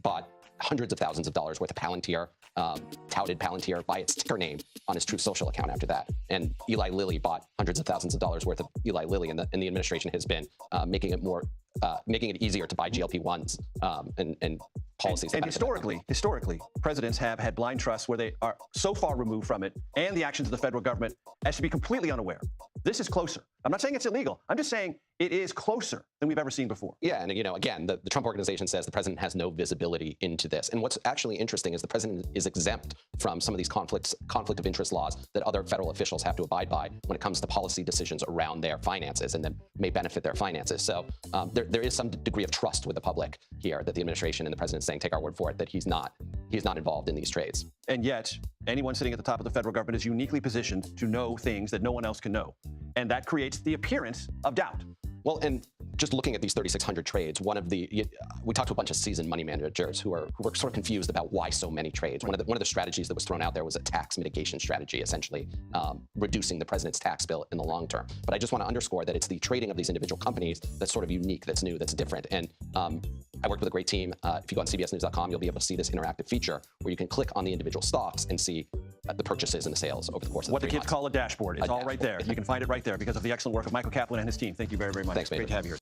bought hundreds of thousands of dollars worth of Palantir, touted Palantir by its ticker name on his Truth Social account after that. And Eli Lilly bought hundreds of thousands of dollars worth of Eli Lilly, and the administration has been making it easier to buy GLP-1s and policies. And historically, presidents have had blind trust where they are so far removed from it and the actions of the federal government as to be completely unaware. This is closer. I'm not saying it's illegal. I'm just saying it is closer than we've ever seen before. Yeah, and again, the Trump Organization says the president has no visibility into this. And what's actually interesting is the president is exempt from some of these conflict of interest laws that other federal officials have to abide by when it comes to policy decisions around their finances and that may benefit their finances. So there is some degree of trust with the public here that the administration and the president is saying, take our word for it, that he's not involved in these trades. And yet, anyone sitting at the top of the federal government is uniquely positioned to know things that no one else can know. And that creates the appearance of doubt. Well, and just looking at these 3,600 trades, we talked to a bunch of seasoned money managers who were sort of confused about why so many trades. One of the strategies that was thrown out there was a tax mitigation strategy, essentially reducing the president's tax bill in the long term. But I just want to underscore that it's the trading of these individual companies that's sort of unique, that's new, that's different. And I worked with a great team. If you go on CBSNews.com, you'll be able to see this interactive feature where you can click on the individual stocks and see the purchases and the sales over the course of what the 3 kids months. call a dashboard. It's all right there. You can find it right there because of the excellent work of Michael Kaplan and his team. Thank you very, very much. Thanks, Great to have you here.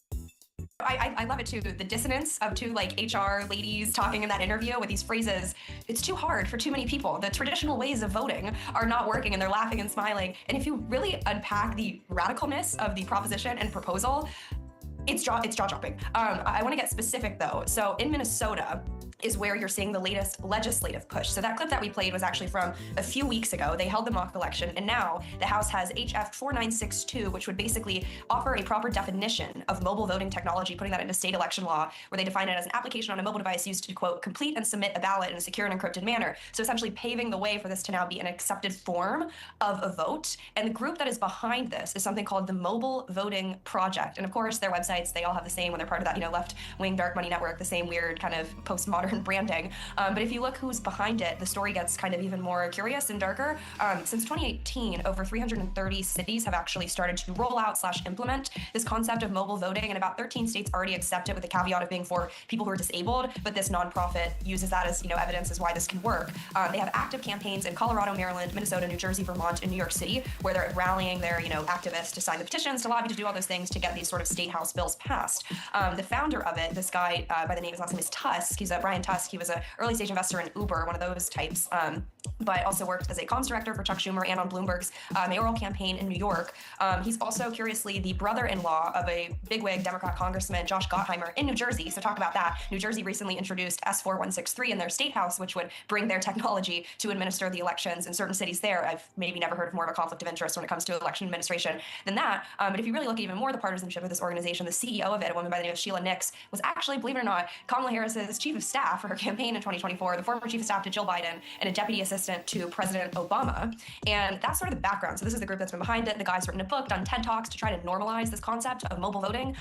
I love it too. The dissonance of two like HR ladies talking in that interview with these phrases. It's too hard for too many people. The traditional ways of voting are not working, and they're laughing and smiling. And if you really unpack the radicalness of the proposition and proposal, it's jaw-dropping. I want to get specific though. So in Minnesota is where you're seeing the latest legislative push. So that clip that we played was actually from a few weeks ago. They held the mock election, and now the House has HF 4962, which would basically offer a proper definition of mobile voting technology, putting that into state election law, where they define it as an application on a mobile device used to, quote, complete and submit a ballot in a secure and encrypted manner. So essentially paving the way for this to now be an accepted form of a vote. And the group that is behind this is something called the Mobile Voting Project. And of course, their websites, they all have the same, when they're part of that, left-wing dark money network, the same weird kind of postmodern branding. But if you look who's behind it, the story gets kind of even more curious and darker. Since 2018, over 330 cities have actually started to roll out / implement this concept of mobile voting, and about 13 states already accept it, with the caveat of being for people who are disabled, but this nonprofit uses that as evidence as why this can work. They have active campaigns in Colorado, Maryland, Minnesota, New Jersey, Vermont, and New York City, where they're rallying their activists to sign the petitions, to lobby, to do all those things to get these sort of state house bills passed. The founder of it, this guy by the name, his last name is Tusk. He's Brian Tusk. He was an early stage investor in Uber, one of those types, but also worked as a comms director for Chuck Schumer and on Bloomberg's mayoral campaign in New York. He's also, curiously, the brother-in-law of a bigwig Democrat Congressman, Josh Gottheimer, in New Jersey. So talk about that. New Jersey recently introduced S4163 in their state house, which would bring their technology to administer the elections in certain cities there. I've maybe never heard of more of a conflict of interest when it comes to election administration than that. But if you really look at even more the partisanship of this organization, the CEO of it, a woman by the name of Sheila Nix, was actually, believe it or not, Kamala Harris's chief of staff for her campaign in 2024, the former chief of staff to Jill Biden, and a deputy assistant to President Obama. And that's sort of the background. So this is the group that's been behind it. The guy's written a book, done TED Talks to try to normalize this concept of mobile voting.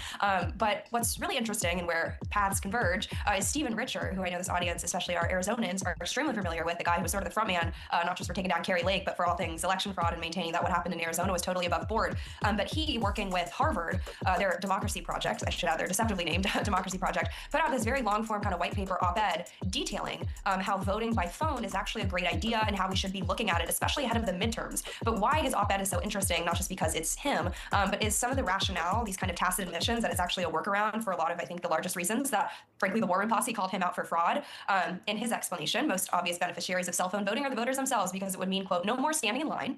But what's really interesting, and where paths converge, is Stephen Richer, who I know this audience, especially our Arizonans, are extremely familiar with, the guy who was sort of the front man, not just for taking down Kerry Lake, but for all things election fraud and maintaining that what happened in Arizona was totally above board. But he, working with Harvard, their democracy project, I should add, their deceptively named democracy project, put out this very long-form kind of white paper op-ed detailing how voting by phone is actually a great idea and how we should be looking at it, especially ahead of the midterms. But why his op-ed is so interesting, not just because it's him, but is some of the rationale, these kind of tacit admissions that it's actually a workaround for a lot of, I think, the largest reasons that, frankly, the War Room Posse called him out for fraud. In his explanation, most obvious beneficiaries of cell phone voting are the voters themselves, because it would mean, quote, no more standing in line,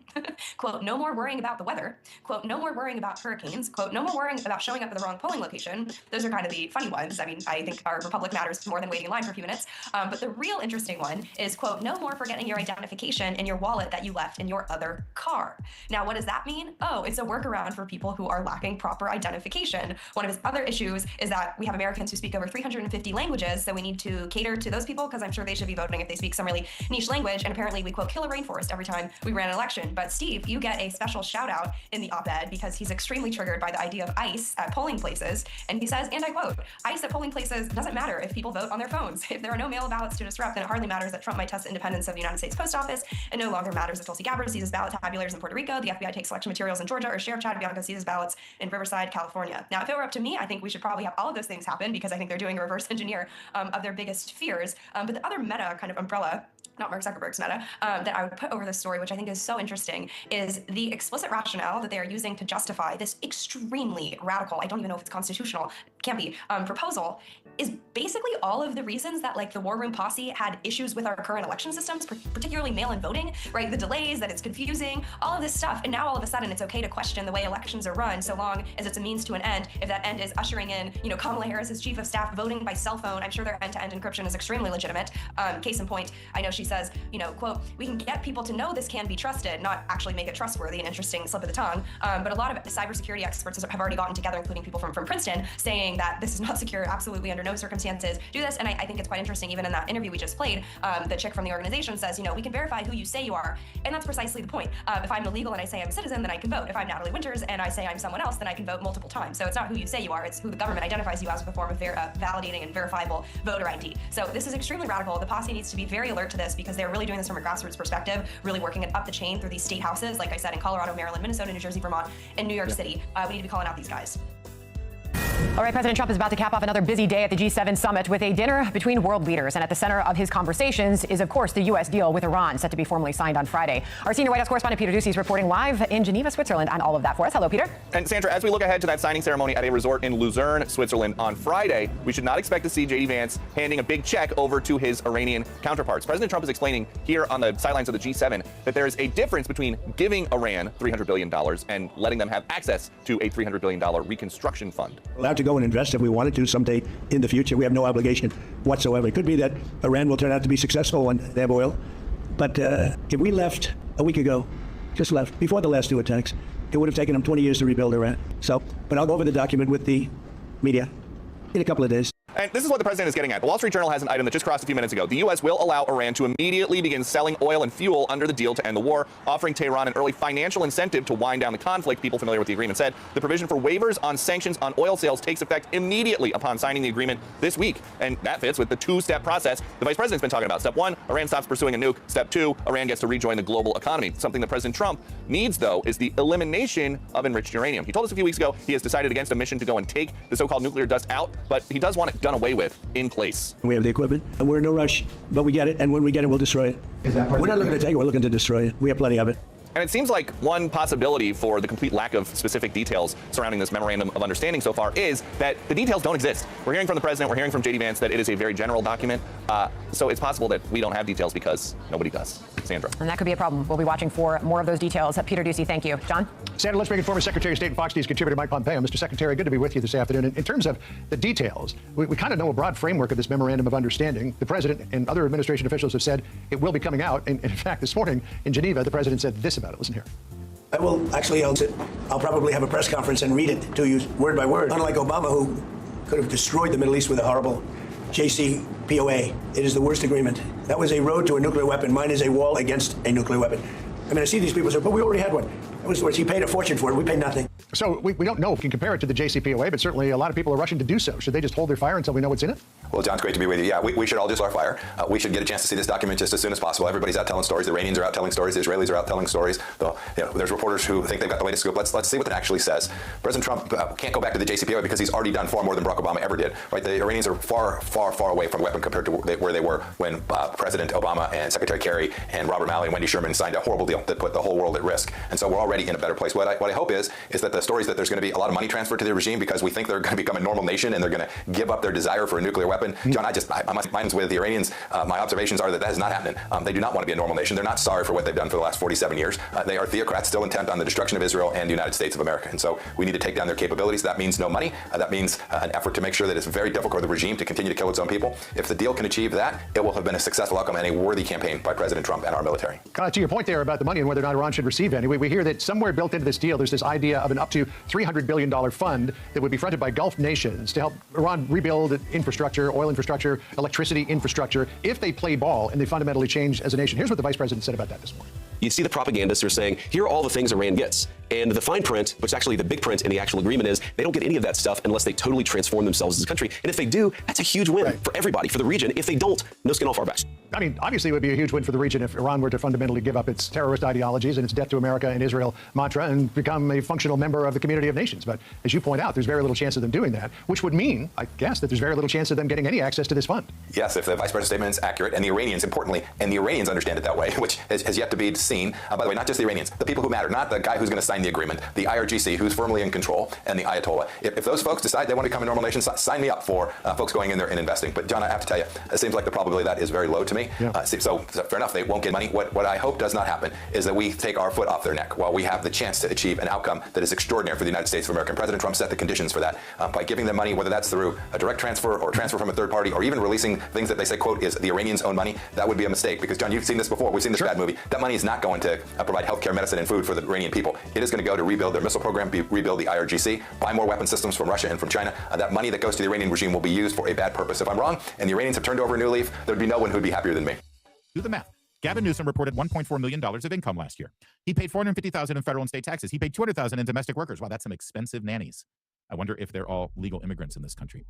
quote, no more worrying about the weather, quote, no more worrying about hurricanes, quote, no more worrying about showing up at the wrong polling location. Those are kind of the funny ones. I mean, I think our republic matters more than waiting in line for a few minutes. But the real interesting one is, quote, no more forgetting your identification in your wallet that you left in your other car. Now, what does that mean? Oh, it's a workaround for people who are lacking proper identification. One of his other issues is that we have Americans who speak over 350 languages, so we need to cater to those people, because I'm sure they should be voting if they speak some really niche language. And apparently we, quote, kill a rainforest every time we ran an election. But Steve, you get a special shout out in the op-ed, because he's extremely triggered by the idea of ICE at polling places. And he says, and I quote, ICE at polling places doesn't matter if people vote on their phones. If there are no mail ballots to disrupt, then it hardly matters that Trump might test the independence of the United States Post Office. It no longer matters if Tulsi Gabbard seizes ballot tabulators in Puerto Rico, the FBI takes election materials in Georgia, or Sheriff Chad Bianco seizes ballots in Riverside, California. Now, if it were up to me, I think we should probably have all of those things happen, because I think they're doing a reverse engineer of their biggest fears. But the other meta kind of umbrella, not Mark Zuckerberg's meta, that I would put over this story, which I think is so interesting, is the explicit rationale that they are using to justify this extremely radical, I don't even know if it's constitutional, can't be, proposal, is basically all of the reasons that, like, the War Room Posse had issues with our current election systems, particularly mail-in voting, right? The delays, that it's confusing, all of this stuff. And now all of a sudden it's okay to question the way elections are run, so long as it's a means to an end. If that end is ushering in, Kamala Harris's chief of staff voting by cell phone, I'm sure their end-to-end encryption is extremely legitimate. Case in point, I know she says, quote, we can get people to know this can be trusted, not actually make it trustworthy, an interesting slip of the tongue. But a lot of cybersecurity experts have already gotten together, including people from Princeton, saying that this is not secure, absolutely under no circumstances do this. And I think it's quite interesting, even in that interview we just played, the chick from the organization says, we can verify who you say you are. And that's precisely the point. If I'm illegal and I say I'm a citizen, then I can vote. If I'm Natalie Winters and I say I'm someone else, then I can vote multiple times. So it's not who you say you are, it's who the government identifies you as with a form of validating and verifiable voter ID. So this is extremely radical. The posse needs to be very alert to this, because they're really doing this from a grassroots perspective, really working it up the chain through these state houses, like I said, in Colorado, Maryland, Minnesota, New Jersey, Vermont, and New York City. We need to be calling out these guys. All right, President Trump is about to cap off another busy day at the G7 summit with a dinner between world leaders. And at the center of his conversations is, of course, the U.S. deal with Iran, set to be formally signed on Friday. Our senior White House correspondent Peter Ducey is reporting live in Geneva, Switzerland, on all of that for us. Hello, Peter. And Sandra, as we look ahead to that signing ceremony at a resort in Luzerne, Switzerland on Friday, we should not expect to see J.D. Vance handing a big check over to his Iranian counterparts. President Trump is explaining here on the sidelines of the G7 that there is a difference between giving Iran $300 billion and letting them have access to a $300 billion reconstruction fund. We're allowed to go and invest if we wanted to someday in the future. We have no obligation whatsoever. It could be that Iran will turn out to be successful when they have oil. But if we left a week ago, just left, before the last two attacks, it would have taken them 20 years to rebuild Iran. But I'll go over the document with the media in a couple of days. And this is what the president is getting at. The Wall Street Journal has an item that just crossed a few minutes ago. The U.S. will allow Iran to immediately begin selling oil and fuel under the deal to end the war, offering Tehran an early financial incentive to wind down the conflict. People familiar with the agreement said the provision for waivers on sanctions on oil sales takes effect immediately upon signing the agreement this week. And that fits with the two-step process the vice president's been talking about. Step one, Iran stops pursuing a nuke. Step two, Iran gets to rejoin the global economy. Something that President Trump needs, though, is the elimination of enriched uranium. He told us a few weeks ago he has decided against a mission to go and take the so-called nuclear dust out, but he does want it done away with in place. We have the equipment, and we're in no rush, but we get it, and when we get it, we'll destroy it. We're not looking to take it, we're looking to destroy it. We have plenty of it. And it seems like one possibility for the complete lack of specific details surrounding this memorandum of understanding so far is that the details don't exist. We're hearing from the president, we're hearing from J.D. Vance that it is a very general document. So it's possible that we don't have details because nobody does. Sandra. And that could be a problem. We'll be watching for more of those details. Peter Ducey, thank you. John? Sandra, let's bring in former Secretary of State and Fox News contributor Mike Pompeo. Mr. Secretary, good to be with you this afternoon. In terms of the details, we kind of know a broad framework of this memorandum of understanding. The president and other administration officials have said it will be coming out. And in fact, this morning in Geneva, the president said this about it. Listen here. I'll probably have a press conference and read it to you word by word. Unlike Obama, who could have destroyed the Middle East with a horrible JCPOA. It is the worst agreement. That was a road to a nuclear weapon. Mine is a wall against a nuclear weapon. I mean, I see these people say, but we already had one. He paid a fortune for it. We paid nothing. So we don't know if we can compare it to the JCPOA, but certainly a lot of people are rushing to do so. Should they just hold their fire until we know what's in it? Well, John, it's great to be with you. Yeah, we should all just our fire. We should get a chance to see this document just as soon as possible. Everybody's out telling stories. The Iranians are out telling stories. The Israelis are out telling stories. There's reporters who think they've got the latest scoop. Let's see what it actually says. President Trump can't go back to the JCPOA because he's already done far more than Barack Obama ever did. Right? The Iranians are far, far, far away from the weapon compared to where they were when President Obama and Secretary Kerry and Robert Malley and Wendy Sherman signed a horrible deal that put the whole world at risk. And so we're already in a better place. What I hope is that the stories that there's going to be a lot of money transferred to the regime because we think they're going to become a normal nation and they're going to give up their desire for a nuclear weapon. John, mine's with the Iranians. My observations are that is not happening. They do not want to be a normal nation. They're not sorry for what they've done for the last 47 years. They are theocrats still intent on the destruction of Israel and the United States of America. And so we need to take down their capabilities. That means no money. That means an effort to make sure that it's very difficult for the regime to continue to kill its own people. If the deal can achieve that, it will have been a successful outcome and a worthy campaign by President Trump and our military. To your point there about the money and whether or not Iran should receive any, we hear that somewhere built into this deal, there's this idea of an up to $300 billion fund that would be fronted by Gulf nations to help Iran rebuild infrastructure, oil infrastructure, electricity infrastructure, if they play ball and they fundamentally change as a nation. Here's what the vice president said about that this morning. You see the propagandists are saying, here are all the things Iran gets. And the fine print, which actually the big print in the actual agreement is, they don't get any of that stuff unless they totally transform themselves as a country. And if they do, that's a huge win for everybody, for the region. If they don't, no skin off our backs. I mean, obviously it would be a huge win for the region if Iran were to fundamentally give up its terrorist ideologies and its death to America and Israel mantra and become a functional member of the community of nations. But as you point out, there's very little chance of them doing that, which would mean, I guess, that there's very little chance of them getting any access to this fund. Yes, if the vice president's statement is accurate, and the Iranians, importantly, and the Iranians understand it that way, which has yet to be seen. By the way, not just the Iranians, the people who matter, not the guy who's going to sign the agreement, the IRGC, who's firmly in control, and the Ayatollah. If those folks decide they want to become a normal nation, sign me up for folks going in there and investing. But John, I have to tell you, it seems like the probability of that is very low to me. Yeah. So fair enough, they won't get money. What I hope does not happen is that we take our foot off their neck while we have the chance to achieve an outcome that is extraordinary for the United States of America. And President Trump set the conditions for that by giving them money, whether that's through a direct transfer or transfer from a third party, or even releasing things that they say, quote, is the Iranians' own money. That would be a mistake because, John, you've seen this before. We've seen this bad movie. That money is not going to provide healthcare, medicine, and food for the Iranian people. It is going to go to rebuild their missile program, rebuild the IRGC, buy more weapon systems from Russia and from China. That money that goes to the Iranian regime will be used for a bad purpose. If I'm wrong and the Iranians have turned over a new leaf, there would be no one who would be happier than me. Do the math. Gavin Newsom reported $1.4 million of income last year. He paid $450,000 in federal and state taxes. He paid $200,000 in domestic workers. Wow, that's some expensive nannies. I wonder if they're all legal immigrants in this country.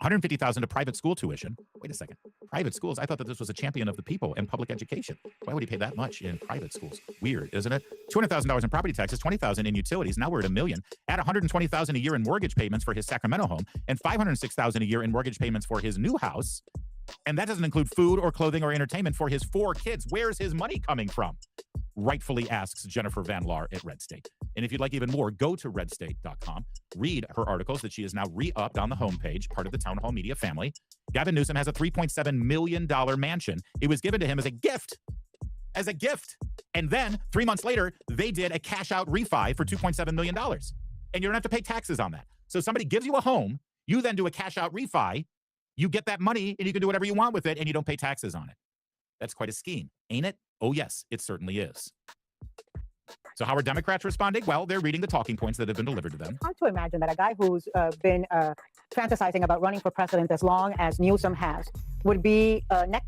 $150,000 to private school tuition. Wait a second. Private schools? I thought that this was a champion of the people and public education. Why would he pay that much in private schools? Weird, isn't it? $200,000 in property taxes, $20,000 in utilities. Now we're at $1 million. Add $120,000 a year in mortgage payments for his Sacramento home and $506,000 a year in mortgage payments for his new house. And that doesn't include food or clothing or entertainment for his 4 kids. Where's his money coming from? Rightfully asks Jennifer Van Laar at Red State. And if you'd like even more, go to redstate.com, read her articles that she has now re-upped on the homepage, part of the Town Hall Media family. Gavin Newsom has a $3.7 million mansion. It was given to him as a gift. As a gift. And then 3 months later, they did a cash out refi for $2.7 million. And you don't have to pay taxes on that. So somebody gives you a home, you then do a cash out refi, you get that money and you can do whatever you want with it and you don't pay taxes on it. That's quite a scheme, ain't it? Oh, yes, it certainly is. So how are Democrats responding? Well, they're reading the talking points that have been delivered to them. It's hard to imagine that a guy who's been fantasizing about running for president as long as Newsom has would be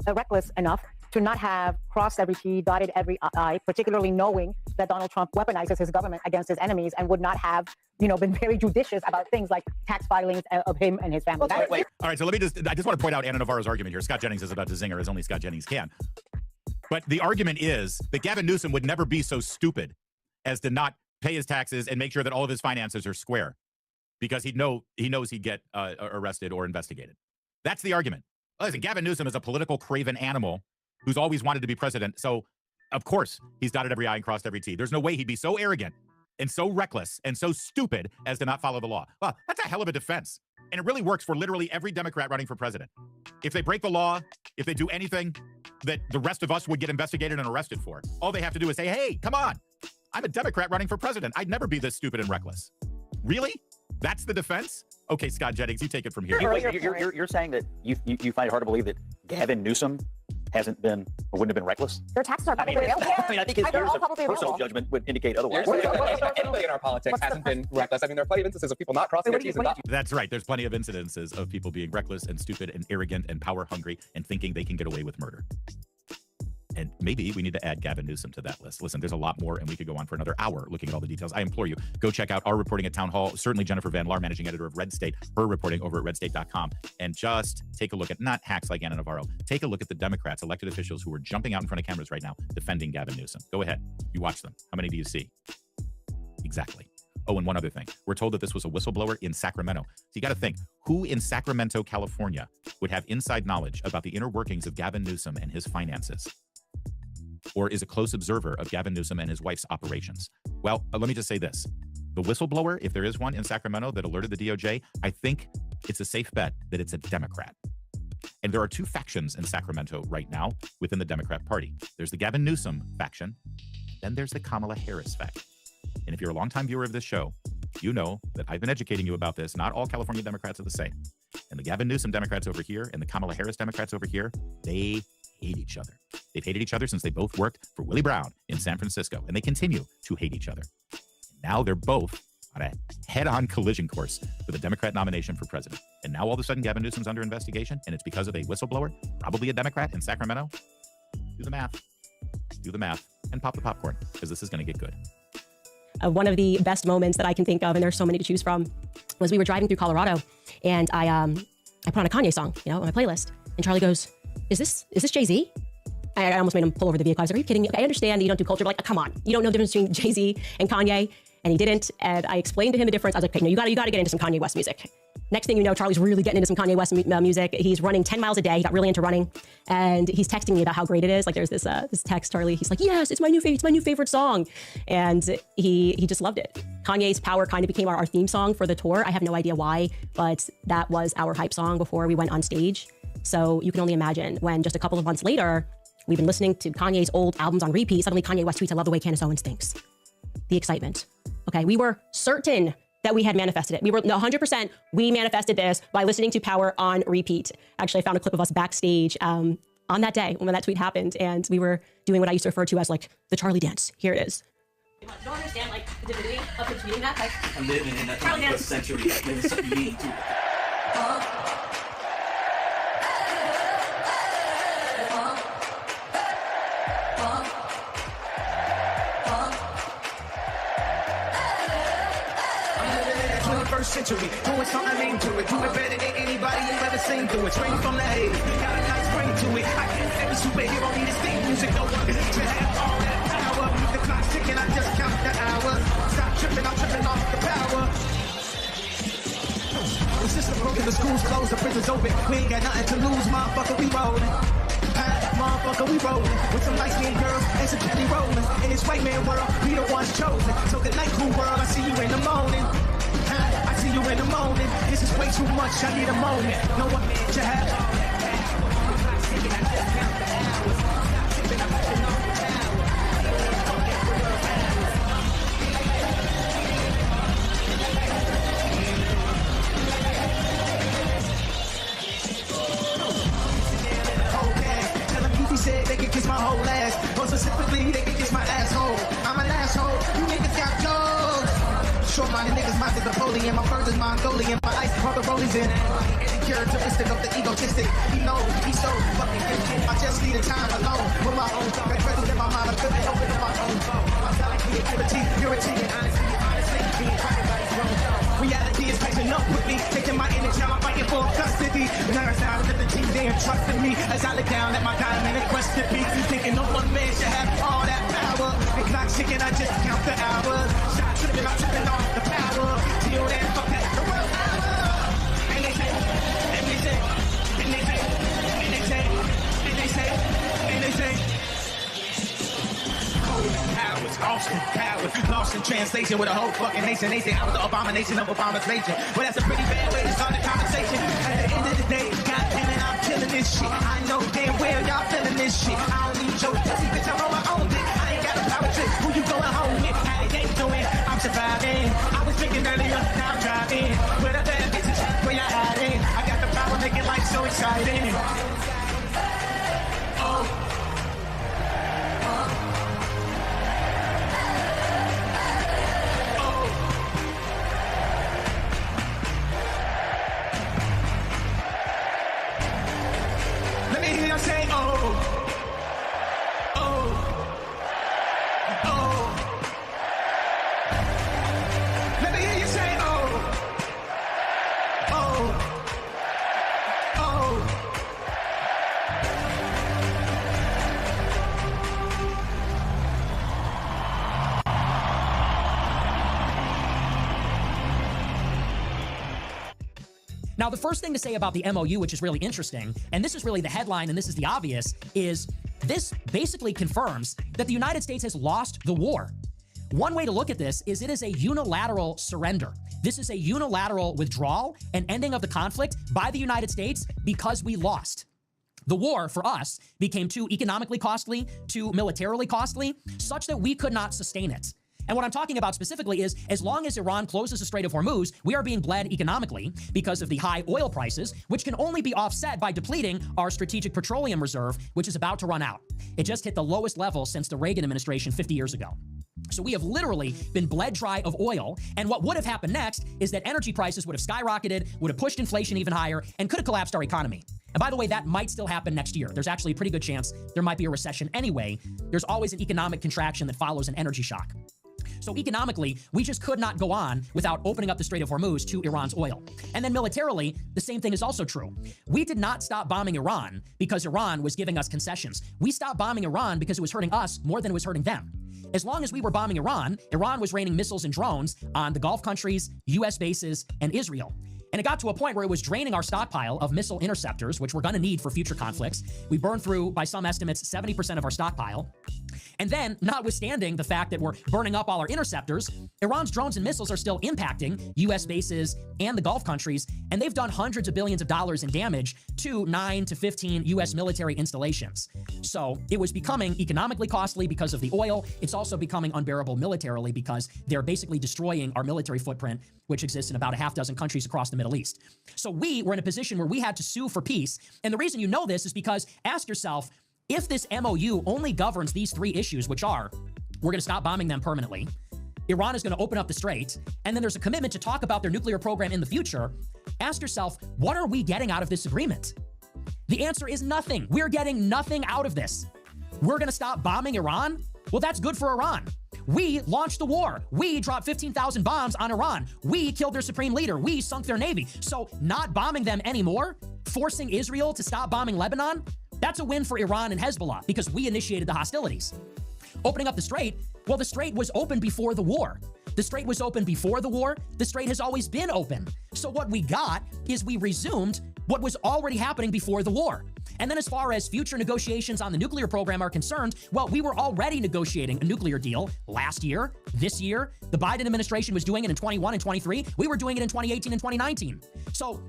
reckless enough to not have crossed every T, dotted every I, particularly knowing that Donald Trump weaponizes his government against his enemies and would not have, been very judicious about things like tax filings of him and his family. All right, so I just want to point out Anna Navarro's argument here. Scott Jennings is about to zinger as only Scott Jennings can. But the argument is that Gavin Newsom would never be so stupid as to not pay his taxes and make sure that all of his finances are square because he knows he'd get arrested or investigated. That's the argument. Listen, Gavin Newsom is a political craven animal who's always wanted to be president. So, of course, he's dotted every I and crossed every T. There's no way he'd be so arrogant and so reckless and so stupid as to not follow the law. Well, that's a hell of a defense. And it really works for literally every Democrat running for president. If they break the law, if they do anything that the rest of us would get investigated and arrested for, all they have to do is say, hey, come on, I'm a Democrat running for president. I'd never be this stupid and reckless. Really? That's the defense? Okay, Scott Jennings, you take it from here. You're saying that you find it hard to believe that Gavin Newsom hasn't been or wouldn't have been reckless? Their taxes are publicly available. I think his personal judgment would indicate otherwise. Anybody in our politics hasn't been reckless. I mean, there are plenty of instances of people not crossing their T's and not. That's right. There's plenty of incidences of people being reckless and stupid and arrogant and power hungry and thinking they can get away with murder. And maybe we need to add Gavin Newsom to that list. Listen, there's a lot more, and we could go on for another hour looking at all the details. I implore you, go check out our reporting at Town Hall. Certainly Jennifer Van Laar, managing editor of Red State, her reporting over at redstate.com. And just take a look at, not hacks like Anna Navarro, take a look at the Democrats, elected officials who are jumping out in front of cameras right now defending Gavin Newsom. Go ahead. You watch them. How many do you see? Exactly. Oh, and one other thing. We're told that this was a whistleblower in Sacramento. So you got to think, who in Sacramento, California would have inside knowledge about the inner workings of Gavin Newsom and his finances? Or is a close observer of Gavin Newsom and his wife's operations? Well, let me just say this. The whistleblower, if there is one in Sacramento that alerted the DOJ, I think it's a safe bet that it's a Democrat. And there are 2 factions in Sacramento right now within the Democrat Party. There's the Gavin Newsom faction, then there's the Kamala Harris faction. And if you're a longtime viewer of this show, you know that I've been educating you about this. Not all California Democrats are the same. And the Gavin Newsom Democrats over here and the Kamala Harris Democrats over here, they hate each other. They've hated each other since they both worked for Willie Brown in San Francisco, and they continue to hate each other. Now they're both on a head-on collision course for the Democrat nomination for president. And now all of a sudden Gavin Newsom's under investigation, and it's because of a whistleblower, probably a Democrat in Sacramento. Do the math, and pop the popcorn, because this is going to get good. One of the best moments that I can think of, and there's so many to choose from, was we were driving through Colorado, and I put on a Kanye song, on my playlist, and Charlie goes, Is this Jay-Z? I almost made him pull over the vehicle. I was like, are you kidding me? I understand that you don't do culture, but come on. You don't know the difference between Jay-Z and Kanye. And he didn't. And I explained to him the difference. I was like, okay, no, you gotta get into some Kanye West music. Next thing you know, Charlie's really getting into some Kanye West music. He's running 10 miles a day. He got really into running. And he's texting me about how great it is. Like there's this text, Charlie. He's like, yes, it's my new favorite song. And he just loved it. Kanye's Power kind of became our theme song for the tour. I have no idea why, but that was our hype song before we went on stage. So you can only imagine when just a couple of months later, we've been listening to Kanye's old albums on repeat. Suddenly Kanye West tweets, I love the way Candace Owens thinks. The excitement. Okay, we were certain that we had manifested it. We were 100%, we manifested this by listening to Power on repeat. Actually, I found a clip of us backstage on that day when that tweet happened, and we were doing what I used to refer to as like the Charlie dance. Here it is. You don't understand like the divinity of him tweeting that? Like, I'm living in that century. There's something unique to it. 21st century. Doing something mean to it. Do it better than anybody you've ever seen do it. Straight from the head. Got a nice ring to it. I can't every superhero need his theme music. No one needs to have all that power. The clock's ticking, I just count the hours. Stop tripping, I'm tripping off the power. The system broken, the schools closed, the prisons open. We ain't got nothing to lose, motherfucker, we rollin'. Motherfucker, we rollin'. With some light-skinned girls and some kitty rollin'. In this white man world, we the ones chosen. So good night, cool world, I see you in the morning. I see you in the morning. This is way too much, I need a moment. No one man to have all that power. I just count the hours. Stop tripping, I'm tripping off the power. Said they could kiss my whole ass. Or specifically, they could kiss my asshole. I'm an asshole. You niggas got goals. Short-minded niggas, mine is Napoleon. My bird is Mongolian. My ice called the rollies in. Any characteristic of the egotistic. He knows he's so fucking gifted. I just need a time alone with my own thought. Got treasures in my mind. I couldn't help it in my own thought. My talent, creativity, purity, and honesty, being everybody's grown thought. Reality is catching up with me. Taking my energy, I'm fighting for custody. Nerves out of the team, they entrusted me. As I look down at my diamond and question me. Thinking no one man should have all that power. The clock's ticking, I just count the hours. Shot tripping, I'm tripping off the power. Till that, fuck that, the world power. And they say, and they say, and they say, and they say, and they say, and they say. Powers, Austin powers, lost in translation with a whole fucking nation. They say I was the abomination of abomination. Well, that's a pretty bad way to start the conversation. At the end of the day, goddamn it, I'm killing this shit. I know damn well y'all feeling this shit. I don't need your pussy, bitch, I'm on my own dick. I ain't got a power trip. Who you going home with? How they ain't doing? I'm surviving. I was drinking earlier, now I'm driving. With a bad bitches, where y'all hiding? I got the power, making life so exciting. Oh. Say oh, oh, oh. Let me hear you say oh, oh, oh. Now, the first thing to say about the MOU, which is really interesting, and this is really the headline and this is the obvious, is this basically confirms that the United States has lost the war. One way to look at this is it is a unilateral surrender. This is a unilateral withdrawal and ending of the conflict by the United States because we lost. The war, for us, became too economically costly, too militarily costly, such that we could not sustain it. And what I'm talking about specifically is, as long as Iran closes the Strait of Hormuz, we are being bled economically because of the high oil prices, which can only be offset by depleting our strategic petroleum reserve, which is about to run out. It just hit the lowest level since the Reagan administration 50 years ago. So we have literally been bled dry of oil, and what would have happened next is that energy prices would have skyrocketed, would have pushed inflation even higher, and could have collapsed our economy. And by the way, that might still happen next year. There's actually a pretty good chance there might be a recession anyway. There's always an economic contraction that follows an energy shock. So economically, we just could not go on without opening up the Strait of Hormuz to Iran's oil. And then militarily, the same thing is also true. We did not stop bombing Iran because Iran was giving us concessions. We stopped bombing Iran because it was hurting us more than it was hurting them. As long as we were bombing Iran, Iran was raining missiles and drones on the Gulf countries, US bases, and Israel. And it got to a point where it was draining our stockpile of missile interceptors, which we're going to need for future conflicts. We burned through, by some estimates, 70% of our stockpile. And then, notwithstanding the fact that we're burning up all our interceptors, Iran's drones and missiles are still impacting US bases and the Gulf countries, and they've done hundreds of billions of dollars in damage to 9 to 15 US military installations. So it was becoming economically costly because of the oil. It's also becoming unbearable militarily because they're basically destroying our military footprint, which exists in about a half dozen countries across the Middle East. So we were in a position where we had to sue for peace. And the reason you know this is because, ask yourself, if this MOU only governs these three issues, which are, we're going to stop bombing them permanently, Iran is going to open up the strait, and then there's a commitment to talk about their nuclear program in the future, ask yourself, what are we getting out of this agreement? The answer is nothing. We're getting nothing out of this. We're going to stop bombing Iran? Well, that's good for Iran. We launched the war. We dropped 15,000 bombs on Iran. We killed their supreme leader. We sunk their navy. So not bombing them anymore, forcing Israel to stop bombing Lebanon, that's a win for Iran and Hezbollah because we initiated the hostilities. Opening up the Strait, well, the Strait was open before the war. The Strait was open before the war. The Strait has always been open. So what we got is we resumed what was already happening before the war. And then as far as future negotiations on the nuclear program are concerned, well, we were already negotiating a nuclear deal last year, this year. The Biden administration was doing it in 21 and 23. We were doing it in 2018 and 2019. So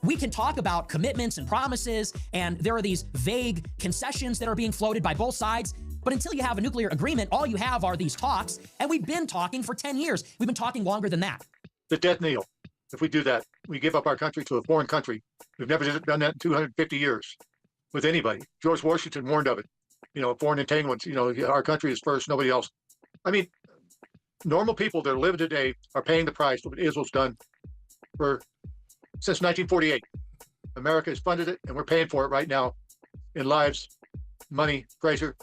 we can talk about commitments and promises, and there are these vague concessions that are being floated by both sides. But until you have a nuclear agreement, all you have are these talks, and we've been talking for 10 years. We've been talking longer than that. The death knell. If we do that, we give up our country to a foreign country. We've never done that in 250 years with anybody. George Washington warned of it. You know, foreign entanglements, you know, our country is first, nobody else. I mean, normal people that are living today are paying the price for what Israel's done since 1948. America has funded it, and we're paying for it right now in lives, money, pressure,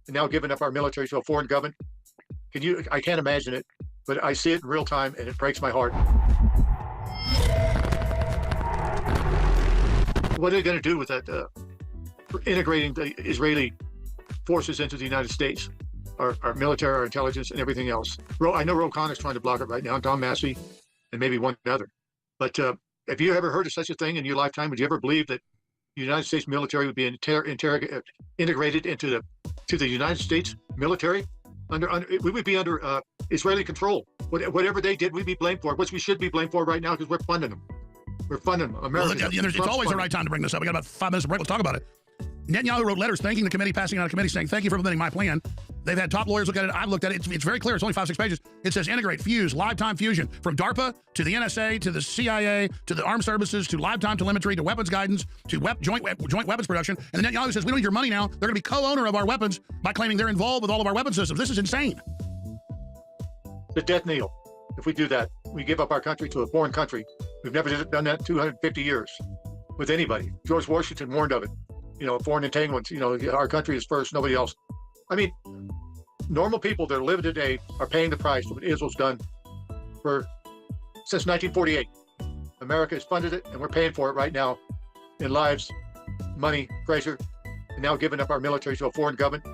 and now giving up our military to a foreign government. I can't imagine it, but I see it in real time, and it breaks my heart. What are they going to do with that? Integrating the Israeli forces into the United States, our military, our intelligence, and everything else. I know Ro Connor's trying to block it right now, and Tom Massey, and maybe one other. But have you ever heard of such a thing in your lifetime? Would you ever believe that the United States military would be integrated into the United States military? We would be under Israeli control. Whatever they did, we'd be blamed for it, which we should be blamed for right now because we're funding them. We're funding them. America. Well, it's always the right time to bring this up. We got about 5 minutes of break. Let's talk about it. Netanyahu wrote letters thanking the committee, passing out a committee saying, thank you for implementing my plan. They've had top lawyers look at it. I've looked at it. It's very clear. It's only 5-6 pages. It says integrate, fuse, live-time fusion from DARPA to the NSA to the CIA to the armed services to live-time telemetry to weapons guidance to joint weapons production. And then Netanyahu says, we don't need your money now. They're going to be co-owner of our weapons by claiming they're involved with all of our weapon systems. This is insane. The death knell. If we do that, we give up our country to a foreign country. We've never done that in 250 years with anybody. George Washington warned of it. You know, foreign entanglements, you know, our country is first, nobody else. I mean, normal people that are living today are paying the price for what Israel's done since 1948. America has funded it, and we're paying for it right now in lives, money, pressure, and now giving up our military to a foreign government.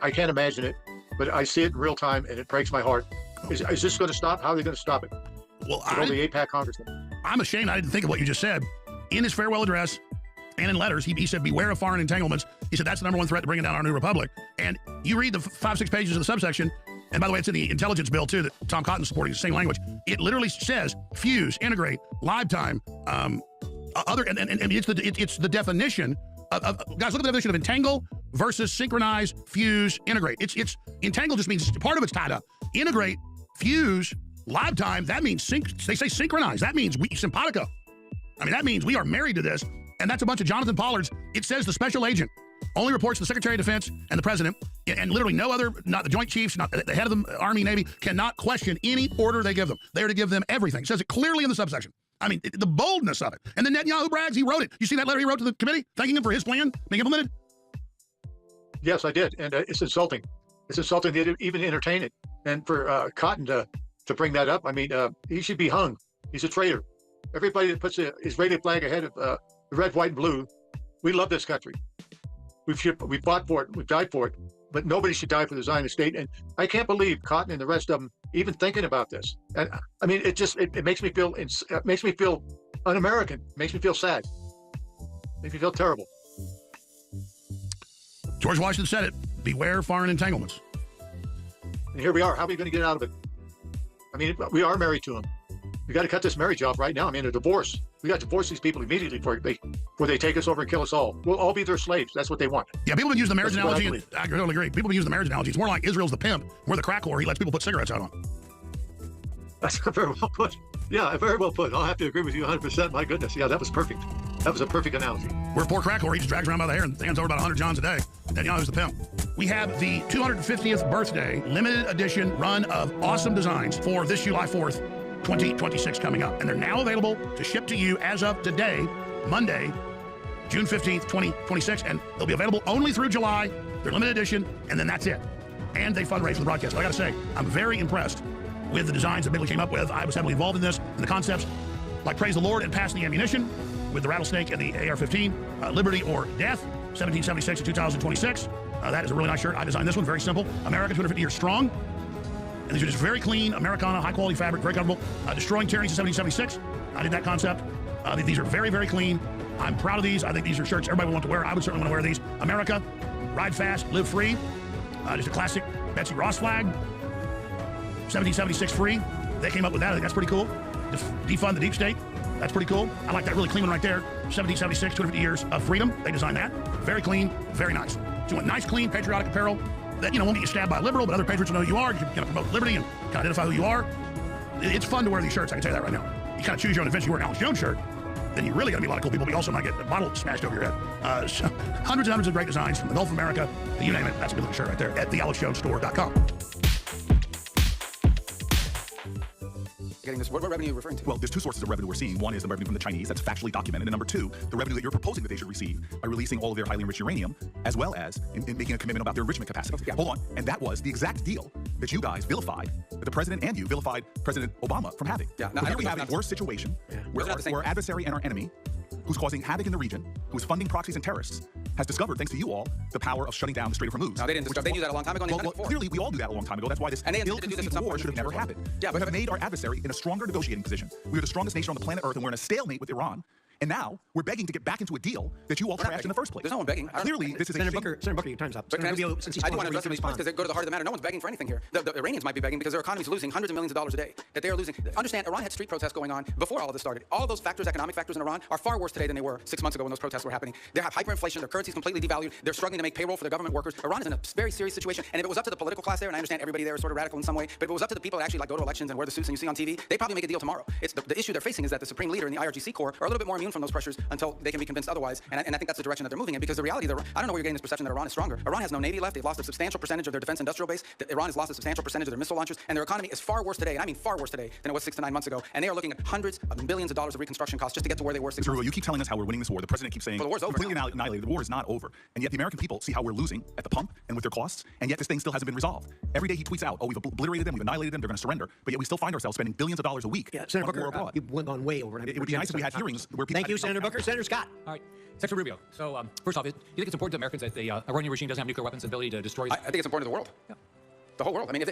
I can't imagine it, but I see it in real time, and it breaks my heart. Is this going to stop? How are they going to stop it? Well, the AIPAC congressman. I'm ashamed I didn't think of what you just said. In his farewell address and in letters, he said, beware of foreign entanglements. He said that's the #1 threat to bringing down our new republic. And you read the 5-6 pages of the subsection, and by the way, it's in the intelligence bill, too, that Tom Cotton's supporting, the same language. It literally says fuse, integrate, live time, and it's the definition of guys, look at the definition of entangle versus synchronize, fuse, integrate. It's entangle just means part of it's tied up. Integrate, fuse, live time, that means they say synchronize. That means simpatico. I mean, that means we are married to this, and that's a bunch of Jonathan Pollards. It says the special agent only reports to the Secretary of Defense and the President, and literally no other, not the Joint Chiefs, not the head of the Army, Navy, cannot question any order they give them. They are to give them everything. It says it clearly in the subsection. I mean, the boldness of it. And then Netanyahu brags, he wrote it. You see that letter he wrote to the committee, thanking him for his plan being implemented? Yes, I did, and it's insulting. It's insulting they even entertain it. And for Cotton to bring that up, I mean, he should be hung. He's a traitor. Everybody that puts the Israeli flag ahead of the red, white, and blue, we love this country. We fought for it. We've died for it. But nobody should die for the Zionist state. And I can't believe Cotton and the rest of them even thinking about this. And I mean, it makes me feel un-American. It makes me feel sad. It makes me feel terrible. George Washington said it. Beware foreign entanglements. And here we are. How are we going to get out of it? I mean, we are married to him. We got to cut this marriage off right now. I mean, a divorce. We got to divorce these people immediately before they take us over and kill us all. We'll all be their slaves. That's what they want. Yeah, people have used the marriage analogy. I totally agree. People have used the marriage analogy. It's more like Israel's the pimp. We're the crack whore. He lets people put cigarettes out on. That's very well put. Yeah, very well put. I'll have to agree with you 100%. My goodness. Yeah, that was perfect. That was a perfect analogy. We're a poor crack whore. He just drags around by the hair and hands over about 100 Johns a day. And who's the pimp. We have the 250th birthday limited edition run of awesome designs for this July 4th, 2026 coming up. And they're now available to ship to you as of today, Monday, June 15th, 2026. And they'll be available only through July. They're limited edition, and then that's it. and they fundraise for the broadcast. But I got to say, I'm very impressed with the designs that Bigley came up with. I was heavily involved in this, and the concepts like Praise the Lord and Passing the Ammunition with the rattlesnake and the AR-15, Liberty or Death, 1776 to 2026. That is a really nice shirt. I designed this one, very simple. America 250 years strong. And these are just very clean, Americana, high-quality fabric, very comfortable. Destroying Tyranny to 1776. I did that concept. These are very, very clean. I'm proud of these. I think these are shirts everybody would want to wear. I would certainly want to wear these. America, ride fast, live free. Just a classic Betsy Ross flag. 1776 free. They came up with that. I think that's pretty cool. Defund the deep state. That's pretty cool. I like that really clean one right there. 1776, 250 years of freedom. They designed that. Very clean, very nice. So you want nice, clean, patriotic apparel that, won't get you stabbed by a liberal, but other patriots will know who you are. You can promote liberty and can identify who you are. It's fun to wear these shirts, I can tell you that right now. You kind of choose your own adventure. You wear an Alex Jones shirt, then you really got to be a lot of cool people, but you also might get a bottle smashed over your head. So hundreds and hundreds of great designs from the Gulf of America, you name it. That's a good looking shirt right there at thealexjonestore.com. Getting this, what revenue are you referring to? Well, there's two sources of revenue we're seeing. One is the revenue from the Chinese, that's factually documented. And number two, the revenue that you're proposing that they should receive by releasing all of their highly enriched uranium, as well as in making a commitment about their enrichment capacity. Yeah. Hold on. And that was the exact deal that you guys vilified, that the president and you vilified President Obama from having. Yeah. So here we have a worse situation where our adversary and our enemy, who's causing havoc in the region, who's funding proxies and terrorists, has discovered, thanks to you all, the power of shutting down the Strait of Hormuz. No, they didn't. They knew that a long time ago. And well, clearly, we all knew that a long time ago. That's why this ill-conceived war should have never happened. Yeah, we have made our adversary in a stronger negotiating position. We are the strongest nation on the planet Earth, and we're in a stalemate with Iran. And now we're begging to get back into a deal that you all trashed in the first place. There's no one begging. Clearly, this is Senator Booker, your time's up. I do want to address these points because they go to the heart of the matter. No one's begging for anything here. The Iranians might be begging because their economy is losing hundreds of millions of dollars a day. That they are losing. Understand, Iran had street protests going on before all of this started. All of those factors, economic factors in Iran, are far worse today than they were 6 months ago when those protests were happening. They have hyperinflation. Their currency is completely devalued. They're struggling to make payroll for their government workers. Iran is in a very serious situation. And if it was up to the political class there, and I understand everybody there is sort of radical in some way, but if it was up to the people that actually go to elections and wear the suits and you see on TV, they probably make a deal tomorrow. It's the issue they're facing is that the supreme leader and the IRGC Corps are a little bit more immune from those pressures until they can be convinced otherwise. And I think that's the direction that they're moving in, because the reality, I don't know where you're getting this perception that Iran is stronger. Iran has no navy left. They've lost a substantial percentage of their defense industrial base. Iran has lost a substantial percentage of their missile launchers, and their economy is far worse today, and I mean far worse today, than it was 6 to 9 months ago. And they are looking at hundreds of billions of dollars of reconstruction costs just to get to where they were 6 months ago. You keep telling us how we're winning this war. The president keeps saying the war's over. Completely annihilated. The war is not over. And yet the American people see how we're losing at the pump and with their costs, and yet this thing still hasn't been resolved. Every day he tweets out, oh, we've obliterated them, we've annihilated them, they're going to surrender. But yet we still find ourselves spending billions of dollars a week Senator on war Booker, abroad. you've gone way over. It would be nice if we had hearings where people... Thank you, Senator Booker. Senator Scott. All right. Secretary Rubio. So, first off, do you think it's important to Americans that the Iranian regime doesn't have nuclear weapons and ability to destroy... I think it's important to the world. Yeah. The whole world. I mean,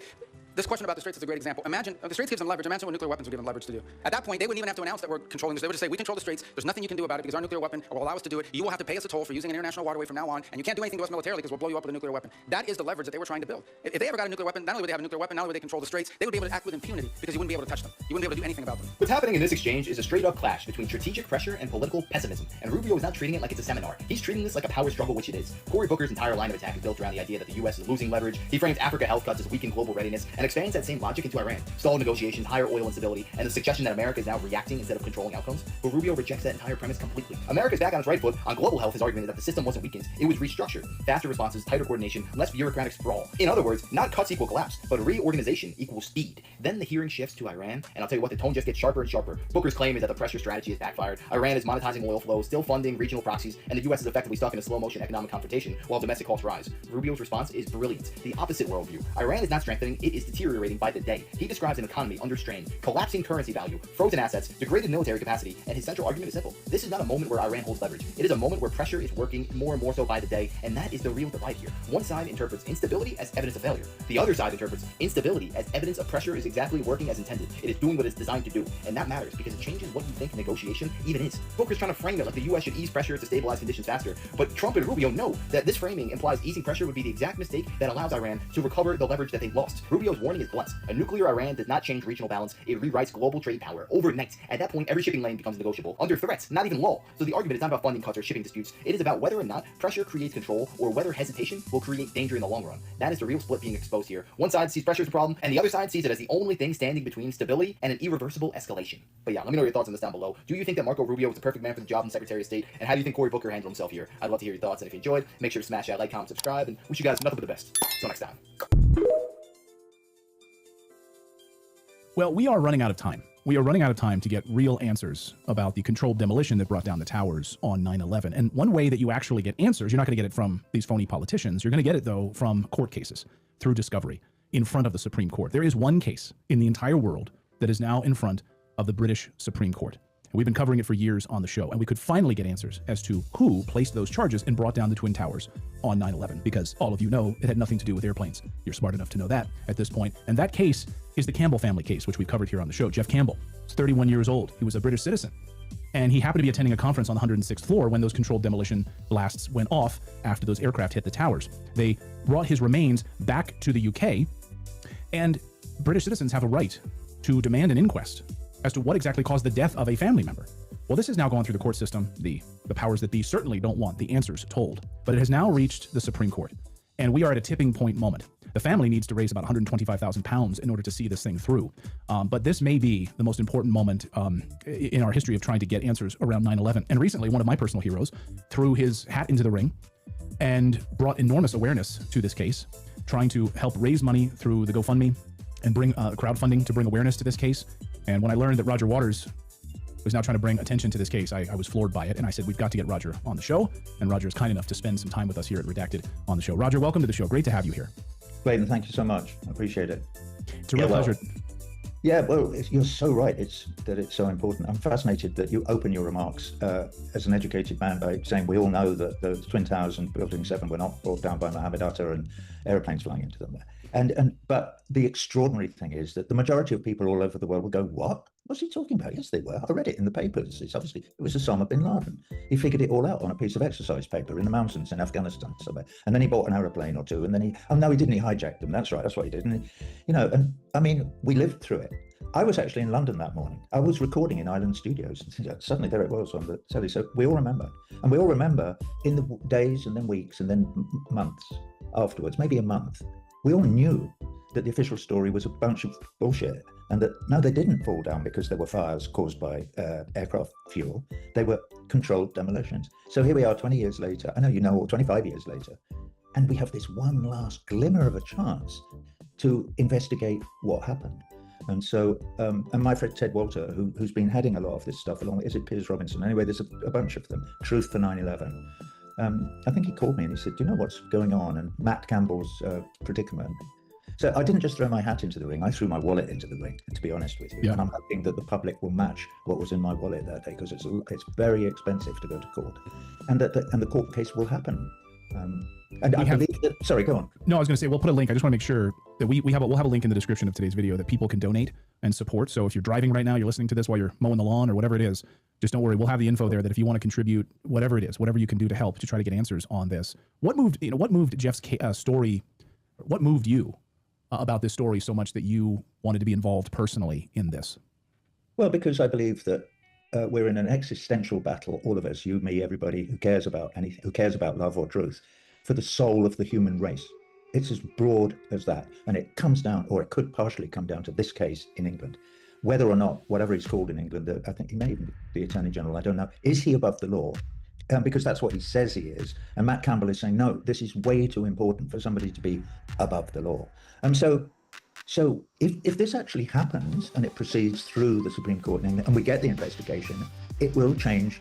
this question about the Straits is a great example. Imagine, the Straits gives them leverage. Imagine what nuclear weapons would give them leverage to do. At that point, they wouldn't even have to announce that we're controlling this. They would just say, we control the Straits. There's nothing you can do about it because our nuclear weapon will allow us to do it. You will have to pay us a toll for using an international waterway from now on, and you can't do anything to us militarily because we'll blow you up with a nuclear weapon. That is the leverage that they were trying to build. If they ever got a nuclear weapon, not only would they have a nuclear weapon, not only would they control the Straits, they would be able to act with impunity because you wouldn't be able to touch them. You wouldn't be able to do anything about them. What's happening in this exchange is a straight-up clash between strategic pressure and political pessimism, and Rubio is not treating it like it's a seminar. He's treating this like a power struggle, which it is. Cory Booker's entire line of attack is built around the idea that the U.S. is losing leverage. He frames Africa health cuts as weakened global readiness and expands that same logic into Iran. Stalled negotiations, higher oil instability, and the suggestion that America is now reacting instead of controlling outcomes. But Rubio rejects that entire premise completely. America's back on its right foot on global health. His argument is that the system wasn't weakened, it was restructured. Faster responses, tighter coordination, less bureaucratic sprawl. In other words, not cuts equal collapse, but reorganization equals speed. Then the hearing shifts to Iran, and I'll tell you what, the tone just gets sharper and sharper. Booker's claim is that the pressure strategy has backfired. Iran is monetizing oil flows, still funding regional proxies, and the U.S. is effectively stuck in a slow-motion economic confrontation while domestic costs rise. Rubio's response is brilliant. The opposite worldview. Iran is not strengthening, it is deteriorating by the day. He describes an economy under strain, collapsing currency value, frozen assets, degraded military capacity, and his central argument is simple. This is not a moment where Iran holds leverage. It is a moment where pressure is working more and more so by the day, and that is the real divide here. One side interprets instability as evidence of failure. The other side interprets instability as evidence of pressure is exactly working as intended. It is doing what it's designed to do, and that matters because it changes what you think negotiation even is. Booker's trying to frame it like the U.S. should ease pressure to stabilize conditions faster, but Trump and Rubio know that this framing implies easing pressure would be the exact mistake that allows Iran to recover the leverage that they've lost. Rubio's warning is blunt. A nuclear Iran does not change regional balance, it rewrites global trade power overnight. At that point, every shipping lane becomes negotiable, under threat, not even law. So the argument is not about funding cuts or shipping disputes, it is about whether or not pressure creates control, or whether hesitation will create danger in the long run. That is the real split being exposed here. One side sees pressure as a problem, and the other side sees it as the only thing standing between stability and an irreversible escalation. But yeah, let me know your thoughts on this down below. Do you think that Marco Rubio is the perfect man for the job in Secretary of State? And how do you think Cory Booker handled himself here? I'd love to hear your thoughts, and if you enjoyed, make sure to smash that like, comment, subscribe, and wish you guys nothing but the best. Till next time. Well, we are running out of time. We are running out of time to get real answers about the controlled demolition that brought down the towers on 9/11. And one way that you actually get answers, you're not going to get it from these phony politicians. You're going to get it, though, from court cases. through discovery in front of the Supreme Court. There is one case in the entire world that is now in front of the British Supreme Court. And we've been covering it for years on the show, and we could finally get answers as to who placed those charges and brought down the Twin Towers on 9/11, because all of you know it had nothing to do with airplanes. You're smart enough to know that at this point. And that case is the Campbell family case, which we covered here on the show. Jeff Campbell is 31 years old. He was a British citizen. And he happened to be attending a conference on the 106th floor when those controlled demolition blasts went off after those aircraft hit the towers. They brought his remains back to the UK, and British citizens have a right to demand an inquest as to what exactly caused the death of a family member. Well, this has now gone through the court system. The powers that be certainly don't want the answers told, but it has now reached the Supreme Court, and we are at a tipping point moment. The family needs to raise about £125,000 in order to see this thing through. But this may be the most important moment in our history of trying to get answers around 9/11. And recently, one of my personal heroes threw his hat into the ring and brought enormous awareness to this case, trying to help raise money through the GoFundMe and bring crowdfunding to bring awareness to this case. And when I learned that Roger Waters was now trying to bring attention to this case, I was floored by it. And I said, we've got to get Roger on the show. And Roger is kind enough to spend some time with us here at Redacted on the show. Roger, welcome to the show. Great to have you here. Clayton, thank you so much. I appreciate it. It's a real pleasure. Yeah, well, you're so right. It's so important. I'm fascinated that you open your remarks as an educated man by saying we all know that the Twin Towers and Building 7 were not brought down by Mohammed Atta and airplanes flying into them. But the extraordinary thing is that the majority of people all over the world will go, what? What's he talking about? Yes, they were. I read it in the papers. It's obviously, it was Osama bin Laden. He figured it all out on a piece of exercise paper in the mountains in Afghanistan somewhere. And then he bought an aeroplane or two. And then he didn't. He hijacked them. That's right. That's what he did. And, and I mean, we lived through it. I was actually in London that morning. I was recording in Island Studios. And suddenly there it was on the telly. So we all remember. And we all remember in the days and then weeks and then months afterwards, maybe a month, we all knew that the official story was a bunch of bullshit, and that no, they didn't fall down because there were fires caused by aircraft fuel. They were controlled demolitions. So here we are 20 years later, I know you know, or 25 years later, and we have this one last glimmer of a chance to investigate what happened. And so, and my friend Ted Walter, who's been heading a lot of this stuff along, is it Piers Robinson? Anyway, there's a bunch of them, Truth for 9/11. I think he called me and he said, do you know what's going on? And Matt Campbell's predicament. So I didn't just throw my hat into the ring, I threw my wallet into the ring, to be honest with you. Yeah. And I'm hoping that the public will match what was in my wallet that day, because it's very expensive to go to court. And the court case will happen. And I believe that, sorry, go on. No, I was going to say, we'll put a link. I just want to make sure that we'll have a link in the description of today's video that people can donate and support. So if you're driving right now, you're listening to this while you're mowing the lawn or whatever it is, just don't worry. We'll have the info there that if you want to contribute, whatever it is, whatever you can do to help to try to get answers on this. What moved Jeff's story? What moved you about this story so much that you wanted to be involved personally in this? Well, because I believe that we're in an existential battle, all of us, you, me, everybody who cares about anything, who cares about love or truth, for the soul of the human race. It's as broad as that. And it comes down, or it could partially come down to this case in England. Whether or not, whatever he's called in England, I think he may even be Attorney General, I don't know. Is he above the law? Because that's what he says he is. And Matt Campbell is saying, no, this is way too important for somebody to be above the law. So if this actually happens and it proceeds through the Supreme Court and we get the investigation, it will change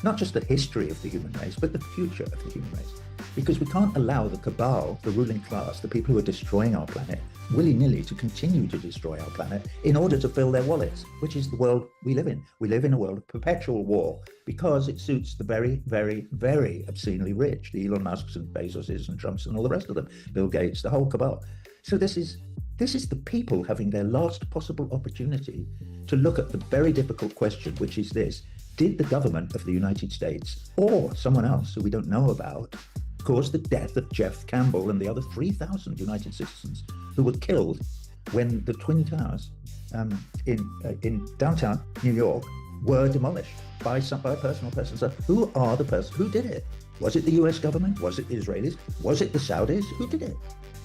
not just the history of the human race, but the future of the human race. Because we can't allow the cabal, the ruling class, the people who are destroying our planet, willy-nilly to continue to destroy our planet in order to fill their wallets, which is the world we live in. We live in a world of perpetual war because it suits the very, very, very obscenely rich, the Elon Musks and Bezoses and Trumps and all the rest of them, Bill Gates, the whole cabal. So this is the people having their last possible opportunity to look at the very difficult question, which is this: did the government of the United States or someone else who we don't know about cause the death of Jeff Campbell and the other 3,000 United citizens who were killed when the Twin Towers in downtown New York were demolished by a personal person? So who are the person who did it? Was it the US government? Was it the Israelis? Was it the Saudis? Who did it?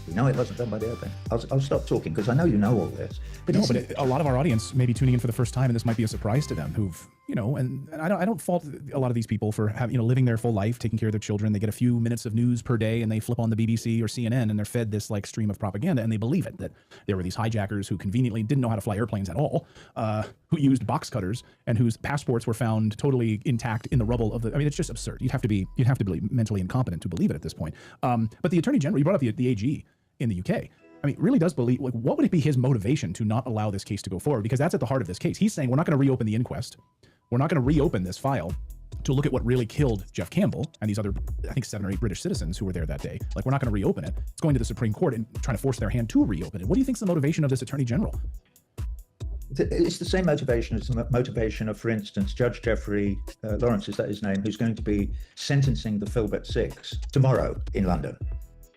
We know it wasn't done by the airplane. I'll stop talking because I know you know all this. But a lot of our audience may be tuning in for the first time, and this might be a surprise to them who've, and I don't fault a lot of these people for having, living their full life, taking care of their children. They get a few minutes of news per day and they flip on the BBC or CNN and they're fed this stream of propaganda and they believe it, that there were these hijackers who conveniently didn't know how to fly airplanes at all, who used box cutters and whose passports were found totally intact in the rubble of it's just absurd. You'd have to be mentally incompetent to believe it at this point. But the Attorney General, you brought up the AG. in the UK. I mean, really does believe, like, what would it be his motivation to not allow this case to go forward? Because that's at the heart of this case. He's saying, we're not going to reopen the inquest. We're not going to reopen this file to look at what really killed Jeff Campbell and these other, I think, 7 or 8 British citizens who were there that day. Like, we're not going to reopen it. It's going to the Supreme Court and trying to force their hand to reopen it. What do you think is the motivation of this Attorney General? It's the same motivation as the motivation of, for instance, Judge Jeffrey Lawrence, is that his name, who's going to be sentencing the Filbert Six tomorrow in London.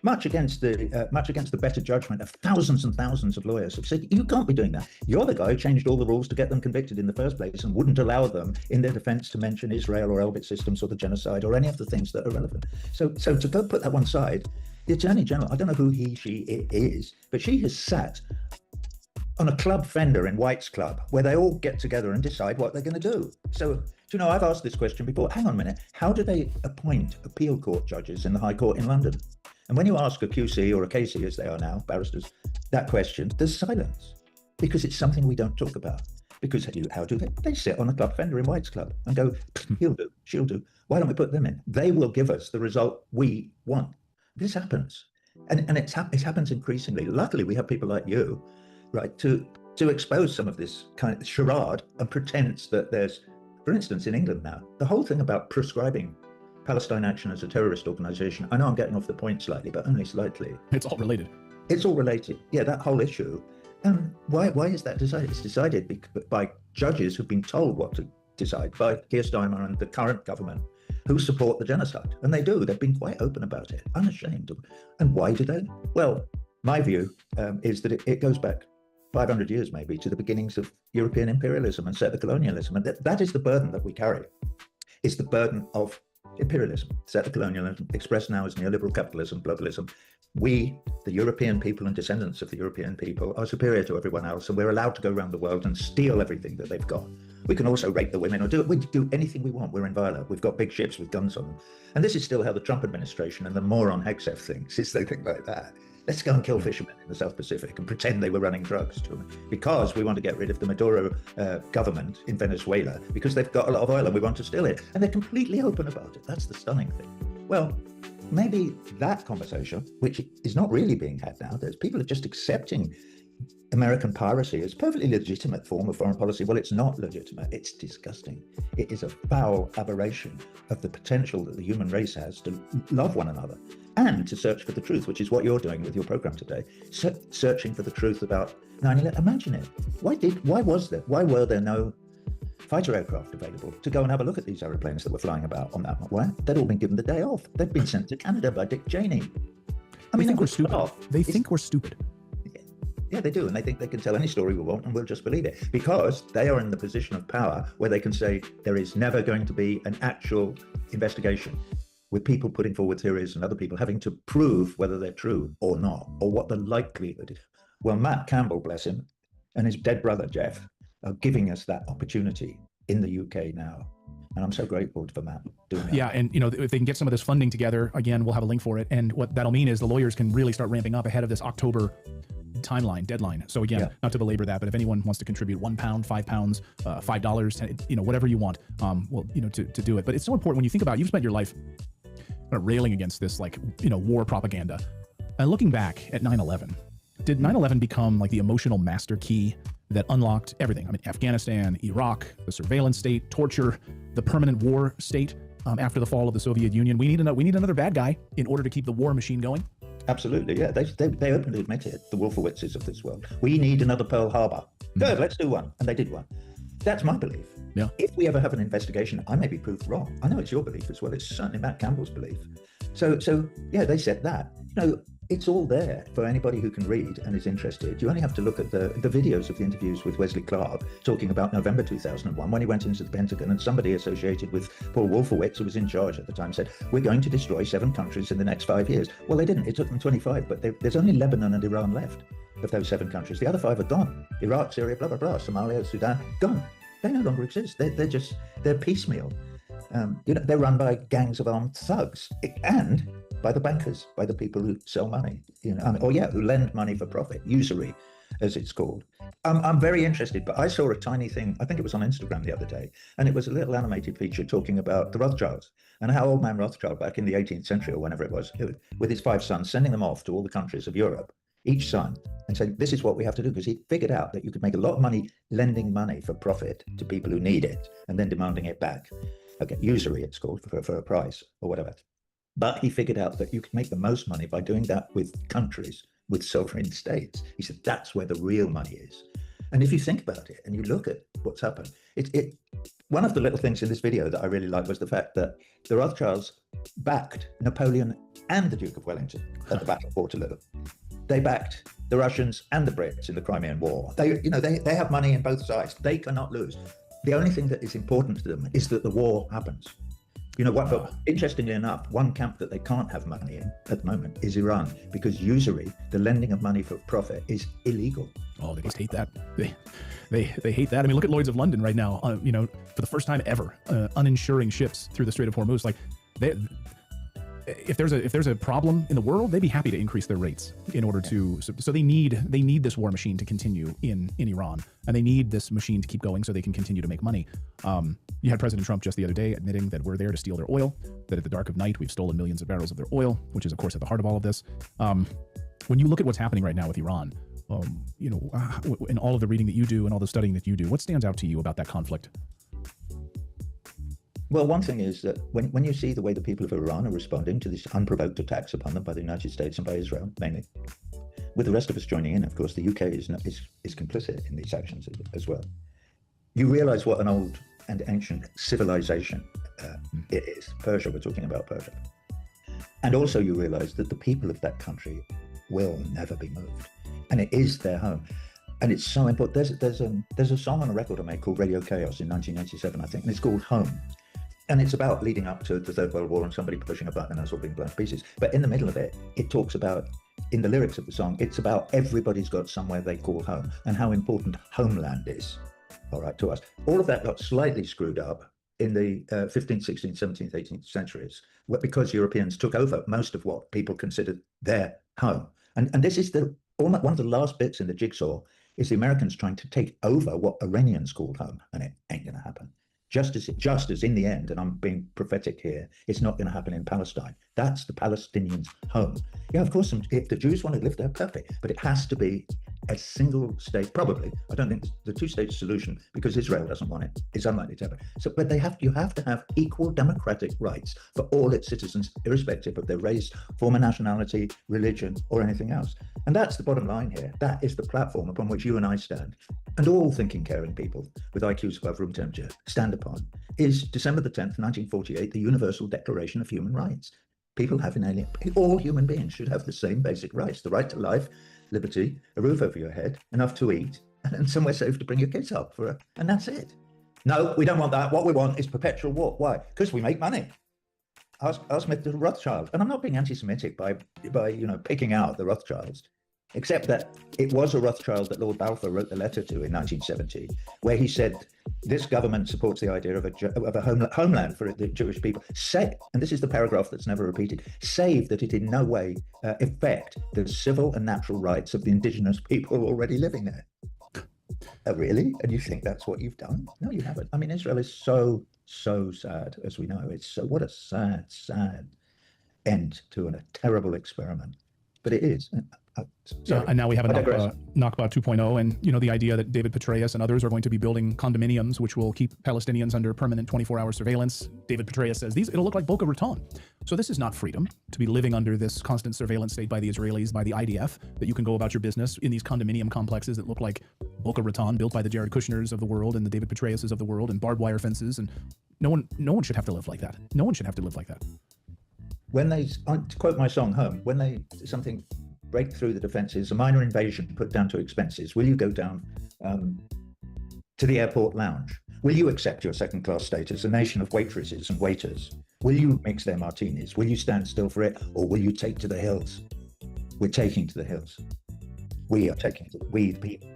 Much against the better judgment of thousands and thousands of lawyers have said, you can't be doing that. You're the guy who changed all the rules to get them convicted in the first place and wouldn't allow them in their defense to mention Israel or Elbit systems or the genocide or any of the things that are relevant. So to go put that one side, the Attorney General, I don't know who she is, but she has sat on a club fender in White's Club where they all get together and decide what they're going to do. So, you know, I've asked this question before. Hang on a minute. How do they appoint appeal court judges in the High Court in London? And when you ask a QC or a KC, as they are now, barristers, that question, there's silence, because it's something we don't talk about. Because how do they? They sit on a club fender in White's Club and go, he'll do, she'll do. Why don't we put them in? They will give us the result we want. This happens. And it happens increasingly. Luckily, we have people like you, right, to expose some of this kind of charade and pretense that there's, for instance, in England now, the whole thing about prescribing Palestine Action as a terrorist organization. I know I'm getting off the point slightly, but only slightly. It's all related. It's all related. Yeah, that whole issue. Why is that decided? It's decided by judges who've been told what to decide by Keir Starmer and the current government, who support the genocide. And they do. They've been quite open about it, unashamed. And why do they? Well, my view is that it goes back 500 years maybe to the beginnings of European imperialism and settler colonialism. And that is the burden that we carry. It's the burden of imperialism, settler colonialism, expressed now as neoliberal capitalism, globalism. We, the European people and descendants of the European people, are superior to everyone else, and we're allowed to go around the world and steal everything that they've got. We can also rape the women or we do anything we want. We're inviolate. We've got big ships with guns on them. And this is still how the Trump administration and the moron Hegseth thinks, is they think like that. Let's go and kill fishermen in the South Pacific and pretend they were running drugs to them, because we want to get rid of the Maduro government in Venezuela, because they've got a lot of oil and we want to steal it. And they're completely open about it. That's the stunning thing. Well, maybe that conversation, which is not really being had now, there's people are just accepting American piracy as a perfectly legitimate form of foreign policy. Well, it's not legitimate. It's disgusting. It is a foul aberration of the potential that the human race has to love one another and to search for the truth, which is what you're doing with your program today, searching for the truth about 9/11. Imagine it. Why were there no fighter aircraft available to go and have a look at these aeroplanes that were flying about on that? Why? They'd all been given the day off. They'd been sent to Canada by Dick Cheney. They think we're stupid. They think we're stupid. Yeah, they do. And they think they can tell any story we want and we'll just believe it, because they are in the position of power where they can say there is never going to be an actual investigation, with people putting forward theories and other people having to prove whether they're true or not, or what the likelihood is. Well, Matt Campbell, bless him, and his dead brother, Jeff, are giving us that opportunity in the UK now. And I'm so grateful for Matt doing that. Yeah, and if they can get some of this funding together, again, we'll have a link for it. And what that'll mean is the lawyers can really start ramping up ahead of this October deadline. So again, not to belabor that, but if anyone wants to contribute £1, £5, $5, whatever you want, to do it. But it's so important when you think about, you've spent your life kind of railing against this, war propaganda. And looking back at 9/11, did 9/11 become like the emotional master key that unlocked everything? I mean, Afghanistan, Iraq, the surveillance state, torture, the permanent war state after the fall of the Soviet Union. We need another bad guy in order to keep the war machine going. Absolutely, yeah. They openly admit it, the Wolfowitzes of this world. We need another Pearl Harbor. Good, let's do one. And they did one. That's my belief. Yeah. If we ever have an investigation, I may be proved wrong. I know it's your belief as well. It's certainly Matt Campbell's belief. So yeah, they said that. It's all there for anybody who can read and is interested. You only have to look at the videos of the interviews with Wesley Clark talking about November 2001, when he went into the Pentagon, and somebody associated with Paul Wolfowitz, who was in charge at the time, said, we're going to destroy 7 countries in the next 5 years. Well, they didn't. It took them 25, but there's only Lebanon and Iran left of those 7 countries. The other 5 are gone. Iraq, Syria, blah, blah, blah, Somalia, Sudan, gone. They no longer exist. They're piecemeal. They're run by gangs of armed thugs and by the bankers, by the people who sell money, who lend money for profit, usury, as it's called. I'm very interested, but I saw a tiny thing, I think it was on Instagram the other day, and it was a little animated feature talking about the Rothschilds and how old man Rothschild back in the 18th century or whenever it was, with his 5 sons, sending them off to all the countries of Europe, each son, and saying, this is what we have to do, because he figured out that you could make a lot of money lending money for profit to people who need it and then demanding it back. Okay, usury it's called, for a price or whatever. But he figured out that you could make the most money by doing that with countries, with sovereign states. He said, that's where the real money is. And if you think about it and you look at what's happened, one of the little things in this video that I really liked was the fact that the Rothschilds backed Napoleon and the Duke of Wellington at the Battle of Waterloo. They backed the Russians and the Brits in the Crimean War. They have money in both sides. They cannot lose. The only thing that is important to them is that the war happens. You know what, but interestingly enough, one camp that they can't have money in at the moment is Iran, because usury, the lending of money for profit, is illegal. Oh, they just hate that. They hate that. I mean, look at Lloyd's of London right now. For the first time ever, uninsuring ships through the Strait of Hormuz. Like, if there's a problem in the world, they'd be happy to increase their rates in order to. So they need this war machine to continue in Iran, and they need this machine to keep going so they can continue to make money. You had President Trump just the other day admitting that we're there to steal their oil, that at the dark of night we've stolen millions of barrels of their oil, which is of course at the heart of all of this. When you look at what's happening right now with Iran, in all of the reading that you do and all the studying that you do, what stands out to you about that conflict? Well, one thing is that when you see the way the people of Iran are responding to these unprovoked attacks upon them by the United States and by Israel, mainly, with the rest of us joining in, of course, the UK is complicit in these actions as well. You realize what an old and ancient civilization it is. Persia, we're talking about Persia. And also you realize that the people of that country will never be moved. And it is their home. And it's so important. There's a song on a record I made called Radio Chaos in 1987, I think, and it's called Home. And it's about leading up to the Third World War and somebody pushing a button and us all being blown to pieces. But in the middle of it, it talks about, in the lyrics of the song, it's about everybody's got somewhere they call home and how important homeland is, all right, to us. All of that got slightly screwed up in the 15th, 16th, 17th, 18th centuries, because Europeans took over most of what people considered their home. And this is one of the last bits in the jigsaw, is the Americans trying to take over what Iranians called home, and it ain't going to happen. Just as in the end, and I'm being prophetic here, it's not going to happen in Palestine. That's the Palestinians' home. Yeah, of course, if the Jews want to live there, perfect. But it has to be a single state, probably. I don't think the two-state solution, because Israel doesn't want it, is unlikely to happen. So, but you have to have equal democratic rights for all its citizens, irrespective of their race, form of nationality, religion, or anything else. And that's the bottom line here. That is the platform upon which you and I stand, and all thinking, caring people with IQs above room temperature stand upon, is December the 10th, 1948, the Universal Declaration of Human Rights. People have all human beings should have the same basic rights: the right to life, liberty, a roof over your head, enough to eat, and somewhere safe to bring your kids up and that's it. No, we don't want that. What we want is perpetual war. Why? Because we make money. Ask Mr. Rothschild. And I'm not being anti-Semitic by picking out the Rothschilds, except that it was a Rothschild that Lord Balfour wrote the letter to in 1970, where he said, this government supports the idea of a homeland for the Jewish people, and this is the paragraph that's never repeated, save that it in no way affect the civil and natural rights of the indigenous people already living there. Oh, really? And you think that's what you've done? No, you haven't. I mean, Israel is so sad, as we know. What a sad end to a terrible experiment. But it is. And now we have a Nakba 2.0, and the idea that David Petraeus and others are going to be building condominiums which will keep Palestinians under permanent 24-hour surveillance. David Petraeus says it'll look like Boca Raton. So this is not freedom, to be living under this constant surveillance state by the Israelis, by the IDF, that you can go about your business in these condominium complexes that look like Boca Raton, built by the Jared Kushners of the world and the David Petraeuses of the world, and barbed wire fences. And no one should have to live like that. No one should have to live like that. When they, to quote my song Home, when they something break through the defenses, a minor invasion put down to expenses, will you go down to the airport lounge? Will you accept your second-class status, a nation of waitresses and waiters? Will you mix their martinis? Will you stand still for it, or will you take to the hills? We're taking to the hills. We are taking to we the people.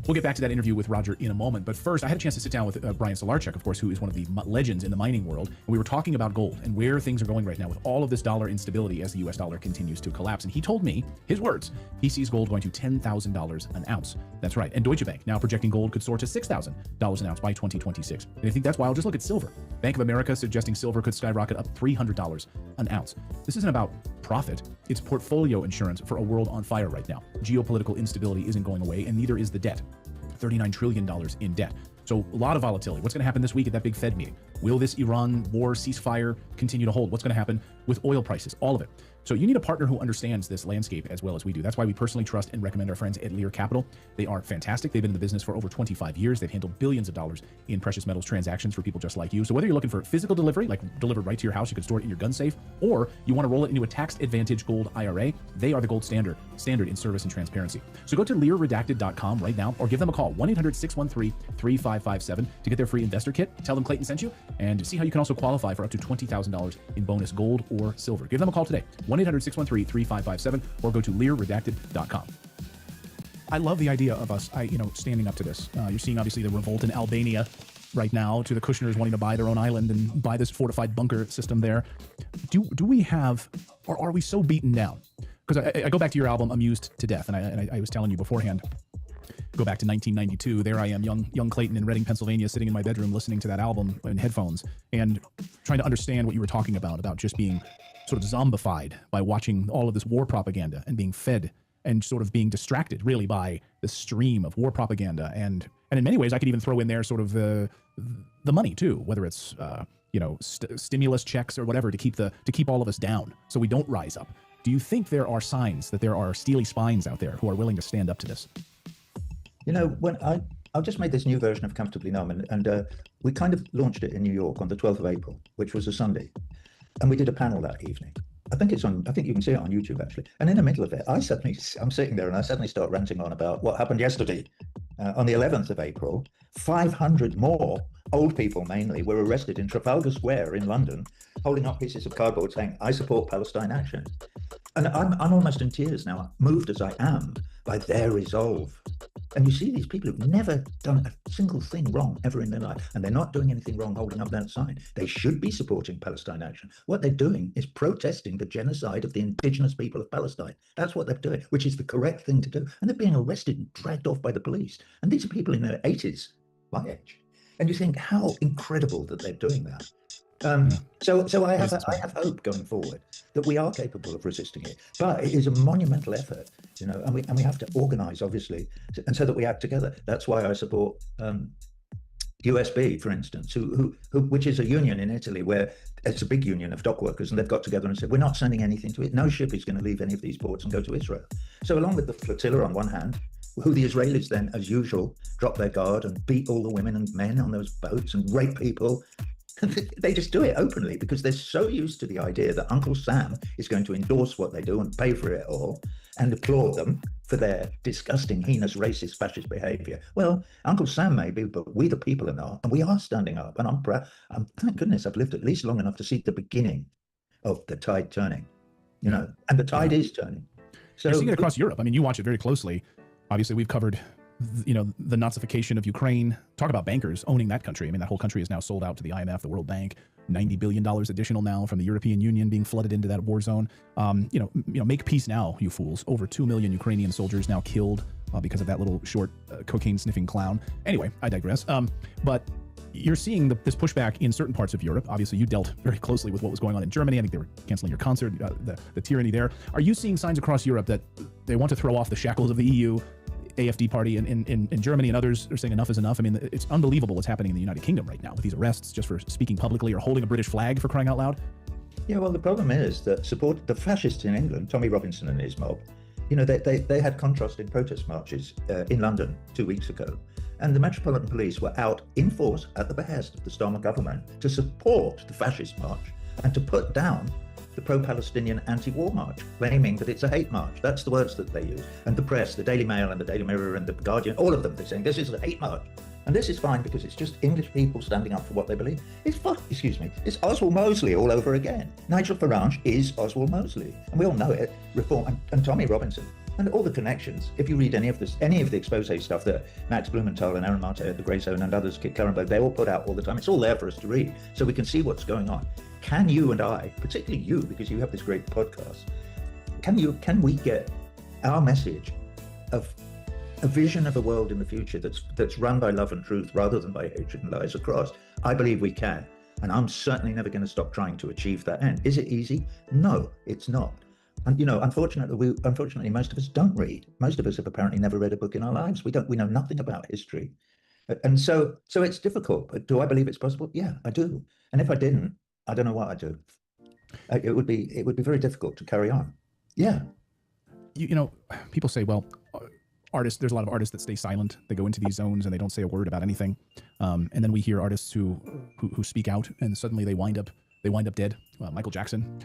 We'll get back to that interview with Roger in a moment. But first, I had a chance to sit down with Brian Solarchuk, of course, who is one of the legends in the mining world. And we were talking about gold and where things are going right now with all of this dollar instability as the U.S. dollar continues to collapse. And he told me, his words, he sees gold going to $10,000 an ounce. That's right. And Deutsche Bank now projecting gold could soar to $6,000 an ounce by 2026. And I think that's wild. Just look at silver. Bank of America suggesting silver could skyrocket up $300 an ounce. This isn't about profit. It's portfolio insurance for a world on fire right now. Geopolitical instability isn't going away, and neither is the debt. $39 trillion in debt. So a lot of volatility. What's going to happen this week at that big Fed meeting? Will this Iran war ceasefire continue to hold? What's going to happen with oil prices? All of it. So you need a partner who understands this landscape as well as we do. That's why we personally trust and recommend our friends at Lear Capital. They are fantastic. They've been in the business for over 25 years. They've handled billions of dollars in precious metals transactions for people just like you. So whether you're looking for physical delivery, like delivered right to your house, you can store it in your gun safe, or you want to roll it into a tax-advantaged gold IRA, they are the gold standard in service and transparency. So go to learredacted.com right now or give them a call, 1-800-613-3557 to get their free investor kit. Tell them Clayton sent you and see how you can also qualify for up to $20,000 in bonus gold or silver. Give them a call today, 1-800-613-3557, or go to learredacted.com. I love the idea of us, standing up to this. You're seeing obviously the revolt in Albania right now, to the Kushners wanting to buy their own island and buy this fortified bunker system there. Do we have, or are we so beaten down? Because I go back to your album, Amused to Death, and I was telling you beforehand, go back to 1992. There I am, young Clayton in Reading, Pennsylvania, sitting in my bedroom listening to that album in headphones and trying to understand what you were talking about just being sort of zombified by watching all of this war propaganda and being fed and sort of being distracted really by the stream of war propaganda. And in many ways, I could even throw in there sort of the money too, whether it's stimulus checks or whatever to keep all of us down so we don't rise up. Do you think there are signs that there are steely spines out there who are willing to stand up to this? When I just made this new version of Comfortably Numb, and we kind of launched it in New York on the 12th of April, which was a Sunday. And we did a panel that evening. I think you can see it on YouTube actually. And in the middle of it, I'm sitting there and I suddenly start ranting on about what happened yesterday. On the 11th of April, 500 more old people mainly were arrested in Trafalgar Square in London, holding up pieces of cardboard saying, "I support Palestine action." And I'm almost in tears now, moved as I am by their resolve. And you see these people who've never done a single thing wrong ever in their life, and they're not doing anything wrong holding up that sign. They should be supporting Palestine action. What they're doing is protesting the genocide of the indigenous people of Palestine. That's what they're doing, which is the correct thing to do. And they're being arrested and dragged off by the police. And these are people in their 80s, my age. And you think how incredible that they're doing that. So I have hope going forward that we are capable of resisting it, but it is a monumental effort, and we have to organize, obviously, and so that we act together. That's why I support USB, for instance, which is a union in Italy where it's a big union of dock workers, and they've got together and said, we're not sending anything to it. No ship is going to leave any of these ports and go to Israel. So along with the flotilla on one hand, who the Israelis then, as usual, drop their guard and beat all the women and men on those boats and rape people. They just do it openly because they're so used to the idea that Uncle Sam is going to endorse what they do and pay for it all and applaud them for their disgusting, heinous, racist, fascist behavior. Well, Uncle Sam may be, but we the people are not, and we are standing up. And I'm proud. Thank goodness I've lived at least long enough to see the beginning of the tide turning, and the tide is turning. So you're seeing it across Europe. I mean, you watch it very closely. Obviously, we've covered the Nazification of Ukraine. Talk about bankers owning that country. I mean, that whole country is now sold out to the IMF, the World Bank, $90 billion additional now from the European Union being flooded into that war zone. Make peace now, you fools. Over 2 million Ukrainian soldiers now killed because of that little short cocaine sniffing clown. Anyway, I digress. But you're seeing this pushback in certain parts of Europe. Obviously, you dealt very closely with what was going on in Germany. I think they were canceling your concert, the tyranny there. Are you seeing signs across Europe that they want to throw off the shackles of the EU? AfD party in Germany and others are saying enough is enough. I mean, it's unbelievable what's happening in the United Kingdom right now with these arrests just for speaking publicly or holding a British flag, for crying out loud. Yeah, well, the problem is that the fascists in England, Tommy Robinson and his mob, they had contrasting protest marches in London 2 weeks ago. And the Metropolitan Police were out in force at the behest of the Starmer government to support the fascist march and to put down the pro-Palestinian anti-war march, claiming that it's a hate march. That's the words that they use. And the press, the Daily Mail and the Daily Mirror and the Guardian, all of them, they're saying this is a hate march. And this is fine because it's just English people standing up for what they believe. It's Oswald Mosley all over again. Nigel Farage is Oswald Mosley. And we all know it. Reform and Tommy Robinson And all the connections. If you read any of the expose stuff that Max Blumenthal and Aaron Marte at the Grey Zone and others, Kit Clarenberg, they all put out all the time. It's all there for us to read, so we can see what's going on. Can you and I, particularly you, because you have this great podcast, can we get our message of a vision of a world in the future that's run by love and truth rather than by hatred and lies across? I believe we can, and I'm certainly never going to stop trying to achieve that end. Is it easy? No, it's not. And unfortunately, most of us don't read. Most of us have apparently never read a book in our lives. We know nothing about history, and so it's difficult. But do I believe it's possible? Yeah, I do. And if I didn't, I don't know what I'd do. It would be very difficult to carry on. Yeah. People say, well, artists. There's a lot of artists that stay silent. They go into these zones and they don't say a word about anything. And then we hear artists who speak out, and suddenly they wind up dead. Michael Jackson.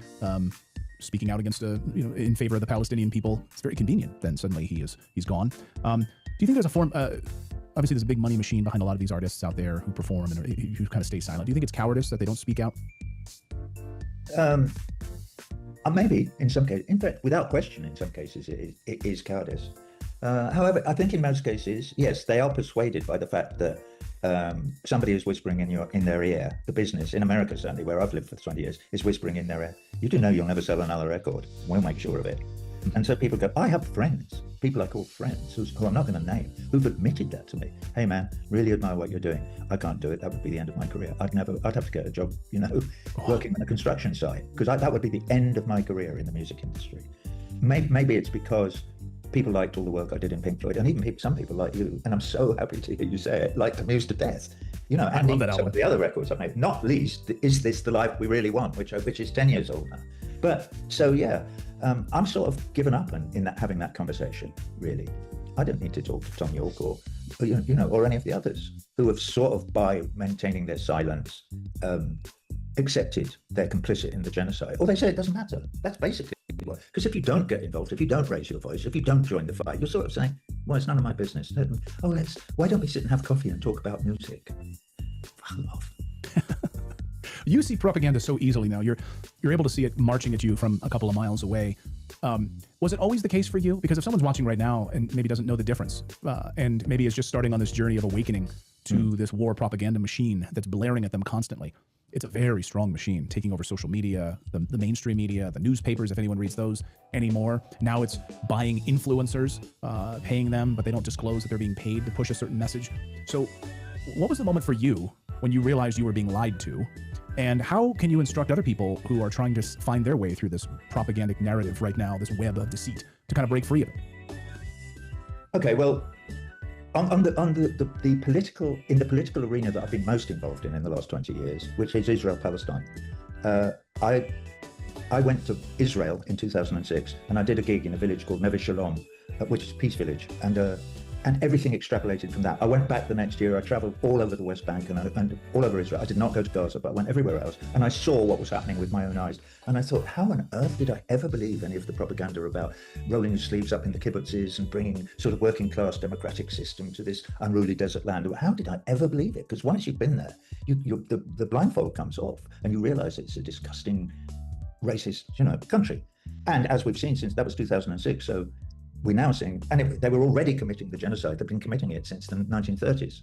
Speaking out against in favor of the Palestinian people. It's very convenient. Then suddenly he's gone. Do you think there's a form? Obviously, there's a big money machine behind a lot of these artists out there who perform and who kind of stay silent. Do you think it's cowardice that they don't speak out? Maybe in some cases. In fact, without question, in some cases it is cowardice. However, I think in most cases, yes, they are persuaded by the fact that somebody is whispering in their ear. The business in America, certainly, where I've lived for 20 years, is whispering in their ear. You do know you'll never sell another record. We'll make sure of it. And so people go, I have friends, people I call friends, who I'm not going to name, who've admitted that to me. Hey man, really admire what you're doing. I can't do it. That would be the end of my career. I'd have to get a job, working on a construction site, because that would be the end of my career in the music industry. Maybe it's because people liked all the work I did in Pink Floyd, and even some people like you, and I'm so happy to hear you say it, like The Muse to Death. And I love that some album. of the other records I've made, not least Is This the Life We Really Want, which is 10 years old now. But so yeah, I'm sort of given up in that, having that conversation, really. I don't need to talk to Tom York or or any of the others who have sort of, by maintaining their silence, accepted they're complicit in the genocide. Or they say it doesn't matter. That's basically what, because if you don't get involved, if you don't raise your voice, if you don't join the fight, you're sort of saying, well, it's none of my business. Why don't we sit and have coffee and talk about music? Fuck off. You see propaganda so easily now. You're able to see it marching at you from a couple of miles away. Was it always the case for you? Because if someone's watching right now and maybe doesn't know the difference, and maybe is just starting on this journey of awakening to this war propaganda machine that's blaring at them constantly, it's a very strong machine, taking over social media, the mainstream media, the newspapers, if anyone reads those anymore. Now it's buying influencers, paying them, but they don't disclose that they're being paid to push a certain message. So what was the moment for you when you realized you were being lied to? And how can you instruct other people who are trying to find their way through this propagandic narrative right now, this web of deceit, to kind of break free of it? Okay, well, in the political arena that I've been most involved in the last 20 years, which is Israel-Palestine, I went to Israel in 2006, and I did a gig in a village called Neve Shalom, which is a peace village, and everything extrapolated from that. I went back the next year. I traveled all over the West Bank and all over Israel. I did not go to Gaza, but I went everywhere else. And I saw what was happening with my own eyes. And I thought, how on earth did I ever believe any of the propaganda about rolling your sleeves up in the kibbutzes and bringing sort of working class democratic system to this unruly desert land? How did I ever believe it? Because once you've been there, the blindfold comes off and you realize it's a disgusting, racist, country. And as we've seen since that was 2006, so we're now seeing, and they were already committing the genocide. They've been committing it since the 1930s,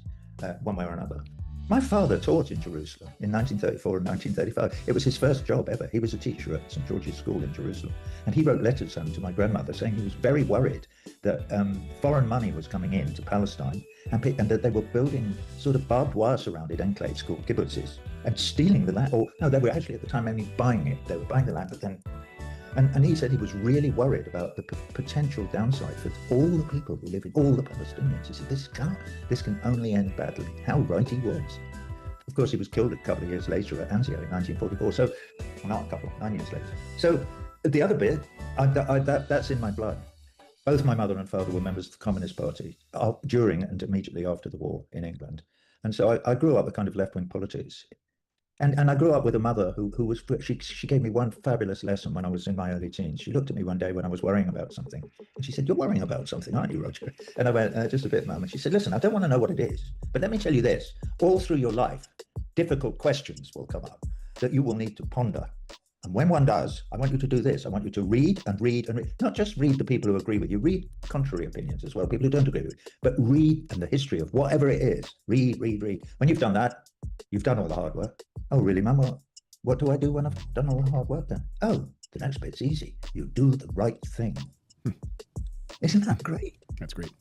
one way or another. My father taught in Jerusalem in 1934 and 1935. It was his first job ever. He was a teacher at St. George's School in Jerusalem. And he wrote letters home to my grandmother saying he was very worried that foreign money was coming in to Palestine and that they were building sort of barbed wire surrounded enclaves called kibbutzes and stealing the land. Or no, they were actually at the time only buying it. They were buying the land, but then And he said he was really worried about the potential downside for all the people who live in, all the Palestinians. He said, this can only end badly. How right he was. Of course, he was killed a couple of years later at Anzio in 1944. So, well, not a couple, 9 years later. So the other bit, that's in my blood. Both my mother and father were members of the Communist Party during and immediately after the war in England. And so I grew up with kind of left-wing politics. And I grew up with a mother who was, she gave me one fabulous lesson when I was in my early teens. She looked at me one day when I was worrying about something. And she said, "You're worrying about something, aren't you, Roger?" And I went, just a bit, Mum. And she said, "Listen, I don't want to know what it is. But let me tell you this. All through your life, difficult questions will come up that you will need to ponder. And when one does, I want you to do this. I want you to read and read and read. Not just read the people who agree with you. Read contrary opinions as well, people who don't agree with you. But read and the history of whatever it is. Read, read, read. When you've done that, you've done all the hard work. Oh, really, Mum? What do I do when I've done all the hard work then? Oh, the next bit's easy. You do the right thing. Isn't that great? That's great.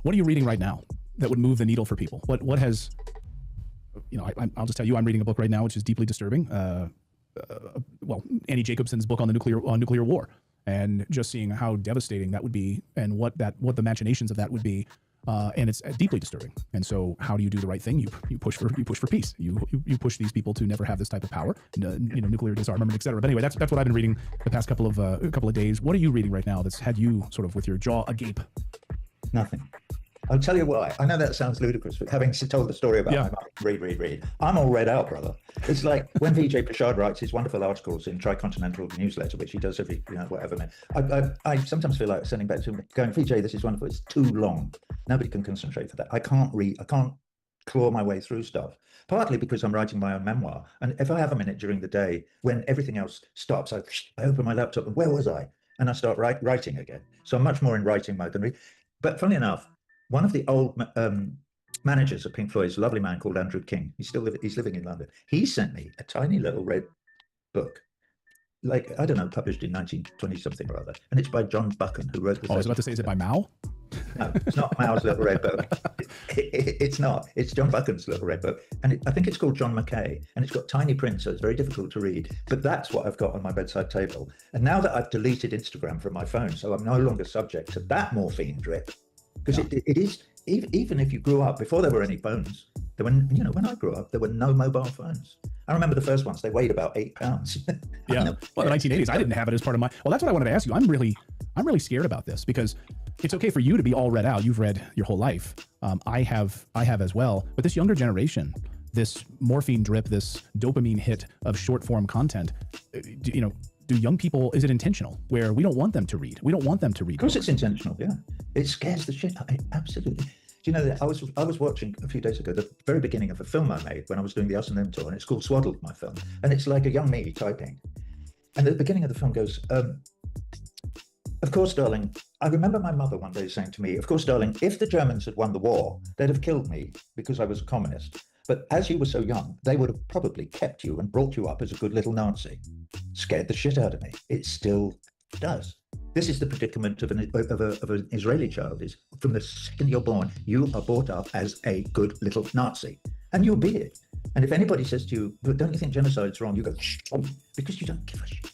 What are you reading right now that would move the needle for people? What has, I'll just tell you, I'm reading a book right now which is deeply disturbing. Well, Annie Jacobson's book on the nuclear war, and just seeing how devastating that would be, and what the machinations of that would be, and it's deeply disturbing. And so, how do you do the right thing? You push for peace. You push these people to never have this type of power, nuclear disarmament, etc. But anyway, that's what I've been reading the past couple of days. What are you reading right now that's had you sort of with your jaw agape? Nothing. I'll tell you why. I know that sounds ludicrous, but having told the story about my mum, read, I'm all read out, brother. It's like when Vijay Prashad writes his wonderful articles in Tricontinental Newsletter, which he does every, whatever minute. I sometimes feel like sending back to him, going, Vijay, this is wonderful. It's too long. Nobody can concentrate for that. I can't read. I can't claw my way through stuff. Partly because I'm writing my own memoir. And if I have a minute during the day when everything else stops, I open my laptop and where was I? And I start writing again. So I'm much more in writing mode than read. But funnily enough, one of the old managers of Pink Floyd is a lovely man called Andrew King. He's living in London. He sent me a tiny little red book, like, I don't know, published in 1920 something or other. And it's by John Buchan, who wrote the... Oh, I was about to say, is it by Mao? No, it's not Mao's little red book. It's not. It's John Buchan's little red book. And I think it's called John Mackay. And it's got tiny print, so it's very difficult to read. But that's what I've got on my bedside table. And now that I've deleted Instagram from my phone, so I'm no longer subject to that morphine drip, because it is, even if you grew up, before there were any phones, when I grew up, there were no mobile phones. I remember the first ones, they weighed about 8 pounds. Yeah, well, the 1980s, I didn't have it as part of my, well, that's what I wanted to ask you. I'm really scared about this, because it's okay for you to be all read out. You've read your whole life. I have as well. But this younger generation, this morphine drip, this dopamine hit of short form content, do young people, is it intentional where we don't want them to read? We don't want them to read. Of course it's intentional, yeah. It scares the shit out of me, absolutely. Do you know that I was watching a few days ago the very beginning of a film I made when I was doing the Us and Them tour, and it's called Swaddled, my film. And it's like a young me typing. And at the beginning of the film goes, of course, darling, I remember my mother one day saying to me, of course, darling, if the Germans had won the war, they'd have killed me because I was a communist. But as you were so young, they would have probably kept you and brought you up as a good little Nazi. Scared the shit out of me. It still does. This is the predicament of an Israeli child, is from the second you're born, you are brought up as a good little Nazi. And you'll be it. And if anybody says to you, but don't you think genocide's wrong? You go, shh, because you don't give a shit.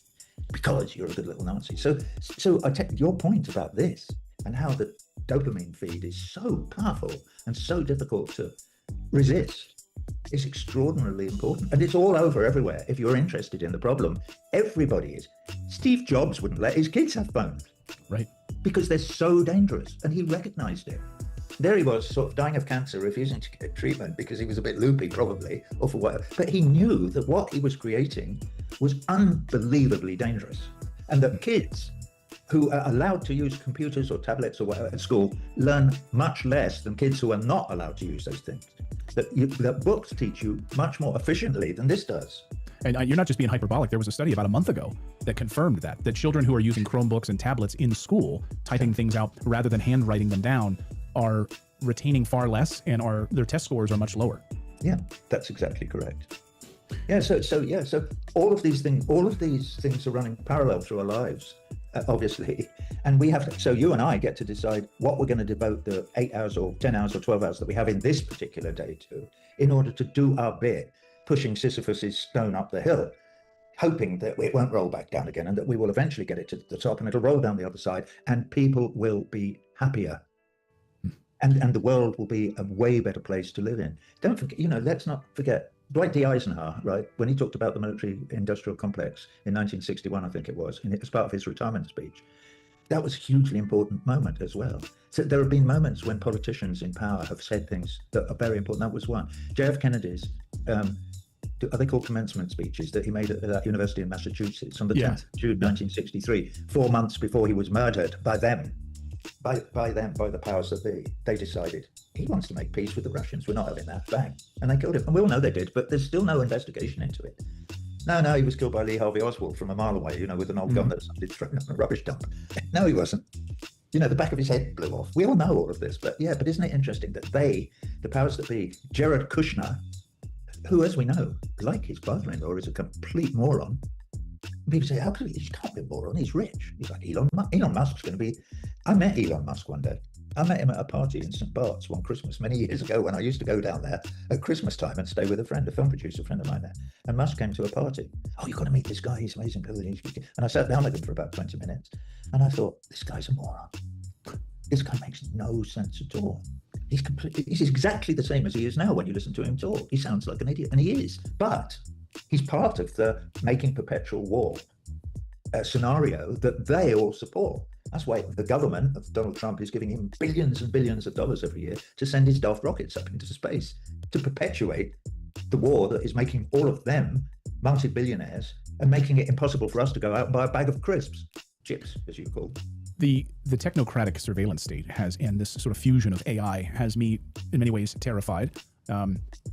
Because you're a good little Nazi. So I take your point about this and how the dopamine feed is so powerful and so difficult to resist. Is extraordinarily important, and it's all over everywhere. If you're interested in the problem, everybody is. Steve Jobs wouldn't let his kids have phones, right? Because they're so dangerous, and he recognized it. There he was, sort of dying of cancer, refusing to get treatment because he was a bit loopy, probably, or for whatever. But he knew that what he was creating was unbelievably dangerous, and that kids who are allowed to use computers or tablets or whatever at school learn much less than kids who are not allowed to use those things. That books teach you much more efficiently than this does. And you're not just being hyperbolic. There was a study about a month ago that confirmed that children who are using Chromebooks and tablets in school, typing things out rather than handwriting them down, are retaining far less, and their test scores are much lower. Yeah, that's exactly correct. Yeah, so all of these things are running parallel through our lives, obviously, and we have to. So you and I get to decide what we're going to devote the 8 hours or 10 hours or 12 hours that we have in this particular day to, in order to do our bit, pushing Sisyphus's stone up the hill, hoping that it won't roll back down again, and that we will eventually get it to the top, and it'll roll down the other side, and people will be happier. And the world will be a way better place to live in. Don't forget, let's not forget Dwight D. Eisenhower, right? When he talked about the military-industrial complex in 1961, I think it was, and it was part of his retirement speech. That was a hugely important moment as well. So there have been moments when politicians in power have said things that are very important. That was one. JF Kennedy's, are they called commencement speeches, that he made at that university in Massachusetts on the 10th of June, 1963, 4 months before he was murdered by them. By the powers that be. They decided he wants to make peace with the Russians. We're not having that. Bang. And they killed him. And we all know they did, but there's still no investigation into it. No, he was killed by Lee Harvey Oswald from a mile away, you know, with an old gun that somebody thrown on a rubbish dump. No, he wasn't. You know, the back of his head blew off. We all know all of this, but isn't it interesting that the powers that be, Jared Kushner, who, as we know, like his father-in-law, is a complete moron. And people say, he can't be a moron, he's rich. He's like, Elon Musk's going to be... I met Elon Musk one day. I met him at a party in St. Bart's one Christmas many years ago when I used to go down there at Christmas time and stay with a friend, a film producer friend of mine there. And Musk came to a party. Oh, you've got to meet this guy. He's amazing. And I sat down with him for about 20 minutes. And I thought, this guy's a moron. This guy makes no sense at all. He's exactly the same as he is now when you listen to him talk. He sounds like an idiot, and he is. But he's part of the making perpetual war scenario that they all support. That's why the government of Donald Trump is giving him billions and billions of dollars every year to send his daft rockets up into space to perpetuate the war that is making all of them multi-billionaires and making it impossible for us to go out and buy a bag of crisps, chips, as you call them. The technocratic surveillance state and this sort of fusion of AI has me in many ways terrified.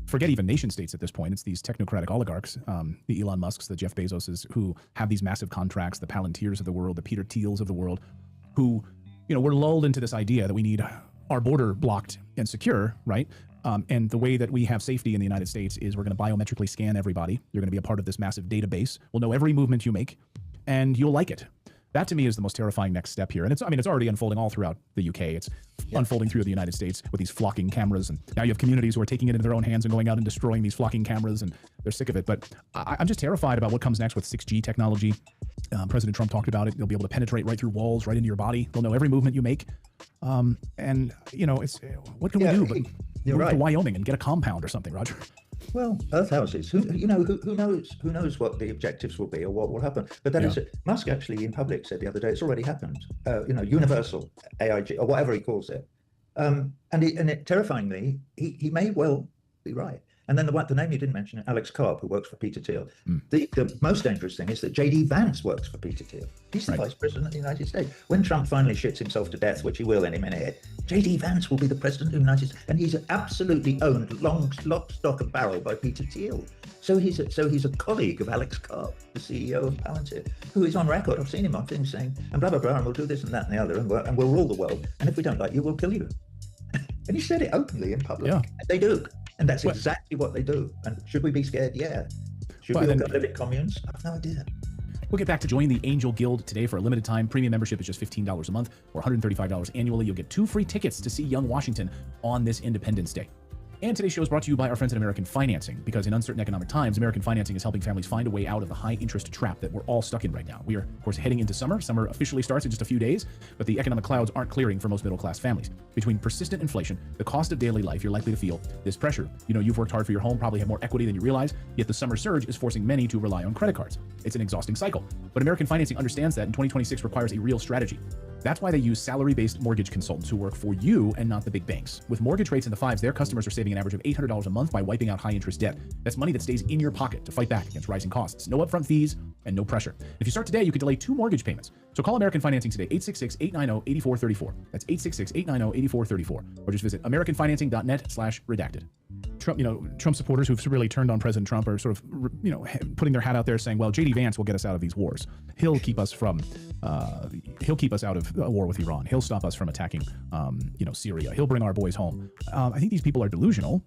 Forget even nation states at this point. It's these technocratic oligarchs, the Elon Musks, the Jeff Bezoses, who have these massive contracts, the Palantirs of the world, the Peter Thiels of the world, who, we're lulled into this idea that we need our border blocked and secure, right? And the way that we have safety in the United States is we're going to biometrically scan everybody. You're going to be a part of this massive database. We'll know every movement you make, and you'll like it. That to me is the most terrifying next step here. And it's already unfolding all throughout the UK. It's unfolding through the United States with these flocking cameras. And now you have communities who are taking it into their own hands and going out and destroying these flocking cameras, and they're sick of it. But I'm just terrified about what comes next with 6G technology. President Trump talked about it. They'll be able to penetrate right through walls, right into your body. They'll know every movement you make. It's what can we do but move to Wyoming and get a compound or something, Roger? Well, Earth houses. Who knows what the objectives will be or what will happen? But then Musk actually in public said the other day it's already happened. Universal AIG or whatever he calls it. Terrifyingly, he may well be right. And then the name you didn't mention, Alex Karp, who works for Peter Thiel. The most dangerous thing is that J.D. Vance works for Peter Thiel. He's the vice president of the United States. When Trump finally shits himself to death, which he will in a minute, J.D. Vance will be the president of the United States. And he's absolutely owned lock, stock and barrel by Peter Thiel. So he's a colleague of Alex Karp, the CEO of Palantir, who is on record. I've seen him on things saying, and blah, blah, blah, and we'll do this and that and the other, and we'll rule the world. And if we don't like you, we'll kill you. And he said it openly in public. Yeah. They do. And that's exactly what they do. And should we be scared? Yeah. Should we all go live in communes? I have no idea. We'll get back to joining the Angel Guild today for a limited time. Premium membership is just $15 a month or $135 annually. You'll get 2 free tickets to see Young Washington on this Independence Day. And today's show is brought to you by our friends at American Financing, because in uncertain economic times, American Financing is helping families find a way out of the high interest trap that we're all stuck in right now. We are, of course, heading into summer. Summer officially starts in just a few days, but the economic clouds aren't clearing for most middle-class families. Between persistent inflation, the cost of daily life, you're likely to feel this pressure. You've worked hard for your home, probably have more equity than you realize, yet the summer surge is forcing many to rely on credit cards. It's an exhausting cycle. But American Financing understands that, and 2026 requires a real strategy. That's why they use salary-based mortgage consultants who work for you and not the big banks. With mortgage rates in the 5s, their customers are saving an average of $800 a month by wiping out high-interest debt. That's money that stays in your pocket to fight back against rising costs. No upfront fees and no pressure. If you start today, you could delay 2 mortgage payments. So call American Financing today, 866-890-8434. That's 866-890-8434. Or just visit americanfinancing.net/redacted. Trump supporters who've really turned on President Trump are sort of, putting their hat out there saying, well, J.D. Vance will get us out of these wars. He'll keep us out of a war with Iran. He'll stop us from attacking, Syria. He'll bring our boys home. I think these people are delusional,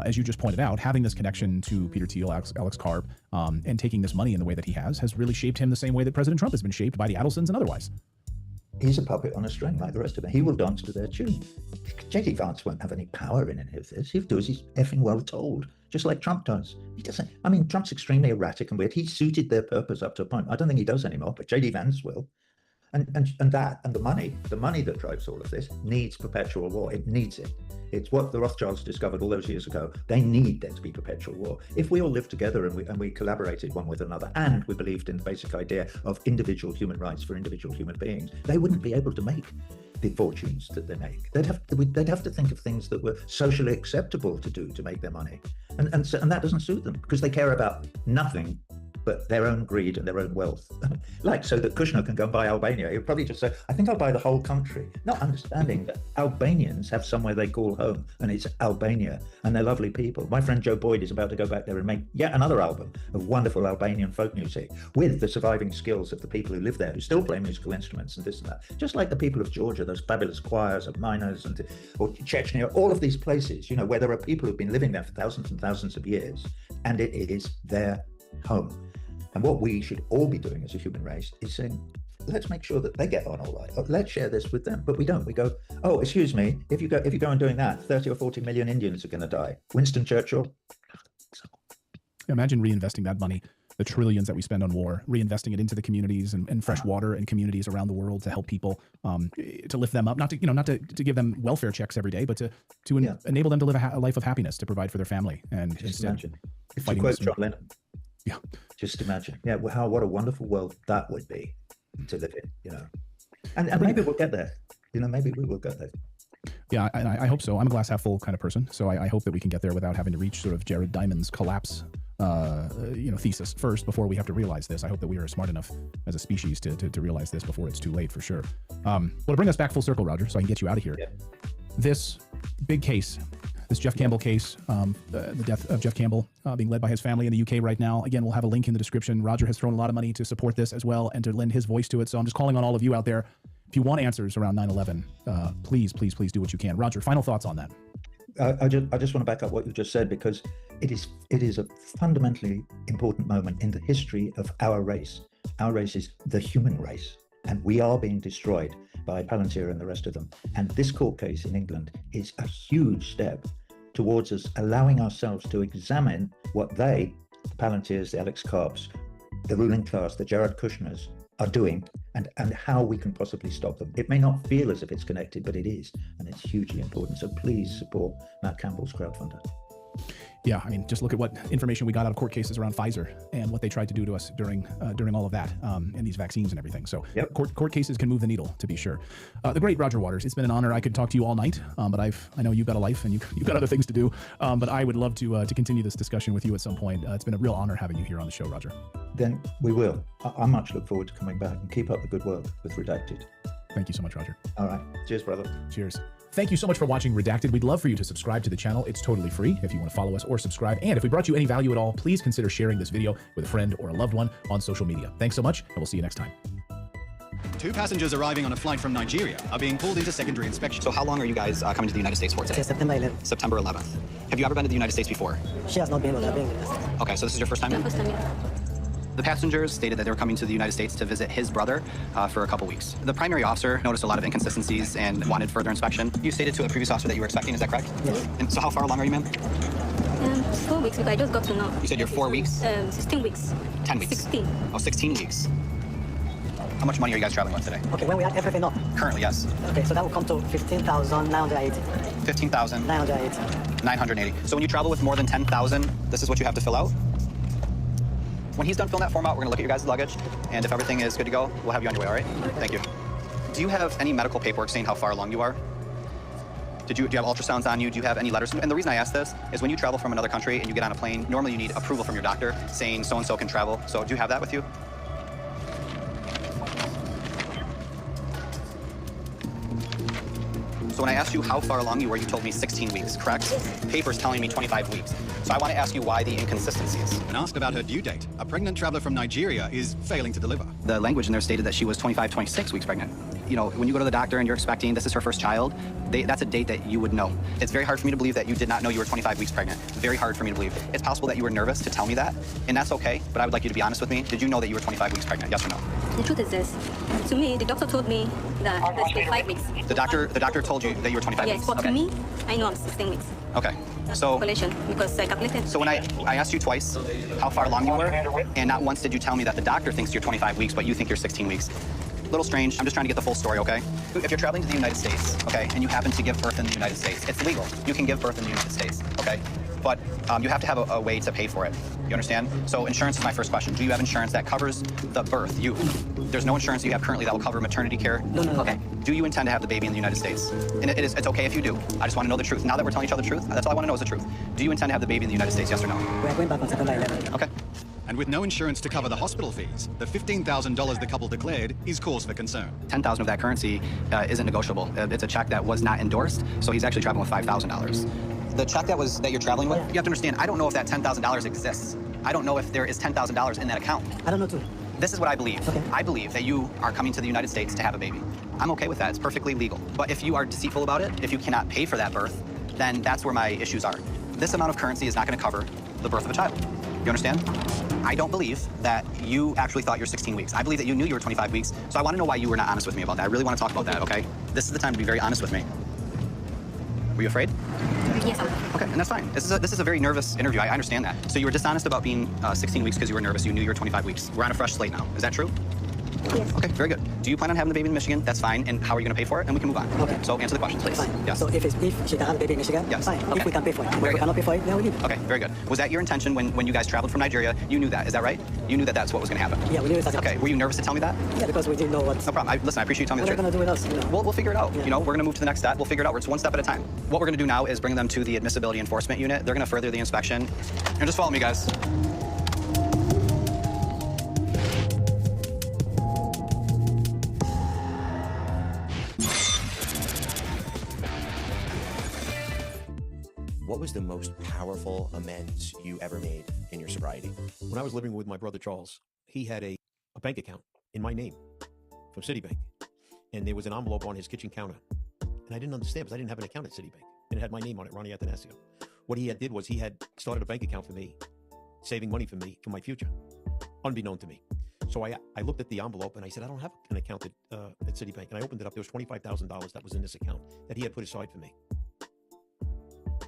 as you just pointed out. Having this connection to Peter Thiel, Alex Karp, and taking this money in the way that he has really shaped him the same way that President Trump has been shaped by the Adelsons and otherwise. He's a puppet on a string like the rest of them. He will dance to their tune. J.D. Vance won't have any power in any of this. He'll do as he's effing well told, just like Trump does. He doesn't. Trump's extremely erratic and weird. He suited their purpose up to a point. I don't think he does anymore, but J.D. Vance will. And the money that drives all of this needs perpetual war. It needs it. It's what the Rothschilds discovered all those years ago. They need there to be perpetual war. If we all lived together and we collaborated one with another, and we believed in the basic idea of individual human rights for individual human beings, they wouldn't be able to make the fortunes that they make. They'd have to think of things that were socially acceptable to do to make their money, and that doesn't suit them because they care about nothing but their own greed and their own wealth. Like, so that Kushner can go and buy Albania. He'll probably just say, I think I'll buy the whole country, not understanding that Albanians have somewhere they call home, and it's Albania, and they're lovely people. My friend Joe Boyd is about to go back there and make yet another album of wonderful Albanian folk music with the surviving skills of the people who live there, who still play musical instruments and this and that. Just like the people of Georgia, those fabulous choirs of miners, and or Chechnya, all of these places, you know, where there are people who've been living there for thousands and thousands of years, and it is their home. And what we should all be doing as a human race is saying, let's make sure that they get on all right. Let's share this with them. But we don't. We go, oh, excuse me, if you go on doing that, 30 or 40 million Indians are going to die. Winston Churchill. Imagine reinvesting that money, the trillions that we spend on war, reinvesting it into the communities and fresh water and communities around the world to help people, to lift them up, not to give them welfare checks every day, but to enable them to live a life of happiness, to provide for their family. And just imagine. If you quote John Lennon. Yeah. Just imagine. Yeah. What a wonderful world that would be to live in, you know. And maybe we'll get there. You know, maybe we will get there. Yeah, I hope so. I'm a glass half full kind of person, so I hope that we can get there without having to reach sort of Jared Diamond's collapse, thesis first before we have to realize this. I hope that we are smart enough as a species to realize this before it's too late, for sure. Well, to bring us back full circle, Roger, so I can get you out of here. Yeah. This big case, this Jeff Campbell case, the death of Jeff Campbell being led by his family in the UK right now. Again, we'll have a link in the description. Roger has thrown a lot of money to support this as well and to lend his voice to it. So I'm just calling on all of you out there. If you want answers around 9/11, please do what you can. Roger, final thoughts on that. I just want to back up what you just said, because it is a fundamentally important moment in the history of our race. Our race is the human race, and we are being destroyed by Palantir and the rest of them. And this court case in England is a huge step towards us allowing ourselves to examine what they, the Palantirs, the Alex Karps, the ruling class, the Jared Kushners, are doing, and how we can possibly stop them. It may not feel as if it's connected, but it is, and it's hugely important. So please support Matt Campbell's crowdfunder. Yeah, I mean, just look at what information we got out of court cases around Pfizer and what they tried to do to us during all of that, and these vaccines and everything. So yep. Court cases can move the needle, to be sure. The great Roger Waters, it's been an honor. I could talk to you all night, but I know you've got a life and you've got other things to do. But I would love to continue this discussion with you at some point. It's been a real honor having you here on the show, Roger. Then we will. I much look forward to coming back, and keep up the good work with Redacted. Thank you so much, Roger. All right. Cheers, brother. Cheers. Thank you so much for watching Redacted. We'd love for you to subscribe to the channel. It's totally free if you want to follow us or subscribe. And if we brought you any value at all, please consider sharing this video with a friend or a loved one on social media. Thanks so much, and we'll see you next time. 2 passengers arriving on a flight from Nigeria are being pulled into secondary inspection. So how long are you guys coming to the United States for today? September 11th. September 11th. Have you ever been to the United States before? She has not been, but I've been with us. Okay, so this is your first time? Yeah, first time, yeah. The passengers stated that they were coming to the United States to visit his brother for a couple weeks. The primary officer noticed a lot of inconsistencies and wanted further inspection. You stated to a previous officer that you were expecting, is that correct? Yes. And so how far along are you, ma'am? 4 weeks, because I just got to know. You said you're 4 weeks? 16 weeks. 10 weeks? 16. Oh, 16 weeks. How much money are you guys traveling with today? Okay, when we add everything up. Currently, yes. Okay, so that will come to 15,980. 15,980. 980. So when you travel with more than 10,000, this is what you have to fill out? When he's done filling that form out, we're gonna look at your guys' luggage, and if everything is good to go, we'll have you on your way, all right? Thank you. Do you have any medical paperwork saying how far along you are? Do you have ultrasounds on you? Do you have any letters? And the reason I ask this is when you travel from another country and you get on a plane, normally you need approval from your doctor saying so-and-so can travel. So do you have that with you? So when I asked you how far along you were, you told me 16 weeks, correct? Paper's telling me 25 weeks. So I want to ask you why the inconsistencies. When asked about her due date, a pregnant traveler from Nigeria is failing to deliver. The language in there stated that she was 25, 26 weeks pregnant. You know, when you go to the doctor and you're expecting this is her first child, that's a date that you would know. It's very hard for me to believe that you did not know you were 25 weeks pregnant. Very hard for me to believe. It's possible that you were nervous to tell me that, and that's okay, but I would like you to be honest with me. Did you know that you were 25 weeks pregnant, yes or no? The truth is this. To me, the doctor told me that it's 25 weeks. The doctor told you that you were 25 weeks? Yes, but to me, I know I'm 16 weeks. Okay. So, because I calculated. So when I asked you twice how far along you were, and not once did you tell me that the doctor thinks you're 25 weeks, but you think you're 16 weeks. A little strange. I'm just trying to get the full story, okay? If you're traveling to the United States, okay, and you happen to give birth in the United States, it's legal. You can give birth in the United States, okay? But you have to have a way to pay for it. You understand? So insurance is my first question. Do you have insurance that covers the birth? There's no insurance you have currently that will cover maternity care? No. Okay. Do you intend to have the baby in the United States? And it's okay if you do. I just want to know the truth. Now that we're telling each other the truth, that's all I want to know is the truth. Do you intend to have the baby in the United States, yes or no? We're going back on September 11th. Okay. And with no insurance to cover the hospital fees, the $15,000 the couple declared is cause for concern. 10,000 of that currency isn't negotiable. It's a check that was not endorsed, so he's actually traveling with $5,000. The check that you're traveling with, you have to understand, I don't know if that $10,000 exists. I don't know if there is $10,000 in that account. I don't know too. This is what I believe. Okay. I believe that you are coming to the United States to have a baby. I'm okay with that. It's perfectly legal. But if you are deceitful about it, if you cannot pay for that birth, then that's where my issues are. This amount of currency is not going to cover the birth of a child. You understand? I don't believe that you actually thought you're 16 weeks. I believe that you knew you were 25 weeks, so I want to know why you were not honest with me about that. I really want to talk about that, okay? This is the time to be very honest with me. Were you afraid? Yes. Okay, and that's fine. This is a very nervous interview. I understand that. So you were dishonest about being 16 weeks because you were nervous. You knew you were 25 weeks. We're on a fresh slate now. Is that true? Yes. Okay, very good. Do you plan on having the baby in Michigan? That's fine. And how are you going to pay for it? And we can move on. Okay. So answer the question, please. Fine. Yes. So if she can have a baby in Michigan, yes. Fine. Okay. If we can pay for it. Very If we cannot pay for it, then we leave it. Okay, very good. Was that your intention when you guys traveled from Nigeria? You knew that. Is that right? You knew that that's what was going to happen? Yeah, we knew it. Okay. Were you nervous to tell me that? Yeah, because we didn't know what. No problem. Listen, I appreciate you telling me the truth. What are they going to do with us? You know? We'll figure it out. Yeah. You know, we're going to move to the next step. We'll figure it out. It's one step at a time. What we're going to do now is bring them to the admissibility enforcement unit. They're going to further the inspection. And just follow me, guys. What was the most powerful amends you ever made in your sobriety? When I was living with my brother Charles, he had a bank account in my name from Citibank. And there was an envelope on his kitchen counter. And I didn't understand because I didn't have an account at Citibank. And it had my name on it, Ronnie Athanasio. What he did was he had started a bank account for me, saving money for me for my future, unbeknown to me. So I looked at the envelope and I said, I don't have an account at Citibank. And I opened it up. There was $25,000 that was in this account that he had put aside for me.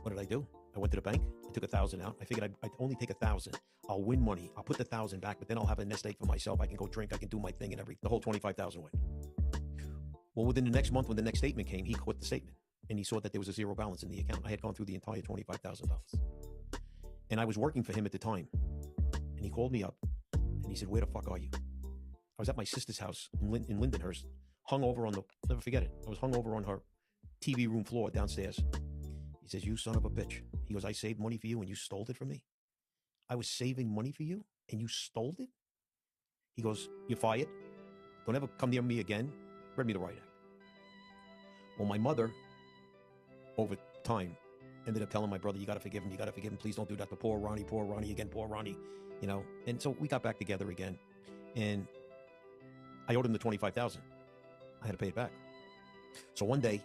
What did I do? I went to the bank. I took 1,000 out. I figured I'd only take 1,000. I'll win money. I'll put the 1,000 back, but then I'll have a nest egg for myself. I can go drink. I can do my thing and everything. The whole 25,000 went. Well, within the next month, when the next statement came, he caught the statement and he saw that there was a zero balance in the account. I had gone through the entire $25,000. And I was working for him at the time. And he called me up and he said, "Where the fuck are you?" I was at my sister's house in Lindenhurst, hung over on never forget it. I was hung over on her TV room floor downstairs. He says, "You son of a bitch." He goes, "I saved money for you and you stole it from me." I was saving money for you and you stole it? He goes, "You're fired. Don't ever come near me again." Read me the riot act. Well, my mother, over time, ended up telling my brother, "You got to forgive him. You got to forgive him. Please don't do that to poor Ronnie again, poor Ronnie." You know, and so we got back together again. And I owed him the $25,000. I had to pay it back. So one day,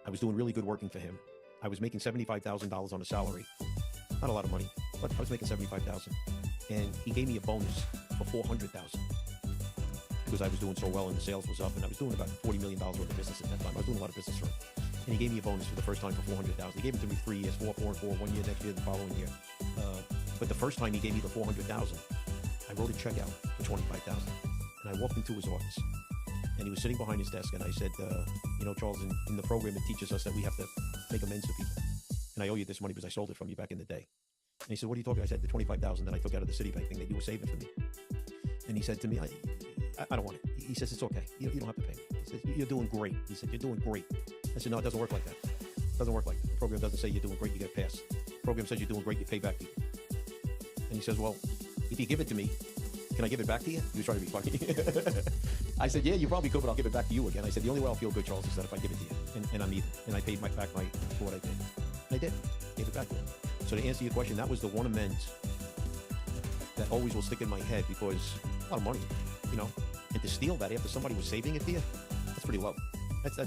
I was doing really good working for him. I was making $75,000 on a salary. Not a lot of money, but I was making $75,000. And he gave me a bonus for $400,000 because I was doing so well and the sales was up and I was doing about $40 million worth of business at that time. I was doing a lot of business for him. And he gave me a bonus for the first time for $400,000. He gave it to me 3 years, 4, 4, and 4, 1 year, next year, the following year. But the first time he gave me the $400,000, I wrote a check out for $25,000. And I walked into his office. And he was sitting behind his desk, and I said, "You know, Charles, in the program, it teaches us that we have to make amends to people. And I owe you this money because I sold it from you back in the day." And he said, "What are you talking about?" I said, "The $25,000 that I took out of the Citibank thing that you were saving for me." And he said to me, I don't want it. He says, "It's okay. You don't have to pay me." He says, "You're doing great." He said, "You're doing great." I said, "No, it doesn't work like that. It doesn't work like that. The program doesn't say you're doing great, you get a pass. The program says you're doing great, you pay back people." And he says, "Well, if you give it to me, can I give it back to you?" He was trying to be funny. I said, "Yeah, you probably could, but I'll give it back to you again." I said, "The only way I'll feel good, Charles, is that if I give it to you." And I'm even. And I paid back for what I did. And I did. Gave it back to him. So to answer your question, that was the one amends that always will stick in my head because a lot of money, you know, and to steal that after somebody was saving it for you, that's pretty low.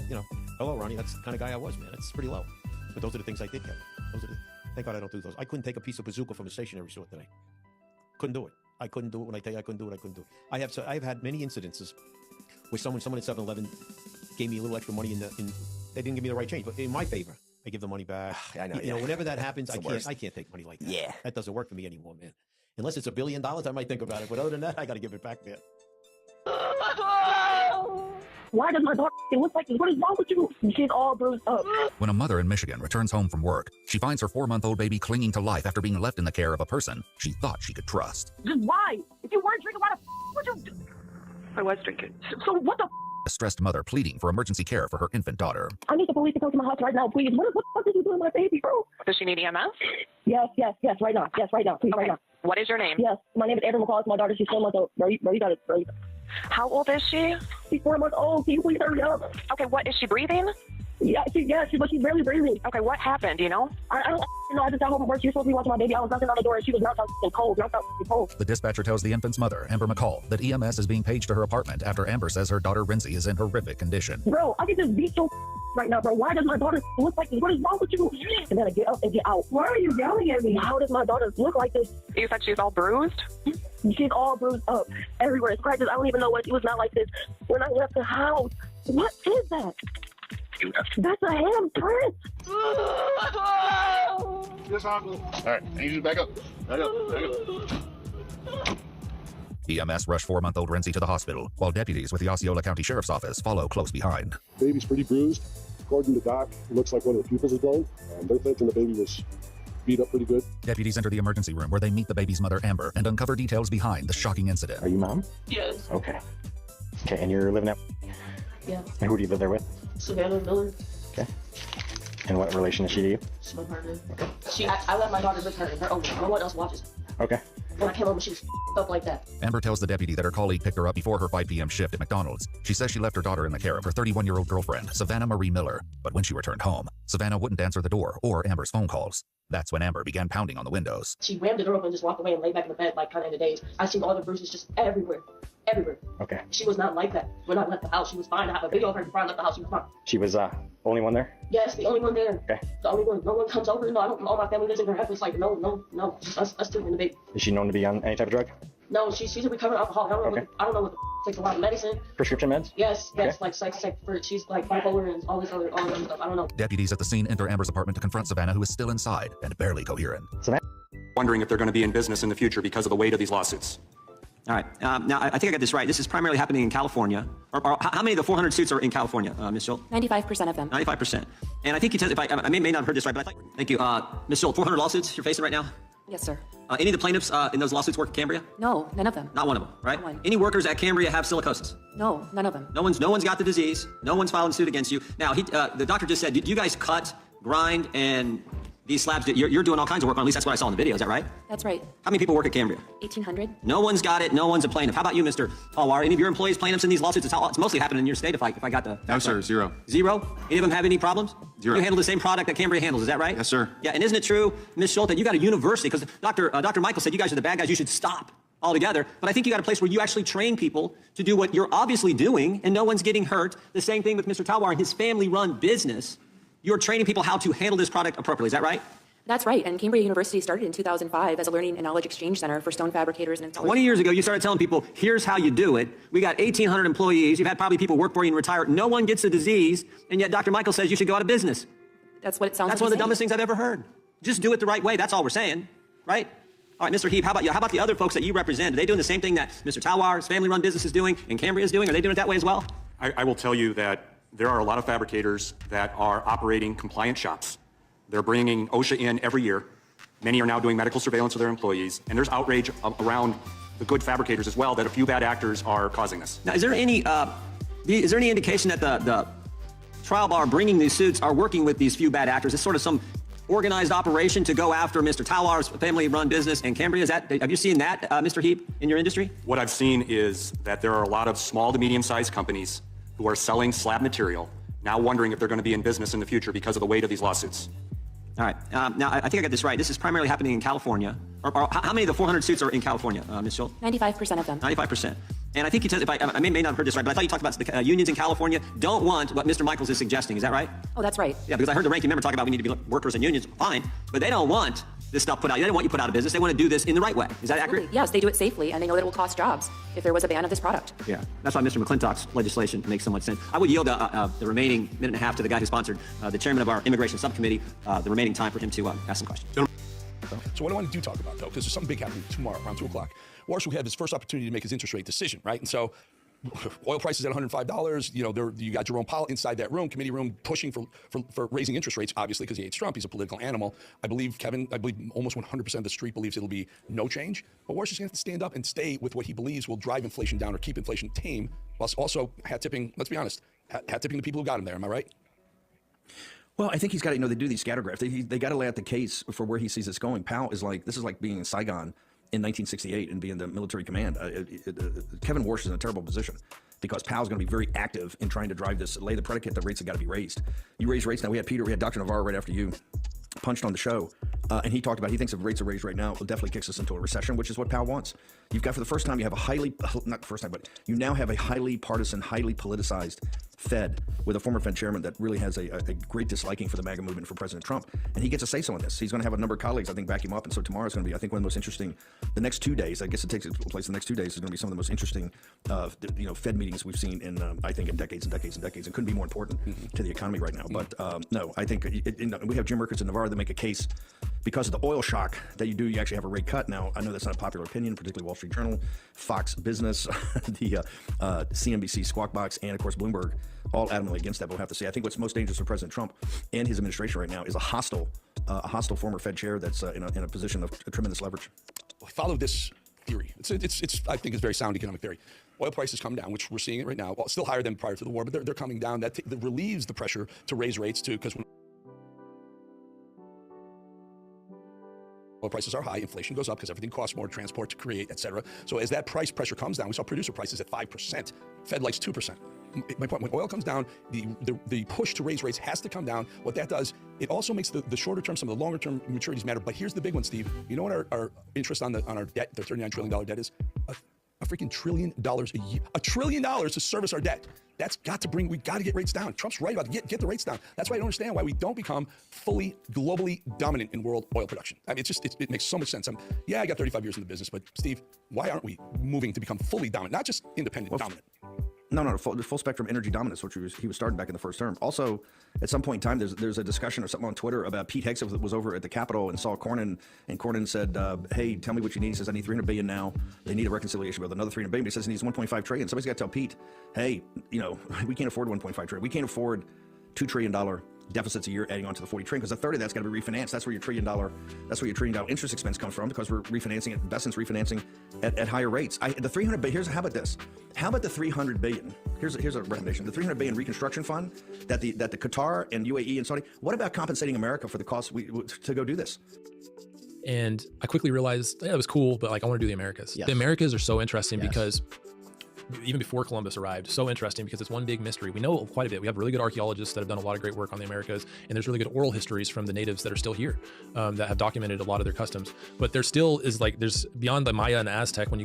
You know, hello, Ronnie, that's the kind of guy I was, man. That's pretty low. But those are the things I did, Kevin. Thank God I don't do those. I couldn't take a piece of bazooka from a stationery store today. Couldn't do it. I couldn't do it. When I tell you I couldn't do it, I couldn't do it. I've had many incidences where someone at 7-Eleven gave me a little extra money they didn't give me the right change, but in my favor, I give the money back. I know. You know, whenever that happens, I can't take money like that. Yeah. That doesn't work for me anymore, man. Unless it's $1 billion, I might think about it. But other than that, I got to give it back there. Why does my daughter look like this? What is wrong with you? She's all bruised up. When a mother in Michigan returns home from work, she finds her 4-month-old baby clinging to life after being left in the care of a person she thought she could trust. Just why? If you weren't drinking, why the would you do? I was drinking. So what the A stressed mother pleading for emergency care for her infant daughter. I need the police to come to my house right now, please. What the fuck did you do to my baby, bro? Does she need EMS? Yes, right now. Yes, right now. Please, okay. right now. What is your name? Yes, my name is Amber McCall. It's my daughter. She's 4 months old. Bro, you got it. How old is she? She's 4 months old. Can you please hurry up? Okay, what, is she breathing? Yeah, but she's barely breathing. Okay, what happened, do you know? I don't know. I just got home from work. She was supposed to be watching my baby. I was knocking on the door and she was knocked out cold. The dispatcher tells the infant's mother, Amber McCall, that EMS is being paged to her apartment after Amber says her daughter Rinzi is in horrific condition. Bro, I get this beat so right now, bro. Why does my daughter look like this? What is wrong with you? And then I get up and get out. Why are you yelling at me? How does my daughter look like this? You said she's all bruised? She's all bruised up everywhere. Scratches. I don't even know what. She was not like this when I left the house. What is that? That's a handprint. Yes, uncle. All right, I need you to back up. Back up. EMS rushed 4-month-old Rinzi to the hospital, while deputies with the Osceola County Sheriff's Office follow close behind. Baby's pretty bruised. According to Doc, it looks like one of the pupils is blown. They're thinking the baby was beat up pretty good. Deputies enter the emergency room where they meet the baby's mother, Amber, and uncover details behind the shocking incident. Are you mom? Yes. Okay. Okay, and you're living at... Yeah. And who do you live there with? Savannah Miller. Okay. And what relation is she to you? She's my partner. I let my daughter with her. Her own. No one else watches her. Okay. When I came home, she was up like that. Amber tells the deputy that her colleague picked her up before her 5 p.m. shift at McDonald's. She says she left her daughter in the care of her 31-year-old girlfriend, Savannah Marie Miller. But when she returned home, Savannah wouldn't answer the door or Amber's phone calls. That's when Amber began pounding on the windows. She rammed the door open and just walked away and lay back in the bed, like kind of in a daze. I seen all the bruises just everywhere. Everywhere. Okay. She was not like that when I left the house. She was fine. I have a video of her before I left the house. She was fine. She was only one there? Yes, the only one there. Okay. The only one. No one comes over. No, I don't. All my family lives in her house. It's like no. Just us two and the baby. Is she known to be on any type of drug? No, she's a recovering alcoholic. I don't know what takes a lot of medicine. Prescription meds? Yes, Okay. like she's like bipolar and all this other stuff. I don't know. Deputies at the scene enter Amber's apartment to confront Savannah, who is still inside and barely coherent. Wondering if they're going to be in business in the future because of the weight of these lawsuits. All right. Now, I think I got this right. This is primarily happening in California. Or how many of the 400 suits are in California, Ms. Schultz? 95% of them. 95%. And I think you said, if I may not have heard this right, but I think, thank you. Ms. Schultz, 400 lawsuits you're facing right now? Yes, sir. Any of the plaintiffs in those lawsuits work at Cambria? No, none of them. Not one of them, right? Not one. Any workers at Cambria have silicosis? No, none of them. No one's got the disease. No one's filing a suit against you. Now, the doctor just said, you guys cut, grind, and these slabs, you're doing all kinds of work on. At least that's what I saw in the video. Is that right? That's right. How many people work at Cambria? 1,800. No one's got it. No one's a plaintiff. How about you, Mr. Hall? Are any of your employees plaintiffs in these lawsuits? It's mostly happening in your state, if I got the... No, sir. Zero. Zero? Any of them have any problems? Zero. You handle the same product that Cambria handles. Is that right? Yes, sir. Yeah, and isn't it true, Ms. Schultz, that you got a university? Because Dr. Michael said you guys are the bad guys. You should stop altogether. But I think you got a place where you actually train people to do what you're obviously doing, and no one's getting hurt. The same thing with Mr. Talwar and his family-run business. You're training people how to handle this product appropriately. Is that right? That's right. And Cambria University started in 2005 as a learning and knowledge exchange center for stone fabricators and installers. 20 years ago, you started telling people, here's how you do it. We got 1,800 employees. You've had probably people work for you and retire. No one gets the disease. And yet Dr. Michael says you should go out of business. That's what it sounds like. That's one of the dumbest things I've ever heard. Just do it the right way. That's all we're saying, right? All right, Mr. Heap, how about you? How about the other folks that you represent? Are they doing the same thing that Mr. Talwar's family-run business is doing and Cambria is doing? Are they doing it that way as well? I will tell you that there are a lot of fabricators that are operating compliant shops. They're bringing OSHA in every year. Many are now doing medical surveillance of their employees, and there's outrage around the good fabricators as well that a few bad actors are causing this. Now, is there any indication that the trial bar bringing these suits are working with these few bad actors? It's sort of some organized operation to go after Mr. Talwar's family-run business and Cambria. Have you seen that, Mr. Heap, in your industry? What I've seen is that there are a lot of small to medium-sized companies who are selling slab material, now wondering if they're going to be in business in the future because of the weight of these lawsuits. All right. Now, I think I got this right. This is primarily happening in California. Or how many of the 400 suits are in California, Ms. Schultz? 95% of them. 95%. And I think you said, I may not have heard this right, but I thought you talked about the unions in California don't want what Mr. Michaels is suggesting. Is that right? Oh, that's right. Yeah, because I heard the ranking member talk about we need to be workers and unions. Fine. But they don't want this stuff put out. They don't want you put out of business. They want to do this in the right way. Is that accurate? Yes, they do it safely, and they know that it will cost jobs if there was a ban of this product. Yeah. That's why Mr. McClintock's legislation makes so much sense. I would yield the remaining minute and a half to the guy who sponsored, the chairman of our immigration subcommittee, the remaining time for him to ask some questions. So what I want to talk about, though, because there's something big happening tomorrow around 2 o'clock. Walsh will have his first opportunity to make his interest rate decision, right? And so oil prices at $105. You know, you got Jerome Powell inside that room, committee room, pushing for raising interest rates, obviously, because he hates Trump. He's a political animal. I believe almost 100% of the street believes it'll be no change. But Walsh is going to have to stand up and stay with what he believes will drive inflation down or keep inflation tame, whilst also hat tipping, let's be honest, hat tipping the people who got him there. Am I right? Well, I think he's got to, they do these scattergraphs. They got to lay out the case for where he sees this going. Powell is like, this is like being in Saigon in 1968 and be in the military command. Kevin Warsh is in a terrible position because Powell's going to be very active in trying to drive this, lay the predicate that rates have got to be raised. You raise rates now. We had Dr. Navarro right after you punched on the show, and he talked about, he thinks if rates are raised right now, it definitely kicks us into a recession, which is what Powell wants. You've got, for the first time, you have not the first time, but you now have a highly partisan, highly politicized Fed with a former Fed chairman that really has a great disliking for the MAGA movement for President Trump. And he gets a say so in this. He's going to have a number of colleagues, I think, back him up. And so tomorrow's going to be, I think, one of the most interesting, the next 2 days, I guess it takes place the next 2 days, is going to be some of the most interesting, Fed meetings we've seen in, I think, in decades and decades and decades. It couldn't be more important to the economy right now. But no, I think we have Jim Rickards and Navarro that make a case because of the oil shock that you actually have a rate cut. Now, I know that's not a popular opinion, particularly Wall Street Journal, Fox Business, the CNBC Squawk Box, and of course Bloomberg, all adamantly against that. But we'll have to see. I think what's most dangerous for President Trump and his administration right now is a hostile former Fed chair that's in a position of tremendous leverage. Follow this theory. It's I think it's very sound economic theory. Oil prices come down, which we're seeing it right now. Well, still higher than prior to the war, but they're coming down. That relieves the pressure to raise rates too, because when oil prices are high, inflation goes up because everything costs more to transport, to create, et cetera. So as that price pressure comes down, we saw producer prices at 5%. Fed likes 2%. My point, when oil comes down, the push to raise rates has to come down. What that does, it also makes the shorter term, some of the longer term maturities matter. But here's the big one, Steve. You know what our interest on our debt, the $39 trillion debt is? A freaking $1 trillion a year. $1 trillion to service our debt. That's got to we got to get rates down. Trump's right about get the rates down. That's why I don't understand why we don't become fully globally dominant in world oil production. I mean, it makes so much sense. I got 35 years in the business, but Steve, why aren't we moving to become fully dominant, not just independent, dominant? No, full spectrum energy dominance, which he was starting back in the first term. Also, at some point in time, there's a discussion or something on Twitter about Pete Hegseth was over at the Capitol and saw Cornyn, and Cornyn said, hey, tell me what you need. He says, I need $300 billion now. They need a reconciliation with another $300 billion. But he says he needs $1.5 trillion. Somebody's got to tell Pete, hey, we can't afford $1.5 trillion. We can't afford $2 trillion deficits a year adding on to the 40 trillion, because a third of that's got to be refinanced. That's where your $1 trillion interest expense comes from, because we're refinancing it, investments refinancing at higher rates. The 300 billion, how about this? How about the 300 billion? Here's a recommendation. The 300 billion reconstruction fund that the Qatar and UAE and Saudi, what about compensating America for the cost to go do this? And I quickly realized, it was cool, but I want to do the Americas. Yes. The Americas are so interesting Yes. because even before Columbus arrived, so interesting because it's one big mystery. We know quite a bit. We have really good archaeologists that have done a lot of great work on the Americas, and there's really good oral histories from the natives that are still here that have documented a lot of their customs. But there still is there's beyond the Maya and the Aztec, when you